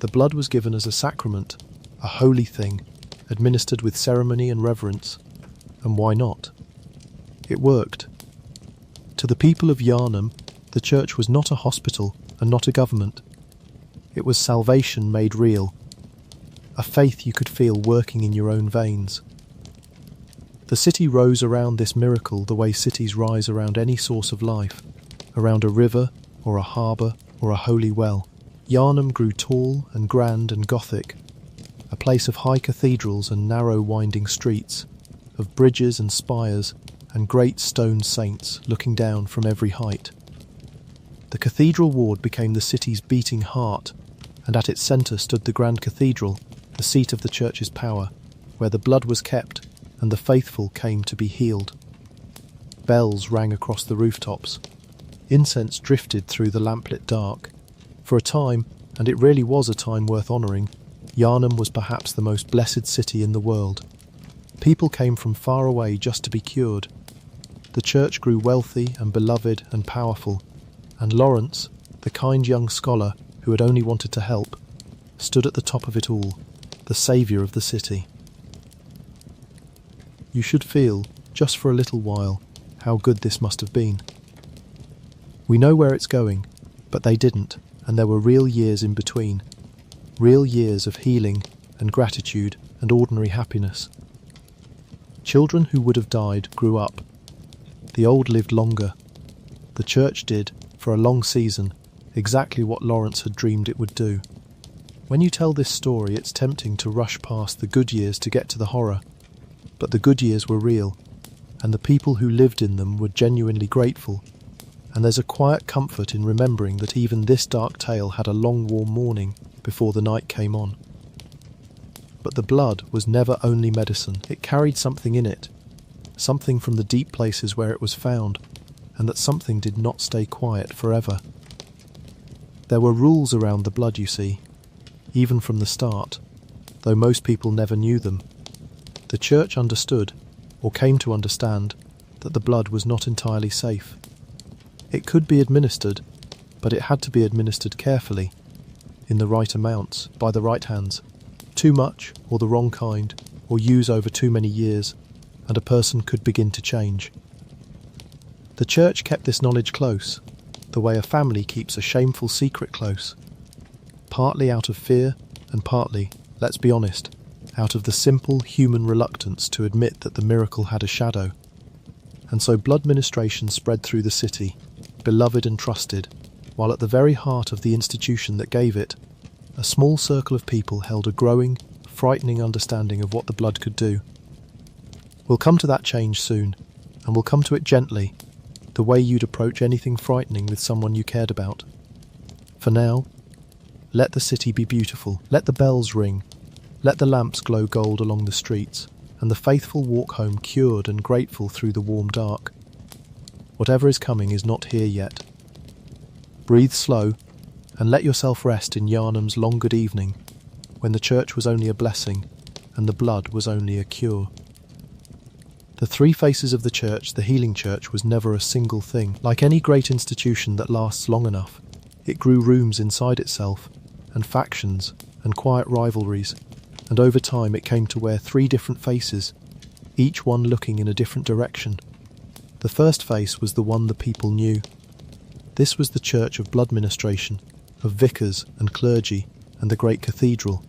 The blood was given as a sacrament, a holy thing, administered with ceremony and reverence. And why not? It worked. To the people of Yharnam, the church was not a hospital and not a government. It was salvation made real, a faith you could feel working in your own veins. The city rose around this miracle the way cities rise around any source of life, around a river or a harbour or a holy well. Yharnam grew tall and grand and Gothic, a place of high cathedrals and narrow winding streets, of bridges and spires and great stone saints looking down from every height. The cathedral ward became the city's beating heart, and at its centre stood the grand cathedral, the seat of the church's power, where the blood was kept and the faithful came to be healed. Bells rang across the rooftops. Incense drifted through the lamplit dark. For a time, and it really was a time worth honouring, Yharnam was perhaps the most blessed city in the world. People came from far away just to be cured. The church grew wealthy and beloved and powerful, and Lawrence, the kind young scholar who had only wanted to help, stood at the top of it all, the saviour of the city. You should feel, just for a little while, how good this must have been. We know where it's going, but they didn't, and there were real years in between. Real years of healing and gratitude and ordinary happiness. Children who would have died grew up. The old lived longer. The church did, for a long season, exactly what Lawrence had dreamed it would do. When you tell this story, it's tempting to rush past the good years to get to the horror. But the good years were real, and the people who lived in them were genuinely grateful. And there's a quiet comfort in remembering that even this dark tale had a long warm morning before the night came on. But the blood was never only medicine. It carried something in it, something from the deep places where it was found, and that something did not stay quiet forever. There were rules around the blood, you see, even from the start, though most people never knew them. The church understood, or came to understand, that the blood was not entirely safe. It could be administered, but it had to be administered carefully, in the right amounts, by the right hands. Too much, or the wrong kind, or use over too many years, and a person could begin to change. The church kept this knowledge close, the way a family keeps a shameful secret close, partly out of fear, and partly, let's be honest, out of the simple human reluctance to admit that the miracle had a shadow. And so blood ministration spread through the city, beloved and trusted, while at the very heart of the institution that gave it, a small circle of people held a growing, frightening understanding of what the blood could do. We'll come to that change soon, and we'll come to it gently, the way you'd approach anything frightening with someone you cared about. For now, let the city be beautiful, let the bells ring, let the lamps glow gold along the streets, and the faithful walk home cured and grateful through the warm dark. Whatever is coming is not here yet. Breathe slow, and let yourself rest in Yharnam's long good evening, when the church was only a blessing, and the blood was only a cure. The three faces of the church, the healing church, was never a single thing. Like any great institution that lasts long enough, it grew rooms inside itself, and factions, and quiet rivalries, and over time it came to wear three different faces, each one looking in a different direction. The first face was the one the people knew. This was the church of blood ministration, of vicars and clergy, and the great cathedral,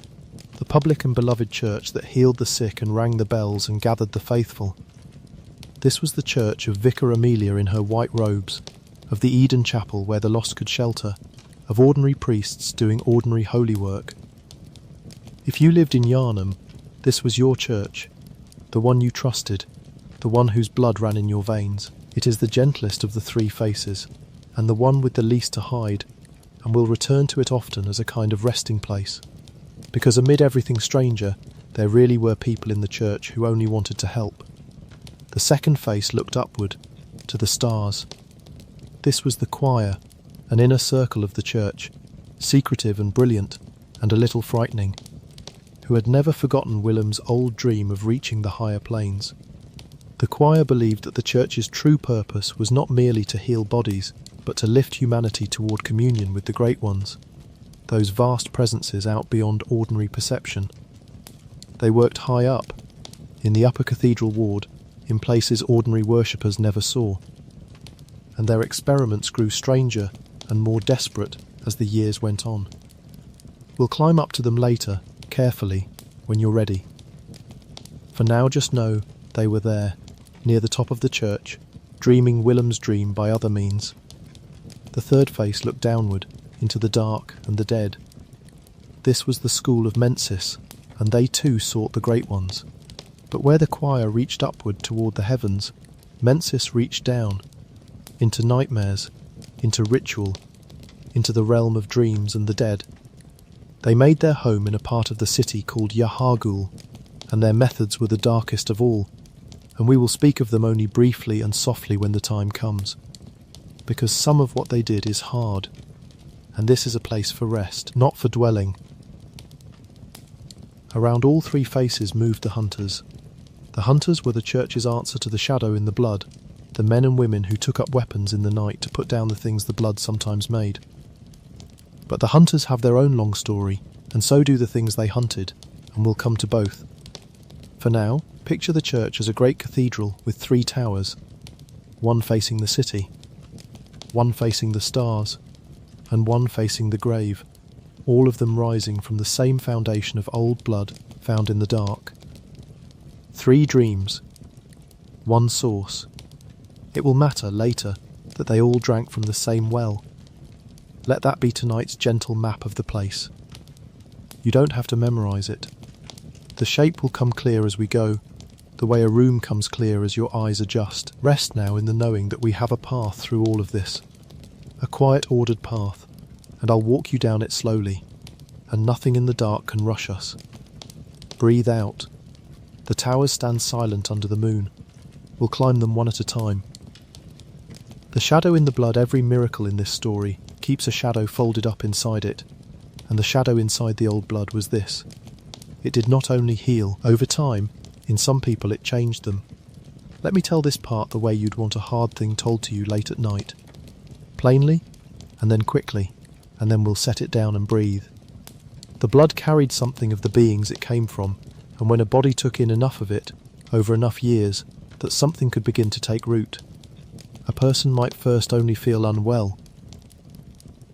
the public and beloved church that healed the sick and rang the bells and gathered the faithful. This was the church of Vicar Amelia in her white robes, of the Eden Chapel where the lost could shelter, of ordinary priests doing ordinary holy work. If you lived in Yharnam, this was your church, the one you trusted, the one whose blood ran in your veins. It is the gentlest of the three faces, and the one with the least to hide, and will return to it often as a kind of resting place. Because amid everything stranger, there really were people in the church who only wanted to help. The second face looked upward, to the stars. This was the choir, an inner circle of the church, secretive and brilliant, and a little frightening, who had never forgotten Willem's old dream of reaching the higher planes. The choir believed that the church's true purpose was not merely to heal bodies, but to lift humanity toward communion with the great ones, those vast presences out beyond ordinary perception. They worked high up, in the upper cathedral ward, in places ordinary worshippers never saw, and their experiments grew stranger and more desperate as the years went on. We'll climb up to them later, carefully, when you're ready. For now, just know they were there, near the top of the church, dreaming Willem's dream by other means. The third face looked downward, into the dark and the dead. This was the school of Mensis, and they too sought the great ones. But where the choir reached upward toward the heavens, Mensis reached down, into nightmares, into ritual, into the realm of dreams and the dead. They made their home in a part of the city called Yhargul, and their methods were the darkest of all, and we will speak of them only briefly and softly when the time comes, because some of what they did is hard, and this is a place for rest, not for dwelling. Around all three faces moved the hunters. The hunters were the church's answer to the shadow in the blood, the men and women who took up weapons in the night to put down the things the blood sometimes made. But the hunters have their own long story, and so do the things they hunted, and we'll come to both. For now, picture the church as a great cathedral with three towers, one facing the city, one facing the stars, and one facing the grave. all of them rising from the same foundation of old blood found in the dark. 3 dreams, 1 source. It will matter later that they all drank from the same well. Let that be tonight's gentle map of the place. You don't have to memorize it. The shape will come clear as we go, the way a room comes clear as your eyes adjust. Rest now in the knowing that we have a path through all of this. A quiet, ordered path, and I'll walk you down it slowly, and nothing in the dark can rush us. Breathe out. The towers stand silent under the moon. We'll climb them one at a time. The shadow in the blood, every miracle in this story, keeps a shadow folded up inside it, and the shadow inside the old blood was this. It did not only heal. Over time, in some people it changed them. Let me tell this part the way you'd want a hard thing told to you late at night. Plainly, and then quickly, and then we'll set it down and breathe. The blood carried something of the beings it came from, and when a body took in enough of it, over enough years, that something could begin to take root. A person might first only feel unwell,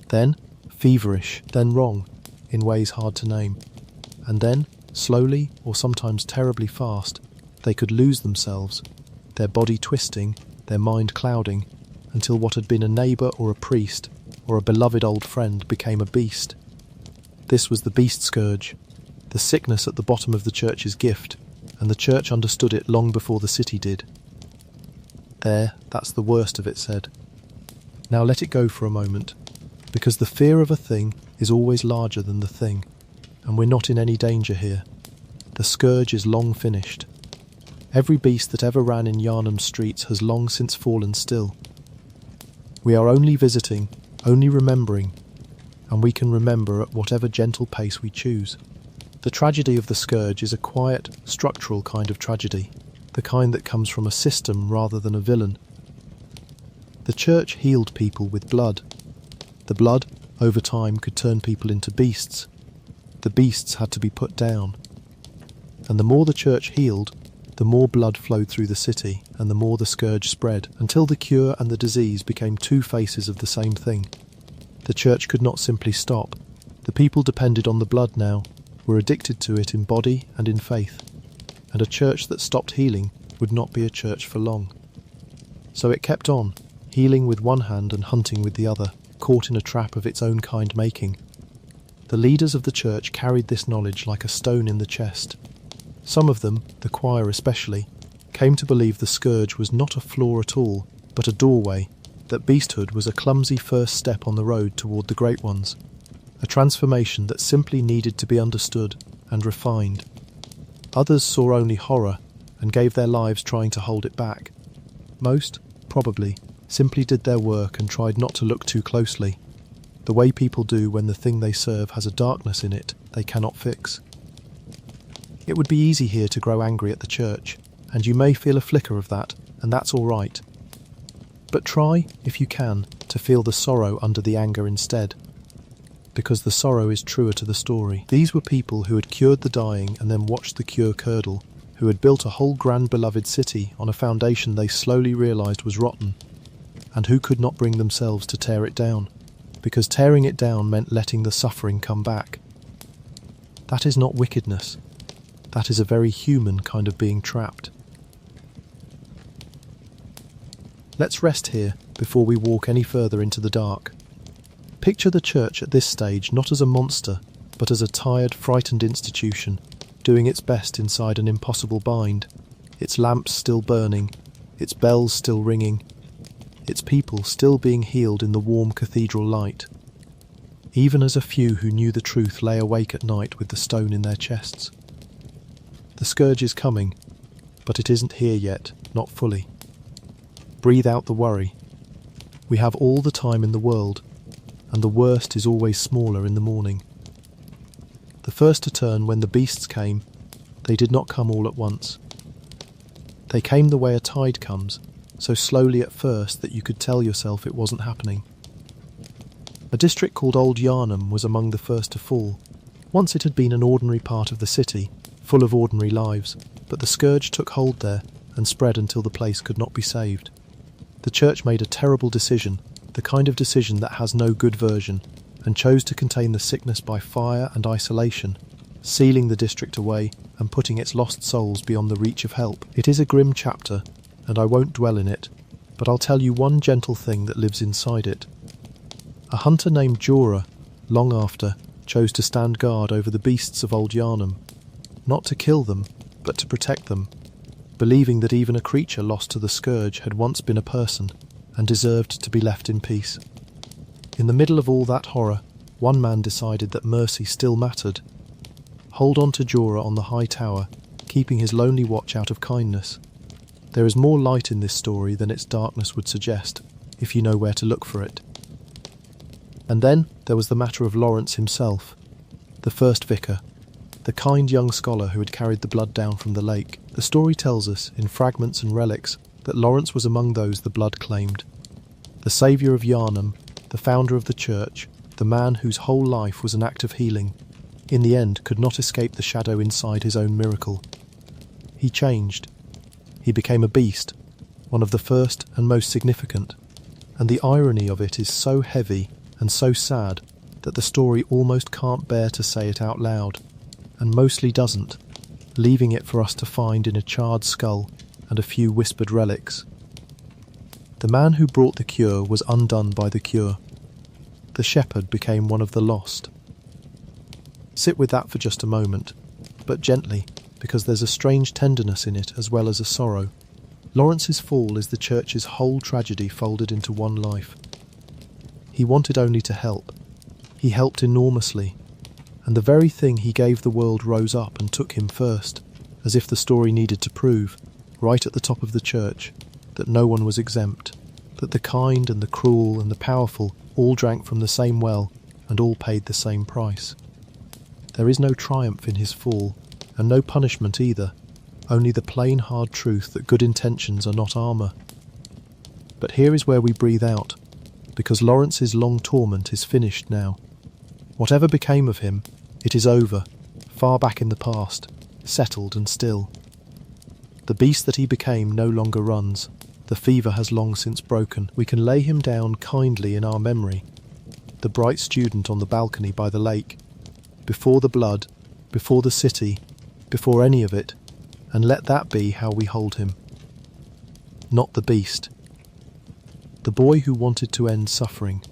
then feverish, then wrong, in ways hard to name, and then, slowly or sometimes terribly fast, they could lose themselves, their body twisting, their mind clouding, until what had been a neighbour or a priest or a beloved old friend became a beast. This was the beast scourge, the sickness at the bottom of the church's gift, and the church understood it long before the city did. There, that's the worst of it said. Now let it go for a moment, because the fear of a thing is always larger than the thing, and we're not in any danger here. The scourge is long finished. Every beast that ever ran in Yharnam streets has long since fallen still. We are only visiting, only remembering, and we can remember at whatever gentle pace we choose. The tragedy of the scourge is a quiet, structural kind of tragedy, the kind that comes from a system rather than a villain. The church healed people with blood. The blood, over time, could turn people into beasts. The beasts had to be put down. And the more the church healed, the more blood flowed through the city, and the more the scourge spread, until the cure and the disease became 2 faces of the same thing. The church could not simply stop. The people depended on the blood now, were addicted to it in body and in faith, and a church that stopped healing would not be a church for long. So it kept on, healing with one hand and hunting with the other, caught in a trap of its own kind making. The leaders of the church carried this knowledge like a stone in the chest. Some of them, the choir especially, came to believe the scourge was not a flaw at all, but a doorway, that beasthood was a clumsy first step on the road toward the great ones, a transformation that simply needed to be understood and refined. Others saw only horror and gave their lives trying to hold it back. Most, probably, simply did their work and tried not to look too closely, the way people do when the thing they serve has a darkness in it they cannot fix. It would be easy here to grow angry at the church, and you may feel a flicker of that, and that's all right. But try, if you can, to feel the sorrow under the anger instead, because the sorrow is truer to the story. These were people who had cured the dying and then watched the cure curdle, who had built a whole grand beloved city on a foundation they slowly realised was rotten, and who could not bring themselves to tear it down, because tearing it down meant letting the suffering come back. That is not wickedness. That is a very human kind of being trapped. Let's rest here before we walk any further into the dark. Picture the church at this stage not as a monster, but as a tired, frightened institution, doing its best inside an impossible bind, its lamps still burning, its bells still ringing, its people still being healed in the warm cathedral light, even as a few who knew the truth lay awake at night with the stone in their chests. The scourge is coming, but it isn't here yet, not fully. Breathe out the worry. We have all the time in the world, and the worst is always smaller in the morning. The first to turn when the beasts came, they did not come all at once. They came the way a tide comes, so slowly at first that you could tell yourself it wasn't happening. A district called Old Yharnam was among the first to fall. Once it had been an ordinary part of the city, full of ordinary lives, but the scourge took hold there and spread until the place could not be saved. The church made a terrible decision, the kind of decision that has no good version, and chose to contain the sickness by fire and isolation, sealing the district away and putting its lost souls beyond the reach of help. It is a grim chapter, and I won't dwell in it, but I'll tell you one gentle thing that lives inside it. A hunter named Jorah, long after, chose to stand guard over the beasts of old Yharnam, not to kill them, but to protect them, believing that even a creature lost to the scourge had once been a person and deserved to be left in peace. In the middle of all that horror, one man decided that mercy still mattered. Hold on to Jorah on the high tower, keeping his lonely watch out of kindness. There is more light in this story than its darkness would suggest, if you know where to look for it. And then there was the matter of Lawrence himself, the first vicar, the kind young scholar who had carried the blood down from the lake. The story tells us, in fragments and relics, that Lawrence was among those the blood claimed. The saviour of Yharnam, the founder of the church, the man whose whole life was an act of healing, in the end could not escape the shadow inside his own miracle. He changed. He became a beast, one of the first and most significant, and the irony of it is so heavy and so sad that the story almost can't bear to say it out loud, and mostly doesn't, leaving it for us to find in a charred skull and a few whispered relics. The man who brought the cure was undone by the cure. The shepherd became one of the lost. Sit with that for just a moment, but gently, because there's a strange tenderness in it as well as a sorrow. Lawrence's fall is the church's whole tragedy folded into one life. He wanted only to help. He helped enormously, and the very thing he gave the world rose up and took him first, as if the story needed to prove, right at the top of the church, that no one was exempt, that the kind and the cruel and the powerful all drank from the same well and all paid the same price. There is no triumph in his fall, and no punishment either, only the plain hard truth that good intentions are not armour. But here is where we breathe out, because Lawrence's long torment is finished now. Whatever became of him, it is over, far back in the past, settled and still. The beast that he became no longer runs. The fever has long since broken. We can lay him down kindly in our memory, the bright student on the balcony by the lake, before the blood, before the city, before any of it, and let that be how we hold him. Not the beast. The boy who wanted to end suffering.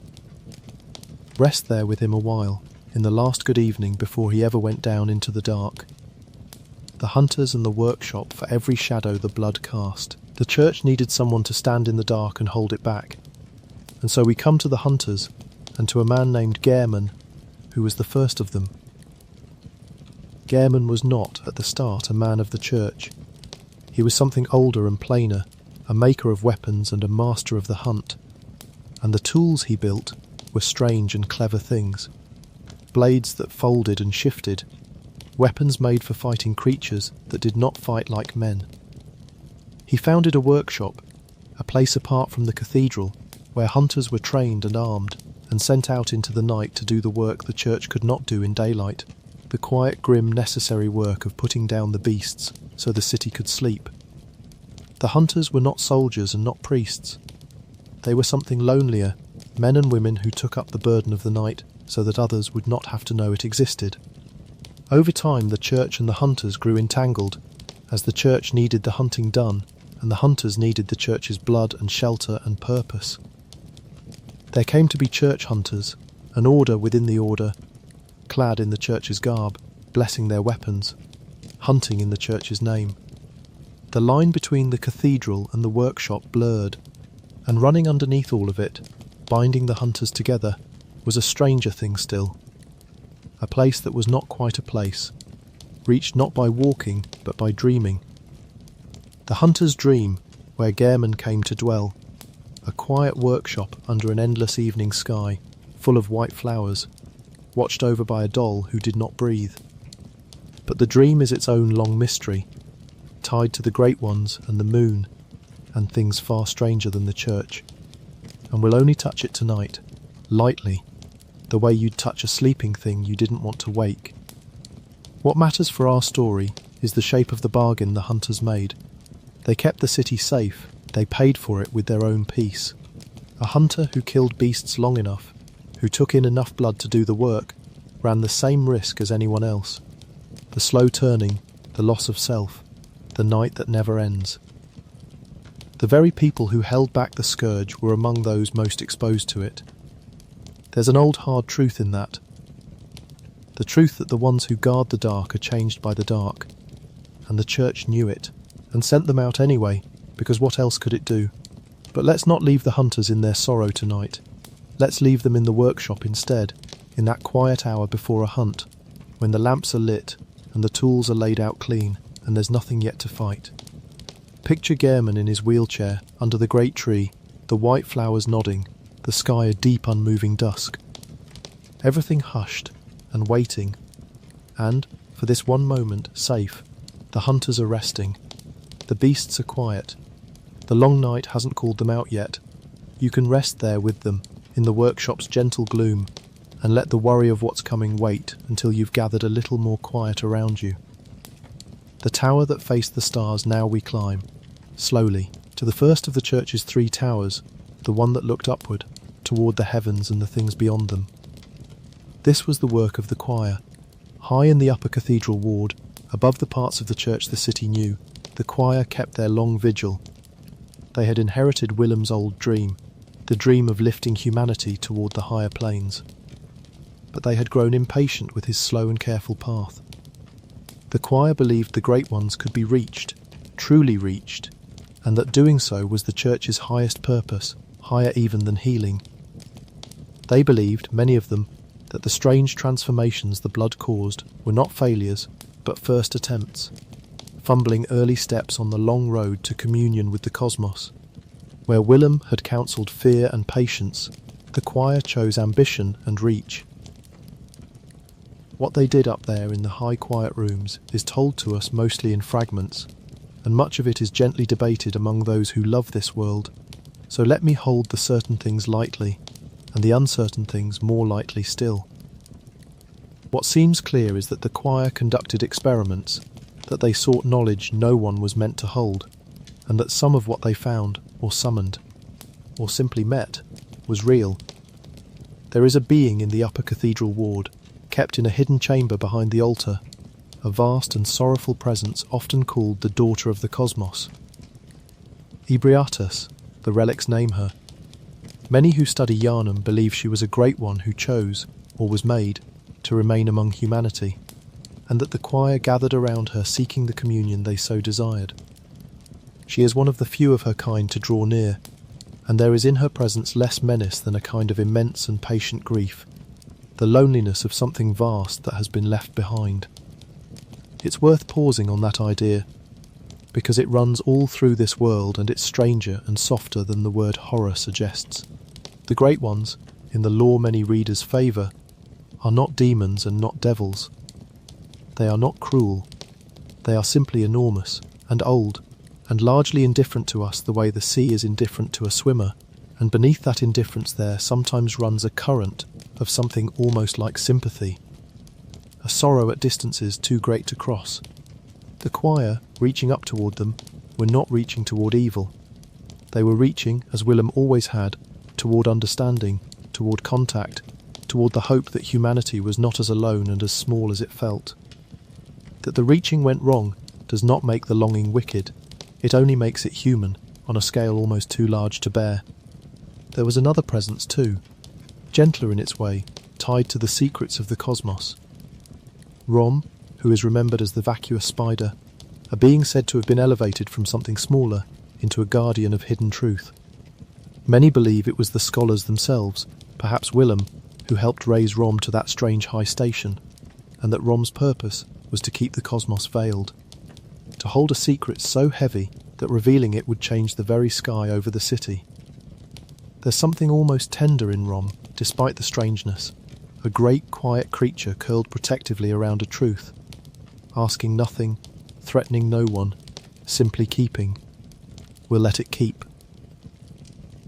Rest there with him a while, in the last good evening before he ever went down into the dark. The hunters and the workshop for every shadow the blood cast. The church needed someone to stand in the dark and hold it back. And so we come to the hunters, and to a man named Yharnam, who was the first of them. Yharnam was not, at the start, a man of the church. He was something older and plainer, a maker of weapons and a master of the hunt. And the tools he built were strange and clever things. Blades that folded and shifted, weapons made for fighting creatures that did not fight like men. He founded a workshop, a place apart from the cathedral, where hunters were trained and armed, and sent out into the night to do the work the church could not do in daylight, the quiet, grim, necessary work of putting down the beasts so the city could sleep. The hunters were not soldiers and not priests. They were something lonelier, men and women who took up the burden of the night so that others would not have to know it existed. Over time, the church and the hunters grew entangled, as the church needed the hunting done, and the hunters needed the church's blood and shelter and purpose. There came to be church hunters, an order within the order, clad in the church's garb, blessing their weapons, hunting in the church's name. The line between the cathedral and the workshop blurred, and running underneath all of it, binding the hunters together, was a stranger thing still. A place that was not quite a place, reached not by walking, but by dreaming. The hunter's dream, where Yharnam came to dwell, a quiet workshop under an endless evening sky, full of white flowers, watched over by a doll who did not breathe. But the dream is its own long mystery, tied to the great ones and the moon, and things far stranger than the church. And we'll only touch it tonight, lightly, the way you'd touch a sleeping thing you didn't want to wake. What matters for our story is the shape of the bargain the hunters made. They kept the city safe, they paid for it with their own peace. A hunter who killed beasts long enough, who took in enough blood to do the work, ran the same risk as anyone else. The slow turning, the loss of self, the night that never ends. The very people who held back the scourge were among those most exposed to it. There's an old hard truth in that. The truth that the ones who guard the dark are changed by the dark. And the church knew it, and sent them out anyway, because what else could it do? But let's not leave the hunters in their sorrow tonight. Let's leave them in the workshop instead, in that quiet hour before a hunt, when the lamps are lit, and the tools are laid out clean, and there's nothing yet to fight. Picture Yharnam in his wheelchair, under the great tree, the white flowers nodding, the sky a deep unmoving dusk. Everything hushed, and waiting, and, for this one moment, safe. The hunters are resting. The beasts are quiet. The long night hasn't called them out yet. You can rest there with them, in the workshop's gentle gloom, and let the worry of what's coming wait until you've gathered a little more quiet around you. The tower that faced the stars now we climb, slowly, to the first of the church's 3 towers, the one that looked upward, toward the heavens and the things beyond them. This was the work of the choir. High in the upper cathedral ward, above the parts of the church the city knew, the choir kept their long vigil. They had inherited Willem's old dream, the dream of lifting humanity toward the higher planes. But they had grown impatient with his slow and careful path. The choir believed the great ones could be reached, truly reached, and that doing so was the church's highest purpose, higher even than healing. They believed, many of them, that the strange transformations the blood caused were not failures, but first attempts, fumbling early steps on the long road to communion with the cosmos. Where Willem had counselled fear and patience, the choir chose ambition and reach. What they did up there in the high quiet rooms is told to us mostly in fragments, and much of it is gently debated among those who love this world. So let me hold the certain things lightly, and the uncertain things more lightly still. What seems clear is that the choir conducted experiments, that they sought knowledge no one was meant to hold, and that some of what they found, or summoned, or simply met, was real. There is a being in the upper cathedral ward, kept in a hidden chamber behind the altar, a vast and sorrowful presence often called the Daughter of the Cosmos. Ebriatus, the relics name her. Many who study Yharnam believe she was a great one who chose, or was made, to remain among humanity, and that the choir gathered around her seeking the communion they so desired. She is one of the few of her kind to draw near, and there is in her presence less menace than a kind of immense and patient grief, the loneliness of something vast that has been left behind. It's worth pausing on that idea, because it runs all through this world and it's stranger and softer than the word horror suggests. The great ones, in the lore many readers favour, are not demons and not devils. They are not cruel. They are simply enormous and old, and largely indifferent to us the way the sea is indifferent to a swimmer, and beneath that indifference there sometimes runs a current of something almost like sympathy, a sorrow at distances too great to cross. The choir, reaching up toward them, were not reaching toward evil. They were reaching, as Willem always had, toward understanding, toward contact, toward the hope that humanity was not as alone and as small as it felt. That the reaching went wrong does not make the longing wicked. It only makes it human, on a scale almost too large to bear. There was another presence too, gentler in its way, tied to the secrets of the cosmos. Rom, who is remembered as the vacuous spider, a being said to have been elevated from something smaller into a guardian of hidden truth. Many believe it was the scholars themselves, perhaps Willem, who helped raise Rom to that strange high station, and that Rom's purpose was to keep the cosmos veiled, to hold a secret so heavy that revealing it would change the very sky over the city. There's something almost tender in Rom, despite the strangeness, a great quiet creature curled protectively around a truth, asking nothing, threatening no one, simply keeping. We'll let it keep.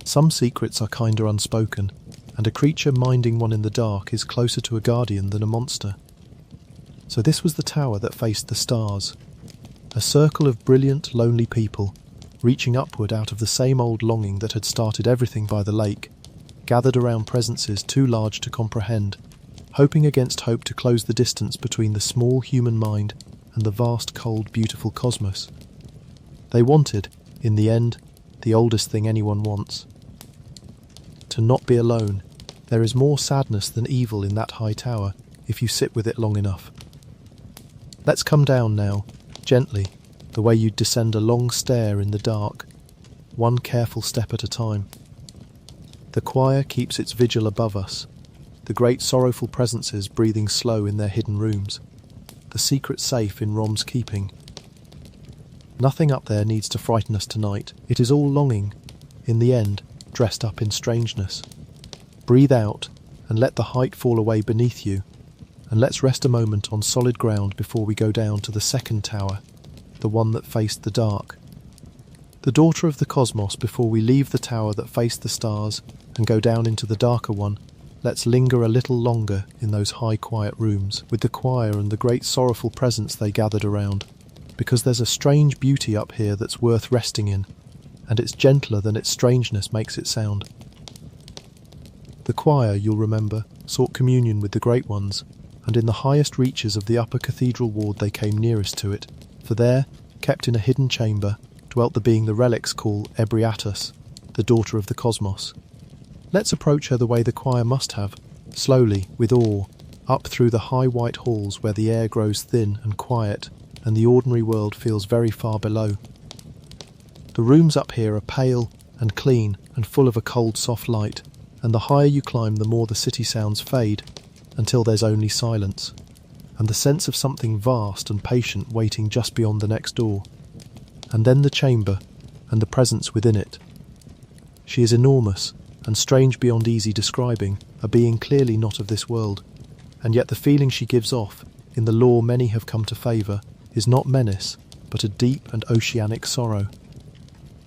Some secrets are kinder unspoken, and a creature minding one in the dark is closer to a guardian than a monster. So this was the tower that faced the stars, a circle of brilliant, lonely people, reaching upward out of the same old longing that had started everything by the lake, gathered around presences too large to comprehend, hoping against hope to close the distance between the small human mind and the vast, cold, beautiful cosmos. They wanted, in the end, the oldest thing anyone wants. To not be alone. There is more sadness than evil in that high tower, if you sit with it long enough. Let's come down now, gently, the way you'd descend a long stair in the dark, one careful step at a time. The choir keeps its vigil above us, the great sorrowful presences breathing slow in their hidden rooms, the secret safe in Rom's keeping. Nothing up there needs to frighten us tonight. It is all longing, in the end, dressed up in strangeness. Breathe out and let the height fall away beneath you, and let's rest a moment on solid ground before we go down to the second tower, the one that faced the dark. The daughter of the cosmos. Before we leave the tower that faced the stars and go down into the darker one, let's linger a little longer in those high quiet rooms with the choir and the great sorrowful presence they gathered around, because there's a strange beauty up here that's worth resting in, and it's gentler than its strangeness makes it sound. The choir, you'll remember, sought communion with the great ones, and in the highest reaches of the upper cathedral ward they came nearest to it, for there, kept in a hidden chamber, dwelt the being the relics call Ebriatus, the daughter of the cosmos. Let's approach her the way the choir must have, slowly, with awe, up through the high white halls where the air grows thin and quiet, and the ordinary world feels very far below. The rooms up here are pale and clean and full of a cold soft light, and the higher you climb the more the city sounds fade, until there's only silence, and the sense of something vast and patient waiting just beyond the next door. And then the chamber, and the presence within it. She is enormous, and strange beyond easy describing, a being clearly not of this world, and yet the feeling she gives off, in the lore many have come to favour, is not menace, but a deep and oceanic sorrow.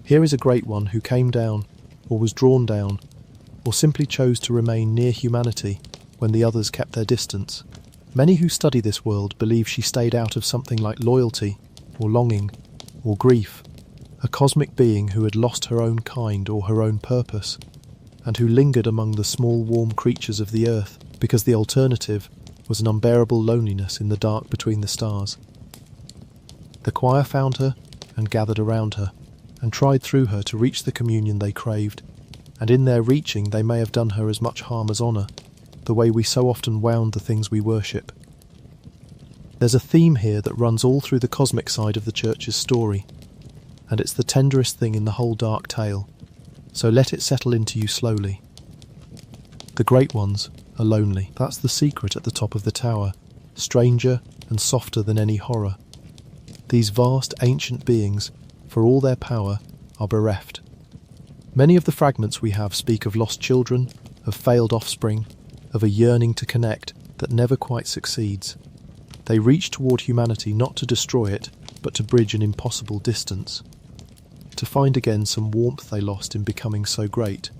Here is a great one who came down, or was drawn down, or simply chose to remain near humanity when the others kept their distance. Many who study this world believe she stayed out of something like loyalty, or longing, or grief, a cosmic being who had lost her own kind or her own purpose, and who lingered among the small warm creatures of the earth because the alternative was an unbearable loneliness in the dark between the stars. The choir found her and gathered around her, and tried through her to reach the communion they craved, and in their reaching they may have done her as much harm as honour, the way we so often wound the things we worship. There's a theme here that runs all through the cosmic side of the church's story, and it's the tenderest thing in the whole dark tale, so let it settle into you slowly. The great ones are lonely. That's the secret at the top of the tower, stranger and softer than any horror. These vast ancient beings, for all their power, are bereft. Many of the fragments we have speak of lost children, of failed offspring, of a yearning to connect that never quite succeeds. They reach toward humanity not to destroy it, but to bridge an impossible distance, to find again some warmth they lost in becoming so great.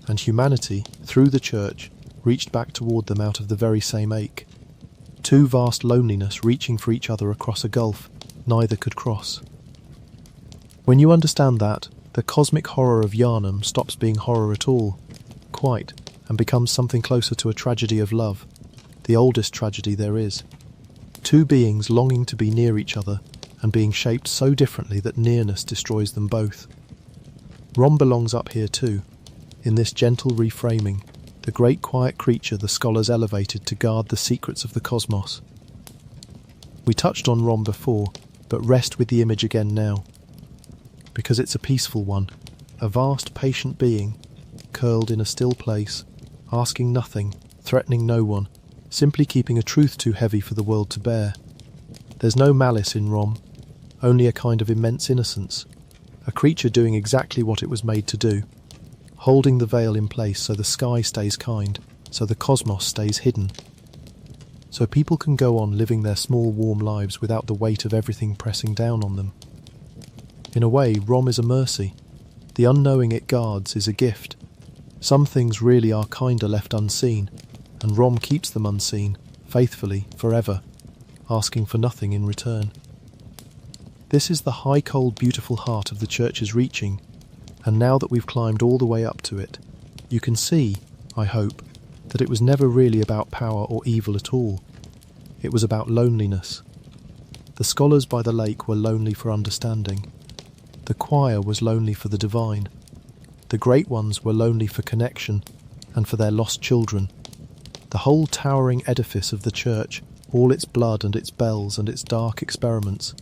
And humanity, through the church, reached back toward them out of the very same ache. Two vast loneliness reaching for each other across a gulf neither could cross. When you understand that, the cosmic horror of Yharnam stops being horror at all, quite, and becomes something closer to a tragedy of love, the oldest tragedy there is. Two beings longing to be near each other, and being shaped so differently that nearness destroys them both. Rom belongs up here too, in this gentle reframing, the great quiet creature the scholars elevated to guard the secrets of the cosmos. We touched on Rom before, but rest with the image again now, because it's a peaceful one, a vast patient being, curled in a still place, asking nothing, threatening no one, simply keeping a truth too heavy for the world to bear. There's no malice in Rom, only a kind of immense innocence, a creature doing exactly what it was made to do, holding the veil in place so the sky stays kind, so the cosmos stays hidden, so people can go on living their small warm lives without the weight of everything pressing down on them. In a way, Rom is a mercy. The unknowing it guards is a gift. Some things really are kinder left unseen, and Rom keeps them unseen, faithfully, forever, asking for nothing in return. This is the high, cold, beautiful heart of the church's reaching, and now that we've climbed all the way up to it, You can see, I hope, that it was never really about power or evil at all. It was about loneliness. The scholars by the lake were lonely for understanding. The choir was lonely for the divine. The great ones were lonely for connection and for their lost children. The whole towering edifice of the church, all its blood and its bells and its dark experiments,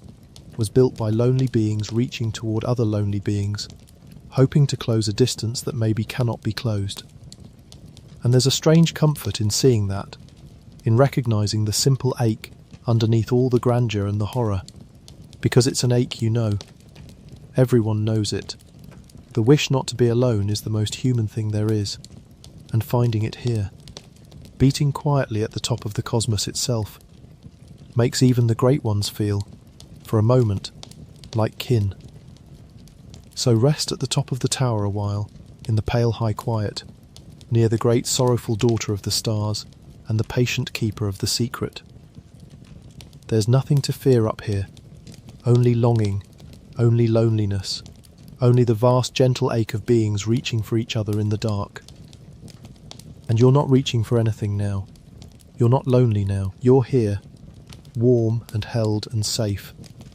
was built by lonely beings reaching toward other lonely beings, hoping to close a distance that maybe cannot be closed. And there's a strange comfort in seeing that, in recognizing the simple ache underneath all the grandeur and the horror, because it's an ache you know. Everyone knows it. The wish not to be alone is the most human thing there is, and finding it here, beating quietly at the top of the cosmos itself, makes even the great ones feel, for a moment, like kin. So rest at the top of the tower a while, in the pale high quiet, near the great sorrowful daughter of the stars and the patient keeper of the secret. There's nothing to fear up here, only longing, only loneliness, only the vast gentle ache of beings reaching for each other in the dark. And you're not reaching for anything now. You're not lonely now. You're here, warm and held and safe,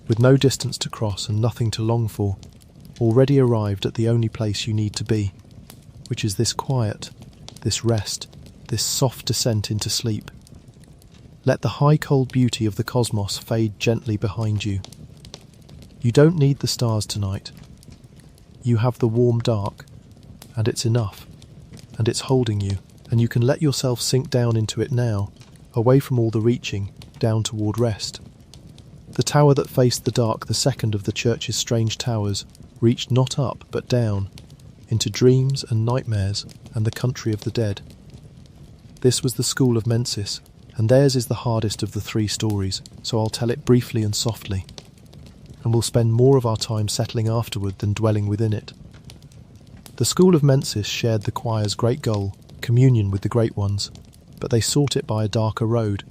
with no distance to cross and nothing to long for, already arrived at the only place you need to be, which is this quiet, this rest, this soft descent into sleep. Let the high cold beauty of the cosmos fade gently behind you. You don't need the stars tonight. You have the warm dark, and it's enough, and it's holding you, and you can let yourself sink down into it now, away from all the reaching, down toward rest. The tower that faced the dark, the second of the church's strange towers, reached not up but down, into dreams and nightmares and the country of the dead. This was the school of Mensis, and theirs is the hardest of the three stories, so I'll tell it briefly and softly, and we'll spend more of our time settling afterward than dwelling within it. The school of Mensis shared the choir's great goal, communion with the great ones, but they sought it by a darker road.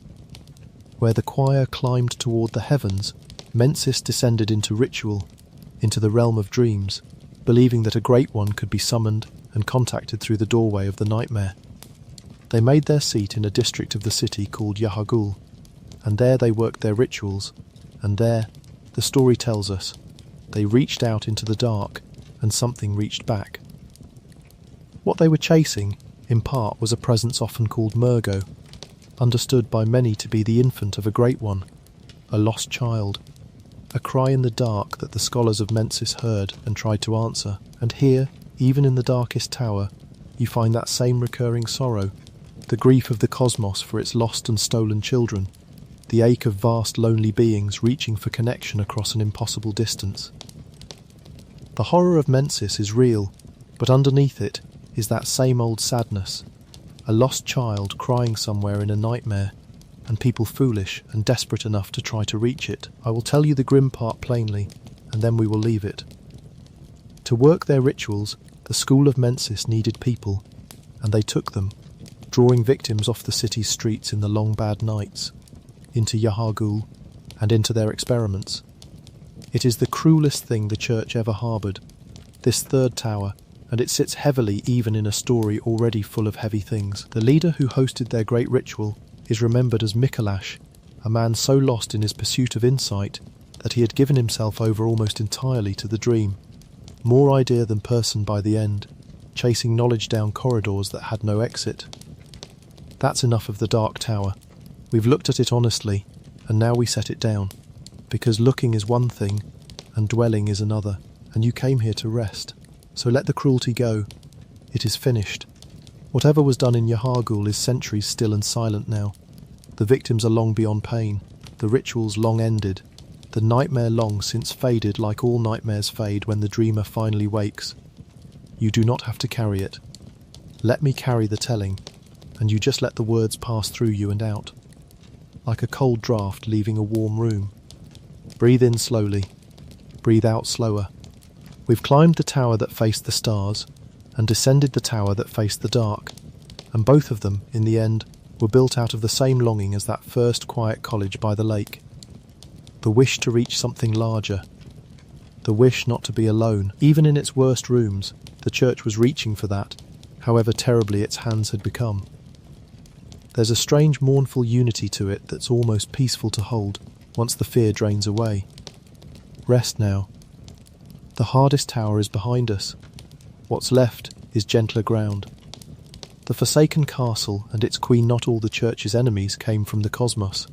Where the choir climbed toward the heavens, Mensis descended into ritual, into the realm of dreams, believing that a great one could be summoned and contacted through the doorway of the nightmare. They made their seat in a district of the city called Yharnam, and there they worked their rituals, and there, the story tells us, they reached out into the dark, and something reached back. What they were chasing, in part, was a presence often called Murgo, understood by many to be the infant of a great one, a lost child, a cry in the dark that the scholars of Mensis heard and tried to answer. And here, even in the darkest tower, you find that same recurring sorrow, the grief of the cosmos for its lost and stolen children, the ache of vast lonely beings reaching for connection across an impossible distance. The horror of Mensis is real, but underneath it is that same old sadness, a lost child crying somewhere in a nightmare, and people foolish and desperate enough to try to reach it. I will tell you the grim part plainly, and then we will leave it. To work their rituals, the school of Mensis needed people, and they took them, drawing victims off the city's streets in the long bad nights, into Yharnam, and into their experiments. It is the cruelest thing the church ever harboured, this third tower, and it sits heavily even in a story already full of heavy things. The leader who hosted their great ritual is remembered as Mikolash, a man so lost in his pursuit of insight that he had given himself over almost entirely to the dream, more idea than person by the end, chasing knowledge down corridors that had no exit. That's enough of the Dark Tower. We've looked at it honestly, and now we set it down, because looking is one thing, and dwelling is another, and you came here to rest. So let the cruelty go. It is finished. Whatever was done in Yharnam is centuries still and silent now. The victims are long beyond pain, the rituals long ended, the nightmare long since faded like all nightmares fade when the dreamer finally wakes. You do not have to carry it. Let me carry the telling, and you just let the words pass through you and out, like a cold draught leaving a warm room. Breathe in slowly, breathe out slower. We've climbed the tower that faced the stars, and descended the tower that faced the dark, and both of them, in the end, were built out of the same longing as that first quiet college by the lake. The wish to reach something larger. The wish not to be alone. Even in its worst rooms, the church was reaching for that, however terribly its hands had become. There's a strange mournful unity to it that's almost peaceful to hold once the fear drains away. Rest now. The hardest tower is behind us. What's left is gentler ground. The forsaken castle and its queen, not all the church's enemies, came from the cosmos.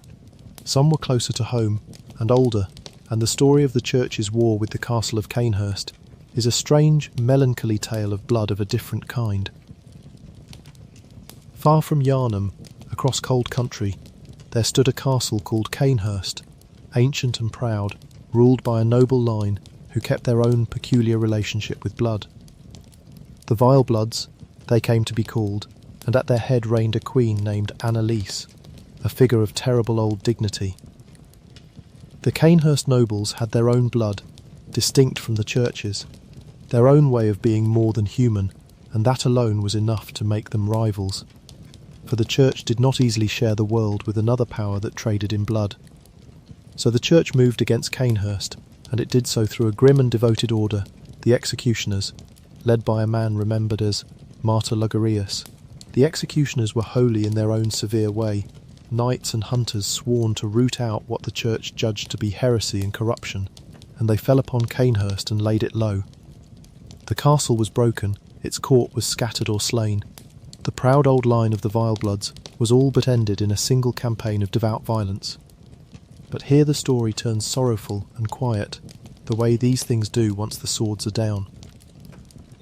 Some were closer to home and older, and the story of the church's war with the castle of Cainhurst is a strange, melancholy tale of blood of a different kind. Far from Yharnam, across cold country, there stood a castle called Cainhurst, ancient and proud, ruled by a noble line who kept their own peculiar relationship with blood. The Vile Bloods, they came to be called, and at their head reigned a queen named Annalise, a figure of terrible old dignity. The Cainhurst nobles had their own blood, distinct from the church's, their own way of being more than human, and that alone was enough to make them rivals. For the church did not easily share the world with another power that traded in blood. So the church moved against Cainhurst, and it did so through a grim and devoted order, the executioners, led by a man remembered as Martyr Lugarius. The executioners were holy in their own severe way, knights and hunters sworn to root out what the church judged to be heresy and corruption, and they fell upon Cainhurst and laid it low. The castle was broken, its court was scattered or slain. The proud old line of the Vile Bloods was all but ended in a single campaign of devout violence. But here the story turns sorrowful and quiet, the way these things do once the swords are down.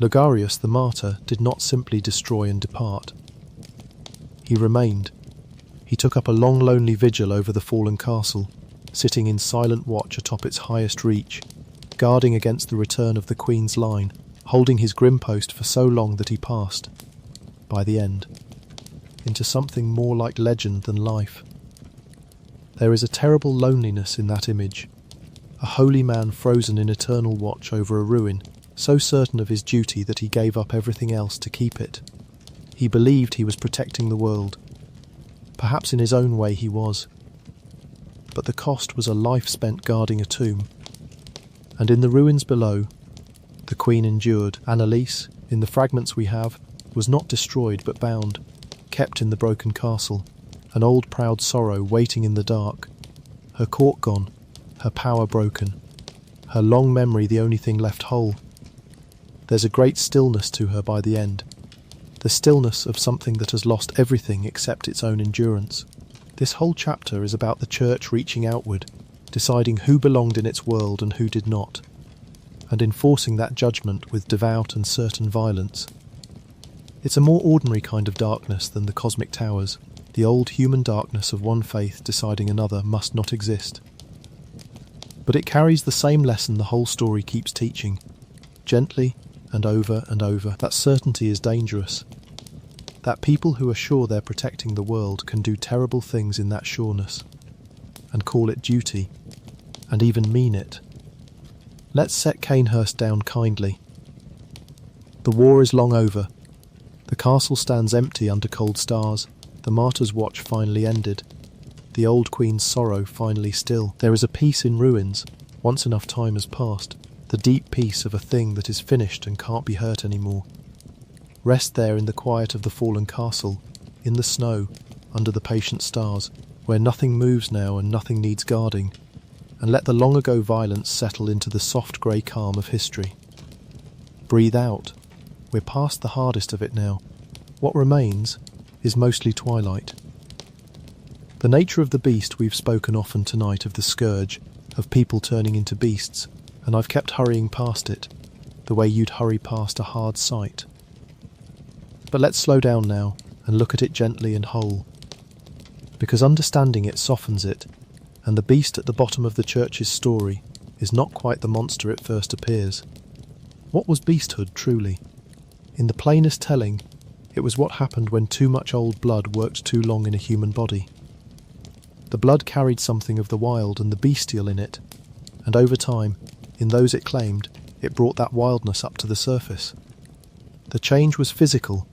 Lugarius the martyr did not simply destroy and depart. He remained. He took up a long lonely vigil over the fallen castle, sitting in silent watch atop its highest reach, guarding against the return of the Queen's line, holding his grim post for so long that he passed, by the end, into something more like legend than life. There is a terrible loneliness in that image, a holy man frozen in eternal watch over a ruin, so certain of his duty that he gave up everything else to keep it. He believed he was protecting the world. Perhaps in his own way he was. But the cost was a life spent guarding a tomb. And in the ruins below, the Queen endured. Annalise, in the fragments we have, was not destroyed but bound, kept in the broken castle, an old proud sorrow waiting in the dark, her court gone, her power broken, her long memory the only thing left whole. There's a great stillness to her by the end, the stillness of something that has lost everything except its own endurance. This whole chapter is about the church reaching outward, deciding who belonged in its world and who did not, and enforcing that judgment with devout and certain violence. It's a more ordinary kind of darkness than the cosmic towers, the old human darkness of one faith deciding another must not exist. But it carries the same lesson the whole story keeps teaching, gently and over, that certainty is dangerous, that people who are sure they're protecting the world can do terrible things in that sureness, and call it duty, and even mean it. Let's set Cainhurst down kindly. The war is long over. The castle stands empty under cold stars, the martyr's watch finally ended, the old queen's sorrow finally still. There is a peace in ruins, once enough time has passed, the deep peace of a thing that is finished and can't be hurt anymore. Rest there in the quiet of the fallen castle, in the snow, under the patient stars, where nothing moves now and nothing needs guarding, and let the long-ago violence settle into the soft grey calm of history. Breathe out. We're past the hardest of it now. What remains is mostly twilight. The nature of the beast we've spoken often tonight, of the scourge, of people turning into beasts, and I've kept hurrying past it, the way you'd hurry past a hard sight. But let's slow down now and look at it gently and whole, because understanding it softens it, and the beast at the bottom of the church's story is not quite the monster it first appears. What was beasthood truly? In the plainest telling, it was what happened when too much old blood worked too long in a human body. The blood carried something of the wild and the bestial in it, and over time, in those it claimed, it brought that wildness up to the surface. The change was physical,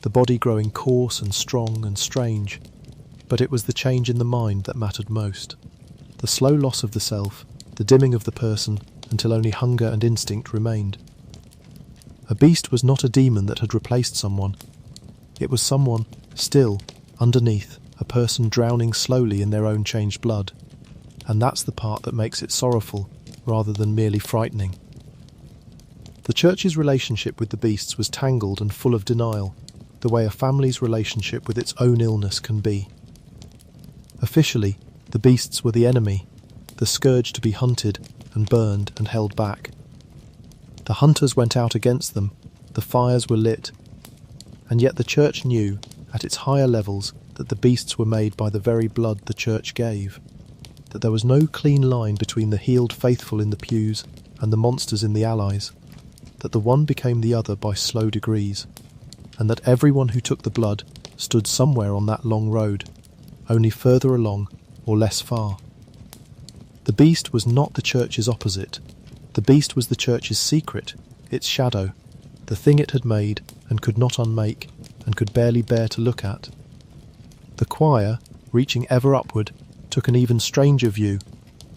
the body growing coarse and strong and strange, but it was the change in the mind that mattered most. The slow loss of the self, the dimming of the person, until only hunger and instinct remained. A beast was not a demon that had replaced someone. It was someone, still, underneath, a person drowning slowly in their own changed blood. And that's the part that makes it sorrowful, rather than merely frightening. The church's relationship with the beasts was tangled and full of denial, the way a family's relationship with its own illness can be. Officially, the beasts were the enemy, the scourge to be hunted and burned and held back. The hunters went out against them, the fires were lit, and yet the church knew, at its higher levels, that the beasts were made by the very blood the church gave, that there was no clean line between the healed faithful in the pews and the monsters in the allies, that the one became the other by slow degrees, and that everyone who took the blood stood somewhere on that long road, only further along or less far. The beast was not the church's opposite. The beast was the church's secret, its shadow, the thing it had made and could not unmake and could barely bear to look at. The choir, reaching ever upward, took an even stranger view,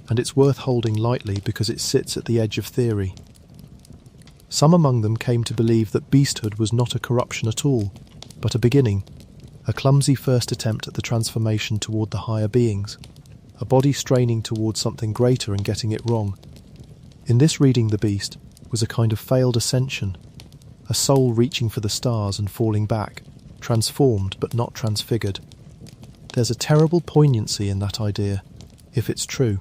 and it's worth holding lightly because it sits at the edge of theory. Some among them came to believe that beasthood was not a corruption at all, but a beginning, a clumsy first attempt at the transformation toward the higher beings, a body straining towards something greater and getting it wrong. In this reading, the beast was a kind of failed ascension, a soul reaching for the stars and falling back, transformed but not transfigured. There's a terrible poignancy in that idea, if it's true,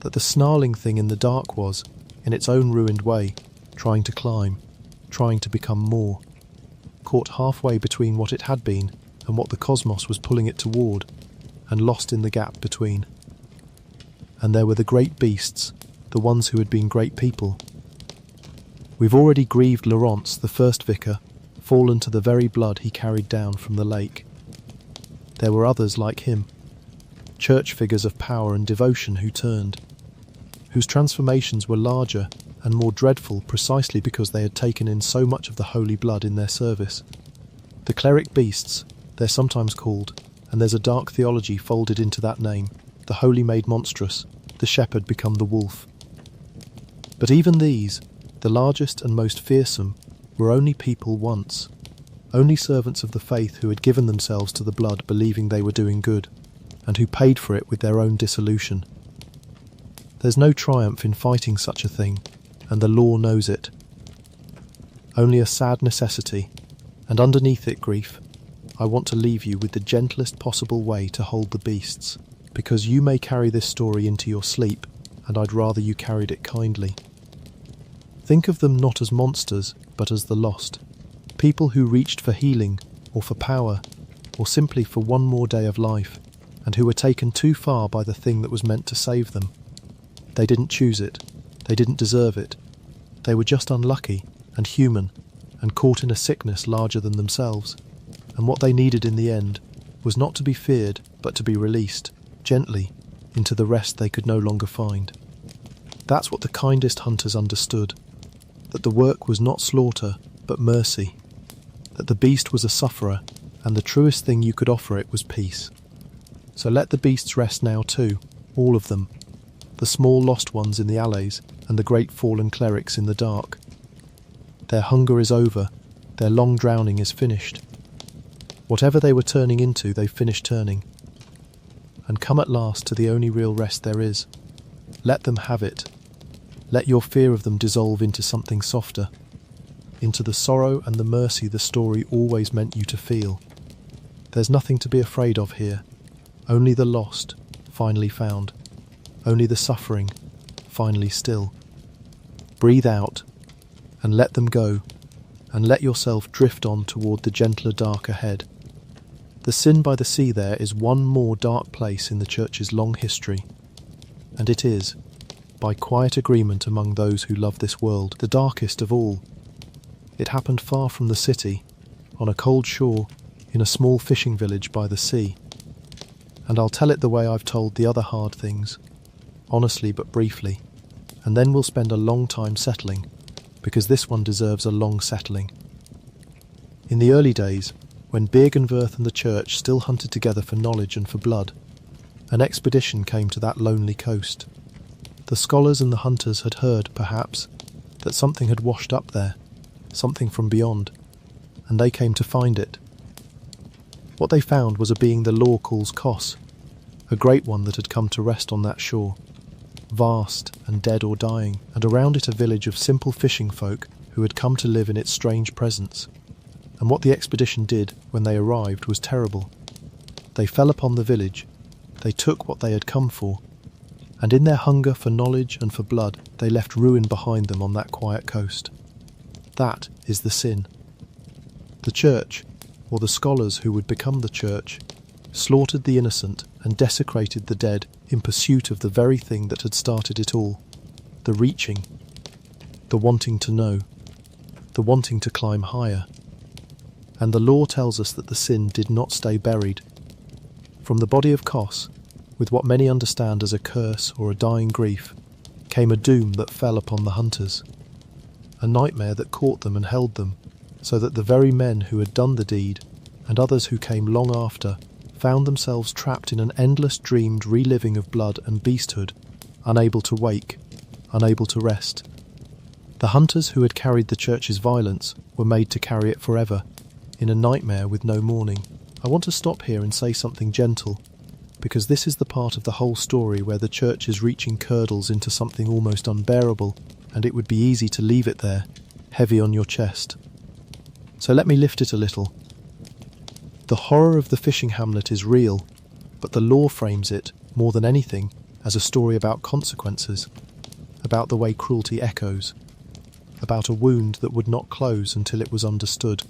that the snarling thing in the dark was, in its own ruined way, trying to climb, trying to become more, caught halfway between what it had been and what the cosmos was pulling it toward, and lost in the gap between. And there were the great beasts, the ones who had been great people. We've already grieved Laurence, the first vicar, fallen to the very blood he carried down from the lake. There were others like him, church figures of power and devotion who turned, whose transformations were larger and more dreadful precisely because they had taken in so much of the holy blood in their service. The cleric beasts, they're sometimes called, and there's a dark theology folded into that name, the holy made monstrous, the shepherd become the wolf. But even these, the largest and most fearsome, were only people once, only servants of the faith who had given themselves to the blood believing they were doing good, and who paid for it with their own dissolution. There's no triumph in fighting such a thing, and the law knows it. Only a sad necessity, and underneath it grief. I want to leave you with the gentlest possible way to hold the beasts, because you may carry this story into your sleep, and I'd rather you carried it kindly. Think of them not as monsters, but as the lost, people who reached for healing, or for power, or simply for one more day of life, and who were taken too far by the thing that was meant to save them. They didn't choose it, they didn't deserve it, they were just unlucky and human, and caught in a sickness larger than themselves. And what they needed in the end was not to be feared, but to be released, gently, into the rest they could no longer find. That's what the kindest hunters understood, that the work was not slaughter, but mercy, that the beast was a sufferer, and the truest thing you could offer it was peace. So let the beasts rest now too, all of them, the small lost ones in the alleys, and the great fallen clerics in the dark. Their hunger is over, their long drowning is finished. Whatever they were turning into, they've finished turning, and come at last to the only real rest there is. Let them have it. Let your fear of them dissolve into something softer, into the sorrow and the mercy the story always meant you to feel. There's nothing to be afraid of here, only the lost, finally found, only the suffering, finally still. Breathe out, and let them go, and let yourself drift on toward the gentler dark ahead. The sin by the sea there is one more dark place in the church's long history, and it is, by quiet agreement among those who love this world, the darkest of all. It happened far from the city, on a cold shore, in a small fishing village by the sea. And I'll tell it the way I've told the other hard things, honestly but briefly, and then we'll spend a long time settling, because this one deserves a long settling. In the early days, when Byrgenwerth and the church still hunted together for knowledge and for blood, an expedition came to that lonely coast. The scholars and the hunters had heard, perhaps, that something had washed up there, something from beyond, and they came to find it. What they found was a being the law calls Kos, a great one that had come to rest on that shore, vast and dead or dying, and around it a village of simple fishing folk who had come to live in its strange presence. And what the expedition did when they arrived was terrible. They fell upon the village, they took what they had come for, and in their hunger for knowledge and for blood, they left ruin behind them on that quiet coast. That is the sin. The church, or the scholars who would become the church, slaughtered the innocent and desecrated the dead in pursuit of the very thing that had started it all, the reaching, the wanting to know, the wanting to climb higher. And the law tells us that the sin did not stay buried. From the body of Kos, with what many understand as a curse or a dying grief, came a doom that fell upon the hunters, a nightmare that caught them and held them, so that the very men who had done the deed, and others who came long after, found themselves trapped in an endless dreamed reliving of blood and beasthood, unable to wake, unable to rest. The hunters who had carried the church's violence were made to carry it forever, in a nightmare with no morning. I want to stop here and say something gentle, because this is the part of the whole story where the church's reaching curdles into something almost unbearable, and it would be easy to leave it there, heavy on your chest. So let me lift it a little. The horror of the fishing hamlet is real, but the law frames it, more than anything, as a story about consequences, about the way cruelty echoes, about a wound that would not close until it was understood.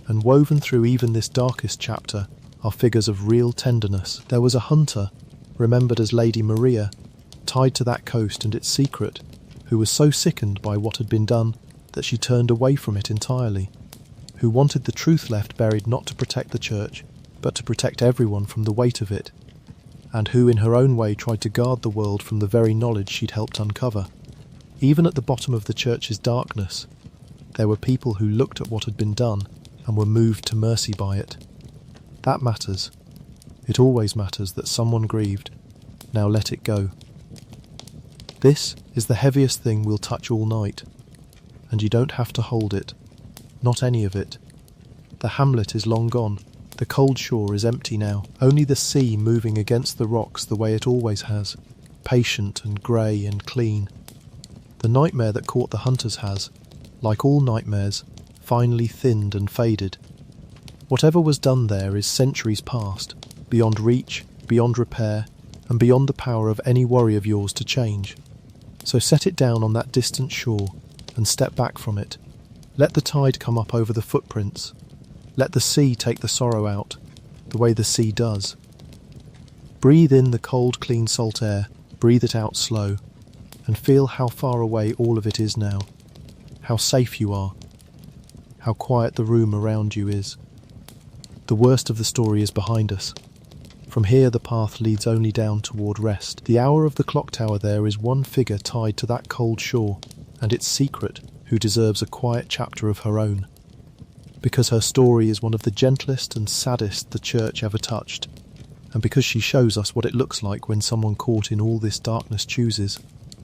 And woven through even this darkest chapter are figures of real tenderness. There was a hunter, remembered as Lady Maria, tied to that coast and its secret, who was so sickened by what had been done that she turned away from it entirely, who wanted the truth left buried not to protect the church, but to protect everyone from the weight of it, and who in her own way tried to guard the world from the very knowledge she'd helped uncover. Even at the bottom of the church's darkness, there were people who looked at what had been done and were moved to mercy by it. That matters. It always matters that someone grieved. Now let it go. This is the heaviest thing we'll touch all night, and you don't have to hold it. Not any of it. The hamlet is long gone. The cold shore is empty now. Only the sea moving against the rocks the way it always has, patient and grey and clean. The nightmare that caught the hunters has, like all nightmares, finally thinned and faded. Whatever was done there is centuries past, beyond reach, beyond repair, and beyond the power of any worry of yours to change. So set it down on that distant shore and step back from it. Let the tide come up over the footprints. Let the sea take the sorrow out, the way the sea does. Breathe in the cold, clean salt air, breathe it out slow, and feel how far away all of it is now, how safe you are, how quiet the room around you is. The worst of the story is behind us. From here the path leads only down toward rest. The hour of the clock tower there is one figure tied to that cold shore, and its secret, who deserves a quiet chapter of her own. Because her story is one of the gentlest and saddest the church ever touched, and because she shows us what it looks like when someone caught in all this darkness chooses,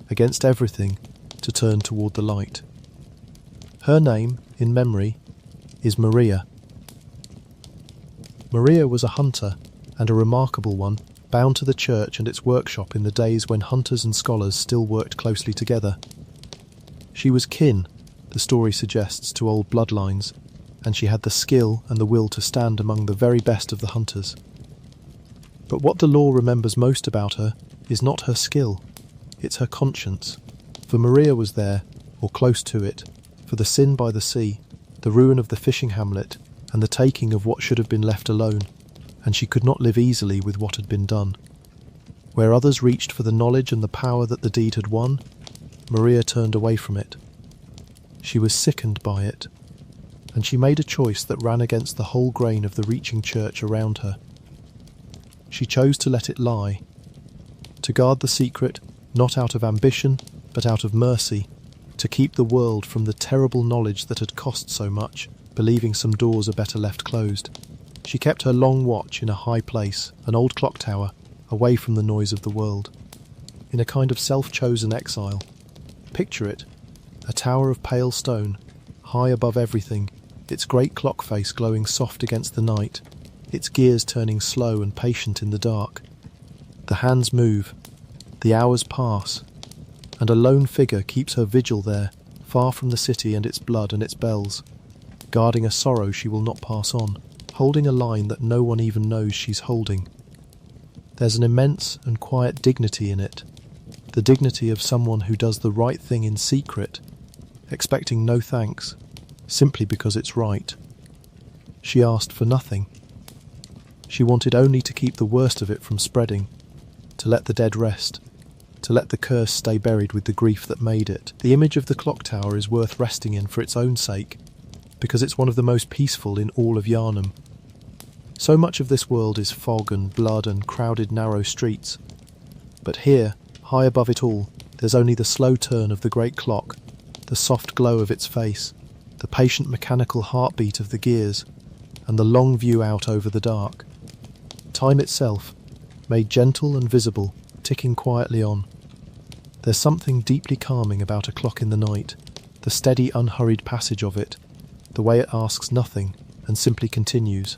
against everything, to turn toward the light. Her name, in memory, is Maria. Maria was a hunter, and a remarkable one, bound to the church and its workshop in the days when hunters and scholars still worked closely together. She was kin, the story suggests, to old bloodlines, and she had the skill and the will to stand among the very best of the hunters. But what the law remembers most about her is not her skill, it's her conscience. For Maria was there, or close to it, for the sin by the sea, the ruin of the fishing hamlet, and the taking of what should have been left alone, and she could not live easily with what had been done. Where others reached for the knowledge and the power that the deed had won, Maria turned away from it. She was sickened by it, and she made a choice that ran against the whole grain of the reaching church around her. She chose to let it lie, to guard the secret, not out of ambition, but out of mercy, to keep the world from the terrible knowledge that had cost so much, believing some doors are better left closed. She kept her long watch in a high place, an old clock tower, away from the noise of the world. In a kind of self-chosen exile. Picture it, a tower of pale stone, high above everything, its great clock face glowing soft against the night, its gears turning slow and patient in the dark. The hands move, the hours pass, and a lone figure keeps her vigil there, far from the city and its blood and its bells, guarding a sorrow she will not pass on, holding a line that no one even knows she's holding. There's an immense and quiet dignity in it, the dignity of someone who does the right thing in secret, expecting no thanks, simply because it's right. She asked for nothing. She wanted only to keep the worst of it from spreading, to let the dead rest, to let the curse stay buried with the grief that made it. The image of the clock tower is worth resting in for its own sake, because it's one of the most peaceful in all of Yharnam. So much of this world is fog and blood and crowded narrow streets. But here, high above it all, there's only the slow turn of the great clock, the soft glow of its face, the patient mechanical heartbeat of the gears, and the long view out over the dark. Time itself, made gentle and visible, ticking quietly on. There's something deeply calming about a clock in the night, the steady, unhurried passage of it, the way it asks nothing and simply continues,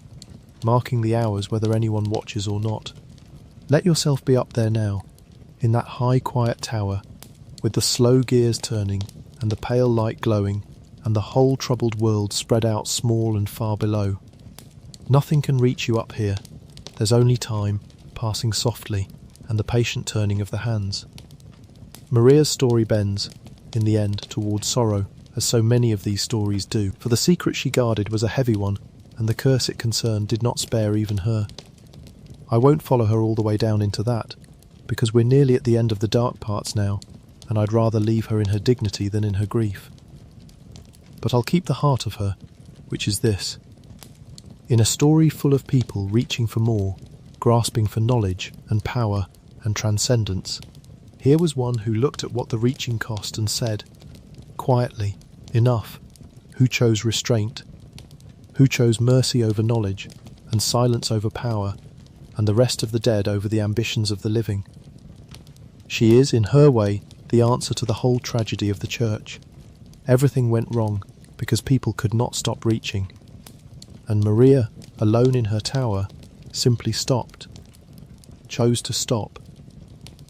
marking the hours whether anyone watches or not. Let yourself be up there now, in that high quiet tower, with the slow gears turning and the pale light glowing and the whole troubled world spread out small and far below. Nothing can reach you up here. There's only time, passing softly, and the patient turning of the hands. Maria's story bends, in the end, towards sorrow, as so many of these stories do, for the secret she guarded was a heavy one, and the curse it concerned did not spare even her. I won't follow her all the way down into that, because we're nearly at the end of the dark parts now, and I'd rather leave her in her dignity than in her grief. But I'll keep the heart of her, which is this. In a story full of people reaching for more, grasping for knowledge and power and transcendence, here was one who looked at what the reaching cost and said, quietly, enough, who chose restraint, who chose mercy over knowledge and silence over power, and the rest of the dead over the ambitions of the living. She is, in her way, the answer to the whole tragedy of the church. Everything went wrong because people could not stop reaching. And Maria, alone in her tower, simply stopped. Chose to stop.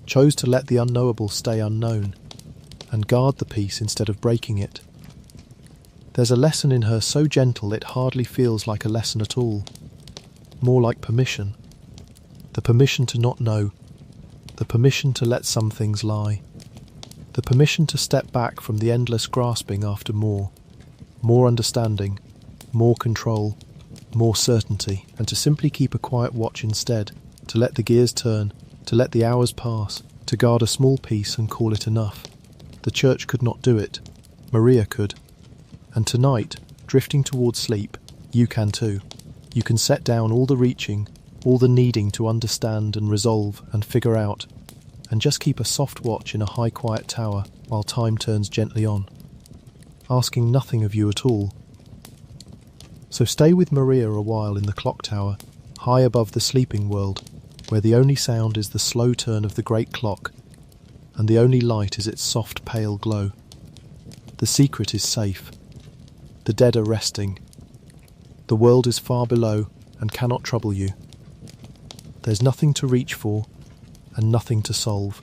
Chose to let the unknowable stay unknown, and guard the peace instead of breaking it. There's a lesson in her so gentle it hardly feels like a lesson at all. More like permission. The permission to not know. The permission to let some things lie. The permission to step back from the endless grasping after more. More understanding. More control. More certainty. And to simply keep a quiet watch instead. To let the gears turn. To let the hours pass. To guard a small peace and call it enough. The church could not do it. Maria could. And tonight, drifting towards sleep, you can too. You can set down all the reaching, all the needing to understand and resolve and figure out, and just keep a soft watch in a high quiet tower while time turns gently on, asking nothing of you at all. So stay with Maria a while in the clock tower, high above the sleeping world, where the only sound is the slow turn of the great clock, and the only light is its soft pale glow. The secret is safe. The dead are resting. The world is far below and cannot trouble you. There's nothing to reach for and nothing to solve.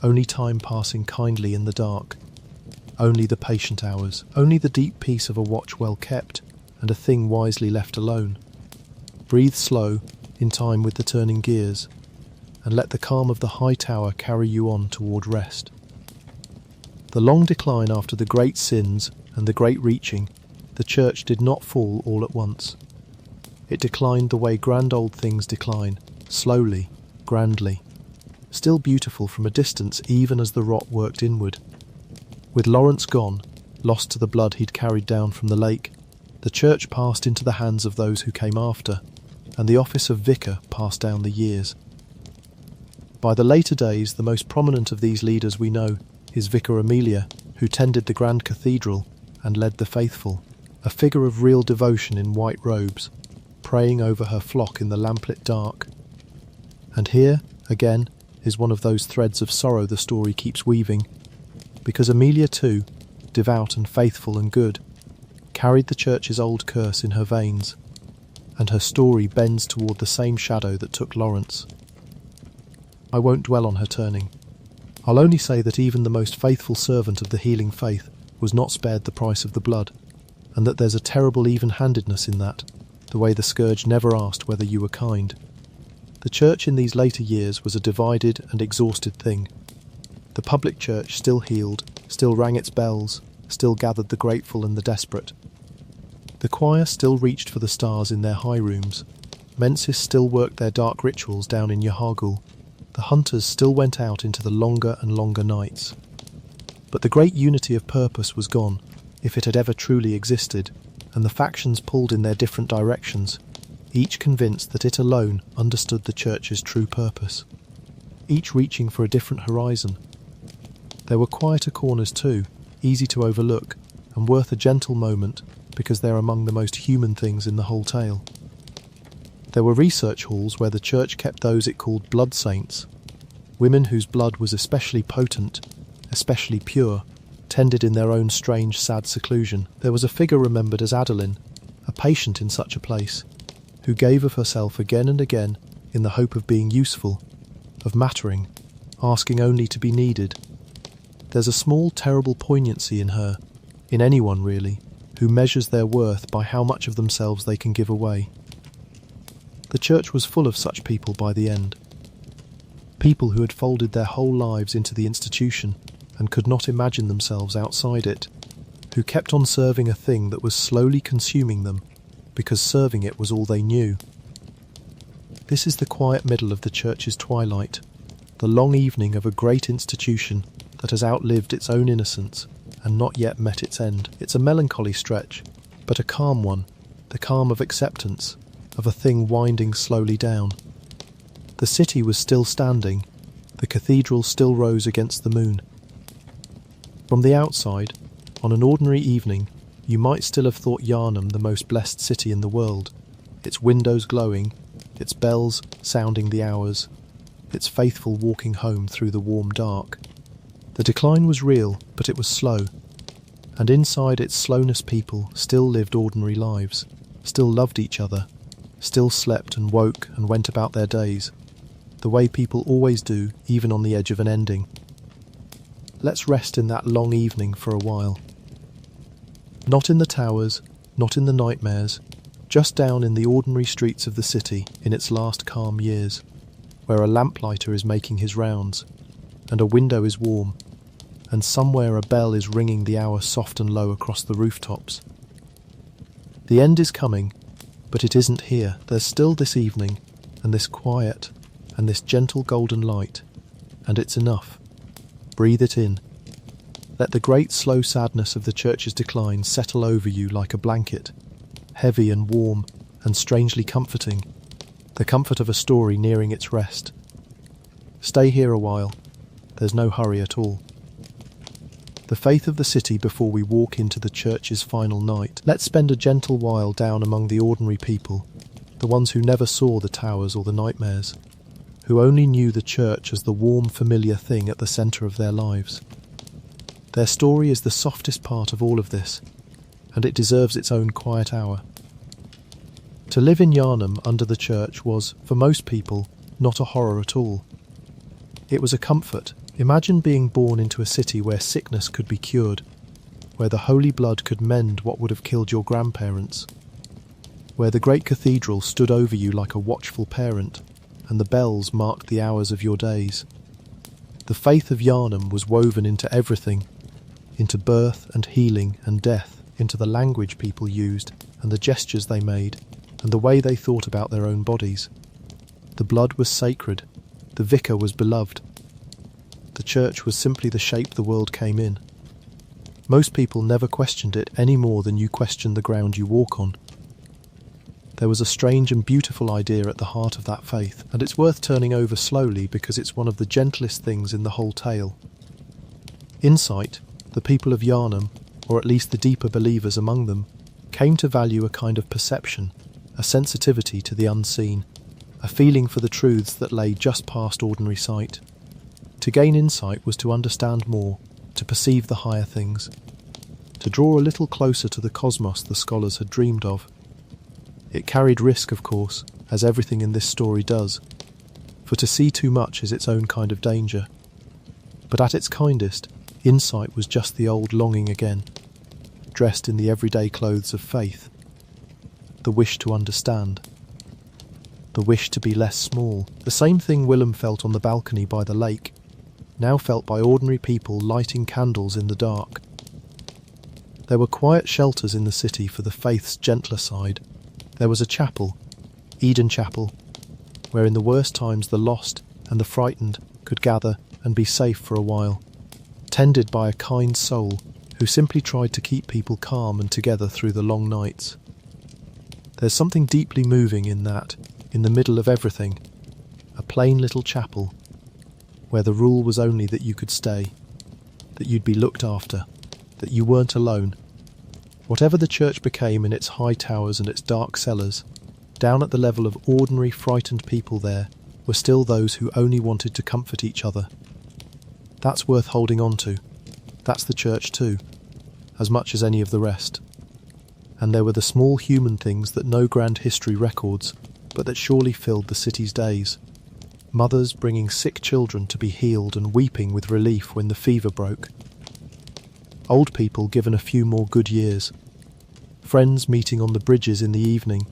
Only time passing kindly in the dark. Only the patient hours. Only the deep peace of a watch well kept and a thing wisely left alone. Breathe slow, in time with the turning gears, and let the calm of the high tower carry you on toward rest. The long decline after the great sins and the great reaching, the church did not fall all at once. It declined the way grand old things decline, slowly, grandly, still beautiful from a distance even as the rot worked inward. With Lawrence gone, lost to the blood he'd carried down from the lake, the church passed into the hands of those who came after, and the office of vicar passed down the years. By the later days, the most prominent of these leaders we know is Vicar Amelia, who tended the grand cathedral and led the faithful, a figure of real devotion in white robes, praying over her flock in the lamplit dark. And here, again, is one of those threads of sorrow the story keeps weaving, because Amelia too, devout and faithful and good, carried the church's old curse in her veins, and her story bends toward the same shadow that took Lawrence. I won't dwell on her turning. I'll only say that even the most faithful servant of the healing faith was not spared the price of the blood, and that there's a terrible even-handedness in that, the way the scourge never asked whether you were kind. The church in these later years was a divided and exhausted thing. The public church still healed, still rang its bells, still gathered the grateful and the desperate. The choir still reached for the stars in their high rooms. Menses still worked their dark rituals down in Yharnam. The hunters still went out into the longer and longer nights. But the great unity of purpose was gone, if it had ever truly existed, and the factions pulled in their different directions, each convinced that it alone understood the church's true purpose, each reaching for a different horizon. There were quieter corners too, easy to overlook, and worth a gentle moment, because they're among the most human things in the whole tale. There were research halls where the church kept those it called blood saints, women whose blood was especially potent, especially pure, tended in their own strange, sad seclusion. There was a figure remembered as Adeline, a patient in such a place, who gave of herself again and again in the hope of being useful, of mattering, asking only to be needed. There's a small, terrible poignancy in her, in anyone really, who measures their worth by how much of themselves they can give away. The church was full of such people by the end. People who had folded their whole lives into the institution and could not imagine themselves outside it, who kept on serving a thing that was slowly consuming them, because serving it was all they knew. This is the quiet middle of the church's twilight, the long evening of a great institution that has outlived its own innocence and not yet met its end. It's a melancholy stretch, but a calm one, the calm of acceptance, of a thing winding slowly down. The city was still standing, the cathedral still rose against the moon. From the outside, on an ordinary evening, you might still have thought Yharnam the most blessed city in the world, its windows glowing, its bells sounding the hours, its faithful walking home through the warm dark. The decline was real, but it was slow, and inside its slowness people still lived ordinary lives, still loved each other, still slept and woke and went about their days, the way people always do, even on the edge of an ending. Let's rest in that long evening for a while. Not in the towers, not in the nightmares, just down in the ordinary streets of the city in its last calm years, where a lamplighter is making his rounds, and a window is warm, and somewhere a bell is ringing the hour soft and low across the rooftops. The end is coming, but it isn't here. There's still this evening, and this quiet, and this gentle golden light, and it's enough. Breathe it in. Let the great slow sadness of the church's decline settle over you like a blanket, heavy and warm and strangely comforting, the comfort of a story nearing its rest. Stay here a while. There's no hurry at all. The faith of the city before we walk into the church's final night. Let's spend a gentle while down among the ordinary people, the ones who never saw the towers or the nightmares, who only knew the church as the warm, familiar thing at the centre of their lives. Their story is the softest part of all of this, and it deserves its own quiet hour. To live in Yharnam under the church was, for most people, not a horror at all. It was a comfort. Imagine being born into a city where sickness could be cured, where the holy blood could mend what would have killed your grandparents, where the great cathedral stood over you like a watchful parent, and the bells marked the hours of your days. The faith of Yharnam was woven into everything, into birth and healing and death, into the language people used and the gestures they made and the way they thought about their own bodies. The blood was sacred, the vicar was beloved. The church was simply the shape the world came in. Most people never questioned it any more than you question the ground you walk on. There was a strange and beautiful idea at the heart of that faith, and it's worth turning over slowly because it's one of the gentlest things in the whole tale. Insight, the people of Yharnam, or at least the deeper believers among them, came to value a kind of perception, a sensitivity to the unseen, a feeling for the truths that lay just past ordinary sight. To gain insight was to understand more, to perceive the higher things. to draw a little closer to the cosmos the scholars had dreamed of. It carried risk, of course, as everything in this story does, for to see too much is its own kind of danger. But at its kindest, insight was just the old longing again, dressed in the everyday clothes of faith. The wish to understand. The wish to be less small. The same thing Willem felt on the balcony by the lake, now felt by ordinary people lighting candles in the dark. There were quiet shelters in the city for the faith's gentler side. There was a chapel, Eden Chapel, where in the worst times the lost and the frightened could gather and be safe for a while, tended by a kind soul who simply tried to keep people calm and together through the long nights. There's something deeply moving in that, in the middle of everything, a plain little chapel, where the rule was only that you could stay, that you'd be looked after, that you weren't alone. Whatever the church became in its high towers and its dark cellars, down at the level of ordinary frightened people there were still those who only wanted to comfort each other. That's worth holding on to. That's the church too, as much as any of the rest. And there were the small human things that no grand history records, but that surely filled the city's days. Mothers bringing sick children to be healed and weeping with relief when the fever broke. Old people given a few more good years. Friends meeting on the bridges in the evening.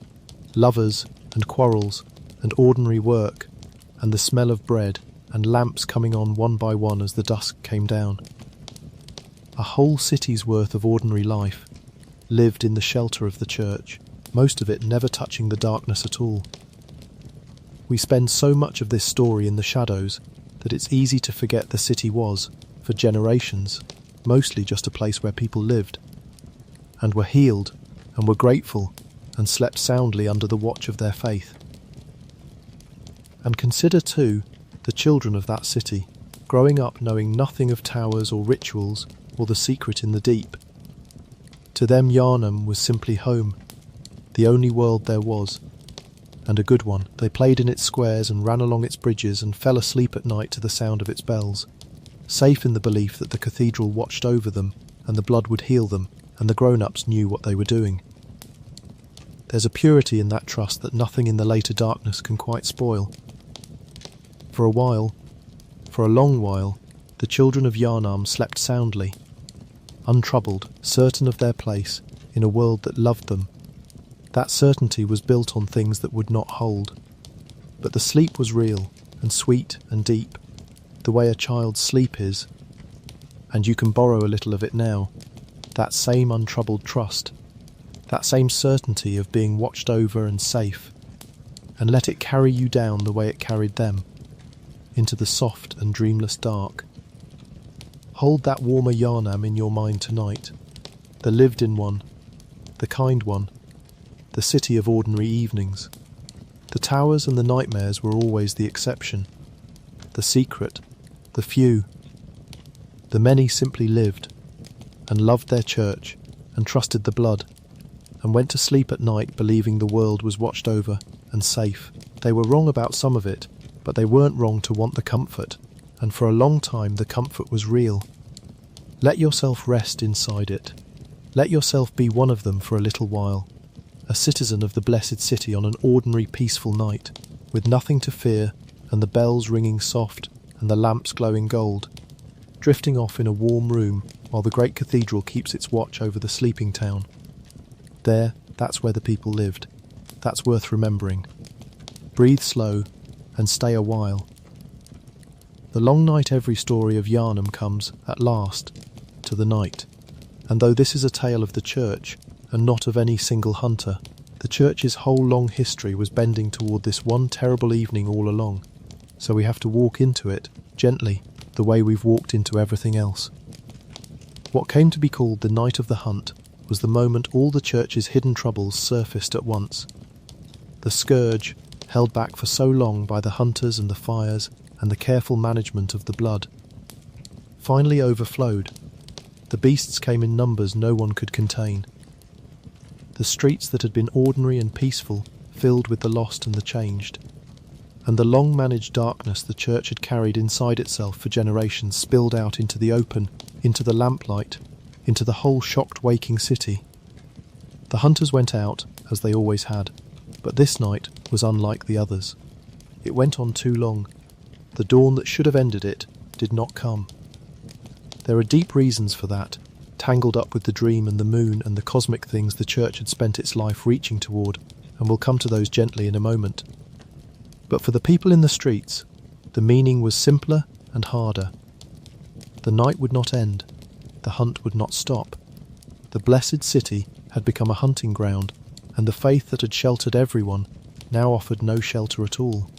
Lovers and quarrels and ordinary work, and the smell of bread and lamps coming on one by one as the dusk came down. A whole city's worth of ordinary life lived in the shelter of the church, most of it never touching the darkness at all. We spend so much of this story in the shadows that it's easy to forget the city was, for generations, mostly just a place where people lived, and were healed, and were grateful, and slept soundly under the watch of their faith. And consider, too, the children of that city, growing up knowing nothing of towers or rituals or the secret in the deep. To them Yharnam was simply home, the only world there was, and a good one. They played in its squares and ran along its bridges and fell asleep at night to the sound of its bells, safe in the belief that the cathedral watched over them and the blood would heal them and the grown-ups knew what they were doing. There's a purity in that trust that nothing in the later darkness can quite spoil. For a while, for a long while, the children of Yharnam slept soundly, untroubled, certain of their place in a world that loved them. That certainty was built on things that would not hold. But the sleep was real and sweet and deep, the way a child's sleep is, and you can borrow a little of it now, that same untroubled trust, that same certainty of being watched over and safe, and let it carry you down the way it carried them, into the soft and dreamless dark. Hold that warmer Yharnam in your mind tonight, the lived-in one, the kind one, the city of ordinary evenings. The towers and the nightmares were always the exception, the secret, the few. The many simply lived, and loved their church, and trusted the blood, and went to sleep at night believing the world was watched over and safe. They were wrong about some of it, but they weren't wrong to want the comfort, and for a long time the comfort was real. Let yourself rest inside it. Let yourself be one of them for a little while, a citizen of the blessed city on an ordinary peaceful night, with nothing to fear, and the bells ringing soft, and the lamps glowing gold, drifting off in a warm room while the great cathedral keeps its watch over the sleeping town. There, that's where the people lived. That's worth remembering. Breathe slow, and stay a while. The long night every story of Yharnam comes, at last, to the night. And though this is a tale of the church, and not of any single hunter, the church's whole long history was bending toward this one terrible evening all along, so we have to walk into it, gently, the way we've walked into everything else. What came to be called the night of the hunt was the moment all the church's hidden troubles surfaced at once. The scourge, held back for so long by the hunters and the fires and the careful management of the blood, finally overflowed. The beasts came in numbers no one could contain. The streets that had been ordinary and peaceful filled with the lost and the changed, and the long-managed darkness the church had carried inside itself for generations spilled out into the open, into the lamplight, into the whole shocked waking city. The hunters went out, as they always had, but this night was unlike the others. It went on too long. The dawn that should have ended it did not come. There are deep reasons for that, tangled up with the dream and the moon and the cosmic things the church had spent its life reaching toward, and we'll come to those gently in a moment. But for the people in the streets, the meaning was simpler and harder. The night would not end. The hunt would not stop. The blessed city had become a hunting ground, and the faith that had sheltered everyone now offered no shelter at all.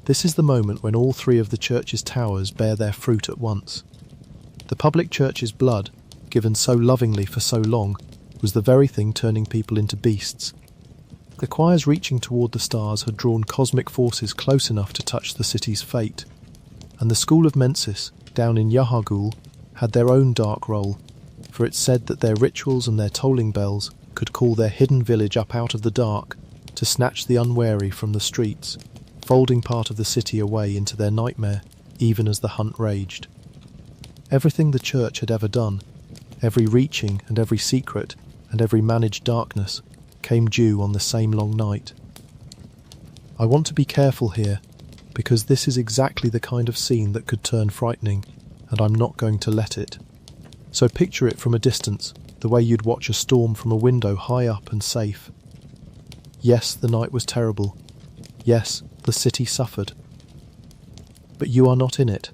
This is the moment when all three of the church's towers bear their fruit at once. The public church's blood, given so lovingly for so long, was the very thing turning people into beasts. The choirs reaching toward the stars had drawn cosmic forces close enough to touch the city's fate, and the school of Mensis, down in Yharnam, had their own dark role, for it said that their rituals and their tolling bells could call their hidden village up out of the dark to snatch the unwary from the streets, folding part of the city away into their nightmare, even as the hunt raged. Everything the church had ever done, every reaching and every secret and every managed darkness, came due on the same long night. I want to be careful here, because this is exactly the kind of scene that could turn frightening, and I'm not going to let it. So picture it from a distance, the way you'd watch a storm from a window high up and safe. Yes, the night was terrible. Yes, the city suffered. But you are not in it.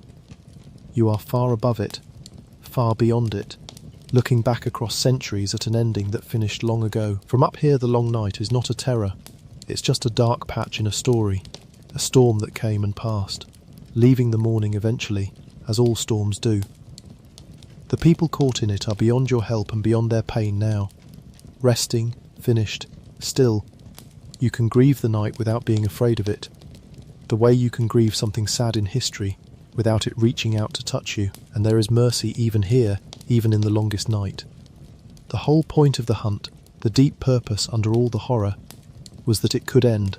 You are far above it, far beyond it, looking back across centuries at an ending that finished long ago. From up here, the long night is not a terror. It's just a dark patch in a story, a storm that came and passed, leaving the morning eventually, as all storms do. The people caught in it are beyond your help and beyond their pain now. Resting, finished, still. You can grieve the night without being afraid of it. The way you can grieve something sad in history, without it reaching out to touch you, and there is mercy even here, even in the longest night. The whole point of the hunt, the deep purpose under all the horror, was that it could end.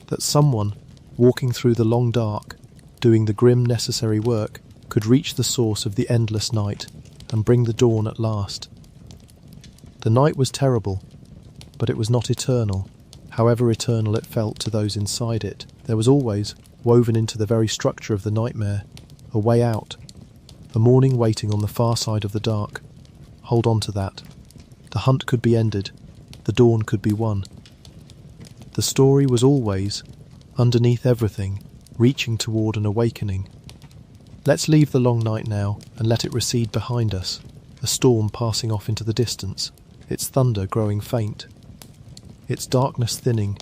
That someone, walking through the long dark, doing the grim necessary work, could reach the source of the endless night and bring the dawn at last. The night was terrible, but it was not eternal, however eternal it felt to those inside it. There was always, woven into the very structure of the nightmare, a way out, a morning waiting on the far side of the dark. Hold on to that. The hunt could be ended, the dawn could be won. The story was always, underneath everything, reaching toward an awakening. Let's leave the long night now and let it recede behind us, a storm passing off into the distance, its thunder growing faint, its darkness thinning.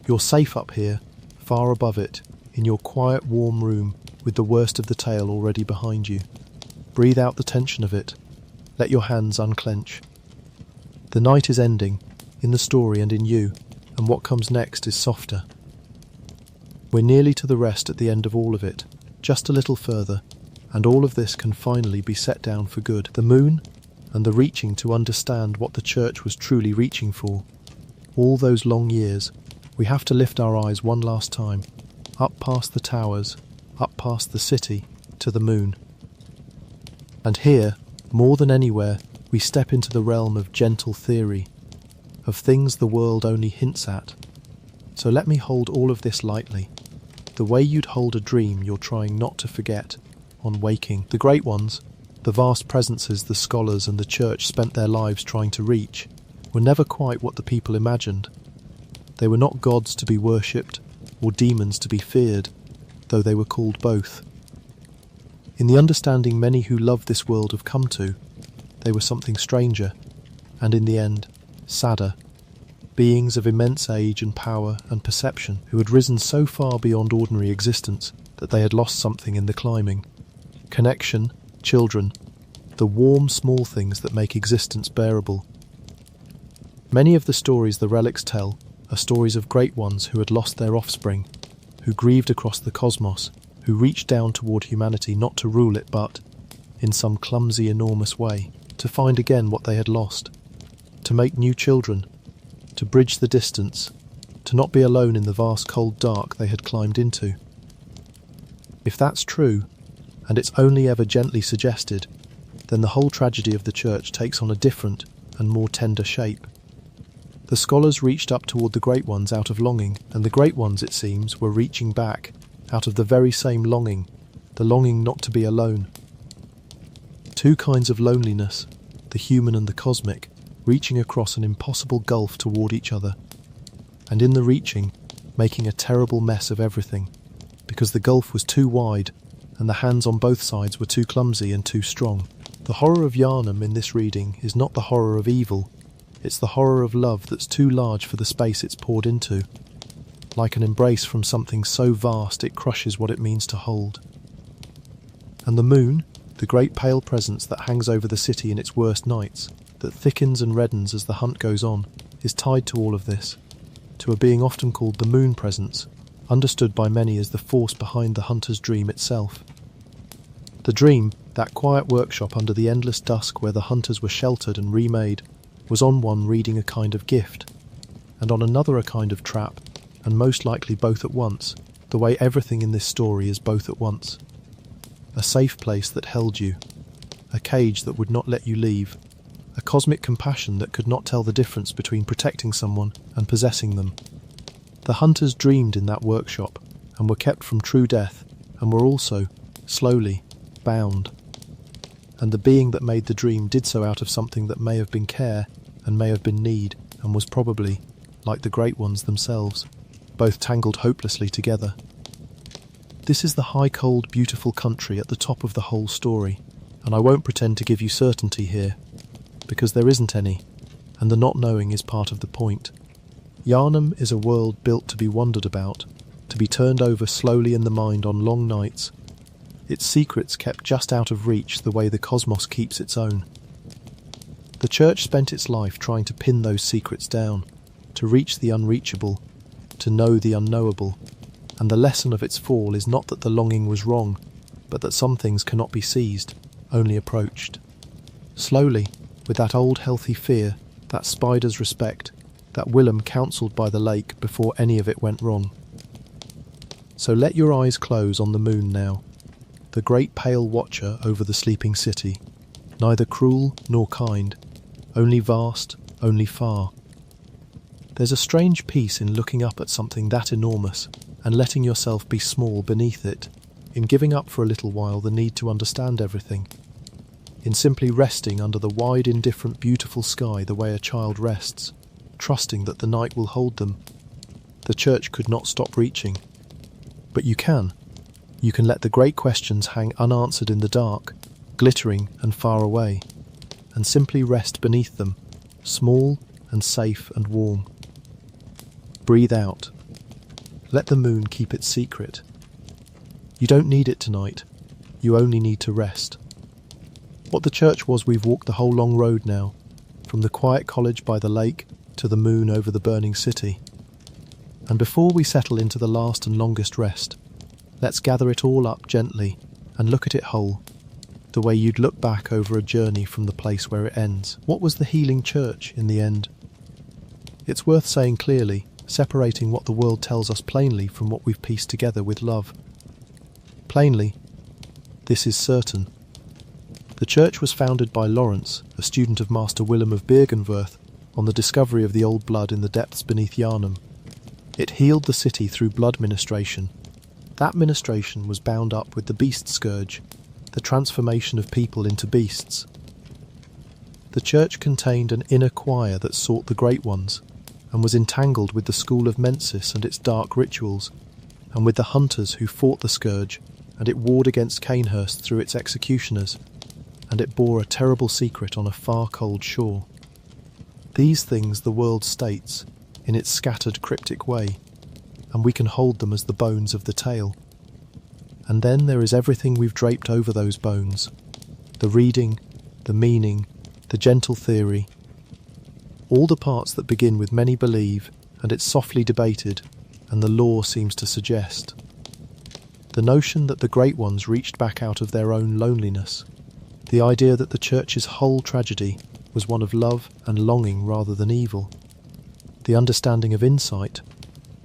You're safe up here, far above it, in your quiet, warm room, with the worst of the tale already behind you. Breathe out the tension of it. Let your hands unclench. The night is ending, in the story and in you, and what comes next is softer. We're nearly to the rest at the end of all of it, just a little further, and all of this can finally be set down for good. The moon, and the reaching to understand what the church was truly reaching for. All those long years, we have to lift our eyes one last time, up past the towers, up past the city, to the moon. And here, more than anywhere, we step into the realm of gentle theory, of things the world only hints at. So let me hold all of this lightly, the way you'd hold a dream you're trying not to forget, on waking. The great ones, the vast presences the scholars and the church spent their lives trying to reach, were never quite what the people imagined. They were not gods to be worshipped, or demons to be feared, though they were called both. In the understanding many who love this world have come to, they were something stranger, and in the end, sadder. Beings of immense age and power and perception who had risen so far beyond ordinary existence that they had lost something in the climbing. Connection, children, the warm small things that make existence bearable. Many of the stories the relics tell are stories of great ones who had lost their offspring, who grieved across the cosmos, who reached down toward humanity not to rule it but, in some clumsy enormous way, to find again what they had lost, to make new children, to bridge the distance, to not be alone in the vast cold dark they had climbed into. If that's true, and it's only ever gently suggested, then the whole tragedy of the church takes on a different and more tender shape. The scholars reached up toward the Great Ones out of longing, and the Great Ones, it seems, were reaching back out of the very same longing, the longing not to be alone. Two kinds of loneliness, the human and the cosmic, reaching across an impossible gulf toward each other, and in the reaching, making a terrible mess of everything, because the gulf was too wide and the hands on both sides were too clumsy and too strong. The horror of Yharnam in this reading is not the horror of evil, it's the horror of love that's too large for the space it's poured into, like an embrace from something so vast it crushes what it means to hold. And the moon, the great pale presence that hangs over the city in its worst nights, that thickens and reddens as the hunt goes on, is tied to all of this, to a being often called the moon presence, understood by many as the force behind the hunter's dream itself. The dream, that quiet workshop under the endless dusk where the hunters were sheltered and remade, was on one reading a kind of gift, and on another a kind of trap, and most likely both at once, the way everything in this story is both at once. A safe place that held you, a cage that would not let you leave, a cosmic compassion that could not tell the difference between protecting someone and possessing them. The hunters dreamed in that workshop, and were kept from true death, and were also, slowly, bound. And the being that made the dream did so out of something that may have been care, and may have been need, and was probably, like the Great Ones themselves, both tangled hopelessly together. This is the high, cold, beautiful country at the top of the whole story, and I won't pretend to give you certainty here, because there isn't any, and the not knowing is part of the point. Yharnam is a world built to be wondered about, to be turned over slowly in the mind on long nights, its secrets kept just out of reach the way the cosmos keeps its own. The church spent its life trying to pin those secrets down, to reach the unreachable, to know the unknowable, and the lesson of its fall is not that the longing was wrong, but that some things cannot be seized, only approached. Slowly, with that old healthy fear, that spider's respect, that Willem counselled by the lake before any of it went wrong. So let your eyes close on the moon now, the great pale watcher over the sleeping city, neither cruel nor kind, only vast, only far. There's a strange peace in looking up at something that enormous and letting yourself be small beneath it, in giving up for a little while the need to understand everything, in simply resting under the wide, indifferent, beautiful sky the way a child rests, trusting that the night will hold them. The church could not stop reaching. But you can. You can let the great questions hang unanswered in the dark, glittering and far away, and simply rest beneath them, small and safe and warm. Breathe out. Let the moon keep its secret. You don't need it tonight. You only need to rest. What the church was, we've walked the whole long road now, from the quiet college by the lake to the moon over the burning city. And before we settle into the last and longest rest, let's gather it all up gently and look at it whole, the way you'd look back over a journey from the place where it ends. What was the healing church in the end? It's worth saying clearly, separating what the world tells us plainly from what we've pieced together with love. Plainly, this is certain. The church was founded by Lawrence, a student of Master Willem of Bergenwerth, on the discovery of the old blood in the depths beneath Yharnam. It healed the city through blood ministration. That ministration was bound up with the beast scourge, the transformation of people into beasts. The church contained an inner choir that sought the great ones, and was entangled with the school of Mensis and its dark rituals, and with the hunters who fought the scourge, and it warred against Cainhurst through its executioners, and it bore a terrible secret on a far cold shore. These things the world states, in its scattered cryptic way, and we can hold them as the bones of the tale. And then there is everything we've draped over those bones, the reading, the meaning, the gentle theory, all the parts that begin with many believe, and it's softly debated, and the law seems to suggest. The notion that the great ones reached back out of their own loneliness, the idea that the church's whole tragedy was one of love and longing rather than evil, the understanding of insight,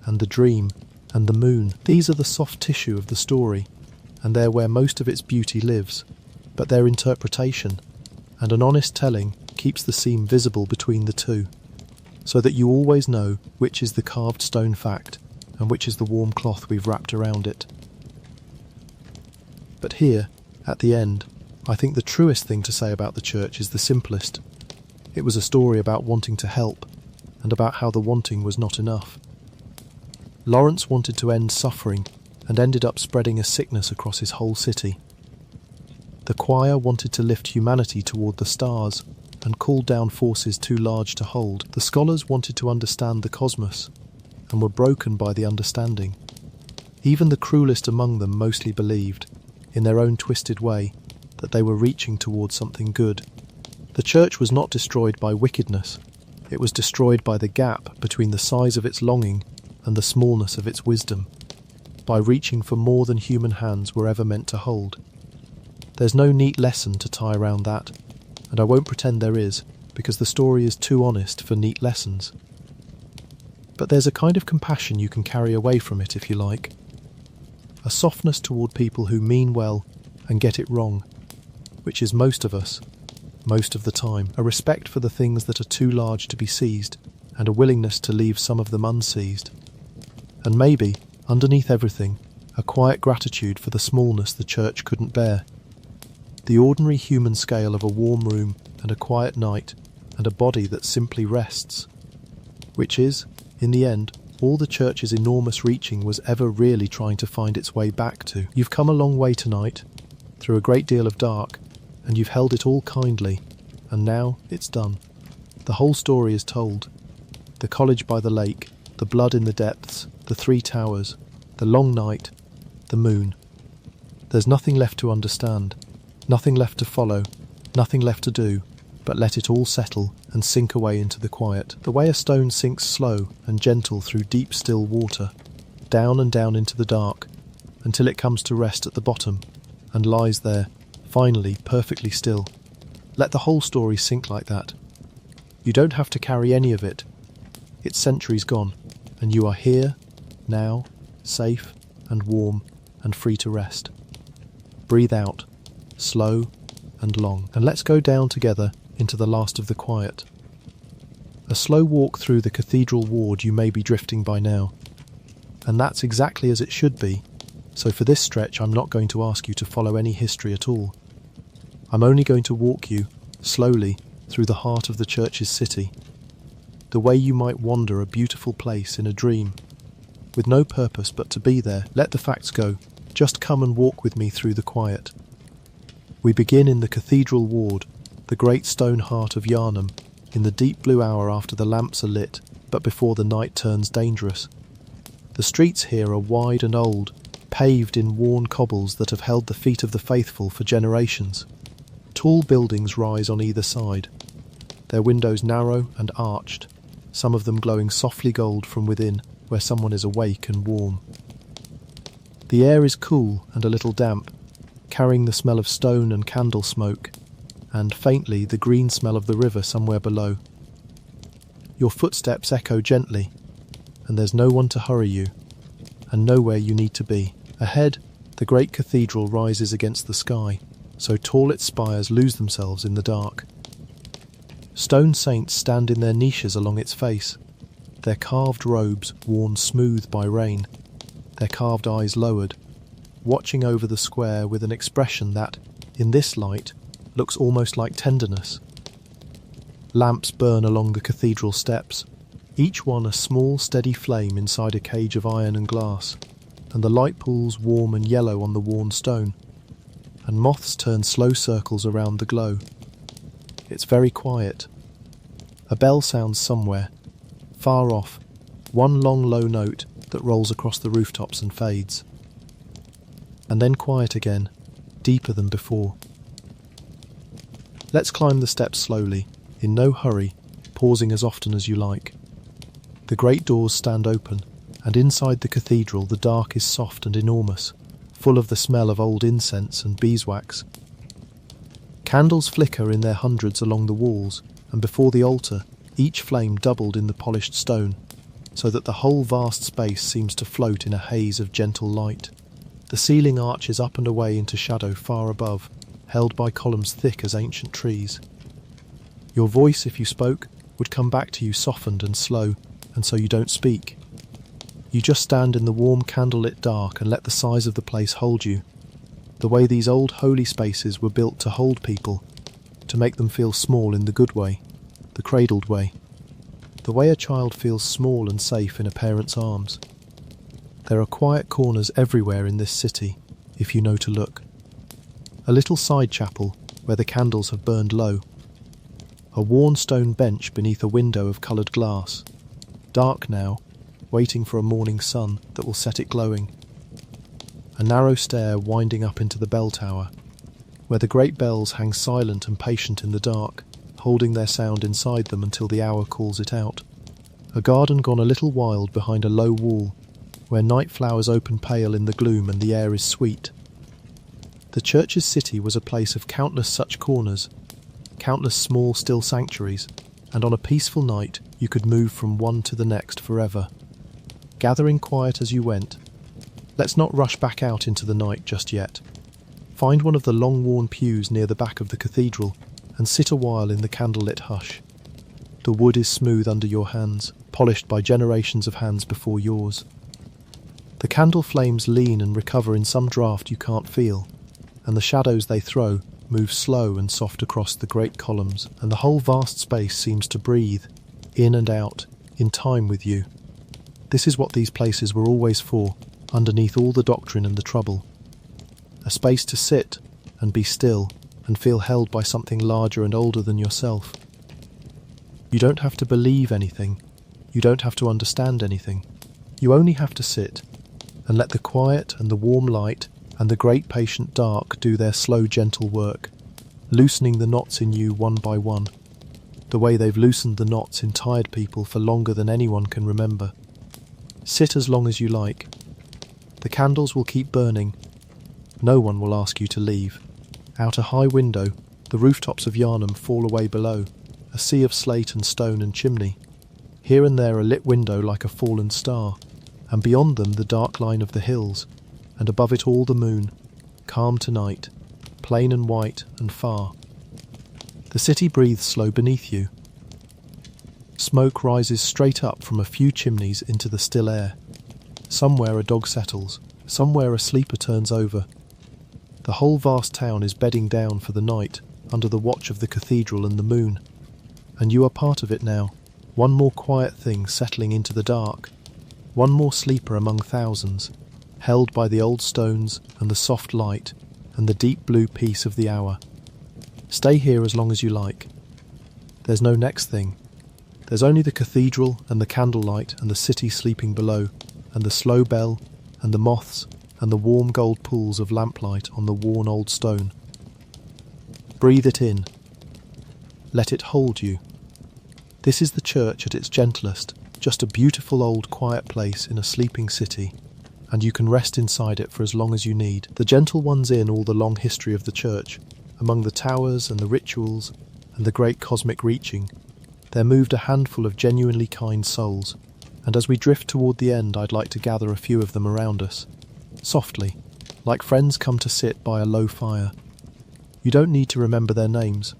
and the dream, and the moon. These are the soft tissue of the story, and they're where most of its beauty lives, but their interpretation, and an honest telling keeps the seam visible between the two, so that you always know which is the carved stone fact and which is the warm cloth we've wrapped around it. But here, at the end, I think the truest thing to say about the church is the simplest. It was a story about wanting to help, and about how the wanting was not enough. Lawrence wanted to end suffering and ended up spreading a sickness across his whole city. The choir wanted to lift humanity toward the stars and call down forces too large to hold. The scholars wanted to understand the cosmos and were broken by the understanding. Even the cruelest among them mostly believed, in their own twisted way, that they were reaching towards something good. The church was not destroyed by wickedness. It was destroyed by the gap between the size of its longing and the smallness of its wisdom, by reaching for more than human hands were ever meant to hold. There's no neat lesson to tie around that, and I won't pretend there is, because the story is too honest for neat lessons. But there's a kind of compassion you can carry away from it if you like. A softness toward people who mean well and get it wrong, which is most of us, most of the time. A respect for the things that are too large to be seized, and a willingness to leave some of them unseized. And maybe, underneath everything, a quiet gratitude for the smallness the church couldn't bear. The ordinary human scale of a warm room and a quiet night and a body that simply rests. Which is, in the end, all the church's enormous reaching was ever really trying to find its way back to. You've come a long way tonight, through a great deal of dark, and you've held it all kindly, and now it's done. The whole story is told. The college by the lake, the blood in the depths, the 3 towers, the long night, the moon. There's nothing left to understand, nothing left to follow, nothing left to do, but let it all settle and sink away into the quiet. The way a stone sinks slow and gentle through deep still water, down and down into the dark, until it comes to rest at the bottom, and lies there, finally perfectly still. Let the whole story sink like that. You don't have to carry any of it. It's centuries gone, and you are here, now, safe and warm and free to rest. Breathe out, slow and long, and let's go down together into the last of the quiet. A slow walk through the cathedral ward you may be drifting by now, and that's exactly as it should be, so for this stretch I'm not going to ask you to follow any history at all. I'm only going to walk you, slowly, through the heart of the church's city, the way you might wander a beautiful place in a dream, with no purpose but to be there. Let the facts go, just come and walk with me through the quiet. We begin in the cathedral ward, the great stone heart of Yharnam, in the deep blue hour after the lamps are lit, but before the night turns dangerous. The streets here are wide and old, paved in worn cobbles that have held the feet of the faithful for generations. Tall buildings rise on either side, their windows narrow and arched, some of them glowing softly gold from within, where someone is awake and warm. The air is cool and a little damp, carrying the smell of stone and candle smoke, and faintly the green smell of the river somewhere below. Your footsteps echo gently, and there's no one to hurry you, and nowhere you need to be. Ahead, the great cathedral rises against the sky, so tall its spires lose themselves in the dark. Stone saints stand in their niches along its face, their carved robes worn smooth by rain, their carved eyes lowered, watching over the square with an expression that, in this light, looks almost like tenderness. Lamps burn along the cathedral steps, each one a small steady flame inside a cage of iron and glass, and the light pools warm and yellow on the worn stone, and moths turn slow circles around the glow. It's very quiet. A bell sounds somewhere, far off, one long low note that rolls across the rooftops and fades. And then quiet again, deeper than before. Let's climb the steps slowly, in no hurry, pausing as often as you like. The great doors stand open, and inside the cathedral the dark is soft and enormous, full of the smell of old incense and beeswax. Candles flicker in their hundreds along the walls, and before the altar, each flame doubled in the polished stone, so that the whole vast space seems to float in a haze of gentle light. The ceiling arches up and away into shadow far above, held by columns thick as ancient trees. Your voice, if you spoke, would come back to you softened and slow, and so you don't speak. You just stand in the warm candlelit dark and let the size of the place hold you. The way these old holy spaces were built to hold people, to make them feel small in the good way, the cradled way. The way a child feels small and safe in a parent's arms. There are quiet corners everywhere in this city, if you know to look. A little side chapel where the candles have burned low. A worn stone bench beneath a window of coloured glass, dark now, waiting for a morning sun that will set it glowing. A narrow stair winding up into the bell tower, where the great bells hang silent and patient in the dark, holding their sound inside them until the hour calls it out. A garden gone a little wild behind a low wall, where night flowers open pale in the gloom and the air is sweet. The church's city was a place of countless such corners, countless small still sanctuaries, and on a peaceful night you could move from one to the next forever. Gathering quiet as you went. Let's not rush back out into the night just yet. Find one of the long-worn pews near the back of the cathedral and sit a while in the candlelit hush. The wood is smooth under your hands, polished by generations of hands before yours. The candle flames lean and recover in some draught you can't feel, and the shadows they throw move slow and soft across the great columns, and the whole vast space seems to breathe, in and out, in time with you. This is what these places were always for, underneath all the doctrine and the trouble. A space to sit and be still and feel held by something larger and older than yourself. You don't have to believe anything. You don't have to understand anything. You only have to sit and let the quiet and the warm light and the great patient dark do their slow gentle work, loosening the knots in you one by one, the way they've loosened the knots in tired people for longer than anyone can remember. Sit as long as you like. The candles will keep burning. No one will ask you to leave. Out a high window, the rooftops of Yharnam fall away below, a sea of slate and stone and chimney. Here and there a lit window like a fallen star, and beyond them the dark line of the hills, and above it all the moon, calm tonight, plain and white and far. The city breathes slow beneath you. Smoke rises straight up from a few chimneys into the still air. Somewhere a dog settles, somewhere a sleeper turns over. The whole vast town is bedding down for the night under the watch of the cathedral and the moon. And you are part of it now, one more quiet thing settling into the dark, one more sleeper among thousands, held by the old stones and the soft light and the deep blue peace of the hour. Stay here as long as you like. There's no next thing. There's only the cathedral and the candlelight and the city sleeping below, and the slow bell and the moths and the warm gold pools of lamplight on the worn old stone. Breathe it in. Let it hold you. This is the church at its gentlest, just a beautiful old quiet place in a sleeping city, and you can rest inside it for as long as you need. The gentle one's in all the long history of the church, among the towers and the rituals and the great cosmic reaching. There moved a handful of genuinely kind souls, and as we drift toward the end I'd like to gather a few of them around us, softly, like friends come to sit by a low fire. You don't need to remember their names.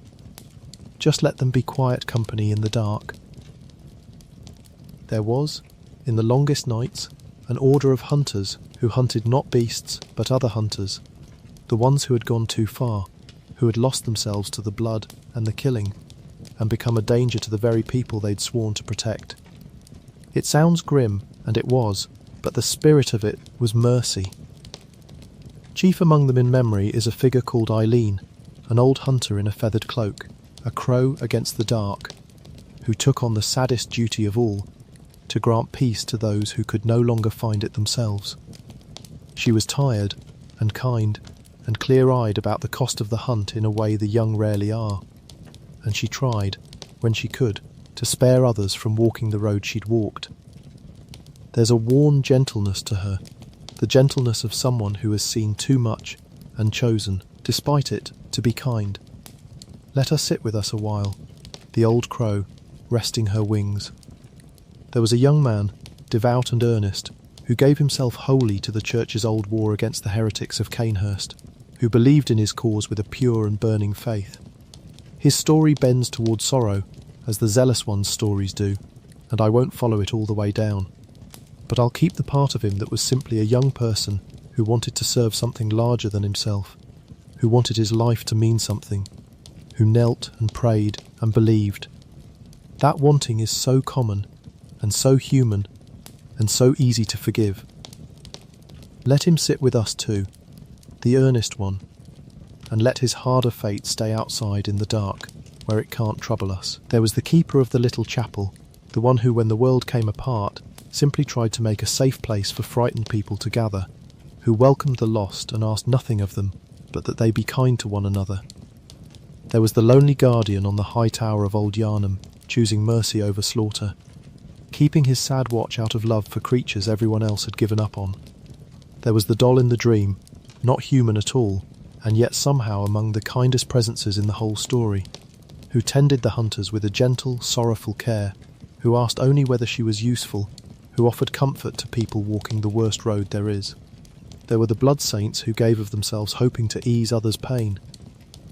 Just let them be quiet company in the dark. There was, in the longest nights, an order of hunters who hunted not beasts but other hunters, the ones who had gone too far, who had lost themselves to the blood and the killing, and become a danger to the very people they'd sworn to protect. It sounds grim, and it was, but the spirit of it was mercy. Chief among them in memory is a figure called Eileen, an old hunter in a feathered cloak, a crow against the dark, who took on the saddest duty of all, to grant peace to those who could no longer find it themselves. She was tired, and kind, and clear-eyed about the cost of the hunt in a way the young rarely are, and she tried, when she could, to spare others from walking the road she'd walked. There's a worn gentleness to her, the gentleness of someone who has seen too much and chosen, despite it, to be kind. Let her sit with us a while, the old crow, resting her wings. There was a young man, devout and earnest, who gave himself wholly to the church's old war against the heretics of Canehurst, who believed in his cause with a pure and burning faith. His story bends towards sorrow, as the zealous one's stories do, and I won't follow it all the way down. But I'll keep the part of him that was simply a young person who wanted to serve something larger than himself, who wanted his life to mean something, who knelt and prayed and believed. That wanting is so common and so human and so easy to forgive. Let him sit with us too, the earnest one, and let his harder fate stay outside in the dark, where it can't trouble us. There was the keeper of the little chapel, the one who, when the world came apart, simply tried to make a safe place for frightened people to gather, who welcomed the lost and asked nothing of them, but that they be kind to one another. There was the lonely guardian on the high tower of old Yharnam, choosing mercy over slaughter, keeping his sad watch out of love for creatures everyone else had given up on. There was the doll in the dream, not human at all, and yet somehow among the kindest presences in the whole story, who tended the hunters with a gentle, sorrowful care, who asked only whether she was useful, who offered comfort to people walking the worst road there is. There were the blood saints who gave of themselves hoping to ease others' pain.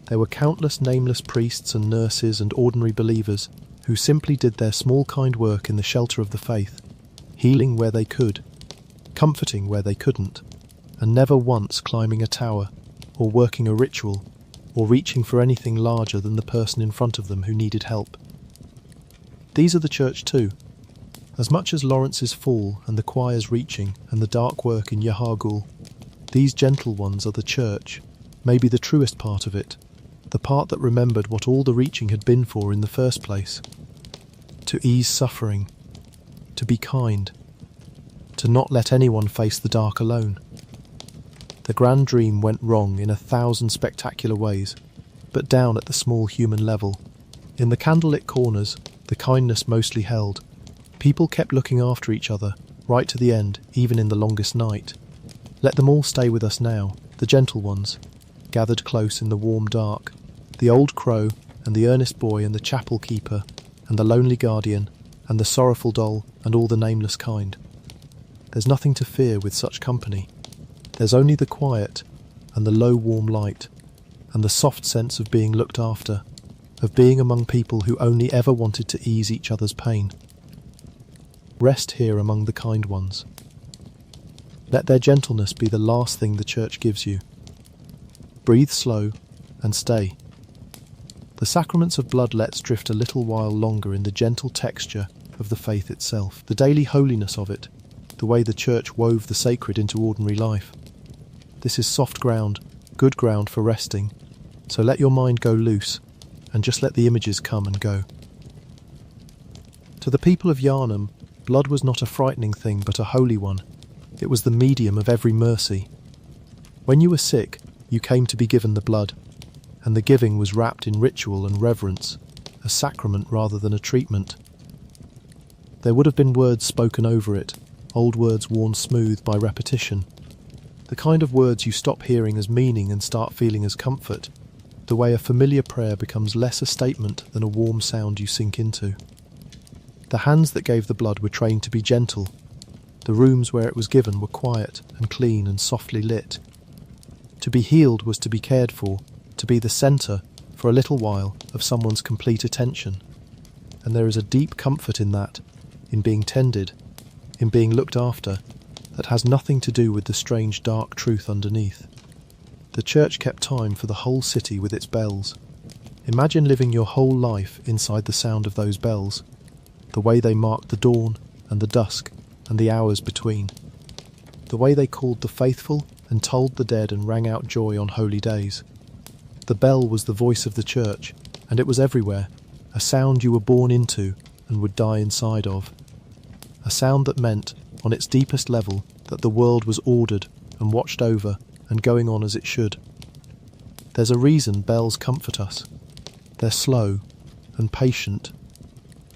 There were countless nameless priests and nurses and ordinary believers who simply did their small kind work in the shelter of the faith, healing where they could, comforting where they couldn't, and never once climbing a tower, or working a ritual, or reaching for anything larger than the person in front of them who needed help. These are the church too. As much as Lawrence's fall and the choir's reaching and the dark work in Yharnam, these gentle ones are the church, maybe the truest part of it, the part that remembered what all the reaching had been for in the first place. To ease suffering, to be kind, to not let anyone face the dark alone. The grand dream went wrong in 1,000 spectacular ways, but down at the small human level. In the candlelit corners, the kindness mostly held. People kept looking after each other, right to the end, even in the longest night. Let them all stay with us now, the gentle ones, gathered close in the warm dark, the old crow and the earnest boy and the chapel keeper and the lonely guardian and the sorrowful doll and all the nameless kind. There's nothing to fear with such company. There's only the quiet and the low warm light and the soft sense of being looked after, of being among people who only ever wanted to ease each other's pain. Rest here among the kind ones. Let their gentleness be the last thing the church gives you. Breathe slow and stay. The sacraments of blood let's drift a little while longer in the gentle texture of the faith itself, the daily holiness of it, the way the church wove the sacred into ordinary life. This is soft ground, good ground for resting, so let your mind go loose and just let the images come and go. To the people of Yharnam, blood was not a frightening thing but a holy one. It was the medium of every mercy. When you were sick, you came to be given the blood, and the giving was wrapped in ritual and reverence, a sacrament rather than a treatment. There would have been words spoken over it, old words worn smooth by repetition. The kind of words you stop hearing as meaning and start feeling as comfort, the way a familiar prayer becomes less a statement than a warm sound you sink into. The hands that gave the blood were trained to be gentle. The rooms where it was given were quiet and clean and softly lit. To be healed was to be cared for, to be the centre, for a little while, of someone's complete attention. And there is a deep comfort in that, in being tended, in being looked after, that has nothing to do with the strange dark truth underneath. The church kept time for the whole city with its bells. Imagine living your whole life inside the sound of those bells, the way they marked the dawn and the dusk and the hours between, the way they called the faithful and told the dead and rang out joy on holy days. The bell was the voice of the church, and it was everywhere, a sound you were born into and would die inside of. A sound that meant, on its deepest level, that the world was ordered and watched over and going on as it should. There's a reason bells comfort us. They're slow and patient,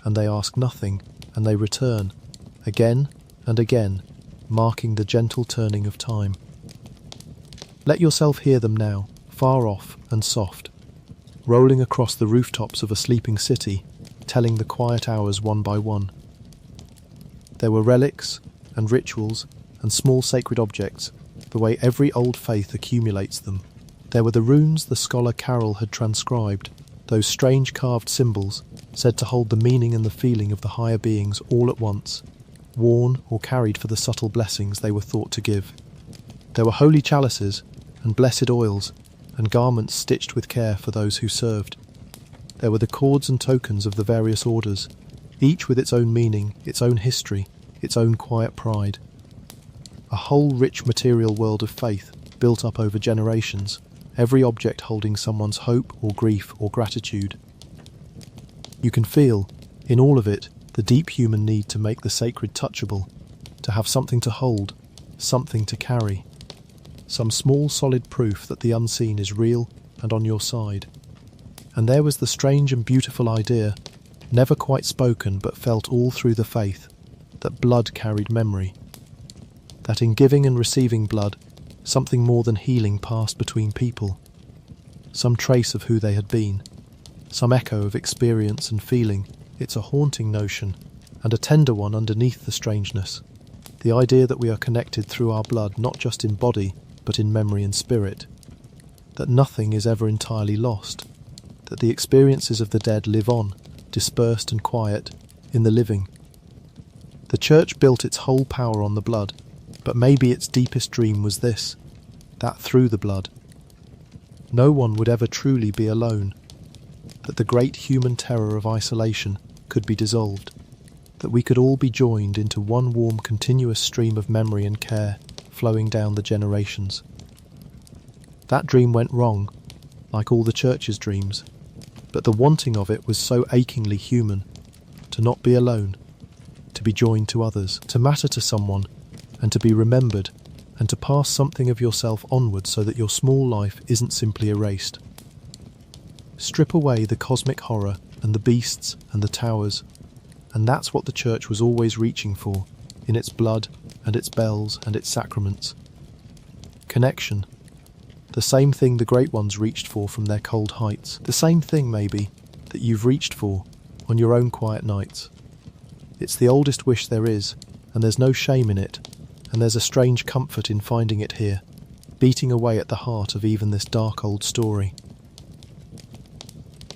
and they ask nothing, and they return, again and again, marking the gentle turning of time. Let yourself hear them now, far off and soft, rolling across the rooftops of a sleeping city, telling the quiet hours one by one. There were relics and rituals and small sacred objects, the way every old faith accumulates them. There were the runes the scholar Carol had transcribed, those strange carved symbols said to hold the meaning and the feeling of the higher beings all at once, worn or carried for the subtle blessings they were thought to give. There were holy chalices and blessed oils and garments stitched with care for those who served. There were the cords and tokens of the various orders, each with its own meaning, its own history, its own quiet pride. A whole rich material world of faith built up over generations, every object holding someone's hope or grief or gratitude. You can feel, in all of it, the deep human need to make the sacred touchable, to have something to hold, something to carry, some small solid proof that the unseen is real and on your side. And there was the strange and beautiful idea, never quite spoken but felt all through the faith, that blood carried memory. That in giving and receiving blood, something more than healing passed between people. Some trace of who they had been, some echo of experience and feeling. It's a haunting notion, and a tender one underneath the strangeness. The idea that we are connected through our blood not just in body, but in memory and spirit. That nothing is ever entirely lost. That the experiences of the dead live on, dispersed and quiet, in the living. The church built its whole power on the blood, but maybe its deepest dream was this, that through the blood, no one would ever truly be alone, that the great human terror of isolation could be dissolved, that we could all be joined into one warm continuous stream of memory and care flowing down the generations. That dream went wrong, like all the church's dreams, but the wanting of it was so achingly human, to not be alone, to be joined to others, to matter to someone, and to be remembered, and to pass something of yourself onward so that your small life isn't simply erased. Strip away the cosmic horror and the beasts and the towers, and that's what the church was always reaching for, in its blood and its bells and its sacraments. Connection. The same thing the great ones reached for from their cold heights. The same thing, maybe, that you've reached for on your own quiet nights. It's the oldest wish there is, and there's no shame in it, and there's a strange comfort in finding it here, beating away at the heart of even this dark old story.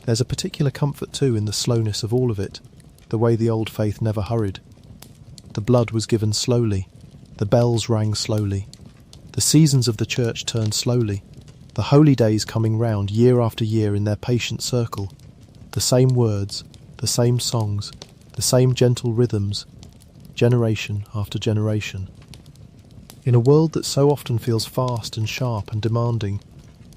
There's a particular comfort too in the slowness of all of it, the way the old faith never hurried. The blood was given slowly, the bells rang slowly, the seasons of the church turned slowly, the holy days coming round year after year in their patient circle, the same words, the same songs, the same gentle rhythms, generation after generation. In a world that so often feels fast and sharp and demanding,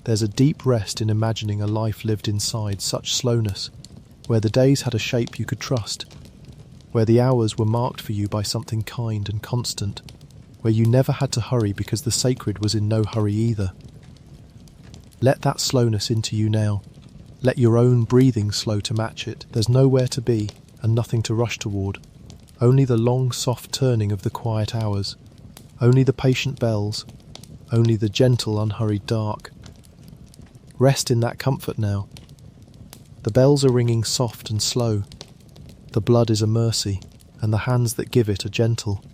there's a deep rest in imagining a life lived inside such slowness, where the days had a shape you could trust, where the hours were marked for you by something kind and constant, where you never had to hurry because the sacred was in no hurry either. Let that slowness into you now. Let your own breathing slow to match it. There's nowhere to be and nothing to rush toward. Only the long, soft turning of the quiet hours. Only the patient bells. Only the gentle, unhurried dark. Rest in that comfort now. The bells are ringing soft and slow. The blood is a mercy, and the hands that give it are gentle.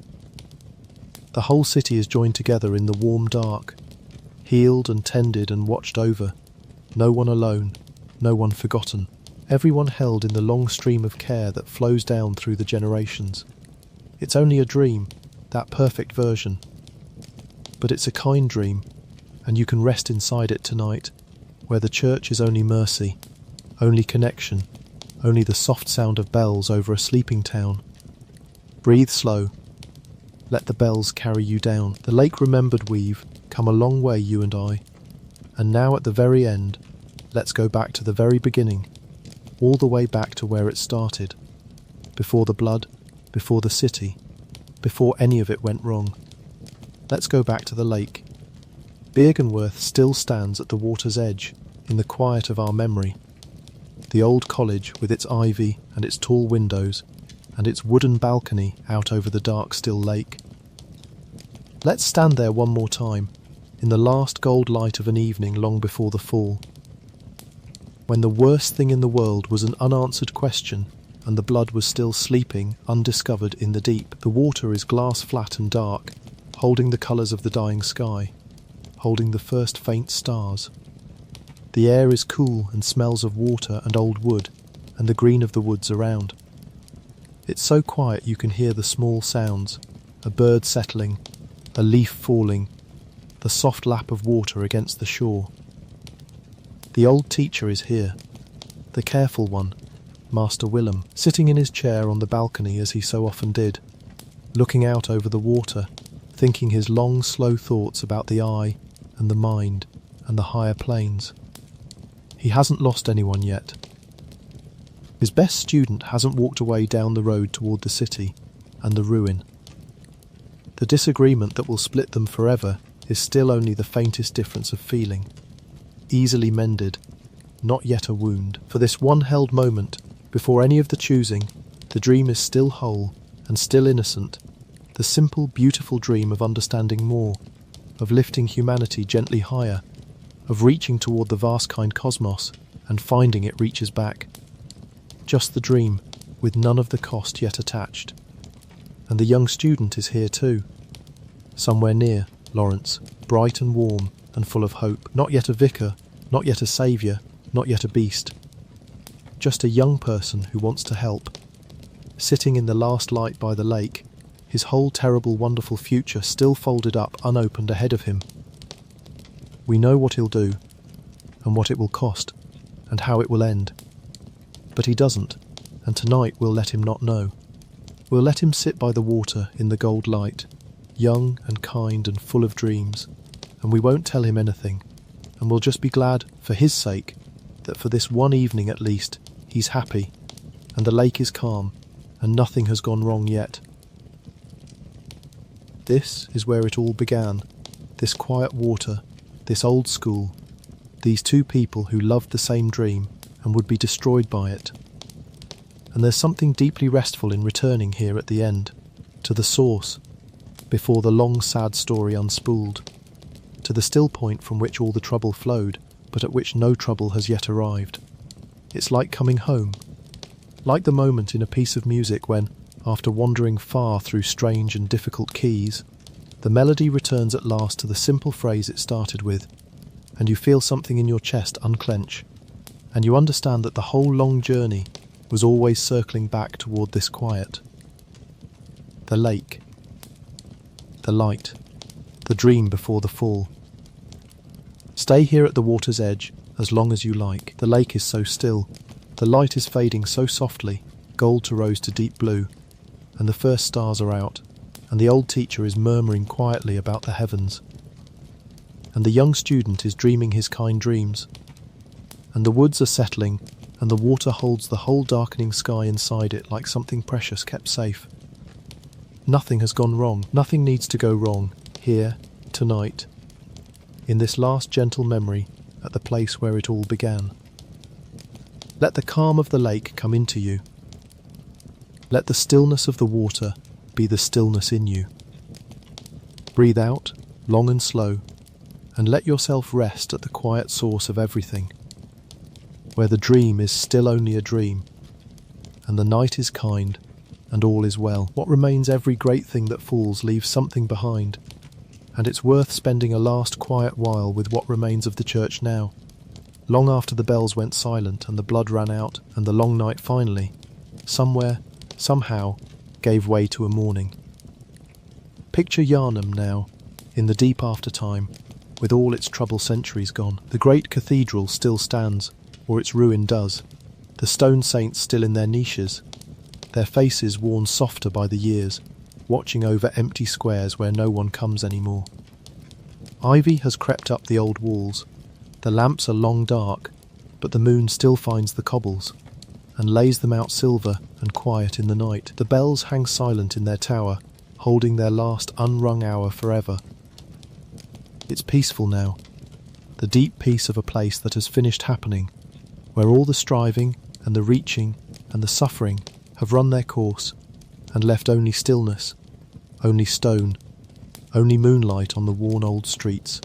The whole city is joined together in the warm dark, healed and tended and watched over. No one alone, no one forgotten. Everyone held in the long stream of care that flows down through the generations. It's only a dream, that perfect version. But it's a kind dream, and you can rest inside it tonight, where the church is only mercy, only connection, only the soft sound of bells over a sleeping town. Breathe slow. Let the bells carry you down. The lake remembered we've come a long way, you and I. And now at the very end, let's go back to the very beginning, all the way back to where it started. Before the blood, before the city, before any of it went wrong. Let's go back to the lake. Byrgenwerth still stands at the water's edge, in the quiet of our memory. The old college with its ivy and its tall windows, and its wooden balcony out over the dark still lake. Let's stand there one more time, in the last gold light of an evening long before the fall. When the worst thing in the world was an unanswered question, and the blood was still sleeping, undiscovered in the deep. The water is glass flat and dark, holding the colours of the dying sky, holding the first faint stars. The air is cool and smells of water and old wood and the green of the woods around. It's so quiet you can hear the small sounds, a bird settling, a leaf falling, the soft lap of water against the shore. The old teacher is here, the careful one, Master Willem, sitting in his chair on the balcony as he so often did, looking out over the water, thinking his long, slow thoughts about the eye and the mind and the higher planes. He hasn't lost anyone yet. His best student hasn't walked away down the road toward the city and the ruin. The disagreement that will split them forever is still only the faintest difference of feeling, easily mended, not yet a wound. For this one held moment, before any of the choosing, the dream is still whole and still innocent, the simple, beautiful dream of understanding more, of lifting humanity gently higher, of reaching toward the vast kind cosmos and finding it reaches back. Just the dream, with none of the cost yet attached. And the young student is here too. Somewhere near, Lawrence, bright and warm and full of hope. Not yet a vicar, not yet a saviour, not yet a beast. Just a young person who wants to help. Sitting in the last light by the lake, his whole terrible, wonderful future still folded up, unopened ahead of him. We know what he'll do, and what it will cost, and how it will end. But he doesn't, and tonight we'll let him not know. We'll let him sit by the water in the gold light, young and kind and full of dreams, and we won't tell him anything, and we'll just be glad, for his sake, that for this one evening at least, he's happy, and the lake is calm, and nothing has gone wrong yet. This is where it all began, this quiet water, this old school, these two people who loved the same dream and would be destroyed by it. And there's something deeply restful in returning here at the end, to the source, before the long sad story unspooled, to the still point from which all the trouble flowed, but at which no trouble has yet arrived. It's like coming home, like the moment in a piece of music when, after wandering far through strange and difficult keys, the melody returns at last to the simple phrase it started with, and you feel something in your chest unclench, and you understand that the whole long journey was always circling back toward this quiet. The lake, the light, the dream before the fall. Stay here at the water's edge as long as you like. The lake is so still, the light is fading so softly, gold to rose to deep blue, and the first stars are out, and the old teacher is murmuring quietly about the heavens, and the young student is dreaming his kind dreams, and the woods are settling, and the water holds the whole darkening sky inside it like something precious kept safe. Nothing has gone wrong, nothing needs to go wrong, here, tonight, in this last gentle memory at the place where it all began. Let the calm of the lake come into you. Let the stillness of the water be the stillness in you. Breathe out, long and slow, and let yourself rest at the quiet source of everything, where the dream is still only a dream, and the night is kind, and all is well. What remains, every great thing that falls leaves something behind, and it's worth spending a last quiet while with what remains of the church now, long after the bells went silent and the blood ran out and the long night finally, somewhere, somehow, gave way to a morning. Picture Yharnam now, in the deep aftertime, with all its troubled centuries gone. The great cathedral still stands, or its ruin does, the stone saints still in their niches, their faces worn softer by the years, watching over empty squares where no one comes anymore. Ivy has crept up the old walls, the lamps are long dark, but the moon still finds the cobbles, and lays them out silver and quiet in the night. The bells hang silent in their tower, holding their last unrung hour forever. It's peaceful now, the deep peace of a place that has finished happening, where all the striving and the reaching and the suffering have run their course and left only stillness, only stone, only moonlight on the worn old streets.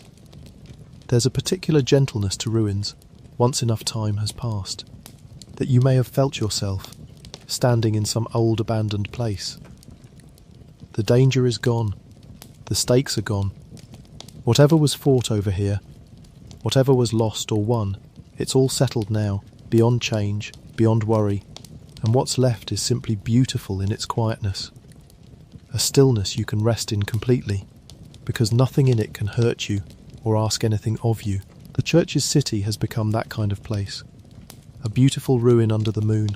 There's a particular gentleness to ruins, once enough time has passed, that you may have felt yourself standing in some old abandoned place. The danger is gone, the stakes are gone. Whatever was fought over here, whatever was lost or won, It's all settled now, beyond change, beyond worry, and what's left is simply beautiful in its quietness. A stillness you can rest in completely, because nothing in it can hurt you or ask anything of you. The church's city has become that kind of place. A beautiful ruin under the moon,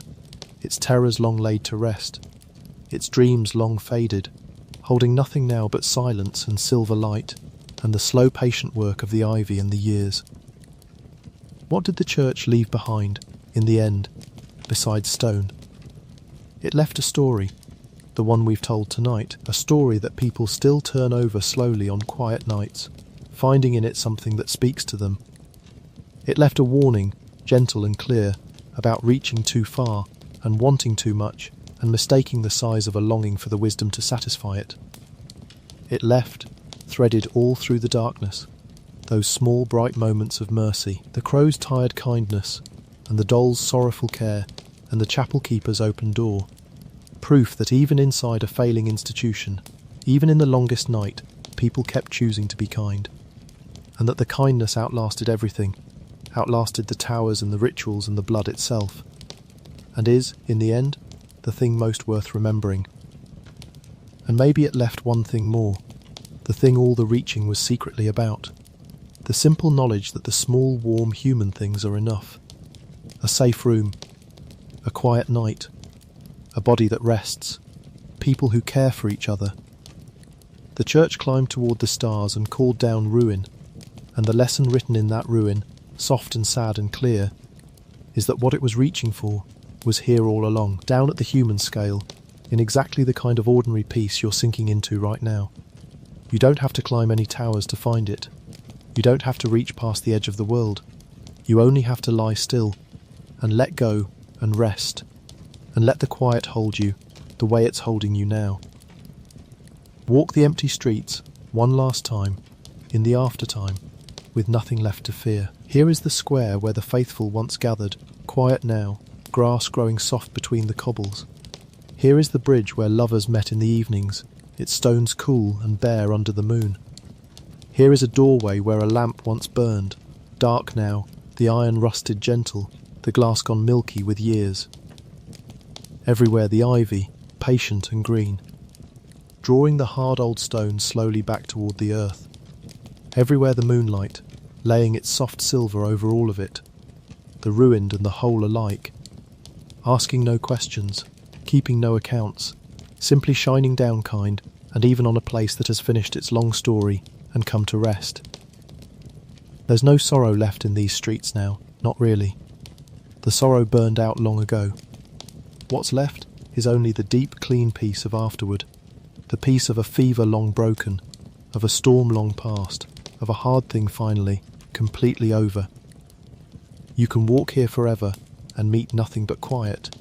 its terrors long laid to rest, its dreams long faded, holding nothing now but silence and silver light, and the slow patient work of the ivy and the years. What did the church leave behind, in the end, besides stone? It left a story, the one we've told tonight, a story that people still turn over slowly on quiet nights, finding in it something that speaks to them. It left a warning, gentle and clear, about reaching too far and wanting too much and mistaking the size of a longing for the wisdom to satisfy it. It left, threaded all through the darkness, those small bright moments of mercy, the crow's tired kindness and the doll's sorrowful care and the chapel keeper's open door, proof that even inside a failing institution, even in the longest night, people kept choosing to be kind, and that the kindness outlasted everything, outlasted the towers and the rituals and the blood itself, and is, in the end, the thing most worth remembering. And maybe it left one thing more, the thing all the reaching was secretly about, the simple knowledge that the small, warm human things are enough. A safe room, a quiet night, a body that rests, people who care for each other. The church climbed toward the stars and called down ruin, and the lesson written in that ruin, soft and sad and clear, is that what it was reaching for was here all along, down at the human scale, in exactly the kind of ordinary peace you're sinking into right now. You don't have to climb any towers to find it. You don't have to reach past the edge of the world. You only have to lie still and let go and rest and let the quiet hold you the way it's holding you now. Walk the empty streets one last time in the aftertime with nothing left to fear. Here is the square where the faithful once gathered, quiet now, grass growing soft between the cobbles. Here is the bridge where lovers met in the evenings, its stones cool and bare under the moon. Here is a doorway where a lamp once burned, dark now, the iron rusted gentle, the glass gone milky with years. Everywhere the ivy, patient and green, drawing the hard old stones slowly back toward the earth. Everywhere the moonlight, laying its soft silver over all of it, the ruined and the whole alike, asking no questions, keeping no accounts, simply shining down kind, and even on a place that has finished its long story and come to rest. There's no sorrow left in these streets now, not really. The sorrow burned out long ago. What's left is only the deep, clean peace of afterward, the peace of a fever long broken, of a storm long past, of a hard thing finally, completely over. You can walk here forever and meet nothing but quiet.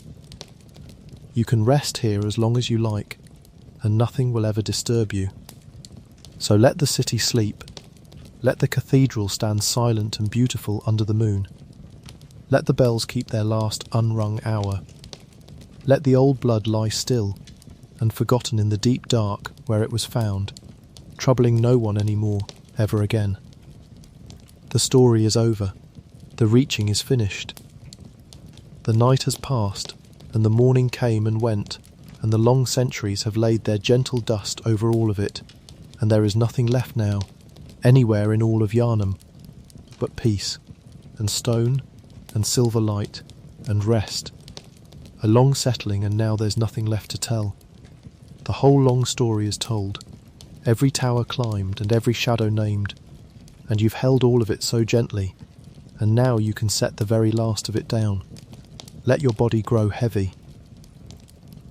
You can rest here as long as you like, and nothing will ever disturb you. So let the city sleep. Let the cathedral stand silent and beautiful under the moon. Let the bells keep their last unrung hour. Let the old blood lie still and forgotten in the deep dark where it was found, troubling no one any more ever again. The story is over. The reaching is finished. The night has passed, and the morning came and went, and the long centuries have laid their gentle dust over all of it, and there is nothing left now, anywhere in all of Yharnam, but peace, and stone, and silver light, and rest. A long settling, and now there's nothing left to tell. The whole long story is told, every tower climbed and every shadow named, and you've held all of it so gently, and now you can set the very last of it down. Let your body grow heavy.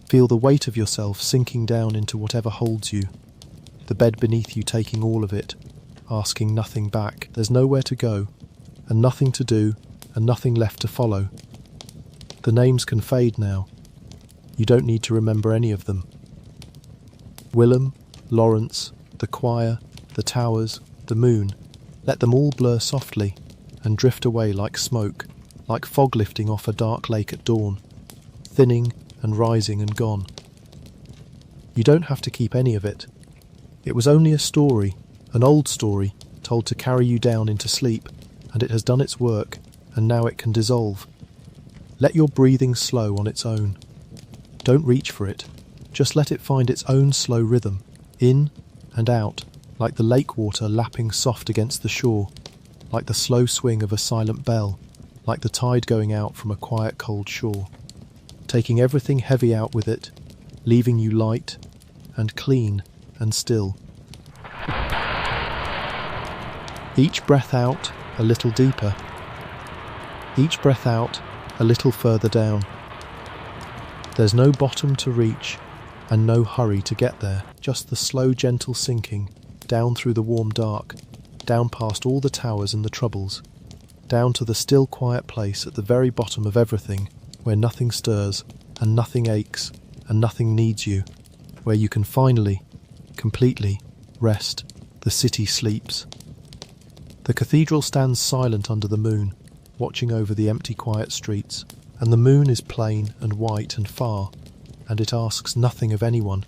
Feel the weight of yourself sinking down into whatever holds you, the bed beneath you taking all of it, asking nothing back. There's nowhere to go, and nothing to do, and nothing left to follow. The names can fade now. You don't need to remember any of them. Willem, Lawrence, the choir, the towers, the moon, let them all blur softly and drift away like smoke, like fog lifting off a dark lake at dawn, thinning and rising and gone. You don't have to keep any of it. It was only a story, an old story, told to carry you down into sleep, and it has done its work, and now it can dissolve. Let your breathing slow on its own. Don't reach for it, just let it find its own slow rhythm, in and out, like the lake water lapping soft against the shore, like the slow swing of a silent bell, like the tide going out from a quiet cold shore, taking everything heavy out with it, leaving you light and clean and still. Each breath out, a little deeper. Each breath out, a little further down. There's no bottom to reach and no hurry to get there, just the slow, gentle sinking, down through the warm dark, down past all the towers and the troubles, down to the still quiet place at the very bottom of everything, where nothing stirs and nothing aches and nothing needs you, where you can finally, completely, rest. The city sleeps. The cathedral stands silent under the moon, watching over the empty quiet streets, and the moon is plain and white and far, and it asks nothing of anyone,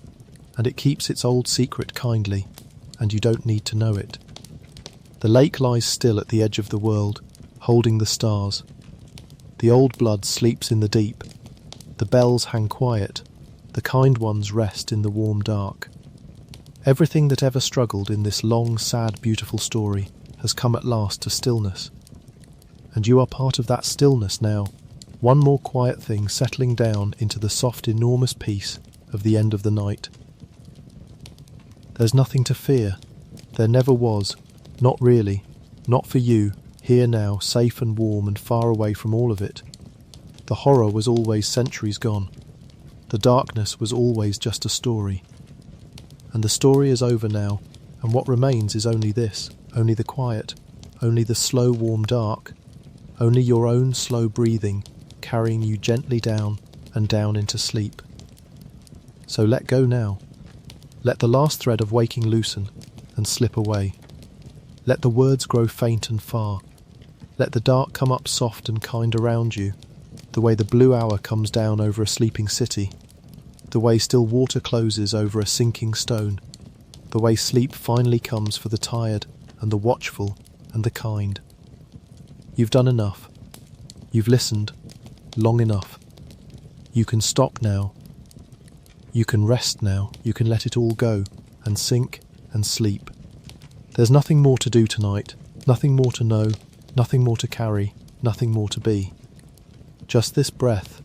and it keeps its old secret kindly, and you don't need to know it. The lake lies still at the edge of the world, holding the stars. The old blood sleeps in the deep. The bells hang quiet. The kind ones rest in the warm dark. Everything that ever struggled in this long, sad, beautiful story has come at last to stillness. And you are part of that stillness now, one more quiet thing settling down into the soft, enormous peace of the end of the night. There's nothing to fear. There never was. Not really. Not for you, here now, safe and warm and far away from all of it. The horror was always centuries gone. The darkness was always just a story. And the story is over now, and what remains is only this, only the quiet, only the slow warm dark, only your own slow breathing carrying you gently down and down into sleep. So let go now. Let the last thread of waking loosen and slip away. Let the words grow faint and far. Let the dark come up soft and kind around you, the way the blue hour comes down over a sleeping city, the way still water closes over a sinking stone, the way sleep finally comes for the tired and the watchful and the kind. You've done enough. You've listened long enough. You can stop now. You can rest now. You can let it all go and sink and sleep. There's nothing more to do tonight, nothing more to know, nothing more to carry, nothing more to be. Just this breath,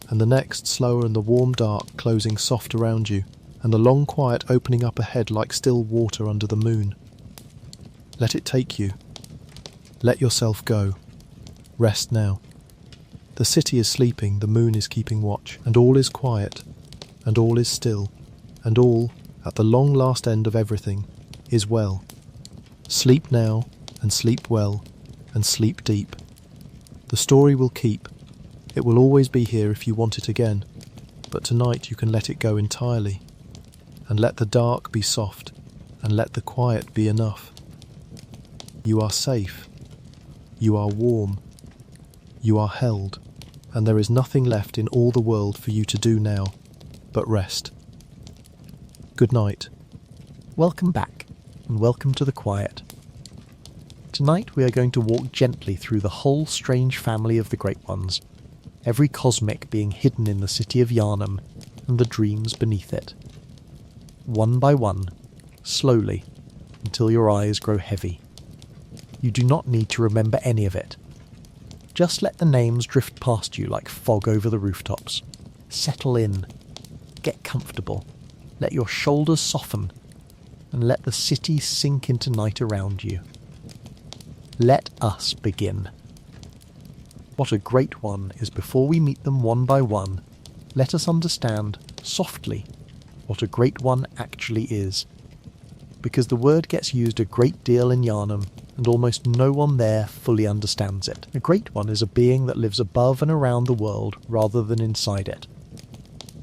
and the next slower and the warm dark closing soft around you, and the long quiet opening up ahead like still water under the moon. Let it take you. Let yourself go. Rest now. The city is sleeping, the moon is keeping watch, and all is quiet, and all is still, and all, at the long last end of everything, is well. Sleep now, and sleep well, and sleep deep. The story will keep. It will always be here if you want it again, but tonight you can let it go entirely, and let the dark be soft, and let the quiet be enough. You are safe. You are warm. You are held, and there is nothing left in all the world for you to do now but rest. Good night. Welcome back, and welcome to the quiet. Tonight we are going to walk gently through the whole strange family of the Great Ones, every cosmic being hidden in the city of Yharnam and the dreams beneath it. One by one, slowly, until your eyes grow heavy. You do not need to remember any of it. Just let the names drift past you like fog over the rooftops. Settle in. Get comfortable. Let your shoulders soften, and let the city sink into night around you. Let us begin. What a great one is before we meet them one by one. Let us understand, softly, what a great one actually is. Because the word gets used a great deal in Yharnam, and almost no one there fully understands it. A great one is a being that lives above and around the world rather than inside it.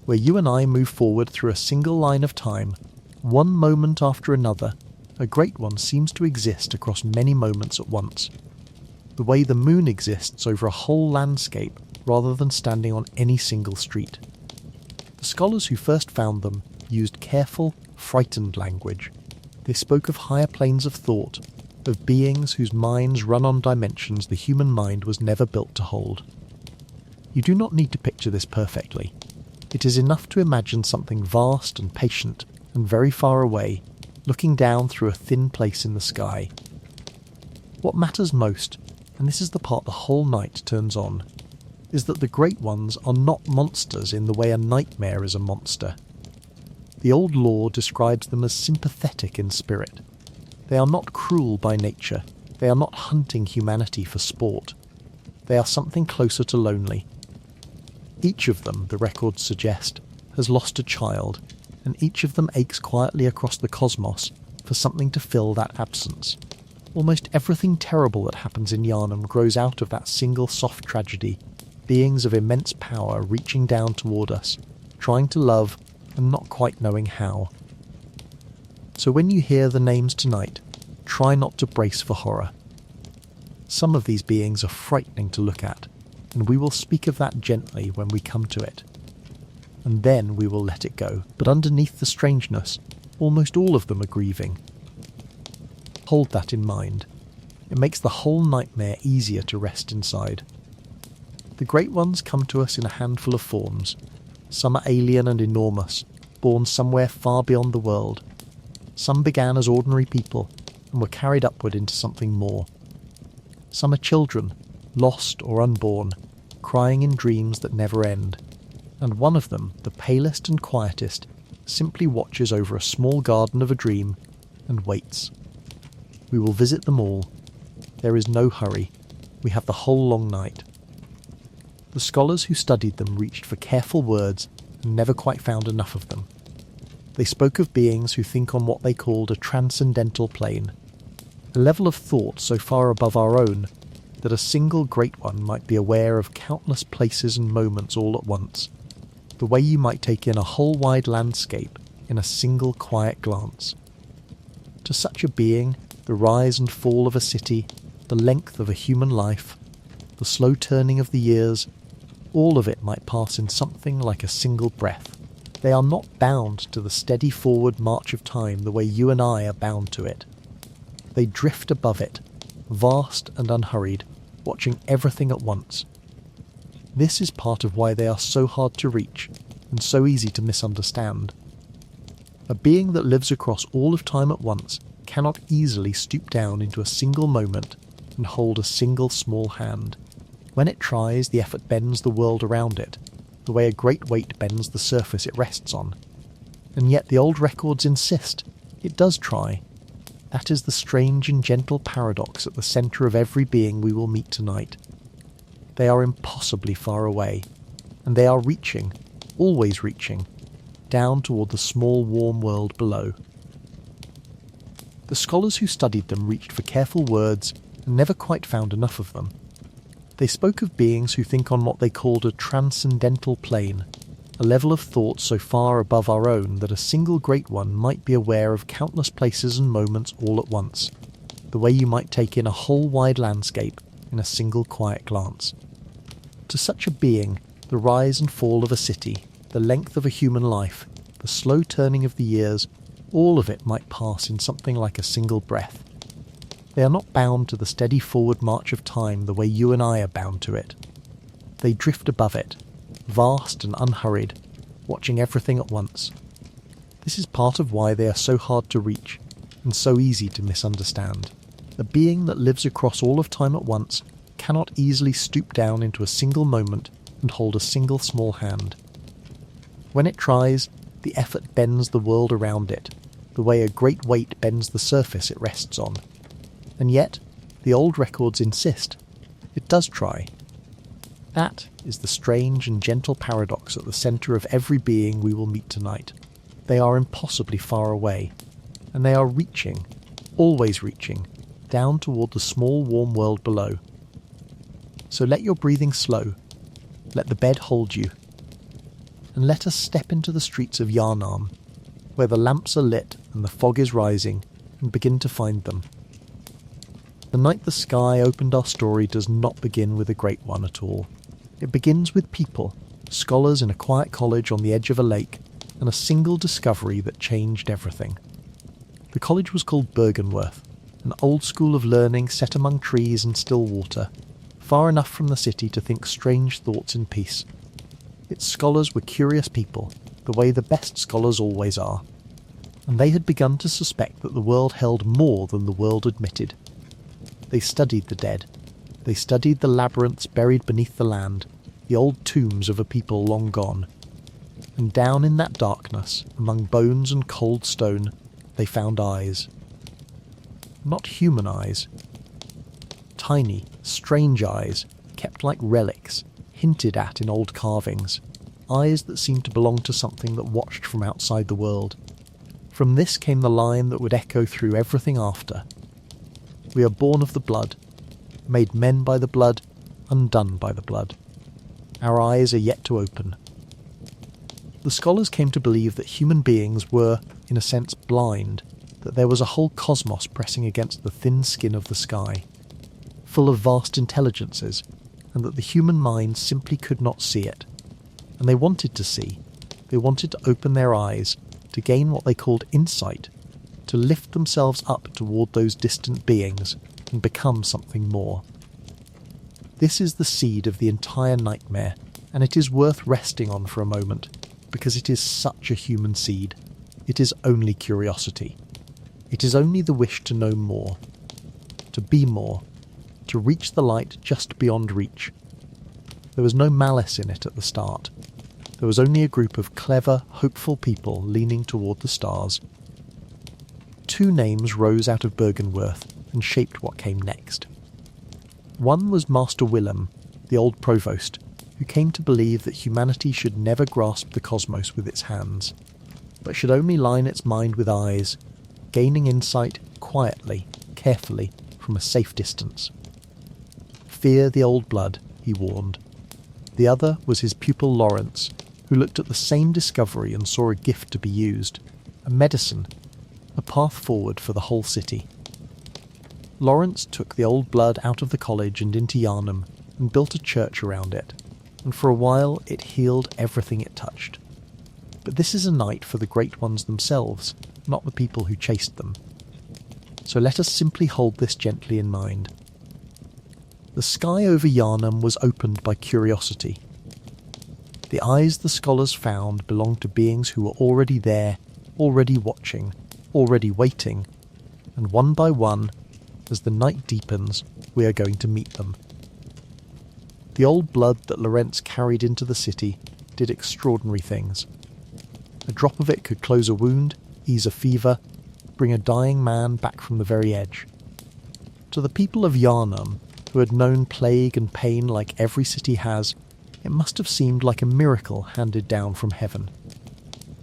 Where you and I move forward through a single line of time, one moment after another, a great one seems to exist across many moments at once. The way the moon exists over a whole landscape rather than standing on any single street. The scholars who first found them used careful, frightened language. They spoke of higher planes of thought, of beings whose minds run on dimensions the human mind was never built to hold. You do not need to picture this perfectly. It is enough to imagine something vast and patient and very far away, looking down through a thin place in the sky. What matters most, and this is the part the whole night turns on, is that the Great Ones are not monsters in the way a nightmare is a monster. The old lore describes them as sympathetic in spirit. They are not cruel by nature. They are not hunting humanity for sport. They are something closer to lonely. Each of them, the records suggest, has lost a child, and each of them aches quietly across the cosmos for something to fill that absence. Almost everything terrible that happens in Yharnam grows out of that single soft tragedy, beings of immense power reaching down toward us, trying to love and not quite knowing how. So when you hear the names tonight, try not to brace for horror. Some of these beings are frightening to look at, and we will speak of that gently when we come to it. And then we will let it go. But underneath the strangeness, almost all of them are grieving. Hold that in mind. It makes the whole nightmare easier to rest inside. The Great Ones come to us in a handful of forms. Some are alien and enormous, born somewhere far beyond the world. Some began as ordinary people and were carried upward into something more. Some are children, lost or unborn, crying in dreams that never end. And one of them, the palest and quietest, simply watches over a small garden of a dream and waits. We will visit them all. There is no hurry. We have the whole long night. The scholars who studied them reached for careful words and never quite found enough of them. They spoke of beings who think on what they called a transcendental plane, a level of thought so far above our own that a single Great One might be aware of countless places and moments all at once, the way you might take in a whole wide landscape in a single quiet glance. To such a being, the rise and fall of a city, the length of a human life, the slow turning of the years, all of it might pass in something like a single breath. They are not bound to the steady forward march of time the way you and I are bound to it. They drift above it, vast and unhurried, watching everything at once. This is part of why they are so hard to reach and so easy to misunderstand. A being that lives across all of time at once cannot easily stoop down into a single moment and hold a single small hand. When it tries, the effort bends the world around it, the way a great weight bends the surface it rests on. And yet the old records insist it does try. That is the strange and gentle paradox at the centre of every being we will meet tonight. They are impossibly far away, and they are reaching, always reaching, down toward the small warm world below. The scholars who studied them reached for careful words and never quite found enough of them. They spoke of beings who think on what they called a transcendental plane, a level of thought so far above our own that a single Great One might be aware of countless places and moments all at once, the way you might take in a whole wide landscape in a single quiet glance. To such a being, the rise and fall of a city, the length of a human life, the slow turning of the years, all of it might pass in something like a single breath. They are not bound to the steady forward march of time the way you and I are bound to it. They drift above it, vast and unhurried, watching everything at once. This is part of why they are so hard to reach and so easy to misunderstand. A being that lives across all of time at once cannot easily stoop down into a single moment and hold a single small hand. When it tries, the effort bends the world around it, the way a great weight bends the surface it rests on. And yet, the old records insist it does try. That is the strange and gentle paradox at the centre of every being we will meet tonight. They are impossibly far away, and they are reaching, always reaching, down toward the small warm world below. So let your breathing slow, let the bed hold you, and let us step into the streets of Yharnam, where the lamps are lit and the fog is rising, and begin to find them. The night the sky opened our story does not begin with a Great One at all. It begins with people, scholars in a quiet college on the edge of a lake, and a single discovery that changed everything. The college was called Bergenworth, an old school of learning set among trees and still water, far enough from the city to think strange thoughts in peace. Its scholars were curious people, the way the best scholars always are, and they had begun to suspect that the world held more than the world admitted. They studied the dead. They studied the labyrinths buried beneath the land, the old tombs of a people long gone. And down in that darkness, among bones and cold stone, they found eyes. Not human eyes. Tiny, strange eyes, kept like relics, hinted at in old carvings. Eyes that seemed to belong to something that watched from outside the world. From this came the line that would echo through everything after. We are born of the blood, made men by the blood, undone by the blood. Our eyes are yet to open. The scholars came to believe that human beings were, in a sense, blind, that there was a whole cosmos pressing against the thin skin of the sky, full of vast intelligences, and that the human mind simply could not see it. And they wanted to see. They wanted to open their eyes, to gain what they called insight, to lift themselves up toward those distant beings and become something more. This is the seed of the entire nightmare, and it is worth resting on for a moment, because it is such a human seed. It is only curiosity. It is only the wish to know more, to be more, to reach the light just beyond reach. There was no malice in it at the start. There was only a group of clever, hopeful people leaning toward the stars. Two names rose out of Bergenworth and shaped what came next. One was Master Willem, the old provost, who came to believe that humanity should never grasp the cosmos with its hands, but should only line its mind with eyes, gaining insight quietly, carefully, from a safe distance. Fear the old blood, he warned. The other was his pupil Lawrence, who looked at the same discovery and saw a gift to be used, a medicine, a path forward for the whole city. Lawrence took the old blood out of the college and into Yharnam and built a church around it, and for a while it healed everything it touched. But this is a night for the great ones themselves, not the people who chased them. So let us simply hold this gently in mind. The sky over Yharnam was opened by curiosity. The eyes the scholars found belonged to beings who were already there, already watching, already waiting, and one by one, as the night deepens, we are going to meet them. The old blood that Lawrence carried into the city did extraordinary things. A drop of it could close a wound, ease a fever, bring a dying man back from the very edge. To the people of Yharnam, who had known plague and pain like every city has, it must have seemed like a miracle handed down from heaven.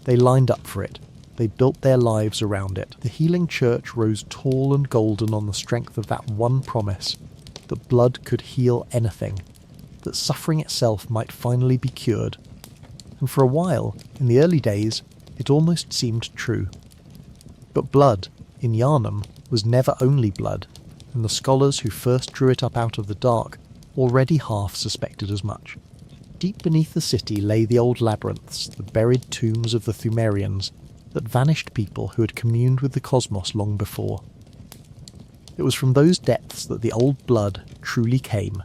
They lined up for it. They built their lives around it. The healing church rose tall and golden on the strength of that one promise, that blood could heal anything, that suffering itself might finally be cured. And for a while, in the early days, it almost seemed true. But blood, in Yharnam, was never only blood, and the scholars who first drew it up out of the dark already half suspected as much. Deep beneath the city lay the old labyrinths, the buried tombs of the Thumerians, that vanished people who had communed with the cosmos long before. It was from those depths that the old blood truly came,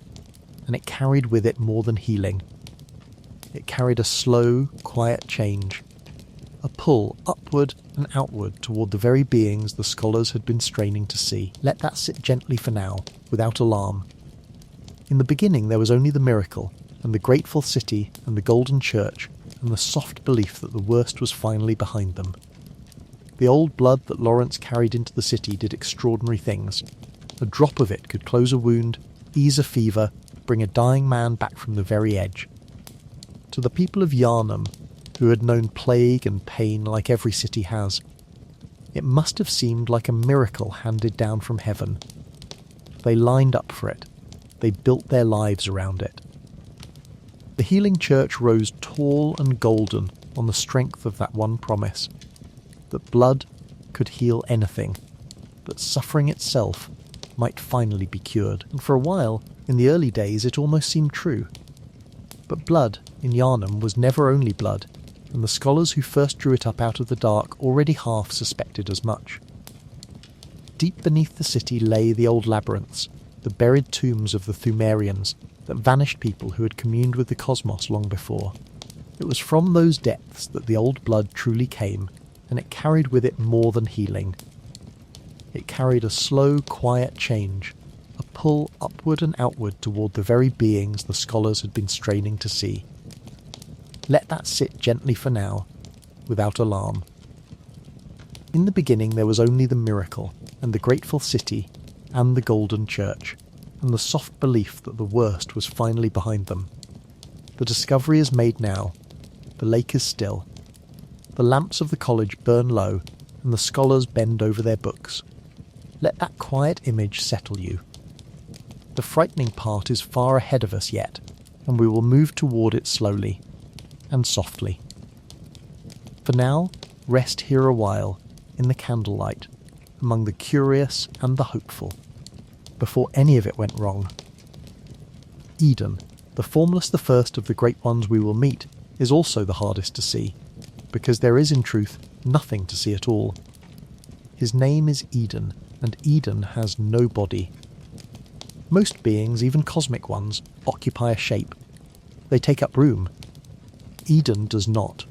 and it carried with it more than healing. It carried a slow, quiet change, a pull upward and outward toward the very beings the scholars had been straining to see. Let that sit gently for now, without alarm. In the beginning there was only the miracle, and the grateful city, and the golden church, and the soft belief that the worst was finally behind them. The old blood that Lawrence carried into the city did extraordinary things. A drop of it could close a wound, ease a fever, bring a dying man back from the very edge. To the people of Yharnam, who had known plague and pain like every city has, it must have seemed like a miracle handed down from heaven. They lined up for it. They built their lives around it. The healing church rose tall and golden on the strength of that one promise, that blood could heal anything, that suffering itself might finally be cured. And for a while, in the early days, it almost seemed true. But blood in Yharnam was never only blood, and the scholars who first drew it up out of the dark already half suspected as much. Deep beneath the city lay the old labyrinths, the buried tombs of the Thumerians, that vanished people who had communed with the cosmos long before. It was from those depths that the old blood truly came, and it carried with it more than healing. It carried a slow, quiet change, a pull upward and outward toward the very beings the scholars had been straining to see. Let that sit gently for now, without alarm. In the beginning there was only the miracle, and the grateful city, and the golden church, and the soft belief that the worst was finally behind them. The discovery is made now. The lake is still. The lamps of the college burn low, and the scholars bend over their books. Let that quiet image settle you. The frightening part is far ahead of us yet, and we will move toward it slowly and softly. For now, rest here a while, in the candlelight, among the curious and the hopeful, before any of it went wrong. Eden, the formless, the first of the great ones we will meet, is also the hardest to see, because there is in truth nothing to see at all. His name is Eden, and Eden has no body. Most beings, even cosmic ones, occupy a shape. They take up room. Eden does not.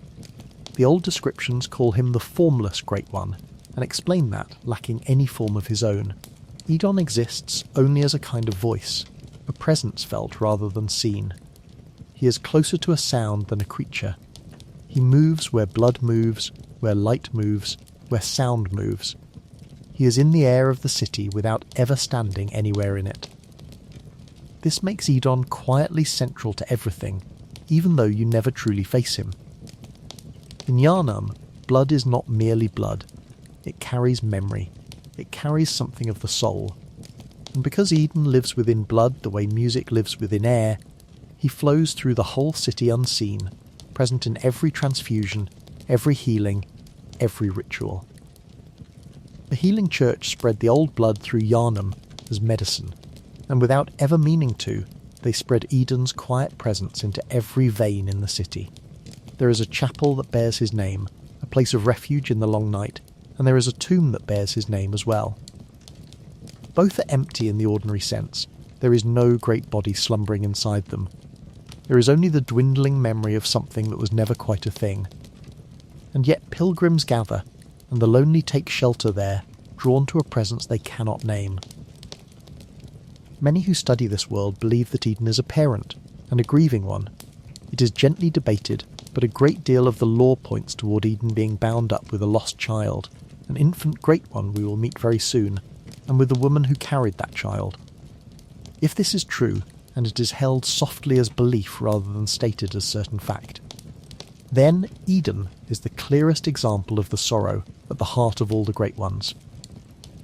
The old descriptions call him the formless Great One, and explain that, lacking any form of his own. Eden exists only as a kind of voice, a presence felt rather than seen. He is closer to a sound than a creature. He moves where blood moves, where light moves, where sound moves. He is in the air of the city without ever standing anywhere in it. This makes Eden quietly central to everything, even though you never truly face him. In Yharnam, blood is not merely blood. It carries memory. It carries something of the soul. And because Eden lives within blood the way music lives within air, he flows through the whole city unseen, present in every transfusion, every healing, every ritual. The healing church spread the old blood through Yharnam as medicine, and without ever meaning to, they spread Eden's quiet presence into every vein in the city. There is a chapel that bears his name, a place of refuge in the long night, and there is a tomb that bears his name as well. Both are empty in the ordinary sense. There is no great body slumbering inside them. There is only the dwindling memory of something that was never quite a thing. And yet pilgrims gather, and the lonely take shelter there, drawn to a presence they cannot name. Many who study this world believe that Eden is a parent, and a grieving one. It is gently debated, but a great deal of the lore points toward Eden being bound up with a lost child, an infant great one we will meet very soon, and with the woman who carried that child. If this is true, and it is held softly as belief rather than stated as certain fact, then Eden is the clearest example of the sorrow at the heart of all the great ones.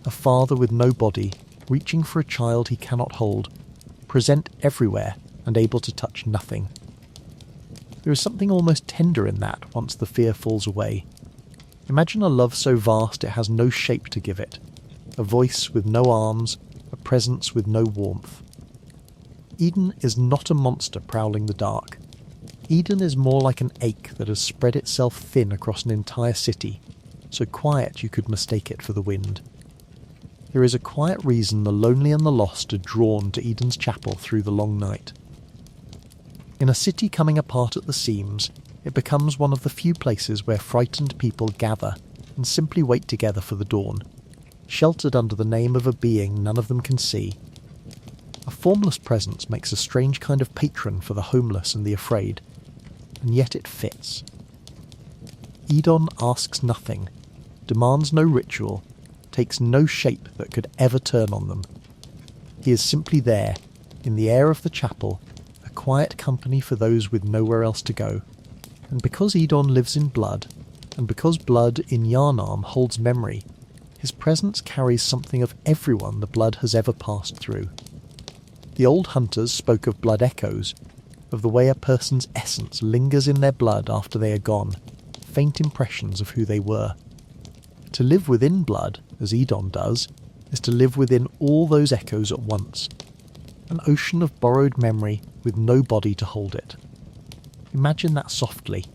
A father with no body, reaching for a child he cannot hold, present everywhere and able to touch nothing. There is something almost tender in that once the fear falls away. Imagine a love so vast it has no shape to give it, a voice with no arms, a presence with no warmth. Eden is not a monster prowling the dark. Eden is more like an ache that has spread itself thin across an entire city, so quiet you could mistake it for the wind. There is a quiet reason the lonely and the lost are drawn to Eden's chapel through the long night. In a city coming apart at the seams, it becomes one of the few places where frightened people gather and simply wait together for the dawn, sheltered under the name of a being none of them can see. A formless presence makes a strange kind of patron for the homeless and the afraid, and yet it fits. Eden asks nothing, demands no ritual, takes no shape that could ever turn on them. He is simply there, in the air of the chapel, a quiet company for those with nowhere else to go. And because Eden lives in blood, and because blood in Yharnam holds memory, his presence carries something of everyone the blood has ever passed through. The old hunters spoke of blood echoes, of the way a person's essence lingers in their blood after they are gone, faint impressions of who they were. To live within blood, as Eden does, is to live within all those echoes at once, an ocean of borrowed memory with no body to hold it. Imagine that softly.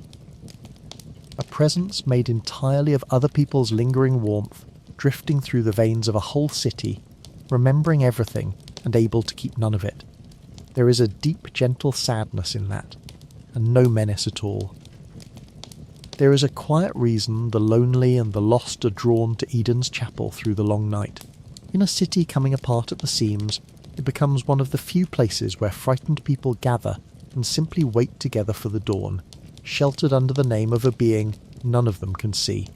A presence made entirely of other people's lingering warmth, drifting through the veins of a whole city, remembering everything and able to keep none of it. There is a deep, gentle sadness in that, and no menace at all. There is a quiet reason the lonely and the lost are drawn to Eden's chapel through the long night. In a city coming apart at the seams, it becomes one of the few places where frightened people gather and simply wait together for the dawn, sheltered under the name of a being none of them can see.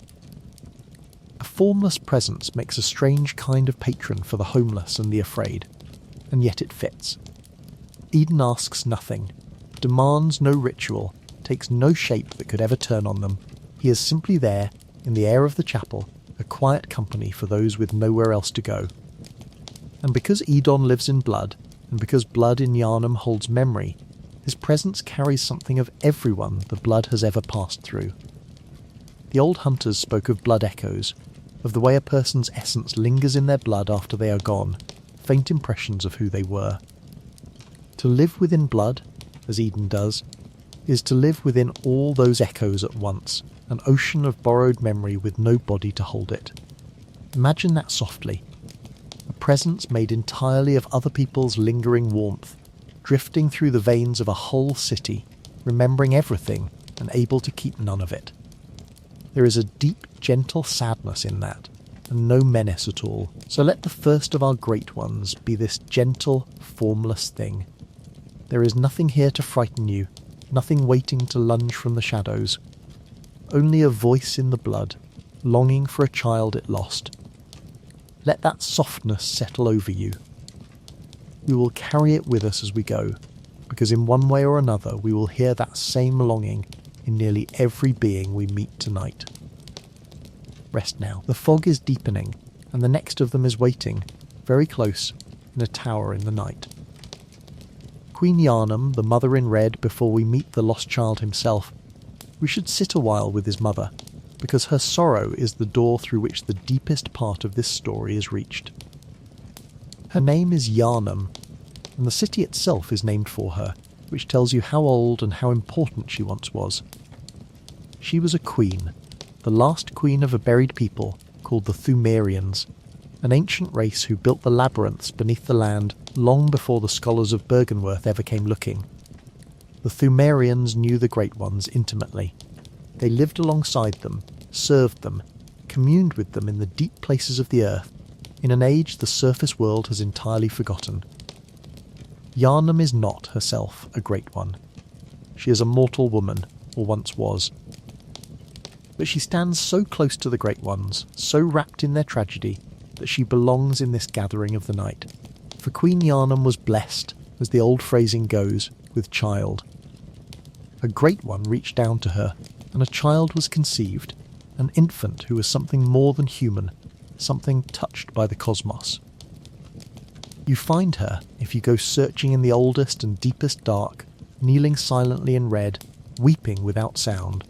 A formless presence makes a strange kind of patron for the homeless and the afraid, and yet it fits. Eden asks nothing, demands no ritual, takes no shape that could ever turn on them. He is simply there, in the air of the chapel, a quiet company for those with nowhere else to go. And because Eden lives in blood, and because blood in Yharnam holds memory, his presence carries something of everyone the blood has ever passed through. The old hunters spoke of blood echoes, of the way a person's essence lingers in their blood after they are gone, faint impressions of who they were. To live within blood, as Eden does, is to live within all those echoes at once, an ocean of borrowed memory with no body to hold it. Imagine that softly. A presence made entirely of other people's lingering warmth, drifting through the veins of a whole city, remembering everything and able to keep none of it. There is a deep, gentle sadness in that, and no menace at all. So let the first of our great ones be this gentle, formless thing. There is nothing here to frighten you, nothing waiting to lunge from the shadows. Only a voice in the blood, longing for a child it lost. Let that softness settle over you. We will carry it with us as we go, because in one way or another we will hear that same longing in nearly every being we meet tonight. Rest now. The fog is deepening, and the next of them is waiting, very close, in a tower in the night. Queen Yharnam, the mother in red, before we meet the lost child himself, we should sit a while with his mother, because her sorrow is the door through which the deepest part of this story is reached. Her name is Yharnam, and the city itself is named for her, which tells you how old and how important she once was. She was a queen, the last queen of a buried people called the Thumerians, an ancient race who built the labyrinths beneath the land long before the scholars of Bergenworth ever came looking. The Thumerians knew the Great Ones intimately. They lived alongside them, served them, communed with them in the deep places of the earth, in an age the surface world has entirely forgotten. Yharnam is not herself a Great One. She is a mortal woman, or once was. But she stands so close to the Great Ones, so wrapped in their tragedy, that she belongs in this gathering of the night. For Queen Yharnam was blessed, as the old phrasing goes, with child. A Great One reached down to her, and a child was conceived, an infant who was something more than human, something touched by the cosmos. You find her if you go searching in the oldest and deepest dark, kneeling silently in red, weeping without sound.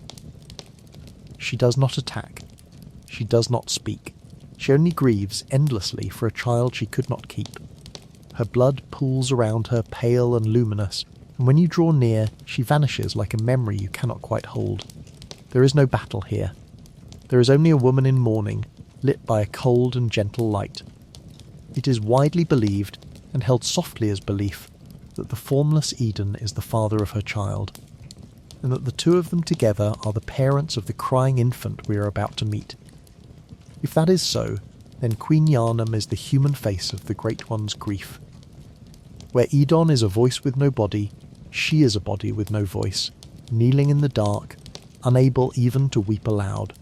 She does not attack. She does not speak. She only grieves endlessly for a child she could not keep. Her blood pools around her pale and luminous, and when you draw near, she vanishes like a memory you cannot quite hold. There is no battle here. There is only a woman in mourning, lit by a cold and gentle light. It is widely believed, and held softly as belief, that the formless Eden is the father of her child, and that the two of them together are the parents of the crying infant we are about to meet. If that is so, then Queen Yharnam is the human face of the Great One's grief. Where Eden is a voice with no body, she is a body with no voice, kneeling in the dark, unable even to weep aloud.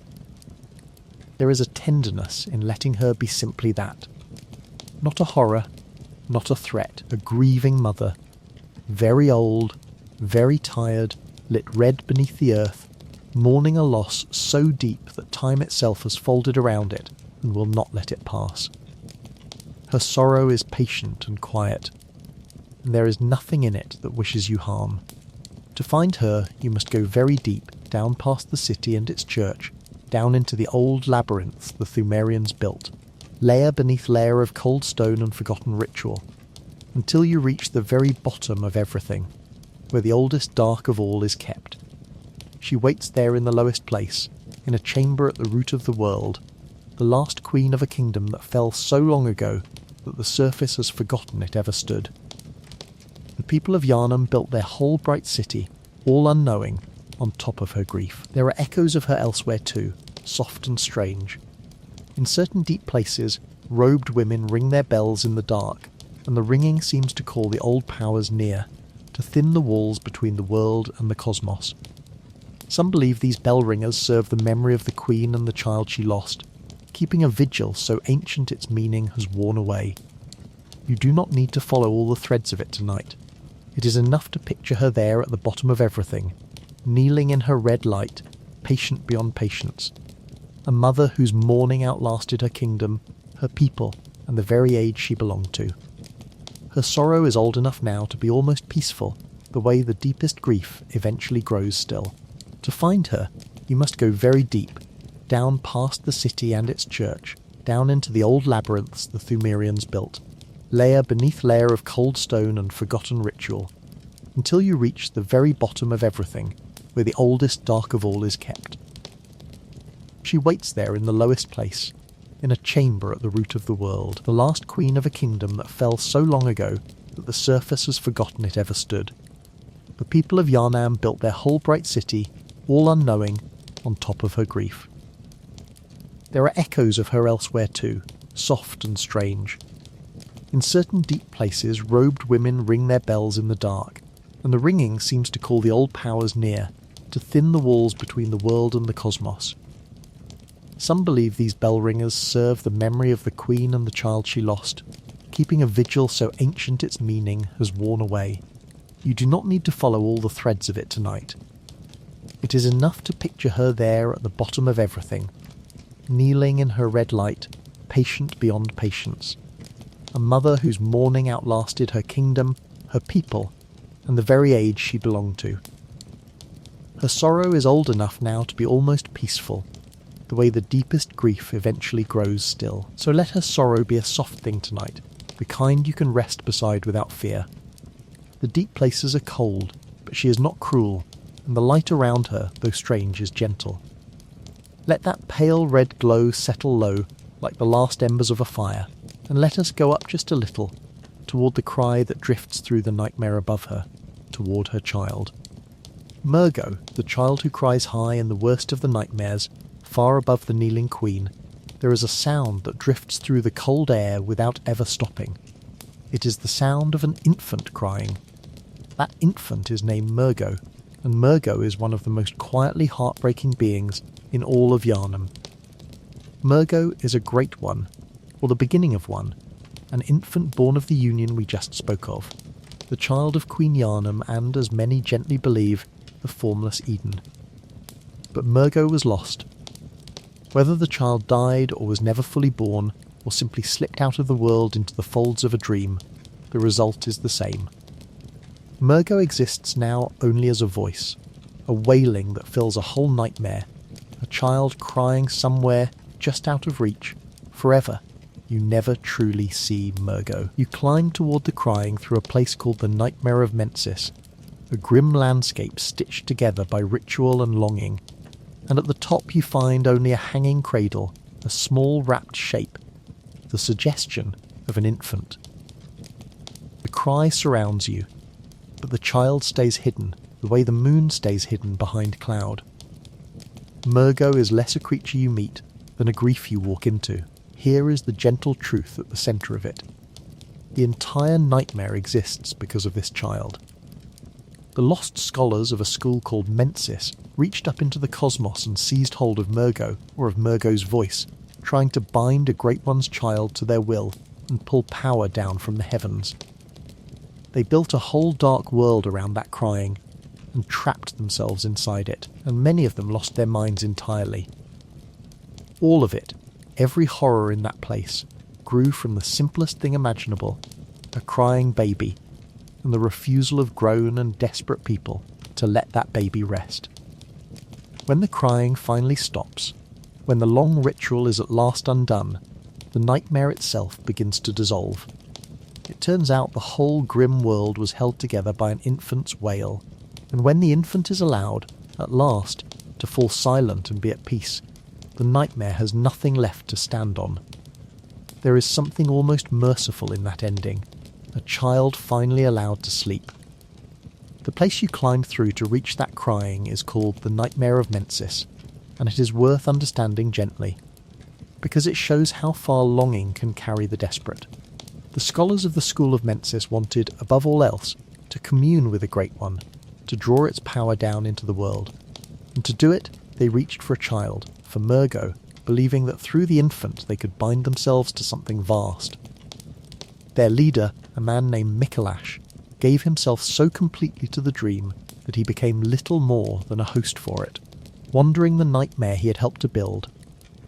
There is a tenderness in letting her be simply that. Not a horror, not a threat, a grieving mother, very old, very tired, lit red beneath the earth, mourning a loss so deep that time itself has folded around it and will not let it pass. Her sorrow is patient and quiet, and there is nothing in it that wishes you harm. To find her, you must go very deep, down past the city and its church, down into the old labyrinths the Thumerians built, layer beneath layer of cold stone and forgotten ritual, until you reach the very bottom of everything, where the oldest dark of all is kept. She waits there in the lowest place, in a chamber at the root of the world, the last queen of a kingdom that fell so long ago that the surface has forgotten it ever stood. The people of Yharnam built their whole bright city, all unknowing, on top of her grief. There are echoes of her elsewhere too, soft and strange. In certain deep places, robed women ring their bells in the dark, and the ringing seems to call the old powers near, to thin the walls between the world and the cosmos. Some believe these bell ringers serve the memory of the queen and the child she lost, keeping a vigil so ancient its meaning has worn away. You do not need to follow all the threads of it tonight. It is enough to picture her there at the bottom of everything, kneeling in her red light, patient beyond patience. A mother whose mourning outlasted her kingdom, her people, and the very age she belonged to. Her sorrow is old enough now to be almost peaceful, the way the deepest grief eventually grows still. To find her, you must go very deep, down past the city and its church, down into the old labyrinths the Thumerians built, layer beneath layer of cold stone and forgotten ritual, until you reach the very bottom of everything, where the oldest dark of all is kept. She waits there in the lowest place, in a chamber at the root of the world, the last queen of a kingdom that fell so long ago that the surface has forgotten it ever stood. The people of Yharnam built their whole bright city, all unknowing, on top of her grief. There are echoes of her elsewhere too, soft and strange. In certain deep places, robed women ring their bells in the dark, and the ringing seems to call the old powers near, to thin the walls between the world and the cosmos. Some believe these bell ringers serve the memory of the queen and the child she lost, keeping a vigil so ancient its meaning has worn away. You do not need to follow all the threads of it tonight. It is enough to picture her there at the bottom of everything, kneeling in her red light, patient beyond patience. A mother whose mourning outlasted her kingdom, her people, and the very age she belonged to. Her sorrow is old enough now to be almost peaceful, the way the deepest grief eventually grows still. So let her sorrow be a soft thing tonight, the kind you can rest beside without fear. The deep places are cold, but she is not cruel, and the light around her, though strange, is gentle. Let that pale red glow settle low, like the last embers of a fire, and let us go up just a little, toward the cry that drifts through the nightmare above her, toward her child. Murgo, the child who cries high in the worst of the nightmares, far above the kneeling queen, there is a sound that drifts through the cold air without ever stopping. It is the sound of an infant crying. That infant is named Murgo, and Murgo is one of the most quietly heartbreaking beings in all of Yharnam. Murgo is a great one, or the beginning of one, an infant born of the union we just spoke of, the child of Queen Yharnam and, as many gently believe, the formless Eden. But Murgo was lost. Whether the child died or was never fully born, or simply slipped out of the world into the folds of a dream, the result is the same. Murgo exists now only as a voice, a wailing that fills a whole nightmare, a child crying somewhere just out of reach, forever. You never truly see Murgo. You climb toward the crying through a place called the Nightmare of Mensis, a grim landscape stitched together by ritual and longing, and at the top you find only a hanging cradle, a small wrapped shape, the suggestion of an infant. The cry surrounds you, but the child stays hidden, the way the moon stays hidden behind cloud. Murgo is less a creature you meet than a grief you walk into. Here is the gentle truth at the centre of it. The entire nightmare exists because of this child. The lost scholars of a school called Mensis reached up into the cosmos and seized hold of Murgo, or of Murgo's voice, trying to bind a Great One's child to their will and pull power down from the heavens. They built a whole dark world around that crying and trapped themselves inside it, and many of them lost their minds entirely. All of it, every horror in that place, grew from the simplest thing imaginable, a crying baby, and the refusal of grown and desperate people to let that baby rest. When the crying finally stops, when the long ritual is at last undone, the nightmare itself begins to dissolve. It turns out the whole grim world was held together by an infant's wail, and when the infant is allowed, at last, to fall silent and be at peace, the nightmare has nothing left to stand on. There is something almost merciful in that ending, a child finally allowed to sleep. The place you climb through to reach that crying is called the Nightmare of Mensis, and it is worth understanding gently, because it shows how far longing can carry the desperate. The scholars of the School of Mensis wanted, above all else, to commune with the Great One, to draw its power down into the world, and to do it they reached for a child, for Murgo, believing that through the infant they could bind themselves to something vast. Their leader, a man named Mikolash, gave himself so completely to the dream that he became little more than a host for it, wandering the nightmare he had helped to build,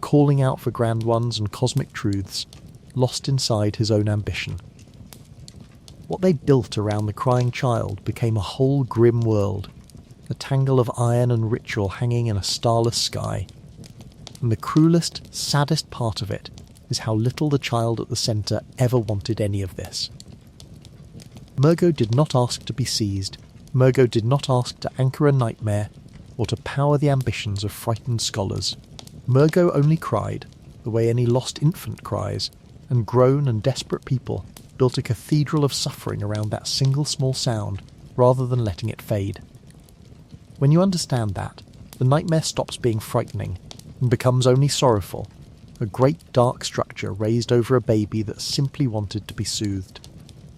calling out for grand ones and cosmic truths, lost inside his own ambition. What they built around the crying child became a whole grim world, a tangle of iron and ritual hanging in a starless sky. And the cruelest, saddest part of it is how little the child at the centre ever wanted any of this. Murgo did not ask to be seized. Murgo did not ask to anchor a nightmare or to power the ambitions of frightened scholars. Murgo only cried, the way any lost infant cries, and grown and desperate people built a cathedral of suffering around that single small sound rather than letting it fade. When you understand that, the nightmare stops being frightening and becomes only sorrowful, a great dark structure raised over a baby that simply wanted to be soothed.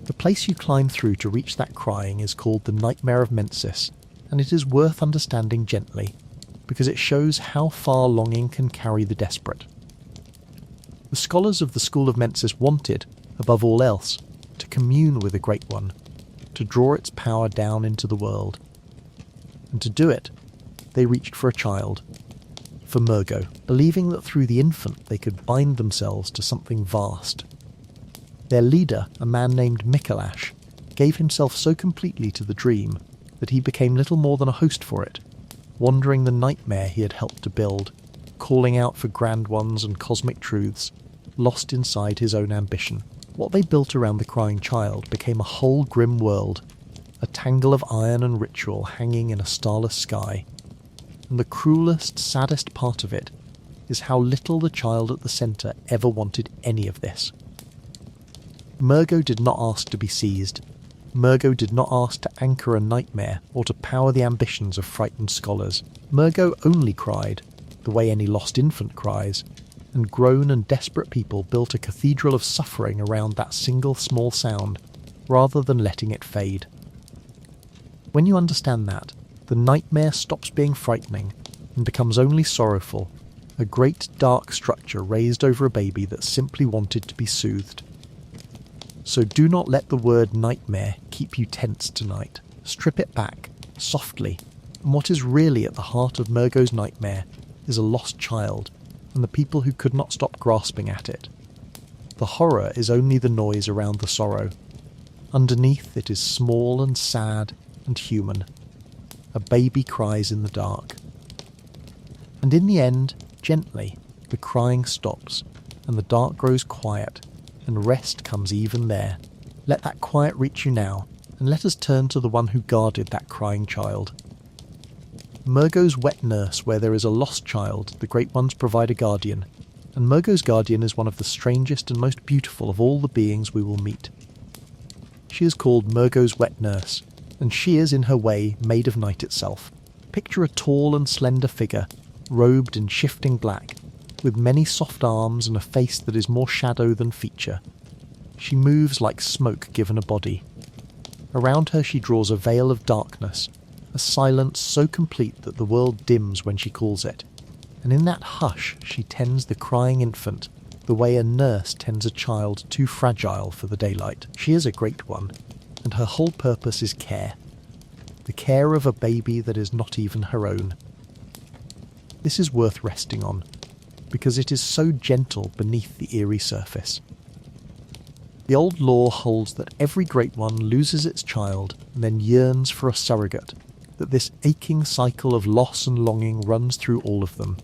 The place you climb through to reach that crying is called the Nightmare of Mensis, and it is worth understanding gently, because it shows how far longing can carry the desperate. The scholars of the School of Mensis wanted, above all else, to commune with the Great One, to draw its power down into the world. And to do it, they reached for a child, for Murgo, believing that through the infant they could bind themselves to something vast. Their leader, a man named Mikolash, gave himself so completely to the dream that he became little more than a host for it, wandering the nightmare he had helped to build, calling out for grand ones and cosmic truths, lost inside his own ambition. What they built around the crying child became a whole grim world, a tangle of iron and ritual hanging in a starless sky. And the cruelest, saddest part of it is how little the child at the centre ever wanted any of this. Murgo did not ask to be seized. Murgo did not ask to anchor a nightmare or to power the ambitions of frightened scholars. Murgo only cried, the way any lost infant cries, and grown and desperate people built a cathedral of suffering around that single small sound, rather than letting it fade. When you understand that, the nightmare stops being frightening and becomes only sorrowful, a great dark structure raised over a baby that simply wanted to be soothed. So do not let the word nightmare keep you tense tonight. Strip it back, softly, and what is really at the heart of Murgo's nightmare is a lost child, and the people who could not stop grasping at it. The horror is only the noise around the sorrow. Underneath it is small and sad and human. A baby cries in the dark. And in the end, gently, the crying stops, and the dark grows quiet, and rest comes even there. Let that quiet reach you now, and let us turn to the one who guarded that crying child. Murgo's wet nurse, where there is a lost child, the Great Ones provide a guardian, and Murgo's guardian is one of the strangest and most beautiful of all the beings we will meet. She is called Murgo's wet nurse, and she is in her way made of night itself. Picture a tall and slender figure, robed in shifting black, with many soft arms and a face that is more shadow than feature. She moves like smoke given a body. Around her she draws a veil of darkness, a silence so complete that the world dims when she calls it. And in that hush she tends the crying infant, the way a nurse tends a child too fragile for the daylight. She is a great one, and her whole purpose is care. The care of a baby that is not even her own. This is worth resting on, because it is so gentle beneath the eerie surface. The old lore holds that every great one loses its child and then yearns for a surrogate, that this aching cycle of loss and longing runs through all of them.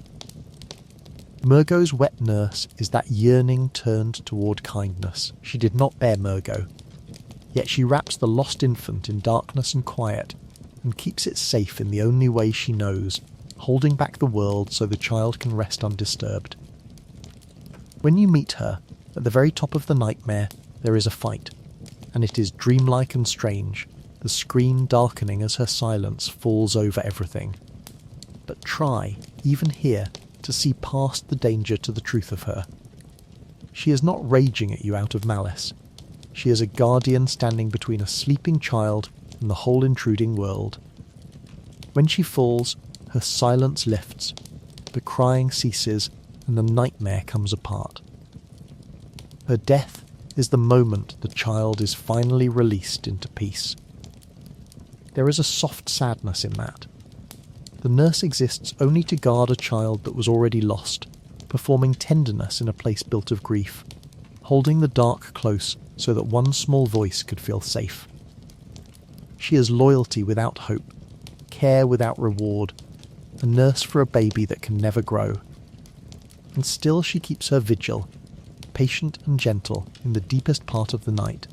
Murgo's wet nurse is that yearning turned toward kindness. She did not bear Murgo, yet she wraps the lost infant in darkness and quiet, and keeps it safe in the only way she knows, holding back the world so the child can rest undisturbed. When you meet her, at the very top of the nightmare, there is a fight, and it is dreamlike and strange, the screen darkening as her silence falls over everything. But try, even here, to see past the danger to the truth of her. She is not raging at you out of malice. She is a guardian standing between a sleeping child and the whole intruding world. When she falls, her silence lifts, the crying ceases, and the nightmare comes apart. Her death is the moment the child is finally released into peace. There is a soft sadness in that. The nurse exists only to guard a child that was already lost, performing tenderness in a place built of grief, holding the dark close so that one small voice could feel safe. She is loyalty without hope, care without reward, a nurse for a baby that can never grow. And still she keeps her vigil, patient and gentle in the deepest part of the night.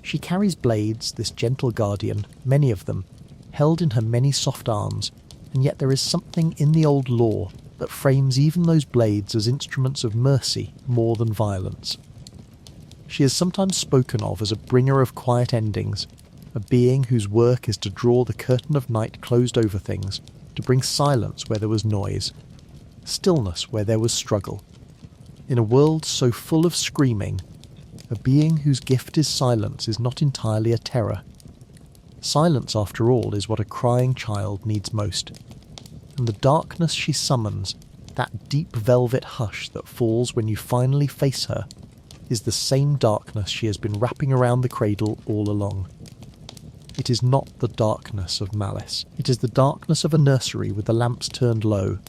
She carries blades, this gentle guardian, many of them, held in her many soft arms, and yet there is something in the old law that frames even those blades as instruments of mercy more than violence. She is sometimes spoken of as a bringer of quiet endings, a being whose work is to draw the curtain of night closed over things, to bring silence where there was noise, stillness where there was struggle. In a world so full of screaming, a being whose gift is silence is not entirely a terror. Silence, after all, is what a crying child needs most. And the darkness she summons, that deep velvet hush that falls when you finally face her, is the same darkness she has been wrapping around the cradle all along. It is not the darkness of malice. It is the darkness of a nursery with the lamps turned low,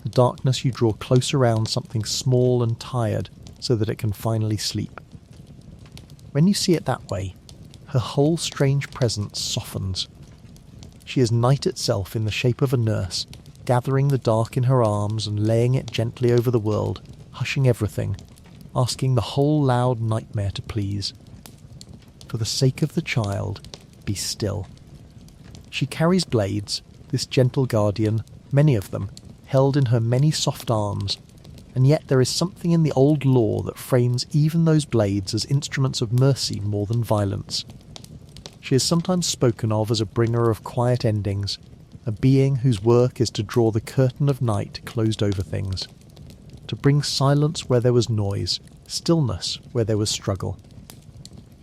the darkness you draw close around something small and tired so that it can finally sleep. When you see it that way, her whole strange presence softens. She is night itself in the shape of a nurse, gathering the dark in her arms and laying it gently over the world, hushing everything, asking the whole loud nightmare to please. For the sake of the child, be still. She carries blades, this gentle guardian, many of them, held in her many soft arms, and yet there is something in the old law that frames even those blades as instruments of mercy more than violence. She is sometimes spoken of as a bringer of quiet endings, a being whose work is to draw the curtain of night closed over things, to bring silence where there was noise, stillness where there was struggle.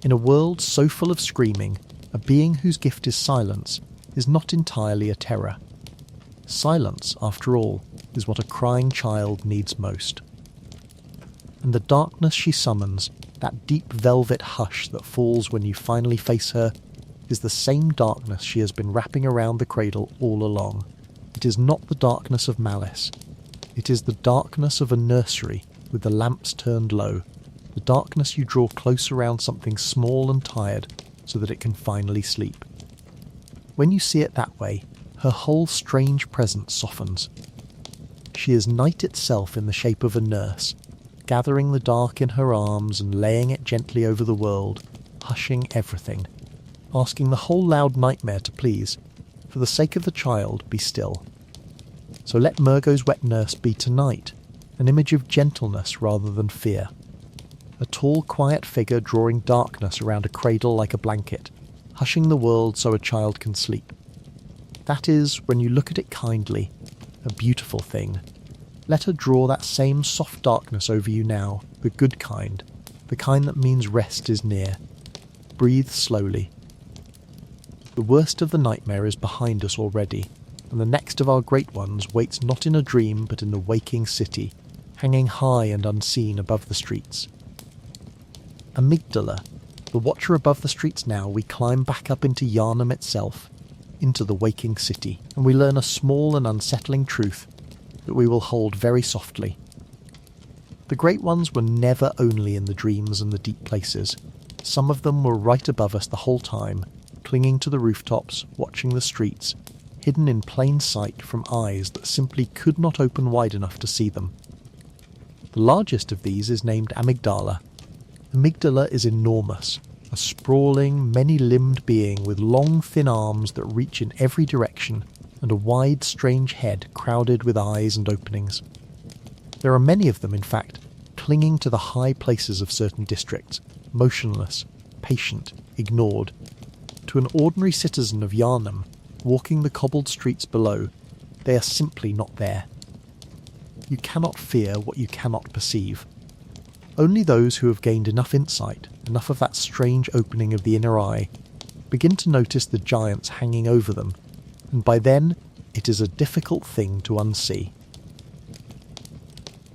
In a world so full of screaming, a being whose gift is silence is not entirely a terror. Silence, after all, is what a crying child needs most. And the darkness she summons, that deep velvet hush that falls when you finally face her, is the same darkness she has been wrapping around the cradle all along. It is not the darkness of malice. It is the darkness of a nursery with the lamps turned low, the darkness you draw close around something small and tired so that it can finally sleep. When you see it that way, her whole strange presence softens. She is night itself in the shape of a nurse, gathering the dark in her arms and laying it gently over the world, hushing everything, asking the whole loud nightmare to please, for the sake of the child, be still. So let Murgo's wet nurse be tonight, an image of gentleness rather than fear. A tall, quiet figure drawing darkness around a cradle like a blanket, hushing the world so a child can sleep. That is, when you look at it kindly, a beautiful thing. Let her draw that same soft darkness over you now, the good kind, the kind that means rest is near. Breathe slowly. The worst of the nightmare is behind us already, and the next of our great ones waits not in a dream but in the waking city, hanging high and unseen above the streets. Amygdala, the watcher above the streets now, we climb back up into Yharnam itself, into the waking city, and we learn a small and unsettling truth that we will hold very softly. The great ones were never only in the dreams and the deep places. Some of them were right above us the whole time, clinging to the rooftops, watching the streets, hidden in plain sight from eyes that simply could not open wide enough to see them. The largest of these is named Amygdala. Amygdala is enormous, a sprawling, many-limbed being with long, thin arms that reach in every direction and a wide, strange head crowded with eyes and openings. There are many of them, in fact, clinging to the high places of certain districts, motionless, patient, ignored. To an ordinary citizen of Yharnam, walking the cobbled streets below, they are simply not there. You cannot fear what you cannot perceive. Only those who have gained enough insight, enough of that strange opening of the inner eye, begin to notice the giants hanging over them, and by then it is a difficult thing to unsee.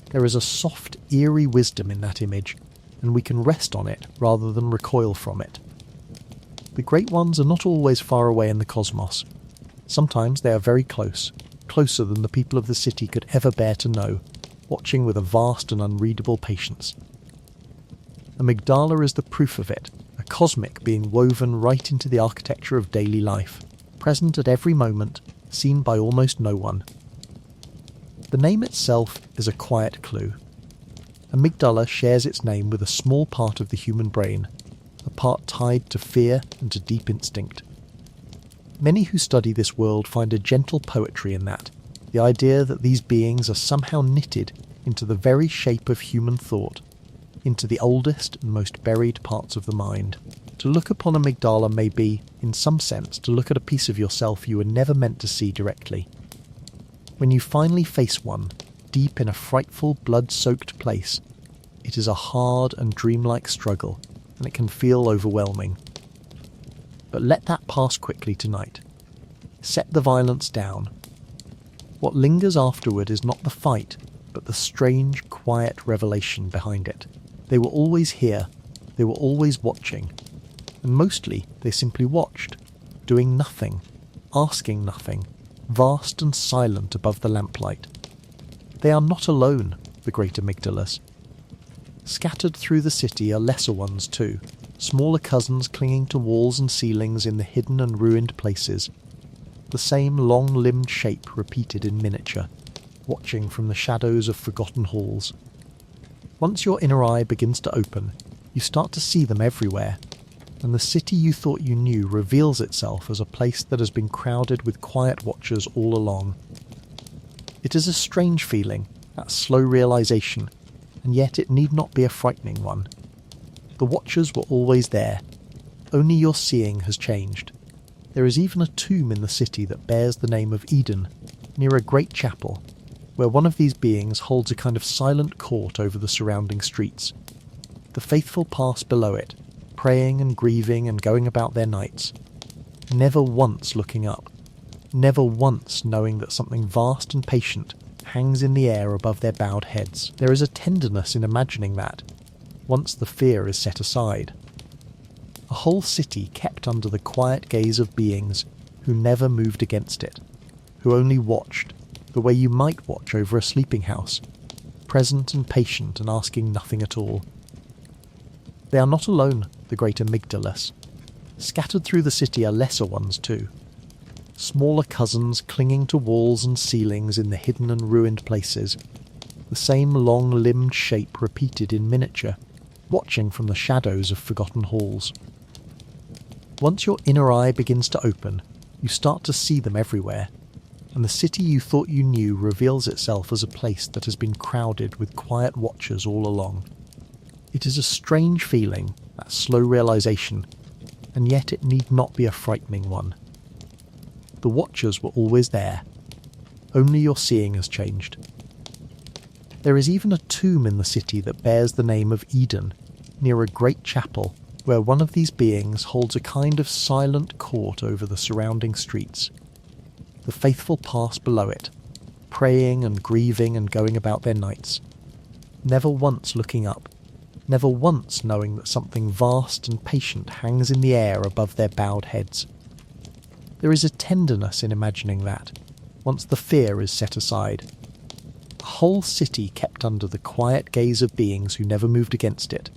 There is a soft, eerie wisdom in that image, and we can rest on it rather than recoil from it. The great ones are not always far away in the cosmos. Sometimes they are very close, closer than the people of the city could ever bear to know, watching with a vast and unreadable patience. Amygdala is the proof of it, a cosmic being woven right into the architecture of daily life, present at every moment, seen by almost no one. The name itself is a quiet clue. Amygdala shares its name with a small part of the human brain, a part tied to fear and to deep instinct. Many who study this world find a gentle poetry in that, the idea that these beings are somehow knitted into the very shape of human thought, into the oldest and most buried parts of the mind. To look upon amygdala may be, in some sense, to look at a piece of yourself you were never meant to see directly. When you finally face one, deep in a frightful, blood-soaked place, it is a hard and dreamlike struggle, and it can feel overwhelming. But let that pass quickly tonight. Set the violence down. What lingers afterward is not the fight, but the strange, quiet revelation behind it. They were always here, they were always watching, and mostly they simply watched, doing nothing, asking nothing, vast and silent above the lamplight. They are not alone, the great amygdalas. Scattered through the city are lesser ones too, smaller cousins clinging to walls and ceilings in the hidden and ruined places, the same long-limbed shape repeated in miniature, watching from the shadows of forgotten halls. Once your inner eye begins to open, you start to see them everywhere, and the city you thought you knew reveals itself as a place that has been crowded with quiet watchers all along. It is a strange feeling, that slow realization, and yet it need not be a frightening one. The watchers were always there, only your seeing has changed. There is even a tomb in the city that bears the name of Eden, near a great chapel, where one of these beings holds a kind of silent court over the surrounding streets. The faithful pass below it, praying and grieving and going about their nights, never once looking up, never once knowing that something vast and patient hangs in the air above their bowed heads. There is a tenderness in imagining that, once the fear is set aside. A whole city kept under the quiet gaze of beings who never moved against it, who only watched, the way you might watch over a sleeping house, present and patient and asking nothing at all. They are not alone, the great amygdalas. Scattered through the city are lesser ones too. Smaller cousins clinging to walls and ceilings in the hidden and ruined places, the same long-limbed shape repeated in miniature, watching from the shadows of forgotten halls. Once your inner eye begins to open, you start to see them everywhere, and the city you thought you knew reveals itself as a place that has been crowded with quiet watchers all along. It is a strange feeling, that slow realization, and yet it need not be a frightening one. The watchers were always there, only your seeing has changed. There is even a tomb in the city that bears the name of Eden, near a great chapel, where one of these beings holds a kind of silent court over the surrounding streets. The faithful pass below it, praying and grieving and going about their nights, never once looking up, never once knowing that something vast and patient hangs in the air above their bowed heads. There is a tenderness in imagining that, once the fear is set aside. A whole city kept under the quiet gaze of beings who never moved against it,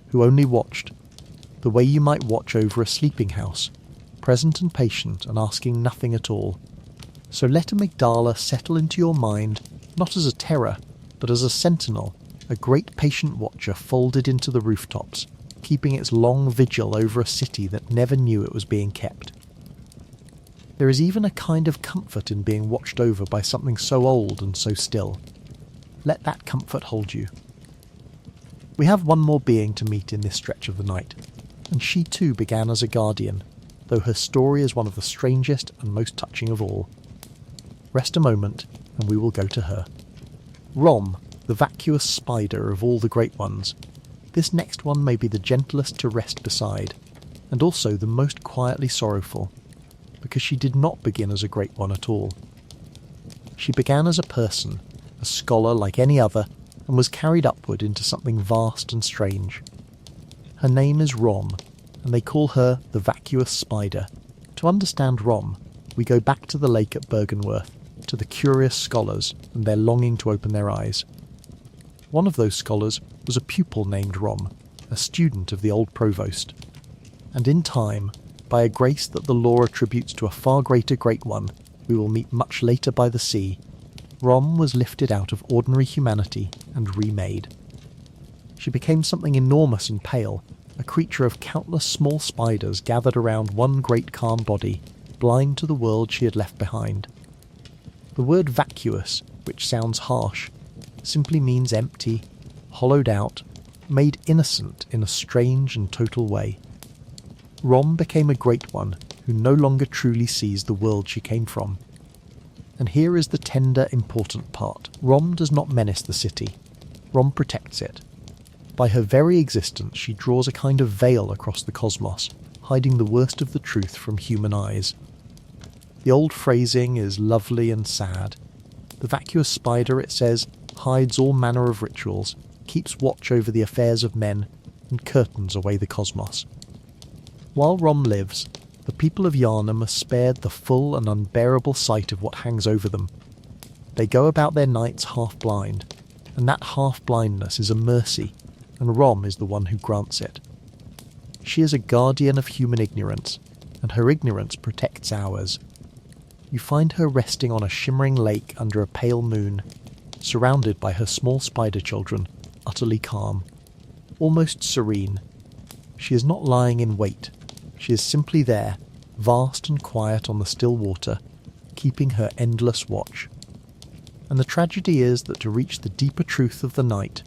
who only watched, the way you might watch over a sleeping house, present and patient and asking nothing at all. So let amygdala settle into your mind, not as a terror, but as a sentinel, a great patient watcher folded into the rooftops, keeping its long vigil over a city that never knew it was being kept. There is even a kind of comfort in being watched over by something so old and so still. Let that comfort hold you. We have one more being to meet in this stretch of the night, and she too began as a guardian, though her story is one of the strangest and most touching of all. Rest a moment, and we will go to her. Rom, the vacuous spider of all the great ones. This next one may be the gentlest to rest beside, and also the most quietly sorrowful, because she did not begin as a great one at all. She began as a person, a scholar like any other, and was carried upward into something vast and strange. Her name is Rom, and they call her the vacuous spider. To understand Rom, we go back to the lake at Bergenworth, to the curious scholars and their longing to open their eyes. One of those scholars was a pupil named Rom, a student of the old provost. And in time, by a grace that the law attributes to a far greater great one, we will meet much later by the sea, Rom was lifted out of ordinary humanity and remade. She became something enormous and pale, a creature of countless small spiders gathered around one great calm body, blind to the world she had left behind. The word vacuous, which sounds harsh, simply means empty, hollowed out, made innocent in a strange and total way. Rom became a great one who no longer truly sees the world she came from. And here is the tender, important part. Rom does not menace the city. Rom protects it. By her very existence, she draws a kind of veil across the cosmos, hiding the worst of the truth from human eyes. The old phrasing is lovely and sad. The vacuous spider, it says, hides all manner of rituals, keeps watch over the affairs of men, and curtains away the cosmos. While Rom lives, the people of Yharnam are spared the full and unbearable sight of what hangs over them. They go about their nights half-blind, and that half-blindness is a mercy, and Rom is the one who grants it. She is a guardian of human ignorance, and her ignorance protects ours. You find her resting on a shimmering lake under a pale moon, surrounded by her small spider children, utterly calm, almost serene. She is not lying in wait. She is simply there, vast and quiet on the still water, keeping her endless watch. And the tragedy is that to reach the deeper truth of the night,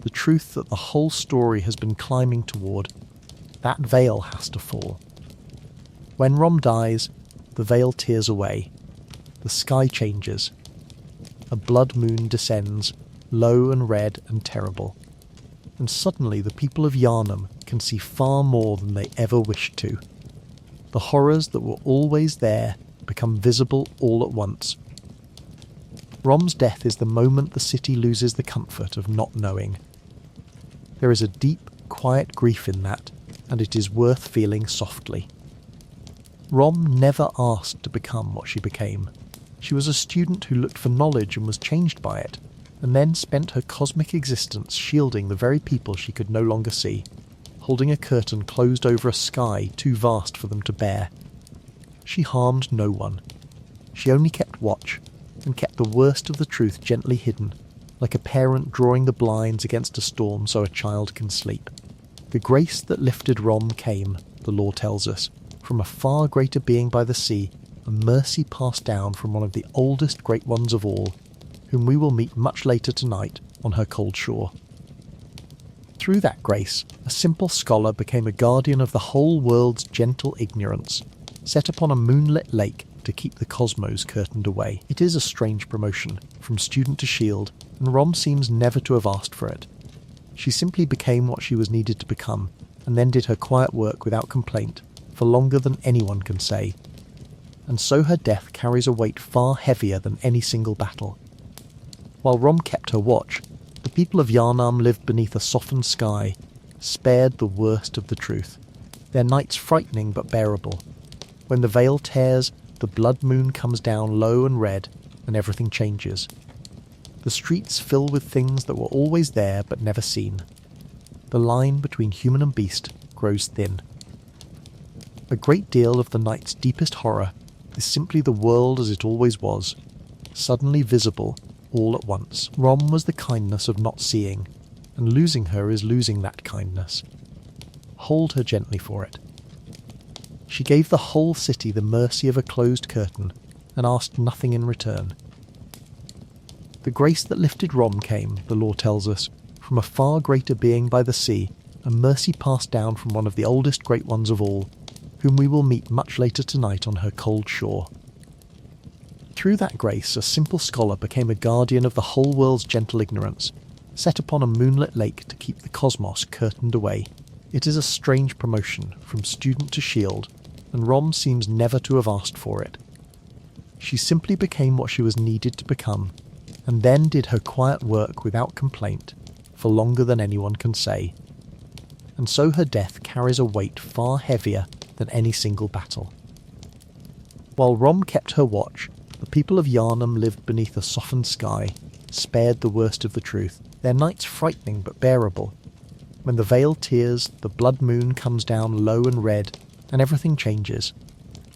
the truth that the whole story has been climbing toward, that veil has to fall. When Rom dies, the veil tears away. The sky changes. A blood moon descends, low and red and terrible. And suddenly the people of Yharnam can see far more than they ever wished to. The horrors that were always there become visible all at once. Rom's death is the moment the city loses the comfort of not knowing. There is a deep, quiet grief in that, and it is worth feeling softly. Rom never asked to become what she became. She was a student who looked for knowledge and was changed by it, and then spent her cosmic existence shielding the very people she could no longer see, holding a curtain closed over a sky too vast for them to bear. She harmed no one. She only kept watch, and kept the worst of the truth gently hidden, like a parent drawing the blinds against a storm so a child can sleep. The grace that lifted Rom came, the law tells us, from a far greater being by the sea, a mercy passed down from one of the oldest great ones of all, whom we will meet much later tonight on her cold shore. Through that grace, a simple scholar became a guardian of the whole world's gentle ignorance, set upon a moonlit lake to keep the cosmos curtained away. It is a strange promotion, from student to shield, and Rom seems never to have asked for it. She simply became what she was needed to become, and then did her quiet work without complaint, for longer than anyone can say. And so her death carries a weight far heavier than any single battle. While Rom kept her watch, the people of Yharnam lived beneath a softened sky, spared the worst of the truth, their nights frightening but bearable. When the veil tears, the blood moon comes down low and red, and everything changes. The streets fill with things that were always there but never seen. The line between human and beast grows thin. A great deal of the night's deepest horror is simply the world as it always was, suddenly visible all at once. Rom was the kindness of not seeing, and losing her is losing that kindness. Hold her gently for it. She gave the whole city the mercy of a closed curtain and asked nothing in return. The grace that lifted Rom came, the lore tells us, from a far greater being by the sea, a mercy passed down from one of the oldest great ones of all, whom we will meet much later tonight on her cold shore. Through that grace, a simple scholar became a guardian of the whole world's gentle ignorance, set upon a moonlit lake to keep the cosmos curtained away. It is a strange promotion, from student to shield, and Rom seems never to have asked for it. She simply became what she was needed to become, and then did her quiet work without complaint, for longer than anyone can say. And so her death carries a weight far heavier than any single battle. While Rom kept her watch, the people of Yharnam lived beneath a softened sky, spared the worst of the truth, their nights frightening but bearable. When the veil tears, the blood moon comes down low and red, and everything changes.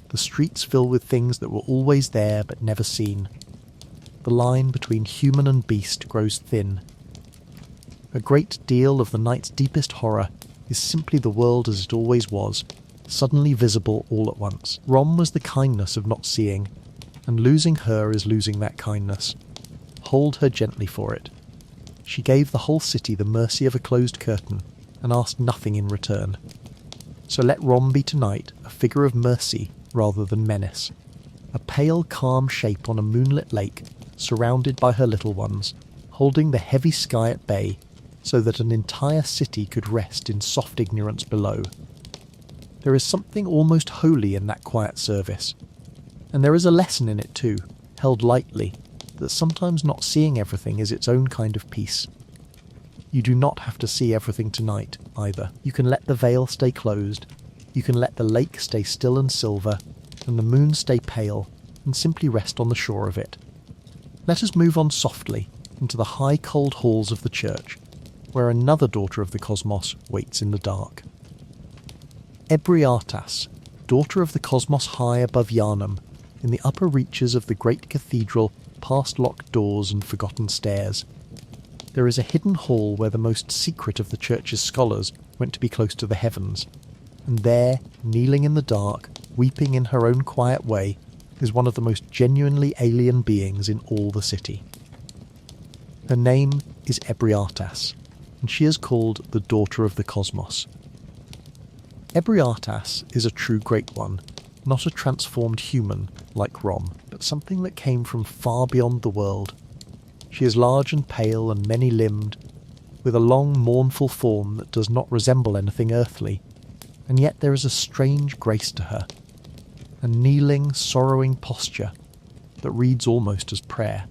The streets fill with things that were always there but never seen. The line between human and beast grows thin. A great deal of the night's deepest horror is simply the world as it always was, suddenly visible all at once. Rom was the kindness of not seeing, and losing her is losing that kindness. Hold her gently for it. She gave the whole city the mercy of a closed curtain, and asked nothing in return. So let Rom be tonight a figure of mercy rather than menace, a pale, calm shape on a moonlit lake, surrounded by her little ones, holding the heavy sky at bay, so that an entire city could rest in soft ignorance below. There is something almost holy in that quiet service, and there is a lesson in it too, held lightly, that sometimes not seeing everything is its own kind of peace. You do not have to see everything tonight, either. You can let the veil stay closed, you can let the lake stay still and silver, and the moon stay pale, and simply rest on the shore of it. Let us move on softly into the high cold halls of the church, where another daughter of the cosmos waits in the dark. Ebriatas, daughter of the cosmos high above Yharnam, in the upper reaches of the great cathedral past locked doors and forgotten stairs. There is a hidden hall where the most secret of the church's scholars went to be close to the heavens, and there, kneeling in the dark, weeping in her own quiet way, is one of the most genuinely alien beings in all the city. Her name is Ebriatas, and she is called the Daughter of the Cosmos. Ebriatas is a true Great One, not a transformed human like Rom, but something that came from far beyond the world. She is large and pale and many-limbed, with a long mournful form that does not resemble anything earthly, and yet there is a strange grace to her, a kneeling, sorrowing posture that reads almost as prayer.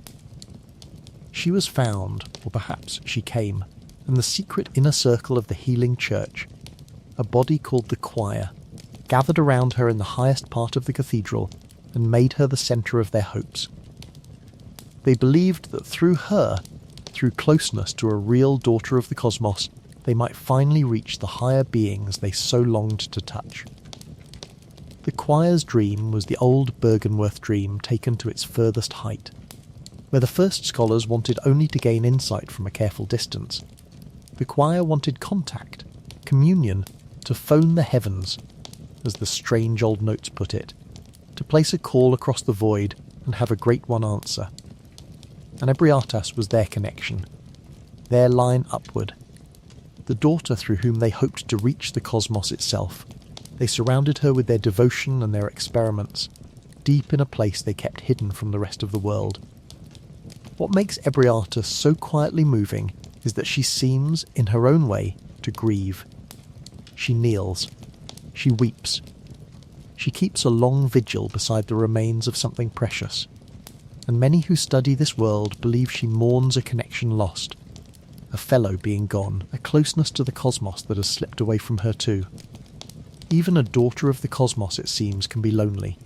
She was found, or perhaps she came, in the secret inner circle of the healing church, a body called the choir, gathered around her in the highest part of the cathedral and made her the centre of their hopes. They believed that through her, through closeness to a real daughter of the cosmos, they might finally reach the higher beings they so longed to touch. The choir's dream was the old Bergenworth dream taken to its furthest height, where the first scholars wanted only to gain insight from a careful distance. The choir wanted contact, communion, to phone the heavens, as the strange old notes put it, to place a call across the void and have a great one answer. And Ebriatas was their connection, their line upward, the daughter through whom they hoped to reach the cosmos itself. They surrounded her with their devotion and their experiments, deep in a place they kept hidden from the rest of the world. What makes Ebriatas so quietly moving is that she seems, in her own way, to grieve. She kneels. She weeps. She keeps a long vigil beside the remains of something precious, and many who study this world believe she mourns a connection lost, a fellow being gone, a closeness to the cosmos that has slipped away from her too. Even a daughter of the cosmos, it seems, can be lonely.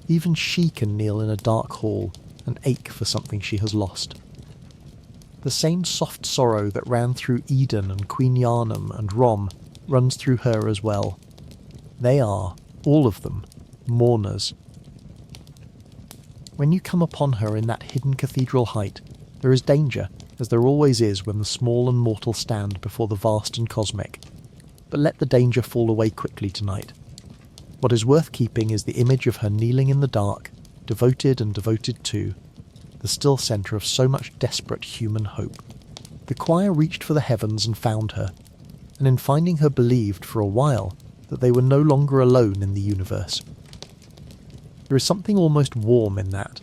Even she can kneel in a dark hall and ache for something she has lost. The same soft sorrow that ran through Eden and Queen Yharnam and Rom runs through her as well. They are, all of them, mourners. When you come upon her in that hidden cathedral height, there is danger, as there always is when the small and mortal stand before the vast and cosmic. But let the danger fall away quickly tonight. What is worth keeping is the image of her kneeling in the dark, devoted and devoted to, the still centre of so much desperate human hope. The choir reached for the heavens and found her, and in finding her believed for a while that they were no longer alone in the universe. There is something almost warm in that.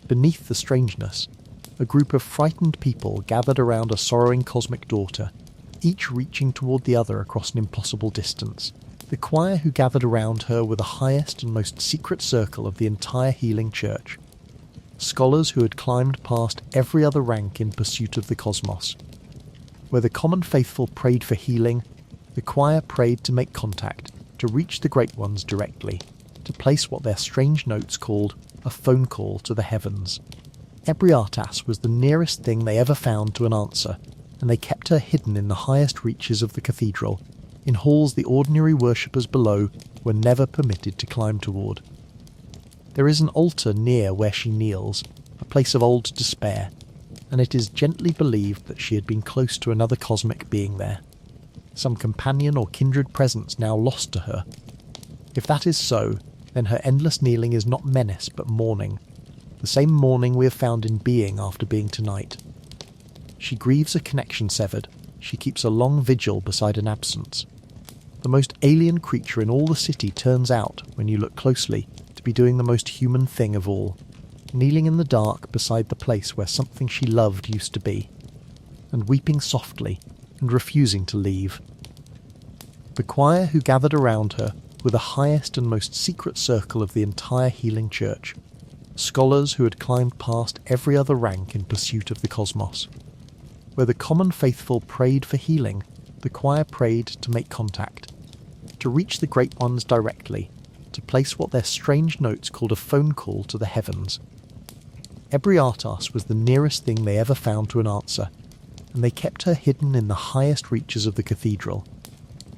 Beneath the strangeness, a group of frightened people gathered around a sorrowing cosmic daughter, each reaching toward the other across an impossible distance. The choir who gathered around her were the highest and most secret circle of the entire healing church. Scholars who had climbed past every other rank in pursuit of the cosmos. Where the common faithful prayed for healing, the choir prayed to make contact, to reach the great ones directly, to place what their strange notes called a phone call to the heavens. Ebriatas was the nearest thing they ever found to an answer, and they kept her hidden in the highest reaches of the cathedral, in halls the ordinary worshippers below were never permitted to climb toward. There is an altar near where she kneels, a place of old despair, and it is gently believed that she had been close to another cosmic being there, some companion or kindred presence now lost to her. If that is so, then her endless kneeling is not menace but mourning, the same mourning we have found in being after being tonight. She grieves a connection severed, she keeps a long vigil beside an absence. The most alien creature in all the city turns out, when you look closely, to be doing the most human thing of all, kneeling in the dark beside the place where something she loved used to be, and weeping softly and refusing to leave. The choir who gathered around her were the highest and most secret circle of the entire healing church, scholars who had climbed past every other rank in pursuit of the cosmos. Where the common faithful prayed for healing, the choir prayed to make contact, to reach the great ones directly, to place what their strange notes called a phone call to the heavens. Ebriatas was the nearest thing they ever found to an answer, and they kept her hidden in the highest reaches of the cathedral,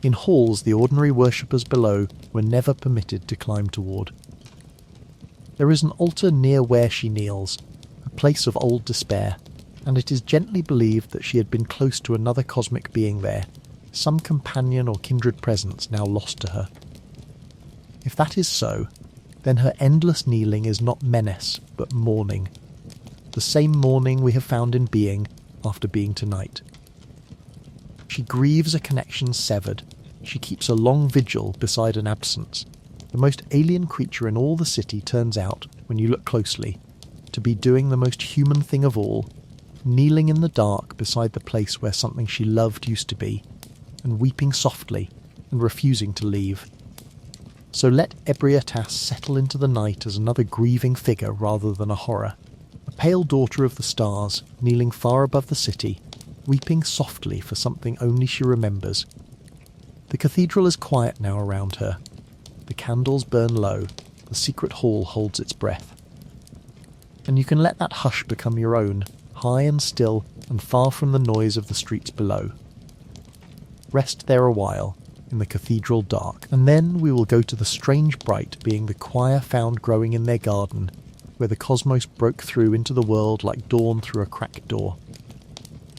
in halls the ordinary worshippers below were never permitted to climb toward. There is an altar near where she kneels, a place of old despair, and it is gently believed that she had been close to another cosmic being there, some companion or kindred presence now lost to her. If that is so, then her endless kneeling is not menace, but mourning. The same mourning we have found in being after being tonight. She grieves a connection severed. She keeps a long vigil beside an absence. The most alien creature in all the city turns out, when you look closely, to be doing the most human thing of all, kneeling in the dark beside the place where something she loved used to be, and weeping softly and refusing to leave. So let Ebriatas settle into the night as another grieving figure rather than a horror, a pale daughter of the stars, kneeling far above the city, weeping softly for something only she remembers. The cathedral is quiet now around her. The candles burn low, the secret hall holds its breath. And you can let that hush become your own, high and still and far from the noise of the streets below. Rest there a while, in the cathedral dark, and then we will go to the strange bright being the choir found growing in their garden, where the cosmos broke through into the world like dawn through a cracked door.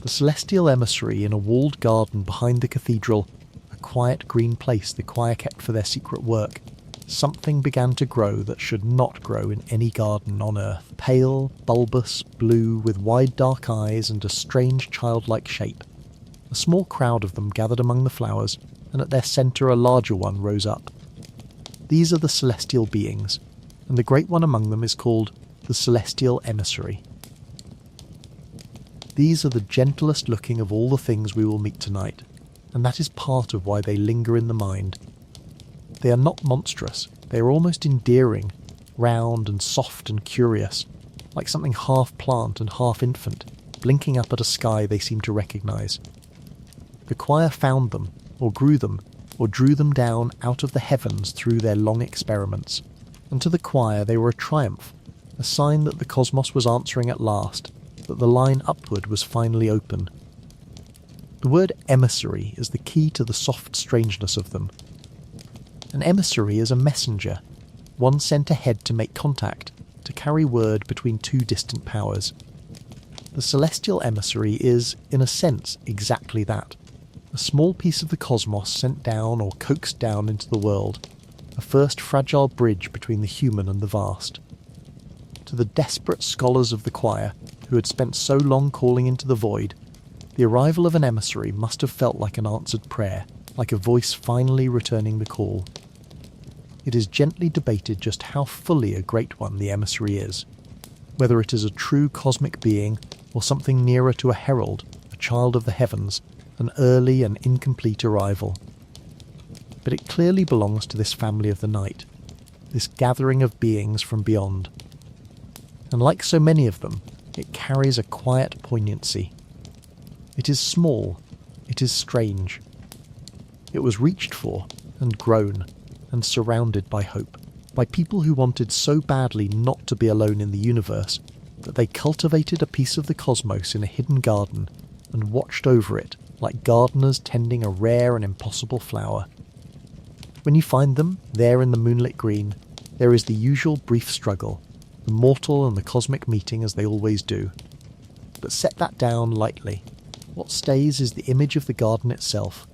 The celestial emissary in a walled garden behind the cathedral, a quiet green place the choir kept for their secret work, something began to grow that should not grow in any garden on earth. Pale, bulbous, blue, with wide dark eyes and a strange childlike shape. A small crowd of them gathered among the flowers, and at their centre a larger one rose up. These are the celestial beings, and the great one among them is called the celestial emissary. These are the gentlest looking of all the things we will meet tonight, and that is part of why they linger in the mind. They are not monstrous, they are almost endearing, round and soft and curious, like something half plant and half infant, blinking up at a sky they seem to recognise. The choir found them, or grew them, or drew them down out of the heavens through their long experiments, and to the choir they were a triumph, a sign that the cosmos was answering at last, that the line upward was finally open. The word emissary is the key to the soft strangeness of them. An emissary is a messenger, one sent ahead to make contact, to carry word between two distant powers. The celestial emissary is, in a sense, exactly that. A small piece of the cosmos sent down or coaxed down into the world. a first fragile bridge between the human and the vast. To the desperate scholars of the choir, who had spent so long calling into the void, the arrival of an emissary must have felt like an answered prayer, like a voice finally returning the call. It is gently debated just how fully a great one the emissary is, whether it is a true cosmic being or something nearer to a herald, a child of the heavens, an early and incomplete arrival. But it clearly belongs to this family of the night, this gathering of beings from beyond. And like so many of them, it carries a quiet poignancy. It is small, it is strange. It was reached for, and grown, and surrounded by hope, by people who wanted so badly not to be alone in the universe that they cultivated a piece of the cosmos in a hidden garden and watched over it like gardeners tending a rare and impossible flower. When you find them, there in the moonlit green, there is the usual brief struggle, the mortal and the cosmic meeting as they always do. But set that down lightly. What stays is the image of the garden itself,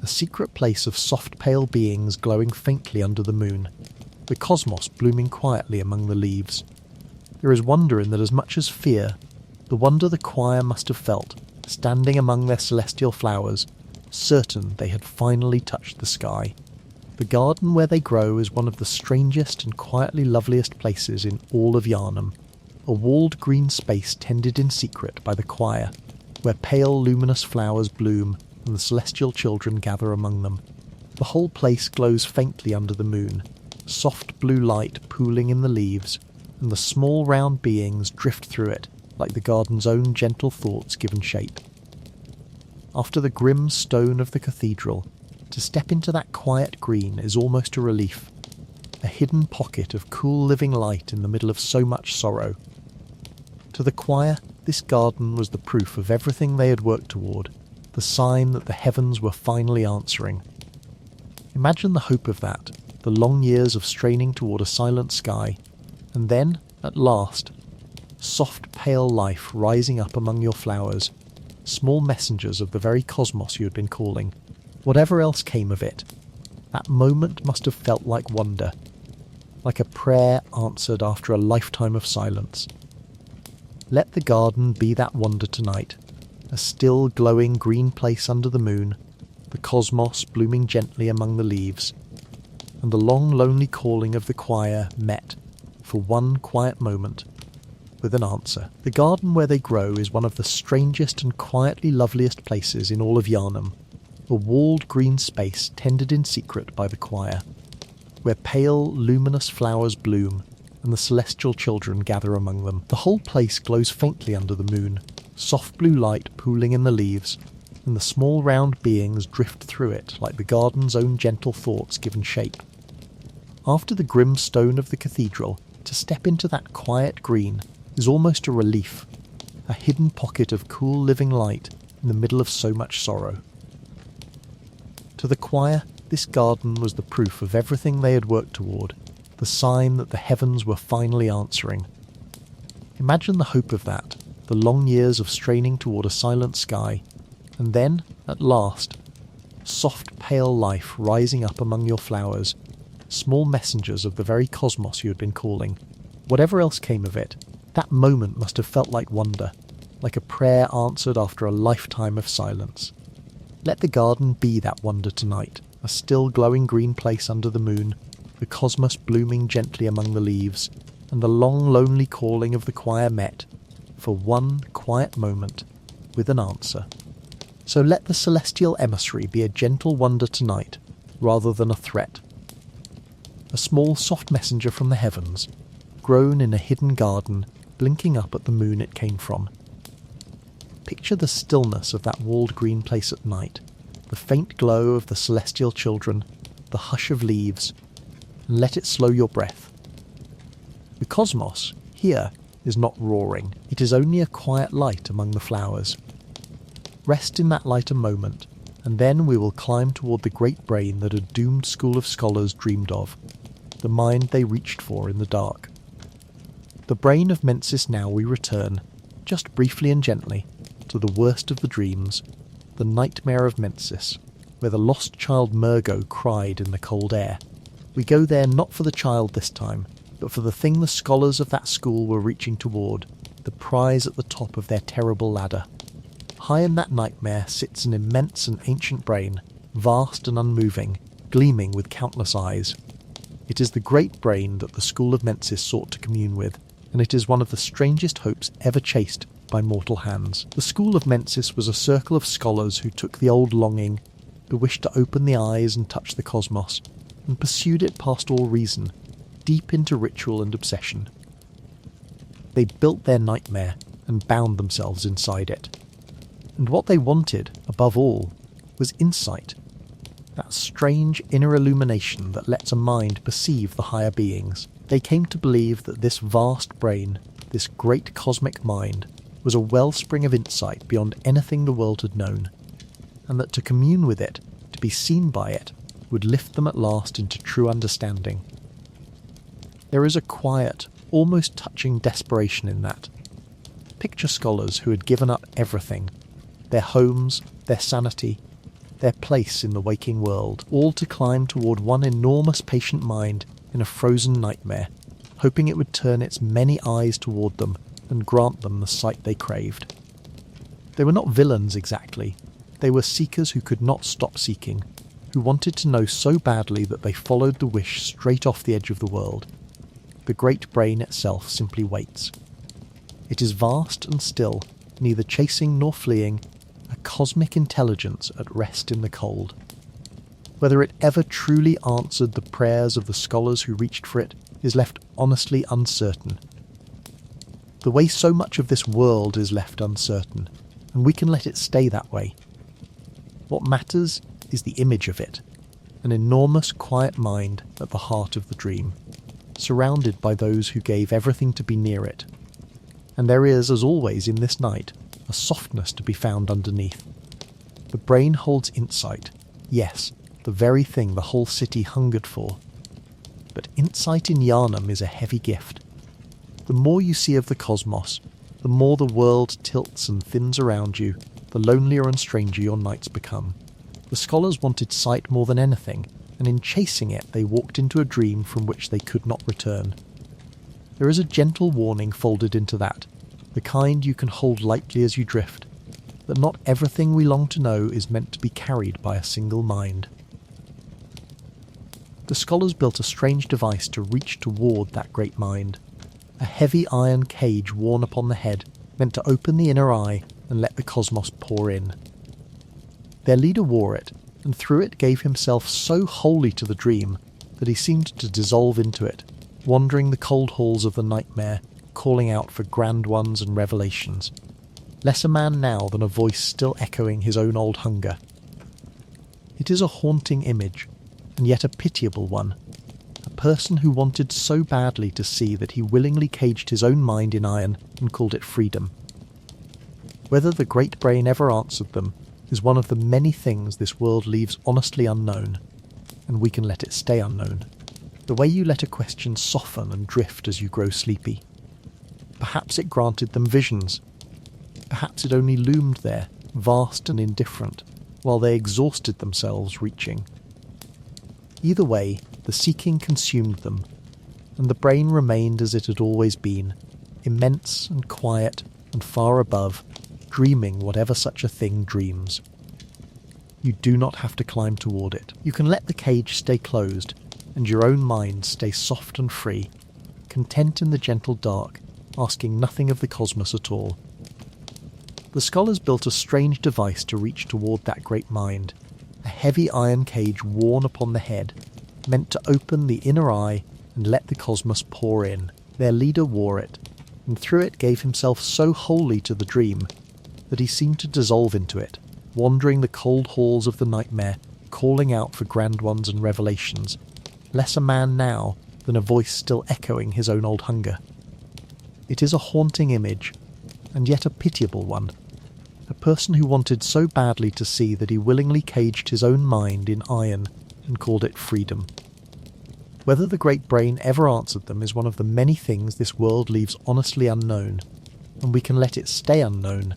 a secret place of soft pale beings glowing faintly under the moon, the cosmos blooming quietly among the leaves. There is wonder in that as much as fear, the wonder the choir must have felt, standing among their celestial flowers, certain they had finally touched the sky. The garden where they grow is one of the strangest and quietly loveliest places in all of Yharnam, a walled green space tended in secret by the choir, where pale luminous flowers bloom and the celestial children gather among them. The whole place glows faintly under the moon, soft blue light pooling in the leaves, and the small round beings drift through it like the garden's own gentle thoughts given shape. After the grim stone of the cathedral, to step into that quiet green is almost a relief, a hidden pocket of cool living light in the middle of so much sorrow. To the choir, this garden was the proof of everything they had worked toward, the sign that the heavens were finally answering. Imagine the hope of that, the long years of straining toward a silent sky, and then, at last, soft pale life rising up among your flowers, small messengers of the very cosmos you had been calling. Whatever else came of it, that moment must have felt like wonder, like a prayer answered after a lifetime of silence. Let the garden be that wonder tonight, a still glowing green place under the moon, the cosmos blooming gently among the leaves, and the long lonely calling of the choir met, for one quiet moment, with an answer. The garden where they grow is one of the strangest and quietly loveliest places in all of Yharnam, a walled green space tended in secret by the choir, where pale, luminous flowers bloom and the celestial children gather among them. The whole place glows faintly under the moon, soft blue light pooling in the leaves, and the small round beings drift through it like the garden's own gentle thoughts given shape. After the grim stone of the cathedral, to step into that quiet green is almost a relief, a hidden pocket of cool living light in the middle of so much sorrow. To the choir, this garden was the proof of everything they had worked toward, the sign that the heavens were finally answering. Imagine the hope of that, the long years of straining toward a silent sky, and then, at last, soft pale life rising up among your flowers, small messengers of the very cosmos you had been calling. Whatever else came of it, that moment must have felt like wonder, like a prayer answered after a lifetime of silence. Let the garden be that wonder tonight, a still glowing green place under the moon, the cosmos blooming gently among the leaves, and the long lonely calling of the choir met, for one quiet moment, with an answer. So let the celestial emissary be a gentle wonder tonight, rather than a threat. A small soft messenger from the heavens, grown in a hidden garden, blinking up at the moon it came from. Picture the stillness of that walled green place at night, the faint glow of the celestial children, the hush of leaves, and let it slow your breath. The cosmos, here, is not roaring, it is only a quiet light among the flowers. Rest in that light a moment, and then we will climb toward the great brain that a doomed school of scholars dreamed of, the mind they reached for in the dark. The brain of Mensis now we return, just briefly and gently, to the worst of the dreams, the nightmare of Mensis, where the lost child Murgo cried in the cold air, We go there not for the child this time, but for the thing the scholars of that school were reaching toward, the prize at the top of their terrible ladder. High in that nightmare sits an immense and ancient brain, vast and unmoving, gleaming with countless eyes. It is the great brain that the School of Mensis sought to commune with, and it is one of the strangest hopes ever chased by mortal hands. The School of Mensis was a circle of scholars who took the old longing, the wish to open the eyes and touch the cosmos, and pursued it past all reason, deep into ritual and obsession. They built their nightmare and bound themselves inside it. And what they wanted, above all, was insight, that strange inner illumination that lets a mind perceive the higher beings. They came to believe that this vast brain, this great cosmic mind, was a wellspring of insight beyond anything the world had known, and that to commune with it, to be seen by it, would lift them at last into true understanding. There is a quiet, almost touching desperation in that. Picture scholars who had given up everything, their homes, their sanity, their place in the waking world, all to climb toward one enormous patient mind in a frozen nightmare, hoping it would turn its many eyes toward them and grant them the sight they craved. They were not villains exactly. They were seekers who could not stop seeking, who wanted to know so badly that they followed the wish straight off the edge of the world. The great brain itself simply waits. It is vast and still, neither chasing nor fleeing, a cosmic intelligence at rest in the cold. Whether it ever truly answered the prayers of the scholars who reached for it is left honestly uncertain. The way so much of this world is left uncertain, and we can let it stay that way. What matters is the image of it, an enormous quiet mind at the heart of the dream, surrounded by those who gave everything to be near it. And there is, as always in this night, a softness to be found underneath. The brain holds insight, yes, the very thing the whole city hungered for. But insight in Yharnam is a heavy gift. The more you see of the cosmos, the more the world tilts and thins around you, the lonelier and stranger your nights become. The scholars wanted sight more than anything, and in chasing it they walked into a dream from which they could not return. There is a gentle warning folded into that, the kind you can hold lightly as you drift, that not everything we long to know is meant to be carried by a single mind. The scholars built a strange device to reach toward that great mind, a heavy iron cage worn upon the head, meant to open the inner eye and let the cosmos pour in. Their leader wore it, and through it gave himself so wholly to the dream that he seemed to dissolve into it, wandering the cold halls of the nightmare, calling out for grand ones and revelations. Less a man now than a voice still echoing his own old hunger. It is a haunting image, and yet a pitiable one. A person who wanted so badly to see that he willingly caged his own mind in iron and called it freedom. Whether the great brain ever answered them is one of the many things this world leaves honestly unknown, and we can let it stay unknown. The way you let a question soften and drift as you grow sleepy. Perhaps it granted them visions. Perhaps it only loomed there, vast and indifferent, while they exhausted themselves reaching. Either way, the seeking consumed them, and the brain remained as it had always been, immense and quiet and far above, dreaming whatever such a thing dreams. You do not have to climb toward it. You can let the cage stay closed, and your own mind stay soft and free, content in the gentle dark, asking nothing of the cosmos at all. The scholars built a strange device to reach toward that great mind, a heavy iron cage worn upon the head, meant to open the inner eye and let the cosmos pour in. Their leader wore it, and through it gave himself so wholly to the dream that he seemed to dissolve into it, wandering the cold halls of the nightmare, calling out for grand ones and revelations, less a man now than a voice still echoing his own old hunger. It is a haunting image, and yet a pitiable one. A person who wanted so badly to see that he willingly caged his own mind in iron and called it freedom. Whether the great brain ever answered them is one of the many things this world leaves honestly unknown, and we can let it stay unknown,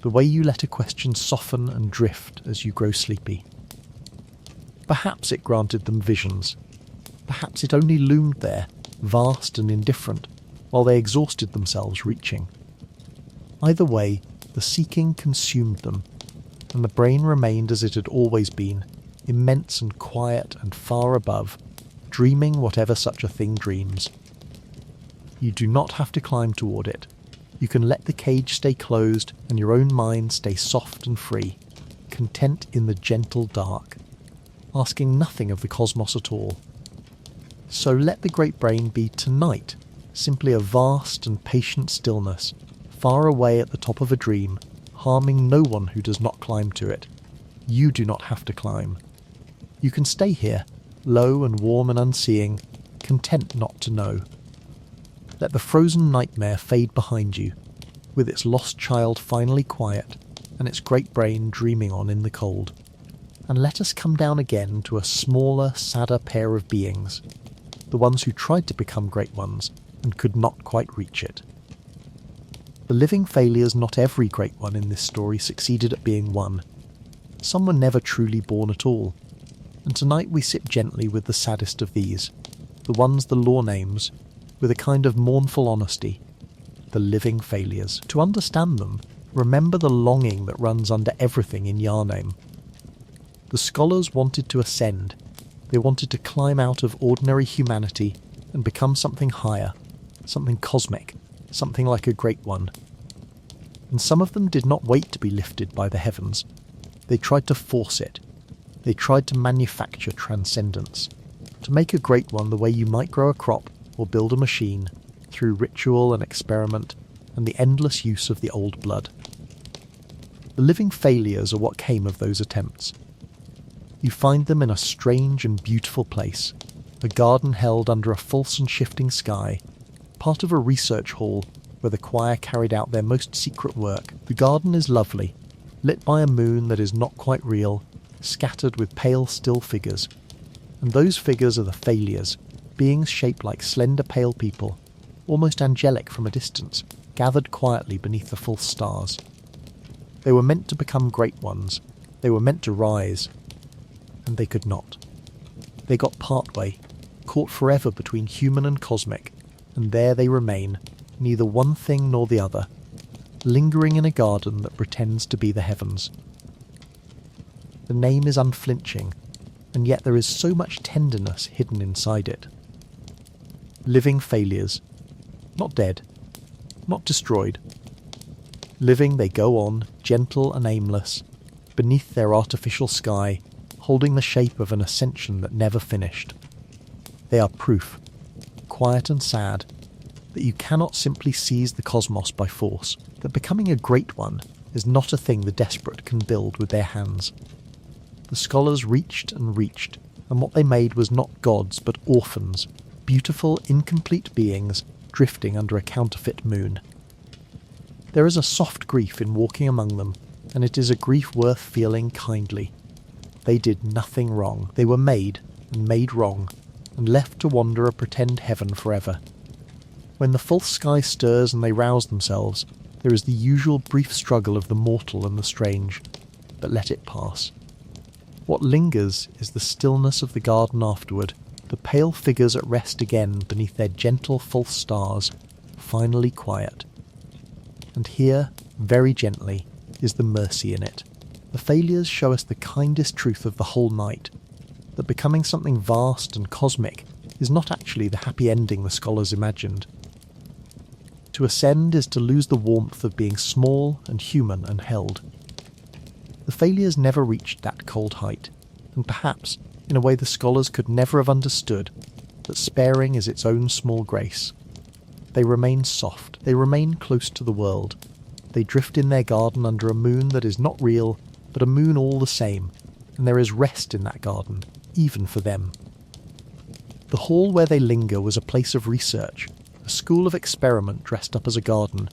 the way you let a question soften and drift as you grow sleepy. Perhaps it granted them visions. Perhaps it only loomed there, vast and indifferent, while they exhausted themselves reaching. Either way, the seeking consumed them, and the brain remained as it had always been, immense and quiet and far above, dreaming whatever such a thing dreams. You do not have to climb toward it. You can let the cage stay closed and your own mind stay soft and free, content in the gentle dark, asking nothing of the cosmos at all. So let the great brain be tonight simply a vast and patient stillness, far away at the top of a dream, harming no one who does not climb to it. You do not have to climb. You can stay here, low and warm and unseeing, content not to know. Let the frozen nightmare fade behind you, with its lost child finally quiet, and its great brain dreaming on in the cold. And let us come down again to a smaller, sadder pair of beings, the ones who tried to become great ones and could not quite reach it. The living failures, not every great one in this story succeeded at being one. Some were never truly born at all, and tonight we sit gently with the saddest of these, the ones the law names, with a kind of mournful honesty, the living failures. To understand them, remember the longing that runs under everything in Yharnam. The scholars wanted to ascend. They wanted to climb out of ordinary humanity and become something higher, something cosmic, something like a great one. And some of them did not wait to be lifted by the heavens. They tried to force it. They tried to manufacture transcendence, to make a great one the way you might grow a crop or build a machine, through ritual and experiment and the endless use of the old blood. The living failures are what came of those attempts. You find them in a strange and beautiful place, a garden held under a false and shifting sky, part of a research hall where the choir carried out their most secret work. The garden is lovely, lit by a moon that is not quite real, scattered with pale still figures. And those figures are the failures, beings shaped like slender pale people, almost angelic from a distance, gathered quietly beneath the false stars. They were meant to become great ones. They were meant to rise. And they could not. They got partway, caught forever between human and cosmic, and there they remain, neither one thing nor the other, lingering in a garden that pretends to be the heavens. The name is unflinching, and yet there is so much tenderness hidden inside it. Living failures. Not dead. Not destroyed. Living they go on, gentle and aimless, beneath their artificial sky, holding the shape of an ascension that never finished. They are proof, quiet and sad, that you cannot simply seize the cosmos by force, that becoming a great one is not a thing the desperate can build with their hands. The scholars reached and reached, and what they made was not gods but orphans, beautiful, incomplete beings drifting under a counterfeit moon. There is a soft grief in walking among them, and it is a grief worth feeling kindly. They did nothing wrong. They were made, and made wrong, and left to wander a pretend heaven forever. When the false sky stirs and they rouse themselves, there is the usual brief struggle of the mortal and the strange, but let it pass. What lingers is the stillness of the garden afterward, the pale figures at rest again beneath their gentle false stars, finally quiet. And here, very gently, is the mercy in it. The failures show us the kindest truth of the whole night, that becoming something vast and cosmic is not actually the happy ending the scholars imagined. To ascend is to lose the warmth of being small and human and held. The failures never reached that cold height, and perhaps, in a way the scholars could never have understood, that sparing is its own small grace. They remain soft, they remain close to the world. They drift in their garden under a moon that is not real, but a moon all the same, and there is rest in that garden, even for them. The hall where they linger was a place of research, a school of experiment dressed up as a garden,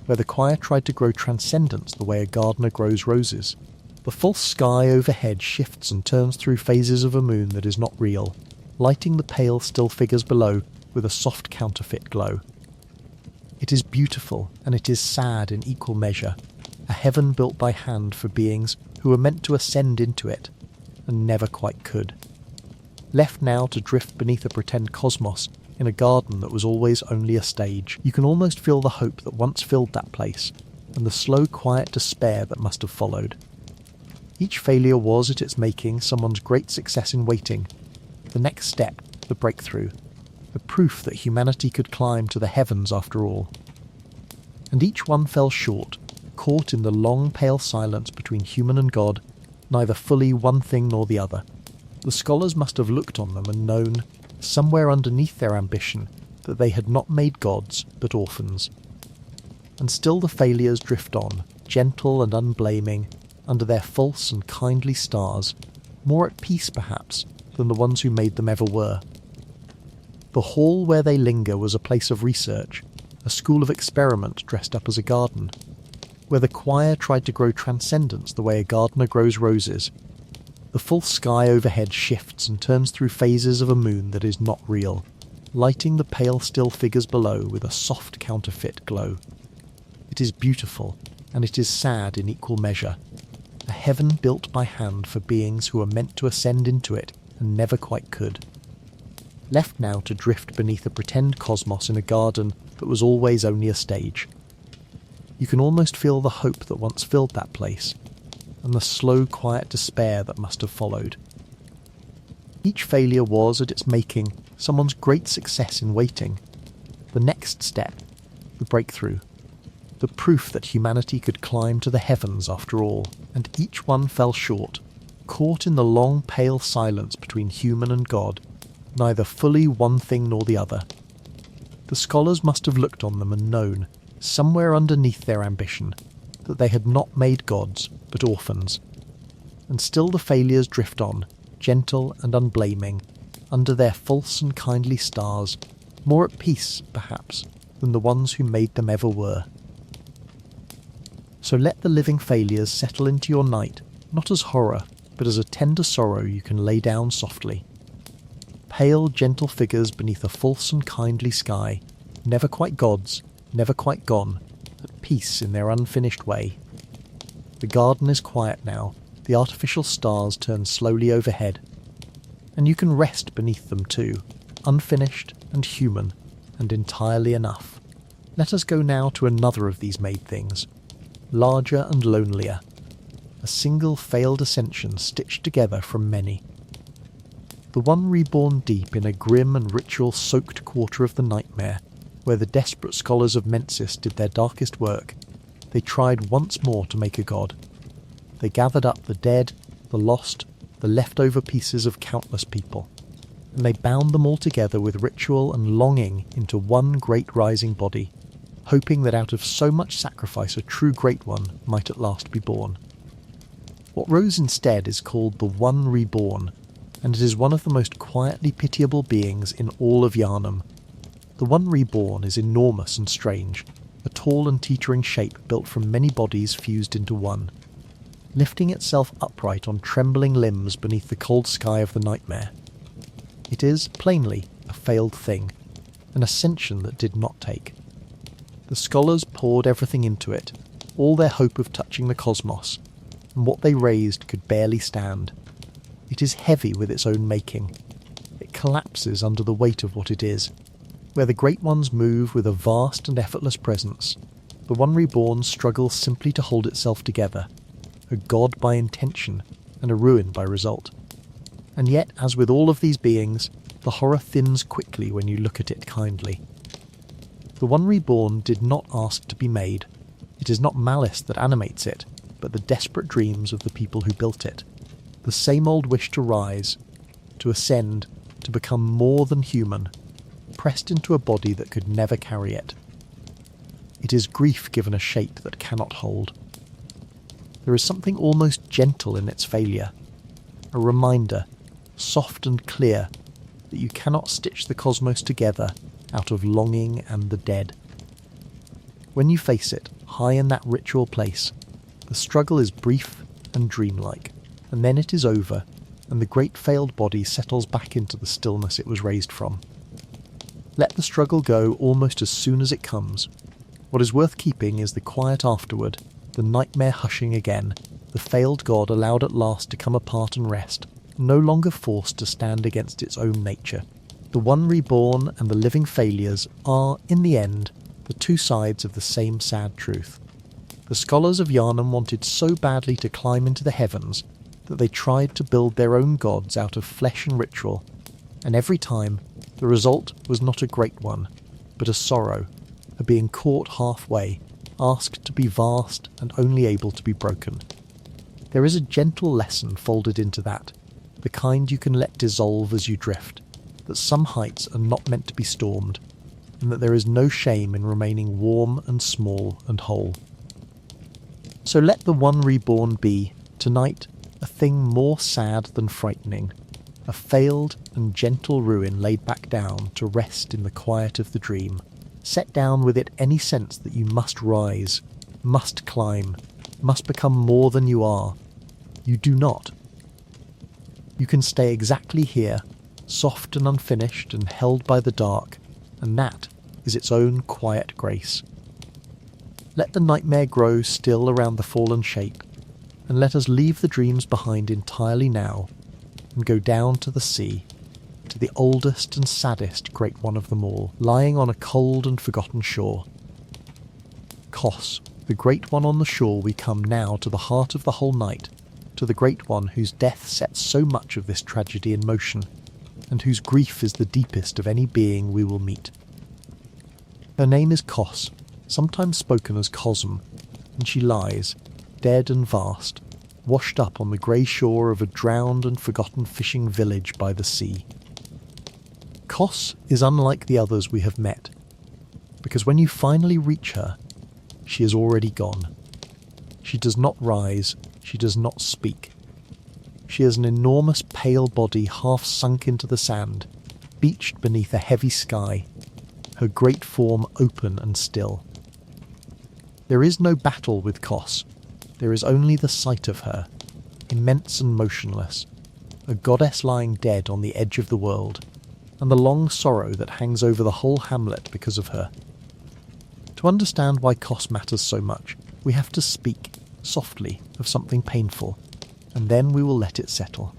where the choir tried to grow transcendence the way a gardener grows roses. The false sky overhead shifts and turns through phases of a moon that is not real, lighting the pale still figures below with a soft counterfeit glow. It is beautiful, and it is sad in equal measure, a heaven built by hand for beings who were meant to ascend into it, and never quite could. Left now to drift beneath a pretend cosmos in a garden that was always only a stage, you can almost feel the hope that once filled that place, and the slow, quiet despair that must have followed. Each failure was, at its making, someone's great success in waiting, the next step, the breakthrough, the proof that humanity could climb to the heavens after all. And each one fell short, caught in the long, pale silence between human and God, neither fully one thing nor the other. The scholars must have looked on them and known, somewhere underneath their ambition, that they had not made gods, but orphans. And still the failures drift on, gentle and unblaming, under their false and kindly stars, more at peace perhaps than the ones who made them ever were. The hall where they linger was a place of research, a school of experiment dressed up as a garden, where the choir tried to grow transcendence the way a gardener grows roses. The full sky overhead shifts and turns through phases of a moon that is not real, lighting the pale still figures below with a soft counterfeit glow. It is beautiful, and it is sad in equal measure, a heaven built by hand for beings who are meant to ascend into it and never quite could. Left now to drift beneath a pretend cosmos in a garden that was always only a stage. You can almost feel the hope that once filled that place, and the slow, quiet despair that must have followed. Each failure was, at its making, someone's great success in waiting, the next step, the breakthrough, the proof that humanity could climb to the heavens after all, and each one fell short, caught in the long, pale silence between human and God, neither fully one thing nor the other. The scholars must have looked on them and known, somewhere underneath their ambition, that they had not made gods, but orphans. And still the failures drift on, gentle and unblaming, under their false and kindly stars, more at peace, perhaps, than the ones who made them ever were. So let the living failures settle into your night, not as horror, but as a tender sorrow you can lay down softly. Pale, gentle figures beneath a false and kindly sky, never quite gods, never quite gone, at peace in their unfinished way. The garden is quiet now, the artificial stars turn slowly overhead, and you can rest beneath them too, unfinished and human, and entirely enough. Let us go now to another of these made things, larger and lonelier, a single failed ascension stitched together from many. The one reborn deep in a grim and ritual-soaked quarter of the nightmare, where the desperate scholars of Mensis did their darkest work, they tried once more to make a god. They gathered up the dead, the lost, the leftover pieces of countless people, and they bound them all together with ritual and longing into one great rising body, hoping that out of so much sacrifice a true great one might at last be born. What rose instead is called the One Reborn, and it is one of the most quietly pitiable beings in all of Yharnam. The One Reborn is enormous and strange, a tall and teetering shape built from many bodies fused into one, lifting itself upright on trembling limbs beneath the cold sky of the nightmare. It is, plainly, a failed thing, an ascension that did not take. The scholars poured everything into it, all their hope of touching the cosmos, and what they raised could barely stand. It is heavy with its own making. It collapses under the weight of what it is. Where the great ones move with a vast and effortless presence, the One Reborn struggles simply to hold itself together, a god by intention and a ruin by result. And yet, as with all of these beings, the horror thins quickly when you look at it kindly. The One Reborn did not ask to be made. It is not malice that animates it, but the desperate dreams of the people who built it. The same old wish to rise, to ascend, to become more than human, pressed into a body that could never carry it. It is grief given a shape that cannot hold. There is something almost gentle in its failure, a reminder, soft and clear, that you cannot stitch the cosmos together out of longing and the dead. When you face it, high in that ritual place, the struggle is brief and dreamlike, and then it is over, and the great failed body settles back into the stillness it was raised from. Let the struggle go almost as soon as it comes. What is worth keeping is the quiet afterward, the nightmare hushing again, the failed god allowed at last to come apart and rest, no longer forced to stand against its own nature. The one reborn and the living failures are, in the end, the two sides of the same sad truth. The scholars of Yharnam wanted so badly to climb into the heavens that they tried to build their own gods out of flesh and ritual, and every time the result was not a great one, but a sorrow, a being caught halfway, asked to be vast and only able to be broken. There is a gentle lesson folded into that, the kind you can let dissolve as you drift, that some heights are not meant to be stormed, and that there is no shame in remaining warm and small and whole. So let the one reborn be, tonight, a thing more sad than frightening, a failed and gentle ruin laid back down to rest in the quiet of the dream. Set down with it any sense that you must rise, must climb, must become more than you are. You do not. You can stay exactly here, soft and unfinished and held by the dark, and that is its own quiet grace. Let the nightmare grow still around the fallen shape, and let us leave the dreams behind entirely now, and go down to the sea, to the oldest and saddest great one of them all, lying on a cold and forgotten shore. Kos, the great one on the shore, we come now to the heart of the whole night, to the great one whose death sets so much of this tragedy in motion, and whose grief is the deepest of any being we will meet. Her name is Kos, sometimes spoken as Cosm, and she lies, dead and vast, washed up on the grey shore of a drowned and forgotten fishing village by the sea. Kos is unlike the others we have met, because when you finally reach her, she is already gone. She does not rise, she does not speak. She is an enormous pale body half sunk into the sand, beached beneath a heavy sky, her great form open and still. There is no battle with Kos, there is only the sight of her, immense and motionless, a goddess lying dead on the edge of the world, and the long sorrow that hangs over the whole hamlet because of her. To understand why Kos matters so much, we have to speak, softly, of something painful, and then we will let it settle.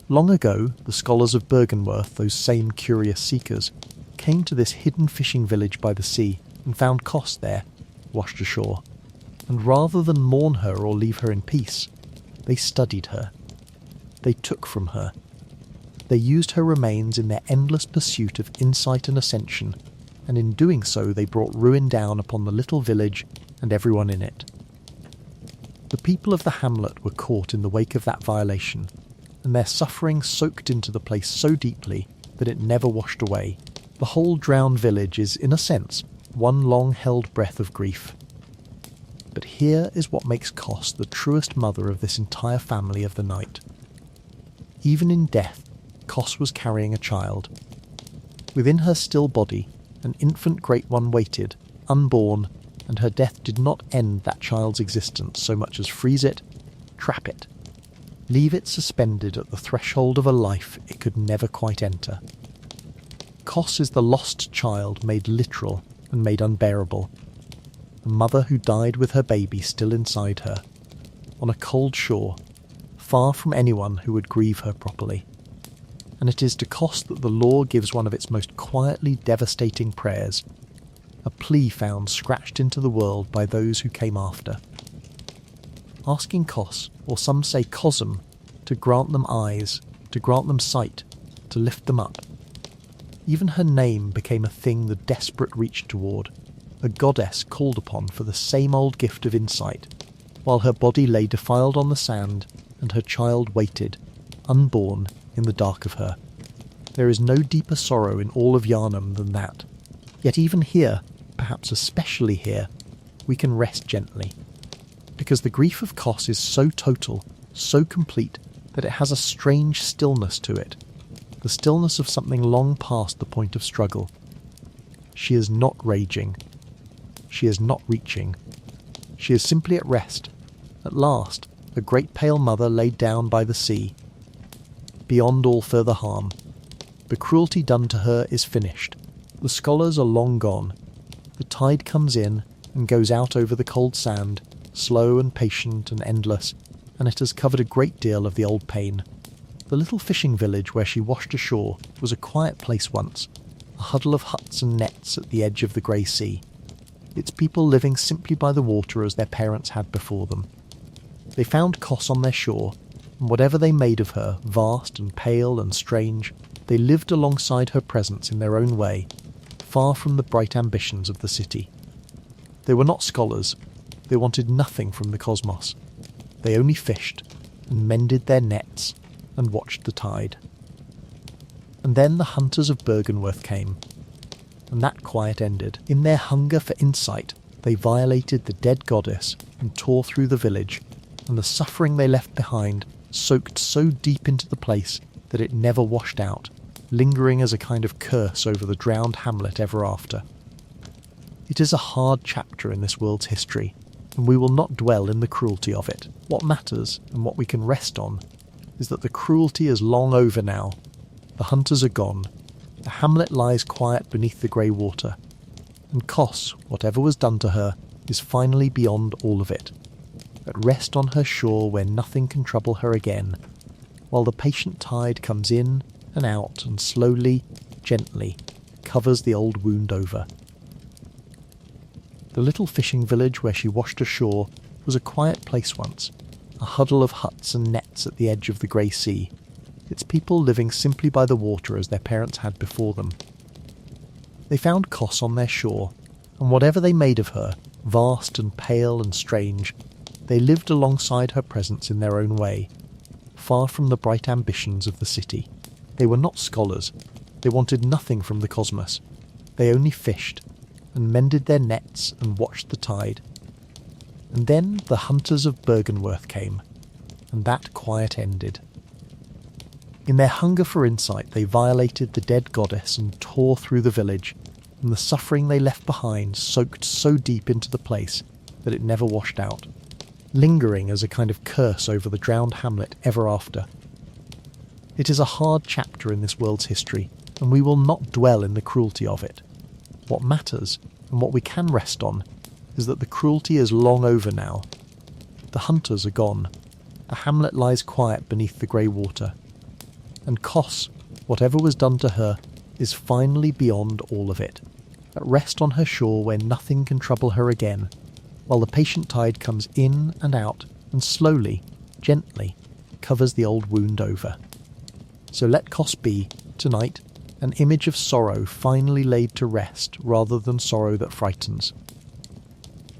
Long ago, the scholars of Bergenworth, those same curious seekers, came to this hidden fishing village by the sea and found Kos there, washed ashore, and rather than mourn her or leave her in peace, they studied her. They took from her. They used her remains in their endless pursuit of insight and ascension, and in doing so they brought ruin down upon the little village and everyone in it. The people of the hamlet were caught in the wake of that violation, and their suffering soaked into the place so deeply that it never washed away. The whole drowned village is, in a sense, one long-held breath of grief. But here is what makes Kos the truest mother of this entire family of the night. Even in death, Kos was carrying a child. Within her still body, an infant great one waited, unborn, and her death did not end that child's existence so much as freeze it, trap it, leave it suspended at the threshold of a life it could never quite enter. Kos is the lost child made literal and made unbearable, a mother who died with her baby still inside her, on a cold shore, far from anyone who would grieve her properly. And it is to Kos that the law gives one of its most quietly devastating prayers, a plea found scratched into the world by those who came after. Asking Kos, or some say Cosm, to grant them eyes, to grant them sight, to lift them up. Even her name became a thing the desperate reached toward, a goddess called upon for the same old gift of insight, while her body lay defiled on the sand and her child waited, unborn, in the dark of her. There is no deeper sorrow in all of Yharnam than that. Yet even here, perhaps especially here, we can rest gently, because the grief of Kos is so total, so complete, that it has a strange stillness to it, the stillness of something long past the point of struggle. She is not raging. She is not reaching. She is simply at rest. At last, a great pale mother laid down by the sea, beyond all further harm. The cruelty done to her is finished. The scholars are long gone. The tide comes in and goes out over the cold sand, slow and patient and endless, and it has covered a great deal of the old pain. The little fishing village where she washed ashore was a quiet place once, a huddle of huts and nets at the edge of the grey sea, its people living simply by the water as their parents had before them. They found Kos on their shore, and whatever they made of her, vast and pale and strange, they lived alongside her presence in their own way, far from the bright ambitions of the city. They were not scholars, they wanted nothing from the cosmos. They only fished, and mended their nets, and watched the tide. And then the hunters of Bergenworth came, and that quiet ended. In their hunger for insight, they violated the dead goddess and tore through the village, and the suffering they left behind soaked so deep into the place that it never washed out, lingering as a kind of curse over the drowned hamlet ever after. It is a hard chapter in this world's history, and we will not dwell in the cruelty of it. What matters, and what we can rest on, is that the cruelty is long over now. The hunters are gone. The hamlet lies quiet beneath the grey water. And Kos, whatever was done to her, is finally beyond all of it, at rest on her shore where nothing can trouble her again, while the patient tide comes in and out and slowly, gently, covers the old wound over. The little fishing village where she washed ashore was a quiet place once, a huddle of huts and nets at the edge of the grey sea, its people living simply by the water as their parents had before them. They found Kos on their shore, and whatever they made of her, vast and pale and strange, they lived alongside her presence in their own way, far from the bright ambitions of the city. They were not scholars, they wanted nothing from the cosmos. They only fished, and mended their nets and watched the tide. And then the hunters of Bergenworth came, and that quiet ended. In their hunger for insight, they violated the dead goddess and tore through the village, and the suffering they left behind soaked so deep into the place that it never washed out, lingering as a kind of curse over the drowned hamlet ever after. It is a hard chapter in this world's history, and we will not dwell in the cruelty of it. What matters, and what we can rest on, is that the cruelty is long over now. The hunters are gone. The hamlet lies quiet beneath the grey water. And Kos, whatever was done to her, is finally beyond all of it, at rest on her shore where nothing can trouble her again, while the patient tide comes in and out and slowly, gently, covers the old wound over. So let Kos be, tonight, an image of sorrow finally laid to rest rather than sorrow that frightens.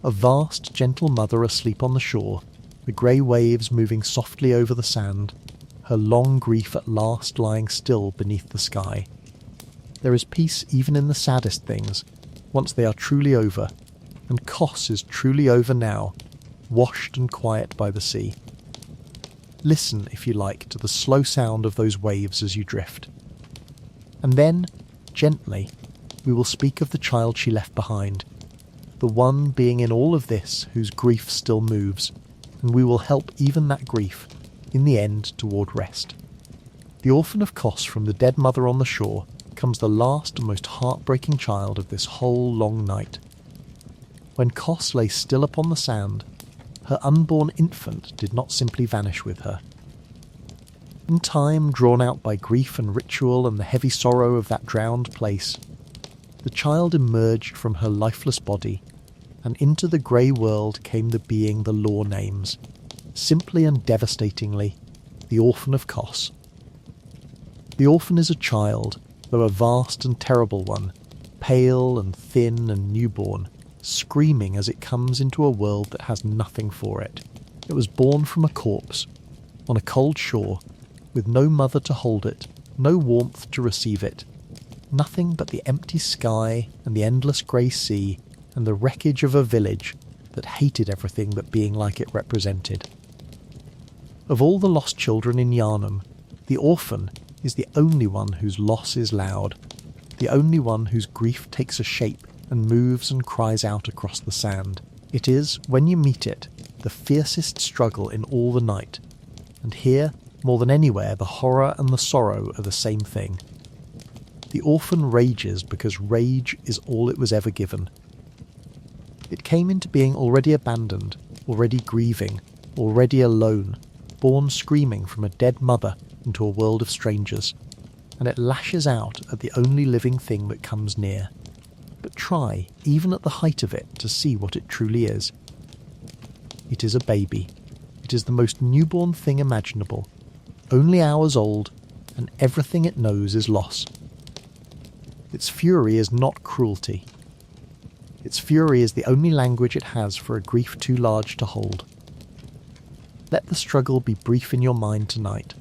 A vast, gentle mother asleep on the shore, the grey waves moving softly over the sand, her long grief at last lying still beneath the sky. There is peace even in the saddest things, once they are truly over, and Kos is truly over now, washed and quiet by the sea. Listen, if you like, to the slow sound of those waves as you drift. And then, gently, we will speak of the child she left behind, the one being in all of this whose grief still moves, and we will help even that grief, in the end, toward rest. The orphan of Kos from the dead mother on the shore comes the last and most heartbreaking child of this whole long night. When Kos lay still upon the sand, her unborn infant did not simply vanish with her. In time, drawn out by grief and ritual and the heavy sorrow of that drowned place, the child emerged from her lifeless body, and into the grey world came the being the law names, simply and devastatingly, the orphan of Kos. The orphan is a child, though a vast and terrible one, pale and thin and newborn, screaming as it comes into a world that has nothing for it. It was born from a corpse, on a cold shore, with no mother to hold it, no warmth to receive it, nothing but the empty sky and the endless grey sea and the wreckage of a village that hated everything that being like it represented. Of all the lost children in Yharnam, the orphan is the only one whose loss is loud, the only one whose grief takes a shape and moves and cries out across the sand. It is, when you meet it, the fiercest struggle in all the night, and here, more than anywhere, the horror and the sorrow are the same thing. The orphan rages because rage is all it was ever given. It came into being already abandoned, already grieving, already alone, born screaming from a dead mother into a world of strangers, and it lashes out at the only living thing that comes near. But try, even at the height of it, to see what it truly is. It is a baby. It is the most newborn thing imaginable, only hours old, and everything it knows is loss. Its fury is not cruelty. Its fury is the only language it has for a grief too large to hold. Let the struggle be brief in your mind tonight,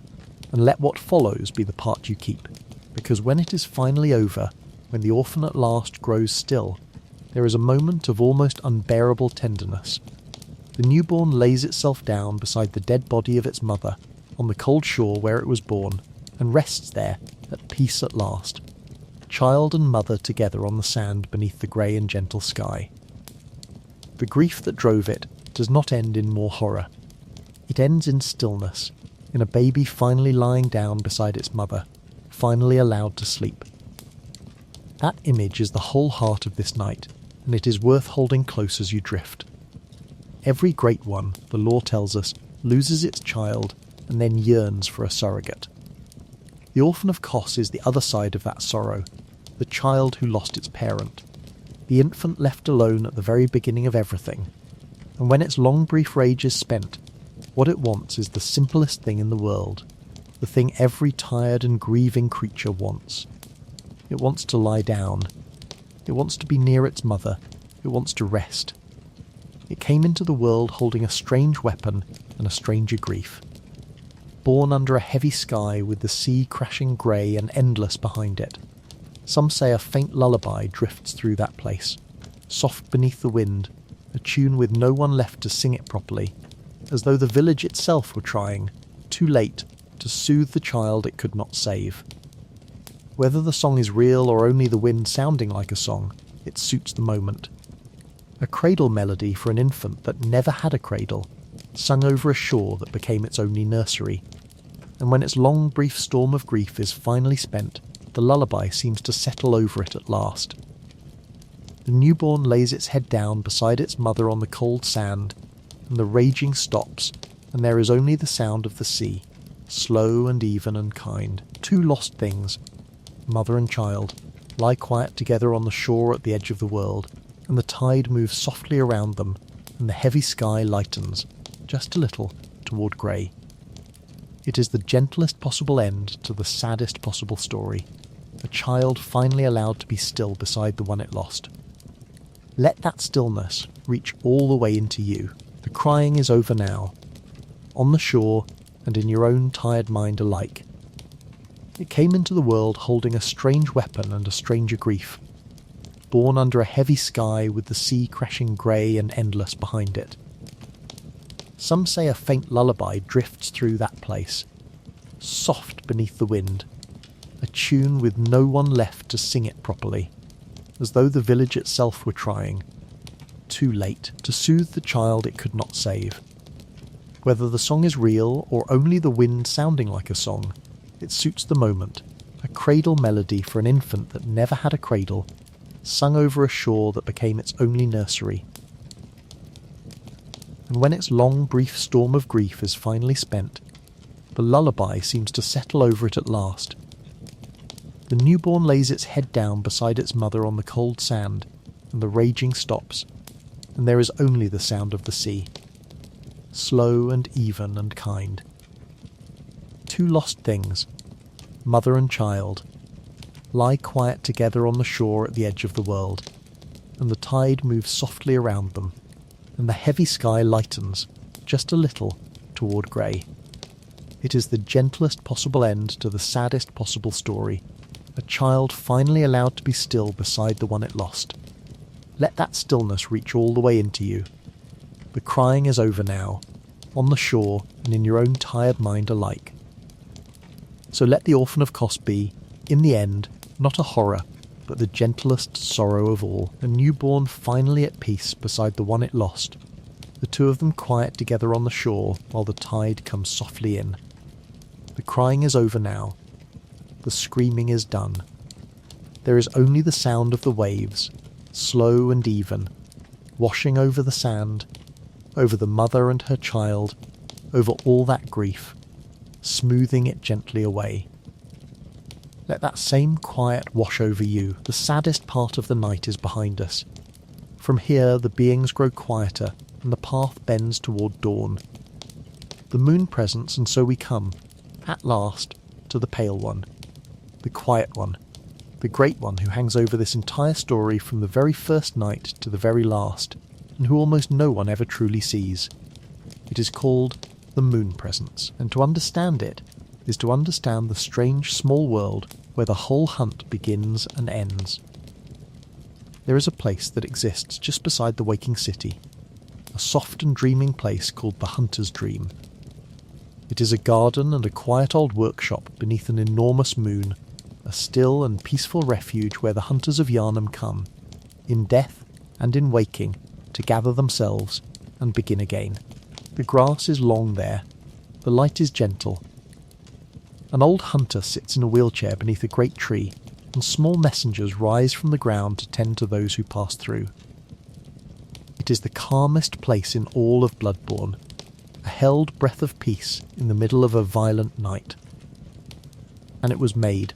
and let what follows be the part you keep, because when it is finally over, when the orphan at last grows still, there is a moment of almost unbearable tenderness. The newborn lays itself down beside the dead body of its mother, on the cold shore where it was born, and rests there, at peace at last, child and mother together on the sand beneath the grey and gentle sky. The grief that drove it does not end in more horror. It ends in stillness, in a baby finally lying down beside its mother, finally allowed to sleep. That image is the whole heart of this night, and it is worth holding close as you drift. Every great one, the lore tells us, loses its child and then yearns for a surrogate. The orphan of Kos is the other side of that sorrow, the child who lost its parent, the infant left alone at the very beginning of everything, and when its long brief rage is spent, what it wants is the simplest thing in the world, the thing every tired and grieving creature wants. It wants to lie down. It wants to be near its mother. It wants to rest. It came into the world holding a strange weapon and a stranger grief. Born under a heavy sky with the sea crashing grey and endless behind it. Some say a faint lullaby drifts through that place, soft beneath the wind, a tune with no one left to sing it properly, as though the village itself were trying, too late, to soothe the child it could not save. Whether the song is real or only the wind sounding like a song, it suits the moment. A cradle melody for an infant that never had a cradle, sung over a shore that became its only nursery. And when its long brief storm of grief is finally spent, the lullaby seems to settle over it at last. The newborn lays its head down beside its mother on the cold sand, and the raging stops, and there is only the sound of the sea, slow and even and kind. Two lost things, mother and child, lie quiet together on the shore at the edge of the world, and the tide moves softly around them, and the heavy sky lightens, just a little, toward grey. It is the gentlest possible end to the saddest possible story, a child finally allowed to be still beside the one it lost. Let that stillness reach all the way into you. The crying is over now, on the shore and in your own tired mind alike. It came into the world holding a strange weapon and a stranger grief, born under a heavy sky with the sea crashing grey and endless behind it. Some say a faint lullaby drifts through that place, soft beneath the wind, a tune with no one left to sing it properly, as though the village itself were trying, too late, to soothe the child it could not save. Whether the song is real or only the wind sounding like a song, it suits the moment, a cradle melody for an infant that never had a cradle, sung over a shore that became its only nursery. And when its long brief storm of grief is finally spent, the lullaby seems to settle over it at last. The newborn lays its head down beside its mother on the cold sand, and the raging stops, and there is only the sound of the sea, slow and even and kind. Two lost things, mother and child, lie quiet together on the shore at the edge of the world, and the tide moves softly around them, and the heavy sky lightens, just a little, toward grey. It is the gentlest possible end to the saddest possible story, a child finally allowed to be still beside the one it lost. Let that stillness reach all the way into you. The crying is over now, on the shore and in your own tired mind alike. So let the orphan of Kos be, in the end, not a horror, but the gentlest sorrow of all, a newborn finally at peace beside the one it lost, the two of them quiet together on the shore while the tide comes softly in. The crying is over now. The screaming is done. There is only the sound of the waves, slow and even, washing over the sand, over the mother and her child, over all that grief, smoothing it gently away. Let that same quiet wash over you. The saddest part of the night is behind us. From here the beings grow quieter and the path bends toward dawn. The moon presence, and so we come, at last, to the pale one, the quiet one, the great one who hangs over this entire story from the very first night to the very last, and who almost no one ever truly sees. It is called the moon presence, and to understand it is to understand the strange small world where the whole hunt begins and ends. There is a place that exists just beside the waking city, a soft and dreaming place called the Hunter's Dream. It is a garden and a quiet old workshop beneath an enormous moon, a still and peaceful refuge where the hunters of Yharnam come, in death and in waking, to gather themselves and begin again. The grass is long there, the light is gentle. An old hunter sits in a wheelchair beneath a great tree, and small messengers rise from the ground to tend to those who pass through. It is the calmest place in all of Bloodborne, a held breath of peace in the middle of a violent night. And it was made,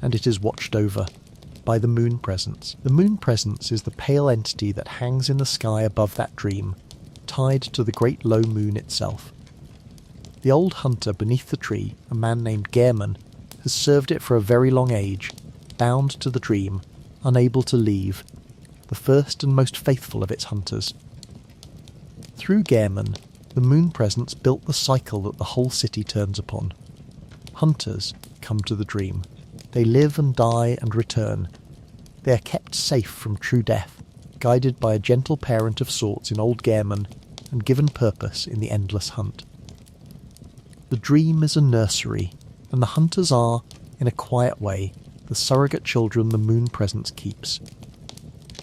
and it is watched over, by the moon presence. The moon presence is the pale entity that hangs in the sky above that dream, tied to the great low moon itself. The old hunter beneath the tree, a man named Yharnam, has served it for a very long age, bound to the dream, unable to leave, the first and most faithful of its hunters. Through Yharnam, the moon presence built the cycle that the whole city turns upon. Hunters come to the dream. They live and die and return. They are kept safe from true death, guided by a gentle parent of sorts in old Yharnam, and given purpose in the endless hunt. The dream is a nursery, and the hunters are, in a quiet way, the surrogate children the moon presence keeps.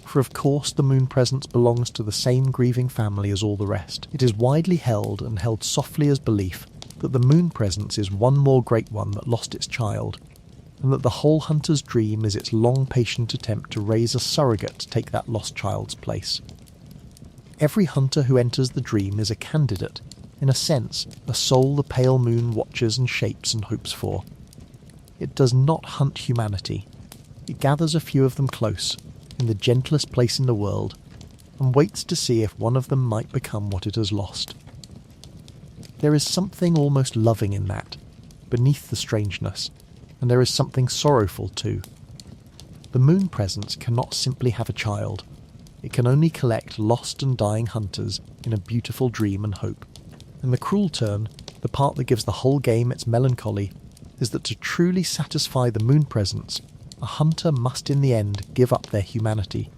For of course the moon presence belongs to the same grieving family as all the rest. It is widely held, and held softly as belief, that the moon presence is one more great one that lost its child, and that the whole hunter's dream is its long patient attempt to raise a surrogate to take that lost child's place. Every hunter who enters the dream is a candidate, in a sense, a soul the pale moon watches and shapes and hopes for. It does not hunt humanity. It gathers a few of them close, in the gentlest place in the world, and waits to see if one of them might become what it has lost. There is something almost loving in that, beneath the strangeness, and there is something sorrowful too. The moon presence cannot simply have a child. It can only collect lost and dying hunters in a beautiful dream and hope. And the cruel turn, the part that gives the whole game its melancholy, is that to truly satisfy the moon presence, a hunter must in the end give up their humanity,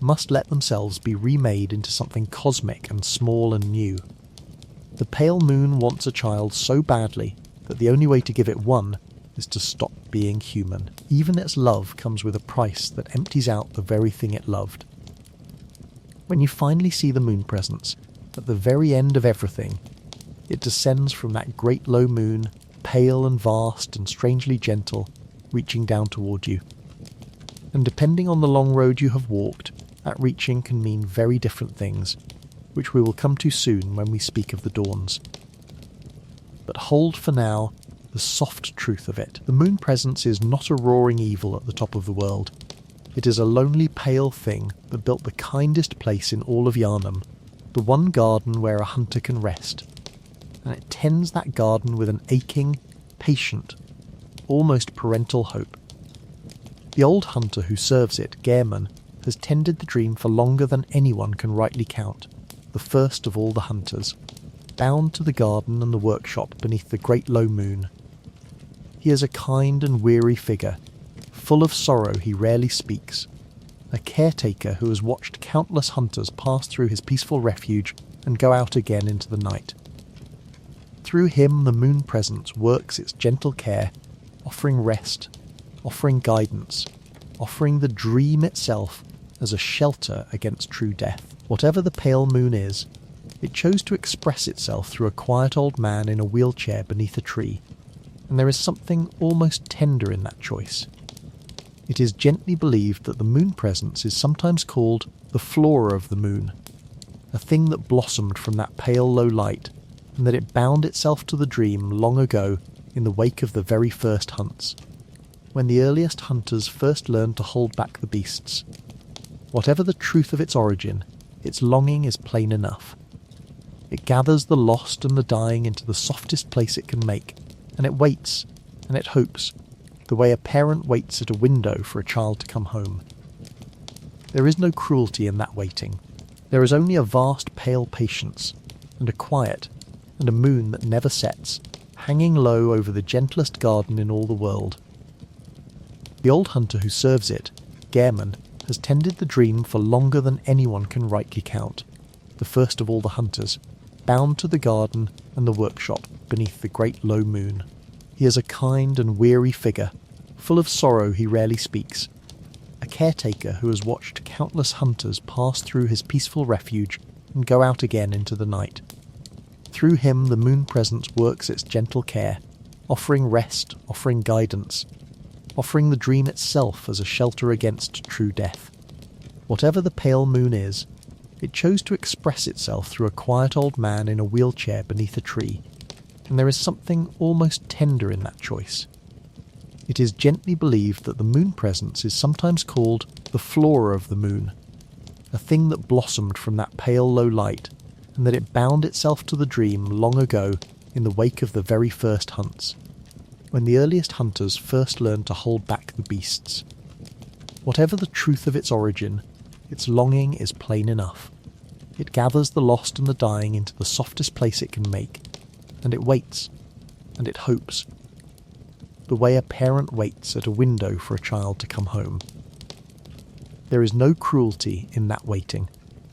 must let themselves be remade into something cosmic and small and new. The pale moon wants a child so badly that the only way to give it one is to stop being human. Even its love comes with a price that empties out the very thing it loved. When you finally see the moon presence, at the very end of everything, it descends from that great low moon, pale and vast and strangely gentle, reaching down toward you. And depending on the long road you have walked, that reaching can mean very different things, which we will come to soon when we speak of the dawns. But hold for now the soft truth of it. The moon presence is not a roaring evil at the top of the world. It is a lonely pale thing that built the kindest place in all of Yharnam, the one garden where a hunter can rest, and it tends that garden with an aching, patient, almost parental hope. The old hunter who serves it, Yharnam, has tended the dream for longer than anyone can rightly count, the first of all the hunters, bound to the garden and the workshop beneath the great low moon. He is a kind and weary figure, full of sorrow he rarely speaks, a caretaker who has watched countless hunters pass through his peaceful refuge and go out again into the night. Through him the moon presence works its gentle care, offering rest, offering guidance, offering the dream itself as a shelter against true death. Whatever the pale moon is, it chose to express itself through a quiet old man in a wheelchair beneath a tree, and there is something almost tender in that choice. It is gently believed that the moon presence is sometimes called the flora of the moon, a thing that blossomed from that pale low light, and that it bound itself to the dream long ago in the wake of the very first hunts, when the earliest hunters first learned to hold back the beasts. Whatever the truth of its origin, its longing is plain enough. It gathers the lost and the dying into the softest place it can make, and it waits, and it hopes, the way a parent waits at a window for a child to come home. There is no cruelty in that waiting. There is only a vast pale patience, and a quiet, and a moon that never sets, hanging low over the gentlest garden in all the world. The old hunter who serves it, Yharnam, has tended the dream for longer than anyone can rightly count, the first of all the hunters, bound to the garden and the workshop beneath the great low moon. He is a kind and weary figure, full of sorrow he rarely speaks, a caretaker who has watched countless hunters pass through his peaceful refuge and go out again into the night. Through him the moon presence works its gentle care, offering rest, offering guidance, offering the dream itself as a shelter against true death. Whatever the pale moon is, it chose to express itself through a quiet old man in a wheelchair beneath a tree, and there is something almost tender in that choice. It is gently believed that the moon presence is sometimes called the flora of the moon, a thing that blossomed from that pale low light, and that it bound itself to the dream long ago in the wake of the very first hunts, when the earliest hunters first learned to hold back the beasts. Whatever the truth of its origin, its longing is plain enough. It gathers the lost and the dying into the softest place it can make, and it waits, and it hopes, the way a parent waits at a window for a child to come home. There is no cruelty in that waiting.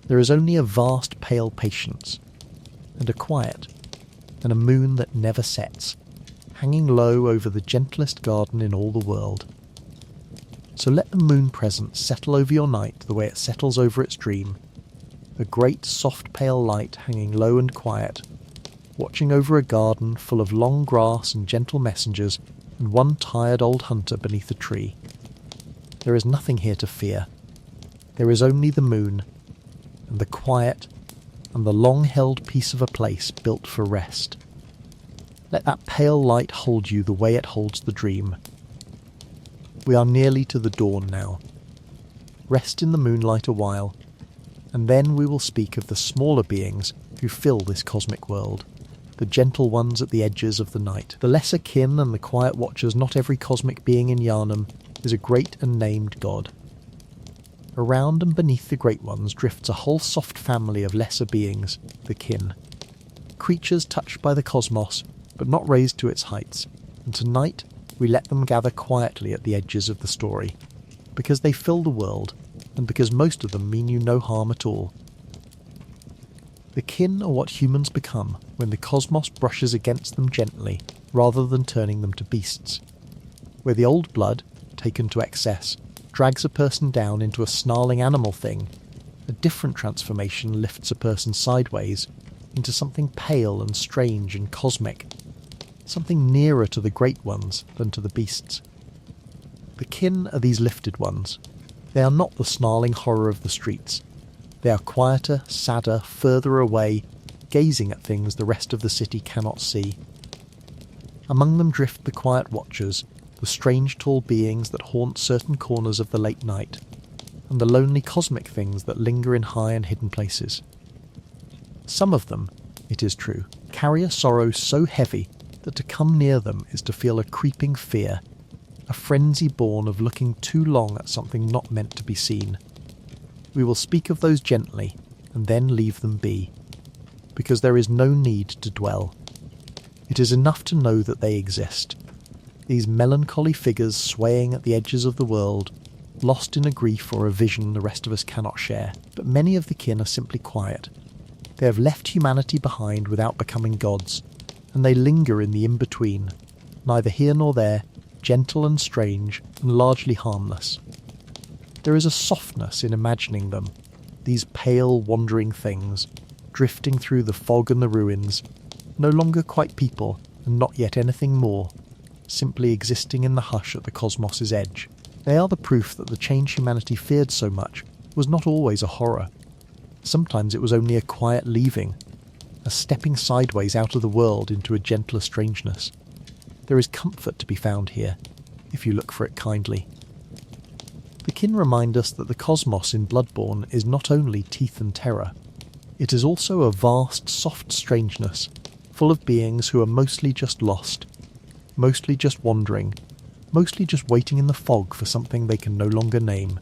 There is only a vast pale patience, and a quiet, and a moon that never sets, hanging low over the gentlest garden in all the world. So let the moon presence settle over your night the way it settles over its dream, a great soft pale light hanging low and quiet, watching over a garden full of long grass and gentle messengers and one tired old hunter beneath a tree. There is nothing here to fear. There is only the moon, and the quiet, and the long-held peace of a place built for rest. Let that pale light hold you the way it holds the dream. We are nearly to the dawn now. Rest in the moonlight a while, and then we will speak of the smaller beings who fill this cosmic world, the gentle ones at the edges of the night. The lesser kin and the quiet watchers. Not every cosmic being in Yharnam is a great and named god. Around and beneath the great ones drifts a whole soft family of lesser beings, the kin. Creatures touched by the cosmos, but not raised to its heights, and tonight we let them gather quietly at the edges of the story, because they fill the world, and because most of them mean you no harm at all. The kin are what humans become when the cosmos brushes against them gently, rather than turning them to beasts. Where the old blood, taken to excess, drags a person down into a snarling animal thing, a different transformation lifts a person sideways into something pale and strange and cosmic, something nearer to the great ones than to the beasts. The kin are these lifted ones. They are not the snarling horror of the streets. They are quieter, sadder, further away, gazing at things the rest of the city cannot see. Among them drift the quiet watchers, the strange tall beings that haunt certain corners of the late night, and the lonely cosmic things that linger in high and hidden places. Some of them, it is true, carry a sorrow so heavy that to come near them is to feel a creeping fear, a frenzy born of looking too long at something not meant to be seen. We will speak of those gently, and then leave them be, because there is no need to dwell. It is enough to know that they exist, these melancholy figures swaying at the edges of the world, lost in a grief or a vision the rest of us cannot share. But many of the kin are simply quiet. They have left humanity behind without becoming gods, and they linger in the in-between, neither here nor there, gentle and strange, and largely harmless. There is a softness in imagining them, these pale, wandering things, drifting through the fog and the ruins, no longer quite people, and not yet anything more, simply existing in the hush at the cosmos's edge. They are the proof that the change humanity feared so much was not always a horror. Sometimes it was only a quiet leaving, a stepping sideways out of the world into a gentler strangeness. There is comfort to be found here, if you look for it kindly. The kin remind us that the cosmos in Bloodborne is not only teeth and terror, it is also a vast, soft strangeness, full of beings who are mostly just lost, mostly just wandering, mostly just waiting in the fog for something they can no longer name.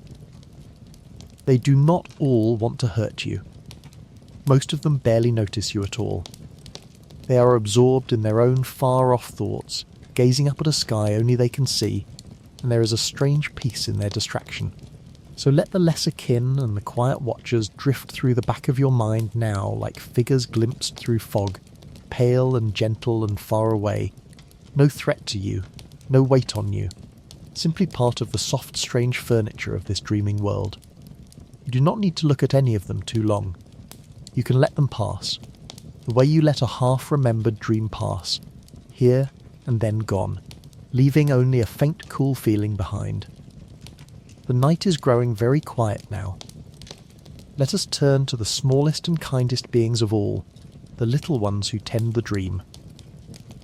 They do not all want to hurt you. Most of them barely notice you at all. They are absorbed in their own far-off thoughts, gazing up at a sky only they can see, and there is a strange peace in their distraction. So let the lesser kin and the quiet watchers drift through the back of your mind now like figures glimpsed through fog, pale and gentle and far away. No threat to you, no weight on you, simply part of the soft, strange furniture of this dreaming world. You do not need to look at any of them too long. You can let them pass, the way you let a half-remembered dream pass, here and then gone, leaving only a faint cool feeling behind. The night is growing very quiet now. Let us turn to the smallest and kindest beings of all, the little ones who tend the dream.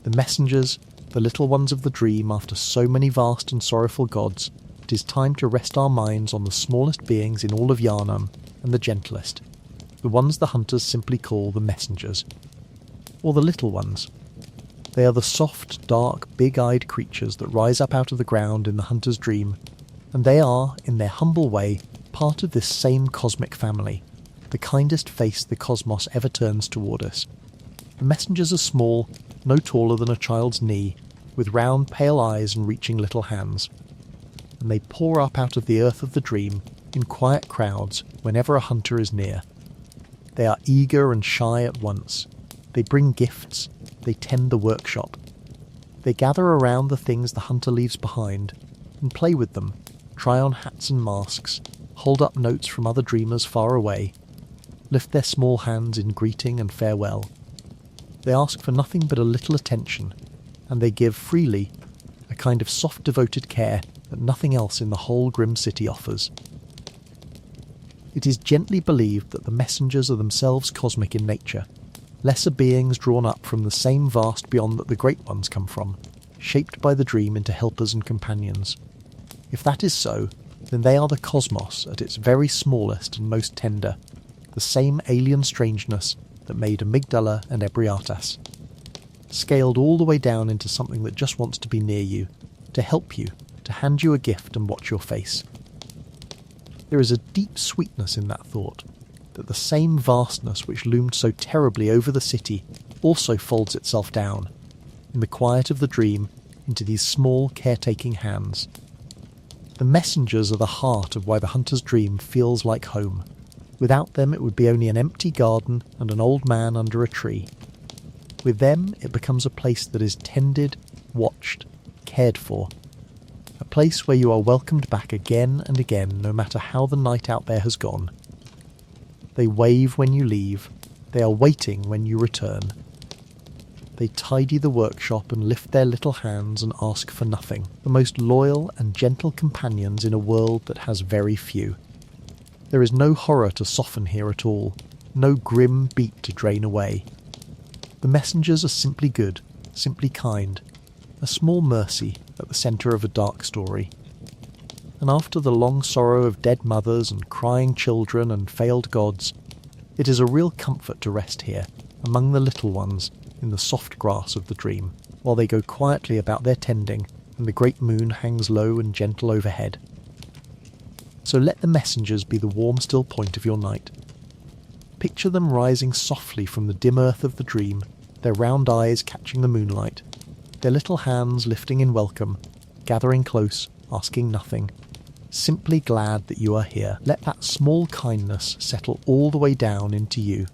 The messengers, the little ones of the dream after so many vast and sorrowful gods, it is time to rest our minds on the smallest beings in all of Yharnam, and the gentlest, the ones the hunters simply call the messengers. Or the little ones. They are the soft, dark, big-eyed creatures that rise up out of the ground in the hunter's dream, and they are, in their humble way, part of this same cosmic family, the kindest face the cosmos ever turns toward us. The messengers are small, no taller than a child's knee, with round, pale eyes and reaching little hands. And they pour up out of the earth of the dream in quiet crowds whenever a hunter is near. They are eager and shy at once. They bring gifts. They tend the workshop. They gather around the things the hunter leaves behind and play with them, try on hats and masks, hold up notes from other dreamers far away, lift their small hands in greeting and farewell. They ask for nothing but a little attention, and they give freely, a kind of soft devoted care that nothing else in the whole grim city offers. It is gently believed that the messengers are themselves cosmic in nature, lesser beings drawn up from the same vast beyond that the great ones come from, shaped by the dream into helpers and companions. If that is so, then they are the cosmos at its very smallest and most tender, the same alien strangeness that made Amygdala and Ebriatas, scaled all the way down into something that just wants to be near you, to help you, to hand you a gift and watch your face. There is a deep sweetness in that thought, that the same vastness which loomed so terribly over the city also folds itself down, in the quiet of the dream, into these small caretaking hands. The messengers are the heart of why the hunter's dream feels like home. Without them it would be only an empty garden and an old man under a tree. With them it becomes a place that is tended, watched, cared for. A place where you are welcomed back again and again no matter how the night out there has gone. They wave when you leave, they are waiting when you return. They tidy the workshop and lift their little hands and ask for nothing, the most loyal and gentle companions in a world that has very few. There is no horror to soften here at all, no grim beat to drain away. The messengers are simply good, simply kind, a small mercy at the centre of a dark story. And after the long sorrow of dead mothers and crying children and failed gods, it is a real comfort to rest here, among the little ones, in the soft grass of the dream, while they go quietly about their tending and the great moon hangs low and gentle overhead. So let the messengers be the warm still point of your night. Picture them rising softly from the dim earth of the dream, their round eyes catching the moonlight, their little hands lifting in welcome, gathering close, asking nothing, simply glad that you are here. Let that small kindness settle all the way down into you.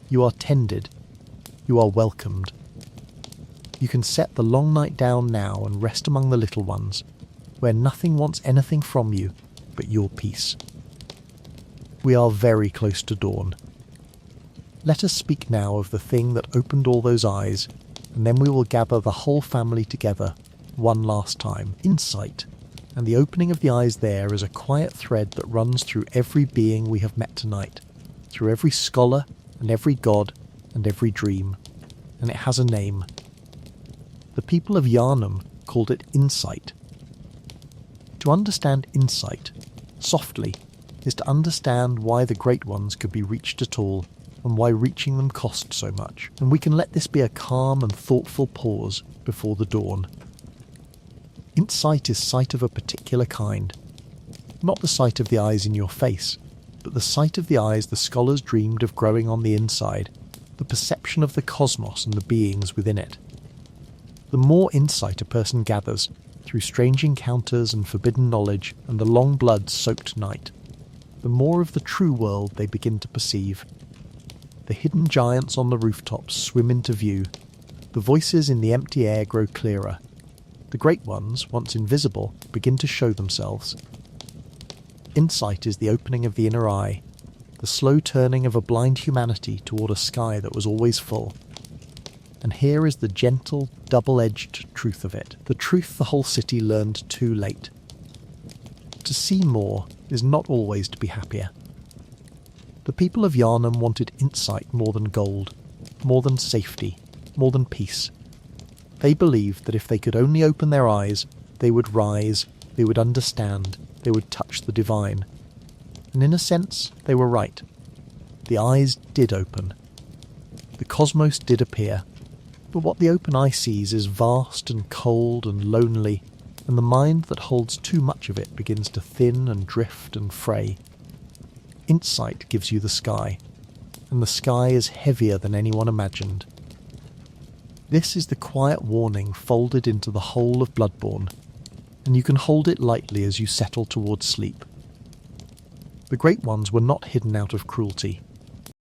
You are tended. You are welcomed. You can set the long night down now and rest among the little ones, where nothing wants anything from you but your peace. We are very close to dawn. Let us speak now of the thing that opened all those eyes, and then we will gather the whole family together, one last time. Insight, and the opening of the eyes there is a quiet thread that runs through every being we have met tonight, through every scholar and every god and every dream, and it has a name. The people of Yharnam called it insight. To understand insight, softly, is to understand why the Great Ones could be reached at all, and why reaching them cost so much, and we can let this be a calm and thoughtful pause before the dawn. Insight is sight of a particular kind, not the sight of the eyes in your face, but the sight of the eyes the scholars dreamed of growing on the inside, the perception of the cosmos and the beings within it. The more insight a person gathers, through strange encounters and forbidden knowledge and the long blood-soaked night, the more of the true world they begin to perceive. The hidden giants on the rooftops swim into view. The voices in the empty air grow clearer. The great ones, once invisible, begin to show themselves. Insight is the opening of the inner eye, the slow turning of a blind humanity toward a sky that was always full. And here is the gentle, double-edged truth of it, the truth the whole city learned too late. To see more is not always to be happier. The people of Yharnam wanted insight more than gold, more than safety, more than peace. They believed that if they could only open their eyes, they would rise, they would understand, they would touch the divine. And in a sense, they were right. The eyes did open. The cosmos did appear. But what the open eye sees is vast and cold and lonely, and the mind that holds too much of it begins to thin and drift and fray. Insight gives you the sky, and the sky is heavier than anyone imagined. This is the quiet warning folded into the whole of Bloodborne, and you can hold it lightly as you settle towards sleep. The Great Ones were not hidden out of cruelty.